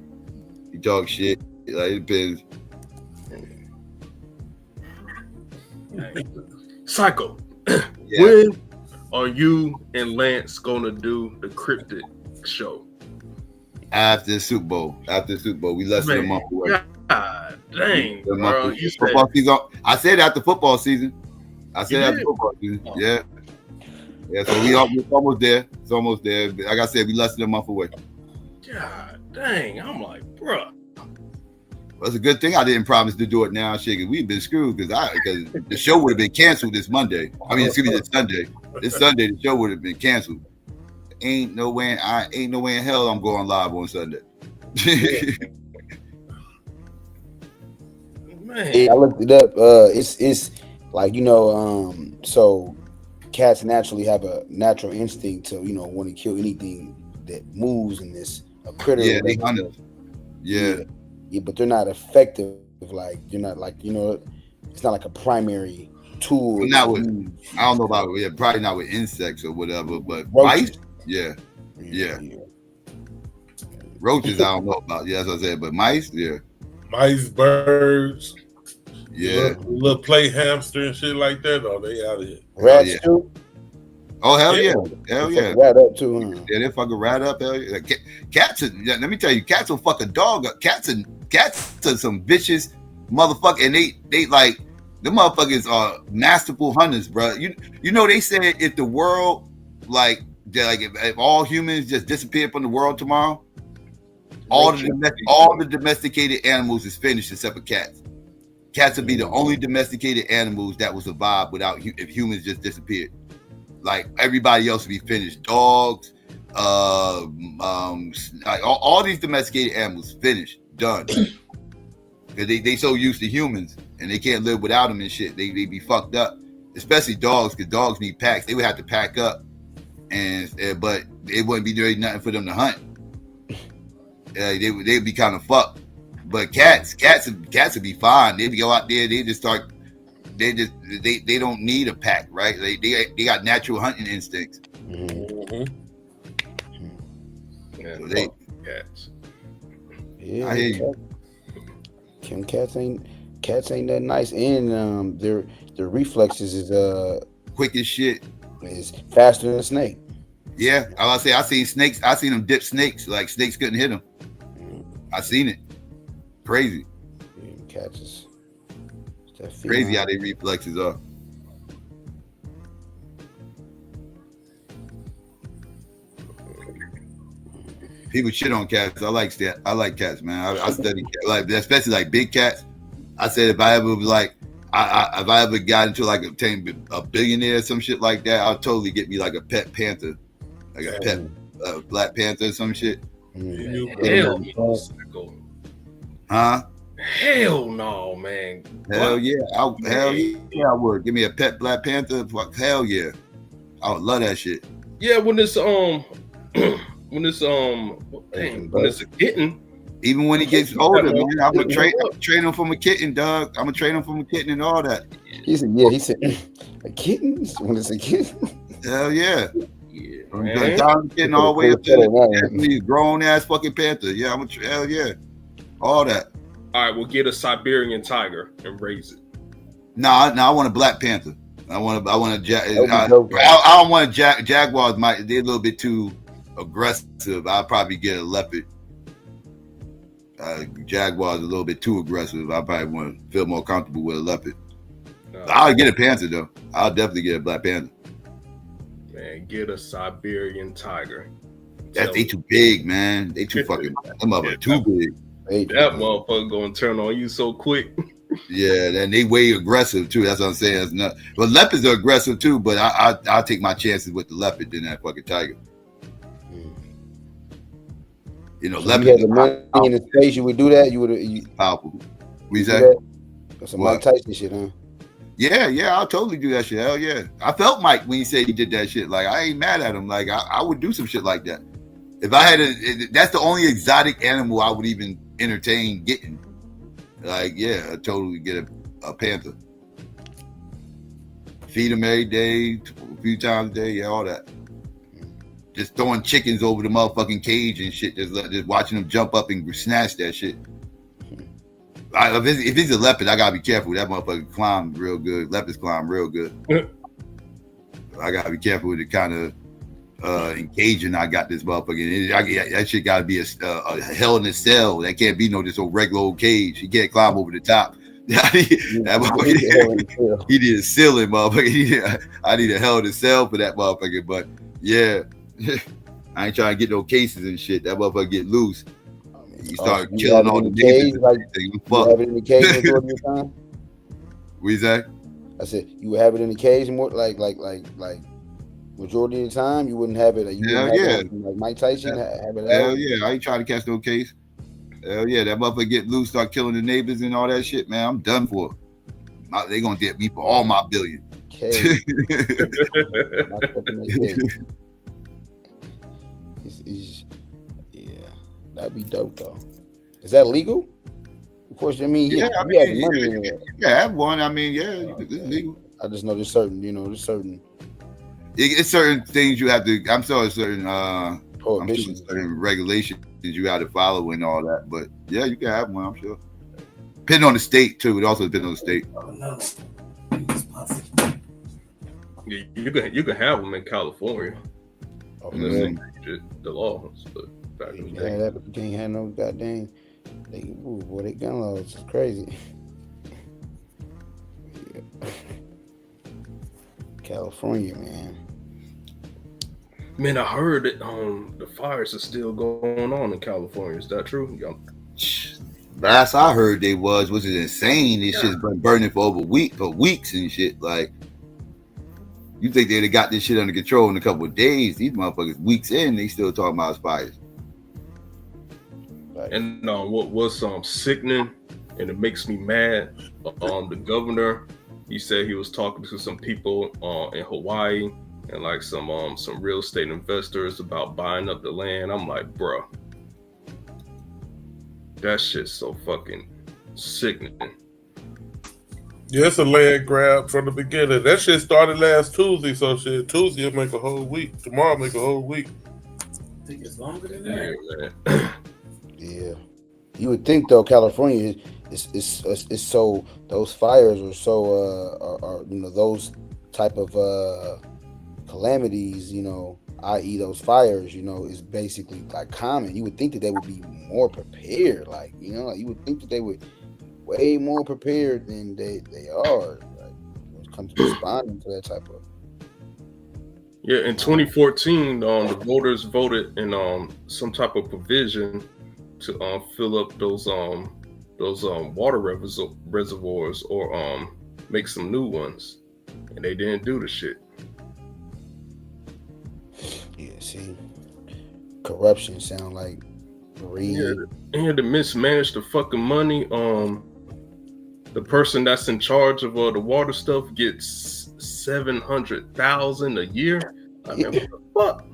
he talk shit. Like, it depends. Psycho. When are you and Lance gonna do the cryptid show? After the Super Bowl. We less than a month away. God dang, bro. Football season. I said after football season. Yeah. Yeah, so we're almost there. It's almost there. Like I said, we less than a month away. God dang. I'm like, bro. Well, it's a good thing I didn't promise to do it now, shit, because we've been screwed because the show would have been canceled this Monday. I mean, excuse me, this Sunday. This Sunday, the show would have been canceled. Ain't no way in hell I'm going live on Sunday. Man. Yeah, I looked it up. It's like, so cats naturally have a natural instinct to, want to kill anything that moves in this a critter. Yeah, they hunters. Yeah, but they're not effective. Like, they're not like, it's not like a primary tool. Well, not with, I don't know about probably not with insects or whatever, but mice, yeah. Roaches, I don't know about. Yeah, that's what I said. But mice, yeah. Mice, birds, yeah, little play hamster and shit like that. Oh, they out of here. Rats too. Oh hell yeah, hell yeah. Rat up too. Huh? Yeah, they fucking rat up. Hell yeah. Cats. Let me tell you, cats will fuck a dog up. Cats are some vicious motherfucker, and they like the motherfuckers are masterful hunters, bro. You know they said if the world if all humans just disappeared from the world tomorrow, all the domesticated animals is finished except for cats. Cats would be the only domesticated animals that will survive if humans just disappeared. Like everybody else would be finished. Dogs, all these domesticated animals finished, done. Because they so used to humans and they can't live without them and shit. They be fucked up, especially dogs, because dogs need packs. They would have to pack up, but it wouldn't be doing nothing for them to hunt. They'd be kind of fucked. But cats would be fine. They'd go out there. They don't need a pack, right? They got natural hunting instincts. Mm-hmm. Yeah, so cats. Yeah, I hear you. Cats ain't that nice, and their reflexes is quick as shit. Is faster than a snake. Yeah, I say I seen snakes. I seen them dip snakes. Like snakes couldn't hit them. I seen it. Crazy. Yeah, cats is crazy how their reflexes are. People shit on cats. I like cats, man. I study cats, especially like big cats. I said if I ever if I ever got into like a billionaire or some shit like that, I'll totally get me like a pet panther, like a pet black panther or some shit. Hell no. Huh? Hell no, man. Hell yeah. I would. Give me a pet black panther. Hell yeah. I would love that shit. Yeah, when it's a kitten. Even when he gets older, man, I'm gonna train him from a kitten, dog. I'm gonna train him from a kitten and all that. He said, a kitten? When it's a kitten? Hell yeah. Yeah, I'm getting all the way up to these grown ass fucking panther. Yeah, hell yeah. All that. All right, we'll get a Siberian tiger and raise it. Nah, I want a black panther. I want a I don't want jaguars. They're a little bit too aggressive. I'll probably get a leopard. Jaguars a little bit too aggressive. I probably want to feel more comfortable with a leopard. I'll get a panther though. I'll definitely get a black panther. Man, get a Siberian tiger. They too big, man. They too fucking. Them motherfuckers too big. That motherfucker gonna turn on you so quick. Yeah, and they way aggressive too. That's what I'm saying. That's not. But leopards are aggressive too. But I'll take my chances with the leopard than that fucking tiger. You know, leopard. You had the money in the space, you would do that. You would powerful. We say that's some Mike Tyson shit, huh? Yeah, I'll totally do that shit. Hell yeah. I felt Mike when he said he did that shit. Like, I ain't mad at him. Like, I would do some shit like that. If I had that's the only exotic animal I would even entertain getting. Like, yeah, I'd totally get a panther. Feed them every day, a few times a day, yeah, all that. Just throwing chickens over the motherfucking cage and shit. Just watching them jump up and snatch that shit. If it's a leopard, I gotta be careful. That motherfucker climb real good. Leopards climb real good. I gotta be careful with the kind of engaging I got this motherfucker. That shit gotta be a hell in a cell. That can't be no just a regular old cage. He can't climb over the top. That motherfucker, he need a ceiling, motherfucker. I need a hell in a cell for that motherfucker. But yeah, I ain't trying to get no cases and shit. That motherfucker get loose. You start killing all the niggas. Like, you have it in the cage majority of the time? What you say? I said you would have it in the cage more like majority of the time. You wouldn't have it. Hell yeah. Like Mike Tyson have it. Hell yeah. I ain't trying to catch no case. Hell yeah. That motherfucker get loose, start killing the neighbors and all that shit, man. I'm done for. They gonna get me for all my billion. Okay. That'd be dope though. Is that legal? Of course, I mean, yeah, you have money in it. You have one. I mean, yeah, it's legal. I just know there's certain. It's certain things you have to. I'm sorry, certain prohibitions, certain regulations you have to follow and all that. But yeah, you can have one. I'm sure. Depending on the state too. It also depends on the state. Yeah, you can have them in California. The laws, but you can't have no goddamn. They gun laws is crazy. Yeah. California, man. Man, I heard that the fires are still going on in California. Is that true? Last I heard was it insane. It's just been burning for weeks and shit. Like, you think they'd have got this shit under control in a couple of days? These motherfuckers weeks in, they still talking about fires. And what was sickening, and it makes me mad. The governor, he said he was talking to some people in Hawaii and like some real estate investors about buying up the land. I'm like, bro, that shit's so fucking sickening. Yeah, it's a land grab from the beginning. That shit started last Tuesday, so shit, Tuesday will make a whole week. Tomorrow make a whole week. I think it's longer than that. Yeah, man. Yeah, you would think though California is so, those fires are so are those type of calamities, i.e. those fires, is basically like common. You would think that they would be more prepared, like you would think that they would way more prepared than they are, like, when it comes to responding to that type of. Yeah, in 2014, the voters voted in some type of provision to fill up those water reservoirs or make some new ones, and they didn't do the shit. Yeah, see, corruption sound like greed. And to mismanage the fucking money. The person that's in charge of the water stuff gets $700,000 a year. I mean, what the fuck?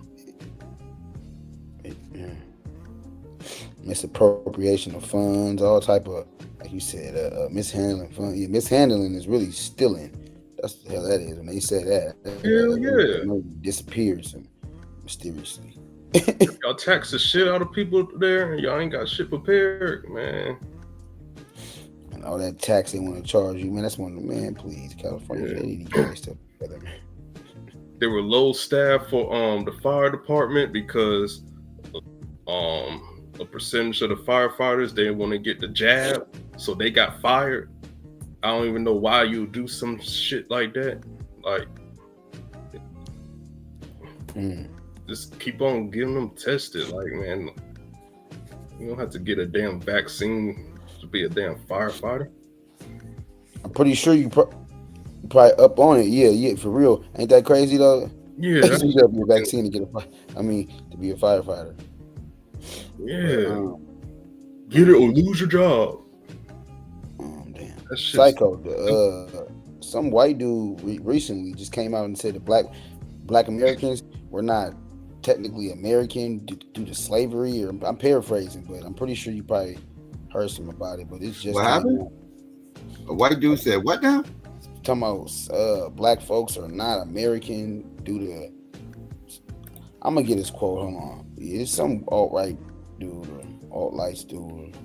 Misappropriation of funds, all type of, like you said, mishandling funds. Yeah, mishandling is really stealing. That's the hell that is. When they say that, Hell yeah, disappeared mysteriously. Y'all tax the shit out of people there, and y'all ain't got shit prepared, man. And all that tax they want to charge you, man. That's one of the man. Please, California, they need to get their stuff together, man. They were low staff for the fire department because a percentage of the firefighters they want to get the jab, so they got fired. I don't even know why you would do some shit like that. Like, just keep on getting them tested. Like, man, you don't have to get a damn vaccine to be a damn firefighter. I'm pretty sure you probably up on it. Yeah, for real. Ain't that crazy though? Yeah, you have to be a vaccine to get to be a firefighter. Yeah, get it or lose your job. Damn. Psycho. Some white dude recently just came out and said that black Americans were not technically American due to slavery, or I'm paraphrasing, but I'm pretty sure you probably heard some about it. But it's just what happened. A white dude said what now? Talking about black folks are not American due to. I'm gonna get his quote. Hold on. It's some alt-right dude or alt-lights dude.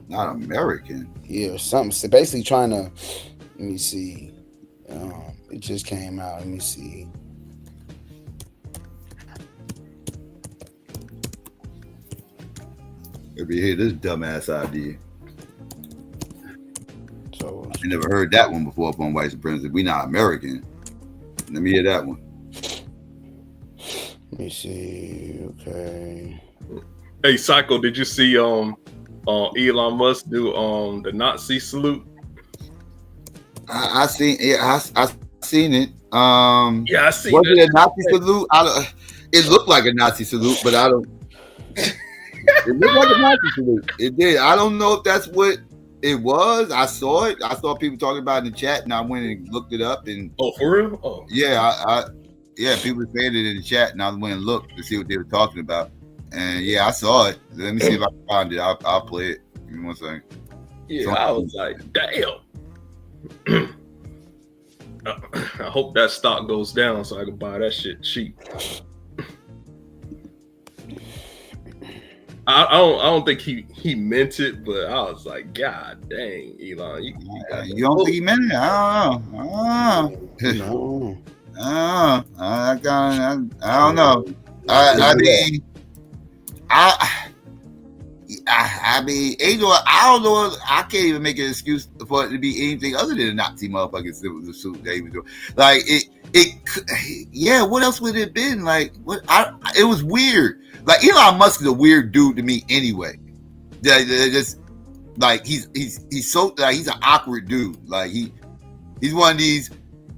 Not American. Yeah, or something. So basically trying to. Let me see. It just came out. Let me see. If you hear this dumbass idea. So I never heard that one before up on white supremacy. We not American. Let me hear that one. Let me see. Okay. Hey, Psycho, did you see Elon Musk do the Nazi salute? I seen it. I seen it. Yeah, I seen was it a Nazi salute? It looked like a Nazi salute, but I don't. It looked like a Nazi salute. It did. I don't know if that's what it was. I saw it. I saw people talking about it in the chat, and I went and looked it up. And oh, for real? Oh, yeah. Yeah, people were saying it in the chat, and I went and looked to see what they were talking about. And yeah, I saw it. Let me see if I can find it. I'll play it. Give me one second. Yeah, I was like, damn. I hope that stock goes down so I can buy that shit cheap. I don't think he meant it, but I was like, God dang, Elon, you don't think he meant it? I don't know. No. I don't know. I mean, Angel, I don't know. I can't even make an excuse for it to be anything other than a Nazi motherfucking suit that he was doing. Like yeah. What else would it have been? Like what? It was weird. Like Elon Musk is a weird dude to me anyway. Just like he's so like he's an awkward dude. Like he's one of these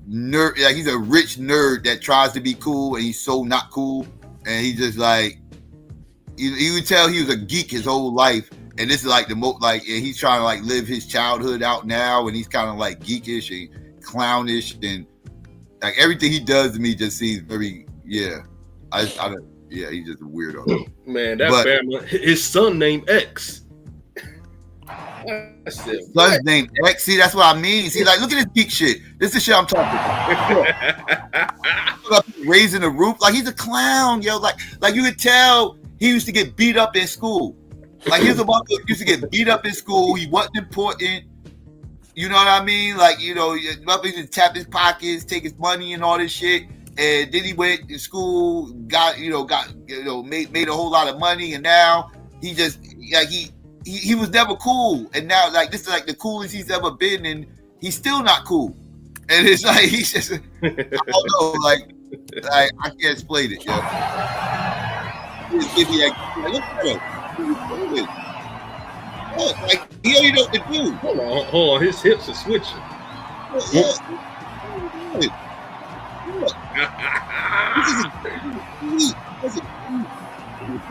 nerd. Like he's a rich nerd that tries to be cool and he's so not cool. And he just like you would tell he was a geek his whole life. And this is like the most like and he's trying to like live his childhood out now. And he's kind of like geekish and clownish and like everything he does to me just seems very Yeah, he's just a weirdo. Man, family, his son named X. Son's named X. See, that's what I mean. See, like, look at this geek shit. This is the shit I'm talking about. Raising the roof, like he's a clown, yo. Like you could tell he used to get beat up in school. Like he was a motherfucker who used to get beat up in school. He wasn't important. You know what I mean? Like, you know, motherfuckers just tap his pockets, take his money and all this shit. And then he went to school, made a whole lot of money, and now he just like he was never cool, and now like this is like the coolest he's ever been, and he's still not cool. And it's like he's just I don't know, like I can't explain it, yo. Look at him. Like he don't even know what to do. Hold on, his hips are switching.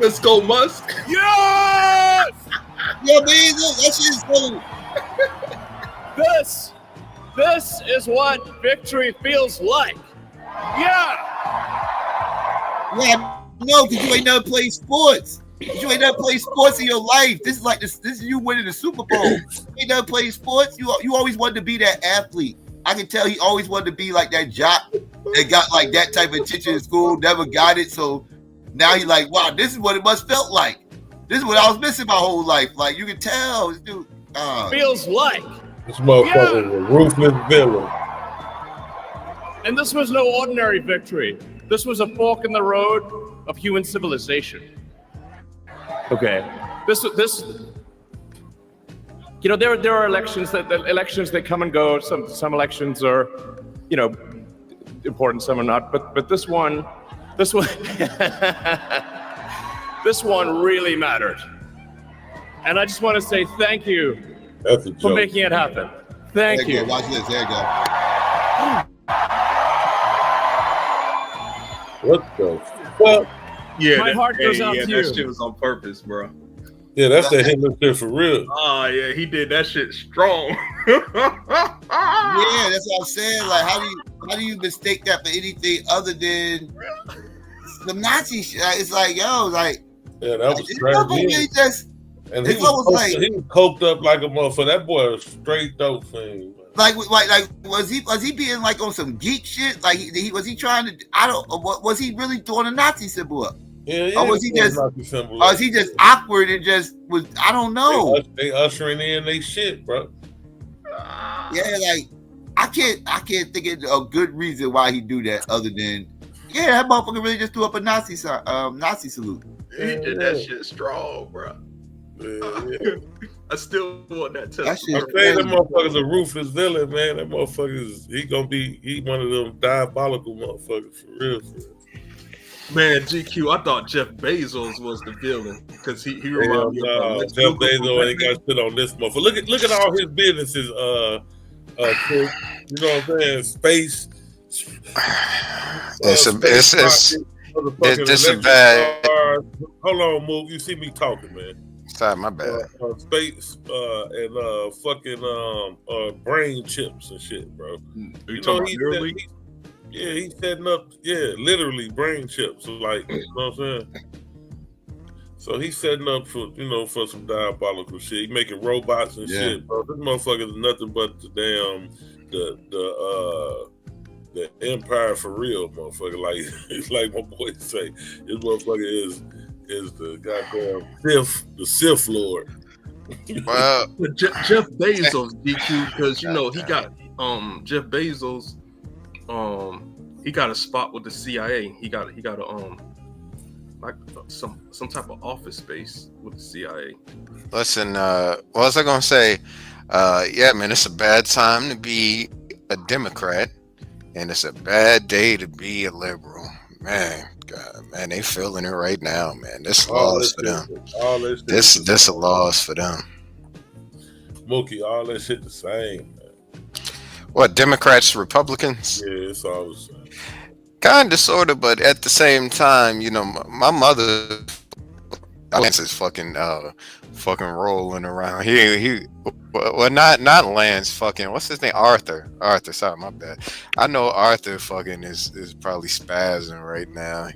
Let's go, Musk. Yes! Yeah, man, that shit is cool. This is what victory feels like. Yeah, no, because you ain't never played sports. You ain't never played sports in your life. This is like this is you winning the Super Bowl. You ain't never played sports. You always wanted to be that athlete. I can tell he always wanted to be like that jock that got like that type of attention in school, never got it. So now he's like, wow, this is what it must felt like. This is what I was missing my whole life. Like you can tell, this dude feels like this motherfucker was a ruthless villain. And this was no ordinary victory. This was a fork in the road of human civilization. Okay, this. You know, there are elections that come and go. Some elections are, you know, important. Some are not. But this one, this one really mattered. And I just want to say thank you for making it happen. Thank you. Watch this. There you go. What the fuck? Yeah, my heart goes out to you. That shit was on purpose, bro. Yeah, that's that Hitler shit for real. Oh yeah, he did that shit strong. Yeah, that's what I'm saying. Like, how do you mistake that for anything other than the Nazi shit? It's like, yo, like, yeah, that was crazy. And he was coked up like a motherfucker. That boy was straight dope thing. Like was he being like on some geek shit? Like was he trying to? Was he really throwing a Nazi symbol up? Yeah. Or was he just? Or was he just awkward and just was? I don't know. They ushering in they shit, bro. Yeah, like I can't think of a good reason why he do that other than that motherfucker really just threw up a Nazi salute. He did that shit strong, bro. Yeah. I still want that too. I'm saying that motherfucker's a ruthless villain, man. That motherfucker's he one of them diabolical motherfuckers for real. Man, GQ, I thought Jeff Bezos was the villain because he reminded me of Jeff Bezos ain't got shit on this motherfucker. Look at all his businesses, Chris. You know what I'm saying? Space. It's a bad. Hold on, Mook. You see me talking, man. Sorry, my bad. Space and fucking brain chips and shit, bro. Are you talking about literally? He's setting up, literally brain chips. Like, you know what I'm saying? So he's setting up for some diabolical shit. He's making robots and shit, bro. This motherfucker is nothing but the damn the empire for real, motherfucker. Like it's like my boy say, this motherfucker is the goddamn Sith Lord. Well, Jeff Bezos, DQ, because he got Jeff Bezos. He got a spot with the CIA. He got a like some type of office space with the CIA. Listen, what was I gonna say? Yeah, man, it's a bad time to be a Democrat, and it's a bad day to be a liberal. Man, God, man, they feeling it right now, man. This loss for them. This a loss for them. Mookie, all that shit the same. What, Democrats, Republicans? Yeah, it's all the same. Kind of, sort of, but at the same time, my mother is fucking rolling around. Not Lance, fucking, what's his name? Arthur, sorry, my bad. I know Arthur fucking is probably spazzing right now.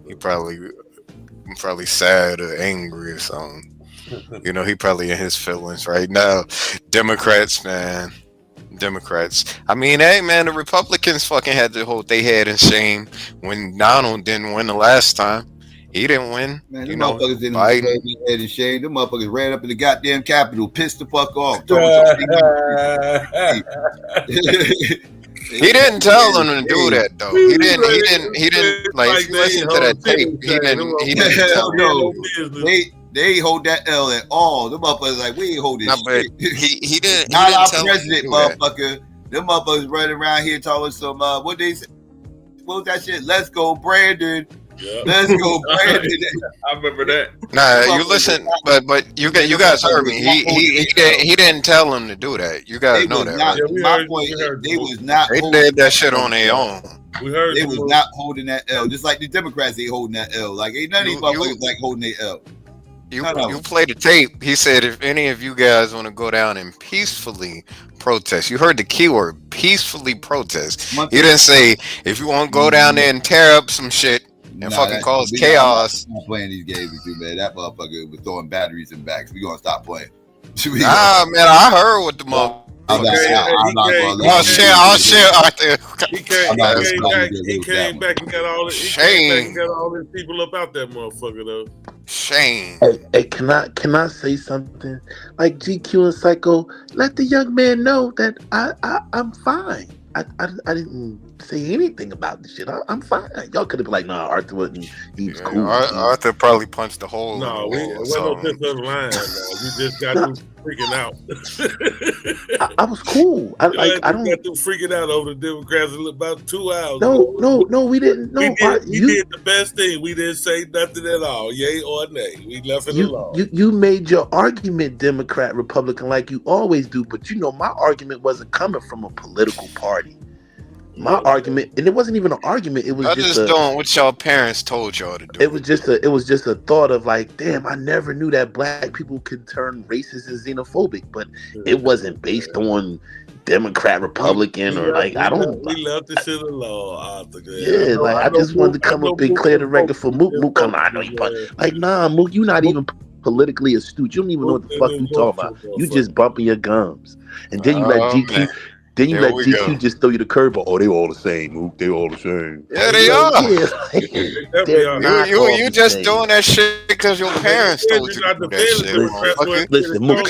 He probably sad or angry or something. He probably in his feelings right now. Democrats, man. I mean, hey, man, the Republicans fucking had to hold their head in shame when Donald didn't win the last time. He didn't win. Man, them motherfuckers didn't hold their head in shame. Them motherfuckers ran up in the goddamn Capitol, pissed the fuck off. He didn't tell them to do that though. He didn't like if you listen to that tape, he didn't tell them. They ain't hold that L at all. Them motherfuckers like, we ain't holding shit. He didn't. Not our tell president, motherfucker. Them motherfuckers running around here talking some what they say? What was that shit? Let's go, Brandon. Yeah. Let's go, Brandon. I remember that. Nah, you listen, but you guys heard me. He didn't tell them to do that. You guys know that, right? My point is, they was not. They did that shit on their own. We heard they was not holding that L, just like the Democrats ain't holding that L. Like ain't none of these motherfuckers like holding their L. You play the tape. He said, if any of you guys want to go down and peacefully protest, you heard the keyword, peacefully protest. He didn't say, if you want to go down there and tear up some shit and fucking cause chaos. I'm not playing these games with you, man. That motherfucker was throwing batteries in backs. We gonna stop playing. Man, I heard what the motherfucker I'll share Arthur. He came back and got all this. Shame. Got all these people up out that motherfucker though. Shame. Hey, can I say something? Like GQ and Psycho, let the young man know that I'm fine. I didn't say anything about this shit. I'm fine. Y'all could have been like, nah, Arthur wasn't. He was cool. Arthur probably punched the hole. No, it wasn't no pistol line. You just got through freaking out. I was cool. I don't got through freaking out over the Democrats in about 2 hours. No, we didn't. No, we did the best thing. We didn't say nothing at all, yay or nay. We left it alone. You made your argument Democrat, Republican, like you always do, but my argument wasn't coming from a political party. My argument, and it wasn't even an argument. It was just doing what y'all parents told y'all to do. It was just a thought of like, damn, I never knew that black people could turn racist and xenophobic, but it wasn't based on Democrat, Republican, or like I don't. We left the shit alone, Arthur. Yeah, I just wanted to come up and clear the record for Mook. Mook, come on, I know you. Like, nah, Mook, you not even politically astute. You don't even know what the fuck you talking about. You just bumping your gums, and then you let GQ. Man. Then you let GQ just throw you the curveball. Oh, they all the same, Mook. They all the same. Yeah, they are. You just doing that shit because your parents told you to do that shit. Listen, Mook.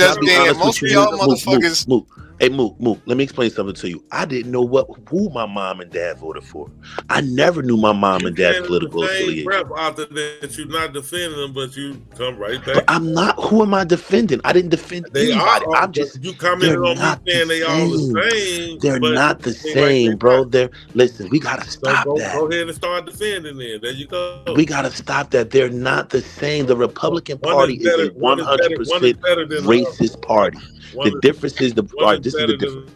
Most of y'all motherfuckers. Mook. Hey, Mook, let me explain something to you. I didn't know who my mom and dad voted for. I never knew my mom and dad's political affiliation. After that, you're not defending them, but you come right back. But I'm not. Who am I defending? I didn't defend anybody. I'm just. You commented on me saying they all the same. They're not the same, bro. Listen, we gotta stop that. Go ahead and start defending them. There you go. We gotta stop that. They're not the same. The Republican Party is a 100% racist party. The difference is this is the difference.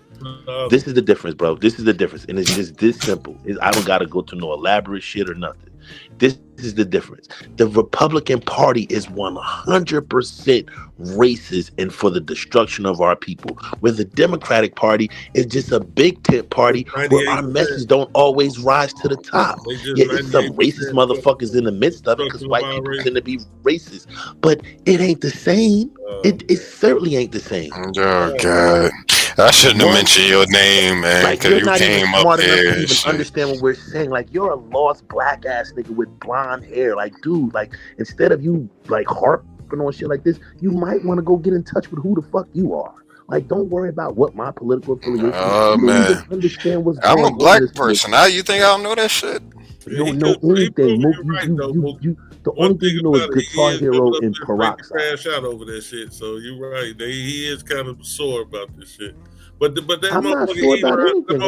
This is the difference, bro. This is the difference, and it's just this simple. I don't gotta go to no elaborate shit or nothing. This is the difference. The Republican Party is 100% racist and for the destruction of our people, where the Democratic Party is just a big tent party where our message don't always rise to the top. Yeah, it's some racist motherfuckers in the midst of it because white people tend to be racist, but it ain't the same. It certainly ain't the same. Oh God. I shouldn't have mentioned your name, man, because you came up there. To even understand what we're saying. Like, you're a lost black ass nigga with blonde hair. Like, dude, like, instead of you like harping on shit like this, you might want to go get in touch with who the fuck you are. Like, don't worry about what my political affiliation is. Oh man, understand what's I'm a black person. How you think I don't know that shit? You don't know anything. The only thing you know is Guitar Hero and Peroxide. Crash out over that shit. So you're right. He is kind of sore about this shit. But that I'm not sure about anything.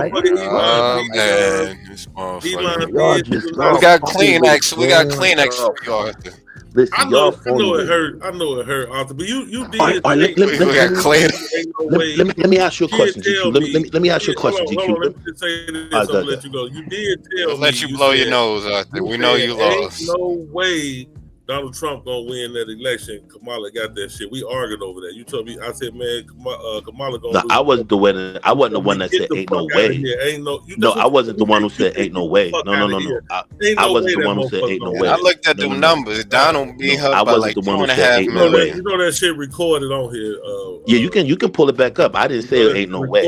We got Kleenex. We got Kleenex for you, Arthur. Listen, I know it hurt. Arthur. But you did. Let me ask you a question, GQ. Let me ask you a question, GQ. Let me just say this. I'm gonna let you go. You did tell me. Let you blow your nose, Arthur. We know you lost. Ain't no way Donald Trump gonna win that election. Kamala got that shit. We argued over that. You told me. I said, man, Kamala gonna. No, I wasn't the one. I wasn't the one that said ain't no way. No, I wasn't the one who said ain't no way. No. I wasn't the one who said ain't no way. I looked at them numbers. Donald beat her by like 2.5 million. You know that shit recorded on here. Yeah, you can pull it back up. I didn't say it ain't no way.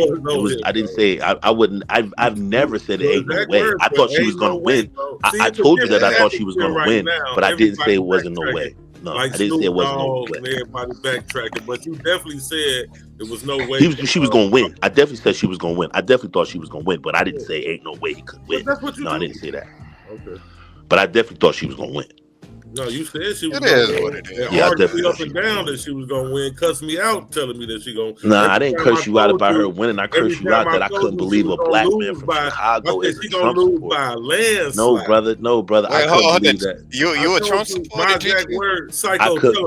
I didn't say I wouldn't. I've never said it ain't no way. I thought she was gonna win. I told you that I thought she was gonna win, but I didn't say it wasn't no way. No, like I didn't say it wasn't no way. Everybody backtracking, but you definitely said it was no way. She was gonna win. I definitely said she was gonna win. I definitely thought she was gonna win, but I didn't say ain't no way he could win. No, I didn't say that. Okay. But I definitely thought she was gonna win. No, you said she was. It is what it is. Yeah, I definitely up and down that she was gonna win. Cussed me out, telling me that she gonna. Nah, I didn't curse you out about her winning. I cursed you out that I couldn't believe a black man from Chicago is a Trump supporter. No, brother. I couldn't believe that. You a Trump supporter?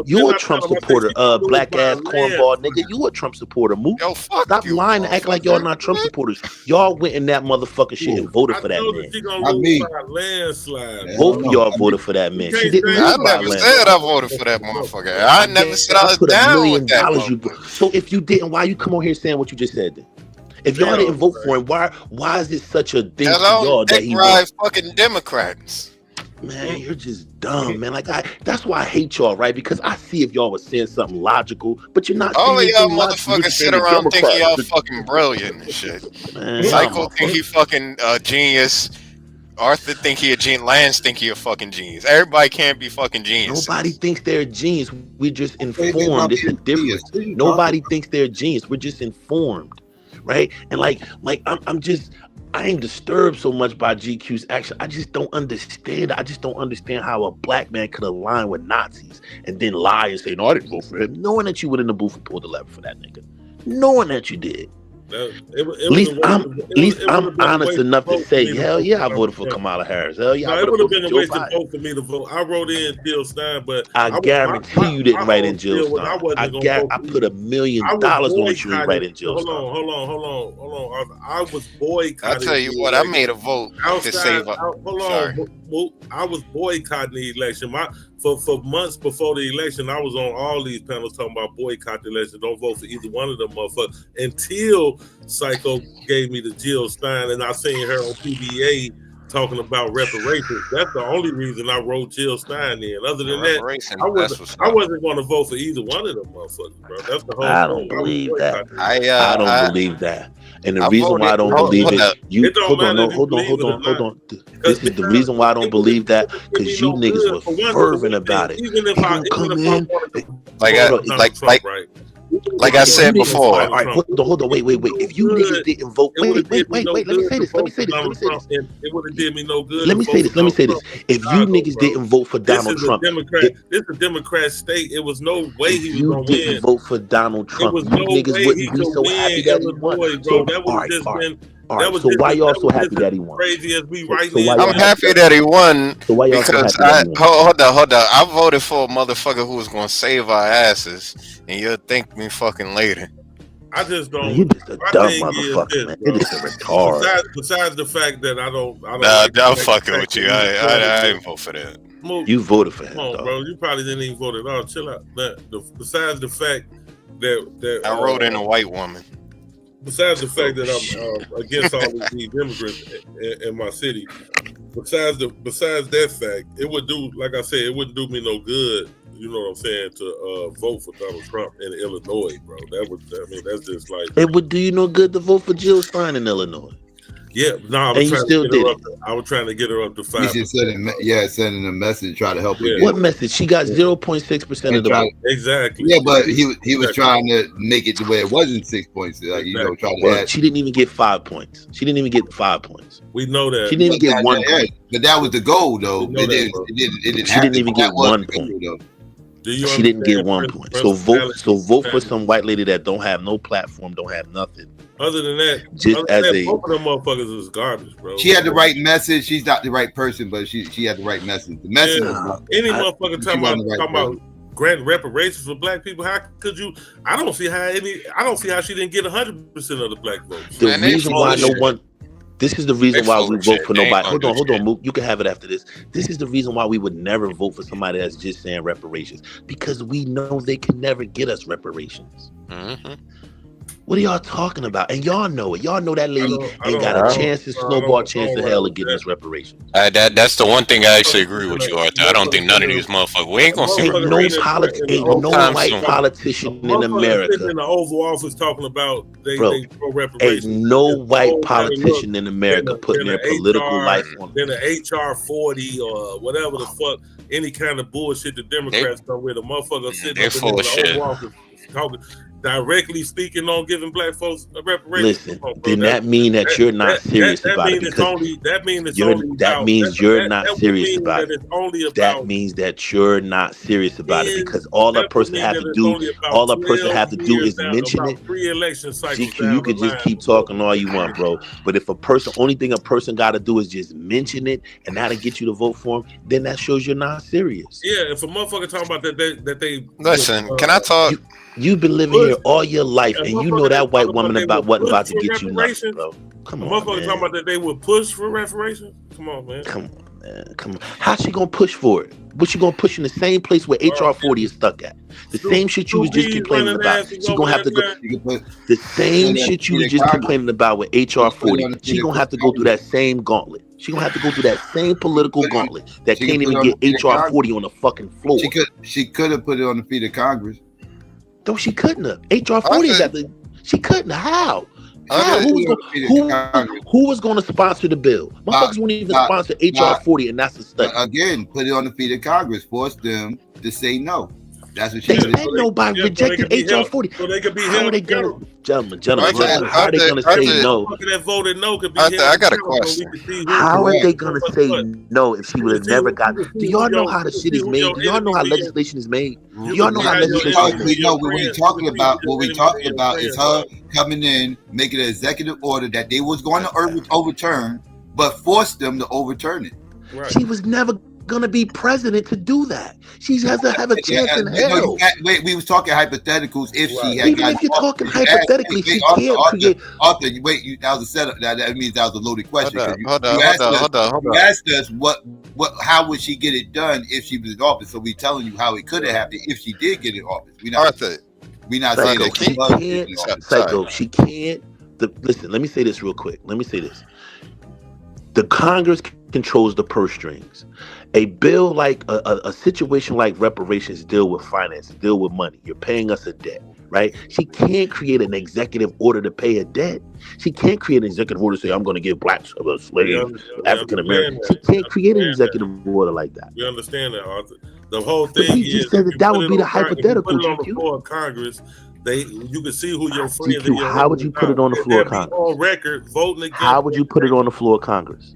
You a Trump supporter? Black ass cornball nigga. You a Trump supporter? Move. Yo, fuck Stop you, lying and act like y'all not Trump supporters. Y'all went in that motherfucker shit and voted for that man. Not me. Landslide. Both of y'all voted for that man. She didn't. I never said I voted for that motherfucker. I never said I was down with that motherfucker. So if you didn't, why you come on here saying what you just said then? If y'all didn't vote for him, why is it such a thing to y'all that he ride fucking Democrats? Man, you're just dumb, man. Like that's why I hate y'all, right? Because I see if y'all was saying something logical, but you're not All of saying y'all anything logical. motherfuckers sit around thinking y'all fucking brilliant and shit. Psycho think he fucking genius. Arthur think he a genius. Lance think he a fucking genius. Everybody can't be fucking geniuses. Nobody thinks they're a genius. We're just informed. It's a difference. Nobody thinks they're a genius. We're just informed, right? And like I ain't disturbed so much by GQ's action. I just don't understand. I just don't understand how a black man could align with Nazis and then lie and say, no, I didn't vote for him. Knowing that you went in the booth and pulled the lever for that nigga. Knowing that you did. At least I'm honest enough to say, hell yeah, I voted for Kamala Harris. Hell yeah, I it would have been a waste Biden. of vote for me to vote. I wrote in Jill Stein, but I guarantee you didn't write in Jill Stein. I put $1 million on that you didn't write in Jill Stein. Hold on. I was boycotting. I'll tell you what, I made a vote to save up. I was boycotting the election. For months before the election, I was on all these panels talking about boycott the election. Don't vote for either one of them motherfuckers until Psycho gave me the Jill Stein, and I seen her on PBA talking about reparations. That's the only reason I wrote Jill Stein in. Other than that, I wasn't going to vote for either one of them motherfuckers, bro. That's the whole I don't believe that. I don't believe that. And the I reason why I don't believe it, hold on. This is the reason why I don't believe that, because you niggas were fervent about it. Like I said before. All right, hold on, wait. If you niggas didn't vote, wait, let me say this. It would have did me no good. Let me say this. If you niggas didn't vote for Donald Trump, this is a Democrat state. It was no way he was going to win. You didn't vote for Donald Trump. You niggas wouldn't be so happy that he won. So, all right, so why y'all so happy that he won? I'm happy that he won because hold on. I voted for a motherfucker who was going to save our asses, and you'll thank me fucking later. I just don't. You just a dumb motherfucker, man. You're just a retard. Besides the fact that I don't. Nah, I'm fucking with you. I didn't vote for that. You voted for him, come on, bro. You probably didn't even vote at all. Chill out. Besides the fact that I wrote in a white woman. Besides the fact that I'm against all of these immigrants in my city, besides that fact, it would do, like I said, it wouldn't do me no good. You know what I'm saying? To vote for Donald Trump in Illinois, bro. That's just like it would do you no good to vote for Jill Stein in Illinois. Yeah, no, I was trying to get her up to 5. He just sending a message, try to help her. What message? She got 0.6% of the vote. Exactly. Yeah, but he was trying to make it to where it wasn't 6 points. Trying to she didn't even get 5 points. She didn't even get 5 points. We know that. She didn't even get 1 point. But that was the goal, though. She didn't even get 1 point. She didn't get 1 point. So vote for some white lady that don't have no platform, don't have nothing. Other than that, both of them motherfuckers is garbage, bro. She had the right message. She's not the right person, but she had the right message. The message. Any motherfucker talking about granting reparations for black people. How could you? I don't see how she didn't get 100% of the black votes. The reason why no one. This is the reason why we vote for nobody. Hold on, Mook. You can have it after this. This is the reason why we would never vote for somebody that's just saying reparations, because we know they can never get us reparations. Mm-hmm. What are y'all talking about? And y'all know it. Y'all know that lady ain't got a chance to snowball chance to hell of getting us reparations. That's the one thing I actually agree with you, Arthur. I don't think none of these motherfuckers. We ain't gonna see ain't no white politician in America in the Oval Office talking about they pro reparations. Ain't no white politician in America putting their political life on. Then the HR 40 or whatever the fuck, any kind of bullshit the Democrats come with, a motherfucker sitting up in the Oval Office talking. Directly speaking on giving black folks a reparation. Listen, then that mean that you're not serious about it. That means you're not serious about it. That means that you're not serious about it, because all a person have to do is mention it. GQ, you can just keep talking all you want, bro. But if only thing a person got to do is just mention it, and that'll get you to vote for him, then that shows you're not serious. Yeah, if a motherfucker talking about that they listen. Can I talk? You've been living here all your life, and you know that white woman wasn't about to get you nothing, bro. Come on, motherfucker talking about that they would push for reparations. Come on, man. Come on. How's she gonna push for it? What she gonna push in the same place where HR 40 is stuck at? The same shit you was just complaining about. She gonna have to go. The same shit you was just complaining about with HR 40. She gonna have to go through that same gauntlet. She gonna have to go through that same political gauntlet that can't even get HR 40 on the fucking floor. She could have put it on the feet of Congress. No, she couldn't have. HR 40 is at the. She couldn't. How? Who was going to sponsor the bill? Motherfuckers won't even sponsor HR 40, and that's a study. Again, put it on the feet of Congress. Force them to say no. That's what she did. Ain't nobody rejected HR 40. So they could be how are they gonna, gentlemen, how are they gonna say no? That voted no could be I got a question. How are they gonna say no if she would have never got? Do y'all know how the shit is made? Do y'all know how legislation is made? Do y'all know how legislation is made? We know what we're talking about is her coming in, making an executive order that they was going to overturn, but forced them to overturn it. Right. She was never gonna be president to do that. She has to have a chance in hell. We was talking hypotheticals. If she had, even if you're talking hypothetically, she can't create. Arthur, wait, that was a setup. That means that was a loaded question. Hold on. You asked us how would she get it done if she was in office? So we telling you how it could have happened if she did get in office. We not saying that she can't. Psycho, she can't. Listen, let me say this real quick. The Congress controls the purse strings. A bill like a situation like reparations deal with finance, deal with money. You're paying us a debt, right? She can't create an executive order to pay a debt. She can't create an executive order to say, I'm going to give blacks, slaves, African Americans. She can't create an executive order like that. We understand that, Arthur. The whole thing is, said that would be the hypothetical. Put it on the floor of Congress. You can see who your friends are. How would you put it on the floor of Congress? On record, voting against. How would you put it on the floor of Congress?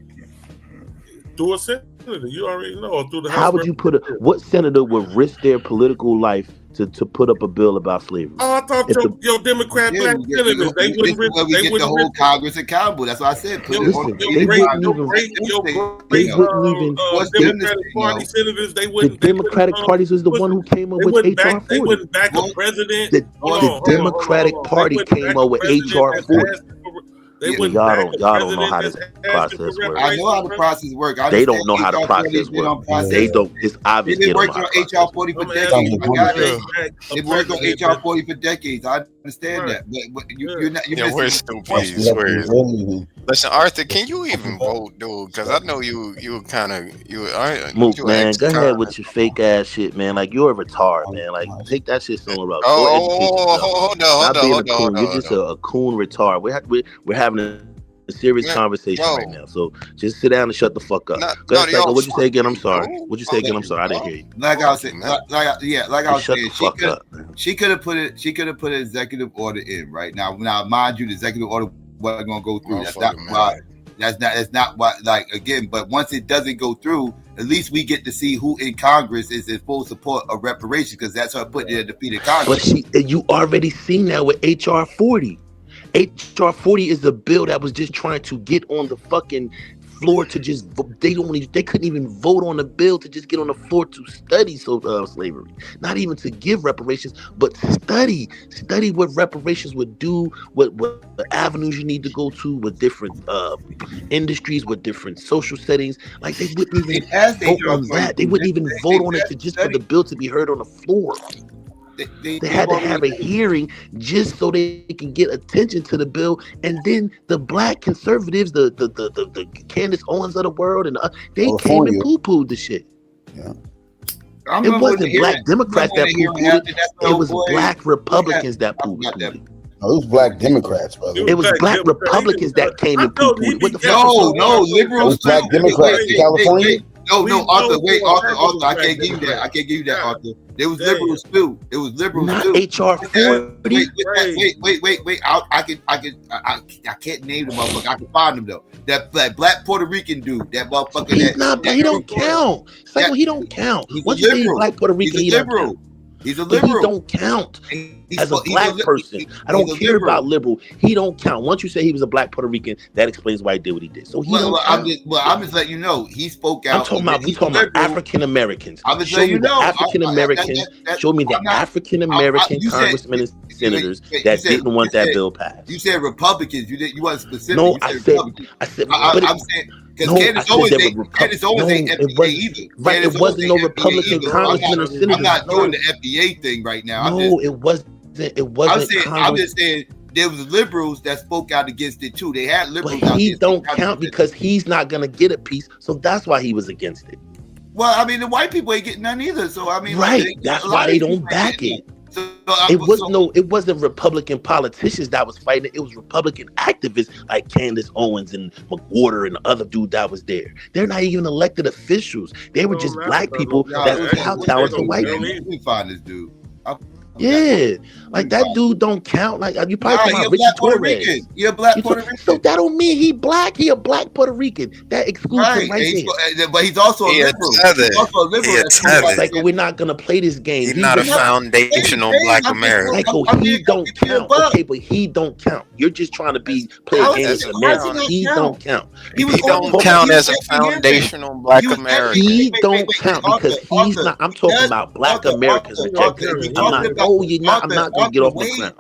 Through a senator, you already know. Through the House. How would you put it? What senator would risk their political life to put up a bill about slavery? Oh, I thought your Democrat black senators, they wouldn't risk. They get the whole Congress accountable. That's what I said. They wouldn't even. Democratic Party senators, they wouldn't. The Democratic Party was the one who came up with HR 40. They wouldn't back a president. The Democratic Party came up with HR 40. Y'all don't know how this process works. I know how the process works. They don't know how the process works. They don't. It's obvious. They've been working on HR 40 for decades. They've worked on HR 40 for decades. I understand that, but you're not. We're stupid. Listen, Arthur, can you even vote, dude? Because I know you kind of Mook, man. Go ahead with your fake ass shit, man. Like you're a retard, man. Like take that shit somewhere else. Hold on. You're just a coon retard. We're having a serious conversation right now. So just sit down and shut the fuck up. What'd you say again? I'm sorry. What'd you say again? I'm sorry. I didn't hear you. Like I was saying, she could have put it. She could have put an executive order in right now. Now, mind you, the executive order wasn't going to go through. That's not why. Like again, but once it doesn't go through, at least we get to see who in Congress is in full support of reparations because that's her putting it at the feet of Congress. But you already seen that with HR 40. HR 40 is the bill that was just trying to get on the fucking floor to just they couldn't even vote on the bill to just get on the floor to study slavery, not even to give reparations, but study what reparations would do, what avenues you need to go to with different industries, with different social settings. Like they wouldn't even vote on that. They wouldn't even vote on it just for the bill to be heard on the floor. They had to have a hearing just so they can get attention to the bill, and then the black conservatives, the Candace Owens of the world, and they came and poo-pooed the shit. Yeah. It wasn't black Democrats that poo-pooed it. It was black Republicans that poo-pooed it. No, it was black Democrats, brother. It was black Republicans that came and poo-pooed it. What the fuck? No, liberals. It was black Democrats in California. No, Arthur, Arthur, I can't give you that, Arthur. There was liberals too. It was liberals not too. HR 40. Wait. I can't name the motherfucker. I can find him though. That black Puerto Rican dude. That motherfucker. He don't count. It's like, he don't count. Once you say black Puerto Rican, he's a liberal. He's a liberal. He don't count as a black person. I don't care about liberal. He don't count. Once you say he was a black Puerto Rican, that explains why he did what he did. So he don't count. I'm just letting you know. He spoke out. We talking about African Americans. I'm just letting you know. African Americans. Show me the African American congressmen and senators that didn't want that bill passed. You said Republicans. You wasn't specific. No, I said. I'm saying. Because Candace Owens ain't FBA either. Right, it wasn't no Republican congressman or senator. I'm not doing the FBA thing right now. No, it wasn't. It wasn't. I'm just saying there was liberals that spoke out against it too. They had liberals. But he don't count because he's not gonna get a piece, so that's why he was against it. Well, I mean, the white people ain't getting none either. So I mean, right? That's why they don't back it. It wasn't Republican politicians that was fighting it. It was Republican activists like Candace Owens and McWhorter and the other dude that was there. They're not even elected officials. They were just black people that was kowtowing to white people. Let me find this dude. Yeah, like that dude don't count. Like you probably talking about Richie Torres. You're a black Puerto Rican. So that don't mean he black. He a black Puerto Rican. That excludes him right there. But he's also a liberal. He's also a liberal. Like we're not gonna play this game. He's not a foundational black American. Like he don't count. Okay, but he don't count. You're just trying to play a game with Americans. He don't count. He don't count as a foundational black American. He don't count because he's not. I'm talking about black Americans. I'm not. Oh, you're not. I'm not gonna get off the ground.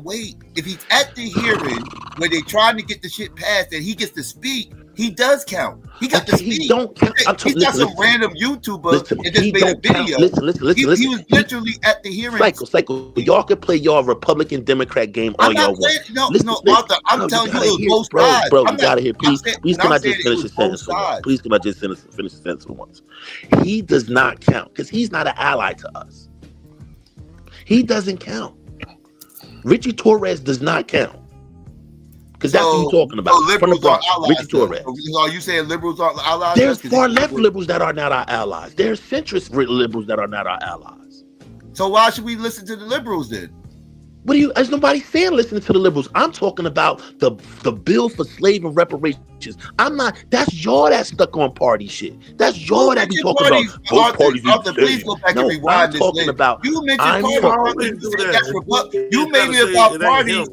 Wait. If he's at the hearing where they're trying to get the shit passed and he gets to speak, he does count. He got to speak. He don't count. He's not some random YouTuber and just made a video. Listen. He was literally at the hearing. Psycho. Y'all can play y'all Republican Democrat game all y'all want. No, Arthur. I'm telling you, it was both sides. Bro, you gotta hear. Please can I just finish the sentence for once? Please can I just finish the sentence for once? He does not count because he's not an ally to us. He doesn't count. Richie Torres does not count. Because that's what you're talking about. From the Bronx, Richie Torres. Are you saying liberals are allies? There's far left liberals that are not our allies. There's centrist liberals that are not our allies. So why should we listen to the liberals then? There's nobody saying listening to the liberals. I'm talking about the bill for slave and reparations. I'm not, that's y'all that stuck on party shit. That's y'all that be talking about both parties. Please go back and rewind this. Talking about, you mentioned party. You made me about parties.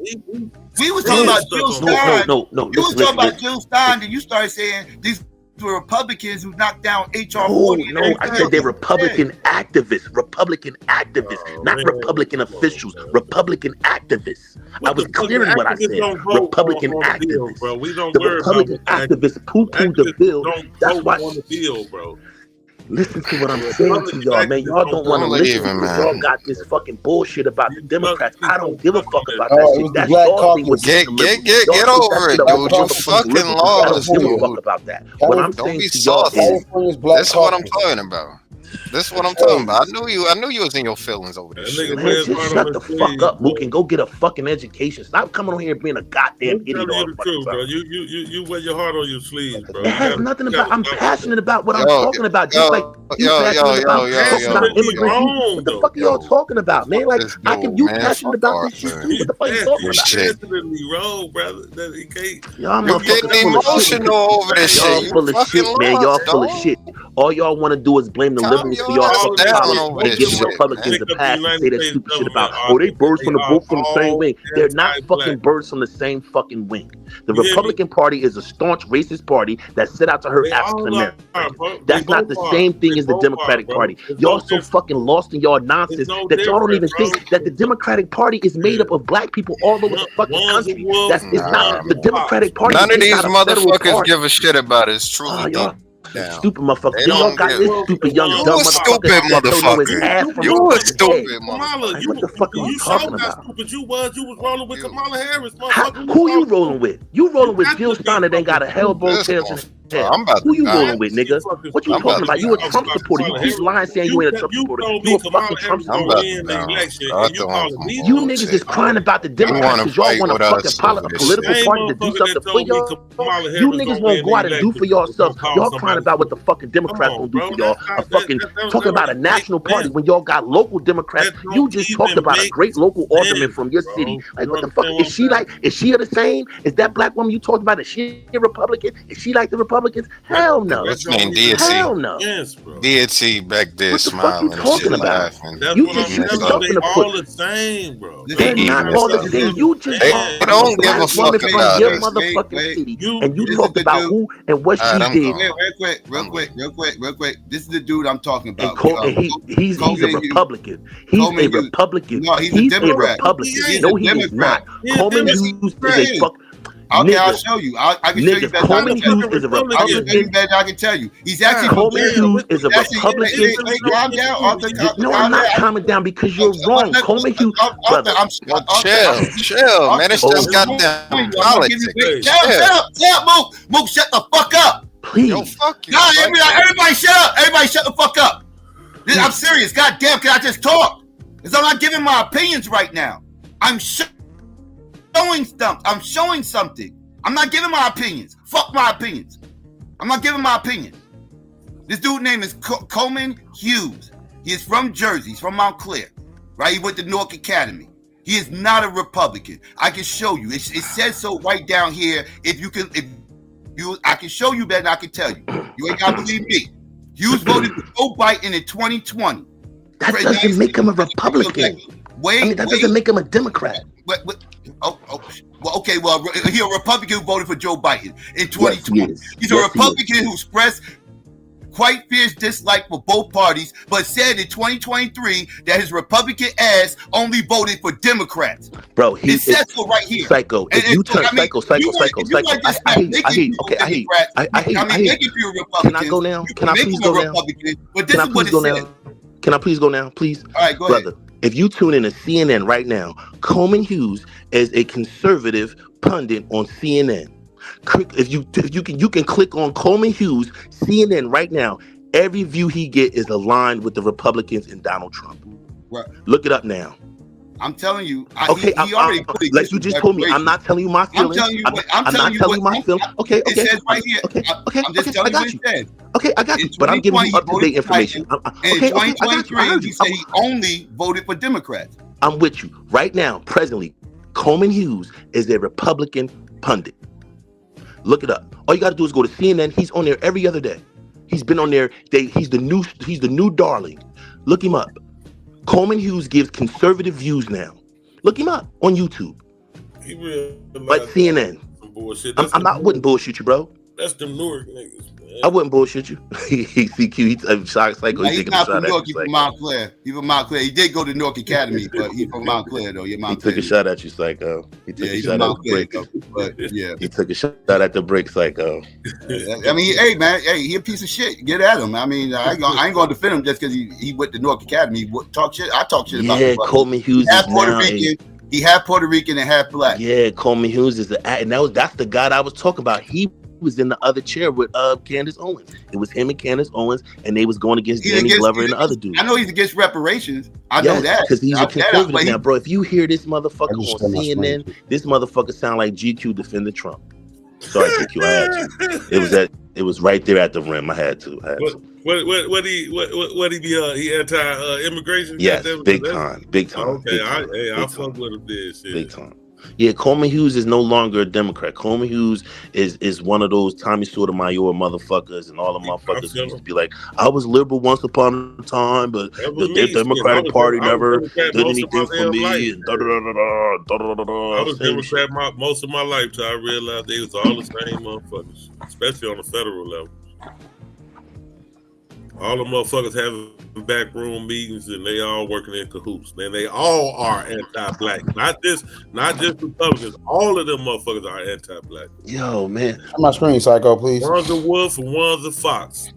We was talking about Jill Stein. No. You was talking about Jill Stein, and you started saying these were Republicans who knocked down HR 40. No, I said they're Republican activists, not Republican officials, Republican activists. I was clear in what I said. Republican activists. Bro. We don't the Republican activists poo-pooed the bill. That's why. Bro. Listen to what I'm saying to y'all, man. Y'all don't want to listen. Y'all got this fucking bullshit about the Democrats. I don't give a fuck about that shit. That's y'all thing with get over it, dude. You fucking lost. I don't give a fuck about that. What I'm saying to y'all is, that's what I'm talking about. That's what I'm talking about. I knew you was in your feelings over this shit. Man, just shut the fuck up, Mook, and go get a fucking education. Stop coming on here and being a goddamn idiot. Bro. You wear your heart on your sleeves, bro. It has nothing about. I'm passionate about what I'm talking about. Just like you passionate about immigration. What the fuck are y'all talking about, man? Like you passionate about this shit too. What the fuck are you talking about? You're definitely wrong, brother. Y'all getting emotional over this shit. Y'all full of shit, man. Y'all full of shit. All y'all want to do is blame the liberals for y'all fucking policy and give Republicans a pass and say that stupid shit about, they birds from the same wing. They're not fucking birds from the same fucking wing. The Republican Party is a staunch racist party that set out to hurt African Americans. That's not the same thing as the Democratic Party. Y'all so fucking lost in y'all nonsense that y'all don't even think that the Democratic Party is made up of black people all over the fucking country. It's not the Democratic Party. None of these motherfuckers give a shit about it. It's truly stupid motherfucker. Y'all got this stupid young dumb motherfucker. You a stupid motherfucker. What the fuck are you talking about? You was rolling with Kamala Harris. Who you rolling with? You rolling with Jill Stein that ain't got a hellbone tail in his head. Who you rolling with, nigga? What you talking about? You a Trump supporter. You keep lying saying you ain't a Trump supporter. You a fucking Trump supporter. You niggas is crying about the Democrats because y'all want a fucking political party to do something for y'all. You niggas won't go out and do for yourselves. Y'all crying about what the fucking Democrats gonna do for y'all. A fucking talking about a national party when y'all got local Democrats. You just talked about a great local alderman from your city. Like what the fuck? Is she the same? Is that black woman you talked about? Is she a Republican? Is she like the Republicans? Hell no. What's her name? DSC. Hell no. Yes, bro. DSC back there smiling. What the fuck you talking about? You just something to put. All the same, bro. They're not all the same. You just don't give a fuck about your motherfucking city, and you talked about who and what she did. Real quick. This is the dude I'm talking about. He's a Republican. He's a Republican. No, he's a Democrat. Republican. No, he is not. Coleman Hughes is a fuck. Okay, I'll show you. I can show you better. Coleman Hughes is a Republican. I'll show you better. I can tell you. He's actually Coleman Hughes is a Republican. Calm down. No, I'm not calming down because you're wrong. Coleman Hughes, brother. Chill, man. It's just goddamn politics. Shut up, Mook. Shut the fuck up. Please. Yo, fuck you. No, everybody shut up. Everybody shut the fuck up. I'm serious. God damn, can I just talk? Because I'm not giving my opinions right now. I'm showing stuff. I'm showing something. I'm not giving my opinions. Fuck my opinions. I'm not giving my opinion. This dude's name is Coleman Hughes. He is from Jersey. He's from Montclair. Right? He went to Newark Academy. He is not a Republican. I can show you. It says so right down here. I can show you that and I can tell you. You ain't gotta believe me. Hughes voted for Joe Biden in 2020. That doesn't make him a Republican. That doesn't make him a Democrat. Okay, well, he's a Republican who voted for Joe Biden in 2020. Yes, he's a Republican who expressed quite fierce dislike for both parties, but said in 2023 that his Republican ass only voted for Democrats. Bro, it says so right here. Psycho. If you turn psycho. I hate. Can I go now? Can I please go now? Can I please go now? Please. All right, go brother. ahead. If you tune in to CNN right now, Coleman Hughes is a conservative pundit on CNN. If you can click on Coleman Hughes CNN right now. Every view he get is aligned with the Republicans and Donald Trump. Right. Look it up now. I'm telling you. Okay, he already put it. Like you just told me, I'm not telling you my feelings. I'm not telling you my feelings. Okay. It says right here. I'm just telling you what it says. Okay, I got you. But I'm giving you up-to-date information. In 2023, he said he only voted for Democrats. I'm with you. Right now, presently, Coleman Hughes is a Republican pundit. Look it up. All you got to do is go to CNN. He's on there every other day. He's been on there. He's the new darling. Look him up. Coleman Hughes gives conservative views now. Look him up on YouTube. But CNN. Wouldn't bullshit you, bro. That's them Newark niggas, man. I wouldn't bullshit you. He's psycho. He's not from Newark. He's from Montclair. He's from Montclair. He did go to Newark Academy, but he's from Montclair, though. He took a shot at you, psycho. He took a shot at the brick. But yeah, he took a shot at the brick, psycho. I mean, hey man, he a piece of shit. Get at him. I mean, I ain't gonna defend him just because he went to Newark Academy. Talk shit. I talk shit about him. Yeah, Coleman Hughes is Puerto Rican. He half Puerto Rican and half black. Yeah, Coleman Hughes is that's the guy I was talking about. He was in the other chair with Candace Owens. It was him and Candace Owens, and they was going against Danny Glover and the other dude. I know he's against reparations. I know that because he's a conservative now, bro. If you hear this motherfucker on CNN, this motherfucker sound like GQ defending Trump. Sorry, GQ, I had to. It was right there at the rim. I had to. What he be? He anti-immigration? Yes, big time. Okay, I fuck with him this shit. Big time. Yeah, Coleman Hughes is no longer a Democrat. Coleman Hughes is one of those Tommy Sotomayor motherfuckers, and all the motherfuckers used to be like, I was liberal once upon a time, but the Democratic Party never did anything for me. And I was Democrat most of my life till I realized they was all the same motherfuckers, especially on the federal level. All the motherfuckers having backroom meetings and they all working in cahoots. Man, they all are anti-black. Not just Republicans. All of them motherfuckers are anti-black. Yo, man. On my screen, Psycho, please. One's a wolf and one's a fox.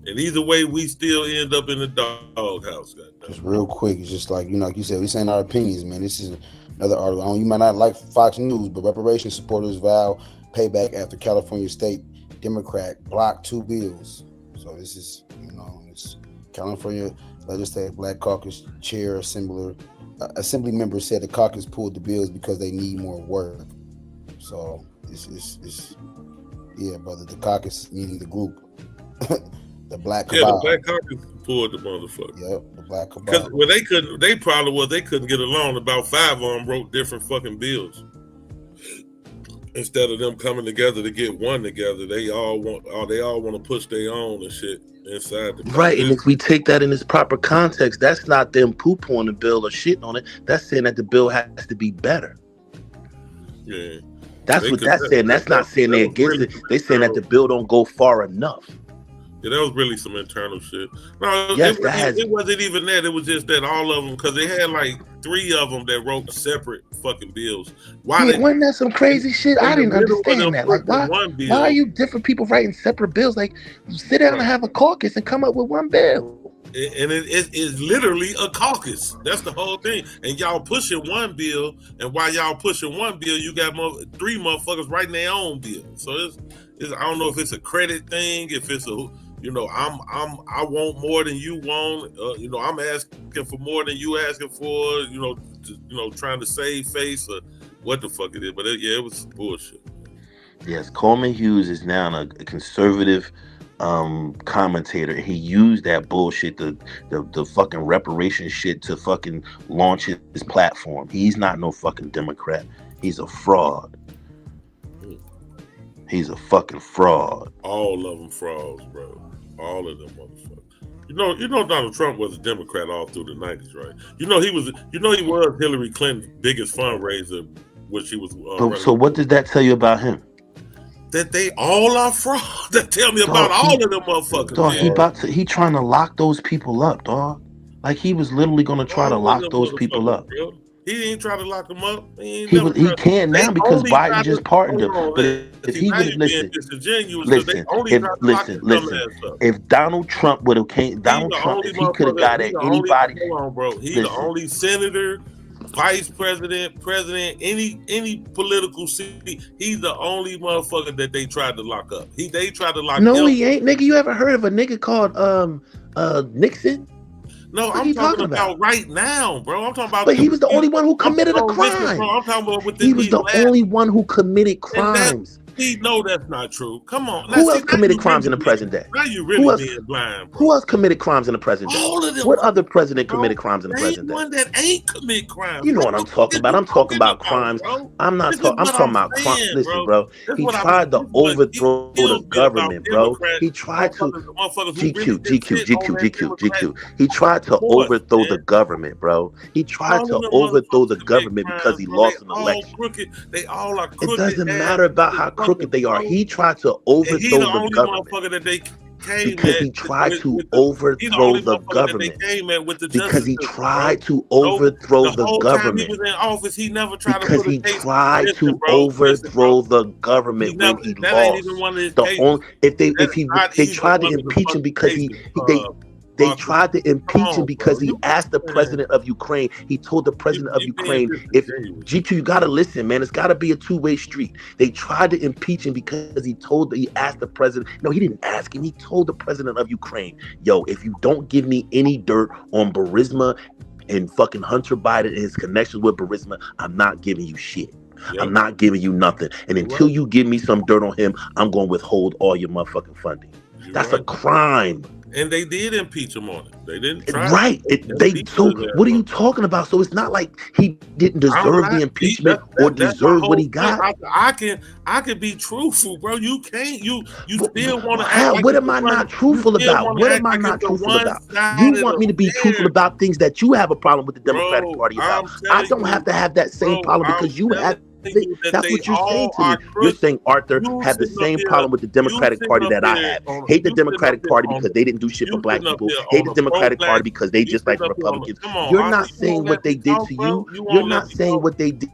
And either way, we still end up in the doghouse. Just real quick, it's just like you said, we saying our opinions, man. This is another article. You might not like Fox News, but reparations supporters vow payback after California State Democrat blocked 2 bills. So this is, it's California Legislative Black Caucus Chair Assembly member said the caucus pulled the bills because they need more work. So it's brother, the caucus meaning the group, the Black Cabal. The Black Caucus pulled the motherfucker. Yep, the Black Cabal. Because they probably couldn't get along. About 5 of them wrote different fucking bills. Instead of them coming together to get one together, they all want to push their own and shit inside the right. And if we take that in its proper context, that's not them poo-poo on the bill or shitting on it. That's saying that the bill has to be better. Yeah, that's what that's saying. That's not saying they're against it. They saying that the bill don't go far enough. Yeah, that was really some internal shit. No, yes, it wasn't even that. It was just that all of them, because they had like 3 of them that wrote separate fucking bills. Why? Yeah, wasn't that some crazy shit? I didn't understand that. Like, why are you different people writing separate bills? Like, sit down and have a caucus and come up with one bill. And it is literally a caucus. That's the whole thing. And y'all pushing one bill, and while y'all pushing one bill, you got 3 motherfuckers writing their own bill. So it's I don't know if it's a credit thing, if it's a I want more than you want. I'm asking for more than you asking for. Trying to save face or what the fuck it is. But it was bullshit. Yes, Coleman Hughes is now a conservative commentator. He used that bullshit, the fucking reparation shit, to fucking launch his platform. He's not no fucking Democrat. He's a fraud. He's a fucking fraud. All of them frauds, bro. All of them motherfuckers. You know Donald Trump was a Democrat all through the 90s, right? He was Hillary Clinton's biggest fundraiser, which he was so what did that tell you about him? That they all are frauds. That tell me about all of them motherfuckers. Dog, he trying to lock those people up, dog. Like, he was literally gonna try to lock those people up. Bro. He didn't try to lock them up. He can now because Biden just pardoned him. But if he would listen, if Donald Trump would have came, if he could have got at anybody. Hold on, bro. He's the only senator, vice president, president, any political seat. He's the only motherfucker that they tried to lock up. They tried to lock him. No, he ain't, nigga. You ever heard of a nigga called Nixon? No, I'm talking about right now, bro. I'm talking about. But he was the only one who committed a crime. I'm talking about he was the only one who committed crimes. No, that's not true. Come on. Who else committed crimes in the present day? Now you really being blind, bro. Who else committed crimes in the present day? All of them. What other president committed crimes in the present day? One that ain't commit crimes. You know what I'm talking about. I'm talking about crimes. I'm talking about crimes. Listen, bro. He tried to overthrow the government, bro. He tried to GQ. He tried to overthrow the government, bro. He tried to overthrow the government because he lost an election. They all are crooked. It doesn't matter about how crooked they are. He tried to overthrow the government because he tried to overthrow the government. Because he tried to overthrow the government. Because he tried to overthrow the government when he lost. They tried to impeach him because they tried to impeach him because he asked the president of Ukraine. He told the president of Ukraine, if G2, you gotta listen, man. It's gotta be a two-way street. They tried to impeach him because he asked the president. No, he didn't ask him. He told the president of Ukraine, yo, if you don't give me any dirt on Burisma and fucking Hunter Biden and his connections with Burisma, I'm not giving you shit. Yep. I'm not giving you nothing. And until you give me some dirt on him, I'm going to withhold all your motherfucking funding. That's a crime. And they did impeach him on it. They didn't try. Right. So what are you talking about? So it's not like he didn't deserve the impeachment or deserve what he got. I can be truthful, bro. You can't. You still want to act. What am I not truthful about? What am I not truthful about? You want me to be truthful about things that you have a problem with the Democratic Party about. I don't have to have that same problem because you have. That's what you're saying to me. You're saying Arthur had the same problem with the Democratic Party that I have. Hate the Democratic Party because they didn't do shit for black people. Hate the Democratic Party because they just like the Republicans. You're not saying what they did to you. You're not saying what they did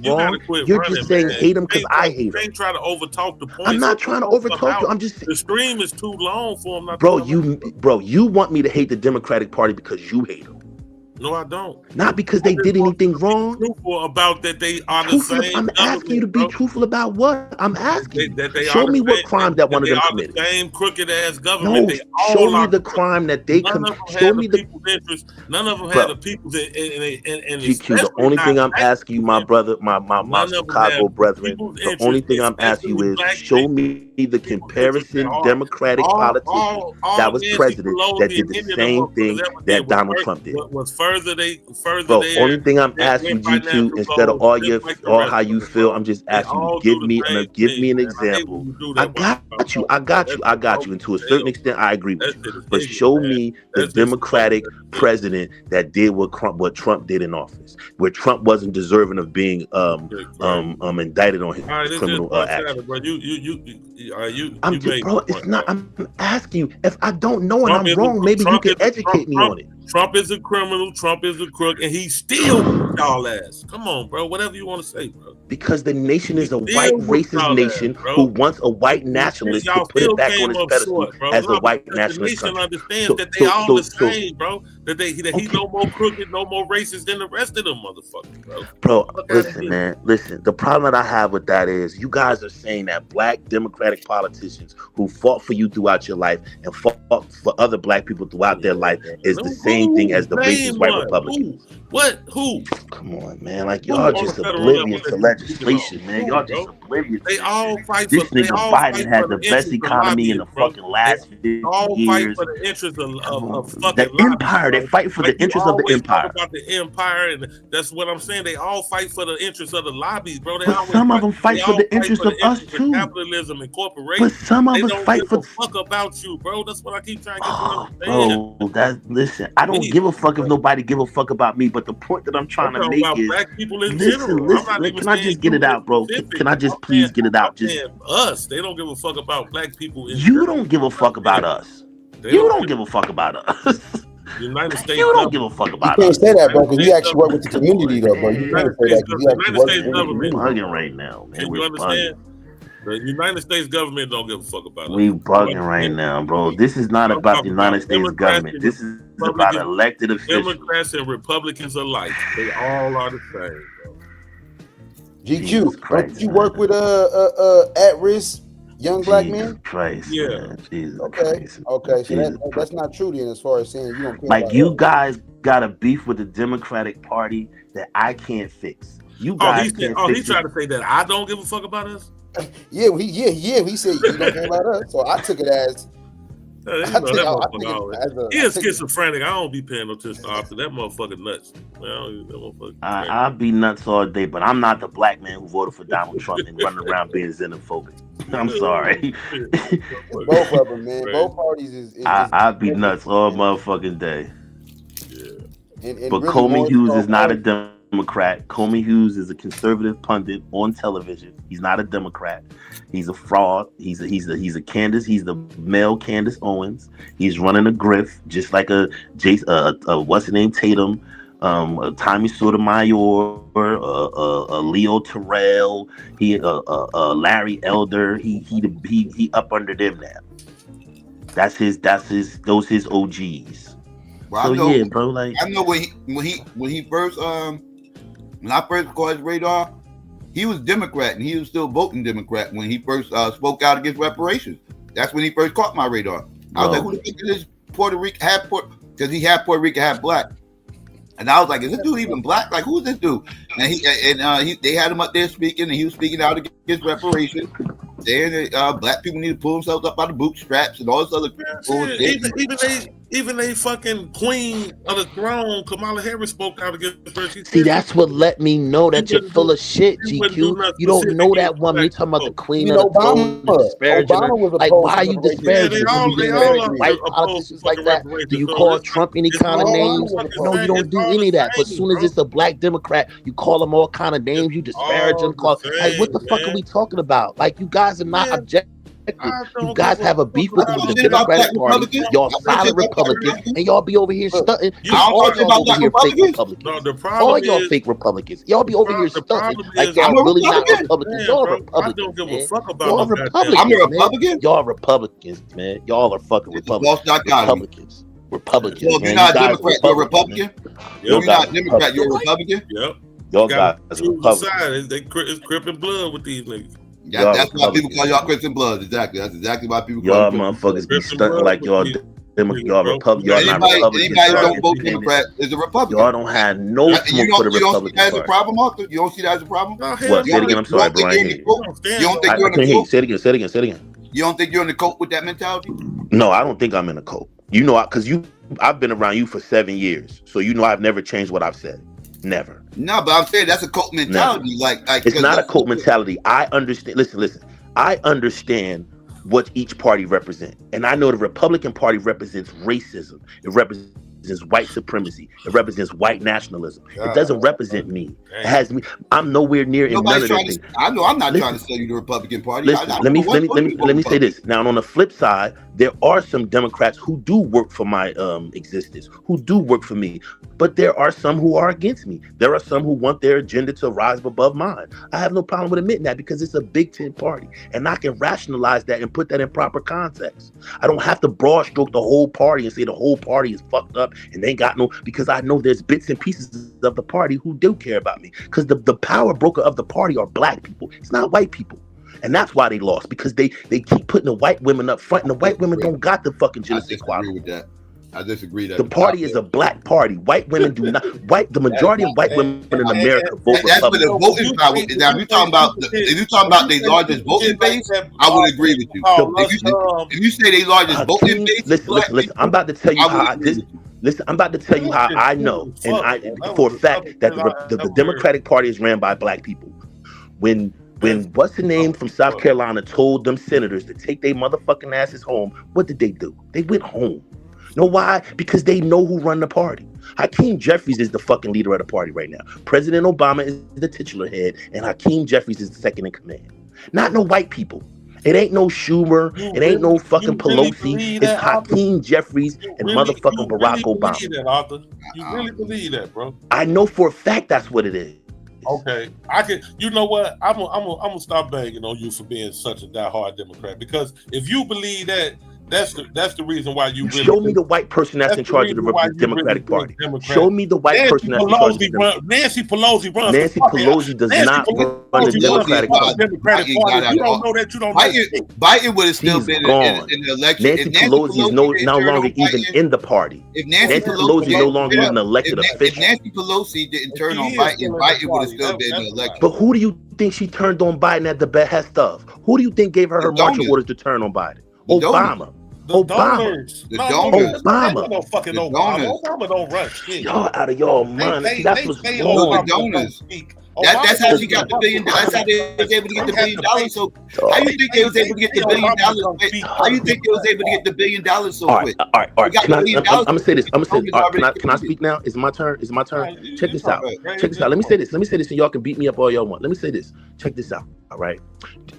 wrong. You're just saying hate them because I hate them. Try to overtalk the point. I'm not trying to overtalk you. I'm just saying the stream is too long for him. Bro, you want me to hate the Democratic Party because you hate them. No, I don't. Not because they did anything wrong. Truthful about that they are the same. I'm asking you to be truthful about what? I'm asking you. Show me what crime that one of them committed. The same crooked ass government. No, show me the crime that they committed. Show me the interest. None of them had the people's in GQ. The only thing I'm asking you, my brother, my Chicago brethren, the only thing I'm asking you is show me the comparison Democratic politician that was president that did the same thing that Donald Trump did. Only thing I'm asking you to, instead of all how you feel, I'm just asking you to give me an example. I got you. And to a certain extent, I agree with you. But show me the Democratic president that did what Trump did in office, where Trump wasn't deserving of being indicted on his criminal actions. I'm asking you. If I don't know and I'm wrong, maybe you can educate me on it. Trump is a criminal. Trump is a crook, and he still y'all ass. Come on, bro. Whatever you want to say, bro. Because the nation is a white racist nation who wants a white nationalist to put it back on his pedestal as a white nationalist country. The nation country. understands that they all the same, bro. That he no more crooked, no more racist than the rest of them motherfuckers, bro. Bro, listen, man. Listen, the problem that I have with that is you guys are saying that black Democratic politicians who fought for you throughout your life and fought for other black people throughout their life is the same thing as the racist white Republicans. Who? Come on, man. Like, y'all just oblivious to legislation, man. Y'all just oblivious. They all fight this for nigga Biden had the best economy in the fucking last 50 years. All fight for the interests of fucking the empire. They fight for the interests of the empire. Talk about the empire, and that's what I'm saying. They all fight for the interests of the lobbies, bro. But some of them fight for the interests of us too. Capitalism and corporation. But some of us fight for the fuck about you, bro. That's what I keep trying to get you to understand. Bro, listen. I don't give a fuck if nobody give a fuck about me. But the point that I'm trying to make is, black people in listen. Can I just get it out, bro? Can I just please get it out? Just us. They don't give a fuck about black people. You don't give a fuck about us. You don't give a fuck about us. United States. You don't give a fuck about us. You can't say that, bro, because you actually work with the community, though, bro. You can't say that because you actually work with the community. We're bugging right now, man. Can you understand? The United States government don't give a fuck about us. We bugging right now, bro. This is not about the United States government. This is about elected officials. Democrats and Republicans alike. They all are the same, bro. GQ, don't you work with at-risk young black men? Christ, yeah. Man. Jesus okay. Christ. Okay. So that's not true then, as far as saying you don't care like about you that. guys got a beef with the Democratic Party that I can't fix. You guys he tried to say that I don't give a fuck about us. Yeah. He said you don't care about us. So I took it as. He is schizophrenic. I don't be paying no attention to that motherfucker nuts. I'll be nuts all day, but I'm not the black man who voted for Donald Trump and running around being xenophobic. I'm sorry. Both of them, man. Both parties is I'll be nuts all motherfucking day. Yeah. But really Comey Hughes is not a Democrat. Comey Hughes is a conservative pundit on television. He's not a Democrat. He's a fraud. He's a Candace. He's the male Candace Owens. He's running a grift just like a what's the name Tatum, a Tommy Sotomayor, a Leo Terrell. Larry Elder. He up under them now. Those his OGs. Well, so I know, yeah, bro. Like I know when he first when I first caught his radar, he was Democrat and he was still voting Democrat when he first spoke out against reparations. That's when he first caught my radar. I was like, who the fuck is this Puerto Rican half because he half Puerto Rican, half black. And I was like, is this dude even black? Like, who is this dude? And they had him up there speaking, and he was speaking out against reparations. Saying black people need to pull themselves up out of bootstraps and all this other bullshit. Even they fucking queen of the throne, Kamala Harris, spoke out against her. See, that's what let me know that you're full of shit, GQ. You don't know that woman. You're talking about the queen of the throne. Obama was like, why are you disparaging white politicians like that? Do you call Trump any kind of names? No, you don't do any of that. But as soon as it's a black Democrat, you call them all kind of names. You disparage them. Like, what the fuck are we talking about? Like, you guys are not objective. You guys have a beef with the Democratic Party. Y'all solid Republicans, and y'all be over here stunting. All y'all over here fake Republicans. All y'all fake Republicans. Y'all be over here stunting like y'all really not Republicans. Y'all Republicans. Y'all Republicans. I'm a Republican. Y'all Republicans, man. Y'all are fucking Republicans. Republicans. Well, you're not a Democrat. You're a Republican. You're not a Democrat. You're a Republican. Yep. Y'all guys are Republicans. It's Crip and blood with these niggas. That's why people call y'all Crips and Bloods. Exactly. That's exactly why people call y'all motherfuckers be stunting like y'all Republicans. Y'all not Republicans. Anybody don't vote Democrat is a Republican. Y'all don't have no smoke for the Republican Party. You don't see that as a problem, Arthur? You don't see that as a problem? What? Say it again. I'm sorry, bro. You don't think you're in the coat? Say it again. You don't think you're in the coat with that mentality? No, I don't think I'm in a coat. You know, because I've been around you for 7 years, so you know I've never changed what I've said. Never. No, but I'm saying that's a cult mentality. Like it's not a cult mentality. I understand. Listen. I understand what each party represents, and I know the Republican Party represents racism. It represents white supremacy. It represents white nationalism. It doesn't represent me. It has me. I'm nowhere near in none of those things. I know. I'm not trying to sell you the Republican Party. Listen, let me say this. Now, on the flip side, There are some Democrats who do work for my existence, who do work for me, but there are some who are against me. There are some who want their agenda to rise above mine. I have no problem with admitting that because it's a Big Tent party, and I can rationalize that and put that in proper context. I don't have to broad stroke the whole party and say the whole party is fucked up and they ain't got no, because I know there's bits and pieces of the party who do care about me, because the power broker of the party are black people. It's not white people. And that's why they lost, because they keep putting the white women up front, and the white women don't got the fucking gender equality. With that. I disagree that the party is a black party. White women do not. The majority of white women in America vote Republican. That's for the voting power. Now, if you're talking about the largest voting base, I would agree with you. If you say they largest voting base, listen. I'm about to tell you how Listen, I'm about to tell you how I know, and for a fact that the Democratic Party is ran by black people. When what's the name from South Carolina told them senators to take their motherfucking asses home, what did they do? They went home. Know why? Because they know who run the party. Hakeem Jeffries is the fucking leader of the party right now. President Obama is the titular head, and Hakeem Jeffries is the second in command. Not no white people. It ain't no Schumer. It ain't no fucking Pelosi. It's Hakeem Jeffries and motherfucking Barack Obama. You really believe that, bro? I know for a fact that's what it is. Okay, I can. You know what? I'm gonna stop banging on you for being such a diehard Democrat, because if you believe that, that's the reason why you really show me the white person that's in charge of the Democratic Party. Show me the white person that's in charge of the Nancy Pelosi runs. Nancy Pelosi does not run the Democratic Party. You don't know that. You don't know. Biden would have still been in the election. Nancy Pelosi is no longer even in the party. If Nancy Pelosi is no longer even an elected official. If Nancy Pelosi didn't turn on Biden, Biden would have still been in the election. But who do you think she turned on Biden at the behest of? Who do you think gave her marching orders to turn on Biden? Obama. Obama. Obama don't run shit. Y'all out of y'all mind. That's what's wrong. The donors. That's how she got the $1 billion. That's how they was able to get the $1 billion. So how you think they was able to get the $1 billion? How you think they was able to get the $1 billion so quick? All right. I'm gonna say this. Can I speak now? Is it my turn? Check this out. Let me say this, and y'all can beat me up all y'all want. Let me say this. Check this out. All right.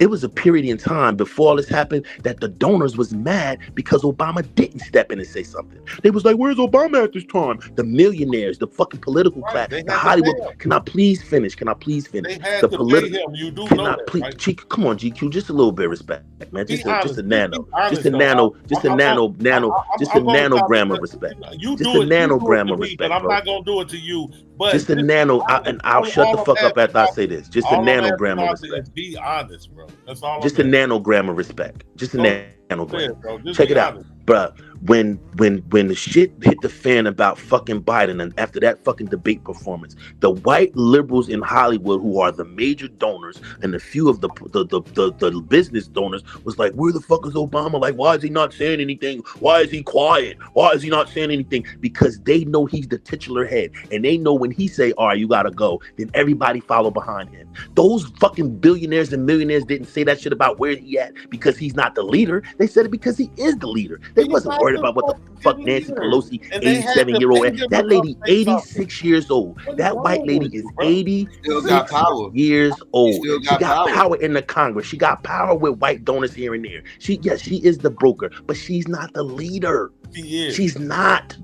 It was a period in time before all this happened that the donors was mad because Obama didn't step in and say something. They was like, "Where's Obama at this time?" The millionaires, the fucking political class, the Hollywood. Can I please finish? The political. You do know that, right? Come on, GQ, just a little bit of respect, man. Just a nanogram of respect. Just a nanogram of respect, I'm not gonna do it to you. But just a nano, and I'll shut the fuck up after I say this. Just a nanogram of respect. Be honest, bro. That's all. Just a nanogram of respect. Just a nanogram. Check it out, bro. When the shit hit the fan about fucking Biden, and after that fucking debate performance, the white liberals in Hollywood, who are the major donors and a few of the business donors, was like, "Where the fuck is Obama? Like, why is he not saying anything? Why is he quiet? Why is he not saying anything?" Because they know he's the titular head, and they know when he say, "All right, you gotta go," then everybody follow behind him. Those fucking billionaires and millionaires didn't say that shit about where he at because he's not the leader. They said it because he is the leader. They wasn't worried about what the fuck Nancy Pelosi, 87-year-old, that lady 86 years old. That white lady is 86 years old. She got power in the Congress. She got power with white donors here and there. She is the broker, but she's not the leader. She's not.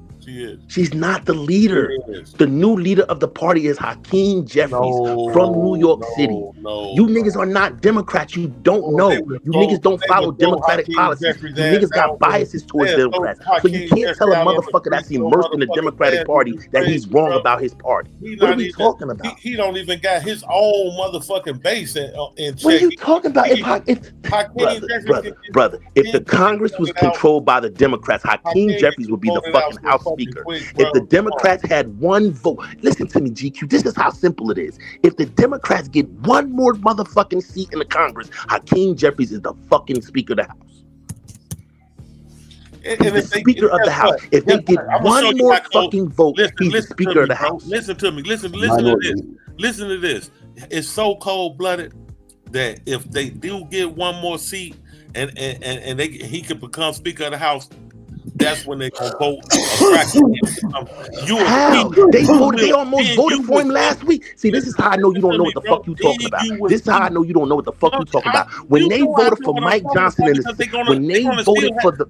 She's not the leader. The new leader of the party is Hakeem Jeffries from New York City. You niggas are not Democrats. You don't know. You niggas don't follow Democratic policies. You niggas got biases towards Democrats. So you can't tell a motherfucker that's immersed in the Democratic Party that he's wrong about his party. What are we talking about? He don't even got his own motherfucking base in check. What are you talking about? Brother, if the Congress was controlled by the Democrats, Hakeem Jeffries would be the fucking House Speaker. If the Democrats had one vote, listen to me, GQ, this is how simple it is. If the Democrats get one more motherfucking seat in the Congress, Hakeem Jeffries is the fucking Speaker of the House. He's the Speaker of the House. If they get one more fucking vote, he's the Speaker of the House. Listen to me. Listen to this. Listen to this. It's so cold-blooded that if they do get one more seat and he could become Speaker of the House, that's when they're gonna vote. How? They voted. They almost voted for him last week. See, this is how I know you don't know what the fuck you talking about. This is how I know you don't know what the fuck you talking about. When they voted for Mike Johnson in the, when they voted for the.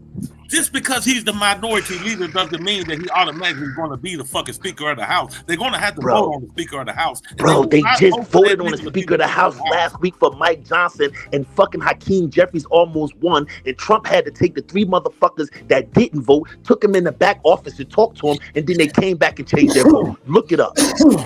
Just because he's the minority leader doesn't mean that he automatically is going to be the fucking Speaker of the House. They're going to have to vote on the Speaker of the House. Bro, they just voted on the Speaker of the House last week for Mike Johnson, and fucking Hakeem Jeffries almost won, and Trump had to take the 3 motherfuckers that didn't vote, took them in the back office and talked to them, and then they came back and changed their vote. Look it up.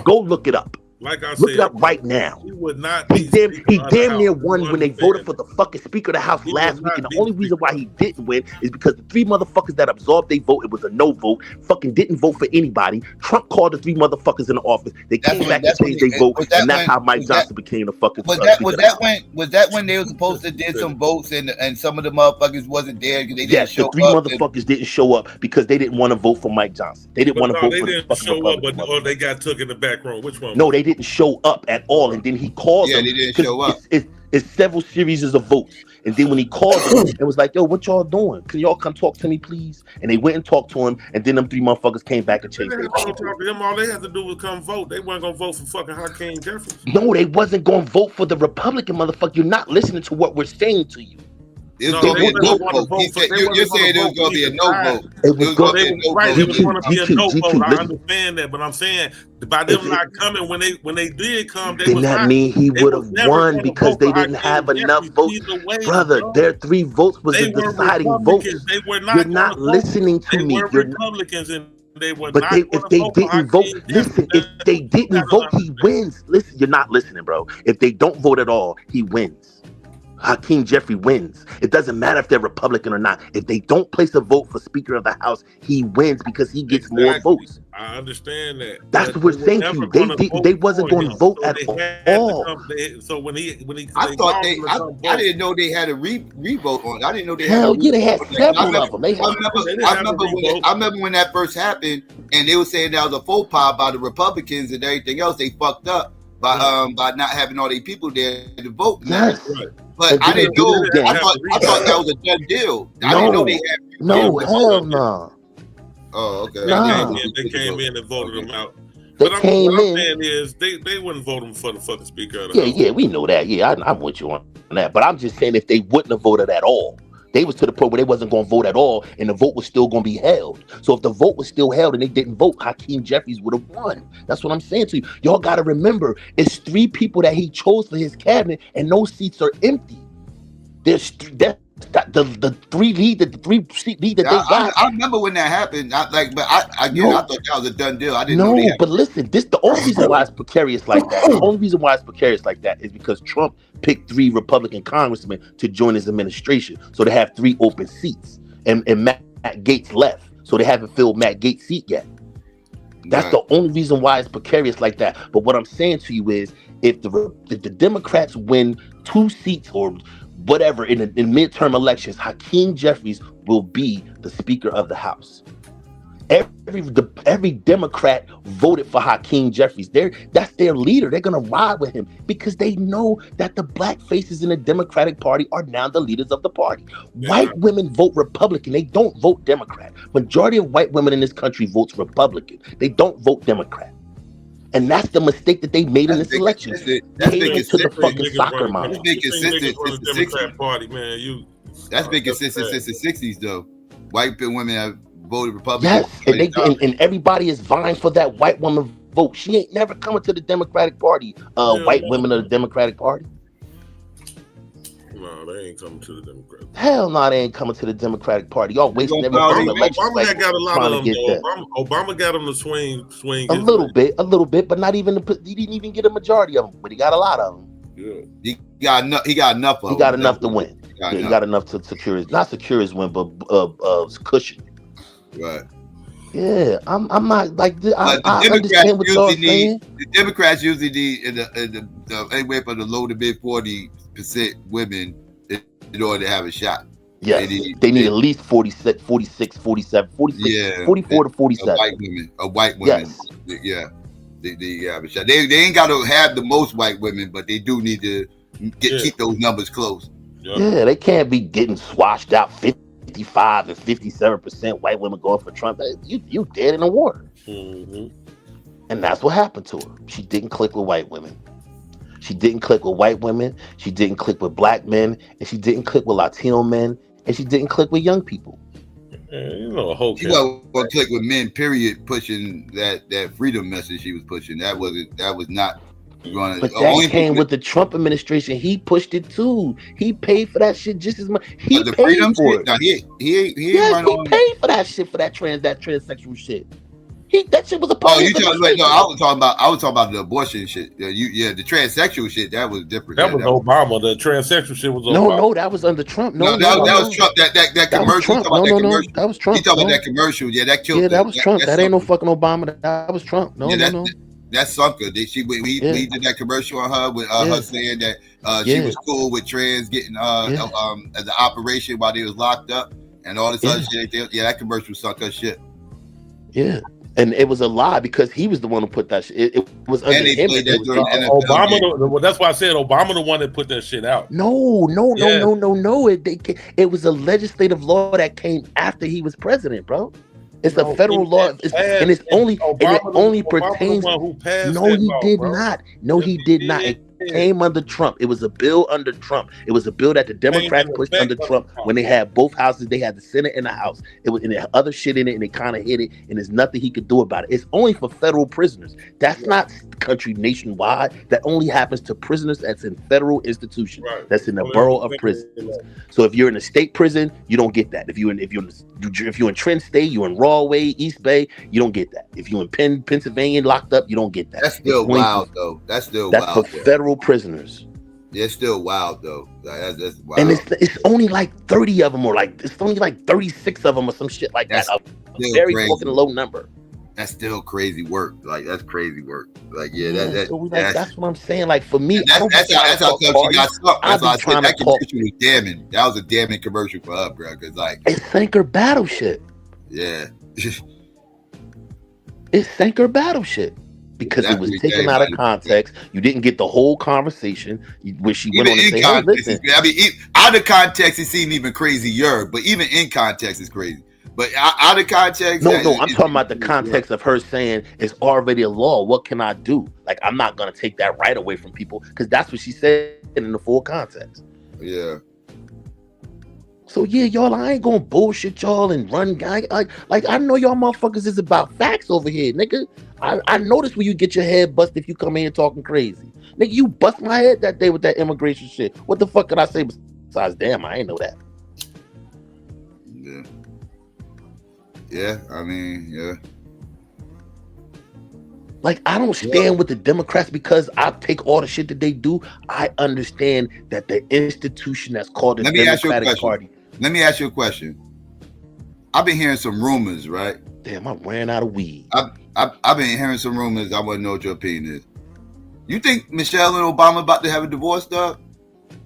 Go look it up. Like I look said, it up right now. He would not. He damn near won when they voted for the fucking Speaker of the House last week, and the only reason why he didn't win is because the 3 motherfuckers that absorbed their vote, it was a no vote, fucking didn't vote for anybody. Trump called the 3 motherfuckers in the office. They came back and changed their vote, and that's how Mike Johnson became the fucking. Was that when they were supposed to did some votes and some of the motherfuckers wasn't there because they didn't show up? Yes, the 3 motherfuckers didn't show up because they didn't want to vote for Mike Johnson. They didn't want to vote for the fucking Republican. Or they got took in the back room. Which one? No, they didn't show up at all, and then he called them. They didn't show up. It's several series of votes, and then when he called them and was like, "Yo, what y'all doing? Can y'all come talk to me, please?" And they went and talked to him, and then them 3 motherfuckers came back and changed their vote. All they had to do was come vote. They weren't gonna vote for fucking Hakeem Jeffries. No, they wasn't gonna vote for the Republican motherfucker. You're not listening to what we're saying to you. You're saying it was going to be a no vote. It was going to be a no vote. I understand that, but I'm saying by them not coming when they did come, did not mean he would have won because they didn't have enough votes, brother. Their 3 votes was the deciding vote. You're not listening to me. You're Republicans and. But if they didn't vote, listen, if they didn't vote, he wins. Listen, you're not listening, bro. If they don't vote at all, he wins. Hakeem Jeffrey wins. It doesn't matter if they're Republican or not. If they don't place a vote for Speaker of the House, he wins because he gets more votes. I understand that. That's what we're saying to you. They wasn't going to vote at all. So when he I didn't know they had a re-vote on it. I didn't know they had they had several of them. I remember when that first happened, and they were saying that was a faux pas by the Republicans and everything else. They fucked up by not having all these people there to vote. Yes. But I didn't know. I thought that was a done deal. I didn't know they had. No, hell no. Oh, okay. They came in and voted them out. What I'm saying is they wouldn't vote him for the fucking Speaker of the House. Yeah, we know that. Yeah, I'm with you on that. But I'm just saying if they wouldn't have voted at all, they was to the point where they wasn't going to vote at all, and the vote was still going to be held. So if the vote was still held and they didn't vote, Hakeem Jeffries would have won. That's what I'm saying to you. Y'all got to remember, it's 3 people that he chose for his cabinet, and those seats are empty. There's the 3 lead, the 3-seat lead that they got. I remember when that happened. I thought that was a done deal. I didn't know. No, but listen, the only reason why it's precarious like that. The only reason why it's precarious like that is because Trump picked 3 Republican congressmen to join his administration, so they have 3 open seats, and Matt Gaetz left, so they haven't filled Matt Gaetz' seat yet. That's the only reason why it's precarious like that. But what I'm saying to you is, if the Democrats win 2 seats or whatever in midterm elections, Hakeem Jeffries will be the Speaker of the House. Every Democrat voted for Hakeem Jeffries. That's their leader. They're gonna ride with him because they know that the black faces in the Democratic Party are now the leaders of the party. White women vote Republican. They don't vote Democrat. Majority of white women in this country votes Republican. They don't vote Democrat. And that's the mistake that they made in this election. That's big to the fucking soccer mom. That's big consistent since the 60s. Party, man. That's been consistent since the 60s, though. White women have voted Republican. Yes, and everybody is vying for that white woman vote. She ain't never coming to the Democratic Party. White women of the Democratic Party. No, they ain't coming to the Democratic Party. Hell no, they ain't coming to the Democratic Party. Y'all wasting every election. Obama got a lot of them, Obama got them to swing a little bit, but not even he didn't even get a majority of them, but he got a lot of them. Yeah. He got enough. He got enough to win. He got enough to secure his win, but cushion. Right. Yeah, I'm not like I understand what y'all saying. The Democrats usually need anywhere from the low to mid 40% women in order to have a shot. Yeah, they need at least 46, 47, 46, 44 to 47. White women. Yes. Yeah. They have a shot. They ain't got to have the most white women, but they do need to keep those numbers close. Yeah, they can't be getting swashed out 50 55 and 57% white women going for Trump, you dead in the water. Mm-hmm. And that's what happened to her. She didn't click with white women. She didn't click with white women. She didn't click with black men, and she didn't click with Latino men, and she didn't click with young people. You know, a whole. She wasn't gonna click with men. Period. Pushing that freedom message she was pushing. That was not. But that came with the Trump administration. He pushed it too. He paid for that shit just as much. He paid for it. No, he paid for that shit, for that transsexual shit. That shit was a part of his administration. No, I was talking about the abortion shit. The transsexual shit, that was different. That was Obama. The transsexual shit was Obama. No, that was under Trump. No, that was Trump. That commercial. That was Trump. You talking about that commercial? Yeah, that killed. Yeah, that was Trump. That ain't no fucking Obama. That was Trump. No. That sunk her. We did that commercial on her with her saying that she was cool with trans getting as an operation while they was locked up and all this other shit. Yeah, that commercial sunk her shit. Yeah. And it was a lie because he was the one who put that shit. It was under him. Obama. That's why I said Obama the one that put that shit out. No. It was a legislative law that came after he was president, bro. It's a federal law, and it only pertains. No, he did not. No, he did not. It came under Trump. It was a bill under Trump. It was a bill that the Democrats pushed under Trump when they had both houses. They had the Senate and the House. It was, and there other shit in it, and they kind of hit it, and there's nothing he could do about it. It's only for federal prisoners. That's not country nationwide. That only happens to prisoners that's in federal institutions. Right. That's in the borough of prisons. So if you're in a state prison, you don't get that. If you're in Trent State, you're in Rahway, East Bay, you don't get that. If you're in Pennsylvania locked up, you don't get that. That's still wild, though. That's for federal prisoners. Yeah, it's still wild though. That's wild. And it's only like 30 of them, or it's only like 36 of them, or some shit like that. A very fucking low number. That's still crazy work. Like that's crazy work. Like that's what I'm saying. Like for me, that's how she got stuck. That's why I said that commercial was damning. That was a damning commercial for her, bro. Because like it sank her battleship. Yeah, it sank her battleship. Because it was taken out of context. You didn't get the whole conversation where she went on to say, hey, listen. I mean, out of context, it seemed even crazier. But even in context, it's crazy. But out of context... No, I'm talking about the context of her saying, it's already a law. What can I do? Like, I'm not going to take that right away from people. Because that's what she said in the full context. Yeah. So yeah, y'all, I ain't gonna bullshit y'all and run guy. Like I know y'all motherfuckers is about facts over here, nigga. I noticed when you get your head busted if you come in here talking crazy. Nigga, you bust my head that day with that immigration shit. What the fuck could I say besides damn, I ain't know that. Yeah. Yeah, I mean, yeah. Like, I don't stand with the Democrats because I take all the shit that they do. I understand that the institution that's called the Democratic Party. Let me ask you a question. I've been hearing some rumors, right? Damn, I ran out of weed. I've been hearing some rumors. I want to know what your opinion is. You think Michelle and Obama about to have a divorce, dog?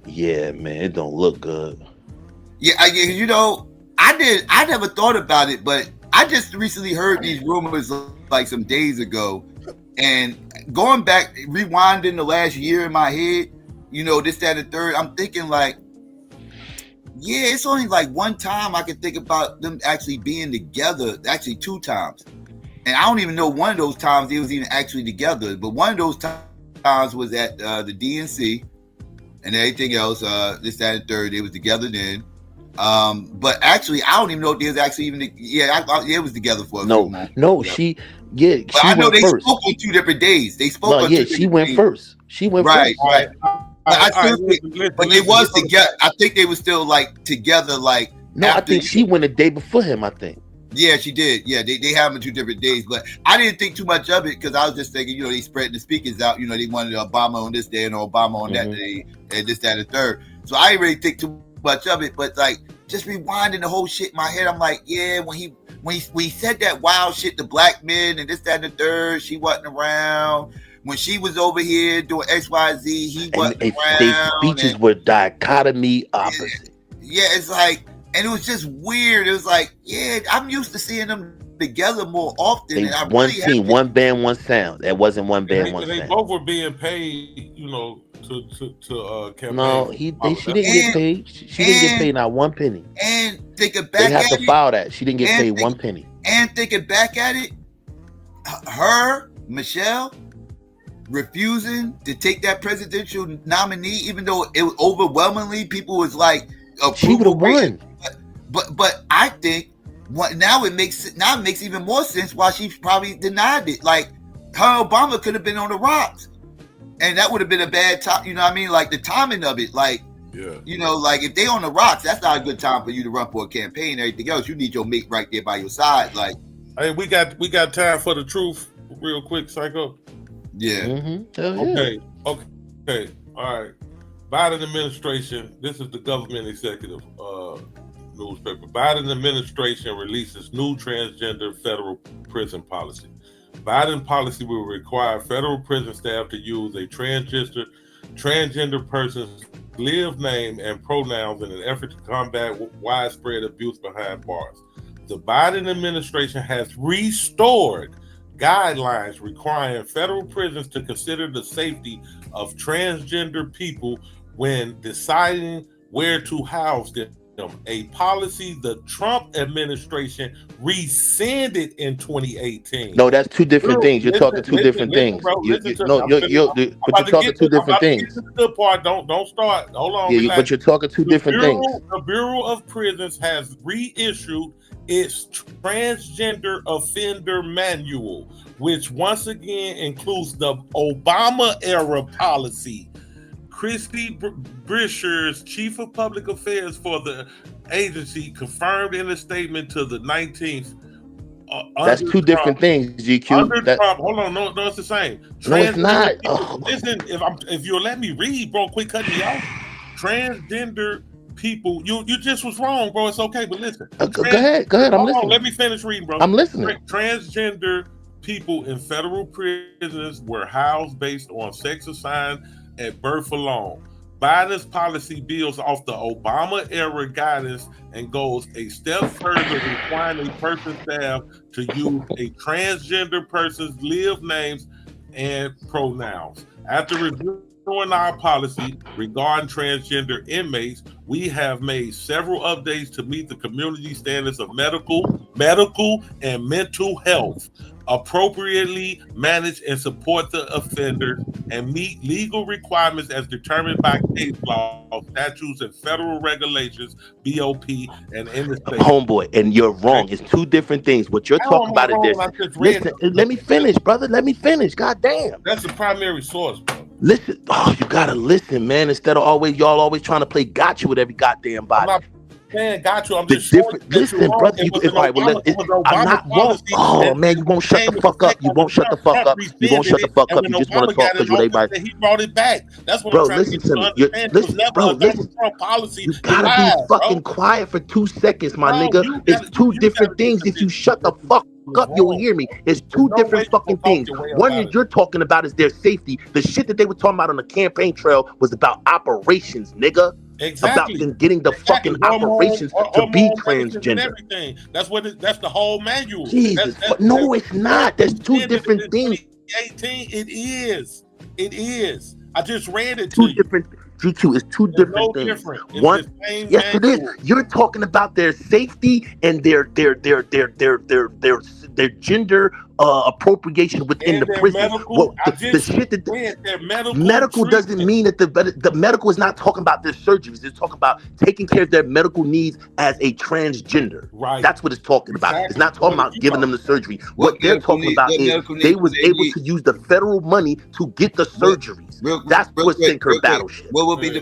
Yeah, man, it don't look good. Yeah, I never thought about it, but I just recently heard these rumors like some days ago. And going back, rewinding the last year in my head, this, that, and the third, I'm thinking like, yeah, it's only like one time I can think about them actually being together, actually 2 times. And I don't even know one of those times they was even actually together. But one of those times was at the DNC and everything else, this, that, and the third, they was together then. But actually, I don't even know if they was actually even, it was together for a few months. No, she but I know they first. spoke on 2 different days. They spoke on 2 different days. She went first. Right. But they was together. I think they were still like together. Like I think she went a day before him. I think. Yeah, she did. Yeah, they have them 2 different days. But I didn't think too much of it because I was just thinking, they spread the speakers out. They wanted Obama on this day and Obama on that day and this, that, and the third. So I didn't really think too much of it. But like just rewinding the whole shit in my head, I'm like, yeah, when he said that wild shit to black men and this, that, and the third, she wasn't around. When she was over here doing XYZ, he wasn't around. Their speeches were dichotomy opposite. Yeah, it's like, and it was just weird. It was like, yeah, I'm used to seeing them together more often. They And I one really team, one band, one sound. That wasn't one band, one They sound. both were being paid, you know, to campaign. No, she didn't get paid. She didn't get paid not one penny. And thinking back They have at to it, file that. She didn't get paid one penny. And thinking back at it, Michelle, refusing to take that presidential nominee, even though it was overwhelmingly people was like, she would have won. But I think now it makes even more sense why she probably denied it. Like her Obama could have been on the rocks, and that would have been a bad time. You know what I mean? Like the timing of it, like. Yeah. You know, like if they on the rocks, that's not a good time for you to run for a campaign and everything else. You need your mate right there by your side. Like, hey, we got time for the truth real quick, Psycho. Yeah. Okay. All right. Biden administration, this is the government executive newspaper. Biden administration releases new transgender federal prison policy. Biden policy will require federal prison staff to use a transgender person's live name and pronouns in an effort to combat widespread abuse behind bars. The Biden administration has restored guidelines requiring federal prisons to consider the safety of transgender people when deciding where to house them. A policy the Trump administration rescinded in 2018. No, that's two different things. You're talking two different things. Bro, But you're talking two different things. The good part. Don't start. Hold on. Yeah, but you're talking two different things. The Bureau of Prisons has reissued its transgender offender manual, which once again includes the Obama era policy. Christy Brisher's chief of public affairs for the agency confirmed in a statement to the 19th. That's two different things, GQ. Under Trump, hold on, no, it's the same. No, it's not. Listen, if you'll let me read, bro, quit cutting me off. Transgender people, you just was wrong, bro. It's okay, but listen. Go ahead. I'm listening. Let me finish reading, bro. I'm listening. Transgender people in federal prisons were housed based on sex assigned at birth alone. Biden's policy builds off the Obama era guidance and goes a step further, requiring a person's staff to use a transgender person's live names and pronouns. After reviewing our policy regarding transgender inmates, we have made several updates to meet the community standards of medical and mental health, appropriately manage and support the offenders, and meet legal requirements as determined by case law, statutes, and federal regulations, BOP, and in the state. Homeboy, and you're wrong. It's two different things. What you're talking about is this. Listen, let me finish, brother. Let me finish. God damn. That's the primary source, bro. Listen. Oh, you gotta listen, man. Instead of y'all always trying to play gotcha with every goddamn body. Man, got you. I'm just different. Listen, brother. I'm not wrong. Oh man, you won't shut the fuck up. You won't shut the fuck up. You won't shut the fuck up. You just want to talk because you're everybody. He brought it back. That's what bro, I'm trying listen to me. Listen, bro, listen. Policy. You gotta be fucking quiet for 2 seconds, my nigga. It's two different things. If you shut the fuck up, you'll hear me. It's two different fucking things. One that you're talking about is their safety. The shit that they were talking about on the campaign trail was about operations, nigga. Exactly. About them getting the fucking operations to be transgender. Everything. That's the whole manual. Jesus, no, it's not. There's two different things. 2018, it is. I just read it. Two different. G2 is two different things. One, yes, it is. You're talking about their safety and their gender appropriation within the prison. Medical, the shit that medical doesn't mean that the medical is not talking about their surgeries. It's talking about taking care of their medical needs as a transgender. Right. That's what it's talking about. Exactly. It's not talking about giving them the surgery. What they're talking about is they was able to use the federal money to get the surgeries. That's what sink her battleship. What would be the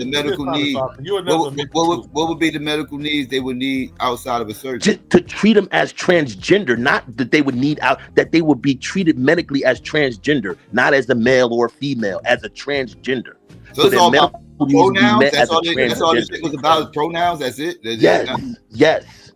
medical needs? What would be the medical needs they would need outside of a surgery? Just to treat them as transgender, not that they would need that they would be treated medically as transgender, not as a male or female, as a transgender. So it's all about pronouns. That's all this was about. Pronouns. That's it. Yes.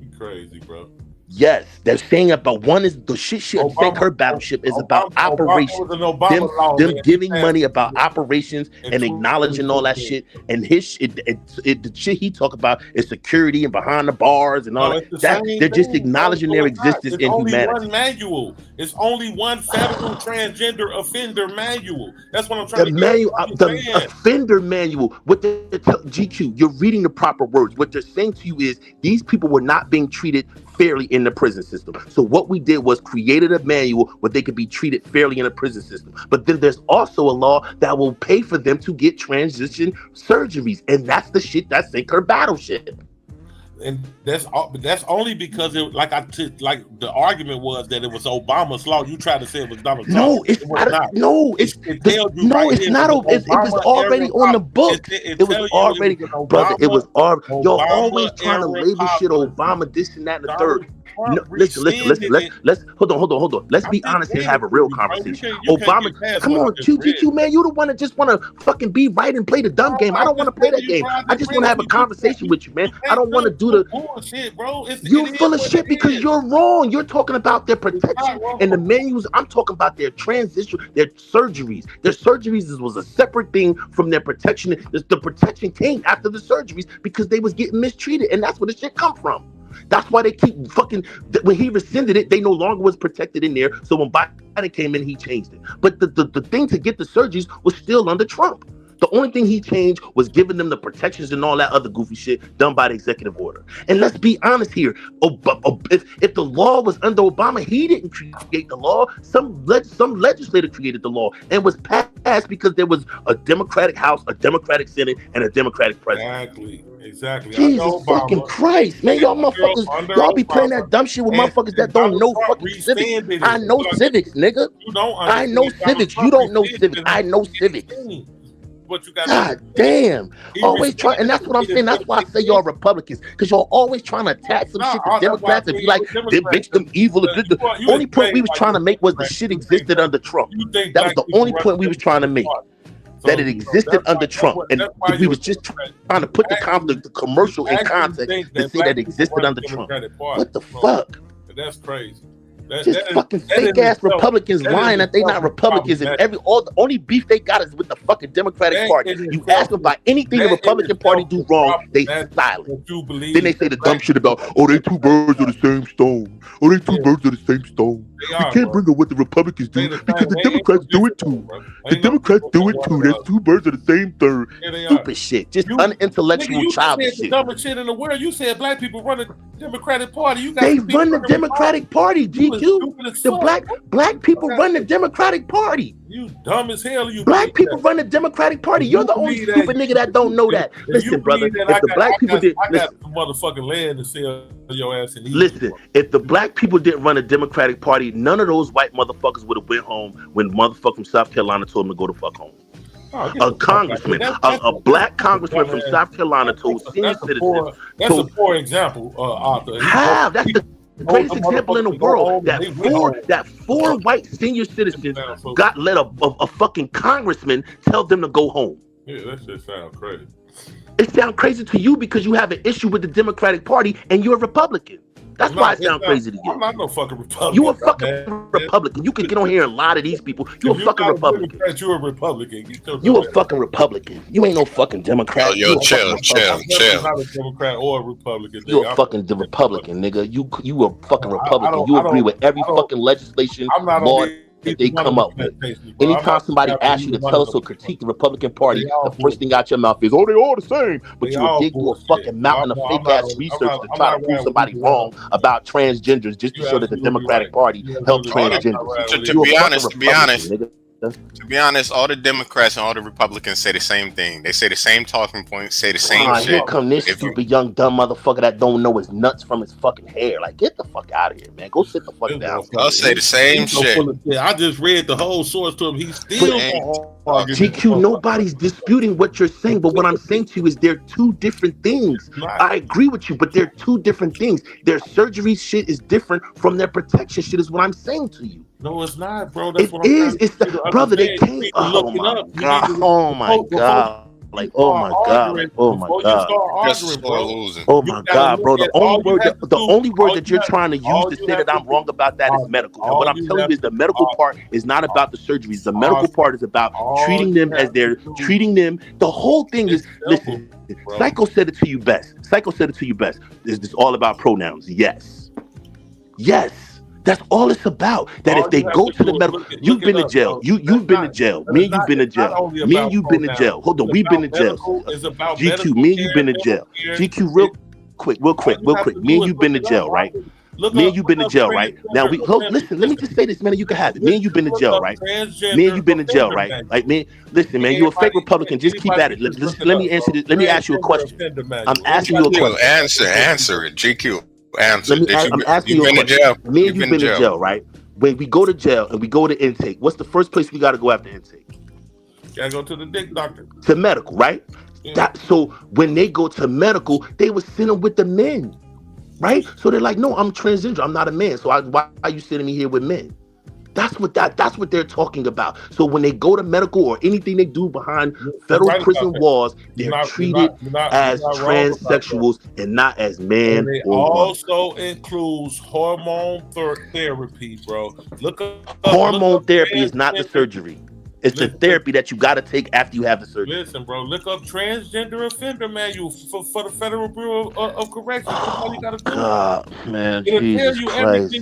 You crazy, bro. Yes, they're saying about one is the shit. Think her battleship is about operations. Them giving money about operations and acknowledging all that shit. And his shit, the shit he talk about is security and behind the bars and all that. They're just acknowledging their existence in humanity. One manual. It's only one federal transgender offender manual. That's what I'm trying to manual, the offender manual. What GQ? You're reading the proper words. What they're saying to you is these people were not being treated fairly in the prison system. So what we did was created a manual where they could be treated fairly in a prison system. But then there's also a law that will pay for them to get transition surgeries, and that's the shit that sink her battleship. And that's only because it, like the argument was that it was Obama's law. You tried to say it was Donald Trump. No, it's not. No, it's not. It was already on the book. It was already, brother. It was already. You're always trying to label shit Obama, this and that, and the third. No, listen. Let's hold on. Let's be honest and have a real conversation. Obama, come on, QGQ, man. You the one that just want to fucking be right and play the dumb game. I don't want to play that game. I just want to have a conversation with you, man. I don't want to do the bullshit, bro. You're full of shit because you're wrong. You're talking about their protection and the manuals. I'm talking about their transition, their surgeries. Their surgeries was a separate thing from their protection. The protection came after the surgeries because they was getting mistreated, and that's where the shit come from. That's why they keep fucking. When he rescinded it, they no longer was protected in there. So when Biden came in, he changed it. But the thing to get the surgeries was still under Trump. The only thing he changed was giving them the protections and all that other goofy shit done by the executive order. And let's be honest here. If the law was under Obama, he didn't create the law. Some legislator created the law and was passed because there was a Democratic House, a Democratic Senate, and a Democratic president. Exactly. Jesus fucking Christ, man. Y'all motherfuckers, y'all be playing that dumb shit with motherfuckers that don't know fucking civics. I know civics, nigga. I know civics. You don't know civics. I know civics. God damn. Always trying, and that's what I'm saying. That's why I say y'all Republicans, because y'all always trying to attack some shit to Democrats and be like, they makes them evil. The only point we was trying to make was the shit existed under Trump. That was the only point we was trying to make. That it existed under Trump, and we was just trying to put the commercial in context to say that it existed under Trump. What the fuck? That's crazy. Just fucking fake ass Republicans lying that they not Republicans, and the only beef they got is with the fucking Democratic Party. You ask them about anything the Republican Party do wrong, they silent. Then they say the dumb shit about, oh, they two birds of the same stone. Oh, they two birds of the same stone. We can't bring up what the Republicans do because the Democrats do it too. The Democrats do it too. There's two birds of the same third. Stupid shit. Just unintellectual childish shit. Dumbest shit in the world. You said black people run the Democratic Party. They run the Democratic Party, GQ. The black people run the Democratic Party. You dumb as hell. Black people run the Democratic Party. You're the only stupid nigga that don't know that. Listen, brother. If the black people did, listen, motherfucking land to sell your ass in. Listen, if the black people didn't run a Democratic Party, none of those white motherfuckers would have went home when motherfucker from South Carolina told them to go to fuck home. A congressman, a black congressman from South Carolina told senior citizens. That's a poor example, Arthur. That's the greatest example in the world. That four white senior citizens got let a fucking congressman tell them to go home. Yeah, that shit sounds crazy. It sounds crazy to you because you have an issue with the Democratic Party and you're a Republican. That's why it sounds crazy to you. I'm not no fucking Republican. You a fucking Republican. You can get on here and lie to these people. You a fucking Republican. You're a Republican. You a fucking Republican. You ain't no fucking Democrat. Yo, chill. You're not a Democrat or a Republican. You a fucking Republican, nigga. You a fucking Republican. You agree with every fucking legislation law that they come up with. Anytime somebody asks you to tell us or critique the Republican Party, the first thing out your mouth is, oh, they all the same. But you would dig through a fucking mountain of fake ass research to try to prove somebody wrong about transgenders just to show that the Democratic Party helped transgenders. To be honest, all the Democrats and all the Republicans say the same thing. They say the same talking points, say the same shit. Here come this stupid young dumb motherfucker that don't know his nuts from his fucking hair. Like, get the fuck out of here, man. Go sit the fuck down. I'll say the same shit. I just read the whole source to him. He's still GQ, nobody's disputing what you're saying, but what I'm saying to you is they're two different things. I agree with you, but they're two different things. Their surgery shit is different from their protection shit is what I'm saying to you. No, it's not, bro. That's what I'm saying. It's the brother. They can't. Oh my god. Like, oh my God, like, oh my God. Oh my God, bro. The only word that you're trying to use to say that I'm wrong about that is medical. And what I'm telling you is the medical part is not about the surgeries. The medical part is about treating them as they're treating them. The whole thing is, listen, Psycho said it to you best. Psycho said it to you best. Is this all about pronouns? Yes. Yes. That's all it's about. That if they go to the medical, you've been to jail. You've been to jail. Me and you've been to jail. Me and you've been to jail. Hold on, we've been to jail. GQ, me and you've been to jail. GQ, real quick. Me and you've been to jail, right? Me and you've been to jail, right? Now listen. Let me just say this, man. You can have it. Me and you've been to jail, right? Me and you've been to jail, right? Like, man, listen, man. You a fake Republican. Just keep at it. Let me answer this. Let me ask you a question. I'm asking you a question. Answer it. GQ. Answer. I'm asking you a question. Me and you've been to jail, right? When we go to jail and we go to intake, what's the first place we got to go after intake? Gotta go to the dick doctor. To medical, right? So when they go to medical, they would send them with the men, right? So they're like, no, I'm transgender. I'm not a man. So why are you sending me here with men? That's what they're talking about. So when they go to medical or anything they do behind federal prison walls, they're treated as transsexuals and not as man and it or woman. also includes hormone therapy, bro. Hormone therapy is not the surgery. It's the therapy that you got to take after you have the surgery. Listen, bro, look up transgender offender manual for the Federal Bureau of Corrections. All you gotta do. God, man, it'll Jesus tell you Christ.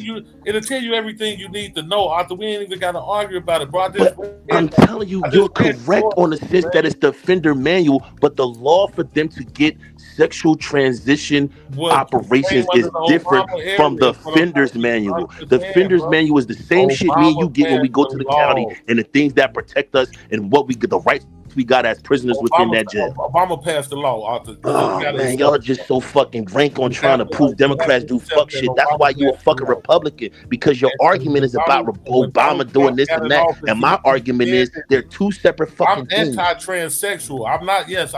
It'll tell you everything you need to know. Arthur, we ain't even got to argue about it, bro. I'm telling you, you're correct on the sense that it's the offender manual, but the law for them to get sexual transition operations is different from the offender's manual. The offender's manual is the same shit me and you get when we go to the county and the things that protect us and what we get, the rights we got as prisoners within that jail. Obama passed the law, Arthur. Oh man, y'all just so fucking rank on trying to prove Democrats do fuck shit. That's why you a fucking Republican, because your argument is about Obama doing this and that, and my argument is they're two separate fucking things. I'm anti-transsexual. I'm not. Yes,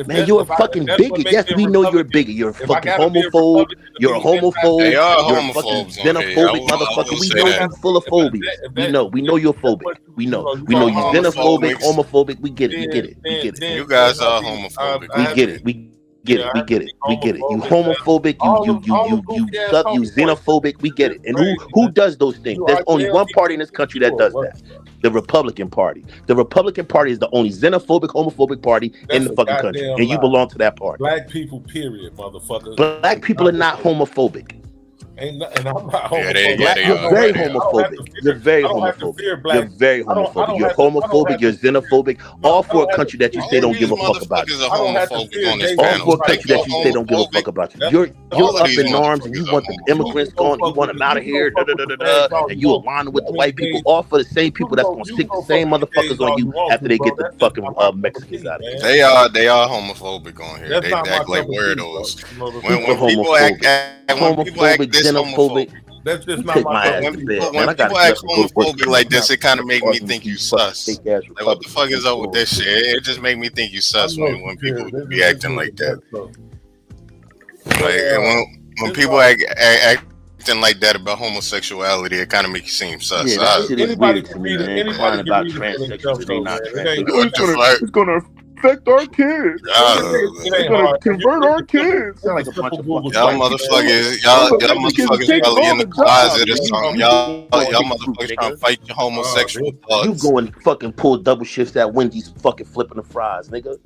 man, you're a fucking bigot. Yes, we know you're a bigot. You're a fucking homophobe. You're a homophobe. They are you're homophobes. A fucking xenophobic motherfucker. We know you're full of phobia. We know you're phobic. We know you're xenophobic, homophobic. We get it. You guys are homophobic. We get it. We get it. You homophobic. You xenophobic. We get it. And who does those things? There's only one party in this country that does that. The Republican Party. The Republican Party is the only xenophobic, homophobic party in the fucking country, and you belong to that party. Black people, period, motherfucker. Black people are not homophobic. And I'm not homophobic. You're very homophobic. You're very homophobic. You're very homophobic. You're homophobic. You're xenophobic. All for a country that you say don't give a fuck about you. All for a country that you say don't give a fuck about you. You're up in arms and you want the immigrants gone. You want them out of here. And you aligning with the white people. All for the same people that's gonna stick the same motherfuckers on you after they get the fucking Mexicans out of here. They are homophobic on here. They act like weirdos. When people act xenophobic. That's just not my when people act homophobic like this, it kind of make me think you sus. Like, what the fuck is up with this shit? It just make me think you sus when people be acting like that. Like when people acting like that about homosexuality, it kind of makes you seem sus. Yeah, that shit is weird to me, man. Crying about transsexuals, they not transsexuals. It's gonna affect our kids. It's gonna convert our kids. Like a bunch of y'all motherfuckers probably in the closet or something. Y'all motherfuckers trying to fight your homosexual thoughts. You go and fucking pull double shifts at Wendy's, fucking flipping the fries, nigga.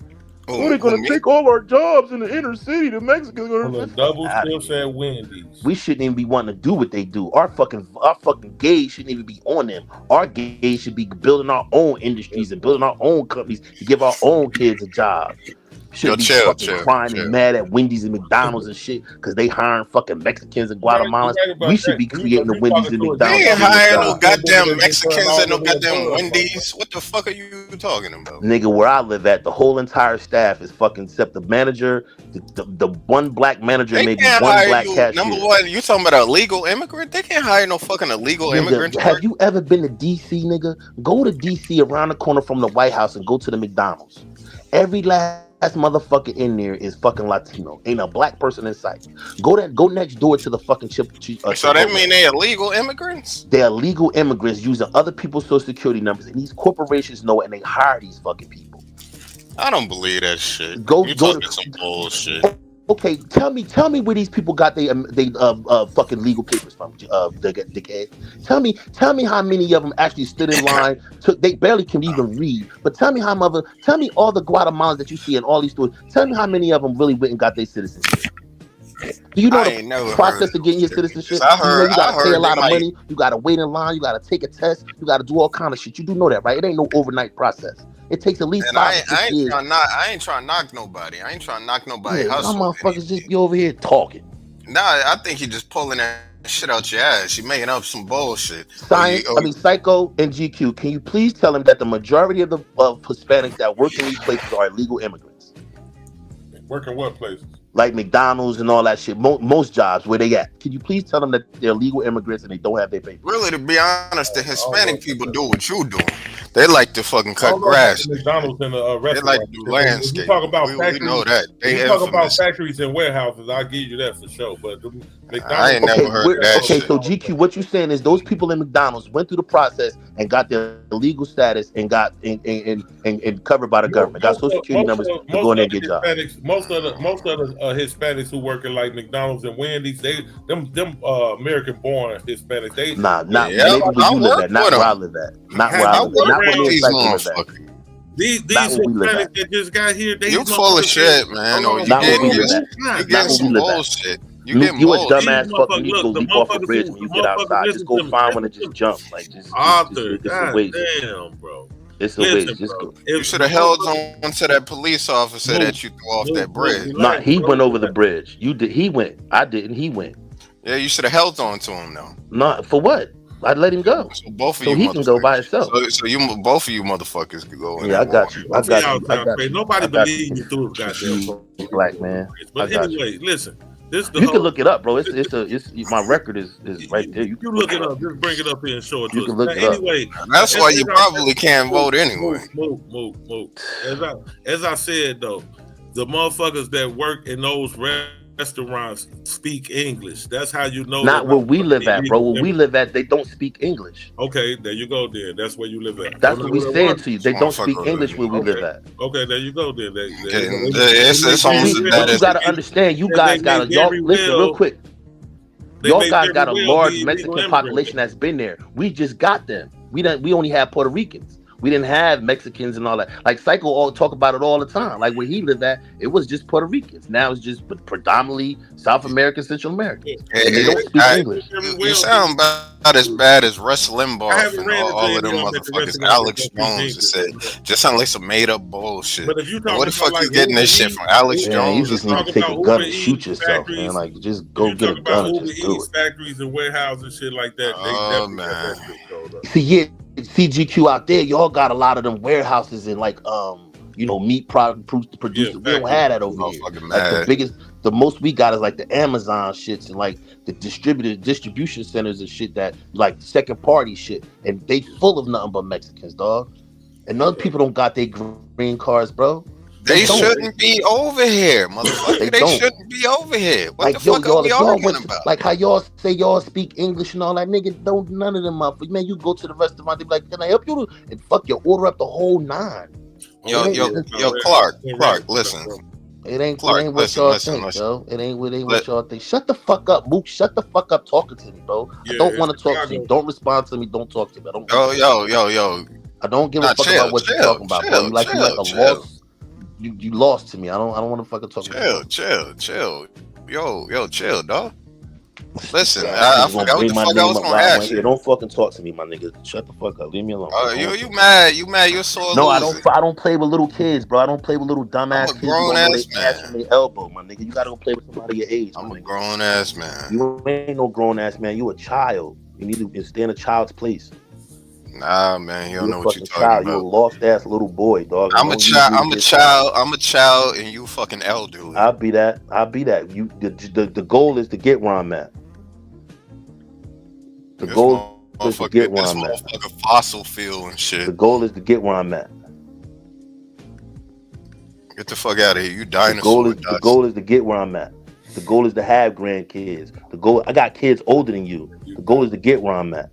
They're gonna take all our jobs in the inner city. The Mexicans are gonna double shifts at Wendy's. We shouldn't even be wanting to do what they do. Our fucking gays shouldn't even be on them. Our gays should be building our own industries and building our own companies to give our own kids a job. Should be fucking crying and mad at Wendy's and McDonald's and shit because they hiring fucking Mexicans and Guatemalans. We should be creating the Wendy's and McDonald's. They ain't hiring no goddamn Mexicans and no goddamn Wendy's. What the fuck are you talking about? Nigga, where I live at, the whole entire staff is fucking except the manager, the one black manager, maybe one black cashier. Number one, you talking about a illegal immigrant? They can't hire no fucking illegal immigrant. Have you ever been to DC, nigga? Go to DC around the corner from the White House and go to the McDonald's. Every last motherfucker in there is fucking Latino. Ain't a black person in sight. Go next door to the fucking chip. So that mean they illegal immigrants? They're illegal immigrants using other people's social security numbers, and these corporations know it, and they hire these fucking people. I don't believe that shit. Go You go talking to. some bullshit. Okay, tell me where these people got they fucking legal papers from, dickhead. Tell me how many of them actually stood in line. They barely can even read. But tell me tell me all the Guatemalans that you see in all these stores. Tell me how many of them really went and got their citizenship. Do you know I ain't the never heard process of of getting your those citizenship? I Do you know heard you gotta pay a they lot of might. money, you gotta wait in line, you gotta take a test, you gotta do all kind of shit. You do know that, right? It ain't no overnight process. It takes at least And 5 or 6 years. I ain't trying to knock nobody. I ain't trying to knock nobody Yeah, y'all hustle. motherfuckers just be over here talking. Nah, I think you just pulling that shit out your ass. You making up some bullshit. Psycho and GQ, can you please tell him that the majority of Hispanics that work in these places are illegal immigrants? Working what places? Like McDonald's and all that shit. Most jobs, where they at? Can you please tell them that they're illegal immigrants and they don't have their papers? Really, to be honest, the Hispanic people do what you do. They like to fucking cut grass. McDonald's and the They like to do landscape. You talk about we know that. You talk about factories and warehouses. I'll give you that for sure. But McDonald's, I ain't never heard that shit. So GQ, what you saying is those people in McDonald's went through the process and got their legal status and got and covered by the government, got social security numbers to go in there and get jobs. Most of the Hispanics who work in like McDonald's and Wendy's, them American born Hispanics. They not where you live at, not where I live at, not where I live at, not where me and live at. These Hispanics that just got here, you full of shit, man. Or you getting some bullshit. You a dumbass fucking need to go leap off a bridge when you get outside. Just go find one and just jump. Like just it's a waste. Damn, bro. It's a waste. Just go. You should have held on to that police officer that you threw off that bridge. Nah, he went over the bridge. You did. He went. I didn't. He went. Yeah, you should have held on to him though. Not for what? I'd let him go. So both of so you he can go by himself. So you both of you motherfuckers could go. Yeah, I got you. I got you. Nobody believes you through goddamn black man. But anyway, listen. This you can look it up, bro. It's my record is right there. You look it up. Just bring it up here and show it to us. You can look it up. That's why you probably can't vote anyway. Move. As I said though, the motherfuckers that work in those restaurants speak English. That's how you know. Not where we live at, bro. Where we live at, they don't speak English. Okay, there you go. Then that's where you live at. That's what we saying to you. They don't speak English where we live at. Okay, there you go. Then it's almost but you gotta understand. You guys got y'all listen real quick. Y'all guys got a large Mexican population that's been there. We just got them. We only have Puerto Ricans. We didn't have Mexicans and all that. Like Psycho all talk about it all the time. Like where he lived at, it was just Puerto Ricans. Now it's just predominantly South American, Central American. And they don't speak English. You sound about as bad as Russ Limbaugh and all of them motherfuckers. Alex Jones said, just sound like some made up bullshit. But if you what the fuck you getting this shit from Alex Jones? You just need to take a gun and shoot yourself, man. Like just go get a gun and just do it. Factories and warehouses and shit like that. Oh man. See, CGQ out there, y'all got a lot of them warehouses and like meat producers. We don't have that over here. Like the most we got is like the Amazon shits and like the distribution centers and shit that like second party shit, and they full of nothing but Mexicans, dog. And other people don't got their green cards, bro. They shouldn't be over here, motherfucker. They shouldn't be over here. What the fuck are we arguing about? Like how y'all say y'all speak English and all that, nigga. Don't none of them motherfuckers. Man, you go to the restaurant, they be like, "Can I help you?" And fuck, you order up the whole 9. Yo, Clark, listen. It ain't what y'all think, bro. It ain't what y'all think. Shut the fuck up, Mook. Shut the fuck up talking to me, bro. I don't want to talk to you. Don't respond to me. Don't talk to me. Yo. I don't give a fuck about what you're talking about, bro. You like a lost. You lost to me. I don't want to fucking talk about it. Chill. Yo, chill, dog. Listen, I forgot what the fuck I was gonna ask you. Don't fucking talk to me, my nigga. Shut the fuck up. Leave me alone. You mad? You're sore. No, I don't play with little kids, bro. I don't play with little dumbass kids. Grown ass man. Their elbow, my nigga. You gotta go play with somebody your age. I'm a grown ass man. You ain't no grown ass man. You a child. You need to stay in a child's place. Nah, man, you don't know what you're talking about. You a lost ass little boy, dog. I'm a child, and you fucking elderly. I'll be that. You, the goal is to get where I'm at. The goal is to get where I'm at. Like a fossil fuel and shit. The goal is to get where I'm at. Get the fuck out of here, you dinosaur. The goal is to get where I'm at. The goal is to have grandkids. I got kids older than you. The goal is to get where I'm at.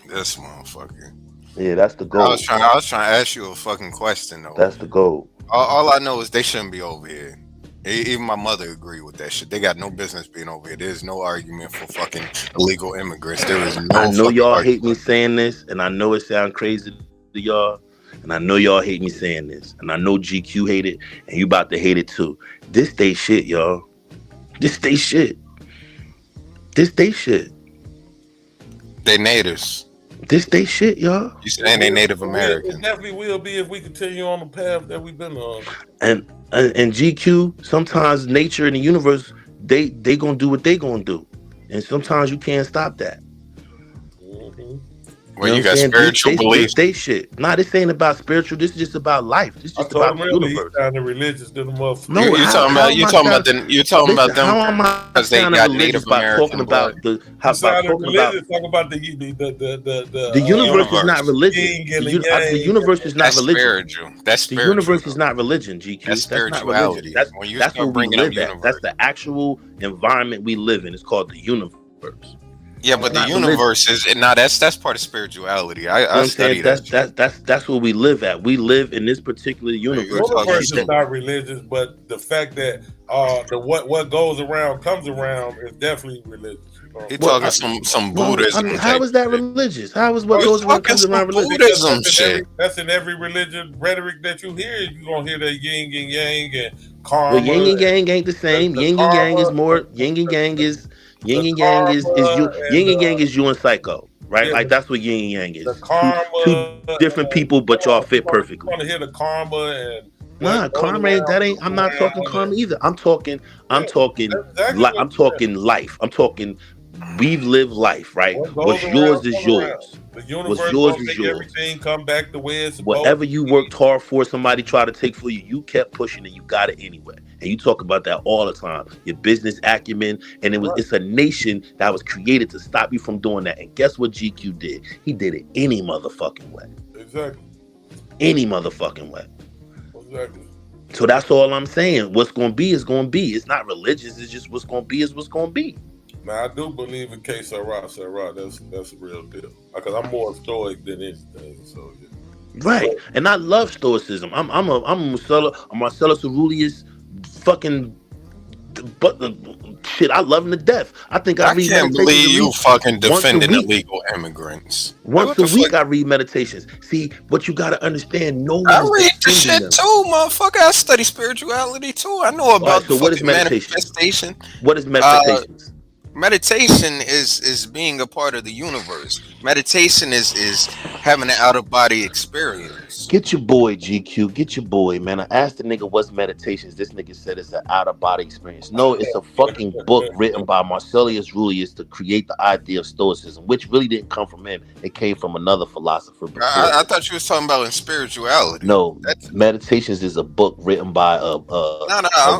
This motherfucker. Yeah, that's the goal. I was trying to ask you a fucking question though. That's the goal. All I know is they shouldn't be over here. Even my mother agreed with that shit. They got no business being over here. There's no argument for fucking illegal immigrants. There is no. I know y'all argument. hate me saying this, and I know it sounds crazy to y'all, and I know y'all hate me saying this, and I know GQ hate it, and you about to hate it too. This they shit, y'all. This they shit. This they shit. They natives. This they shit, y'all. You saying they Native It American? definitely will be if we continue on the path that we've been on. And GQ, sometimes nature and the universe, they gonna do what they gonna do, and sometimes you can't stop that. Well, you got spiritual beliefs. They shit. Nah, this ain't about spiritual. This is just about life. This is just about the universe. He's sounding religious to the motherfucker. No, you're talking about them how am I because they got Native American blood. Talking about the universe is not religion. The universe is not religion. Spiritual. That's spiritual. The universe is not religion, GQ. That's spirituality. That's what we live at. That's the actual environment we live in. It's called the universe. Yeah, but the universe is that's part of spirituality. I study that. That's what we live at. We live in this particular universe. The universe is not religious, but the fact that what goes around comes around is definitely religious. You're talking some Buddhism. How is that religious? How is what goes around comes around religious? Buddhism shit. That's in every religion rhetoric that you hear. You're gonna hear that yin and yang and karma. Well, yin and yang ain't the same. Yin and yang is more. Yin and yang is. Yin and yang is you. Yin and yang is you and Psycho, right? Yeah, like that's what yin and yang is. The karma, two different people, but y'all fit perfectly. I want to hear the karma and. Nah, karma ain't that ain't. I'm not talking karma either. I'm talking life. I'm talking. We've lived life, right? What's yours is yours. What's yours is yours. Everything come back the way it's supposed. Whatever you worked hard for, somebody tried to take for you. You kept pushing and you got it anyway. And you talk about that all the time. Your business acumen, and it's a nation that was created to stop you from doing that. And guess what GQ did? He did it any motherfucking way. Exactly. Any motherfucking way. Exactly. So that's all I'm saying. What's gonna be is gonna be. It's not religious. It's just what's gonna be is what's gonna be. Now I do believe in XyayX. That's a real deal. Because I'm more stoic than anything. So yeah. Right, and I love stoicism. I'm Marcellus Aurelius, fucking, but shit, I love him to death. I can't believe you fucking defending illegal immigrants. Once a week, I read meditations. See, what you gotta understand, I read the shit too, motherfucker. I study spirituality too. I know about so what is meditation? Manifestation. What is meditation? Meditation is being a part of the universe. Meditation is having an out-of-body experience. Get your boy, GQ. Get your boy, man. I asked the nigga what's meditations. This nigga said it's an out-of-body experience. No, it's a fucking book written by Marcellus Aurelius to create the idea of stoicism, which really didn't come from him. It came from another philosopher. I thought you was talking about in spirituality. No, Meditations is a book written by a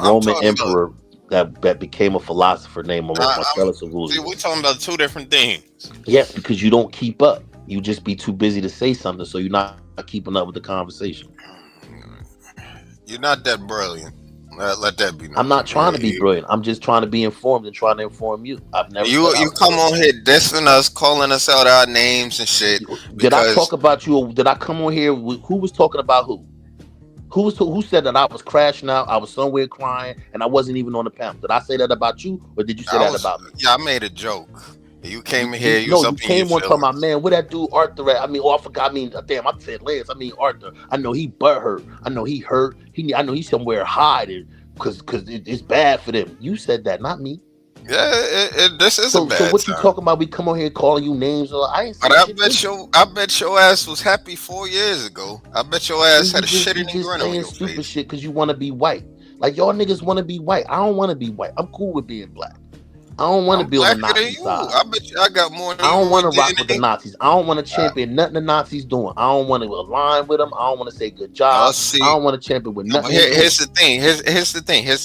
Roman emperor that became a philosopher named Marcellus Aurelius. We're talking about two different things. Yes, because you don't keep up. You just be too busy to say something, so you're not keeping up with the conversation. You're not that brilliant. Let that be known. I'm not trying to be brilliant. I'm just trying to be informed and trying to inform you. I've never. You come on here dissing us, calling us out our names and shit. Did I talk about you? Did I come on here? Who was talking about who? Who said that I was crashing out? I was somewhere crying, and I wasn't even on the panel. Did I say that about you, or did you say that about me? Yeah, I made a joke. You came in here. You came on talking about, man, where that dude Arthur at? I mean, I forgot. I mean, damn, I said Lance. I mean Arthur. I know he butthurt. I know he hurt. I know he's somewhere hiding because it's bad for them. You said that, not me. Yeah, this is a bad. So what you talking about? We come on here calling you names, or I ain't. But I bet your ass was happy 4 years ago. I bet your ass had a shitty grin on your face. Stupid shit because you want to be white. Like y'all niggas want to be white. I don't want to be white. I'm cool with being black. I don't want to be on the Nazi side. I bet you I got more than I don't want to rock with the Nazis. I don't want to champion nothing the Nazis doing. I don't want to align with them. I don't want to say good job. I don't want to champion with nothing. Here's the thing. Here's the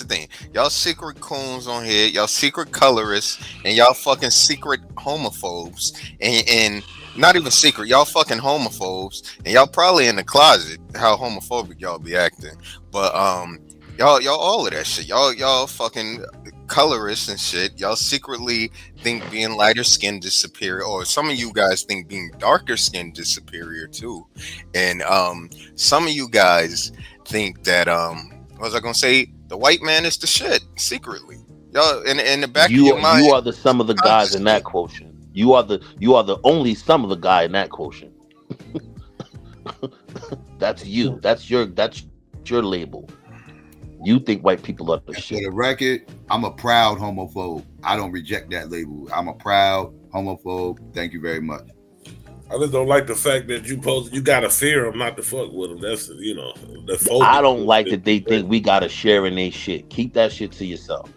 thing. Y'all secret coons on here. Y'all secret colorists. And y'all fucking secret homophobes. And not even secret. Y'all fucking homophobes. And y'all probably in the closet how homophobic y'all be acting. But y'all all of that shit. Y'all fucking colorists and shit. Y'all secretly think being lighter skinned is superior, or some of you guys think being darker skinned is superior too. And some of you guys think that what was I gonna say? The white man is the shit secretly. Y'all in the back of your mind. You are the sum of the guys in that quotient. You are the only sum of the guy in that quotient. That's you. That's your label. You think white people are the shit. For the record, I'm a proud homophobe. I don't reject that label. I'm a proud homophobe. Thank you very much. I just don't like the fact that you gotta fear them not to fuck with them. That's the phobic. I don't like that they think we gotta share in their shit. Keep that shit to yourself.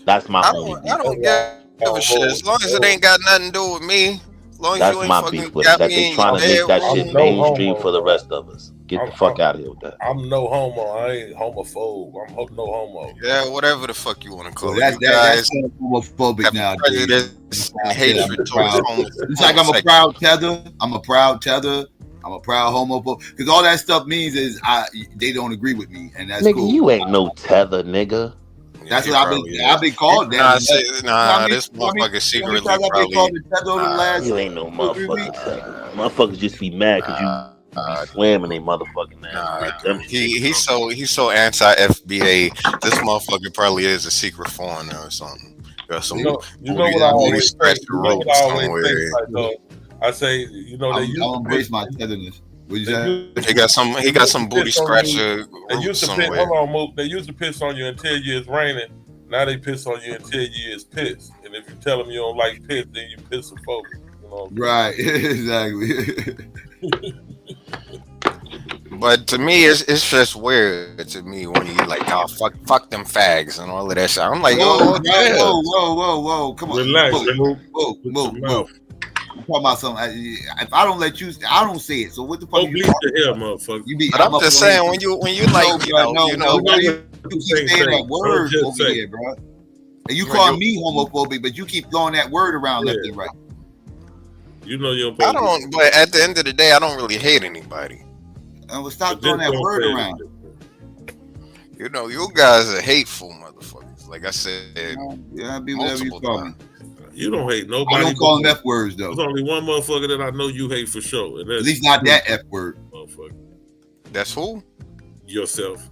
That's my only. I don't give a shit as long as it ain't got nothing to do with me. As long as That's you ain't my fucking beef with got it. That me they in trying your to make that bedroom. shit mainstream for the rest of us. Get the fuck out of here with that. I'm no homo. I ain't homophobe. I'm no homo. Yeah, whatever the fuck you want to call it. That's You guys homophobic now. prejudice and hatred towards homo. It's like I'm a proud tether. I'm a proud tether. I'm a proud homophobe. Because all that stuff means is they don't agree with me, and that's nigga, cool. You ain't no tether, nigga. That's what I've been called. This motherfucker secretly probably. You ain't no motherfucking tether. Motherfuckers just be mad because you be slamming they motherfucking ass. He's so anti FBA. This motherfucker probably is a secret foreigner or something. Got some what I always think? somewhere. I say, I'll embrace my tetherness. What you say? He got some booty scratcher. They used to piss. Hold on, Mook. They used to piss on you and tell you it's raining. Now they piss on you and tell you it's piss. And if you tell them you don't like piss, then you piss a focus. Right, exactly. But to me, it's just weird to me when you like, oh fuck them fags and all of that shit. I'm like, whoa, come on, relax, move. I'm talking about something. If I don't let you, I don't say it. So what the fuck? Don't bleach the hair, motherfucker. But I'm just saying when you like, you keep saying that word over here, bro. And you call me homophobic, but you keep throwing that word around left and right. You don't. But at the end of the day, I don't really hate anybody. And we'll stop throwing that word around. You guys are hateful motherfuckers. Like I said, yeah, be whatever you call me. You don't hate nobody. I don't call them F words though. There's only one motherfucker that I know you hate for sure, and that's at least not that F word. Motherfucker. That's who? Yourself.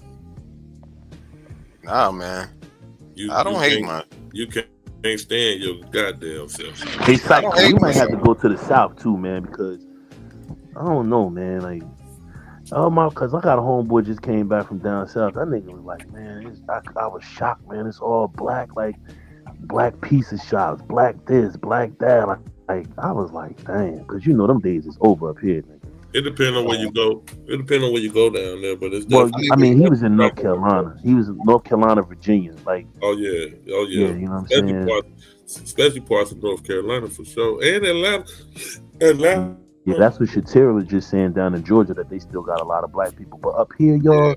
Nah, man. I don't hate You can't stand your goddamn self. Hey, Psycho, you might have to go to the South too, man, because I don't know, man. Like, cause I got a homeboy just came back from down south. That nigga was like, man, I was shocked, man. It's all black, like black pizza shops, black this, black that. Like I was like, damn, cause them days is over up here, nigga. It depends on where you go. It depends on where you go down there, but it's. Well, I mean, he was in North Carolina. He was in North Carolina, Virginia. Like, oh yeah. You know what I'm saying? Especially parts of North Carolina for sure, and Atlanta. Yeah, that's what Shatira was just saying down in Georgia, that they still got a lot of black people. But up here, y'all,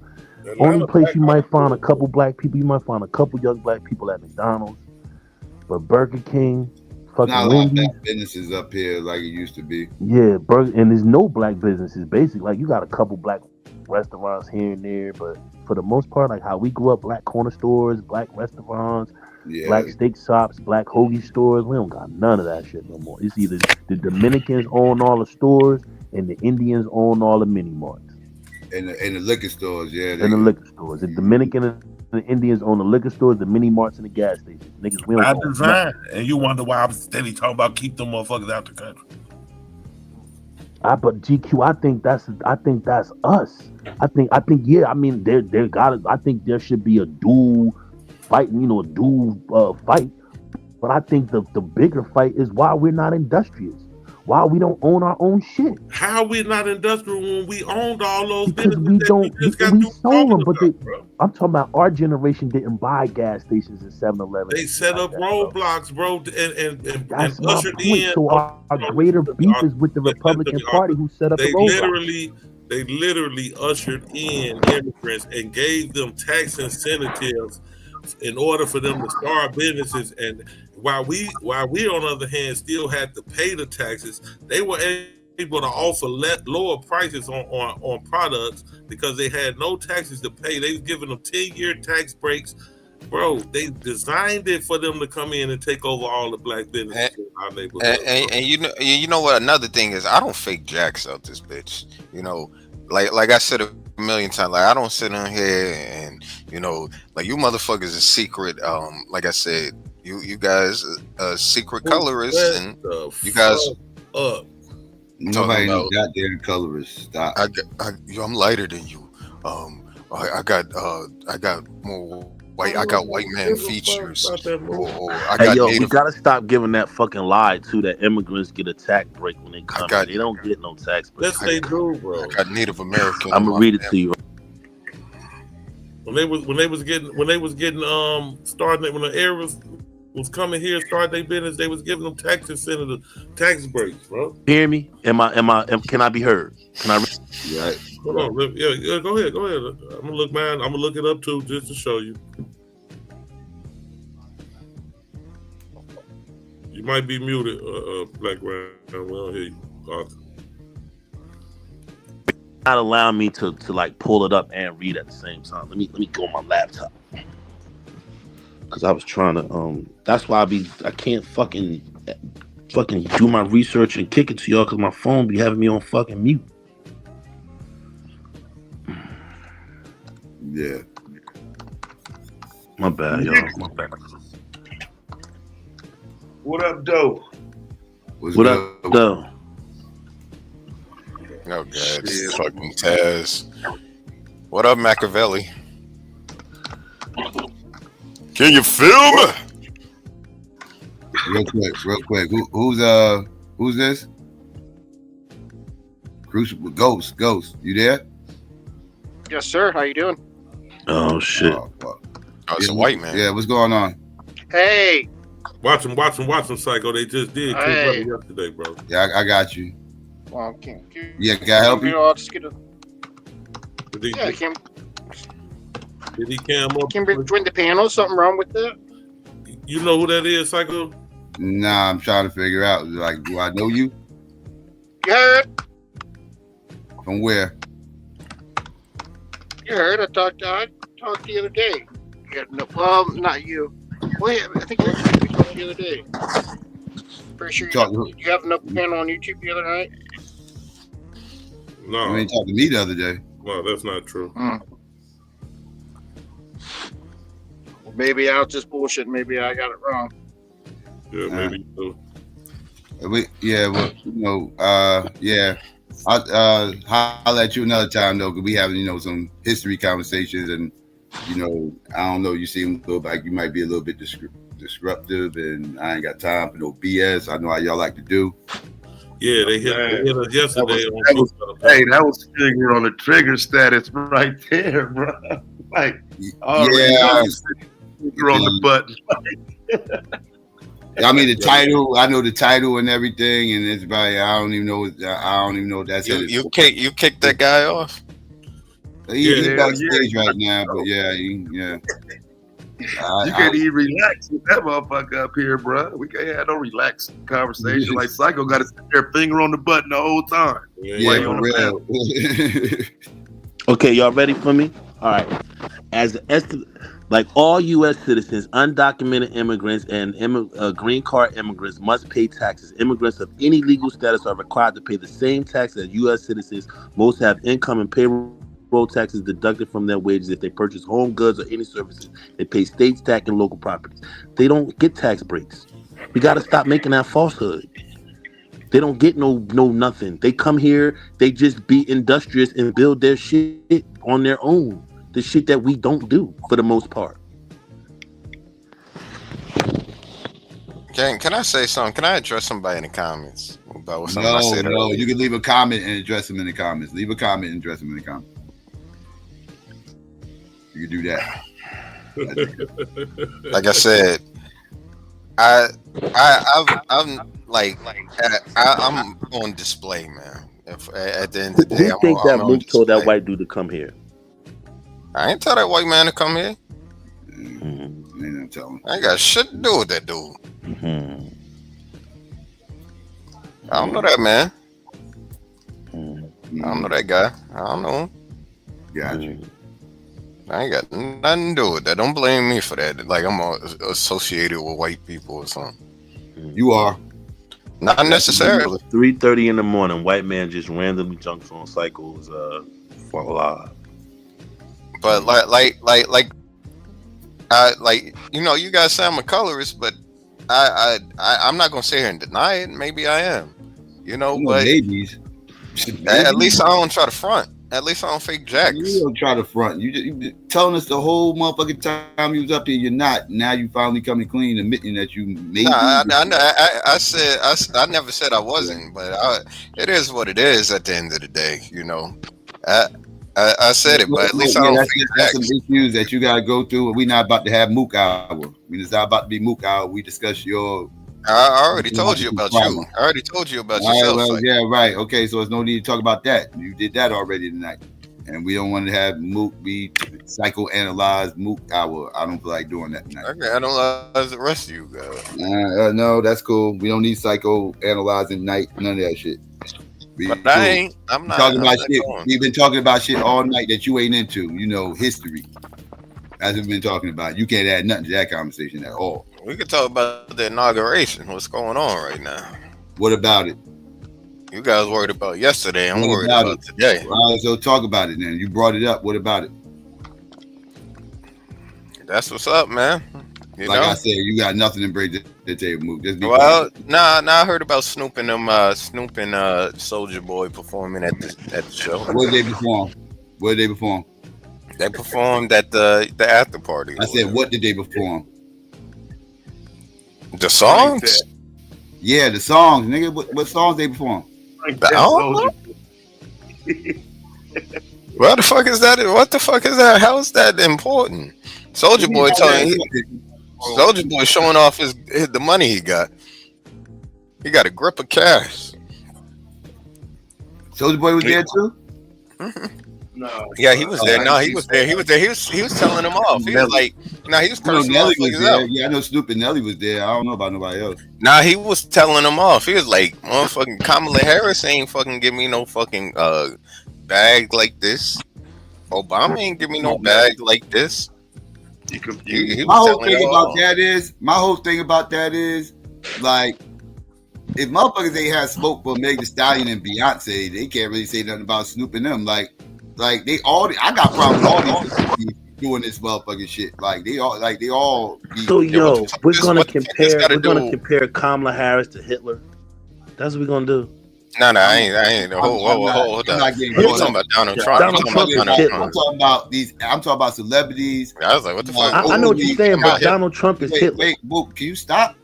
only place you might find a couple black people, you might find a couple young black people at McDonald's. But Burger King, fucking not Wendy's. Black businesses up here like it used to be. Yeah, and there's no black businesses. Basically, like you got a couple black restaurants here and there, but for the most part, like how we grew up, black corner stores, black restaurants, black steak shops, black hoagie stores. We don't got none of that shit no more. It's either the Dominicans own all the stores and the Indians own all the mini marts. And the liquor stores, And the liquor stores. The Dominican and the Indians own the liquor stores, the mini marts, and the gas stations. Niggas, we don't I own design, and you wonder why I'm steady talking about keep them motherfuckers out the country. But GQ, I think that's us. I think yeah. I mean, there got. I think there should be a dual fight. A dual fight. But I think the bigger fight is why we're not industrious. Why we don't own our own shit. How we not industrial when we owned all those because we don't. We sold them, but I'm talking about our generation didn't buy gas stations and 7-Eleven. They set up roadblocks, bro, and that's my ushered point. in. So our greater beef is with the Republican Party who set up the roadblocks. They literally ushered in immigrants and gave them tax incentives in order for them to start businesses. And while we on the other hand still had to pay the taxes, they were able to offer lower prices on products because they had no taxes to pay. They was giving them 10-year tax breaks bro, they designed it for them to come in and take over all the black businesses in our neighborhood. And you know what? Another thing is, I don't fake jacks out this bitch. You know, like I said a million times, like I don't sit on here and like you motherfuckers is secret. Like I said, you guys secret colorists, and you guys nobody no goddamn colorist. Stop. I'm lighter than you. I got more white. I got white man features. We gotta stop giving that fucking lie too. That immigrants get a tax break when they come. They don't get no tax break. Yes, they do, bro. I got Native American. I'm gonna read it to you. When they was getting starting, when the air was coming here, start their business, they was giving them tax incentive, tax breaks, bro. Hear me? Can I be heard? Can I? Yeah. Hold on. Yeah, go ahead. I'm gonna look, man. I'm gonna look it up too, just to show you. You might be muted, Black Rand. We don't hear you. Not allow me to like pull it up and read at the same time. Let me go on my laptop, because I was trying to. That's why I can't fucking do my research and kick it to y'all, because my phone be having me on fucking mute. Yeah. My bad, y'all. My bad. What up, Doe? What up, Doe? Oh, God. It's fucking Taz. What up, Machiavelli? Can you feel me? Real quick. Who's this? Crucible Ghost. You there? Yes, sir. How you doing? Oh shit. It's a white man. Yeah, what's going on? Hey. Watch them, Psycho. They just did Hey. yesterday, bro. Yeah, I got you. Well, Can I help you? I'll just get a. Did he cam up? Can join the panel. Something wrong with that? You know who that is, Psycho? Nah, I'm trying to figure out. Like, do I know you? You heard? From where? You heard? I talked the other day. Well, not you. Well, yeah, I think we talked the other day. Pretty sure you have another panel on YouTube the other night. No, you ain't talking to me the other day. Well, that's not true. Well, maybe I was just bullshit. Maybe I got it wrong. Yeah, maybe you do. Yeah. I'll holler at you another time though, because we having some history conversations, and I don't know, you seem a little like you might be a little bit disruptive, and I ain't got time for no BS. I know how y'all like to do. Yeah, they hit us yesterday. That was finger on the trigger status right there, bro. Like, finger on the button. I mean the title. I know the title and everything, and it's probably I don't even know what that's. You kicked that guy off. He's backstage right now, but yeah. You can't even relax with that motherfucker up here, bro. We can't have no relaxed conversation. Like Psycho got to sit there, finger on the button the whole time. Yeah, for real. Okay, y'all ready for me? All right. Like all U.S. citizens, undocumented immigrants, and green card immigrants must pay taxes. Immigrants of any legal status are required to pay the same tax as U.S. citizens. Most have income and payroll taxes deducted from their wages. If they purchase home goods or any services, they pay state tax and local properties. They don't get tax breaks. We got to stop making that falsehood. They don't get no nothing. They come here, they just be industrious and build their shit on their own. The shit that we don't do for the most part. Can I say something? Can I address somebody in the comments about what something I said earlier? No, you can leave a comment and address them in the comments. Leave a comment and address them in the comments. You can do that. Like I said, I'm on display, man. At the end of the day, Who think that Mook told that white dude to come here? I ain't tell that white man to come here. I ain't got shit to do with that dude. I don't know that man. I don't know that guy. I don't know him. Got you. I ain't got nothing to do with that. Don't blame me for that. Like I'm associated with white people or something. You are. Not necessarily. 3:30 in the morning, white man just randomly jumps on Cycles for live. But like you guys say I'm a colorist, but I'm not gonna sit here and deny it. Maybe I am, but babies. At least I don't try to front. At least I don't fake jacks. You don't try to front. You telling us the whole motherfucking time you was up here, you're not. Now you finally coming clean, admitting that you maybe. I never said I wasn't, but it is what it is. At the end of the day, I said it, but at least I don't fake that's jacks. some issues that you gotta go through. We're not about to have Mook hour. I mean, it's not about to be Mook hour. We discuss your. I already told you about you. I already told you about yourself. Well, yeah, right. Okay, so there's no need to talk about that. You did that already tonight. And we don't want to have Mook be psychoanalyzed Mook hour. I don't feel like doing that tonight. Okay, analyze the rest of you guys. No, that's cool. We don't need psychoanalyzing night. None of that shit. I'm not talking about shit. Going. We've been talking about shit all night that you ain't into. History. That's what we've been talking about. You can't add nothing to that conversation at all. We could talk about the inauguration. What's going on right now? What about it? You guys worried about yesterday. I'm worried about today. All right, so talk about it then. You brought it up. What about it? That's what's up, man. I said, you got nothing to bring to the table. Move. I heard about Snoop and Soulja Boy performing at the show. Where did they perform? They performed at the after party. I said, what did they perform? The songs? Yeah, the songs, nigga. What songs they perform? What the fuck is that? What the fuck is that? How is that important? Soulja Boy showing off the money he got. He got a grip of cash. Soulja Boy was there too? No. Yeah, he was there. No, he was there. He was telling them off. He was like, he was cursing motherfuckers out. Yeah, I know Snoop and Nelly was there. I don't know about nobody else. He was telling them off. He was like, motherfucking Kamala Harris ain't fucking give me no fucking bag like this. Obama ain't give me no bag like this. My whole thing about that is, like, if motherfuckers ain't had smoke for Meg Thee Stallion and Beyonce, they can't really say nothing about Snoop and them. Like they all, I got problems with all these doing this motherfucking shit. Like they all. So we're gonna compare Kamala Harris to Hitler. That's what we're gonna do. No, I ain't. Hold on. I'm talking about Donald Trump. I'm talking about celebrities. I was like, what the fuck? I know what you're saying, but Donald Trump is Hitler. Wait, can you stop?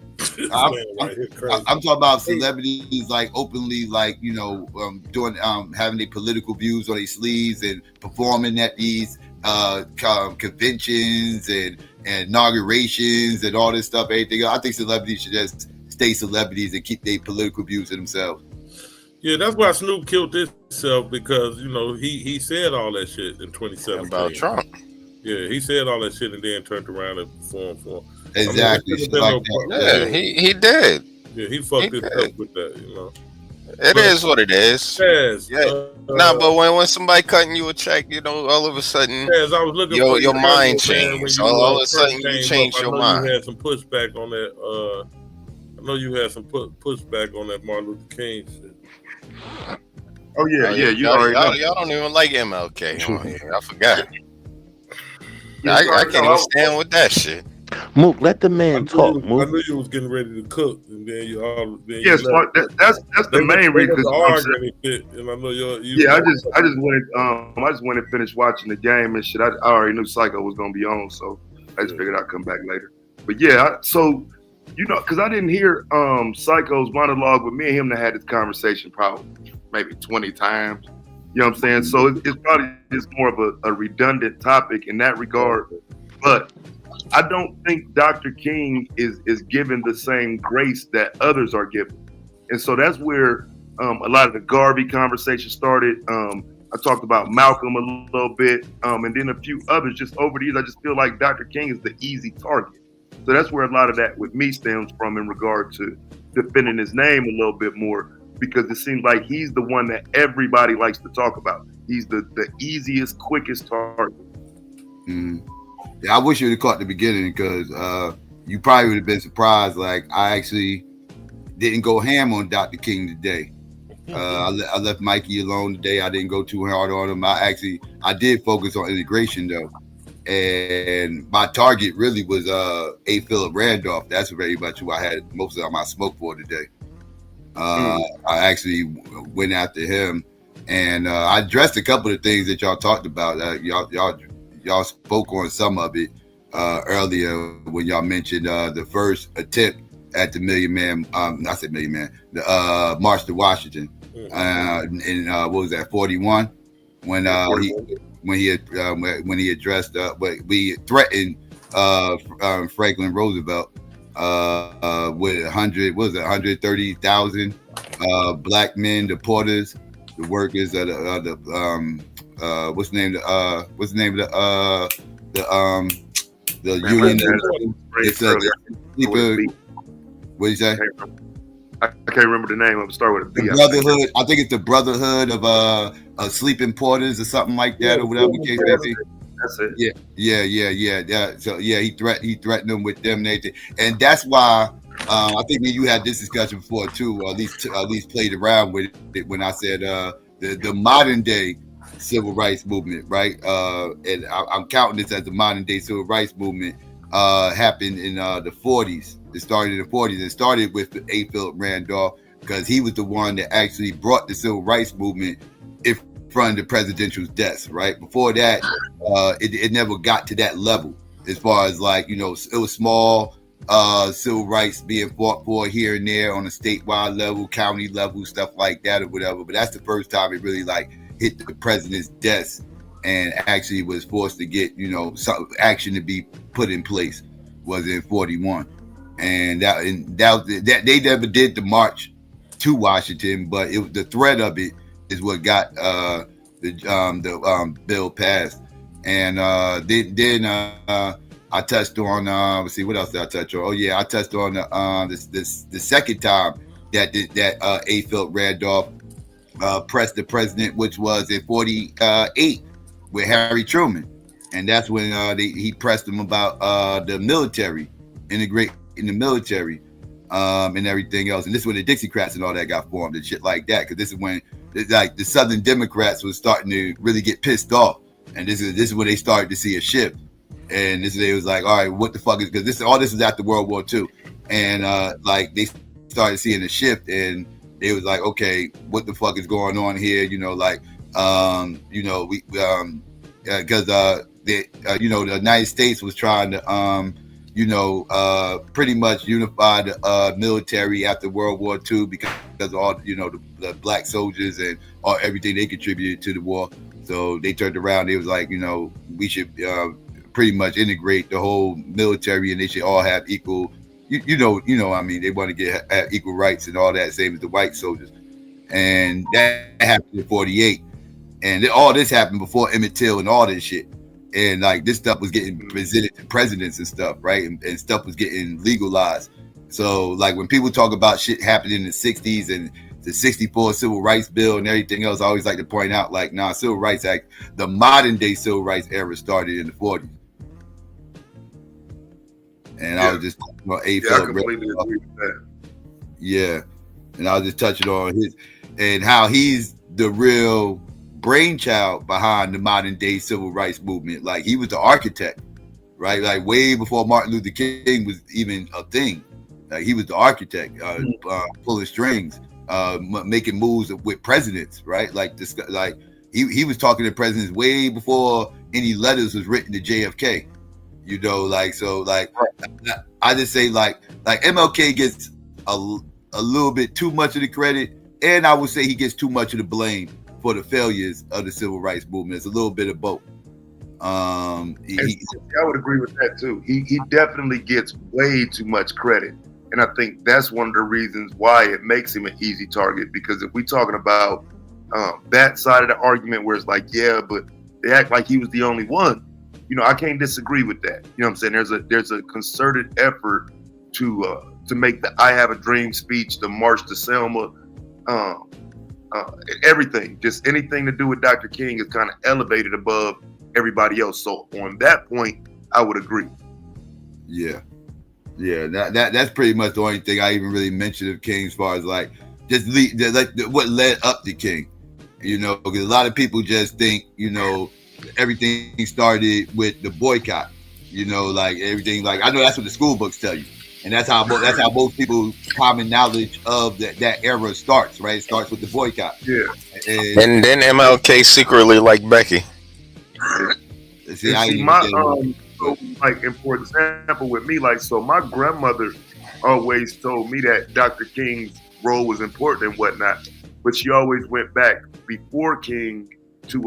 I'm talking about celebrities like openly, like doing having their political views on their sleeves and performing at these conventions and inaugurations and all this stuff. Everything. I think celebrities should just stay celebrities and keep their political views to themselves. Yeah, that's why Snoop killed himself, because he said all that shit in 2017 about Trump. Yeah, he said all that shit and then turned around and performed for him. Exactly. He did. Yeah, he fucked himself with that. It is what it is. Yes. But when somebody cutting you a check, all of a sudden, I was looking your mind changed. All of a sudden, you change your mind. You had some pushback on that. I know you had some pushback on that Martin Luther King shit. Oh yeah. You already know. Y'all don't even like MLK. I forgot. I can't even stand with that shit. Mook, let the man talk. Mook. I knew you was getting ready to cook, and then you all. Yes, that's the main reason. And I know you. Yeah, I just went and finished watching the game and shit. I already knew Psycho was gonna be on, so I just figured I'd come back later. But yeah, because I didn't hear Psycho's monologue, but me and him had this conversation probably maybe 20 times. You know what I'm saying? So it's probably just more of a redundant topic in that regard. But I don't think Dr. King is given the same grace that others are given. And so that's where a lot of the Garvey conversation started. I talked about Malcolm a little bit, and then a few others. Just over the years, I just feel like Dr. King is the easy target. So that's where a lot of that with me stems from in regard to defending his name a little bit more, because it seems like he's the one that everybody likes to talk about. He's the easiest, quickest target. Yeah, I wish you would have caught the beginning because you probably would have been surprised. Like I actually didn't go ham on Dr. King today. I left Mikey alone today. I didn't go too hard on him. I did focus on integration though, and my target really was A. Philip Randolph. That's very much who I had most of my smoke for today. I actually went after him, and I addressed a couple of things that y'all talked about. Y'all spoke on some of it earlier when y'all mentioned the first attempt at the Million Man. I said Million Man. The March to Washington. In what was that? 41. When he addressed we threatened Franklin Roosevelt with 130,000 black men, the porters, the workers of the what's the name of the union. It's what do you say? I can't remember the name of it. Start with a B. The Brotherhood. I think it's the Brotherhood of Sleeping Porters or something like that, or whatever the case may be. That's it. Yeah. So yeah, he threatened them with them and everything, and that's why I think that you had this discussion before too, or at least played around with it when I said the modern day civil rights movement, right? And I'm counting this as the modern day civil rights movement happened in the 40s. It started in the 40s. It started with A. Philip Randolph because he was the one that actually brought the civil rights movement in front of the presidential desk, right? Before that, it never got to that level as far as like, it was small civil rights being fought for here and there on a statewide level, county level, stuff like that or whatever. But that's the first time it really like hit the president's desk and actually was forced to get, some action to be put in place was in 41. And that they never did the march to Washington, but the threat of it is what got the bill passed. And then I touched on let's see, what else did I touch on? Oh yeah, I touched on the second time that A. Philip Randolph pressed the president, which was in 48 with Harry Truman, and that's when he pressed him about the military, integrate in the military, and everything else. And this is when the Dixiecrats and all that got formed and shit like that. Because this is when like the Southern Democrats was starting to really get pissed off, and this is when they started to see a shift. And they was like, all right, what the fuck is, because this is after World War II, and like they started seeing a shift, and they was like, okay, what the fuck is going on here? Because the United States was trying to pretty much unify the military after World War II because of all the black soldiers and everything they contributed to the war. So they turned around. They was like, we should pretty much integrate the whole military, and they should all have equal. I mean, they want to have equal rights and all that, same as the white soldiers. And that happened in 48. And all this happened before Emmett Till and all this shit. And like this stuff was getting presented to presidents and stuff, right? And stuff was getting legalized. So like when people talk about shit happening in the 60s and the 64 Civil Rights Bill and everything else, I always like to point out, like, Civil Rights Act, the modern day Civil Rights era started in the 40s. And I was just talking about I completely agree with that. Yeah. And I was just touching on his and how he's the real brainchild behind the modern day civil rights movement. Like he was the architect, right? Like way before Martin Luther King was even a thing. Like he was the architect, pulling strings, making moves with presidents, right? Like this, like he was talking to presidents way before any letters was written to JFK. I just say like MLK gets a little bit too much of the credit, and I would say he gets too much of the blame for the failures of the civil rights movement. It's a little bit of both. I would agree with that too. He definitely gets way too much credit, and I think that's one of the reasons why it makes him an easy target. Because if we're talking about that side of the argument, where it's like, yeah, but they act like he was the only one. I can't disagree with that. You know what I'm saying? There's a concerted effort to make the "I Have a Dream" speech, the March to Selma, everything, just anything to do with Dr. King is kind of elevated above everybody else. So on that point, I would agree. Yeah. That's pretty much the only thing I even really mentioned of King, as far as like just what led up to King. You know, because a lot of people just think, you know, everything started with the boycott. You know, like everything, like I know that's what the school books tell you, and that's how most people common knowledge of that era starts. Right, it starts with the boycott. Yeah, and then MLK secretly like Becky. See, my so, like, and for example, with me, like, so my grandmother always told me that Dr. King's role was important and whatnot, but she always went back before King to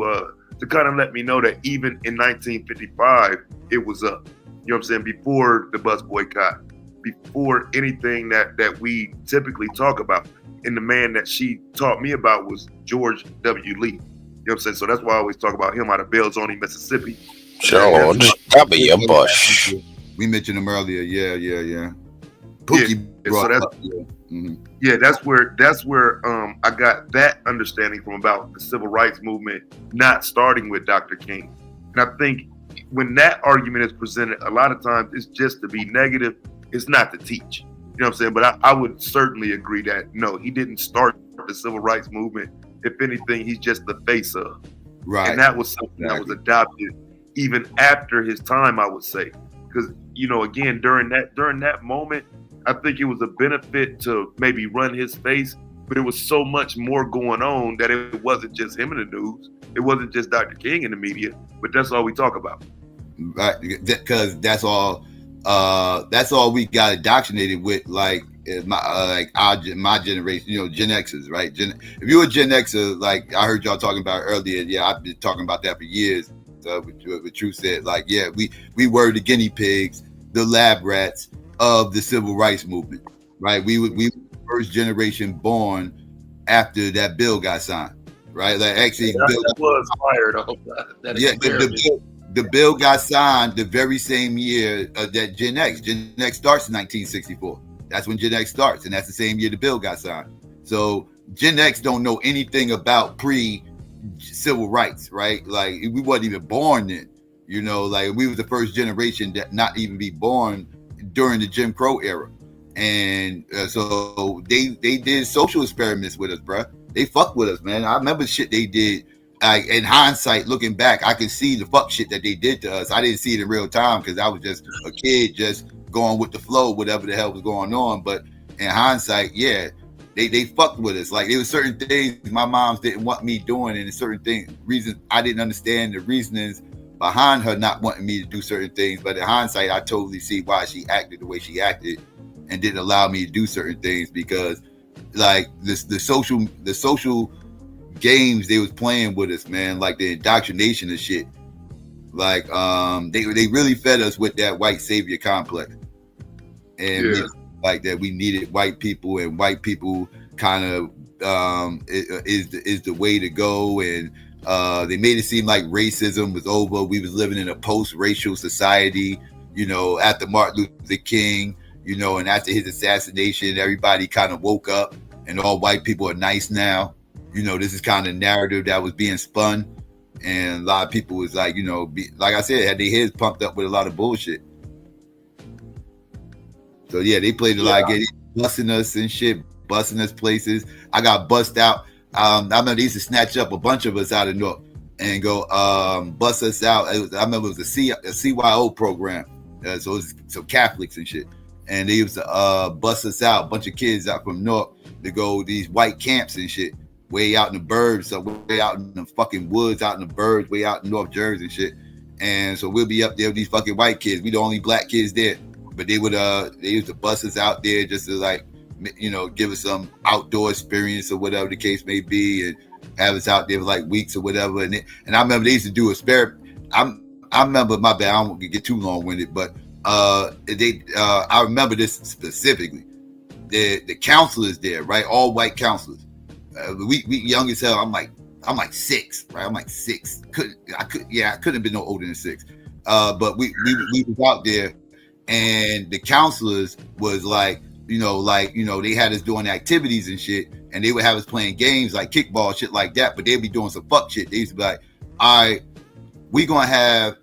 kind of let me know that even in 1955 it was up. You know what I'm saying? Before the bus boycott, before anything that we typically talk about. And the man that she taught me about was George W. Lee. You know what I'm saying? So that's why I always talk about him out of Belzoni, Mississippi. George W. Bush. We mentioned him earlier. Yeah. Yeah, that's where I got that understanding from about the civil rights movement not starting with Dr. King. And I think when that argument is presented, a lot of times it's just to be negative. It's not to teach. You know what I'm saying? But I would certainly agree that no, he didn't start the civil rights movement. If anything, he's just the face of. Right. And that was something that was adopted even after his time, I would say. Because, you know, again, during that moment, I think it was a benefit to maybe run his face, but it was so much more going on that it wasn't just him in the news. It wasn't just Dr. King in the media, but that's all we talk about. Right, because that's all we got indoctrinated with, like my generation, you know, Gen Xers, right? If you're a Gen Xer, like I heard y'all talking about earlier, yeah, I've been talking about that for years. What True said, like, yeah, we were the guinea pigs, the lab rats of the civil rights movement, right? We were the first generation born after that bill got signed, right? Like actually, that was fired off. The bill got signed the very same year that Gen X starts in 1964. That's when Gen X starts, and that's the same year the bill got signed. So Gen X don't know anything about pre-civil rights, right? Like we wasn't even born then, you know. Like we was the first generation that not even be born during the Jim Crow era, and so they did social experiments with us, bro. They fucked with us, man. I remember shit they did. In hindsight, looking back, I can see the fuck shit that they did to us. I didn't see it in real time because I was just a kid, just going with the flow, whatever the hell was going on. But in hindsight, yeah, they fucked with us. Like there were certain things my moms didn't want me doing, and certain reasons I didn't understand the reasonings behind her not wanting me to do certain things. But in hindsight, I totally see why she acted the way she acted and didn't allow me to do certain things, because like the social games they was playing with us, man, like the indoctrination and shit. Like they really fed us with that white savior complex, and like that we needed white people, and white people kind of is the way to go. And they made it seem like racism was over. We was living in a post-racial society, you know, after Martin Luther King, you know, and after his assassination, everybody kind of woke up and all white people are nice now. You know, this is kind of narrative that was being spun, and a lot of people was like, you know, like I said, had their heads pumped up with a lot of bullshit. So yeah, they played a lot of games, busting us and shit, busting us places. I got bussed out. I remember they used to snatch up a bunch of us out of North and go bust us out. I remember it was a CYO program, so it was some Catholics and shit, and they used to bust us out, a bunch of kids out from North to go these white camps and shit. Way out in the burbs, so way out in the fucking woods, out in the burbs, way out in North Jersey and shit. And so we'll be up there with these fucking white kids. We the only black kids there, but they used to bus us out there just to, like, you know, give us some outdoor experience or whatever the case may be, and have us out there for like weeks or whatever. And I remember they used to do experiment. I remember, my bad, I don't want to get too long winded, but I remember this specifically. The counselors there, right? All white counselors. We young as hell. I'm like 6, right? I'm like 6. I couldn't have been no older than 6. But we was out there, and the counselors was like, they had us doing activities and shit, and they would have us playing games like kickball, shit like that, but they'd be doing some fuck shit. They used to be like, all right, we gonna have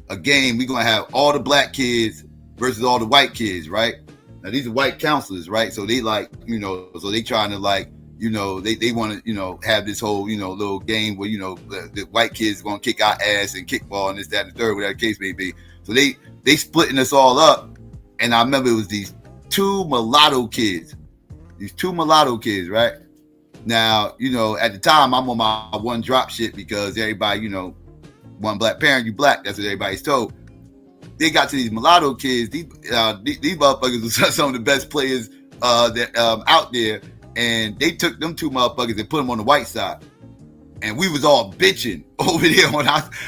a game, we gonna have all the black kids versus all the white kids, right? Now these are white counselors, right? So they like, so they trying to like, they want to, have this whole, little game where, the white kids gonna kick our ass and kickball and this, that, and the third, whatever the case may be. So they splitting us all up. And I remember it was these two mulatto kids, right? Now, at the time I'm on my one drop shit because everybody, one black parent, you black. That's what everybody's told. They got to these mulatto kids. These motherfuckers were some of the best players that out there, and they took them two motherfuckers and put them on the white side, and we was all bitching over there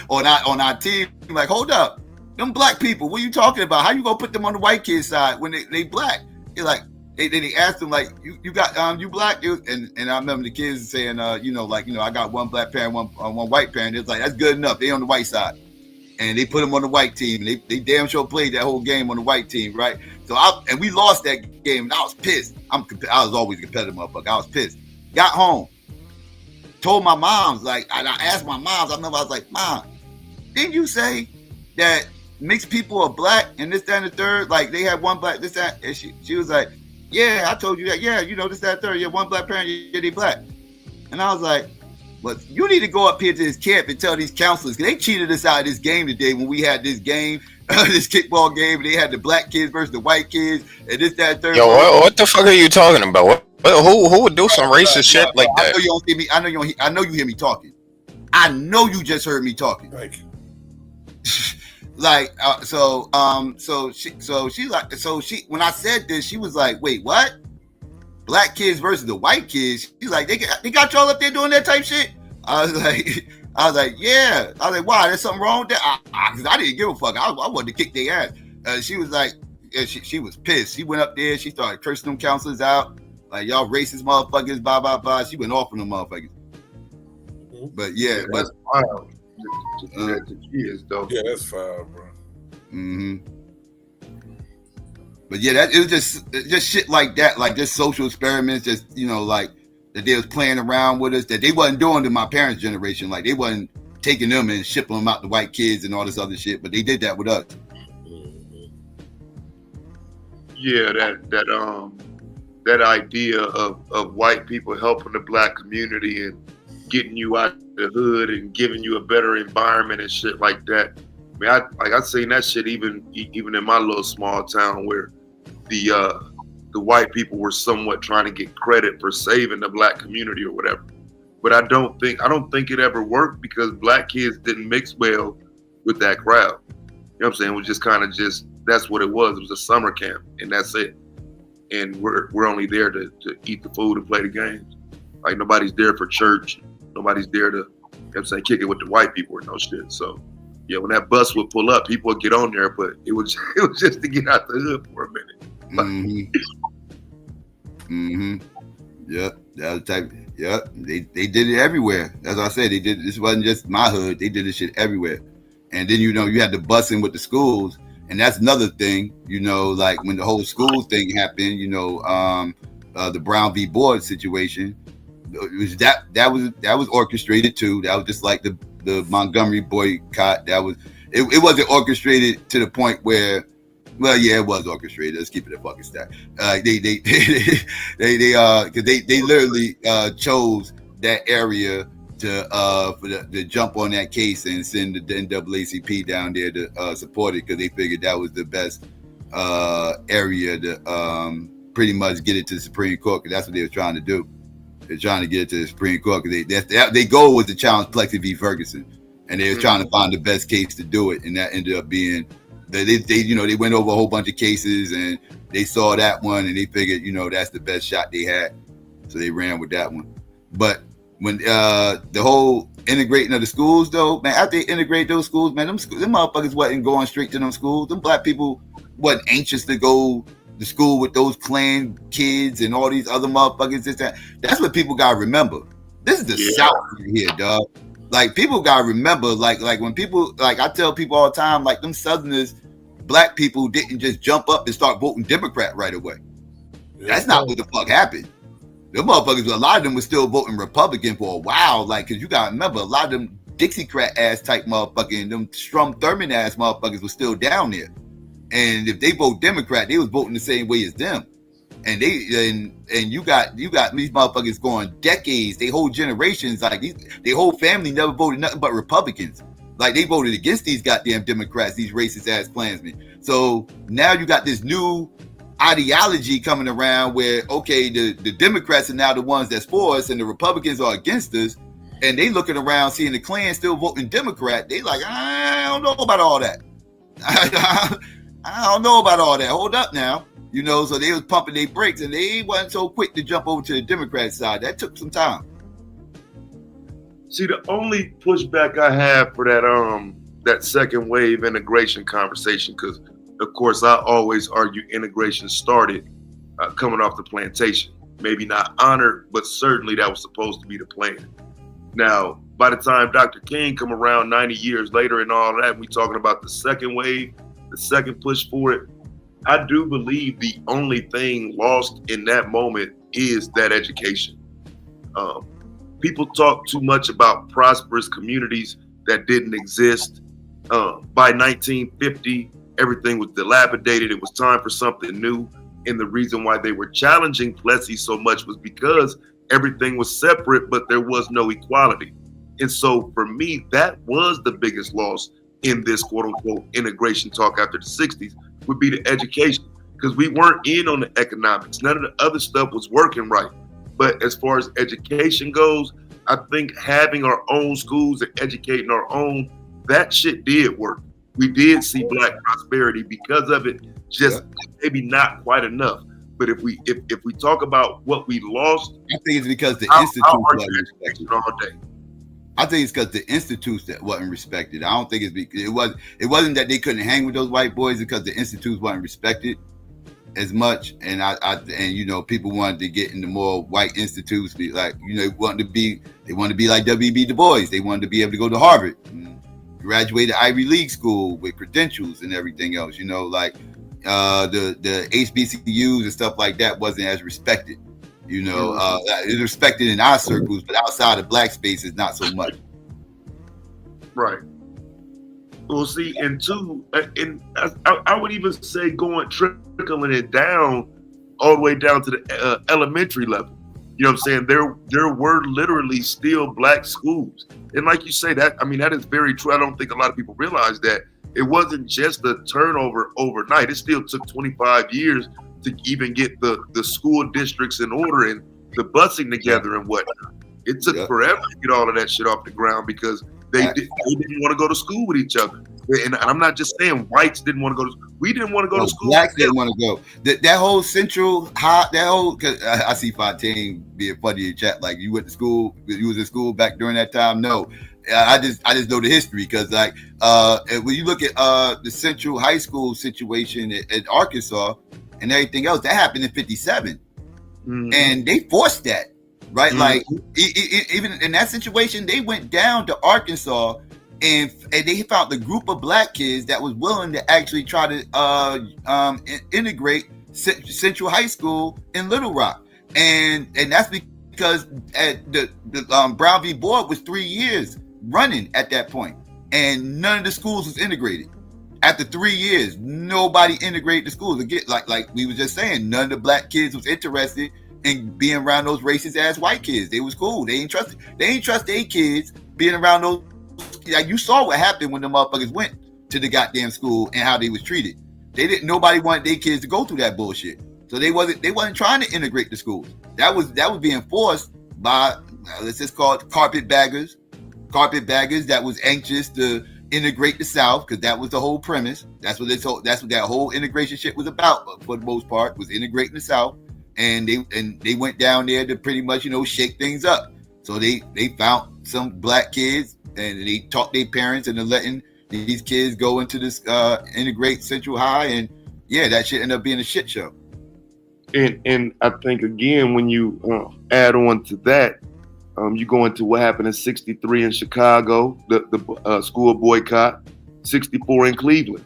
on our team. Like, hold up, them black people. What are you talking about? How you gonna put them on the white kids side when they black? They're like, they asked them like, you got you black? And I remember the kids saying, I got one black parent, one white parent. It's like, that's good enough. They on the white side. And they put them on the white team. And they damn sure played that whole game on the white team, right? So and we lost that game, and I was pissed. I was always a competitive motherfucker. I was pissed. Got home, told my moms, like, I asked my moms. I remember I was like, Mom, didn't you say that mixed people are black and this, that, and the third? Like, they had one black, this, that. And she was like, yeah, I told you that. Yeah, this, that, third. Yeah, one black parent, yeah, they black. And I was like, but you need to go up here to this camp and tell these counselors, because they cheated us out of this game today when we had this game, this kickball game, and they had the black kids versus the white kids, and this, that, third. Yo, what the fuck are you talking about? Who would do some racist shit like that? I know you don't see me. I know you hear me talking. I know you just heard me talking. Thank you. She when I said this, she was like, wait, what? Black kids versus the white kids? She's like, they got y'all up there doing that type shit? I was like, yeah. I was like, why? There's something wrong with that? Because I didn't give a fuck. I wanted to kick their ass. She was like, she was pissed. She went up there. She started cursing them counselors out. Like, y'all racist motherfuckers, blah, blah, blah. She went off on them motherfuckers. But yeah, that's wild. To kids, though. Yeah, that's foul, bro. Mm-hmm. But yeah, it was just shit like that, like just social experiments, just like that they was playing around with us, that they wasn't doing to my parents' generation. Like, they wasn't taking them and shipping them out to white kids and all this other shit, but they did that with us. Yeah, that idea of white people helping the black community and getting you out of the hood and giving you a better environment and shit like that. I mean, I seen that shit even in my little small town where the white people were somewhat trying to get credit for saving the black community or whatever. But I don't think it ever worked because black kids didn't mix well with that crowd. You know what I'm saying? It was just kind of that's what it was. It was a summer camp and that's it. And we're only there to eat the food and play the games. Like, nobody's there for church. Nobody's there to, you know what I'm saying, kick it with the white people or no shit. So yeah, when that bus would pull up, people would get on there, but it was just to get out the hood for a minute. Yep, that was type. Yep, they did it everywhere. As I said, they did. This wasn't just my hood. They did this shit everywhere. And then you had the busing with the schools, and that's another thing. Like when the whole school thing happened. The Brown v. Board situation. It was that was orchestrated too. That was just like the Montgomery boycott. That was it wasn't orchestrated to the point where, well, yeah, it was orchestrated. Let's keep it a fucking stack. They literally chose that area to jump on that case and send the NAACP down there to support it because they figured that was the best area to pretty much get it to the Supreme Court, because that's what they were trying to do. They're trying to get it to the Supreme Court because their goal was to challenge Plexi v. Ferguson, and they were trying to find the best case to do it, and that ended up being that they went over a whole bunch of cases and they saw that one and they figured that's the best shot they had, so they ran with that one. But when the whole integrating of the schools, though, man, after they integrate those schools, man, them motherfuckers wasn't going straight to them schools. Them black people wasn't anxious to go to school with those Klan kids and all these other motherfuckers. That's what people gotta remember. This is the South here, dog. Like, people gotta remember, like when people, like, I tell people all the time, like, them Southerners, black people didn't just jump up and start voting Democrat right away. That's not what the fuck happened. The motherfuckers, a lot of them were still voting Republican for a while. Like, cause you gotta remember, a lot of them Dixiecrat ass type motherfuckers and them Strum Thurmond ass motherfuckers were still down there. And if they vote Democrat, they was voting the same way as them. And you got these motherfuckers going decades, they whole generations, like they whole family never voted nothing but Republicans. Like they voted against these goddamn Democrats, these racist ass Klansmen. So now you got this new ideology coming around where, okay, the Democrats are now the ones that's for us and the Republicans are against us. And they looking around seeing the Klan still voting Democrat. They like, I don't know about all that. I don't know about all that. Hold up now. You know, so they was pumping their brakes and they wasn't so quick to jump over to the Democrat side. That took some time. See, the only pushback I have for that second wave integration conversation, because of course I always argue integration started coming off the plantation. Maybe not honored, but certainly that was supposed to be the plan. Now, by the time Dr. King come around 90 years later and all that, we talking about the second wave, the second push for it. I do believe the only thing lost in that moment is that education. People talk too much about prosperous communities that didn't exist. By 1950, everything was dilapidated. It was time for something new. And the reason why they were challenging Plessy so much was because everything was separate, but there was no equality. And so for me, that was the biggest loss in this quote unquote integration talk after the 60s would be the education, because we weren't in on the economics. None of the other stuff was working right. But as far as education goes, I think having our own schools and educating our own, that shit did work. We did see Black prosperity because of it, just maybe not quite enough. But if we talk about what we lost, I think it's because the institutes wasn't respected all day. I think it's because the institutes that wasn't respected. I don't think it wasn't that they couldn't hang with those white boys, because the institutes wasn't respected as much. And and you know, people wanted to get into more white institutes, be like, you know, they wanted to be like W.B. Du Bois. They wanted to be able to go to Harvard, and graduate to Ivy League school with credentials and everything else. You know, like the HBCUs and stuff like that wasn't as respected. You know, it's respected in our circles, but outside of Black spaces, not so much. Right. Well, see, and two, and I would even say trickling it down all the way down to the elementary level. You know what I'm saying? There were literally still Black schools. And like you say, that is very true. I don't think a lot of people realize that it wasn't just a turnover overnight. It still took 25 years to even get the school districts in order and the busing together and whatnot. It took forever to get all of that shit off the ground because they didn't want to go to school with each other. And I'm not just saying whites didn't want to go to school. We didn't want to go to school. Blacks didn't want to go. That whole central high, cause I see Fontaine being funny in chat. Like, you went to school, you was in school back during that time? No. I just know the history, because like when you look at the Central High School situation at Arkansas and everything else, that happened in 57. And they forced that, right? Like even in that situation, they went down to Arkansas and they found the group of Black kids that was willing to actually try to integrate Central High School in Little Rock, and that's because the Brown v. Board was 3 years running at that point, and none of the schools was integrated. After 3 years, nobody integrated the schools. Again, like we were just saying, none of the Black kids was interested in being around those racist ass white kids. They was cool. They ain't trust their kids being around those. Like, you saw what happened when the motherfuckers went to the goddamn school and how they was treated. Nobody wanted their kids to go through that bullshit. So they wasn't trying to integrate the schools. That was being forced by, let's just call it carpetbaggers that was anxious to integrate the South, because that was the whole premise. That's what that whole integration shit was about, for the most part, was integrating the South. And they went down there to pretty much, you know, shake things up. So they found some Black kids and they taught their parents into letting these kids go into this integrate Central High, and that shit ended up being a shit show. And I think, again, when you add on to that, you go into what happened in 63 in Chicago, the school boycott, 64 in Cleveland.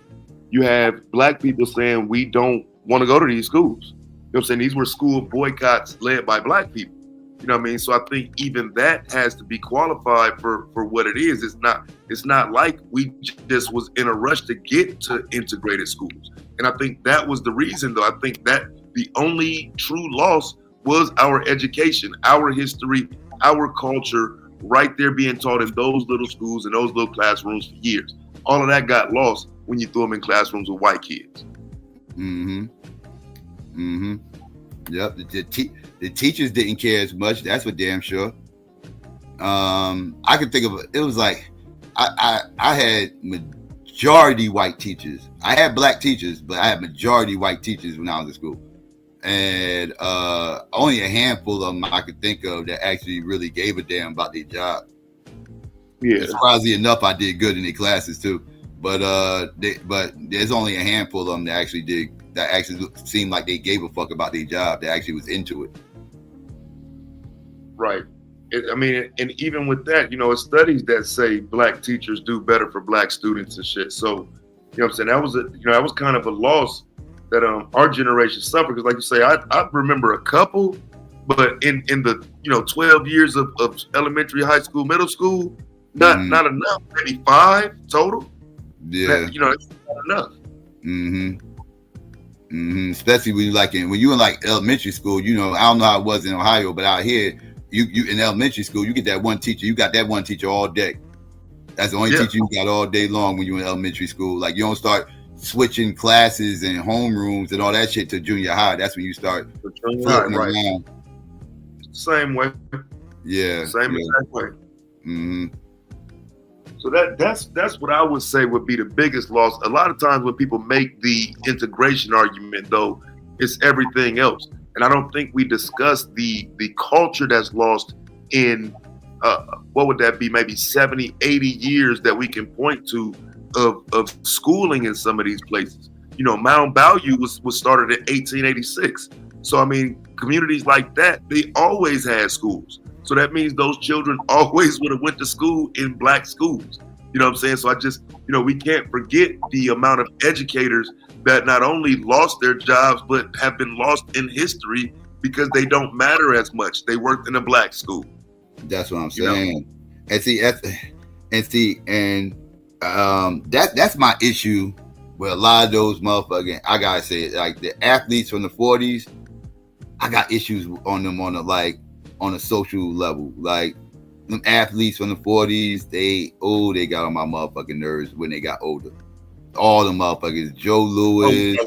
You have Black people saying, we don't want to go to these schools. what I'm saying? These were school boycotts led by black people. You know what I mean? So I think even that has to be qualified for what it is. It's not like we just was in a rush to get to integrated schools. And I think that was the reason, though. I think that the only true loss was our education, our history, our culture, right there being taught in those little schools and those little classrooms for years. All of that got lost when you threw them in classrooms with white kids. Yep. The teachers didn't care as much. That's for damn sure. I could think of it was like I had majority white teachers. I had black teachers, but I had majority white teachers when I was in school. And only a handful of them I could think of that actually really gave a damn about their job. Yeah. Surprisingly enough, I did good in their classes too. But there's only a handful of them that actually seemed like they gave a fuck about their job, that actually was into it. Right. I mean, and even with that, you know, it's studies that say black teachers do better for black students and shit. So, you know what I'm saying? That was kind of a loss that our generation suffered. Because like you say, I remember a couple, but in the 12 years of elementary, high school, middle school, not enough. Maybe 5 total. Yeah. It's not enough. Especially when you in like elementary school, I don't know how it was in Ohio, but out here, you in elementary school, you get that one teacher. You got that one teacher all day. That's the only teacher you got all day long when you're in elementary school. Like, you don't start switching classes and homerooms and all that shit to junior high. That's when you start floating around. Same way. Yeah. Same exact way. So that's what I would say would be the biggest loss. A lot of times when people make the integration argument, though, it's everything else. And I don't think we discuss the culture that's lost in, what would that be, maybe 70, 80 years that we can point to of schooling in some of these places. Mound Bayou was started in 1886. So, I mean, communities like that, they always had schools. So that means those children always would have went to school in black schools. You know what I'm saying? So I just, we can't forget the amount of educators that not only lost their jobs, but have been lost in history because they don't matter as much. They worked in a black school. That's what I'm saying. That's my issue with a lot of those motherfucking, I gotta say it, like the athletes from the 40s, I got issues on them on a social level. Like, them athletes from the 40s, they got on my motherfucking nerves when they got older. All the motherfuckers, Joe Louis,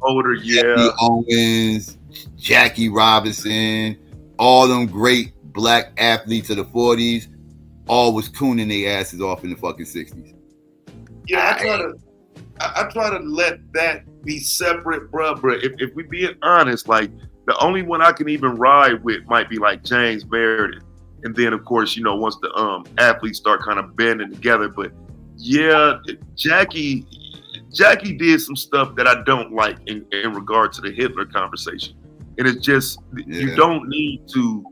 older, Jackie Owens, Jackie Robinson, all them great black athletes of the 40s, all was cooning their asses off in the fucking 60s. Yeah, I try to let that be separate, bruh. If we being honest, like, the only one I can even ride with might be like James Meredith. And then, of course, once the athletes start kind of banding together. But yeah, Jackie did some stuff that I don't like in regard to the Hitler conversation. And it's just, you don't need to,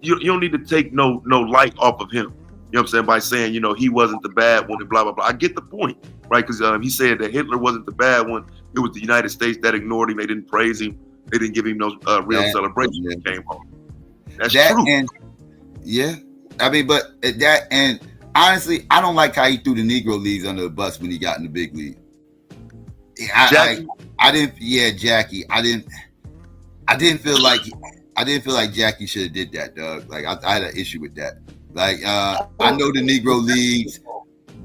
you don't need to take no light off of him. You know what I'm saying? By saying, he wasn't the bad one and blah, blah, blah. I get the point, right? Because he said that Hitler wasn't the bad one. It was the United States that ignored him. They didn't praise him. They didn't give him no real celebration when he came home. That's true. And, I mean, but that, and honestly, I don't like how he threw the Negro leagues under the bus when he got in the big league. Jackie. I didn't feel like Jackie should have did that, dog. Like, I had an issue with that. Like, I know the Negro leagues.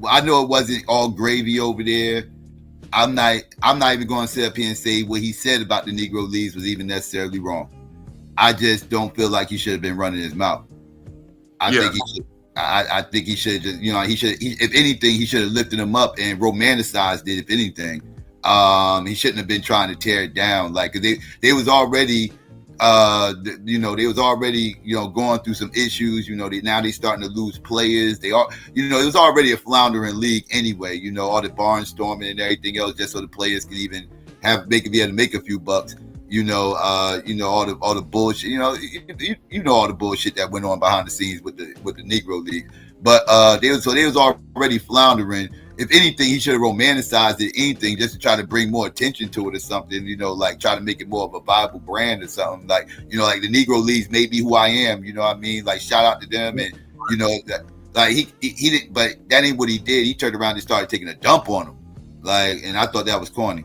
I know it wasn't all gravy over there. I'm not even going to sit up here and say what he said about the Negro leagues was even necessarily wrong. I just don't feel like he should have been running his mouth. I think he should just, if anything, he should have lifted him up and romanticized it. If anything, he shouldn't have been trying to tear it down. Like, they was already, going through some issues. Now they starting to lose players. They are, it was already a floundering league anyway. All the barnstorming and everything else, just so the players can even be able to make a few bucks. All the bullshit. All the bullshit that went on behind the scenes with the Negro League. But they was already floundering. if anything, he should have romanticized it, anything, just to try to bring more attention to it or something, like try to make it more of a viable brand or something. Like, like the Negro Leagues may be who I am, you know what I mean? Like, shout out to them. And, that, like, he didn't, but that ain't what he did. He turned around and started taking a dump on him. Like, and I thought that was corny.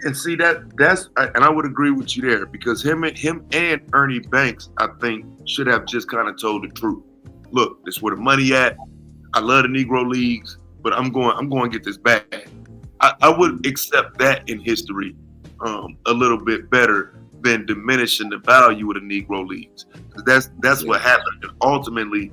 And see and I would agree with you there, because him and Ernie Banks, I think, should have just kind of told the truth. Look, this is where the money at. I love the Negro Leagues, but I'm going to get this back. I would accept that in history a little bit better than diminishing the value of the Negro Leagues. That's what happened. And ultimately,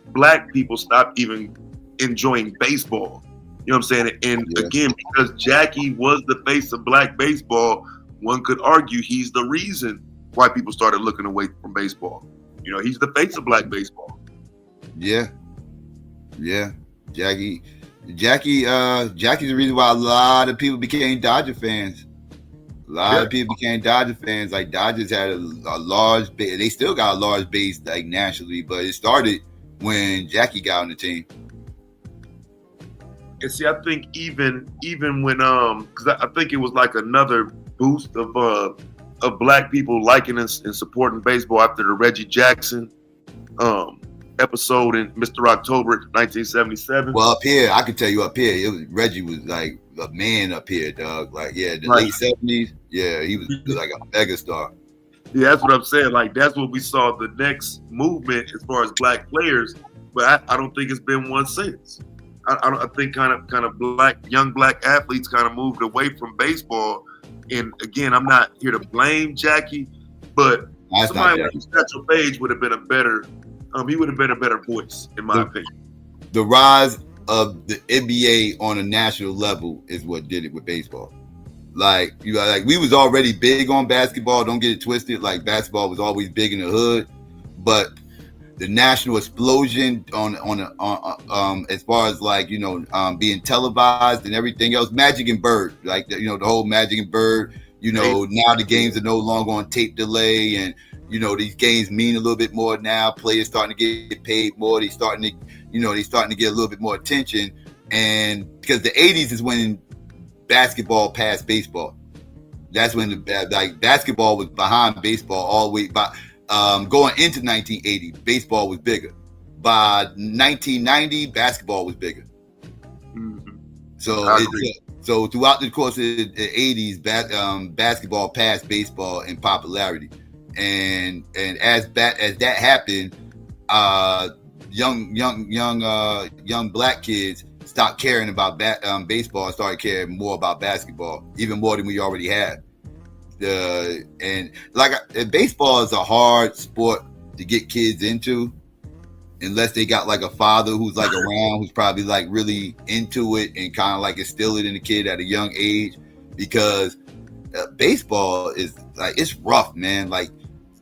black people stopped even enjoying baseball. You know what I'm saying? And again, because Jackie was the face of black baseball, one could argue he's the reason why people started looking away from baseball. He's the face of black baseball. Yeah. Jackie's the reason why a lot of people became Dodger fans. A lot of people became Dodger fans. Like, Dodgers had a large base. They still got a large base, like, nationally, but it started when Jackie got on the team. And see, I think even when because I think it was like another boost of black people liking and supporting baseball after the Reggie Jackson episode in Mr. October 1977. Well, up here, I can tell you up here, Reggie was like a man up here, dog. Like, the late 70s, he was like a mega star. Yeah, that's what I'm saying. Like, that's what we saw the next movement as far as black players, but I don't think it's been one since. I think kind of young black athletes kind of moved away from baseball. And again, I'm not here to blame Jackie, but somebody like Satchel Paige would have been a better. He would have been a better voice, in my opinion. The rise of the NBA on a national level is what did it with baseball. Like, we was already big on basketball. Don't get it twisted. Like, basketball was always big in the hood, but the national explosion on as far as like being televised and everything else, Magic and Bird, like the whole Magic and Bird. Now the games are no longer on tape delay, and these games mean a little bit more now. Players starting to get paid more. They starting to get a little bit more attention, and because the '80s is when basketball passed baseball. That's when basketball was behind baseball all the way by. Going into 1980, baseball was bigger. By 1990, basketball was bigger. Mm-hmm. So throughout the course of the 80s, basketball passed baseball in popularity, and as that happened, young black kids stopped caring about baseball and started caring more about basketball, even more than we already had. Baseball is a hard sport to get kids into, unless they got like a father who's like around, who's probably like really into it and kind of like instill it in the kid at a young age, because baseball is like, it's rough, man. Like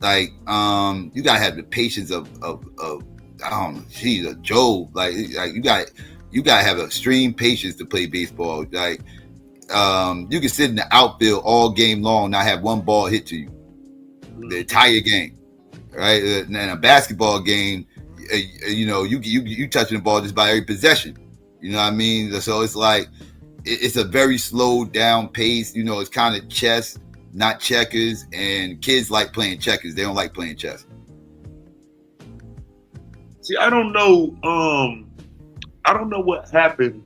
you gotta have the patience of I don't know, geez, Job. Like you gotta have extreme patience to play baseball. Like you can sit in the outfield all game long, not have one ball hit to you the entire game, right? And a basketball game, you touching the ball just by every possession. You know what I mean? So it's like it's a very slow down pace. It's kind of chess, not checkers. And kids like playing checkers; they don't like playing chess. See, I don't know what happened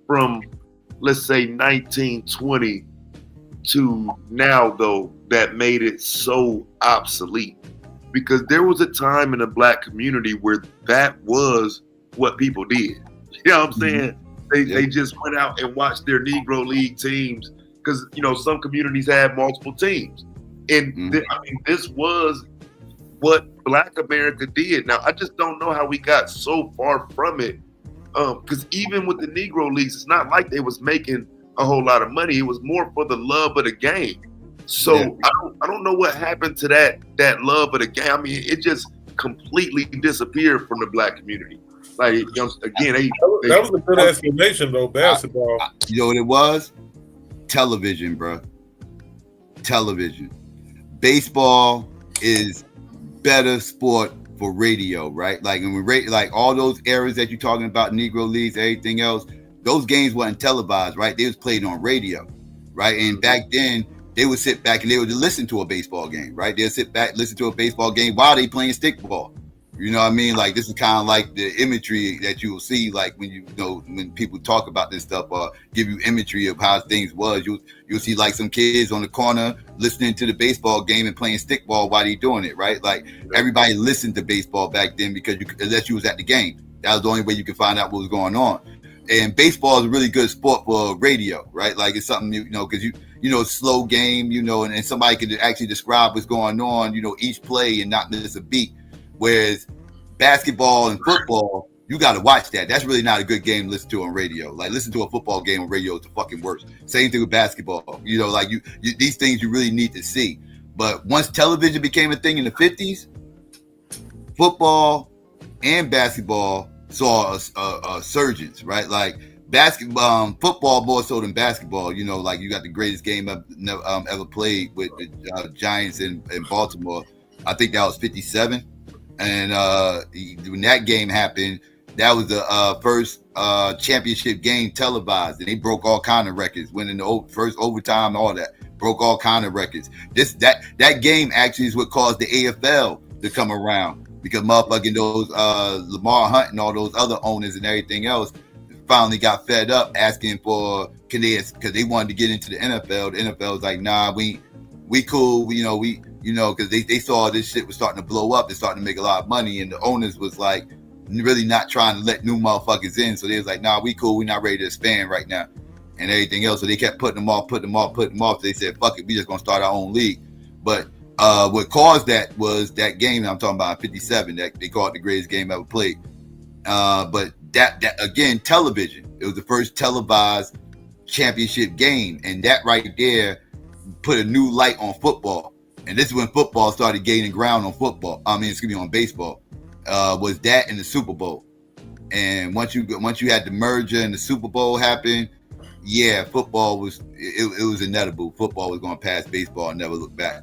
from, let's say, 1920 to now, though, that made it so obsolete. Because there was a time in the black community where that was what people did. You know what I'm saying? They just went out and watched their Negro League teams, because some communities had multiple teams, and this was what Black America did. Now, I just don't know how we got so far from it. Because even with the Negro Leagues, it's not like they was making a whole lot of money. It was more for the love of the game. So I don't know what happened to that love of the game. I mean, it just completely disappeared from the black community. Like, again, that was a good explanation, though. Basketball. You know what it was? Television, bro. Television. Baseball is better sport for radio, right? Like, and like all those eras that you're talking about, Negro Leagues, everything else, those games weren't televised, right? They was played on radio, right? And back then, they would sit back and they would listen to a baseball game, right? They'd sit back, listen to a baseball game while they playing stickball. You know what I mean? Like, this is kind of like the imagery that you will see, like when when people talk about this stuff or give you imagery of how things was. You'll see like some kids on the corner listening to the baseball game and playing stickball while they doing it, right? Like, everybody listened to baseball back then because unless you was at the game, that was the only way you could find out what was going on. And baseball is a really good sport for radio, right? Like, it's something, because slow game, and somebody could actually describe what's going on, each play and not miss a beat. Whereas basketball and football, you got to watch that. That's really not a good game to listen to on radio. Like, listen to a football game on radio is the fucking worst. Same thing with basketball. Like you these things you really need to see. But once television became a thing in the 50s, football and basketball saw a surgence, right? Like, basketball, football more so than basketball. Like, you got the greatest game ever played with the Giants in Baltimore. I think that was 57. And when that game happened, that was the first championship game televised, and they broke all kind of records, winning the first overtime, all that, broke all kind of records. That game actually is what caused the AFL to come around, because motherfucking those Lamar Hunt and all those other owners and everything else finally got fed up asking for because they wanted to get into the NFL. The NFL was like, nah, we cool, because they saw this shit was starting to blow up and starting to make a lot of money, and the owners was like really not trying to let new motherfuckers in. So they was like, nah, we cool, we not ready to expand right now and everything else. So they kept putting them off. So they said, fuck it, we just gonna start our own league. But what caused that was that game I'm talking about, 57, that they called the greatest game ever played. But that again, television, it was the first televised championship game, and that right there put a new light on football. And this is when football started gaining ground on baseball. Was that in the Super Bowl? And once you had the merger and the Super Bowl happened, yeah, football was it was inevitable. Football was going to pass baseball and never look back.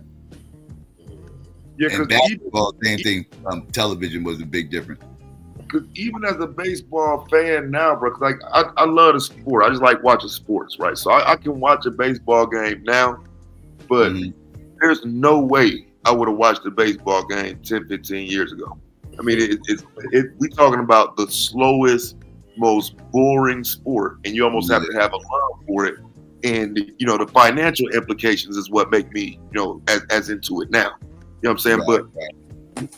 Yeah, and basketball, same thing. Television was a big difference. Because even as a baseball fan now, bro, like I love the sport. I just like watching sports, right? So I can watch a baseball game now, but there's no way I would have watched a baseball game 10, 15 years ago. I mean, we're talking about the slowest, most boring sport, and you almost have to have a love for it. And, the financial implications is what make me, as into it now. You know what I'm saying? Right, but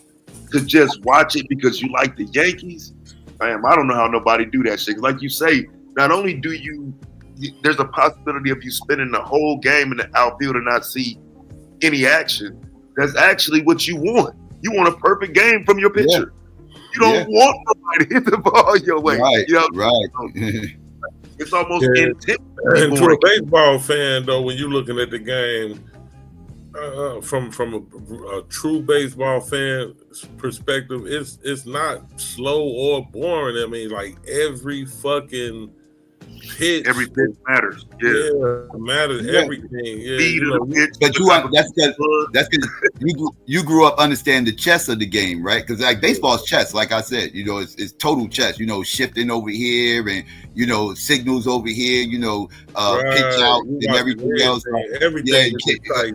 to just watch it because you like the Yankees, I don't know how nobody do that shit. Like you say, not only there's a possibility of you spending the whole game in the outfield and not see any action. That's actually what you want. You want a perfect game from your pitcher. Yeah. You don't want nobody to hit the ball your way. Right, It's almost intense. And to a baseball fan, though, when you're looking at the game from a true baseball fan perspective, it's not slow or boring. I mean, like, every fucking pitch, every pitch matters. Matters. Everything. But that's because you grew up understanding the chess of the game, right? Because like baseball's chess, like I said, it's total chess. Shifting over here and signals over here. Pitch out and everything else. Everything.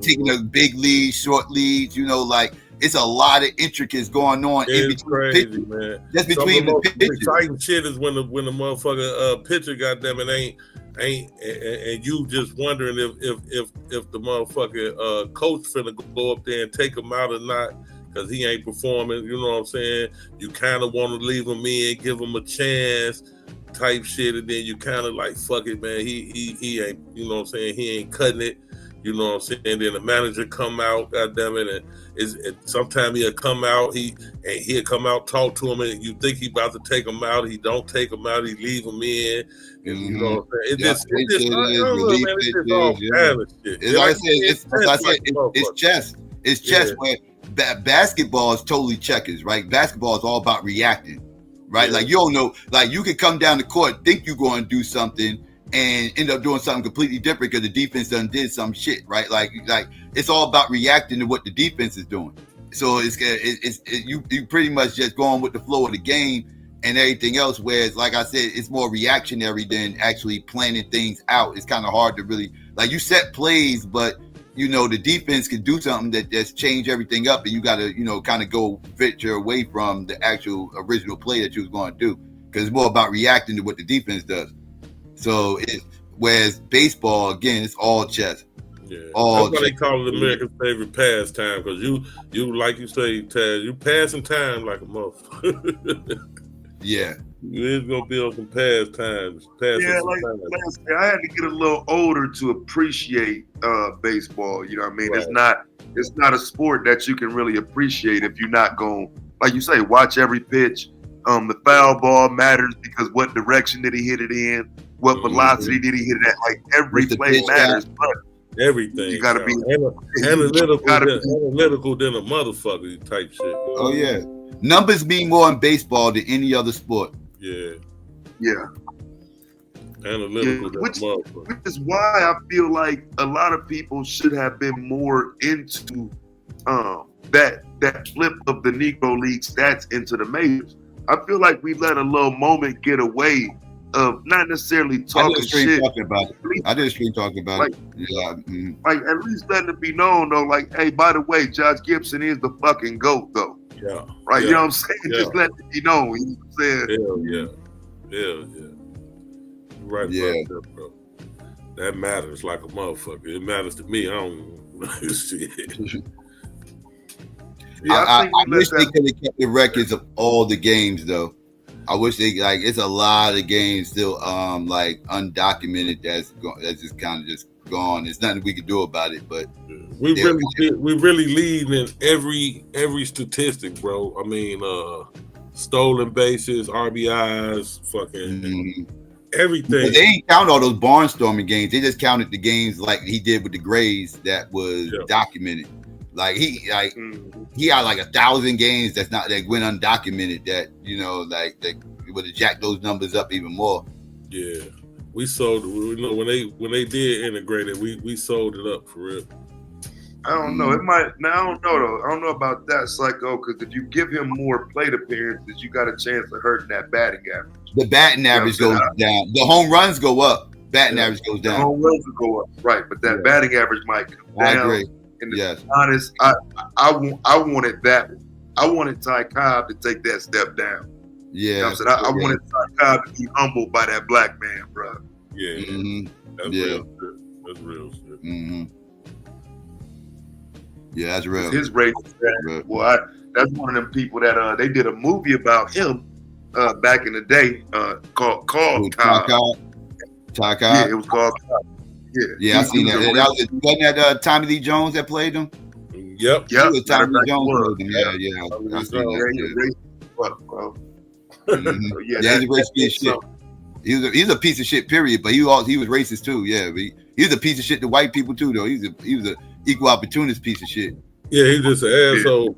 Taking a big lead, short leads. Like, it's a lot of intricacies going on in between crazy, pitches. Man. Just between the pitches. Exciting shit is when the motherfucker pitcher, goddamn it, ain't and you just wondering if the motherfucker coach finna go up there and take him out or not because he ain't performing. You know what I'm saying? You kind of want to leave him in, give him a chance, type shit, and then you kind of like, fuck it, man. He ain't. You know what I'm saying? He ain't cutting it. You know what I'm saying? And then the manager come out, goddamn it, and sometimes he'll come out, he'll come out, talk to him, and you think he about to take him out. He don't take him out. He leave him in. And you know what I'm saying? It's just all kind of shit. It's chess. It's chess where basketball is totally checkers, right? Basketball is all about reacting, right? Like, you don't know, like, you could come down the court, think you're going to do something, and end up doing something completely different because the defense done did some shit, right? Like it's all about reacting to what the defense is doing. So you pretty much just going with the flow of the game and everything else. Whereas, like I said, it's more reactionary than actually planning things out. It's kind of hard to really, like, you set plays, but you know the defense can do something that just change everything up, and you got to kind of go venture away from the actual original play that you was going to do, because it's more about reacting to what the defense does. So whereas baseball, again, it's all chess. Yeah, that's why they call it America's favorite pastime, because you like you say, Taz, you passing time like a motherfucker. Yeah. You is gonna be on some pastimes. Yeah, like I had to get a little older to appreciate baseball. You know what I mean? Right. It's not a sport that you can really appreciate if you're not going, like you say, watch every pitch. The foul ball matters because what direction did he hit it in? What velocity did he hit it at? Like every play matters. But everything. You gotta be analytical than a motherfucker type shit. Oh yeah. Numbers mean more in baseball than any other sport. Yeah. Yeah. Analytical which is why I feel like a lot of people should have been more into that flip of the Negro League stats into the majors. I feel like we let a little moment get away of not necessarily talking shit. I did a stream talking about it. Yeah. Like at least letting it be known though, like, hey, by the way, Josh Gibson is the fucking GOAT though. Yeah. Right, yeah. You know what I'm saying? Yeah. Just let it be known. You know what I'm saying? Hell yeah. Hell yeah. You're right about that, bro. That matters like a motherfucker. It matters to me. I don't shit. Yeah, I wish they could have kept the records of all the games though. I wish they it's a lot of games still like undocumented that's just kind of just gone. There's nothing we can do about it, but we really lead in every statistic, bro. I mean, stolen bases, RBIs, fucking everything. But they ain't count all those barnstorming games. They just counted the games like he did with the Grays that was documented. Like he had like 1,000 games that went undocumented that that would have jacked those numbers up even more. Yeah, we sold. When they did integrate it, we sold it up for real. I don't know. It might. Now I don't know though. I don't know about that, Psycho. Because if you give him more plate appearances, you got a chance of hurting that batting average. The batting average goes down. The home runs go up. Batting average goes down. The home runs will go up, right? But that batting average might come down. I agree. And to be honest, I wanted that. I wanted Ty Cobb to take that step down. Yeah, you know what I'm saying? I wanted Ty Cobb to be humbled by that black man, bro. Yeah, that's real shit. That's real shit. Yeah, that's real. His race, that's one of them people that they did a movie about him back in the day called Cobb. Ty Cobb. Yeah, it was called Cobb. Yeah, I seen that. Wasn't that Tommy Lee Jones that played him? Yep. Tommy Lee Jones. Yeah. I seen that. He's a racist piece of shit. He's a piece of shit. Period. But he was racist too. Yeah, but he's a piece of shit to white people too. Though he was a equal opportunist piece of shit. Yeah, he's just an asshole.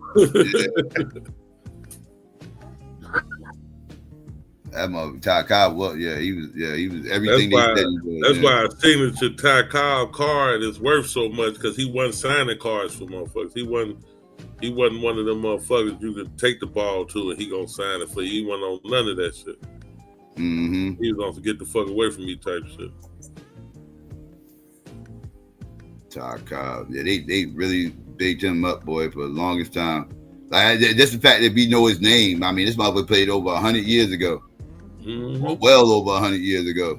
That mother Ty Cobb, he was everything they said he was. That's why I seen the Ty Cobb card is worth so much, because he wasn't signing cards for motherfuckers. He wasn't one of them motherfuckers you could take the ball to and he gonna sign it for you. He wasn't on none of that shit. He was gonna get the fuck away from me type shit. Ty Cobb, they really bigged him up, boy, for the longest time. Like just the fact that we know his name. I mean, this motherfucker played over 100 years ago. Well over 100 years ago.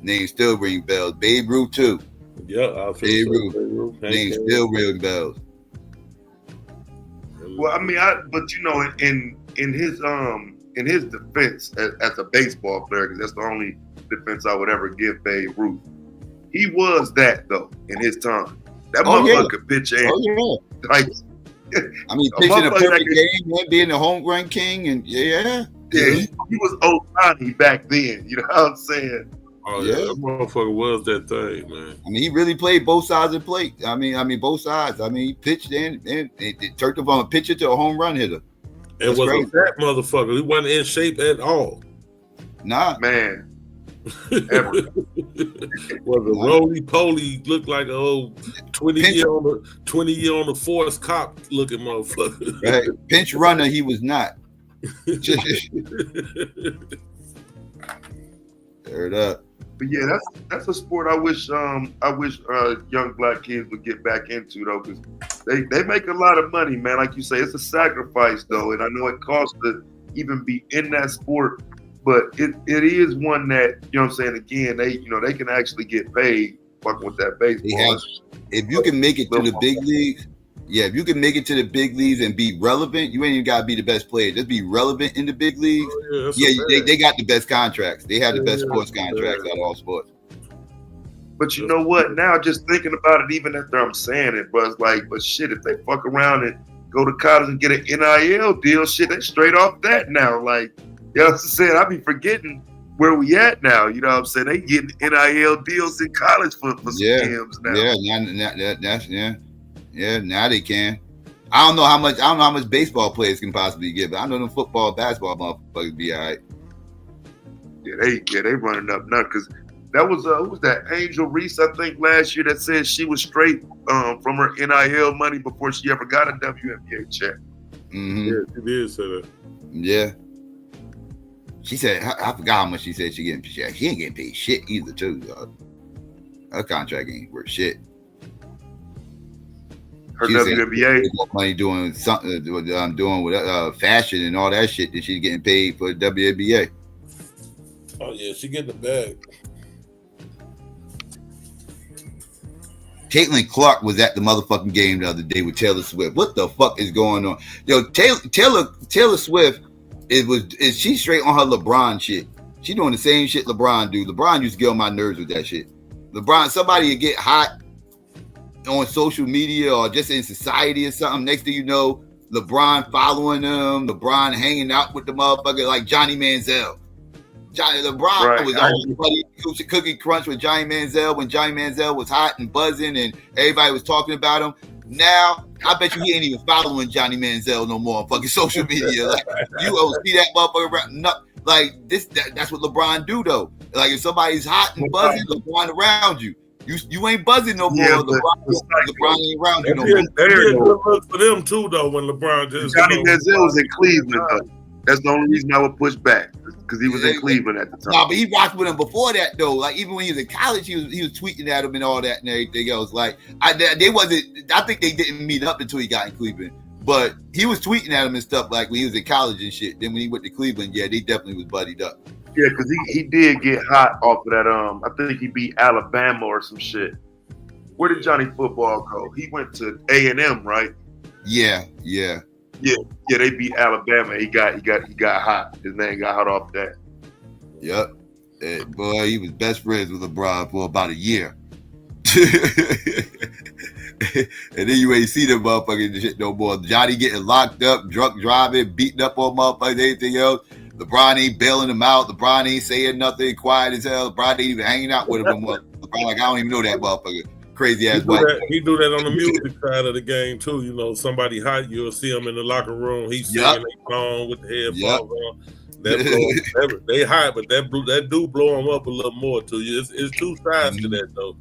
Name still ring bells. Babe Ruth too. Yeah, Babe Ruth. Name still ring bells. Well, I mean, but you know, in his defense as a baseball player, because that's the only defense I would ever give Babe Ruth. He was that though in his time. That motherfucker could pitch like. I mean, pitching a perfect game, being the home run king, and he was Ohtani back then. You know what I'm saying? Oh yeah, that motherfucker was that thing, man. I mean, he really played both sides of the plate. I mean, both sides. I mean, he pitched and turned from a pitcher to a home run hitter. It was a fat motherfucker. He wasn't in shape at all. Nah, man. Ever. Well, the roly poly looked like a old 20 year on the force cop looking motherfucker. Right. Pinch runner, he was not. Third up. But yeah, that's a sport I wish young black kids would get back into though, because they make a lot of money, man. Like you say, it's a sacrifice though, and I know it costs to even be in that sport, but it is one that, you know what I'm saying, again, they can actually get paid fucking with that baseball. If you can make it to the big leagues, if you can make it to the big leagues and be relevant, you ain't even gotta be the best player. Just be relevant in the big leagues. They got the best contracts. They have the best sports contracts out of all sports. But you know what? Now, just thinking about it, even after I'm saying it, bro, it's like, but shit, if they fuck around and go to college and get an NIL deal, shit, they straight off that now. Like, you know what I'm saying? I be forgetting where we at now. You know what I'm saying? They getting NIL deals in college for some games now. Now they can. I don't know how much baseball players can possibly get, but I know them football, basketball motherfuckers be all right. They running up nuts, because that was who was that? Angel Reese, I think, last year, that said she was straight from her NIL money before she ever got a WNBA check. Mm-hmm. Yeah, she did say that. Yeah. She said, I forgot how much she said she getting paid. She ain't getting paid shit either, too, dog. Her contract ain't worth shit. Her WNBA money doing something, doing with fashion and all that shit that she's getting paid for the WNBA. Oh yeah, she getting the bag. Caitlin Clark was at the motherfucking game the other day with Taylor Swift. What the fuck is going on? Yo, Taylor Swift is she straight on her LeBron shit. She doing the same shit LeBron do. LeBron used to get on my nerves with that shit. LeBron, somebody would get hot on social media or just in society or something. Next thing you know, LeBron following them, LeBron hanging out with the motherfucker like Johnny Manziel. LeBron was always cookie crunch with Johnny Manziel when Johnny Manziel was hot and buzzing and everybody was talking about him. Now, I bet you he ain't even following Johnny Manziel no more on fucking social media. Like, you will see that motherfucker around. No, like this, that's what LeBron do though. Like if somebody's hot and buzzing, LeBron around you. You ain't buzzing no more. LeBron ain't around you no more. Good look for them too, though. When LeBron just Johnny Manziel was in Cleveland, though. That's the only reason I would push back, because he was in Cleveland at the time. No, but he rocked with him before that, though. Like even when he was in college, he was tweeting at him and all that and everything else. Like I think they didn't meet up until he got in Cleveland. But he was tweeting at him and stuff like when he was in college and shit. Then when he went to Cleveland, yeah, they definitely was buddied up. Yeah, because he did get hot off of that. I think he beat Alabama or some shit. Where did Johnny Football go? He went to A&M, right? Yeah. They beat Alabama. He got hot. His name got hot off that. Yep. Boy, he was best friends with LeBron for about a year. And then you ain't see them motherfucking shit no more. Johnny getting locked up, drunk driving, beating up on motherfuckers, anything else. LeBron ain't bailing him out. LeBron ain't saying nothing, quiet as hell. LeBron ain't even hanging out with him no more. LeBron like, I don't even know that motherfucker. Crazy ass white. He do that on the music side of the game too. You know, somebody hot, you'll see him in the locker room. He's singing a song with the headphones on. They hot, but that do blow him up a little more to you. It's two sides to that though.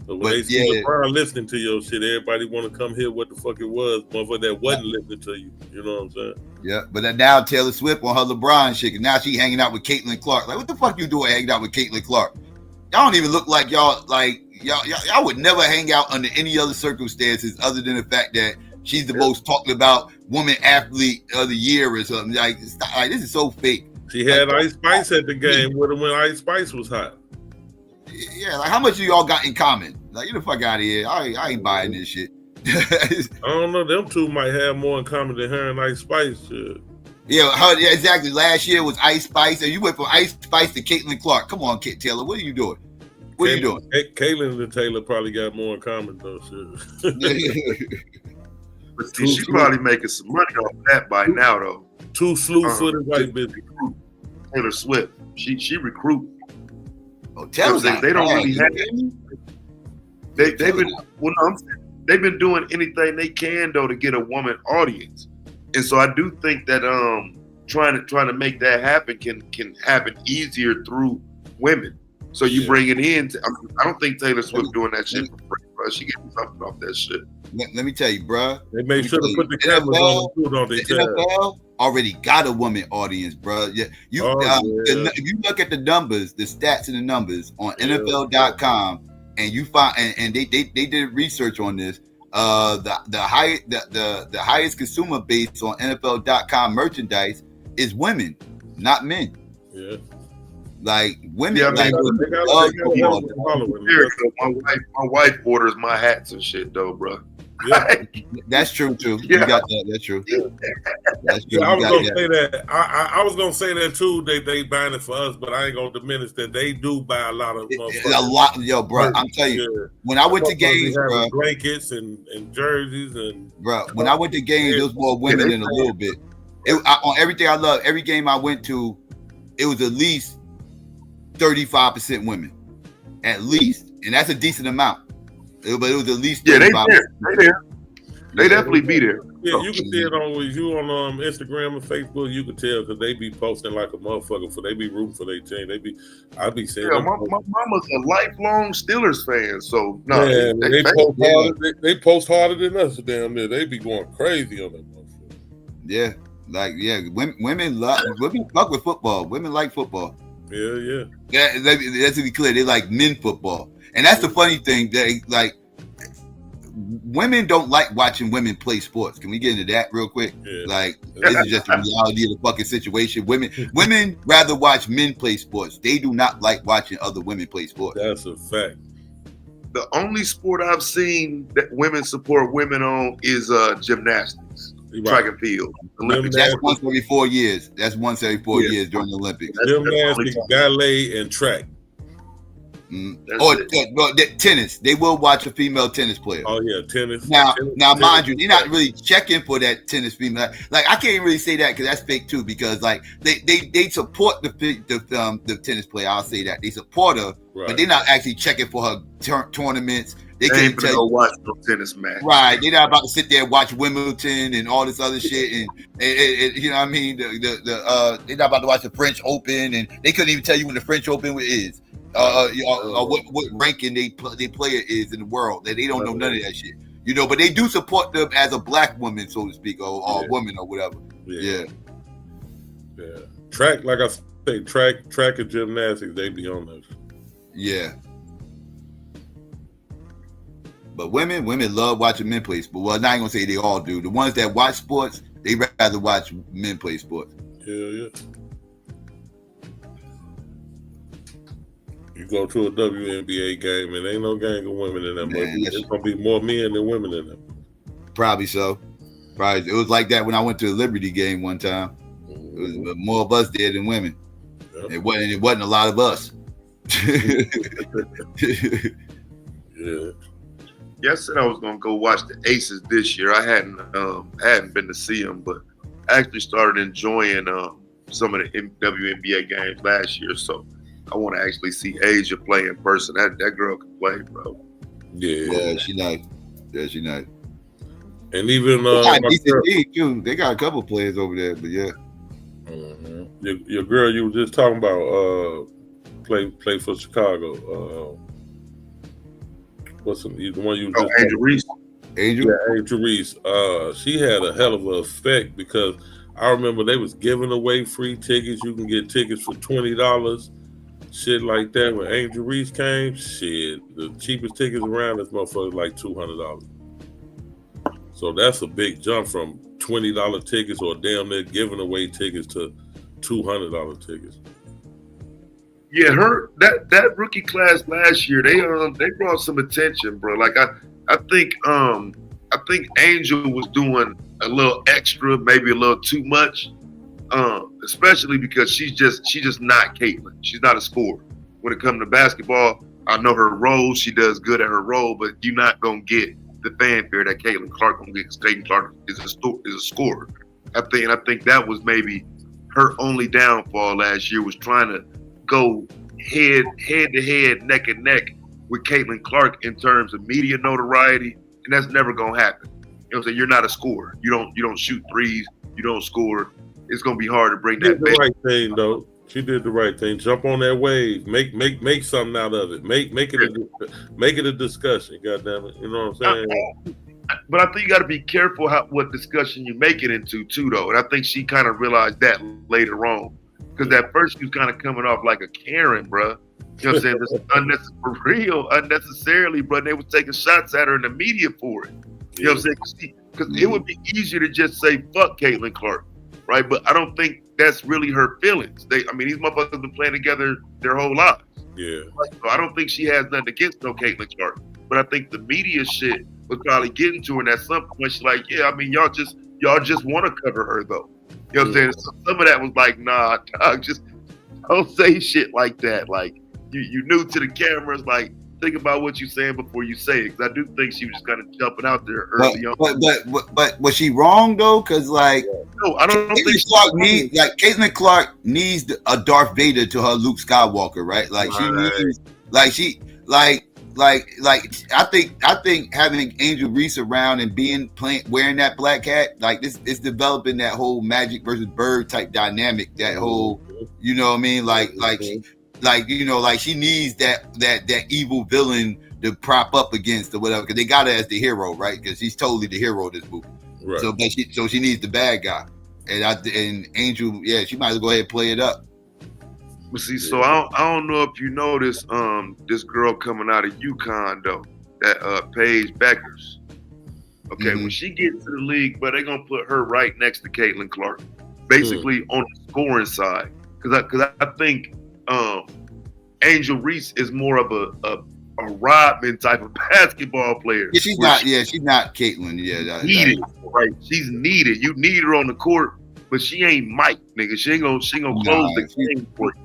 So when they see LeBron listening to your shit, everybody want to come hear what the fuck it was, motherfucker that wasn't listening to you. You know what I'm saying? Yeah, but then now Taylor Swift on her LeBron shit, and now she hanging out with Caitlin Clark. Like, what the fuck you doing hanging out with Caitlin Clark? Y'all don't even look like y'all would never hang out under any other circumstances other than the fact that she's the most talked about woman athlete of the year or something. Like this is so fake. She had Ice Spice at the game with her when Ice Spice was hot. Yeah, like how much of y'all got in common? Like, get the fuck out of here. I ain't buying this shit. I don't know. Them two might have more in common than her and Ice Spice. Yeah, exactly. Last year was Ice Spice, and you went from Ice Spice to Caitlin Clark. Come on, Taylor. What are you doing? What are you doing? Caitlin and Taylor probably got more in common, though. But see, she probably making some money off that by now, though. Two slew-footed white bitches. Taylor Swift. She recruit. Oh, Taylor's they don't really have. They've been doing anything they can though to get a woman audience, and so I do think that trying to make that happen can happen easier through women. So you bring it in. I don't think Taylor Swift doing that shit for free, bro. She getting something off that shit. Let me tell you, bro. They make sure to put the cameras on them too, don't they? The NFL already got a woman audience, bro. Yeah, if you look at the numbers, the stats and the numbers on NFL.com, and you find and they did research on this. The highest consumer base on NFL.com merchandise is women, not men. Yeah. Like women, Yeah, like my wife orders my hats and shit though, bro. Yeah, that's true too. Yeah. You got that. That's true. That's true. Yeah, I was gonna say that. I was gonna say that too. They buying it for us, but I ain't gonna diminish that they do buy a lot of yo, bro. I'm telling you, when I went to games, bro, blankets and jerseys and bro. When I went to games, there was more women than a little bit. On everything I love, every game I went to, it was at least 35% women, at least, and that's a decent amount. But it was at least 35%. They definitely be there. Yeah, you can see it on Instagram and Facebook. You can tell because they be posting like a motherfucker. They be rooting for their team. I be saying, yeah, my mama's a lifelong Steelers fan, so no, they post harder than us down there. They be going crazy on that motherfucker. Yeah, women fuck with football. Women like football. Yeah. That's to be clear. They like men football, and that's the funny thing. They like women don't like watching women play sports. Can we get into that real quick? Yeah. Like this is just the reality of the fucking situation. Women rather watch men play sports. They do not like watching other women play sports. That's a fact. The only sport I've seen that women support women on is gymnastics. Track and field. That's once every 4 years. That's once every 4 years during the Olympics. Gymnastics, ballet, and track. Tennis. They will watch a female tennis player. Oh yeah, tennis. Now, mind you, they're not really checking for that tennis female. Like I can't really say that because that's fake too. Because like they support the tennis player. I'll say that they support her, but they're not actually checking for her tournaments. They can't tell you watch no tennis match. Right. They're not about to sit there and watch Wimbledon and all this other shit. And you know what I mean? They're not about to watch the French Open, and they couldn't even tell you when the French Open is. What ranking they player is in the world. They don't know none of that shit. You know, but they do support them as a black woman, so to speak, or woman or whatever. Yeah. Track, like I say, track and gymnastics, they be on those. Yeah. But women love watching men play sports. Well, I'm not gonna say they all do. The ones that watch sports, they rather watch men play sports. Yeah. You go to a WNBA game and ain't no gang of women in that movie. There's gonna be more men than women in that movie. Probably so. Probably. It was like that when I went to a Liberty game one time. It was more of us there than women. Yep. It wasn't a lot of us. Yeah, I said I was gonna go watch the Aces this year. I hadn't been to see them, but I actually started enjoying some of the WNBA games last year. So I want to actually see Asia play in person. That girl can play, bro. Yeah, she nice. Yeah, she nice. And even they got a couple players over there, but yeah. Mm-hmm. Your girl you were just talking about play for Chicago. What's the one you just Angel Reese? Angel Reese. She had a hell of an effect because I remember they was giving away free tickets. You can get tickets for $20, shit like that. When Angel Reese came, the cheapest tickets around this motherfucker like $200. So that's a big jump from $20 tickets or damn near giving away tickets to $200 tickets. Yeah, that rookie class last year, they brought some attention, bro. Like I think Angel was doing a little extra, maybe a little too much, especially because she's just not Caitlin. She's not a scorer. When it comes to basketball, I know her role. She does good at her role, but you're not gonna get the fanfare that Caitlin Clark gonna get. Because Caitlin Clark is a scorer. I think that was maybe her only downfall last year, was trying to go head to head, neck and neck with Caitlin Clark in terms of media notoriety, and that's never gonna happen. You know what I'm saying? You're not a scorer. You don't shoot threes. You don't score. It's gonna be hard to bring that back. Right thing though. She did the right thing. Jump on that wave. Make something out of it. Make it a discussion. God damn it. You know what I'm saying? But I think you got to be careful what discussion you make it into too, though. And I think she kind of realized that later on, because at first she was kind of coming off like a Karen, bro. You know what I'm saying? Unnecessarily, bro. They was taking shots at her in the media for it. You know what I'm saying? Because it would be easier to just say fuck Caitlin Clark, right? But I don't think that's really her feelings. These motherfuckers have been playing together their whole lives. Yeah. So I don't think she has nothing against no Caitlin Clark. But I think the media shit was probably getting to her, and at some point she's like, yeah, y'all just want to cover her though. You know what I'm saying? So some of that was like, nah, dog, just don't say shit like that. Like you new to the cameras, like think about what you're saying before you say it. Because I do think she was just kind of jumping out there early on. But was she wrong though? Because like, no, I don't think Caitlin Clark needs a Darth Vader to her Luke Skywalker, right? Like she needs, I think having Angel Reese around and wearing that black hat, like this is developing that whole Magic versus Bird type dynamic. That whole, you know what I mean? Like she needs that evil villain to prop up against or whatever, because they got her as the hero, right? Because she's totally the hero of this movie. Right. So she needs the bad guy, and Angel, yeah, she might as well go ahead and play it up. But see, so I don't know if you know this girl coming out of UConn though, that Paige Beckers. Okay, when she gets to the league, but they're gonna put her right next to Caitlin Clark, basically on the scoring side, because I think Angel Reese is more of a Rodman type of basketball player. Yeah, she's not Caitlin. Yeah, needed, right? She's needed. You need her on the court. But she ain't Mike, nigga. She ain't gonna close the game for you.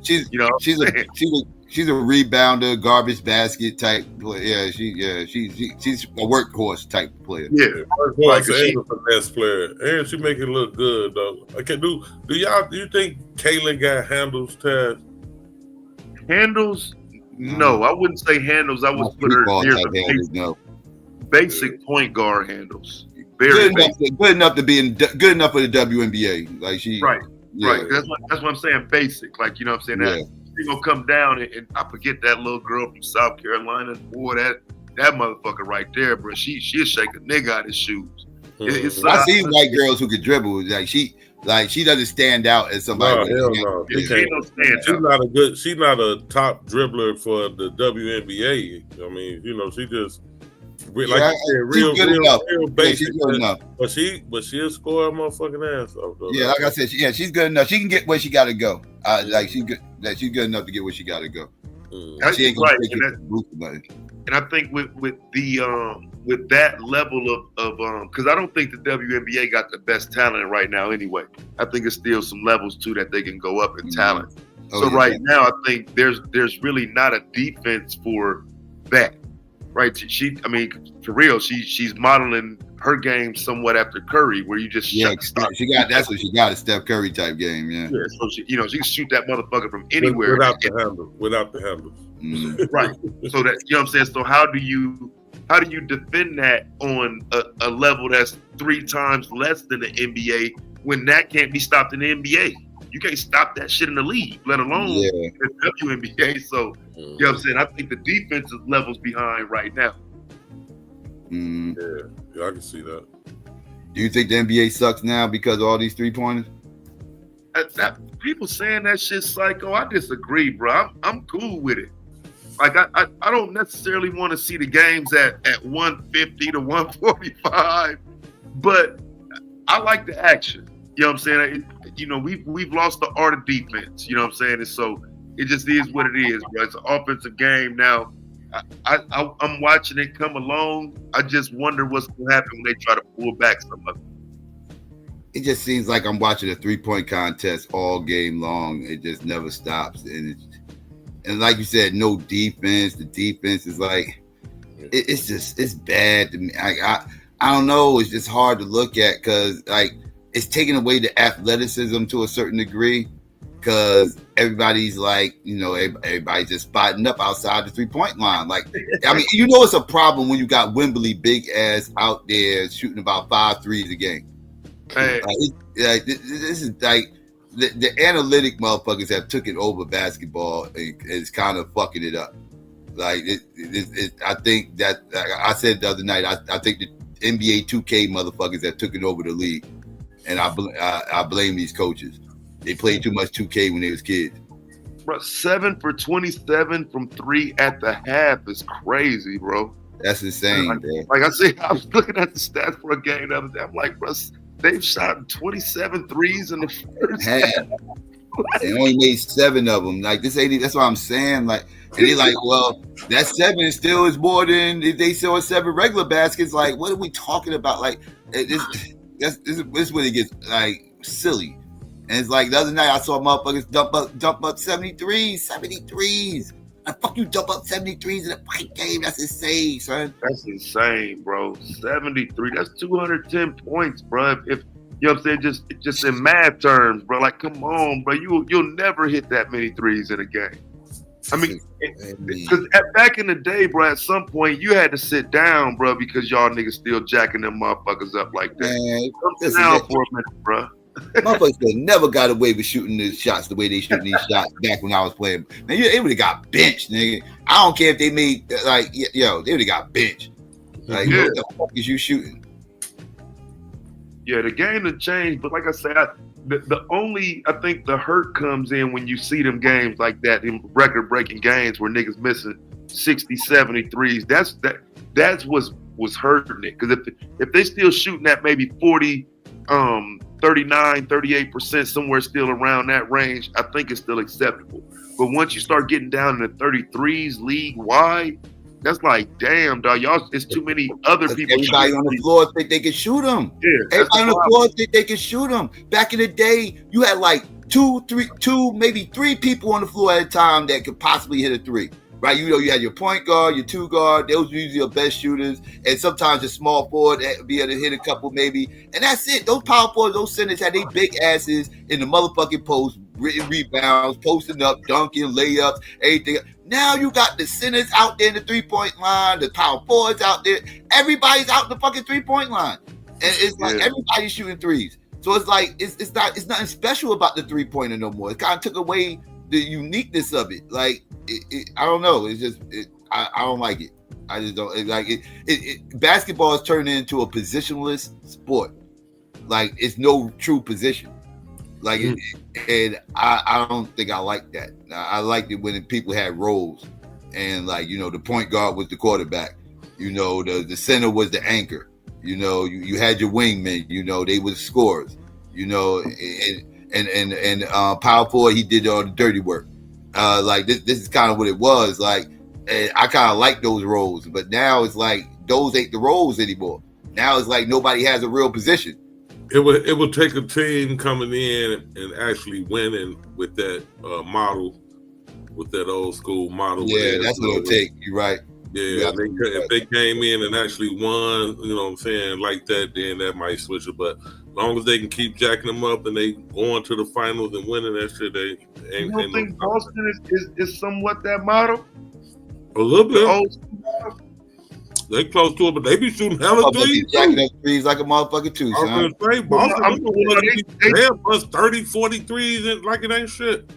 She's a rebounder, garbage basket type player. Yeah, she's a workhorse type player. Yeah, workhorse and a finesse player, and she make it look good though. Okay, do you think Caitlin got handles, Taz? Handles? No, I wouldn't say handles. I would put her near the basic point guard handles. Good enough for the WNBA. Like she, right. That's what I'm saying. Basic, like you know what I'm saying. She gonna come down and I forget that little girl from South Carolina. Boy, that motherfucker right there, bro. She'll shake a nigga out his shoes. I see white girls who could dribble. Like she doesn't stand out as somebody. No. She's not a top dribbler for the WNBA. I mean, you know, she just. Like you said, real basic. But she'll score a motherfucking ass off. Yeah, like I said, she's good enough. She can get where she got to go. She's good enough to get where she got to go. She ain't gonna take it money. And I think with that level of because I don't think the WNBA got the best talent right now anyway. I think it's still some levels too that they can go up in talent. Now I think there's really not a defense for that. Right, for real, she's modeling her game somewhat after Curry, where you just that's what she got, a Steph Curry type game, yeah. So she can shoot that motherfucker from anywhere without the handles. Right. So that you know what I'm saying. So how do you defend that on a level that's 3 times less than the NBA when that can't be stopped in the NBA? You can't stop that shit in the league, let alone the WNBA. So, you know what I'm saying? I think the defensive level's behind right now. Yeah, I can see that. Do you think the NBA sucks now because of all these 3-pointers? People saying that shit psycho, I disagree, bro. I'm cool with it. Like, I don't necessarily want to see the games at 150 to 145, but I like the action. You know what I'm saying? We've lost the art of defense. You know what I'm saying? And so it just is what it is, bro. It's an offensive game now. I'm watching it come along. I just wonder what's going to happen when they try to pull back some of it. It just seems like I'm watching a 3-point contest all game long. It just never stops, and like you said, no defense. The defense is like it's bad to me. I don't know. It's just hard to look at because like. It's taking away the athleticism to a certain degree because everybody's like, everybody's just spotting up outside the 3-point line. Like, I mean, it's a problem when you got Wembley big ass out there shooting about 5 threes a game. Hey. This is like the analytic motherfuckers have taken over basketball and is kind of fucking it up. Like I think that I said the other night. I think the NBA 2K motherfuckers have taken over the league, and I blame these coaches. They played too much 2K when they was kids. Bro, 7 for 27 from 3 at the half is crazy, bro. That's insane, bro. Like I said, I was looking at the stats for a game the other day. I'm like, bro, they've shot 27 threes in the first half. They only made 7 of them. Like this ain't. That's what I'm saying. Like, and they like, well, that 7 still is more than if they sell 7 regular baskets. Like, what are we talking about? Like, this when it gets like silly. And it's like the other night I saw motherfuckers dump up 73s. Like, fuck you, dump up 73s in a fight game. That's insane, son. That's insane, bro. 73. That's 210 points, bro. If you know what I'm saying, just in math terms, bro. Like, come on, bro. You'll never hit that many threes in a game. I mean, because back in the day, bro, at some point you had to sit down, bro, because y'all niggas still jacking them motherfuckers up like that. Man, come down for a minute, bro. Motherfuckers never got away with shooting these shots the way they shooting these shots back when I was playing. Man, they would have got benched, nigga. I don't care if they made like, yo, they would have got benched. Like, what the fuck is you shooting? Yeah, the game has changed, but like I said, the only I think the hurt comes in when you see them games like that, in record-breaking games where niggas missing 60, 70 threes. That's what's hurting it. Because if they still shooting at maybe 40, 39, 38%, somewhere still around that range, I think it's still acceptable. But once you start getting down in the 33s league-wide, that's like, damn, dog, y'all, it's too many other people. Everybody on the floor think they can shoot them. Yeah, everybody on the floor think they can shoot them. Back in the day, you had like two, maybe 3 people on the floor at a time that could possibly hit a 3. Right, you know, you had your point guard, your 2 guard. Those were usually your best shooters, and sometimes a small forward that would be able to hit a couple, maybe, and that's it. Those power forwards, those centers had they big asses in the motherfucking post, rebounds, posting up, dunking, layups, everything. Now you got the centers out there in the 3-point line, the power forwards out there. Everybody's out in the fucking 3-point line, and it's like everybody's shooting threes. So it's like it's nothing special about the 3-pointer no more. It kind of took away the uniqueness of it. Like, I don't know. It's just, I don't like it. I just don't like it. Basketball is turning into a positionless sport. Like, it's no true position. Like, and I don't think I like that. I liked it when people had roles, and like, you know, the point guard was the quarterback. You know, the center was the anchor. You know, you had your wingmen. You know, they were the scorers. You know, and power forward, he did all the dirty work. Like this is kind of what it was. Like, and I kind of like those roles, but now it's like those ain't the roles anymore. Now it's like nobody has a real position. It would take a team coming in and actually winning with that model, with that old school model. Yeah, that's what it'll take. You're right. Yeah, if they came in and actually won, you know what I'm saying, like that, then that might switch it. But as long as they can keep jacking them up and they going to the finals and winning that shit, they ain't. You don't think Boston is somewhat that model? A little bit. They close to it, but they be shooting hella threes. Jacking up threes like a motherfucker too, son. I was gonna say, Boston, they plus 30, 40 threes and like it ain't shit.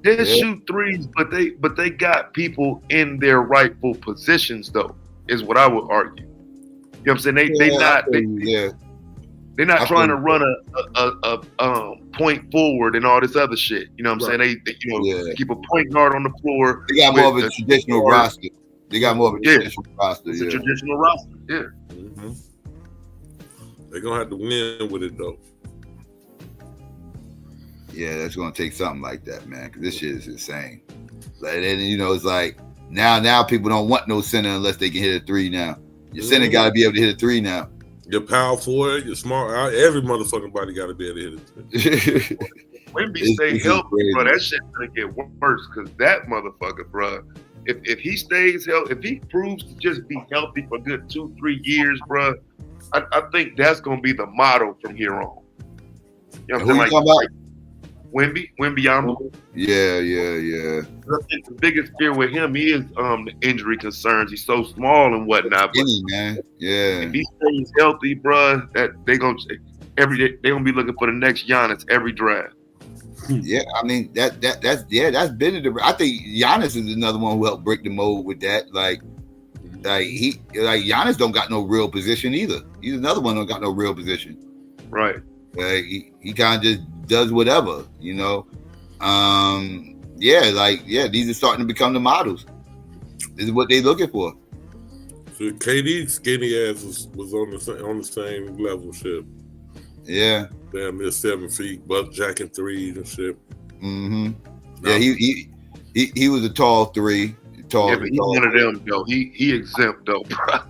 They shoot threes, but they got people in their rightful positions, though, is what I would argue. You know what I'm saying? They're not trying to run a point forward and all this other shit. You know what I'm saying? They keep a point guard on the floor. They got more of a traditional roster. They got more of a traditional roster. It's a traditional roster. Yeah. Mm-hmm. They're gonna have to win with it though. Yeah, that's gonna take something like that, man. Because this shit is insane. Like, and you know, it's like now people don't want no center unless they can hit a 3 now. Your center got to be able to hit a 3 now. Your power forward, your smart, every motherfucking body got to be able to hit a 3. Wemby stay healthy, bro. That shit's gonna get worse because that motherfucker, bro. If he stays healthy, if he proves to just be healthy for a good 2-3 years, bro, I think that's gonna be the motto from here on. You know what I'm saying? Like Wemby. Yeah. I think the biggest fear with him is the injury concerns. He's so small and whatnot. But man. Yeah. If he stays healthy, bro, that they gonna be looking for the next Giannis every draft. Yeah, I mean that's been I think Giannis is another one who helped break the mold with that. Like Giannis don't got no real position either. He's another one who don't got no real position. Right. He kind of just does whatever, you know. These are starting to become the models. This is what they looking for. So KD's skinny ass was on the same level shit. Yeah. Damn near 7 feet, buck jacking threes and shit. Mm-hmm. Yeah, he was a tall three. Yeah, but he's one of them though. He exempt though, bro.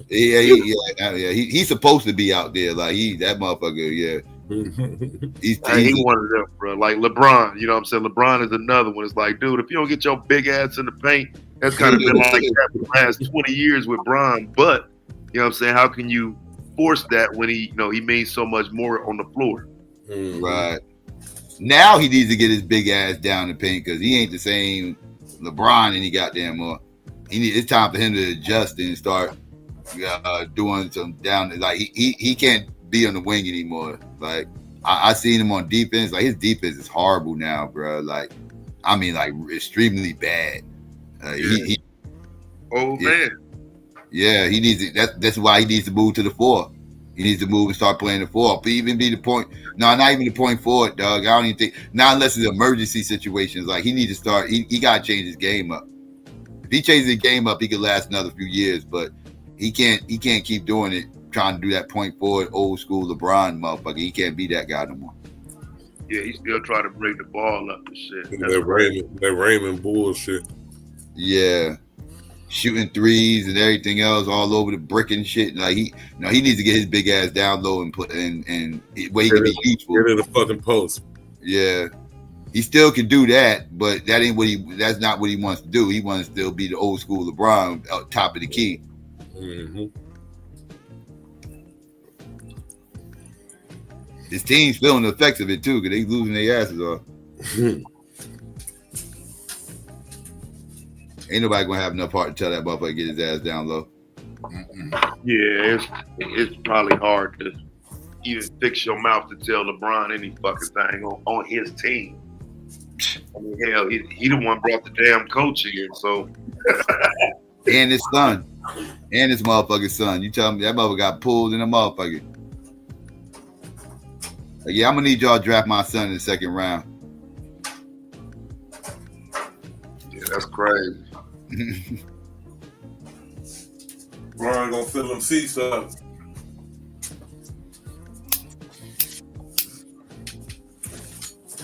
He's supposed to be out there. Like that motherfucker, yeah. He's one of them, bro. Like LeBron, you know what I'm saying? LeBron is another one. It's like, dude, if you don't get your big ass in the paint, that's kind of been like that for the last 20 years with Bron. But you know what I'm saying? How can you force that when he means so much more on the floor? Right. Now he needs to get his big ass down in the paint because he ain't the same LeBron any goddamn more. It's time for him to adjust and start doing some down. Like he can't be on the wing anymore. Like I seen him on defense. Like his defense is horrible now, bro. Like I mean, like extremely bad. Man. Yeah, he needs to, that's why he needs to move to the 4. He needs to move and start playing the 4. But even be the point. No, not even the point forward, dog. I don't even think. Not unless it's emergency situations. Like he needs to start. He got to change his game up. If he changes his game up, he could last another few years. But he can't keep doing it, trying to do that point forward, old school LeBron motherfucker. He can't be that guy no more. Yeah, he's still trying to bring the ball up and shit. That Raymond bullshit. Yeah. Shooting threes and everything else all over the brick and shit. Like he needs to get his big ass down low and put and where he can be useful. Get in the fucking post. Yeah, he still can do that, but that's not what he wants to do. He wants to still be the old school LeBron out top of the key. Mm-hmm. His team's feeling the effects of it too, because they losing their asses off. Ain't nobody gonna have enough heart to tell that motherfucker get his ass down low. Yeah, it's probably hard to even fix your mouth to tell LeBron any fucking thing on his team. I mean, hell, he the one brought the damn coach here, so. And his son. And his motherfucking son. You tell me that motherfucker got pulled in a motherfucker. Like, yeah, I'm gonna need y'all to draft my son in the second round. Yeah, that's crazy. Brian gonna fill them seats up.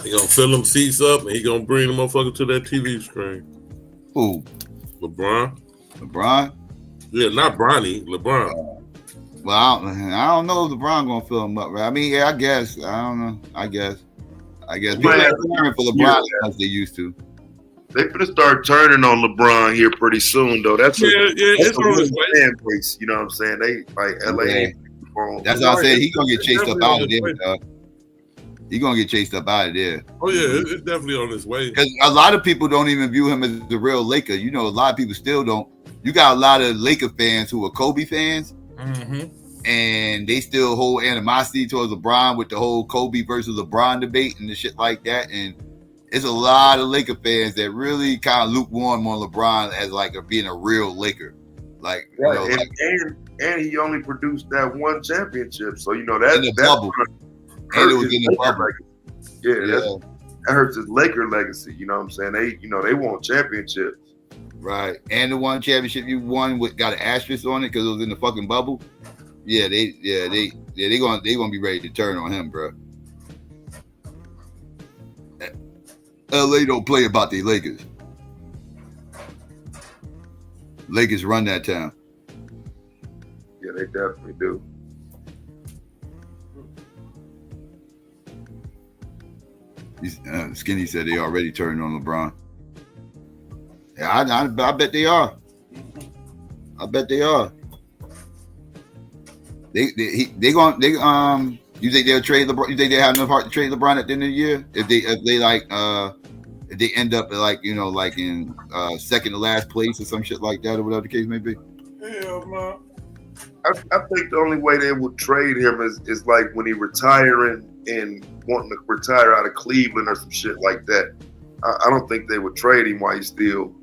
He gonna fill them seats up and he gonna bring the motherfucker to that TV screen. Who? LeBron. LeBron? Yeah, not Bronny. LeBron. Well, I don't know if LeBron gonna fill him up, right? I mean, yeah, I guess. I don't know. I guess. People ain't turning for LeBron as they used to. They're gonna start turning on LeBron here pretty soon, though. That's it's on his way. Fan base, you know what I'm saying? They like LA. Okay. That's what I said. He's gonna get chased up out of there. He's gonna get chased up out of there. Oh yeah, it's definitely on his way. Because a lot of people don't even view him as the real Laker. You know, a lot of people still don't. You got a lot of Laker fans who are Kobe fans, and they still hold animosity towards LeBron with the whole Kobe versus LeBron debate and the shit like that. And it's a lot of Laker fans that really kind of lukewarm on LeBron as like being a real Laker. Like, right. You know, and he only produced that one championship, so you know that bubble. And it was in the bubble. Yeah, that hurts his Laker legacy. You know what I'm saying? They want championships. Right, and the one championship you won got an asterisk on it because it was in the fucking bubble. Yeah, they gonna be ready to turn on him, bro. LA don't play about the Lakers. Lakers run that town. Yeah, they definitely do. Skinny said they already turned on LeBron. Yeah, I bet they are. I bet they are. You think they'll trade LeBron? You think they have enough heart to trade LeBron at the end of the year? If they end up like in second to last place or some shit like that or whatever the case may be. Hell no. I think the only way they would trade him is like when he retiring and wanting to retire out of Cleveland or some shit like that. I don't think they would trade him while he still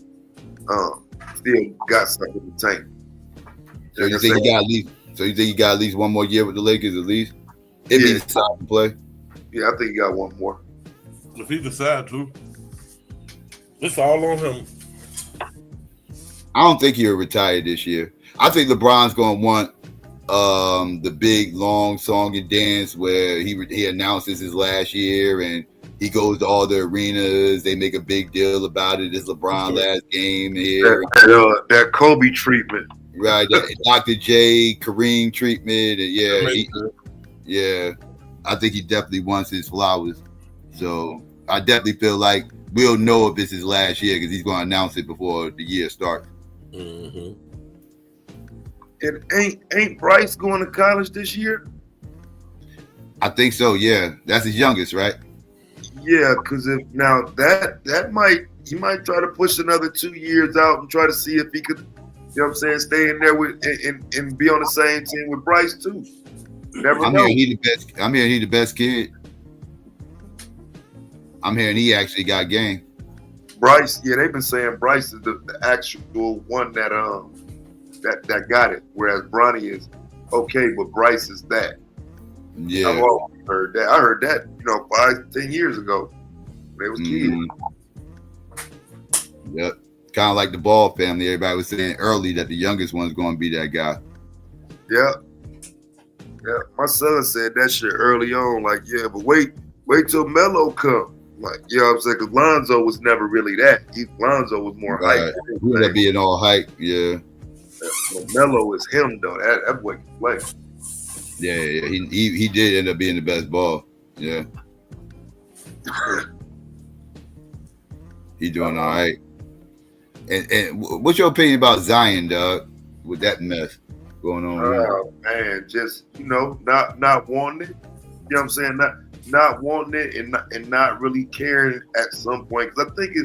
got something in the tank. So you think he got at least? So you think he got at least one more year with the Lakers at least? If he decides to play. Yeah, I think he got one more. If he decides to, it's all on him. I don't think he'll retire this year. I think LeBron's gonna want the big long song and dance where he announces his last year and he goes to all the arenas. They make a big deal about it. It's LeBron's last game here. That Kobe treatment, right? That Dr. J, Kareem treatment. I think he definitely wants his flowers. So I definitely feel like we'll know if it's his last year because he's going to announce it before the year starts. Mm-hmm. And ain't Bryce going to college this year? I think so. Yeah, that's his youngest, right? Yeah, because if now he might try to push another 2 years out and try to see if he could, you know what I'm saying, stay in there with and be on the same team with Bryce too. Never know. Hearing he the best kid. I'm hearing he actually got game. Bryce, yeah, they've been saying Bryce is the actual one that got it, whereas Bronny is okay, but Bryce is that. Yeah, I've always heard that. I heard that, 5-10 years ago. They was kids. Yep, kind of like the Ball family. Everybody was saying early that the youngest one's going to be that guy. Yeah. Yeah, my son said that shit early on. Like, yeah, but wait till Melo come. Like, you know what I'm saying? Because Lonzo was never really that. Lonzo was more hype. He ended up being all hype, yeah. Melo is him, though. That boy can play. Yeah. He did end up being the best ball. Yeah. He doing all right. And what's your opinion about Zion, dog? With that mess going on? Oh man, just not wanting it. You know what I'm saying? Not wanting it and not really caring at some point. Because I think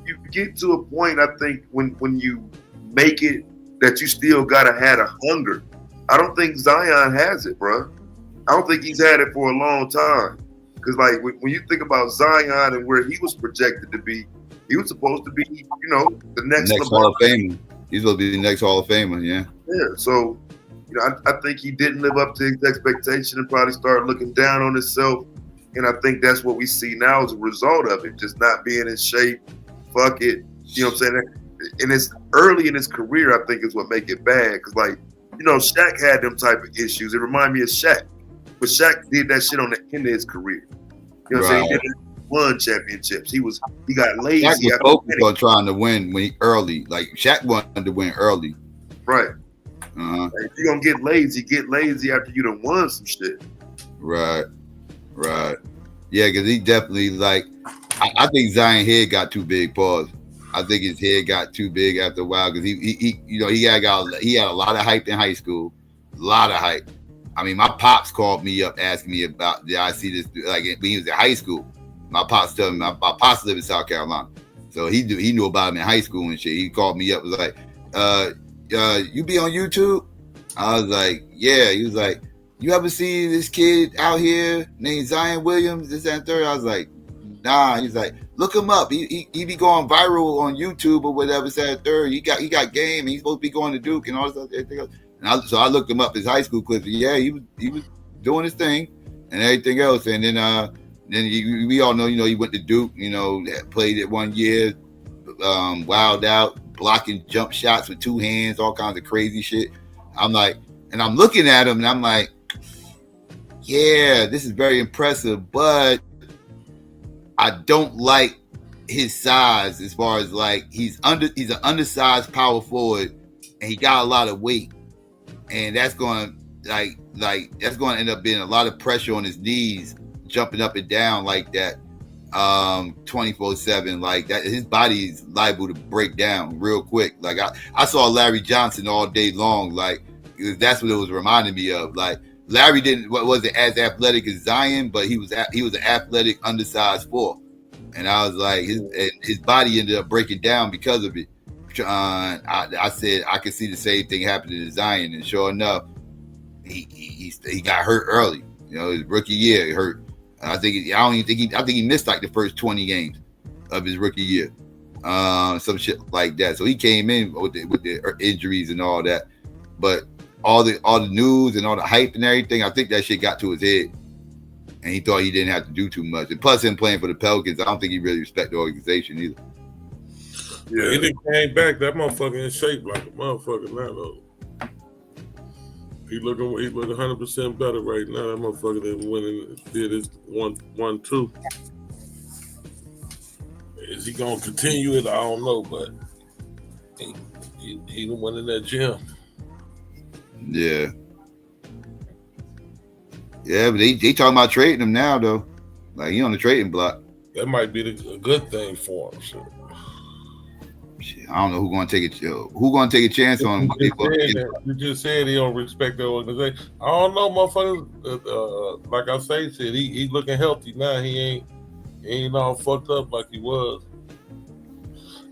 you get to a point. I think when you make it that you still gotta have a hunger. I don't think Zion has it, bro. I don't think he's had it for a long time. Because like when you think about Zion and where he was projected to be, he was supposed to be, the next Hall of Famer. He's supposed to be the next Hall of Famer, yeah. Yeah, so I think he didn't live up to his expectation and probably started looking down on himself. And I think that's what we see now as a result of it, just not being in shape. Fuck it, you know what I'm saying? And it's early in his career, I think, is what make it bad. Because Shaq had them type of issues. It reminded me of Shaq, but Shaq did that shit on the end of his career. You know what I'm saying? He didn't won championships. He got lazy. Shaq was focused on trying to win early. Like Shaq wanted to win early. Right. If you're gonna get lazy after you done won some shit. Right. Yeah, because he definitely I think Zion head got too big. Pause. I think his head got too big after a while because he had a lot of hype in high school, a lot of hype. I mean, my pops called me up asking me about did I see this when he was in high school. My pops told me my pops lived in South Carolina, so he knew about him in high school and shit. He called me up, was like, "You be on YouTube?" I was like, "Yeah." He was like, "You ever see this kid out here named Zion Williams?" This and third. I was like, "Nah." He's like, "Look him up. He be going viral on YouTube or whatever." Said third. He got game. And he's supposed to be going to Duke and all this everything else. And so I looked him up his high school clips. Yeah, he was doing his thing and everything else. And then we all know, he went to Duke. Played it 1 year, wilded out, blocking jump shots with 2 hands, all kinds of crazy shit. I'm like, and I'm looking at him, and I'm like, yeah, this is very impressive, but I don't like his size as far as he's an undersized power forward, and he got a lot of weight, and that's going that's going to end up being a lot of pressure on his knees, jumping up and down like that, 24/7, like that. His body is liable to break down real quick. Like I saw Larry Johnson all day long. That's what it was reminding me of. Larry wasn't as athletic as Zion, but he was an athletic, undersized 4. And I was like, his body ended up breaking down because of it. I said I could see the same thing happening to Zion, and sure enough, he got hurt early. You know, his rookie year he hurt. I think he missed like the first 20 games of his rookie year, some shit like that. So he came in with the injuries and all that, but all the news and all the hype and everything, I think that shit got to his head, and he thought he didn't have to do too much. And plus, him playing for the Pelicans, I don't think he really respect the organization either. Yeah, he didn't came back. That motherfucker in shape like a motherfucker now though. He looking 100% better right now. That motherfucker that went and did his 1-2. Is he gonna continue it? I don't know, but he the one in that gym. Yeah. Yeah, but they talking about trading him now though. Like he on the trading block. That might be a good thing for him. Shit. I don't know who's gonna take a chance on him. You just said he don't respect the organization. I don't know, motherfuckers. Like I say, shit, he looking healthy now. He ain't all fucked up like he was.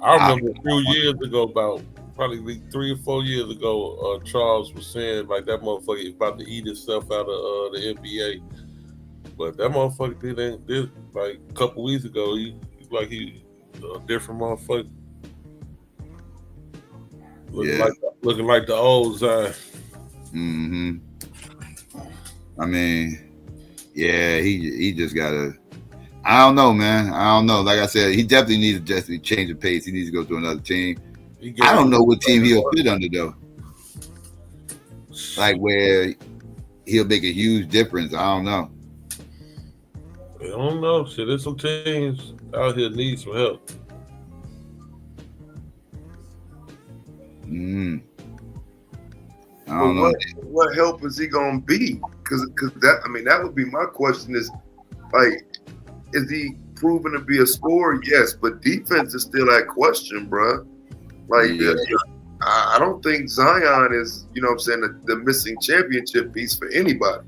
I remember a few years ago, about probably 3 or 4 years ago, Charles was saying like that motherfucker is about to eat himself out of the NBA. But that motherfucker did like a couple weeks ago. He a different motherfucker. Looking like the old Zion. Mm-hmm. I mean, yeah, he just gotta. I don't know, man. I don't know. Like I said, he definitely needs to just change the pace. He needs to go to another team. I don't know what team he'll fit under though. Like where he'll make a huge difference. I don't know. I don't know. Shit, there's some teams out here need some help. I don't know. What help is he gonna be? Because that would be my question. Is like, is he proven to be a scorer? Yes, but defense is still that question, bro. Like, I don't think Zion is, you know what I'm saying, the missing championship piece for anybody.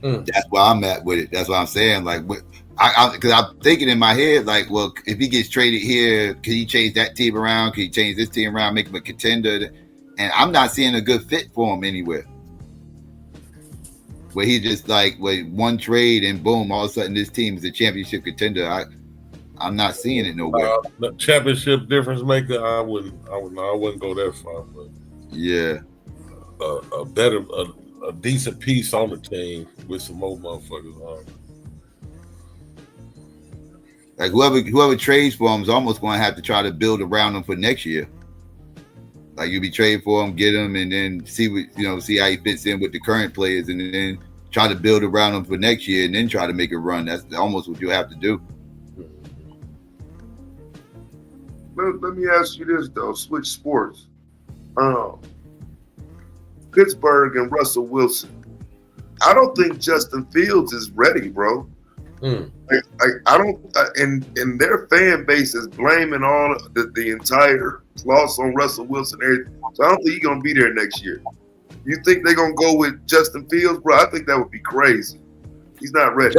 That's where I'm at with it. That's what I'm saying. Like, because I'm thinking in my head, like, well, if he gets traded here, can he change that team around? Can he change this team around, make him a contender? And I'm not seeing a good fit for him anywhere. Where he just like, one trade and boom, all of a sudden this team is a championship contender. I'm not seeing it nowhere. The championship difference maker, I wouldn't go that far. But yeah, a decent piece on the team with some more motherfuckers on. Like whoever trades for him is almost going to have to try to build around him for next year. Like you'll be trading for him, get him, and then see how he fits in with the current players, and then try to build around him for next year, and then try to make a run. That's almost what you have to do. Let me ask you this though. Switch sports. Pittsburgh and Russell Wilson. I don't think Justin Fields is ready, bro. I don't, and their fan base is blaming all the entire loss on Russell Wilson. So I don't think he's gonna be there next year. You think they're gonna go with Justin Fields, bro? I think that would be crazy. He's not ready.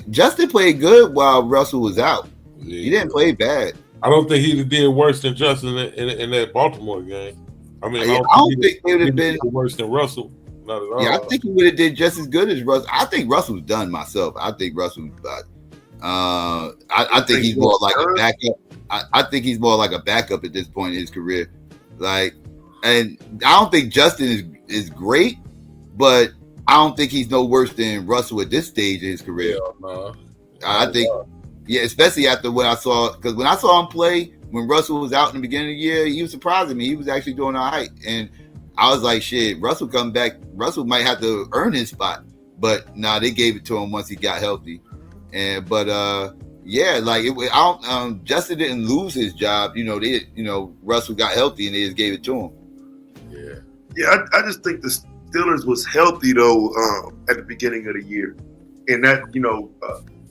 Justin played good while Russell was out. Yeah. He didn't play bad. I don't think he did worse than Justin in that Baltimore game. I mean, I don't think he would have been worse than Russell. Not at all. Yeah, I think he would have did just as good as Russell. I think Russell's done myself. I think Russell's I think he's more like a backup. I think he's more like a backup at this point in his career. Like, and I don't think Justin is great, but I don't think he's no worse than Russell at this stage in his career. No. I think, yeah, especially after what I saw, because when I saw him play when Russell was out in the beginning of the year, he was surprising me. He was actually doing all right, and I was like, shit, Russell come back. Russell might have to earn his spot, but they gave it to him once he got healthy. Yeah, like Justin didn't lose his job. Russell got healthy and they just gave it to him. Yeah. I just think the Steelers was healthy though at the beginning of the year, and that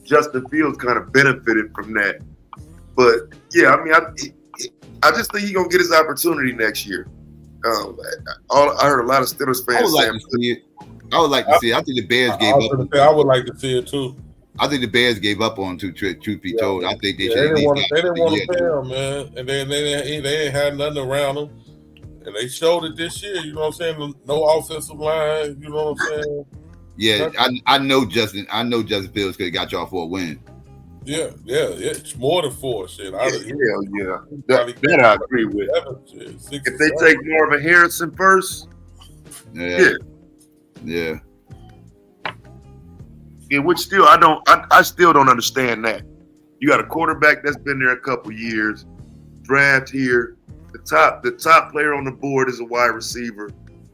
Justin Fields kind of benefited from that. But yeah, I mean, I just think he's gonna get his opportunity next year. I heard a lot of Steelers fans saying. I would like to see it. I think the Bears gave up. I would like to see it too. I think the Bears gave up on him. Truth be told, I think they should. They didn't want to pay him, man, and then they ain't had nothing around him, and they showed it this year. You know what I'm saying? No offensive line. You know what I'm saying? Yeah, I know Justin. I know Justin Fields could have got y'all for a win. Yeah, it's more than 4. Shit, yeah. That I agree with. 7, 6, if they take Marvin Harrison first, yeah. Which still I still don't understand that. You got a quarterback that's been there a couple years, draft here. The top player on the board is a wide receiver.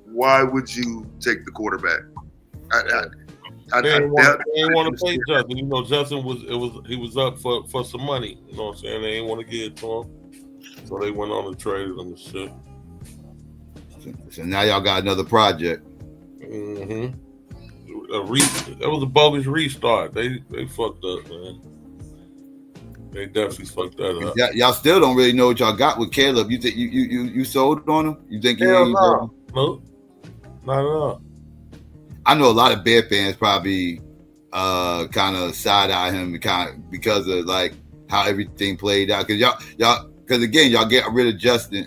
Why would you take the quarterback? They didn't want to pay Justin. You know, Justin was up for some money. You know what I'm saying? They didn't want to give it to him, so they went on and traded him and shit. So now y'all got another project. Mm-hmm. That was a bogus restart. They fucked up, man. They definitely fucked that up. Y'all still don't really know what y'all got with Caleb. You think you sold on him? You think no, not at all. I know a lot of Bear fans probably kind of side eye him because of like how everything played out. Because y'all get rid of Justin.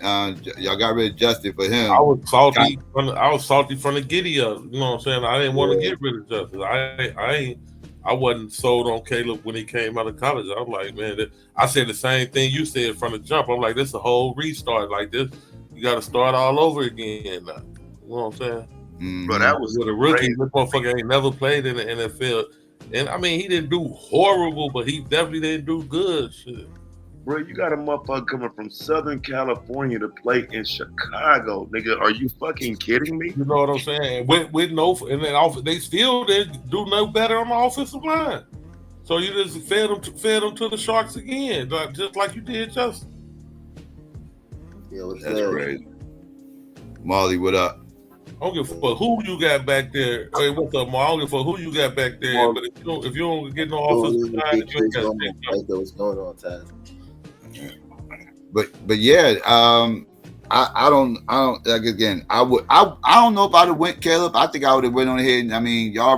Y'all got rid of Justin for him. I was salty from the giddy up. You know what I'm saying? I didn't want to get rid of Justin. I wasn't sold on Caleb when he came out of college. I was like, man, I said the same thing you said from the jump. I'm like, this is a whole restart. Like this, you got to start all over again now. You know what I'm saying? But that was with a rookie. This motherfucker ain't never played in the NFL, and I mean, he didn't do horrible, but he definitely didn't do good. Shit. Bro, you got a motherfucker coming from Southern California to play in Chicago, nigga. Are you fucking kidding me? You know what I'm saying? With no, and then they still didn't do no better on the offensive line. So you just fed them to the Sharks again, just like you did, Justin. Yeah, that's crazy. Molly, what up? I don't give a fuck who you got back there. Hey, what's up, Mar? I don't give a fuck who you got back there. But if you don't get no offensive line, you ain't got to what's going on, Taz? But yeah, I don't like again. I don't know if I'd have went Caleb. I think I would have went on ahead. I mean, y'all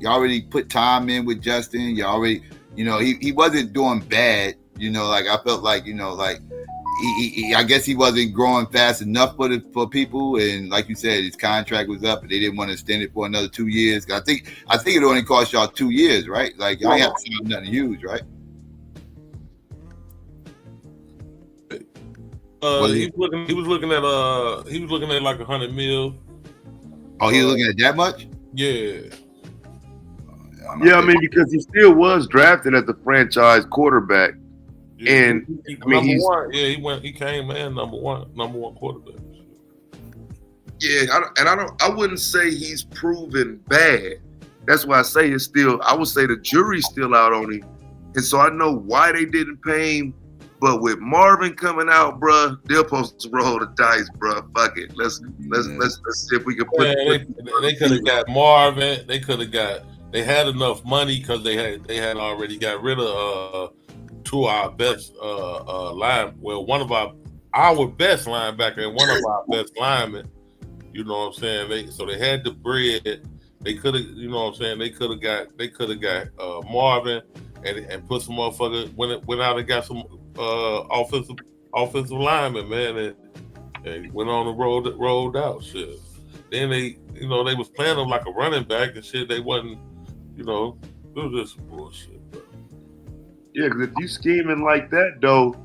already put time in with Justin. You already, he wasn't doing bad. Like I felt like like. I guess he wasn't growing fast enough for people, and like you said, his contract was up, and they didn't want to extend it for another 2 years. I think it only cost y'all 2 years, right? Like y'all ain't have to sign nothing huge, right? He was looking at like $100 million. Oh, he was looking at that much? Yeah. Yeah, I mean, because he still was drafted as the franchise quarterback. Yeah, and he came in number one quarterback. Yeah, I wouldn't say he's proven bad. That's why I say I would say the jury's still out on him. And so I know why they didn't pay him. But with Marvin coming out, bruh, they're supposed to roll the dice, bruh. Fuck it. Let's see if we can put. They could have got Marvin. They had enough money because they had already got rid of two of our best one of our best linebacker and one of our best linemen. You know what I'm saying? They had the bread. They could have, you know what I'm saying? They could have got Marvin and put some motherfucker went out and got some offensive linemen, man, and went on and rolled out shit. Then they was playing them like a running back and shit. They wasn't, it was just bullshit. Yeah, because if you scheming like that, though,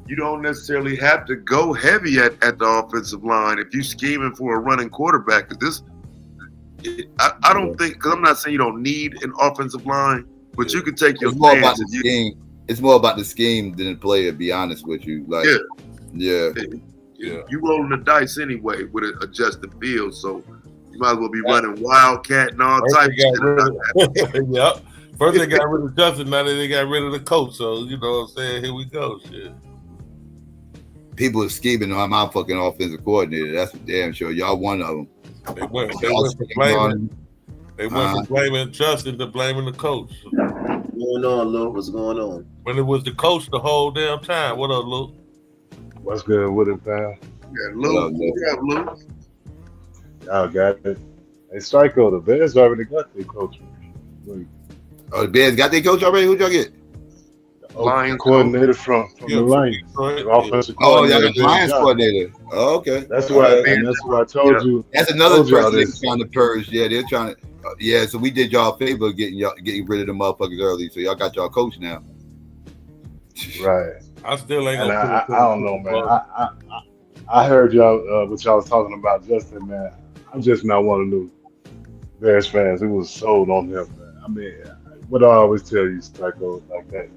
you don't necessarily have to go heavy at the offensive line if you scheming for a running quarterback. Because I don't think, because I'm not saying you don't need an offensive line, but you can take your chance. It's more about the scheme than the player, to be honest with you. Like, yeah. You rolling the dice anyway with a Justin Fields, so you might as well be running Wildcat and all types of shit. Yep. First they got rid of Justin, now they got rid of the coach. So you know what I'm saying? Here we go. Shit. People are scheming on my fucking offensive coordinator. That's for damn sure. Y'all one of them. They went from blaming Justin to blaming the coach. What's going on, Lou? What's going on? When it was the coach the whole damn time. What up, Lou? What's good with it, pal? Yeah, Lou. Yeah, Lou. Y'all got it. Hey, Psycho, the Bears already got their coach. Oh, the Bears got their coach already. Who'd y'all get? Lions coordinator from the Lions. Offensive Oh, y'all coordinator. got the Lions coordinator. Oh, okay. That's why, and that's why I told you. That's another told y'all person they're this. trying to purge. Yeah, they're trying to. Yeah, so we did y'all a favor getting rid of the motherfuckers early. So y'all got y'all coach now. Right. I still ain't And gonna. I don't know, man. I heard y'all what y'all was talking about, Justin, man. I'm just not one of those Bears fans who was sold on him, man. I mean, what I always tell you, Psycho, like that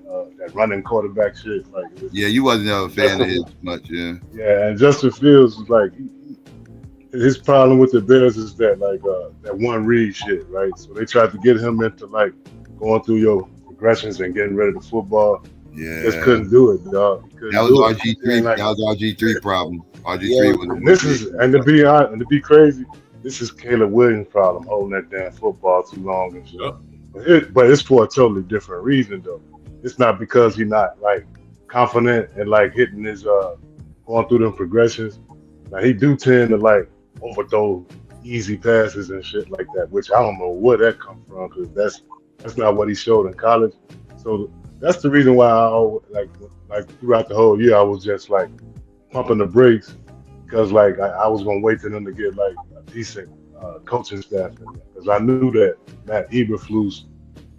running quarterback shit. Like, Yeah, you wasn't a fan of his much, yeah. Yeah, and Justin Fields was like, his problem with the Bears is that that one read shit, right? So they tried to get him into like going through your progressions and getting rid of the football. Yeah, Just couldn't do it, dog. That was RG3. That was RG3 problem. RG3 was. And this is, and to be honest, and to be crazy, this is Caleb Williams' problem holding that damn football too long and shit. But it's for a totally different reason though. It's not because he's not like confident and like hitting his going through them progressions. Now he do tend to like overthrow easy passes and shit like that, which I don't know where that comes from because that's not what he showed in college. So that's the reason why I always, like throughout the whole year I was just like pumping the brakes because like I was gonna wait for them to get like a decent coaching staff because I knew that Matt Eberflus,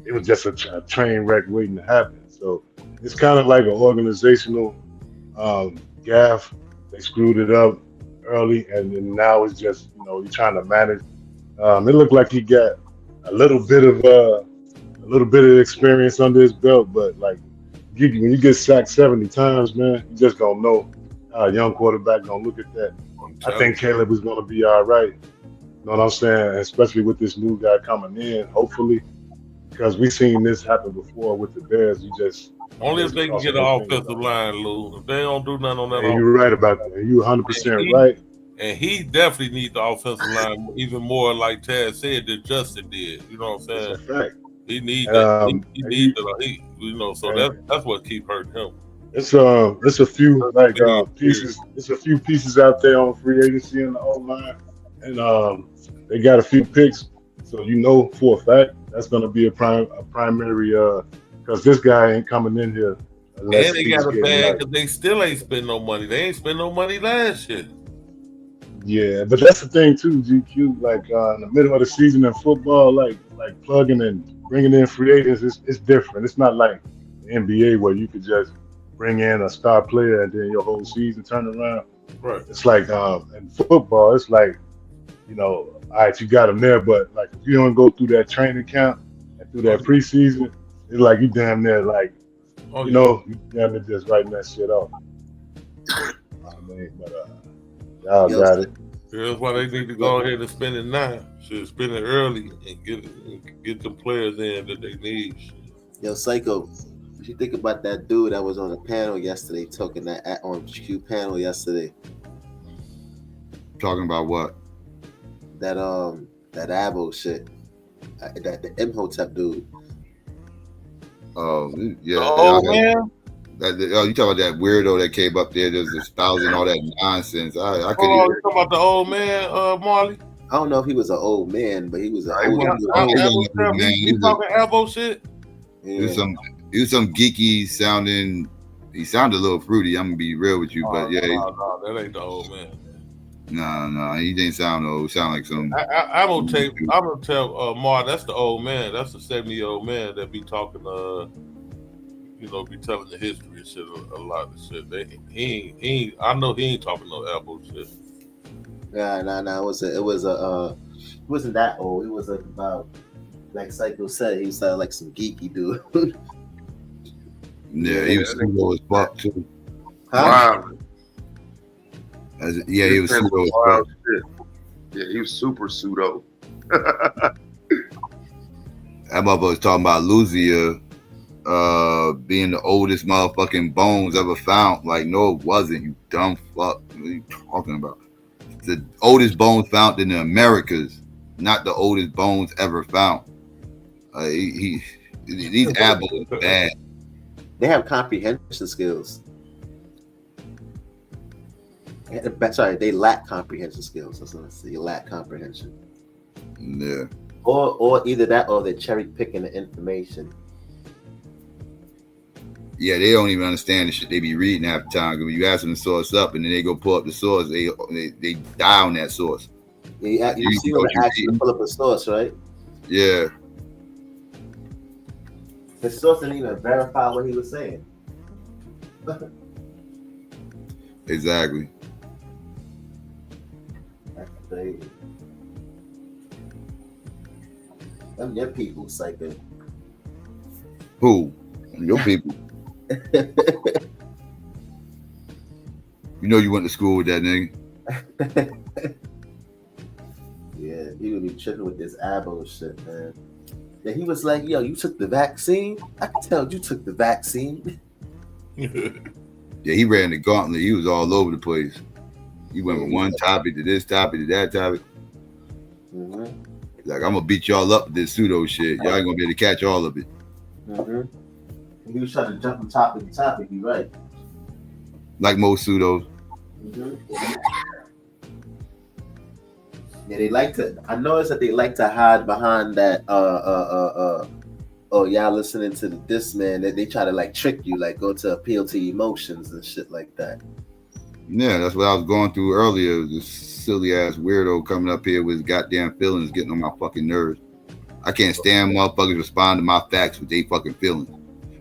it was just a train wreck waiting to happen. So it's kind of like an organizational gaffe. They screwed it up early, and then now it's just you're trying to manage. It looked like he got a little bit of experience under his belt, but like when you get sacked 70 times, man, you just don't know how a young quarterback gonna look at that. I think Caleb is gonna be all right. You know what I'm saying? Especially with this new guy coming in, hopefully, because we've seen this happen before with the Bears. Only if they can get an offensive line, Lou. If they don't do nothing on that, and you're right about that. You're 100% right. And he definitely needs the offensive line even more, like Tad said, than Justin did. You know what I'm saying? That's a fact. He needs that. He needs that. So that's what keep hurting him. It's a few pieces. It's a few pieces out there on free agency in the O-line, and they got a few picks. So for a fact that's going to be a primary because this guy ain't coming in here unless and they got a bag because they still ain't spend no money. They ain't spend no money last year. Yeah, but that's the thing too, GQ. Like in the middle of the season in football, like plugging and bringing in free agents, it's different. It's not like the NBA where you could just bring in a star player and then your whole season turn around. Right. It's like in football, it's like all right, you got him there, but like if you don't go through that training camp and through that preseason, it's like you damn near like you damn near just writing that shit off. I mean, but y'all got it. That's why they need to go ahead and spend it now. Should spend it early and get the players in that they need. Yo, Psycho, what you think about that dude that was on the panel yesterday, talking that on Q panel yesterday? Talking about what? That Abo shit. That the Imhotep dude. Oh yeah. Oh man. You talking about that weirdo that came up there just espousing all that nonsense? I couldn't. You talking about the old man, Marley? I don't know if he was an old man, but he was an old man. He talking elbow shit. Yeah. He was some geeky sounding. He sounded a little fruity. I'm gonna be real with you, but yeah. No, that ain't the old man. No, he didn't sound old. Sound like some. I'm gonna tell Mar, that's the old man. That's the 70-year-old man that be talking. Be telling the history and shit. A lot of shit. He ain't. I know he ain't talking no elbow shit. Nah. It wasn't that old. It was about, like Psycho said, he sounded like some geeky dude. Yeah, he was pseudo as fuck too. Wow. He was pseudo as fuck. Yeah, he was super pseudo. That motherfucker was talking about Luzia being the oldest motherfucking bones ever found. Like, no, it wasn't, you dumb fuck. What are you talking about? The oldest bones found in the Americas, not the oldest bones ever found. These apples are bad. They have comprehension skills. Sorry, they lack comprehension skills. That's what I say. They lack comprehension. Yeah. Or either that or they're cherry picking the information. Yeah, they don't even understand the shit they be reading half the time. When you ask them to source up, and then they go pull up the source, they die on that source. Yeah, you see when they ask you to pull up a source, right? Yeah. The source didn't even verify what he was saying. Exactly. That's crazy. Them your people, psycho. Who? Your people. You know you went to school with that nigga. Yeah, he would be tripping with this abo shit, man. Yeah, he was like, yo, you took the vaccine? I can tell you took the vaccine. Yeah, he ran the gauntlet. He was all over the place. He went from one topic to this topic to that topic. Mm-hmm. Like, I'm gonna beat y'all up with this pseudo shit. Y'all ain't gonna be able to catch all of it. Mm-hmm. He was trying to jump from topic to topic, you right. Like most pseudos. Mm-hmm. Yeah, they like to. I noticed that they like to hide behind that. Oh, y'all listening to this man? They try to like trick you, like go to appeal to emotions and shit like that. Yeah, that's what I was going through earlier. This silly ass weirdo coming up here with his goddamn feelings, getting on my fucking nerves. I can't stand motherfuckers respond to my facts with their fucking feelings.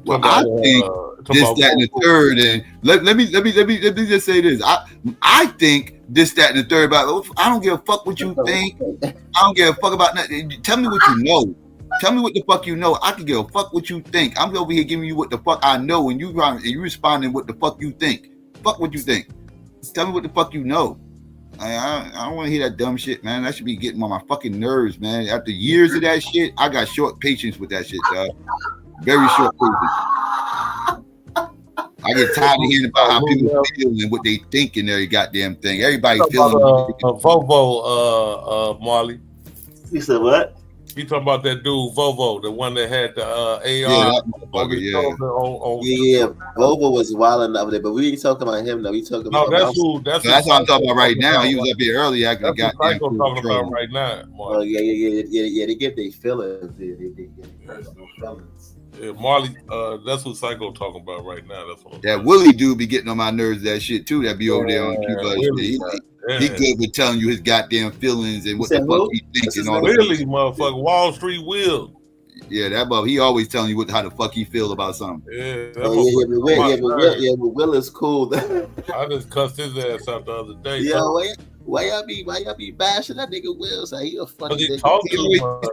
Well, I think this, that, and the third, and let me just say this. I think this, that, and the third. About I don't give a fuck what you think. I don't give a fuck about nothing. Tell me what you know. Tell me what the fuck you know. I can give a fuck what you think. I'm over here giving you what the fuck I know, and you responding what the fuck you think. Fuck what you think. Tell me what the fuck you know. I don't want to hear that dumb shit, man. That should be getting on my fucking nerves, man. After years of that shit, I got short patience with that shit, dog. Very short patience. I get tired of hearing about how people feel and what they think in every goddamn thing. Everybody feeling. Vovo, Marley. You said what? You talking about that dude Vovo, the one that had the AR? Yeah, that motherfucker, yeah. Vovo was wilding over there, but we ain't talking about him though. We talking about that's what I'm talking about right now. He was up here earlier. Acting goddamn talking about right now. Oh yeah. They get their feelings. They get personal feelings. Yeah, Marley, that's what Psycho talking about right now. That's what that Willie dude be getting on my nerves. That shit too. That be over there on Cuba. He good with telling you his goddamn feelings and what the fuck he thinks and all that. Really, motherfucker, Wall Street Will. Yeah, that mother. He always telling you how the fuck he feel about something. Yeah, but Will is cool. I just cussed his ass out the other day. Yo, why y'all be bashing that nigga Will? So he a fucking nigga. He's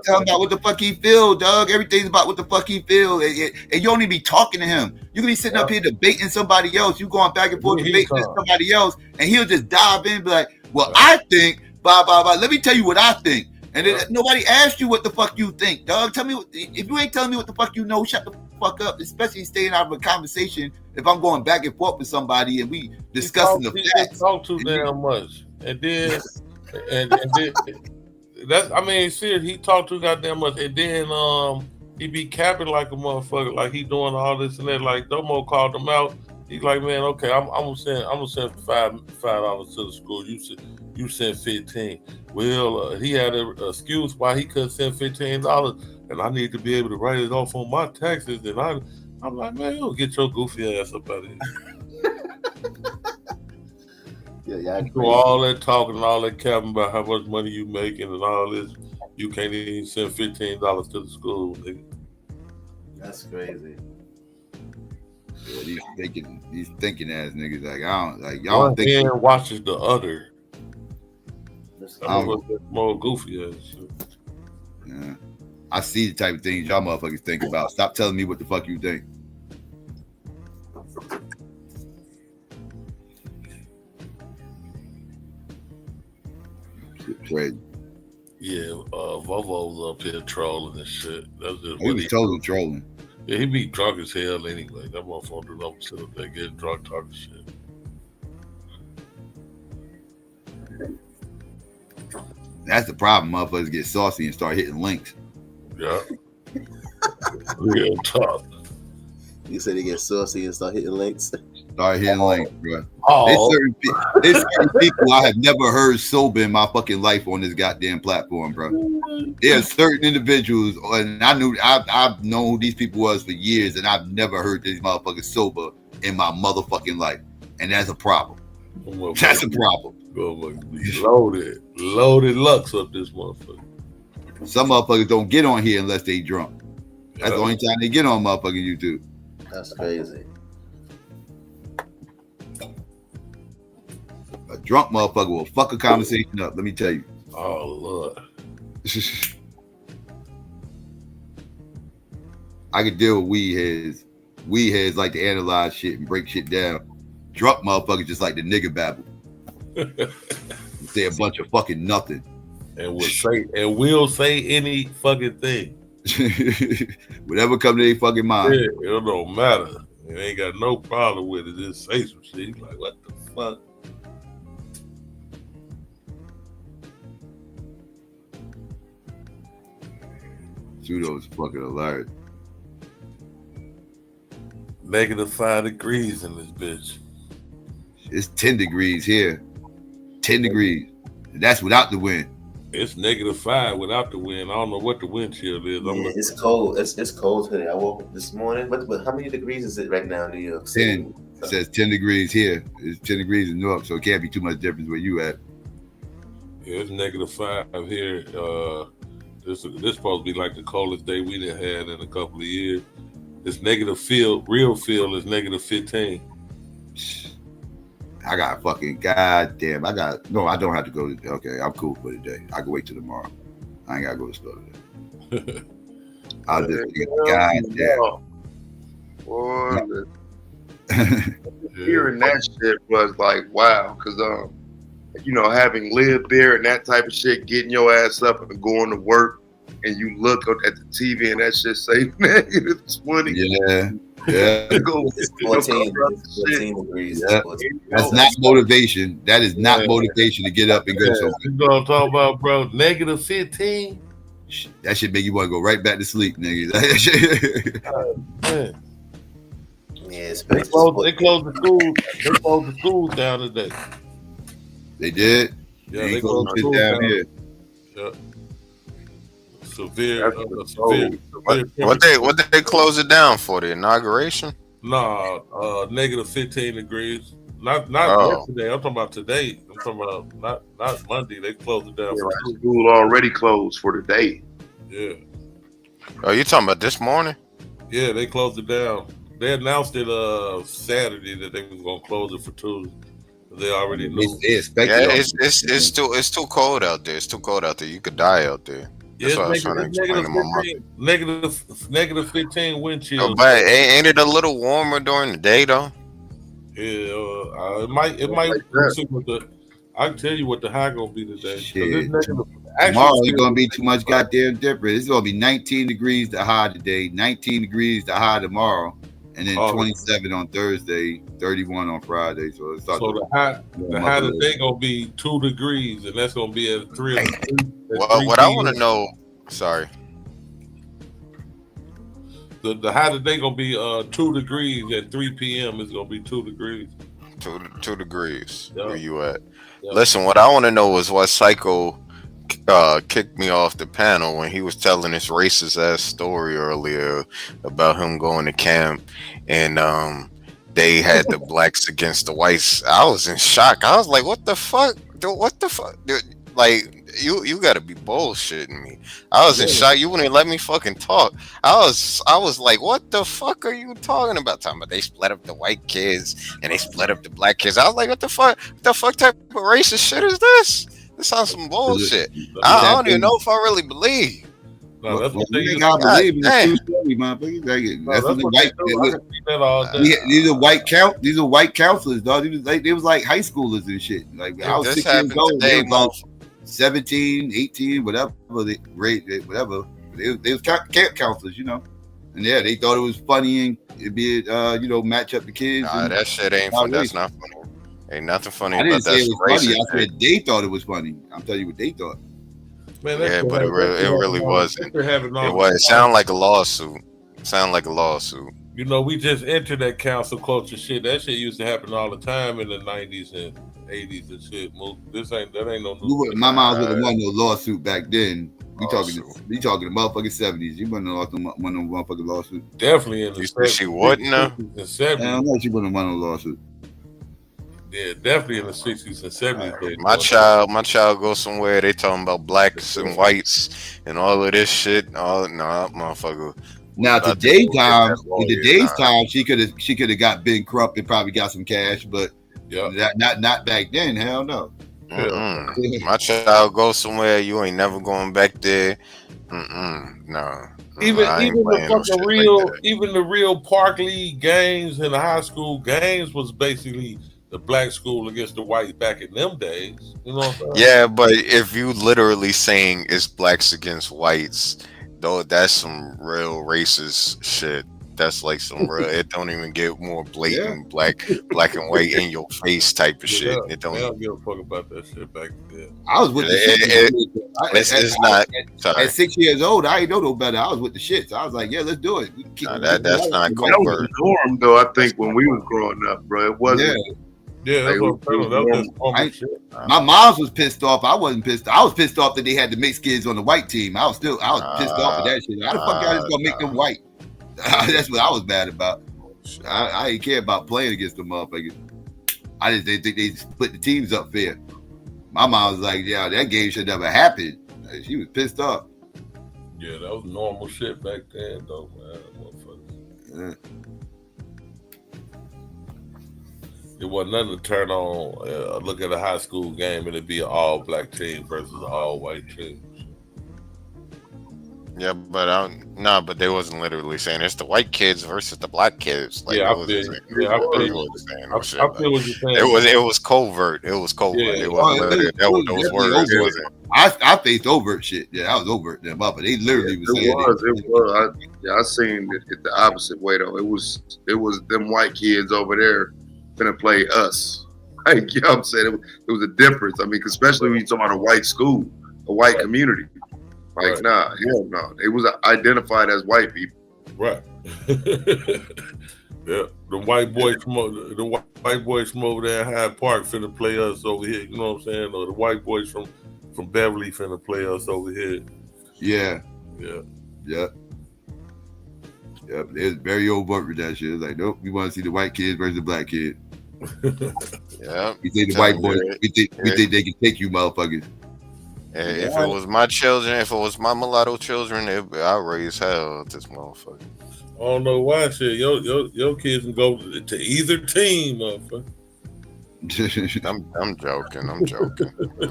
talking about what the fuck he feel, dog. Everything's about what the fuck he feel, and you don't even be talking to him. You can be sitting up here debating somebody else. You going back and forth debating with somebody else, and he'll just dive in and be like, "Well, I think, blah blah blah. Let me tell you what I think." And then nobody asked you what the fuck you think, dog. Tell me if you ain't telling me what the fuck you know. Shut the fuck up. Especially staying out of a conversation. If I'm going back and forth with somebody and we discussing the facts, talk too damn much. And then, and then that's, I mean, seriously, he talked too goddamn much. And then he be capping like a motherfucker, like he doing all this and that. Like Domo called him out. He's like, man, okay, I'm gonna send $5 to the school. You sent 15. Well, he had an excuse why he couldn't send $15, and I need to be able to write it off on my taxes. And I'm like, man, you get your goofy ass up out of here. Yeah, you do all that talking and all that capping about how much money you making and all this. You can't even send $15 to the school, nigga. That's crazy. Yeah, these thinking ass niggas, like y'all one think hand watches the other. I'm more goofy ass shit. Yeah. I see the type of things y'all motherfuckers think about. Stop telling me what the fuck you think. Crazy. Yeah, Vovo's up here trolling and shit. That's just he was totally trolling. Yeah, he be drunk as hell anyway. That motherfucker don't sit up there getting drunk talking shit. That's the problem. Motherfuckers get saucy and start hitting links. Yeah. Real talk. You said they get saucy and start hitting links. Start hitting links, bro. Oh. There's certain people I have never heard sober in my fucking life on this goddamn platform, bro. There are certain individuals, and I've known who these people was for years, and I've never heard these motherfuckers sober in my motherfucking life, and that's a problem. That's a problem. Loaded Lux up this motherfucker. Some motherfuckers don't get on here unless they drunk. That's the only time they get on motherfucking YouTube. That's crazy. A drunk motherfucker will fuck a conversation up. Let me tell you. Oh Lord. I could deal with weed heads. Weed heads like to analyze shit and break shit down. Drunk motherfuckers just like the nigga babble. Say a bunch of fucking nothing. And will say any fucking thing. Whatever come to their fucking mind. Yeah, it don't matter. It ain't got no problem with it. Just say some shit. Like, what the fuck? Pseudo's fucking hilarious. -5 degrees in this bitch. It's 10 degrees here. 10 degrees. And that's without the wind. It's -5 without the wind. I don't know what the wind chill is. It's cold. It's cold today. I woke up this morning. But how many degrees is it right now in New York City? 10. It says 10 degrees here. It's 10 degrees in New York, so it can't be too much difference where you at. Yeah, it's -5 here. This supposed to be like the coldest day we done had in a couple of years. It's real feel is -15. I got fucking goddamn. I don't have to go to. Okay, I'm cool for today. I can wait till tomorrow. I ain't gotta go to store today. I'll just goddamn. Boy, hearing that shit was like wow, because having lived there and that type of shit, getting your ass up and going to work, and you look at the TV and that shit say -20. Yeah. It's 14 degrees. Yeah. That's not motivation. That is not motivation to get up and go somewhere. You know what I'm talking about, bro? -15. That shit make you want to go right back to sleep, nigga. Yeah, they closed the school. They closed the schools down today. They did. Yeah, they closed it down here. Yeah. Severe. What they close it down for? The inauguration? Nah, -15 degrees. Not yesterday. I'm talking about today. I'm talking about not Monday. They closed it down. School already closed for today. Yeah. Oh, you talking about this morning? Yeah, they closed it down. They announced it Saturday that they was gonna close it for Tuesday. They already knew. It's too cold out there. It's too cold out there. You could die out there. That's what I was trying to explain to my mother. -15 wind chill. Oh, but ain't it a little warmer during the day though? Yeah, it might. I can tell you what the high gonna be today. Shit. Tomorrow it's gonna be too much goddamn different. It's gonna be 19 degrees the high today, 19 degrees the high tomorrow, and then 27 on Thursday, 31 on Friday. So the high today gonna be 2 degrees, and that's gonna be at 3. Well, what I want to know, sorry. The high today gonna be 2 degrees at 3 p.m. It's gonna be 2 degrees. 2 degrees. Yeah. Where you at? Yeah. Listen, what I want to know is why Psycho kicked me off the panel when he was telling this racist ass story earlier about him going to camp and they had the blacks against the whites. I was in shock. I was like, what the fuck? Dude, what the fuck? Dude, like, you gotta be bullshitting me. I was in shock. You wouldn't let me fucking talk. I was like, what the fuck are you talking about? Talking about they split up the white kids and they split up the black kids. I was like, what the fuck? What the fuck type of racist shit is this? This sounds some bullshit. I don't even know if I really believe. No, that's what they got to believe. These are white these are white counselors, dog. They was like high schoolers and shit. Like I was 6 years old. They was about 17, 18, whatever. Whatever. They was camp counselors, And yeah, they thought it was funny and it'd be match up the kids. Nah, that shit ain't funny. That's not funny. Ain't nothing funny about that. I didn't say it was funny. I said they thought it was funny. I'm telling you what they thought. Man, yeah, but it really wasn't. It sounded like a lawsuit. You know, we just entered that council culture shit. That shit used to happen all the time in the 90s and 80s and shit. That ain't no new. My mom would have won no lawsuit back then. We talking the motherfucking 70s. You wouldn't have won no motherfucking lawsuit. Definitely in the 70s. She wouldn't have. I don't know. She wouldn't have won no lawsuit. Yeah, definitely in the 60s and 70s. My child goes somewhere. They talking about blacks and whites and all of this shit. Oh no, motherfucker. Now today's time, she could have got Ben Crump and probably got some cash, but not back then. Hell no. My child goes somewhere. You ain't never going back there. No. Even the real Park League games and the high school games was basically the black school against the white back in them days. You know what I'm saying? Yeah, but if you literally saying it's blacks against whites, though, that's some real racist shit. That's like some real. It don't even get more blatant black and white in your face type of shit. It don't. They don't give a fuck about that shit back then. I was with it's not. At 6 years old, I ain't know no better. I was with the shits. I was like, yeah, let's do it. That's not covert. That was the norm, though. I think when we were growing up, bro, it wasn't. Yeah, that's what I'm saying. My mom was pissed off. I wasn't pissed. I was pissed off that they had the mixed kids on the white team. I was pissed off at that shit. How the fuck y'all just gonna make them white? That's what I was mad about. I didn't care about playing against the motherfuckers. I just didn't think they split the teams up fair. My mom was like, yeah, that game should never happen. She was pissed off. Yeah, that was normal shit back then, though, man. Motherfuckers. It wasn't nothing to turn on, look at a high school game and it'd be an all black team versus an all white team. Yeah, but but they wasn't literally saying it's the white kids versus the black kids. Like, I feel what you're saying. It was covert. It was covert. It wasn't those words. I faced overt shit. Yeah, I was overt them up, but they literally was saying it was. I seen it the opposite way though. It was them white kids over there gonna play us. Like, you know what I'm saying? It was a difference. I mean, especially when you're talking about a white school, a white community. Like, nah, hell no. It was identified as white people. Right. Yeah. The white boys from over there in Hyde Park finna play us over here. You know what I'm saying? Or the white boys from Beverly finna play us over here. Yeah. Yeah. Yeah. Yep, it's very overt with that shit. It's like, nope, we want to see the white kids versus the black kids. Yeah. We think the white boys, we think they can take you motherfuckers. If it was my children, if it was my mulatto children, I'd raise hell at this motherfucker. I don't know why shit. Your kids can go to either team, motherfucker. I'm joking.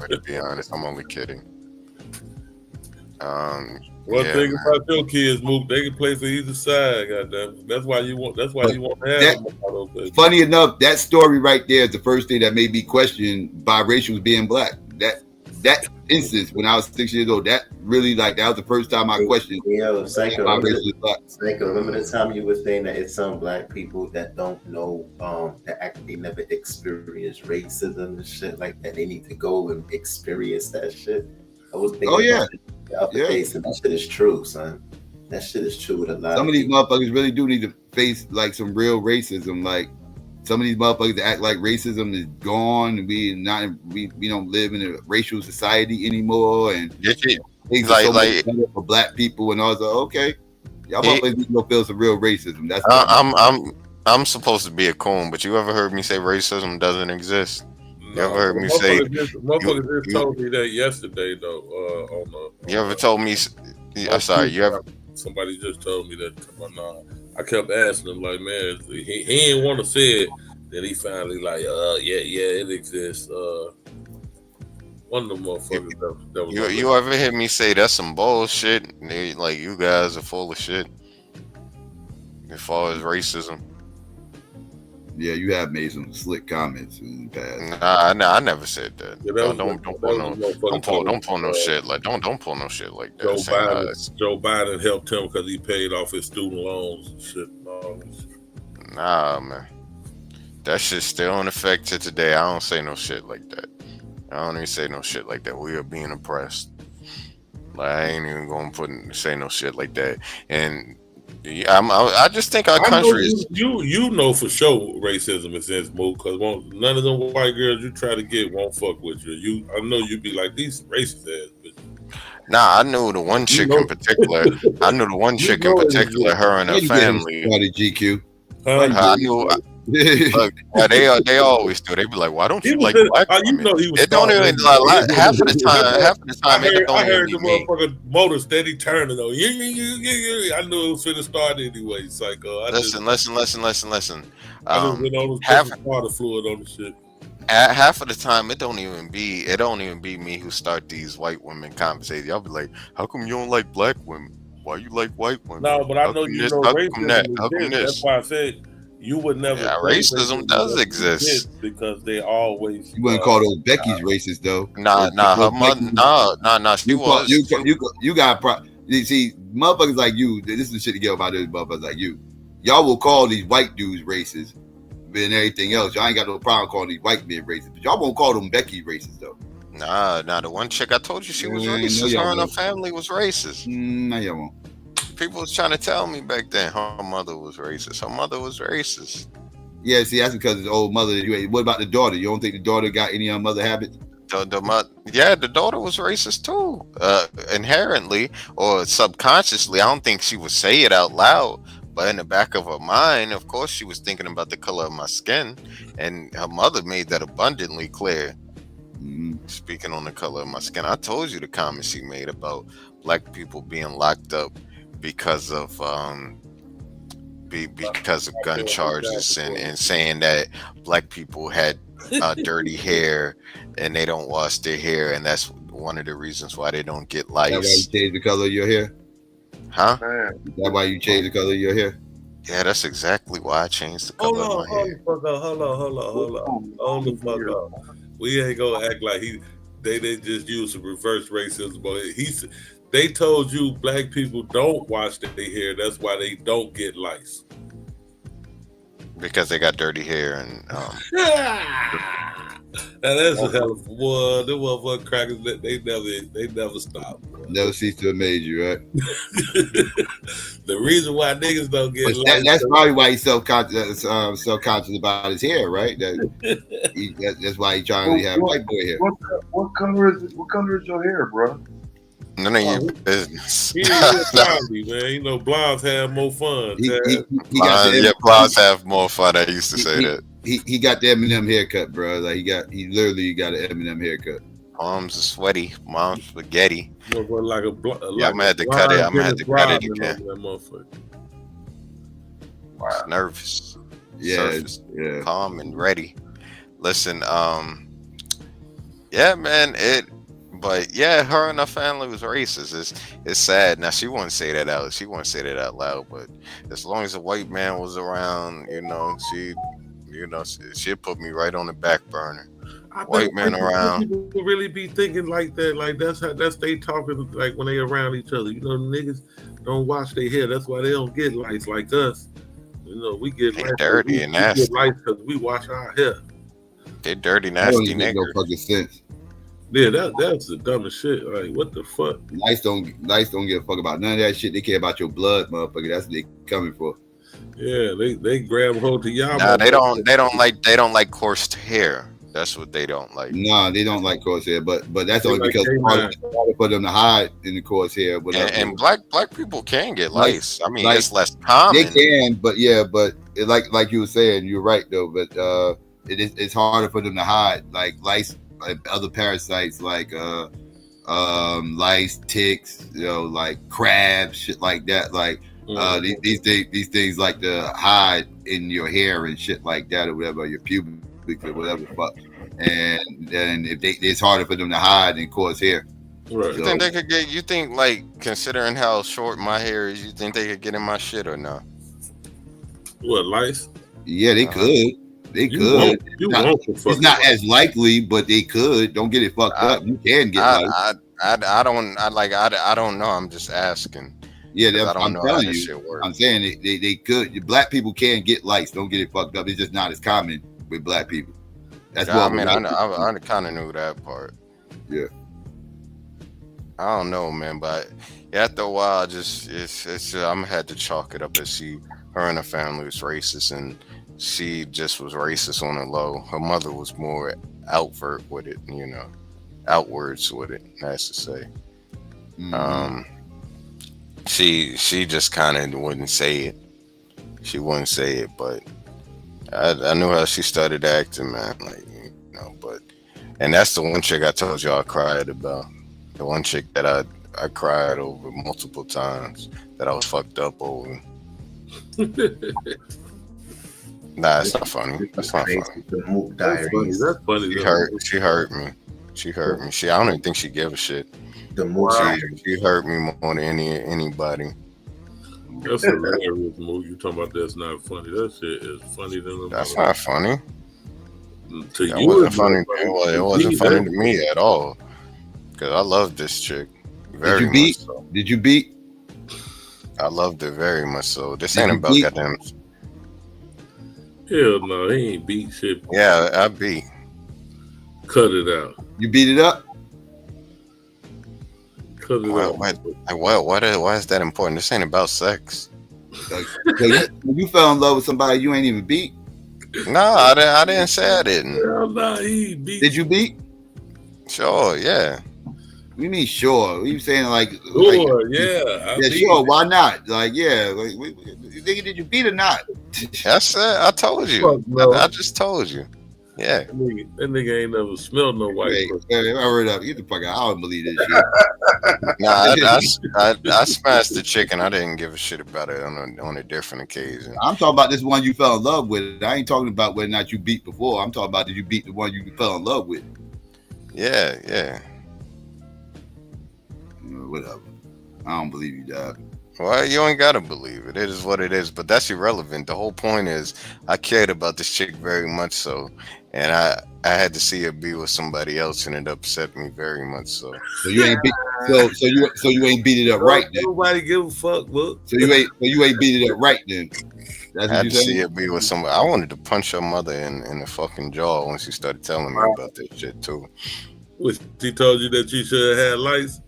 To be honest, I'm only kidding. One thing about your kids, Mook, they can play for either side. Goddamn, that's why you want to have them. Funny enough, that story right there is the first thing that made me question biracials being black. That instance when I was 6 years old, that really that was the first time I questioned. Psycho, remember the time you were saying that it's some black people that don't know that actually never experienced racism and shit like that. They need to go and experience that shit. I was thinking face, and that shit is true, son. That shit is true with a lot. Some of these motherfuckers really do need to face like some real racism. Like some of these motherfuckers act like racism is gone and we don't live in a racial society anymore, and things are so much better for black people. And I was like, okay, y'all motherfuckers need to feel some real racism. That's I'm supposed to be a coon, but you ever heard me say racism doesn't exist? You ever heard me say? Motherfucker just told me that yesterday, though. You ever told me? I'm sorry. You ever? Somebody just told me that. I kept asking him, like, man, he didn't want to say it. Then he finally like, yeah, it exists. One of the motherfuckers that was. You ever hear me say that's some bullshit? Like, you guys are full of shit. As far as racism. Yeah, you have made some slick comments in the past. Nah, I never said that. Yeah, don't pull no shit like don't pull no shit like that. Joe Biden helped him because he paid off his student loans and shit. Nah, man, that shit's still in effect to today. I don't say no shit like that. I don't even say no shit like that. We are being oppressed. Like, I ain't even gonna say no shit like that. And Yeah, I just think our country is. You know for sure racism is in this move because none of them white girls you try to get won't fuck with you. I know you be like these racist ass bitches. Nah, I knew the one chick in particular. I knew the one chick in particular. Her and her family. GQ. I knew. Look, they always do. They be like, "Why don't you like black women?" You know he was. It don't even half of the time. I heard the motherfucking motor steady turning though. Yeah. I knew it was finna start anyway. Psycho. Listen. I just went on Half water fluid on the shit. Half of the time, it don't even be me who start these white women conversations. Y'all be like, "How come you don't like black women? Why you like white women?" No, but I know you know racism. How come this? That's why I said. You would never. Yeah, racism does exist because they always. You wouldn't call those Becky's racist though. Nah. Her mother. Nah. She was. You got. You see, motherfuckers like you. This is the shit to get about those motherfuckers like you. Y'all will call these white dudes racist, and everything else. Y'all ain't got no problem calling these white men racist, but y'all won't call them Becky racist though. Nah. The one chick I told you she was racist. Her and her family was racist. No, y'all won't. People was trying to tell me back then her mother was racist. Her mother was racist. Yeah, see, that's because his old mother. What about the daughter? You don't think the daughter got any mother habits? The daughter was racist too, inherently or subconsciously. I don't think she would say it out loud, but in the back of her mind, of course, she was thinking about the color of my skin, and her mother made that abundantly clear. Speaking on the color of my skin, I told you the comment she made about black people being locked up because of gun charges and saying that black people had dirty hair and they don't wash their hair, and that's one of the reasons why they don't get lice. That's why you change the color of your hair? Huh? That's why you change the color of your hair? Yeah, that's exactly why I changed the color of my hair. Hold the fuck up. We ain't gonna act like they just use some reverse racism, but they told you black people don't wash their hair. That's why they don't get lice. Because they got dirty hair and. Now that's a hell of a the motherfucking crackers. They never stop. Never cease to amaze you, right? The reason why niggas don't get lice. That's probably why he's self-conscious about his hair, right? That's why he's trying to have white boy hair. What color is your hair, bro? None of your business. He ain't blondie, man. You know, blondes have more fun. Blondes have more fun. I used to say that. He got the Eminem haircut, bro. Like he literally got an Eminem haircut. Arms are sweaty, mom's spaghetti. Like I'm gonna have to cut it. I'm gonna have to cut it again. Wow. It's nervous. Yeah. Calm and ready. Listen, yeah, man. But yeah, her and her family was racist. It's sad. Now she wouldn't say that out. She wouldn't say that out loud. But as long as a white man was around, she'd put me right on the back burner. White men around. People really be thinking like that. Like that's they talking like when they around each other. You know, niggas don't wash their hair. That's why they don't get lice like us. You know, we get lice dirty and nasty. We get lice because we wash our hair. They dirty, nasty niggas. No fucking sense. Yeah, that's the dumbest shit. Like, what the fuck? Lice don't give a fuck about none of that shit. They care about your blood, motherfucker. That's what they coming for. Yeah, they grab hold to y'all. Nah, they don't like coarse hair. That's what they don't like. Nah, they don't like coarse hair, but that's only because it's harder for them to hide in the coarse hair. And black people can get lice. I mean, it's less common. They can, but like you were saying, you're right though. But it's harder for them to hide, like lice, like other parasites, like lice, ticks, like crabs, shit like that. Like these things like to hide in your hair and shit like that, or whatever, your pubic or whatever the fuck. And then it's harder for them to hide and cause hair. Right. You think they could get? You think, like, considering how short my hair is, you think they could get in my shit or not? What, lice? Yeah, they could. They could. It's not as likely, but they could. Don't get it fucked up. You can get lice. I don't know. I'm just asking. Yeah, I'm telling you. I'm saying they could. Black people can get lice. Don't get it fucked up. It's just not as common with black people. That's what I mean. I kind of knew that part. Yeah. I don't know, man, but after a while, I'm had to chalk it up as her and her family was racist, and she just was racist on the low. Her mother was more overt with it, outwards with it, that's to say. She just kind of wouldn't say it. She wouldn't say it, but I knew how she started acting, man. And that's the one chick I told you I cried about. The one chick that I cried over multiple times, that I was fucked up over. Nah, it's not funny. That's not funny. That's funny. She hurt me. I don't even think she gave a shit. She hurt me more than anybody. That's a hilarious move. You talking about that's not funny? That shit is funny than that's not funny. To that you, wasn't funny. It wasn't funny to me at all. Because I love this chick very much. So. Did you beat? I loved it very much. So this ain't about goddamn. Hell no, he ain't beat shit. Yeah, I beat. Cut it out. You beat it up? Cut it out. Why is that important? This ain't about sex. When you fell in love with somebody you ain't even beat? No, I didn't say I didn't. Hell no, he beat. Did you beat? Sure, yeah. You mean sure? You saying like? Sure, yeah. Yeah, sure. Why not? Like, yeah. Did you beat or not? That's it. I told you. I just told you. Yeah. That nigga ain't never smelled no white. Hey, I heard up. Get the fuck out. I don't believe this shit. I smashed the chicken. I didn't give a shit about it on a different occasion. I'm talking about this one you fell in love with. I ain't talking about whether or not you beat before. I'm talking about did you beat the one you fell in love with? Yeah. Whatever. I don't believe you, dog. Well, you ain't gotta believe it. It is what it is. But that's irrelevant. The whole point is, I cared about this chick very much so, and I had to see her be with somebody else, and it upset me very much so. So you ain't beat. So you ain't beat it up right then. Nobody give a fuck, look. So you ain't beat it up right then. That's I had to see her be with somebody. I wanted to punch her mother in the fucking jaw when she started telling me about this shit too. She told you that you should have had lights?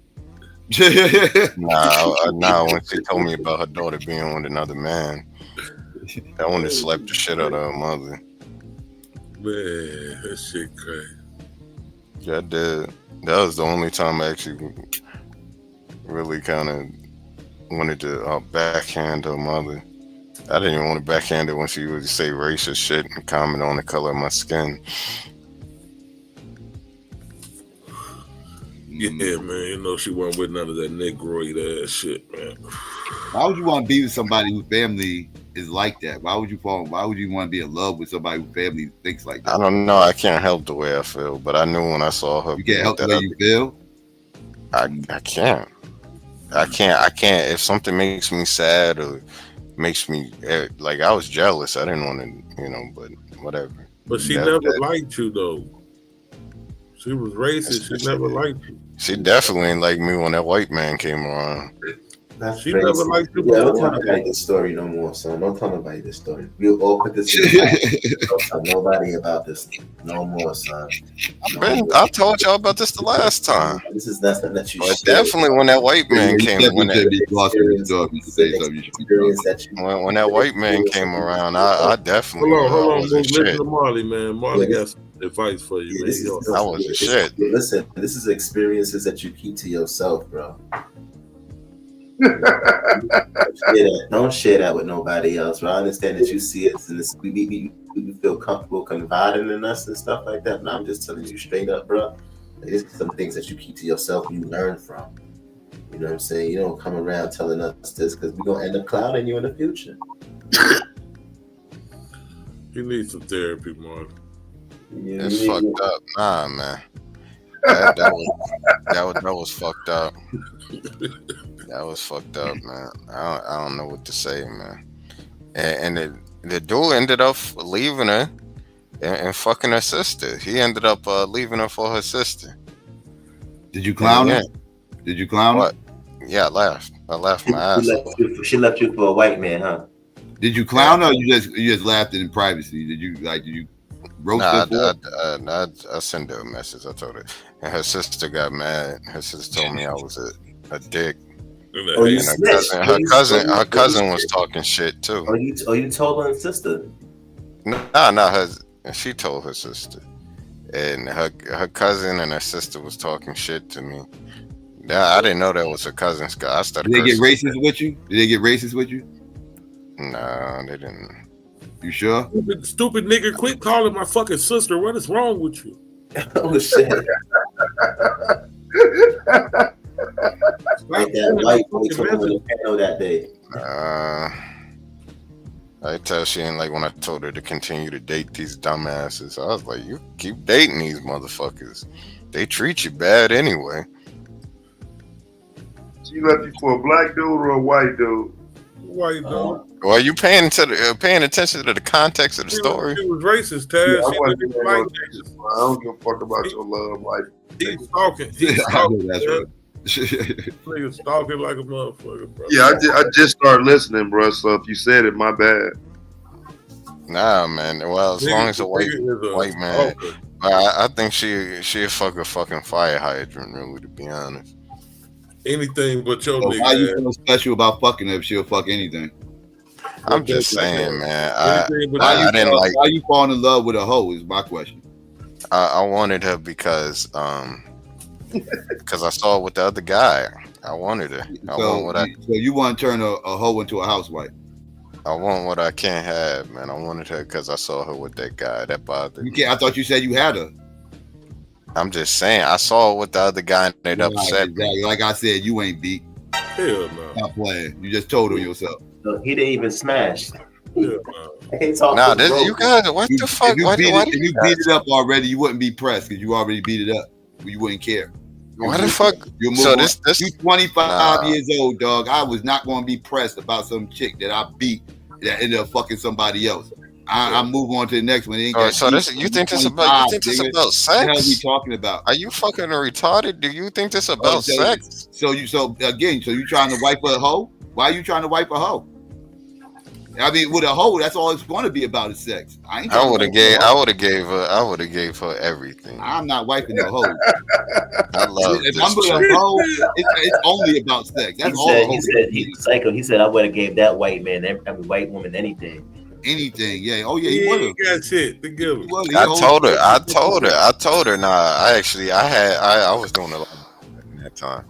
Nah, when she told me about her daughter being with another man, I wanted to slap the shit out of her mother. Man, that shit crazy. Yeah, I did. That was the only time I actually really kind of wanted to backhand her mother. I didn't even want to backhand her when she would say racist shit and comment on the color of my skin. Yeah, man, you know she wasn't with none of that negroid ass shit, man. Why would you want to be with somebody whose family is like that? Why would you want to be in love with somebody whose family thinks like that? I don't know. I can't help the way I feel, but I knew when I saw her. You can't help the way you feel? I can't. I can't. If something makes me sad or makes me like, I was jealous. I didn't want to, but whatever. But she never liked you though. She was racist. She never liked you. She definitely ain't like me when that white man came around. She never liked you. Yeah, don't tell nobody this story no more, son. Don't tell nobody this story. We'll all put this in the Don't tell nobody about this no more, son. I told y'all about this the last time. This is nothing that you should. Definitely when that white man came. When that white man came around, I definitely. Hold on. Listen to Marley, man. Marley got some advice for you, man. I was a shit. Listen, this is experiences that you keep to yourself, bro. Don't share that with nobody else, bro. I understand that you see us and we feel comfortable confiding in us and stuff like that. But I'm just telling you straight up, bro. These are some things that you keep to yourself, you learn from. You know what I'm saying? You don't come around telling us this because we're gonna end up clouding you in the future. You need some therapy, Mark. It's fucked up. Nah, man. That was fucked up. That was fucked up, man. I don't know what to say, man. And the dude ended up leaving her and fucking her sister. He ended up leaving her for her sister. Did you clown her? Did you clown her? Yeah, I laughed. I laughed my ass off. She left you for a white man, huh? Did you clown her or you just laughed in privacy? Did you I sent her a message. I told her, and her sister got mad. Her sister told me I was a dick. Oh, you And snitched. her cousin was talking shit too. Oh, you told her sister? Nah, she told her sister, and her cousin and her sister was talking shit to me. Yeah, I didn't know that was her cousin's guy. I started. Did they get racist with you? No, they didn't. You sure? Stupid nigga, quit calling my fucking sister. What is wrong with you? Oh shit. Like that white boy took over the panel that day. I tell she ain't like when I told her to continue to date these dumbasses. I was like, you keep dating these motherfuckers. They treat you bad anyway. She left you for a black dude or a white dude? White dude. Well, you paying attention to the context of the story? She was racist, Taz. I don't give a fuck about your love life. He's talking. He's talking. Niggas talking like a motherfucker, bro. Yeah, I just started listening, bro. So if you said it, my bad. Nah, man. Well, as long as a white man, I think she'll fuck a fucking fire hydrant, really, to be honest. Anything but your nigga. Why you feel special about fucking her if she'll fuck anything? I'm just saying, man. Why you falling in love with a hoe is my question. I wanted her because I saw it with the other guy. I wanted her. So you want to turn a hoe into a housewife? I want what I can't have, man. I wanted her because I saw her with that guy. That bothered me. I thought you said you had her. I'm just saying, I saw it with the other guy and it upset me. Like I said, you ain't beat. Hell no. Stop playing. You just told on yourself. No, he didn't even smash. You guys, what the fuck? If you beat it up already, you wouldn't be pressed because you already beat it up. You wouldn't care. Why the fuck? You 25 years old, dog. I was not going to be pressed about some chick that I beat that ended up fucking somebody else. I move on to the next one. You think this about sex? What the hell are we talking about? Are you fucking retarded? Do you think this about sex? So you trying to wipe a hoe? Why are you trying to wipe a hoe? I mean, with a hoe, that's all it's going to be about is sex. I would have gave her everything. I'm not wiping no hoe. I love if I'm with a hoe, it's only about sex. That's all. He psycho. He said I would have gave that white man, every white woman, anything. Anything, yeah. Oh yeah, he would have. Got shit to give him. I told her. Nah, I was doing a lot at that time.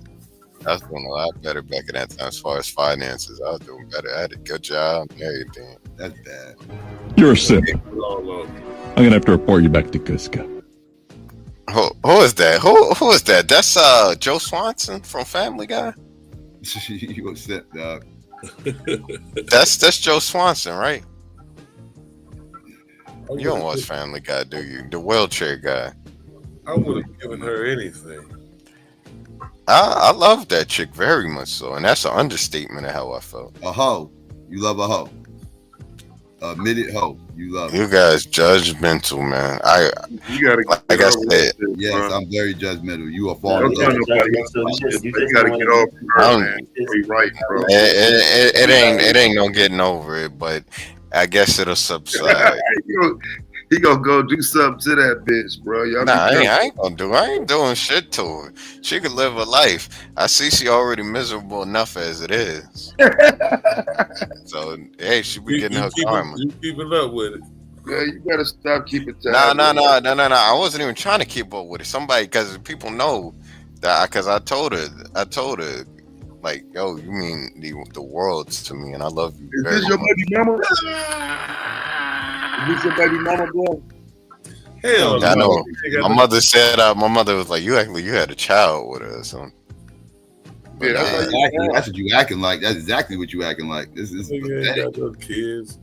I was doing a lot better back at that time as far as finances. I was doing better. I had a good job and everything. That's bad. You're a simp. I'm gonna have to report you back to Cusco. Who is that? Who is that? That's Joe Swanson from Family Guy. You a simp, dog. That's Joe Swanson, right? You don't watch Family Guy, do you? The wheelchair guy. I would have given her anything. I love that chick very much so, and that's an understatement of how I felt. A hoe. You love a hoe. Admitted hoe. You love you guys judgmental, man. You gotta like I said. Yes, bro. I'm very judgmental. You are falling in love. You gotta get over her, man. Right, bro. It ain't no getting over it, but I guess it'll subside. He gonna go do something to that bitch, bro. I ain't doing shit to her. She could live her life. I see she already miserable enough as it is. So hey, she be getting her karma. You keeping up with it? Yeah, you gotta stop keeping tabs. No. I wasn't even trying to keep up with it. Somebody, because people know that. Because I told her, like, yo, you mean the world to me, and I love you. Is this your baby mama? Is this your baby mama, bro? Hell I know. My mother said, my mother was like, you had a child with her or something. Yeah, that's what you acting like. That's exactly what you acting like. This is pathetic. Ain't got no kids.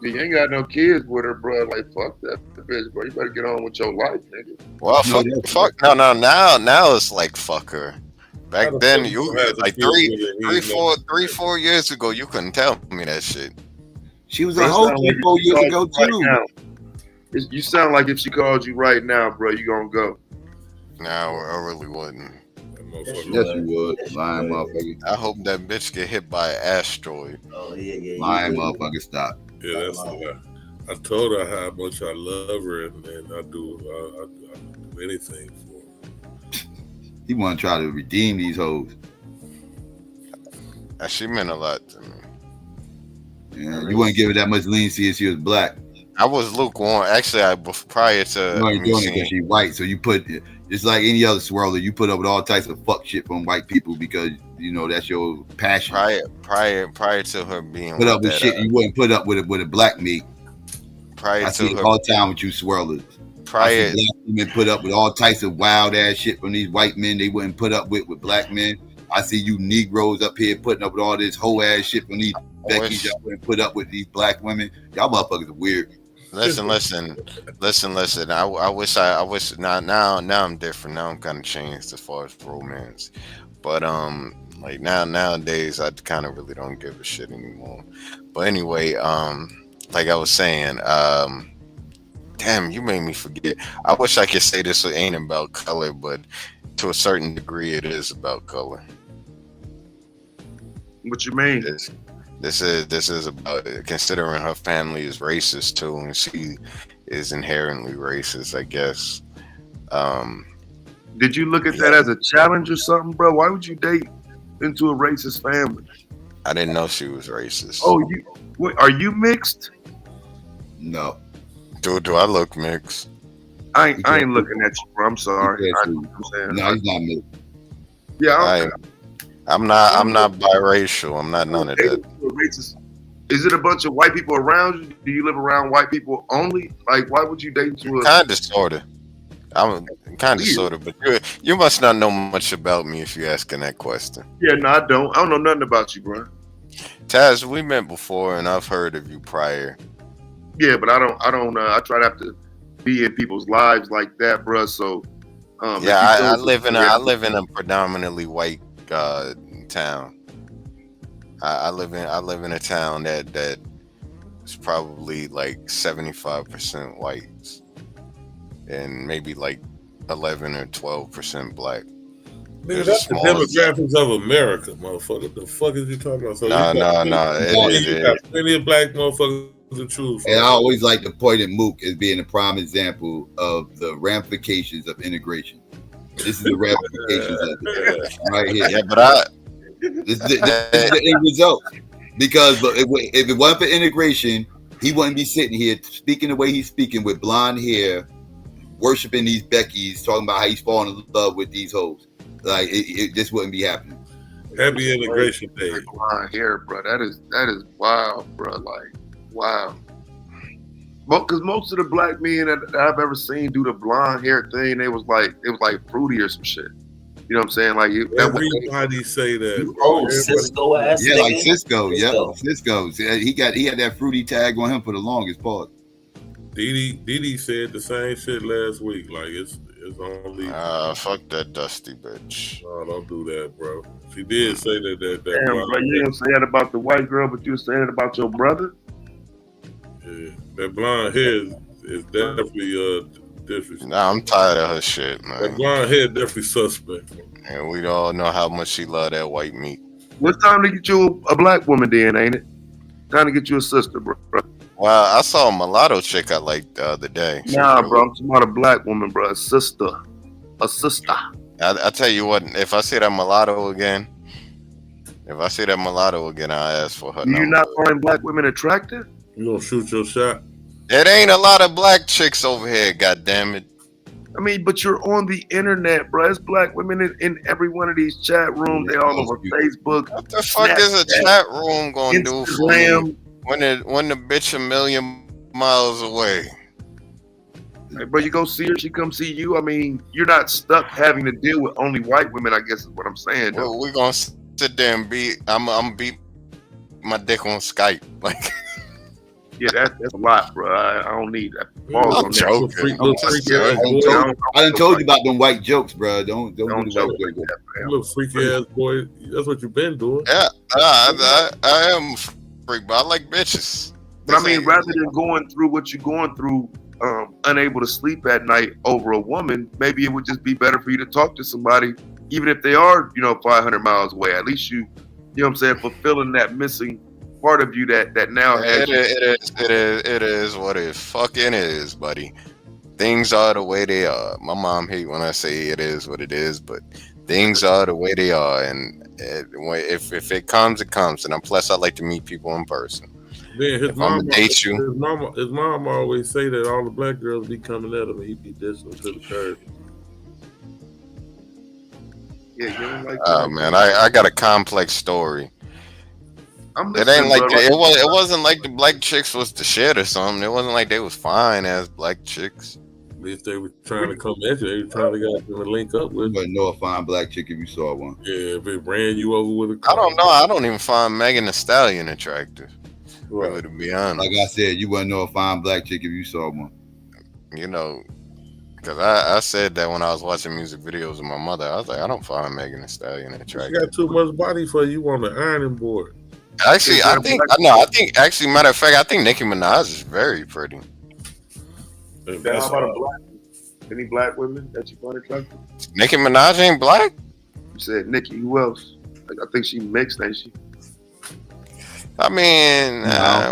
You ain't got no kids with her, bro. Like, fuck that bitch, bro. You better get on with your life, nigga. Well, fuck. No. Now it's like fuck her. Back then, you like 3-4 years ago, you couldn't tell me that shit. She was a hoe 3-4 years ago too. You sound like if she called you right now, bro, you gonna go. No, I really wouldn't. Yes, you would. Lying motherfucker. I hope that bitch get hit by an asteroid. Oh yeah. Lying motherfucker, stop. Yeah, that's I told her how much I love her, and I do anything for her. He want to try to redeem these hoes. She meant a lot to me. Yeah, you wouldn't give her that much leniency if she was black. I was lukewarm. Actually, prior to you ain't doing it because she's white, so you put it's like any other swirler. You put up with all types of fuck shit from white people because you know that's your passion. Prior to her being put up with shit you wouldn't put up with a black meat. Prior I to see her, it all the time with you swirlers. Prior, black women put up with all types of wild ass shit from these white men they wouldn't put up with black men. I see you Negroes up here putting up with all this whole ass shit from these Becky's y'all wouldn't put up with these black women. Y'all motherfuckers are weird. Listen. I wish now I'm different. Now I'm kind of changed as far as romance, but like nowadays I kind of really don't give a shit anymore. But anyway, like I was saying, damn, you made me forget. I wish I could say this ain't about color, but to a certain degree, it is about color. What you mean? This is about considering her family is racist too, and she is inherently racist, I guess. Did you look at that as a challenge or something, bro? Why would you date into a racist family? I didn't know she was racist. Oh, are you mixed? No. Do I look mixed? I ain't looking at you, bro. I'm sorry. No, he's not mixed. Yeah, I'm not biracial. I'm not none of that. Is it a bunch of white people around you? Do you live around white people only? Like, why would you date into a kind of sorta? I'm kind of sorta, but you must not know much about me if you're asking that question. Yeah, no, I don't. I don't know nothing about you, bro. Taz, we met before, and I've heard of you prior. Yeah, but I don't. I try to have to be in people's lives like that, bro. So, I live in a predominantly white town. I live in a town that is probably like 75% whites and maybe like 11 or 12% black. Nigga, that's the demographics of America, motherfucker. The fuck is you talking about? So no. You got plenty of black motherfuckers to choose from. And I always like to point at Mook as being a prime example of the ramifications of integration. This is the ramifications of it right here. Yeah, but this is the end result. Because if it wasn't for integration, he wouldn't be sitting here speaking the way he's speaking with blonde hair, worshiping these Beckys, talking about how he's falling in love with these hoes. Like it just wouldn't be happening. Happy integration day. Blonde hair, bro. That is wild, bro. Like, wow. Because most of the black men that I've ever seen do the blonde hair thing, it was like fruity or some shit. You know what I'm saying? Like everybody say that. Oh, Cisco ass. Yeah, like Cisco. Yeah, Cisco. He had that fruity tag on him for the longest part. Didi said the same shit last week. Like it's only. Fuck that dusty bitch. No, don't do that, bro. She did say that. Damn, bro, you didn't say that about the white girl, but you said it about your brother. Yeah, that blonde hair is definitely different. Nah, I'm tired of her shit, man. That blonde hair definitely suspect. And we all know how much she love that white meat. It's time to get you a black woman then, ain't it? Time to get you a sister, bro. Well, I saw a mulatto chick I liked the other day. Nah, bro, I'm talking about a black woman, bro. A sister. I tell you what, if I see that mulatto again, I'll ask for her. You not find black women attractive? You gonna shoot your shot? It ain't a lot of black chicks over here, goddammit. I mean, but you're on the internet, bro. It's black women in every one of these chat rooms. They all over Facebook. What the fuck is a chat room gonna do for me when the bitch a million miles away? Hey, bro, you go see her, she come see you. I mean, you're not stuck having to deal with only white women, I guess is what I'm saying. Well, we're gonna sit there and I'm beat my dick on Skype. Like, yeah, that's a lot, bro. I don't need that. I'm joking. I done told you about them white jokes, bro. Don't do the white jokes. You little freaky ass boy. That's what you've been doing. Yeah, I am a freak, but I like bitches. But I mean, rather than going through what you're going through, unable to sleep at night over a woman, maybe it would just be better for you to talk to somebody, even if they are, 500 miles away. At least you know what I'm saying, fulfilling that missing part of you that now has it is what it fucking is, buddy. Things are the way they are. My mom hate when I say it is what it is, but things are the way they are, and if it comes, it comes. And plus, I like to meet people in person. Man, If I'm gonna date you, his mom always say that all the black girls be coming at him and he be dissing to the curb. Yeah, you don't like oh man, I got a complex story. It ain't like brother. it wasn't like the black chicks was the shit or something. It wasn't like they was fine as black chicks. At least they were trying to come at you. They were trying to get them to link up with. You wouldn't know a fine black chick if you saw one. Yeah, if it ran you over with a car. I don't know. I don't even find Megan Thee Stallion attractive. Right. Really, to be honest. Like I said, you wouldn't know a fine black chick if you saw one. You know, because I said that when I was watching music videos of my mother. I was like, I don't find Megan Thee Stallion attractive. She got too much body for you on the ironing board. Actually, I think matter of fact, I think Nicki Minaj is very pretty. How about a black? Any black women that you find attractive? Nicki Minaj ain't black? You said Nicki. Who else? Like, I think she mixed, ain't she? I mean,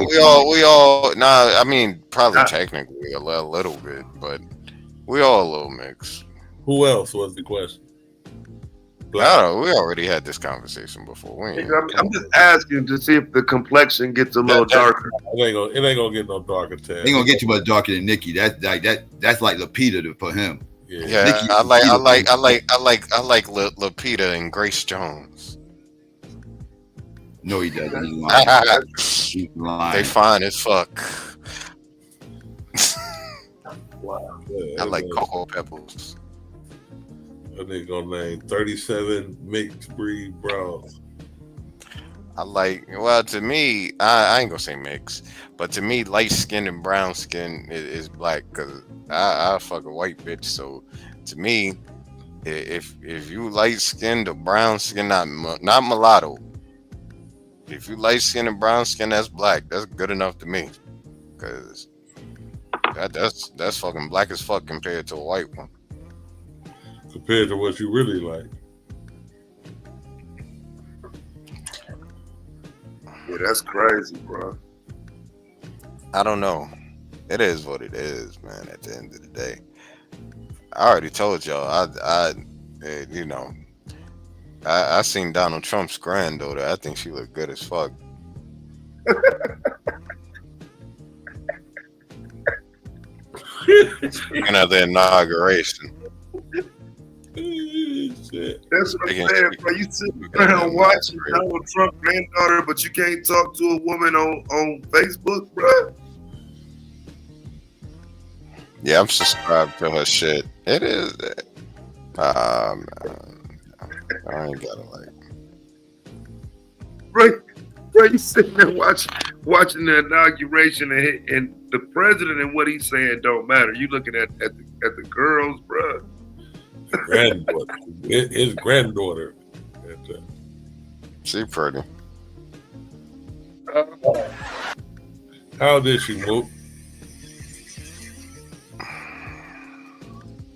we all. Nah, I mean, probably technically a little bit, but we all a little mixed. Who else was the question? I don't know. We already had this conversation before. I'm just asking to see if the complexion gets a little darker. It ain't gonna get no darker. It ain't gonna get you much darker than Nicki. That's like Lupita for him. Yeah, Nicki, I like Lupita and Grace Jones. No, he doesn't. He's lying. They fine as fuck. Wow. I like Cocoa Pebbles. That nigga gonna name 37 mixed breed bras. To me, I ain't gonna say mix, but to me, light skin and brown skin is black, because I fuck a white bitch. So to me, if you light skinned or brown skin, not mulatto, if you light skin and brown skin, that's black. That's good enough to me, because that's fucking black as fuck compared to a white one. Compared to what you really like. Yeah, that's crazy, bro. I don't know. It is what it is, man. At the end of the day, I already told y'all. I seen Donald Trump's granddaughter. I think she looked good as fuck. Speaking of the inauguration. That's what I'm saying, bro. You sit around watching Donald Trump granddaughter, but you can't talk to a woman on Facebook, bro. Yeah, I'm subscribed to her shit. It is. I ain't gotta like. Right, you sitting there watching the inauguration, and the president and what he's saying don't matter. You looking at the girls, bro. Granddaughter, his granddaughter. She pretty. How old is she, Mook?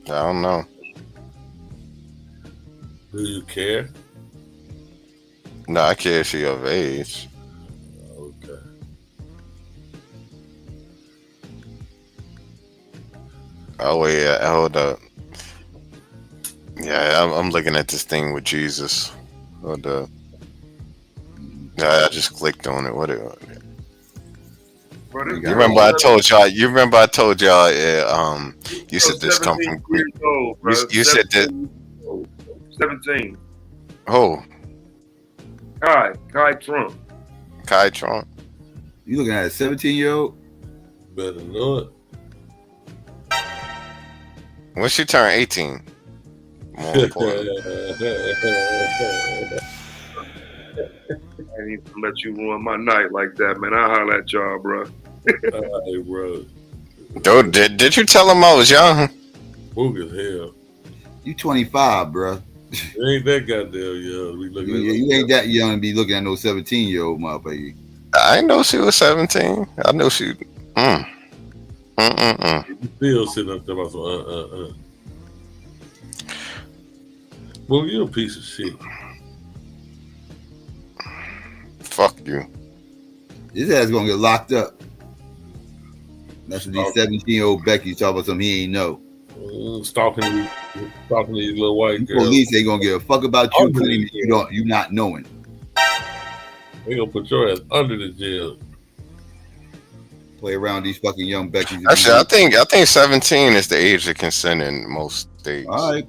I don't know. Do you care? No, I care if she of age. Okay. Oh wait, yeah, hold up. Yeah, I'm looking at this thing with Jesus. Hold up. I just clicked on it. What? You remember I told y'all? You said this come from Greek. You said that. 17. Oh. Kai Trump. Kai Trump. You looking at a 17-year-old? Better know it. When she turned 18. More important. I ain't even let you ruin my night like that, man. I'll holler at y'all, bro. Hey, bro. Dude, did you tell him I was young? Boog as hell. You 25, bro. You ain't that goddamn young. You ain't that young to be looking at no 17-year-old motherfucker. I didn't know she was 17. I know she. You still sitting up there about some Well, you're a piece of shit. Fuck you. His ass gonna get locked up. That's what these 17-year-old Becky's talking about. Something he ain't know. Stalking these little white girls. Police ain't gonna give a fuck about you claiming you not knowing. They gonna put your ass under the jail. Play around these fucking young Becky's. Actually, I think 17 is the age of consent in most states. All right,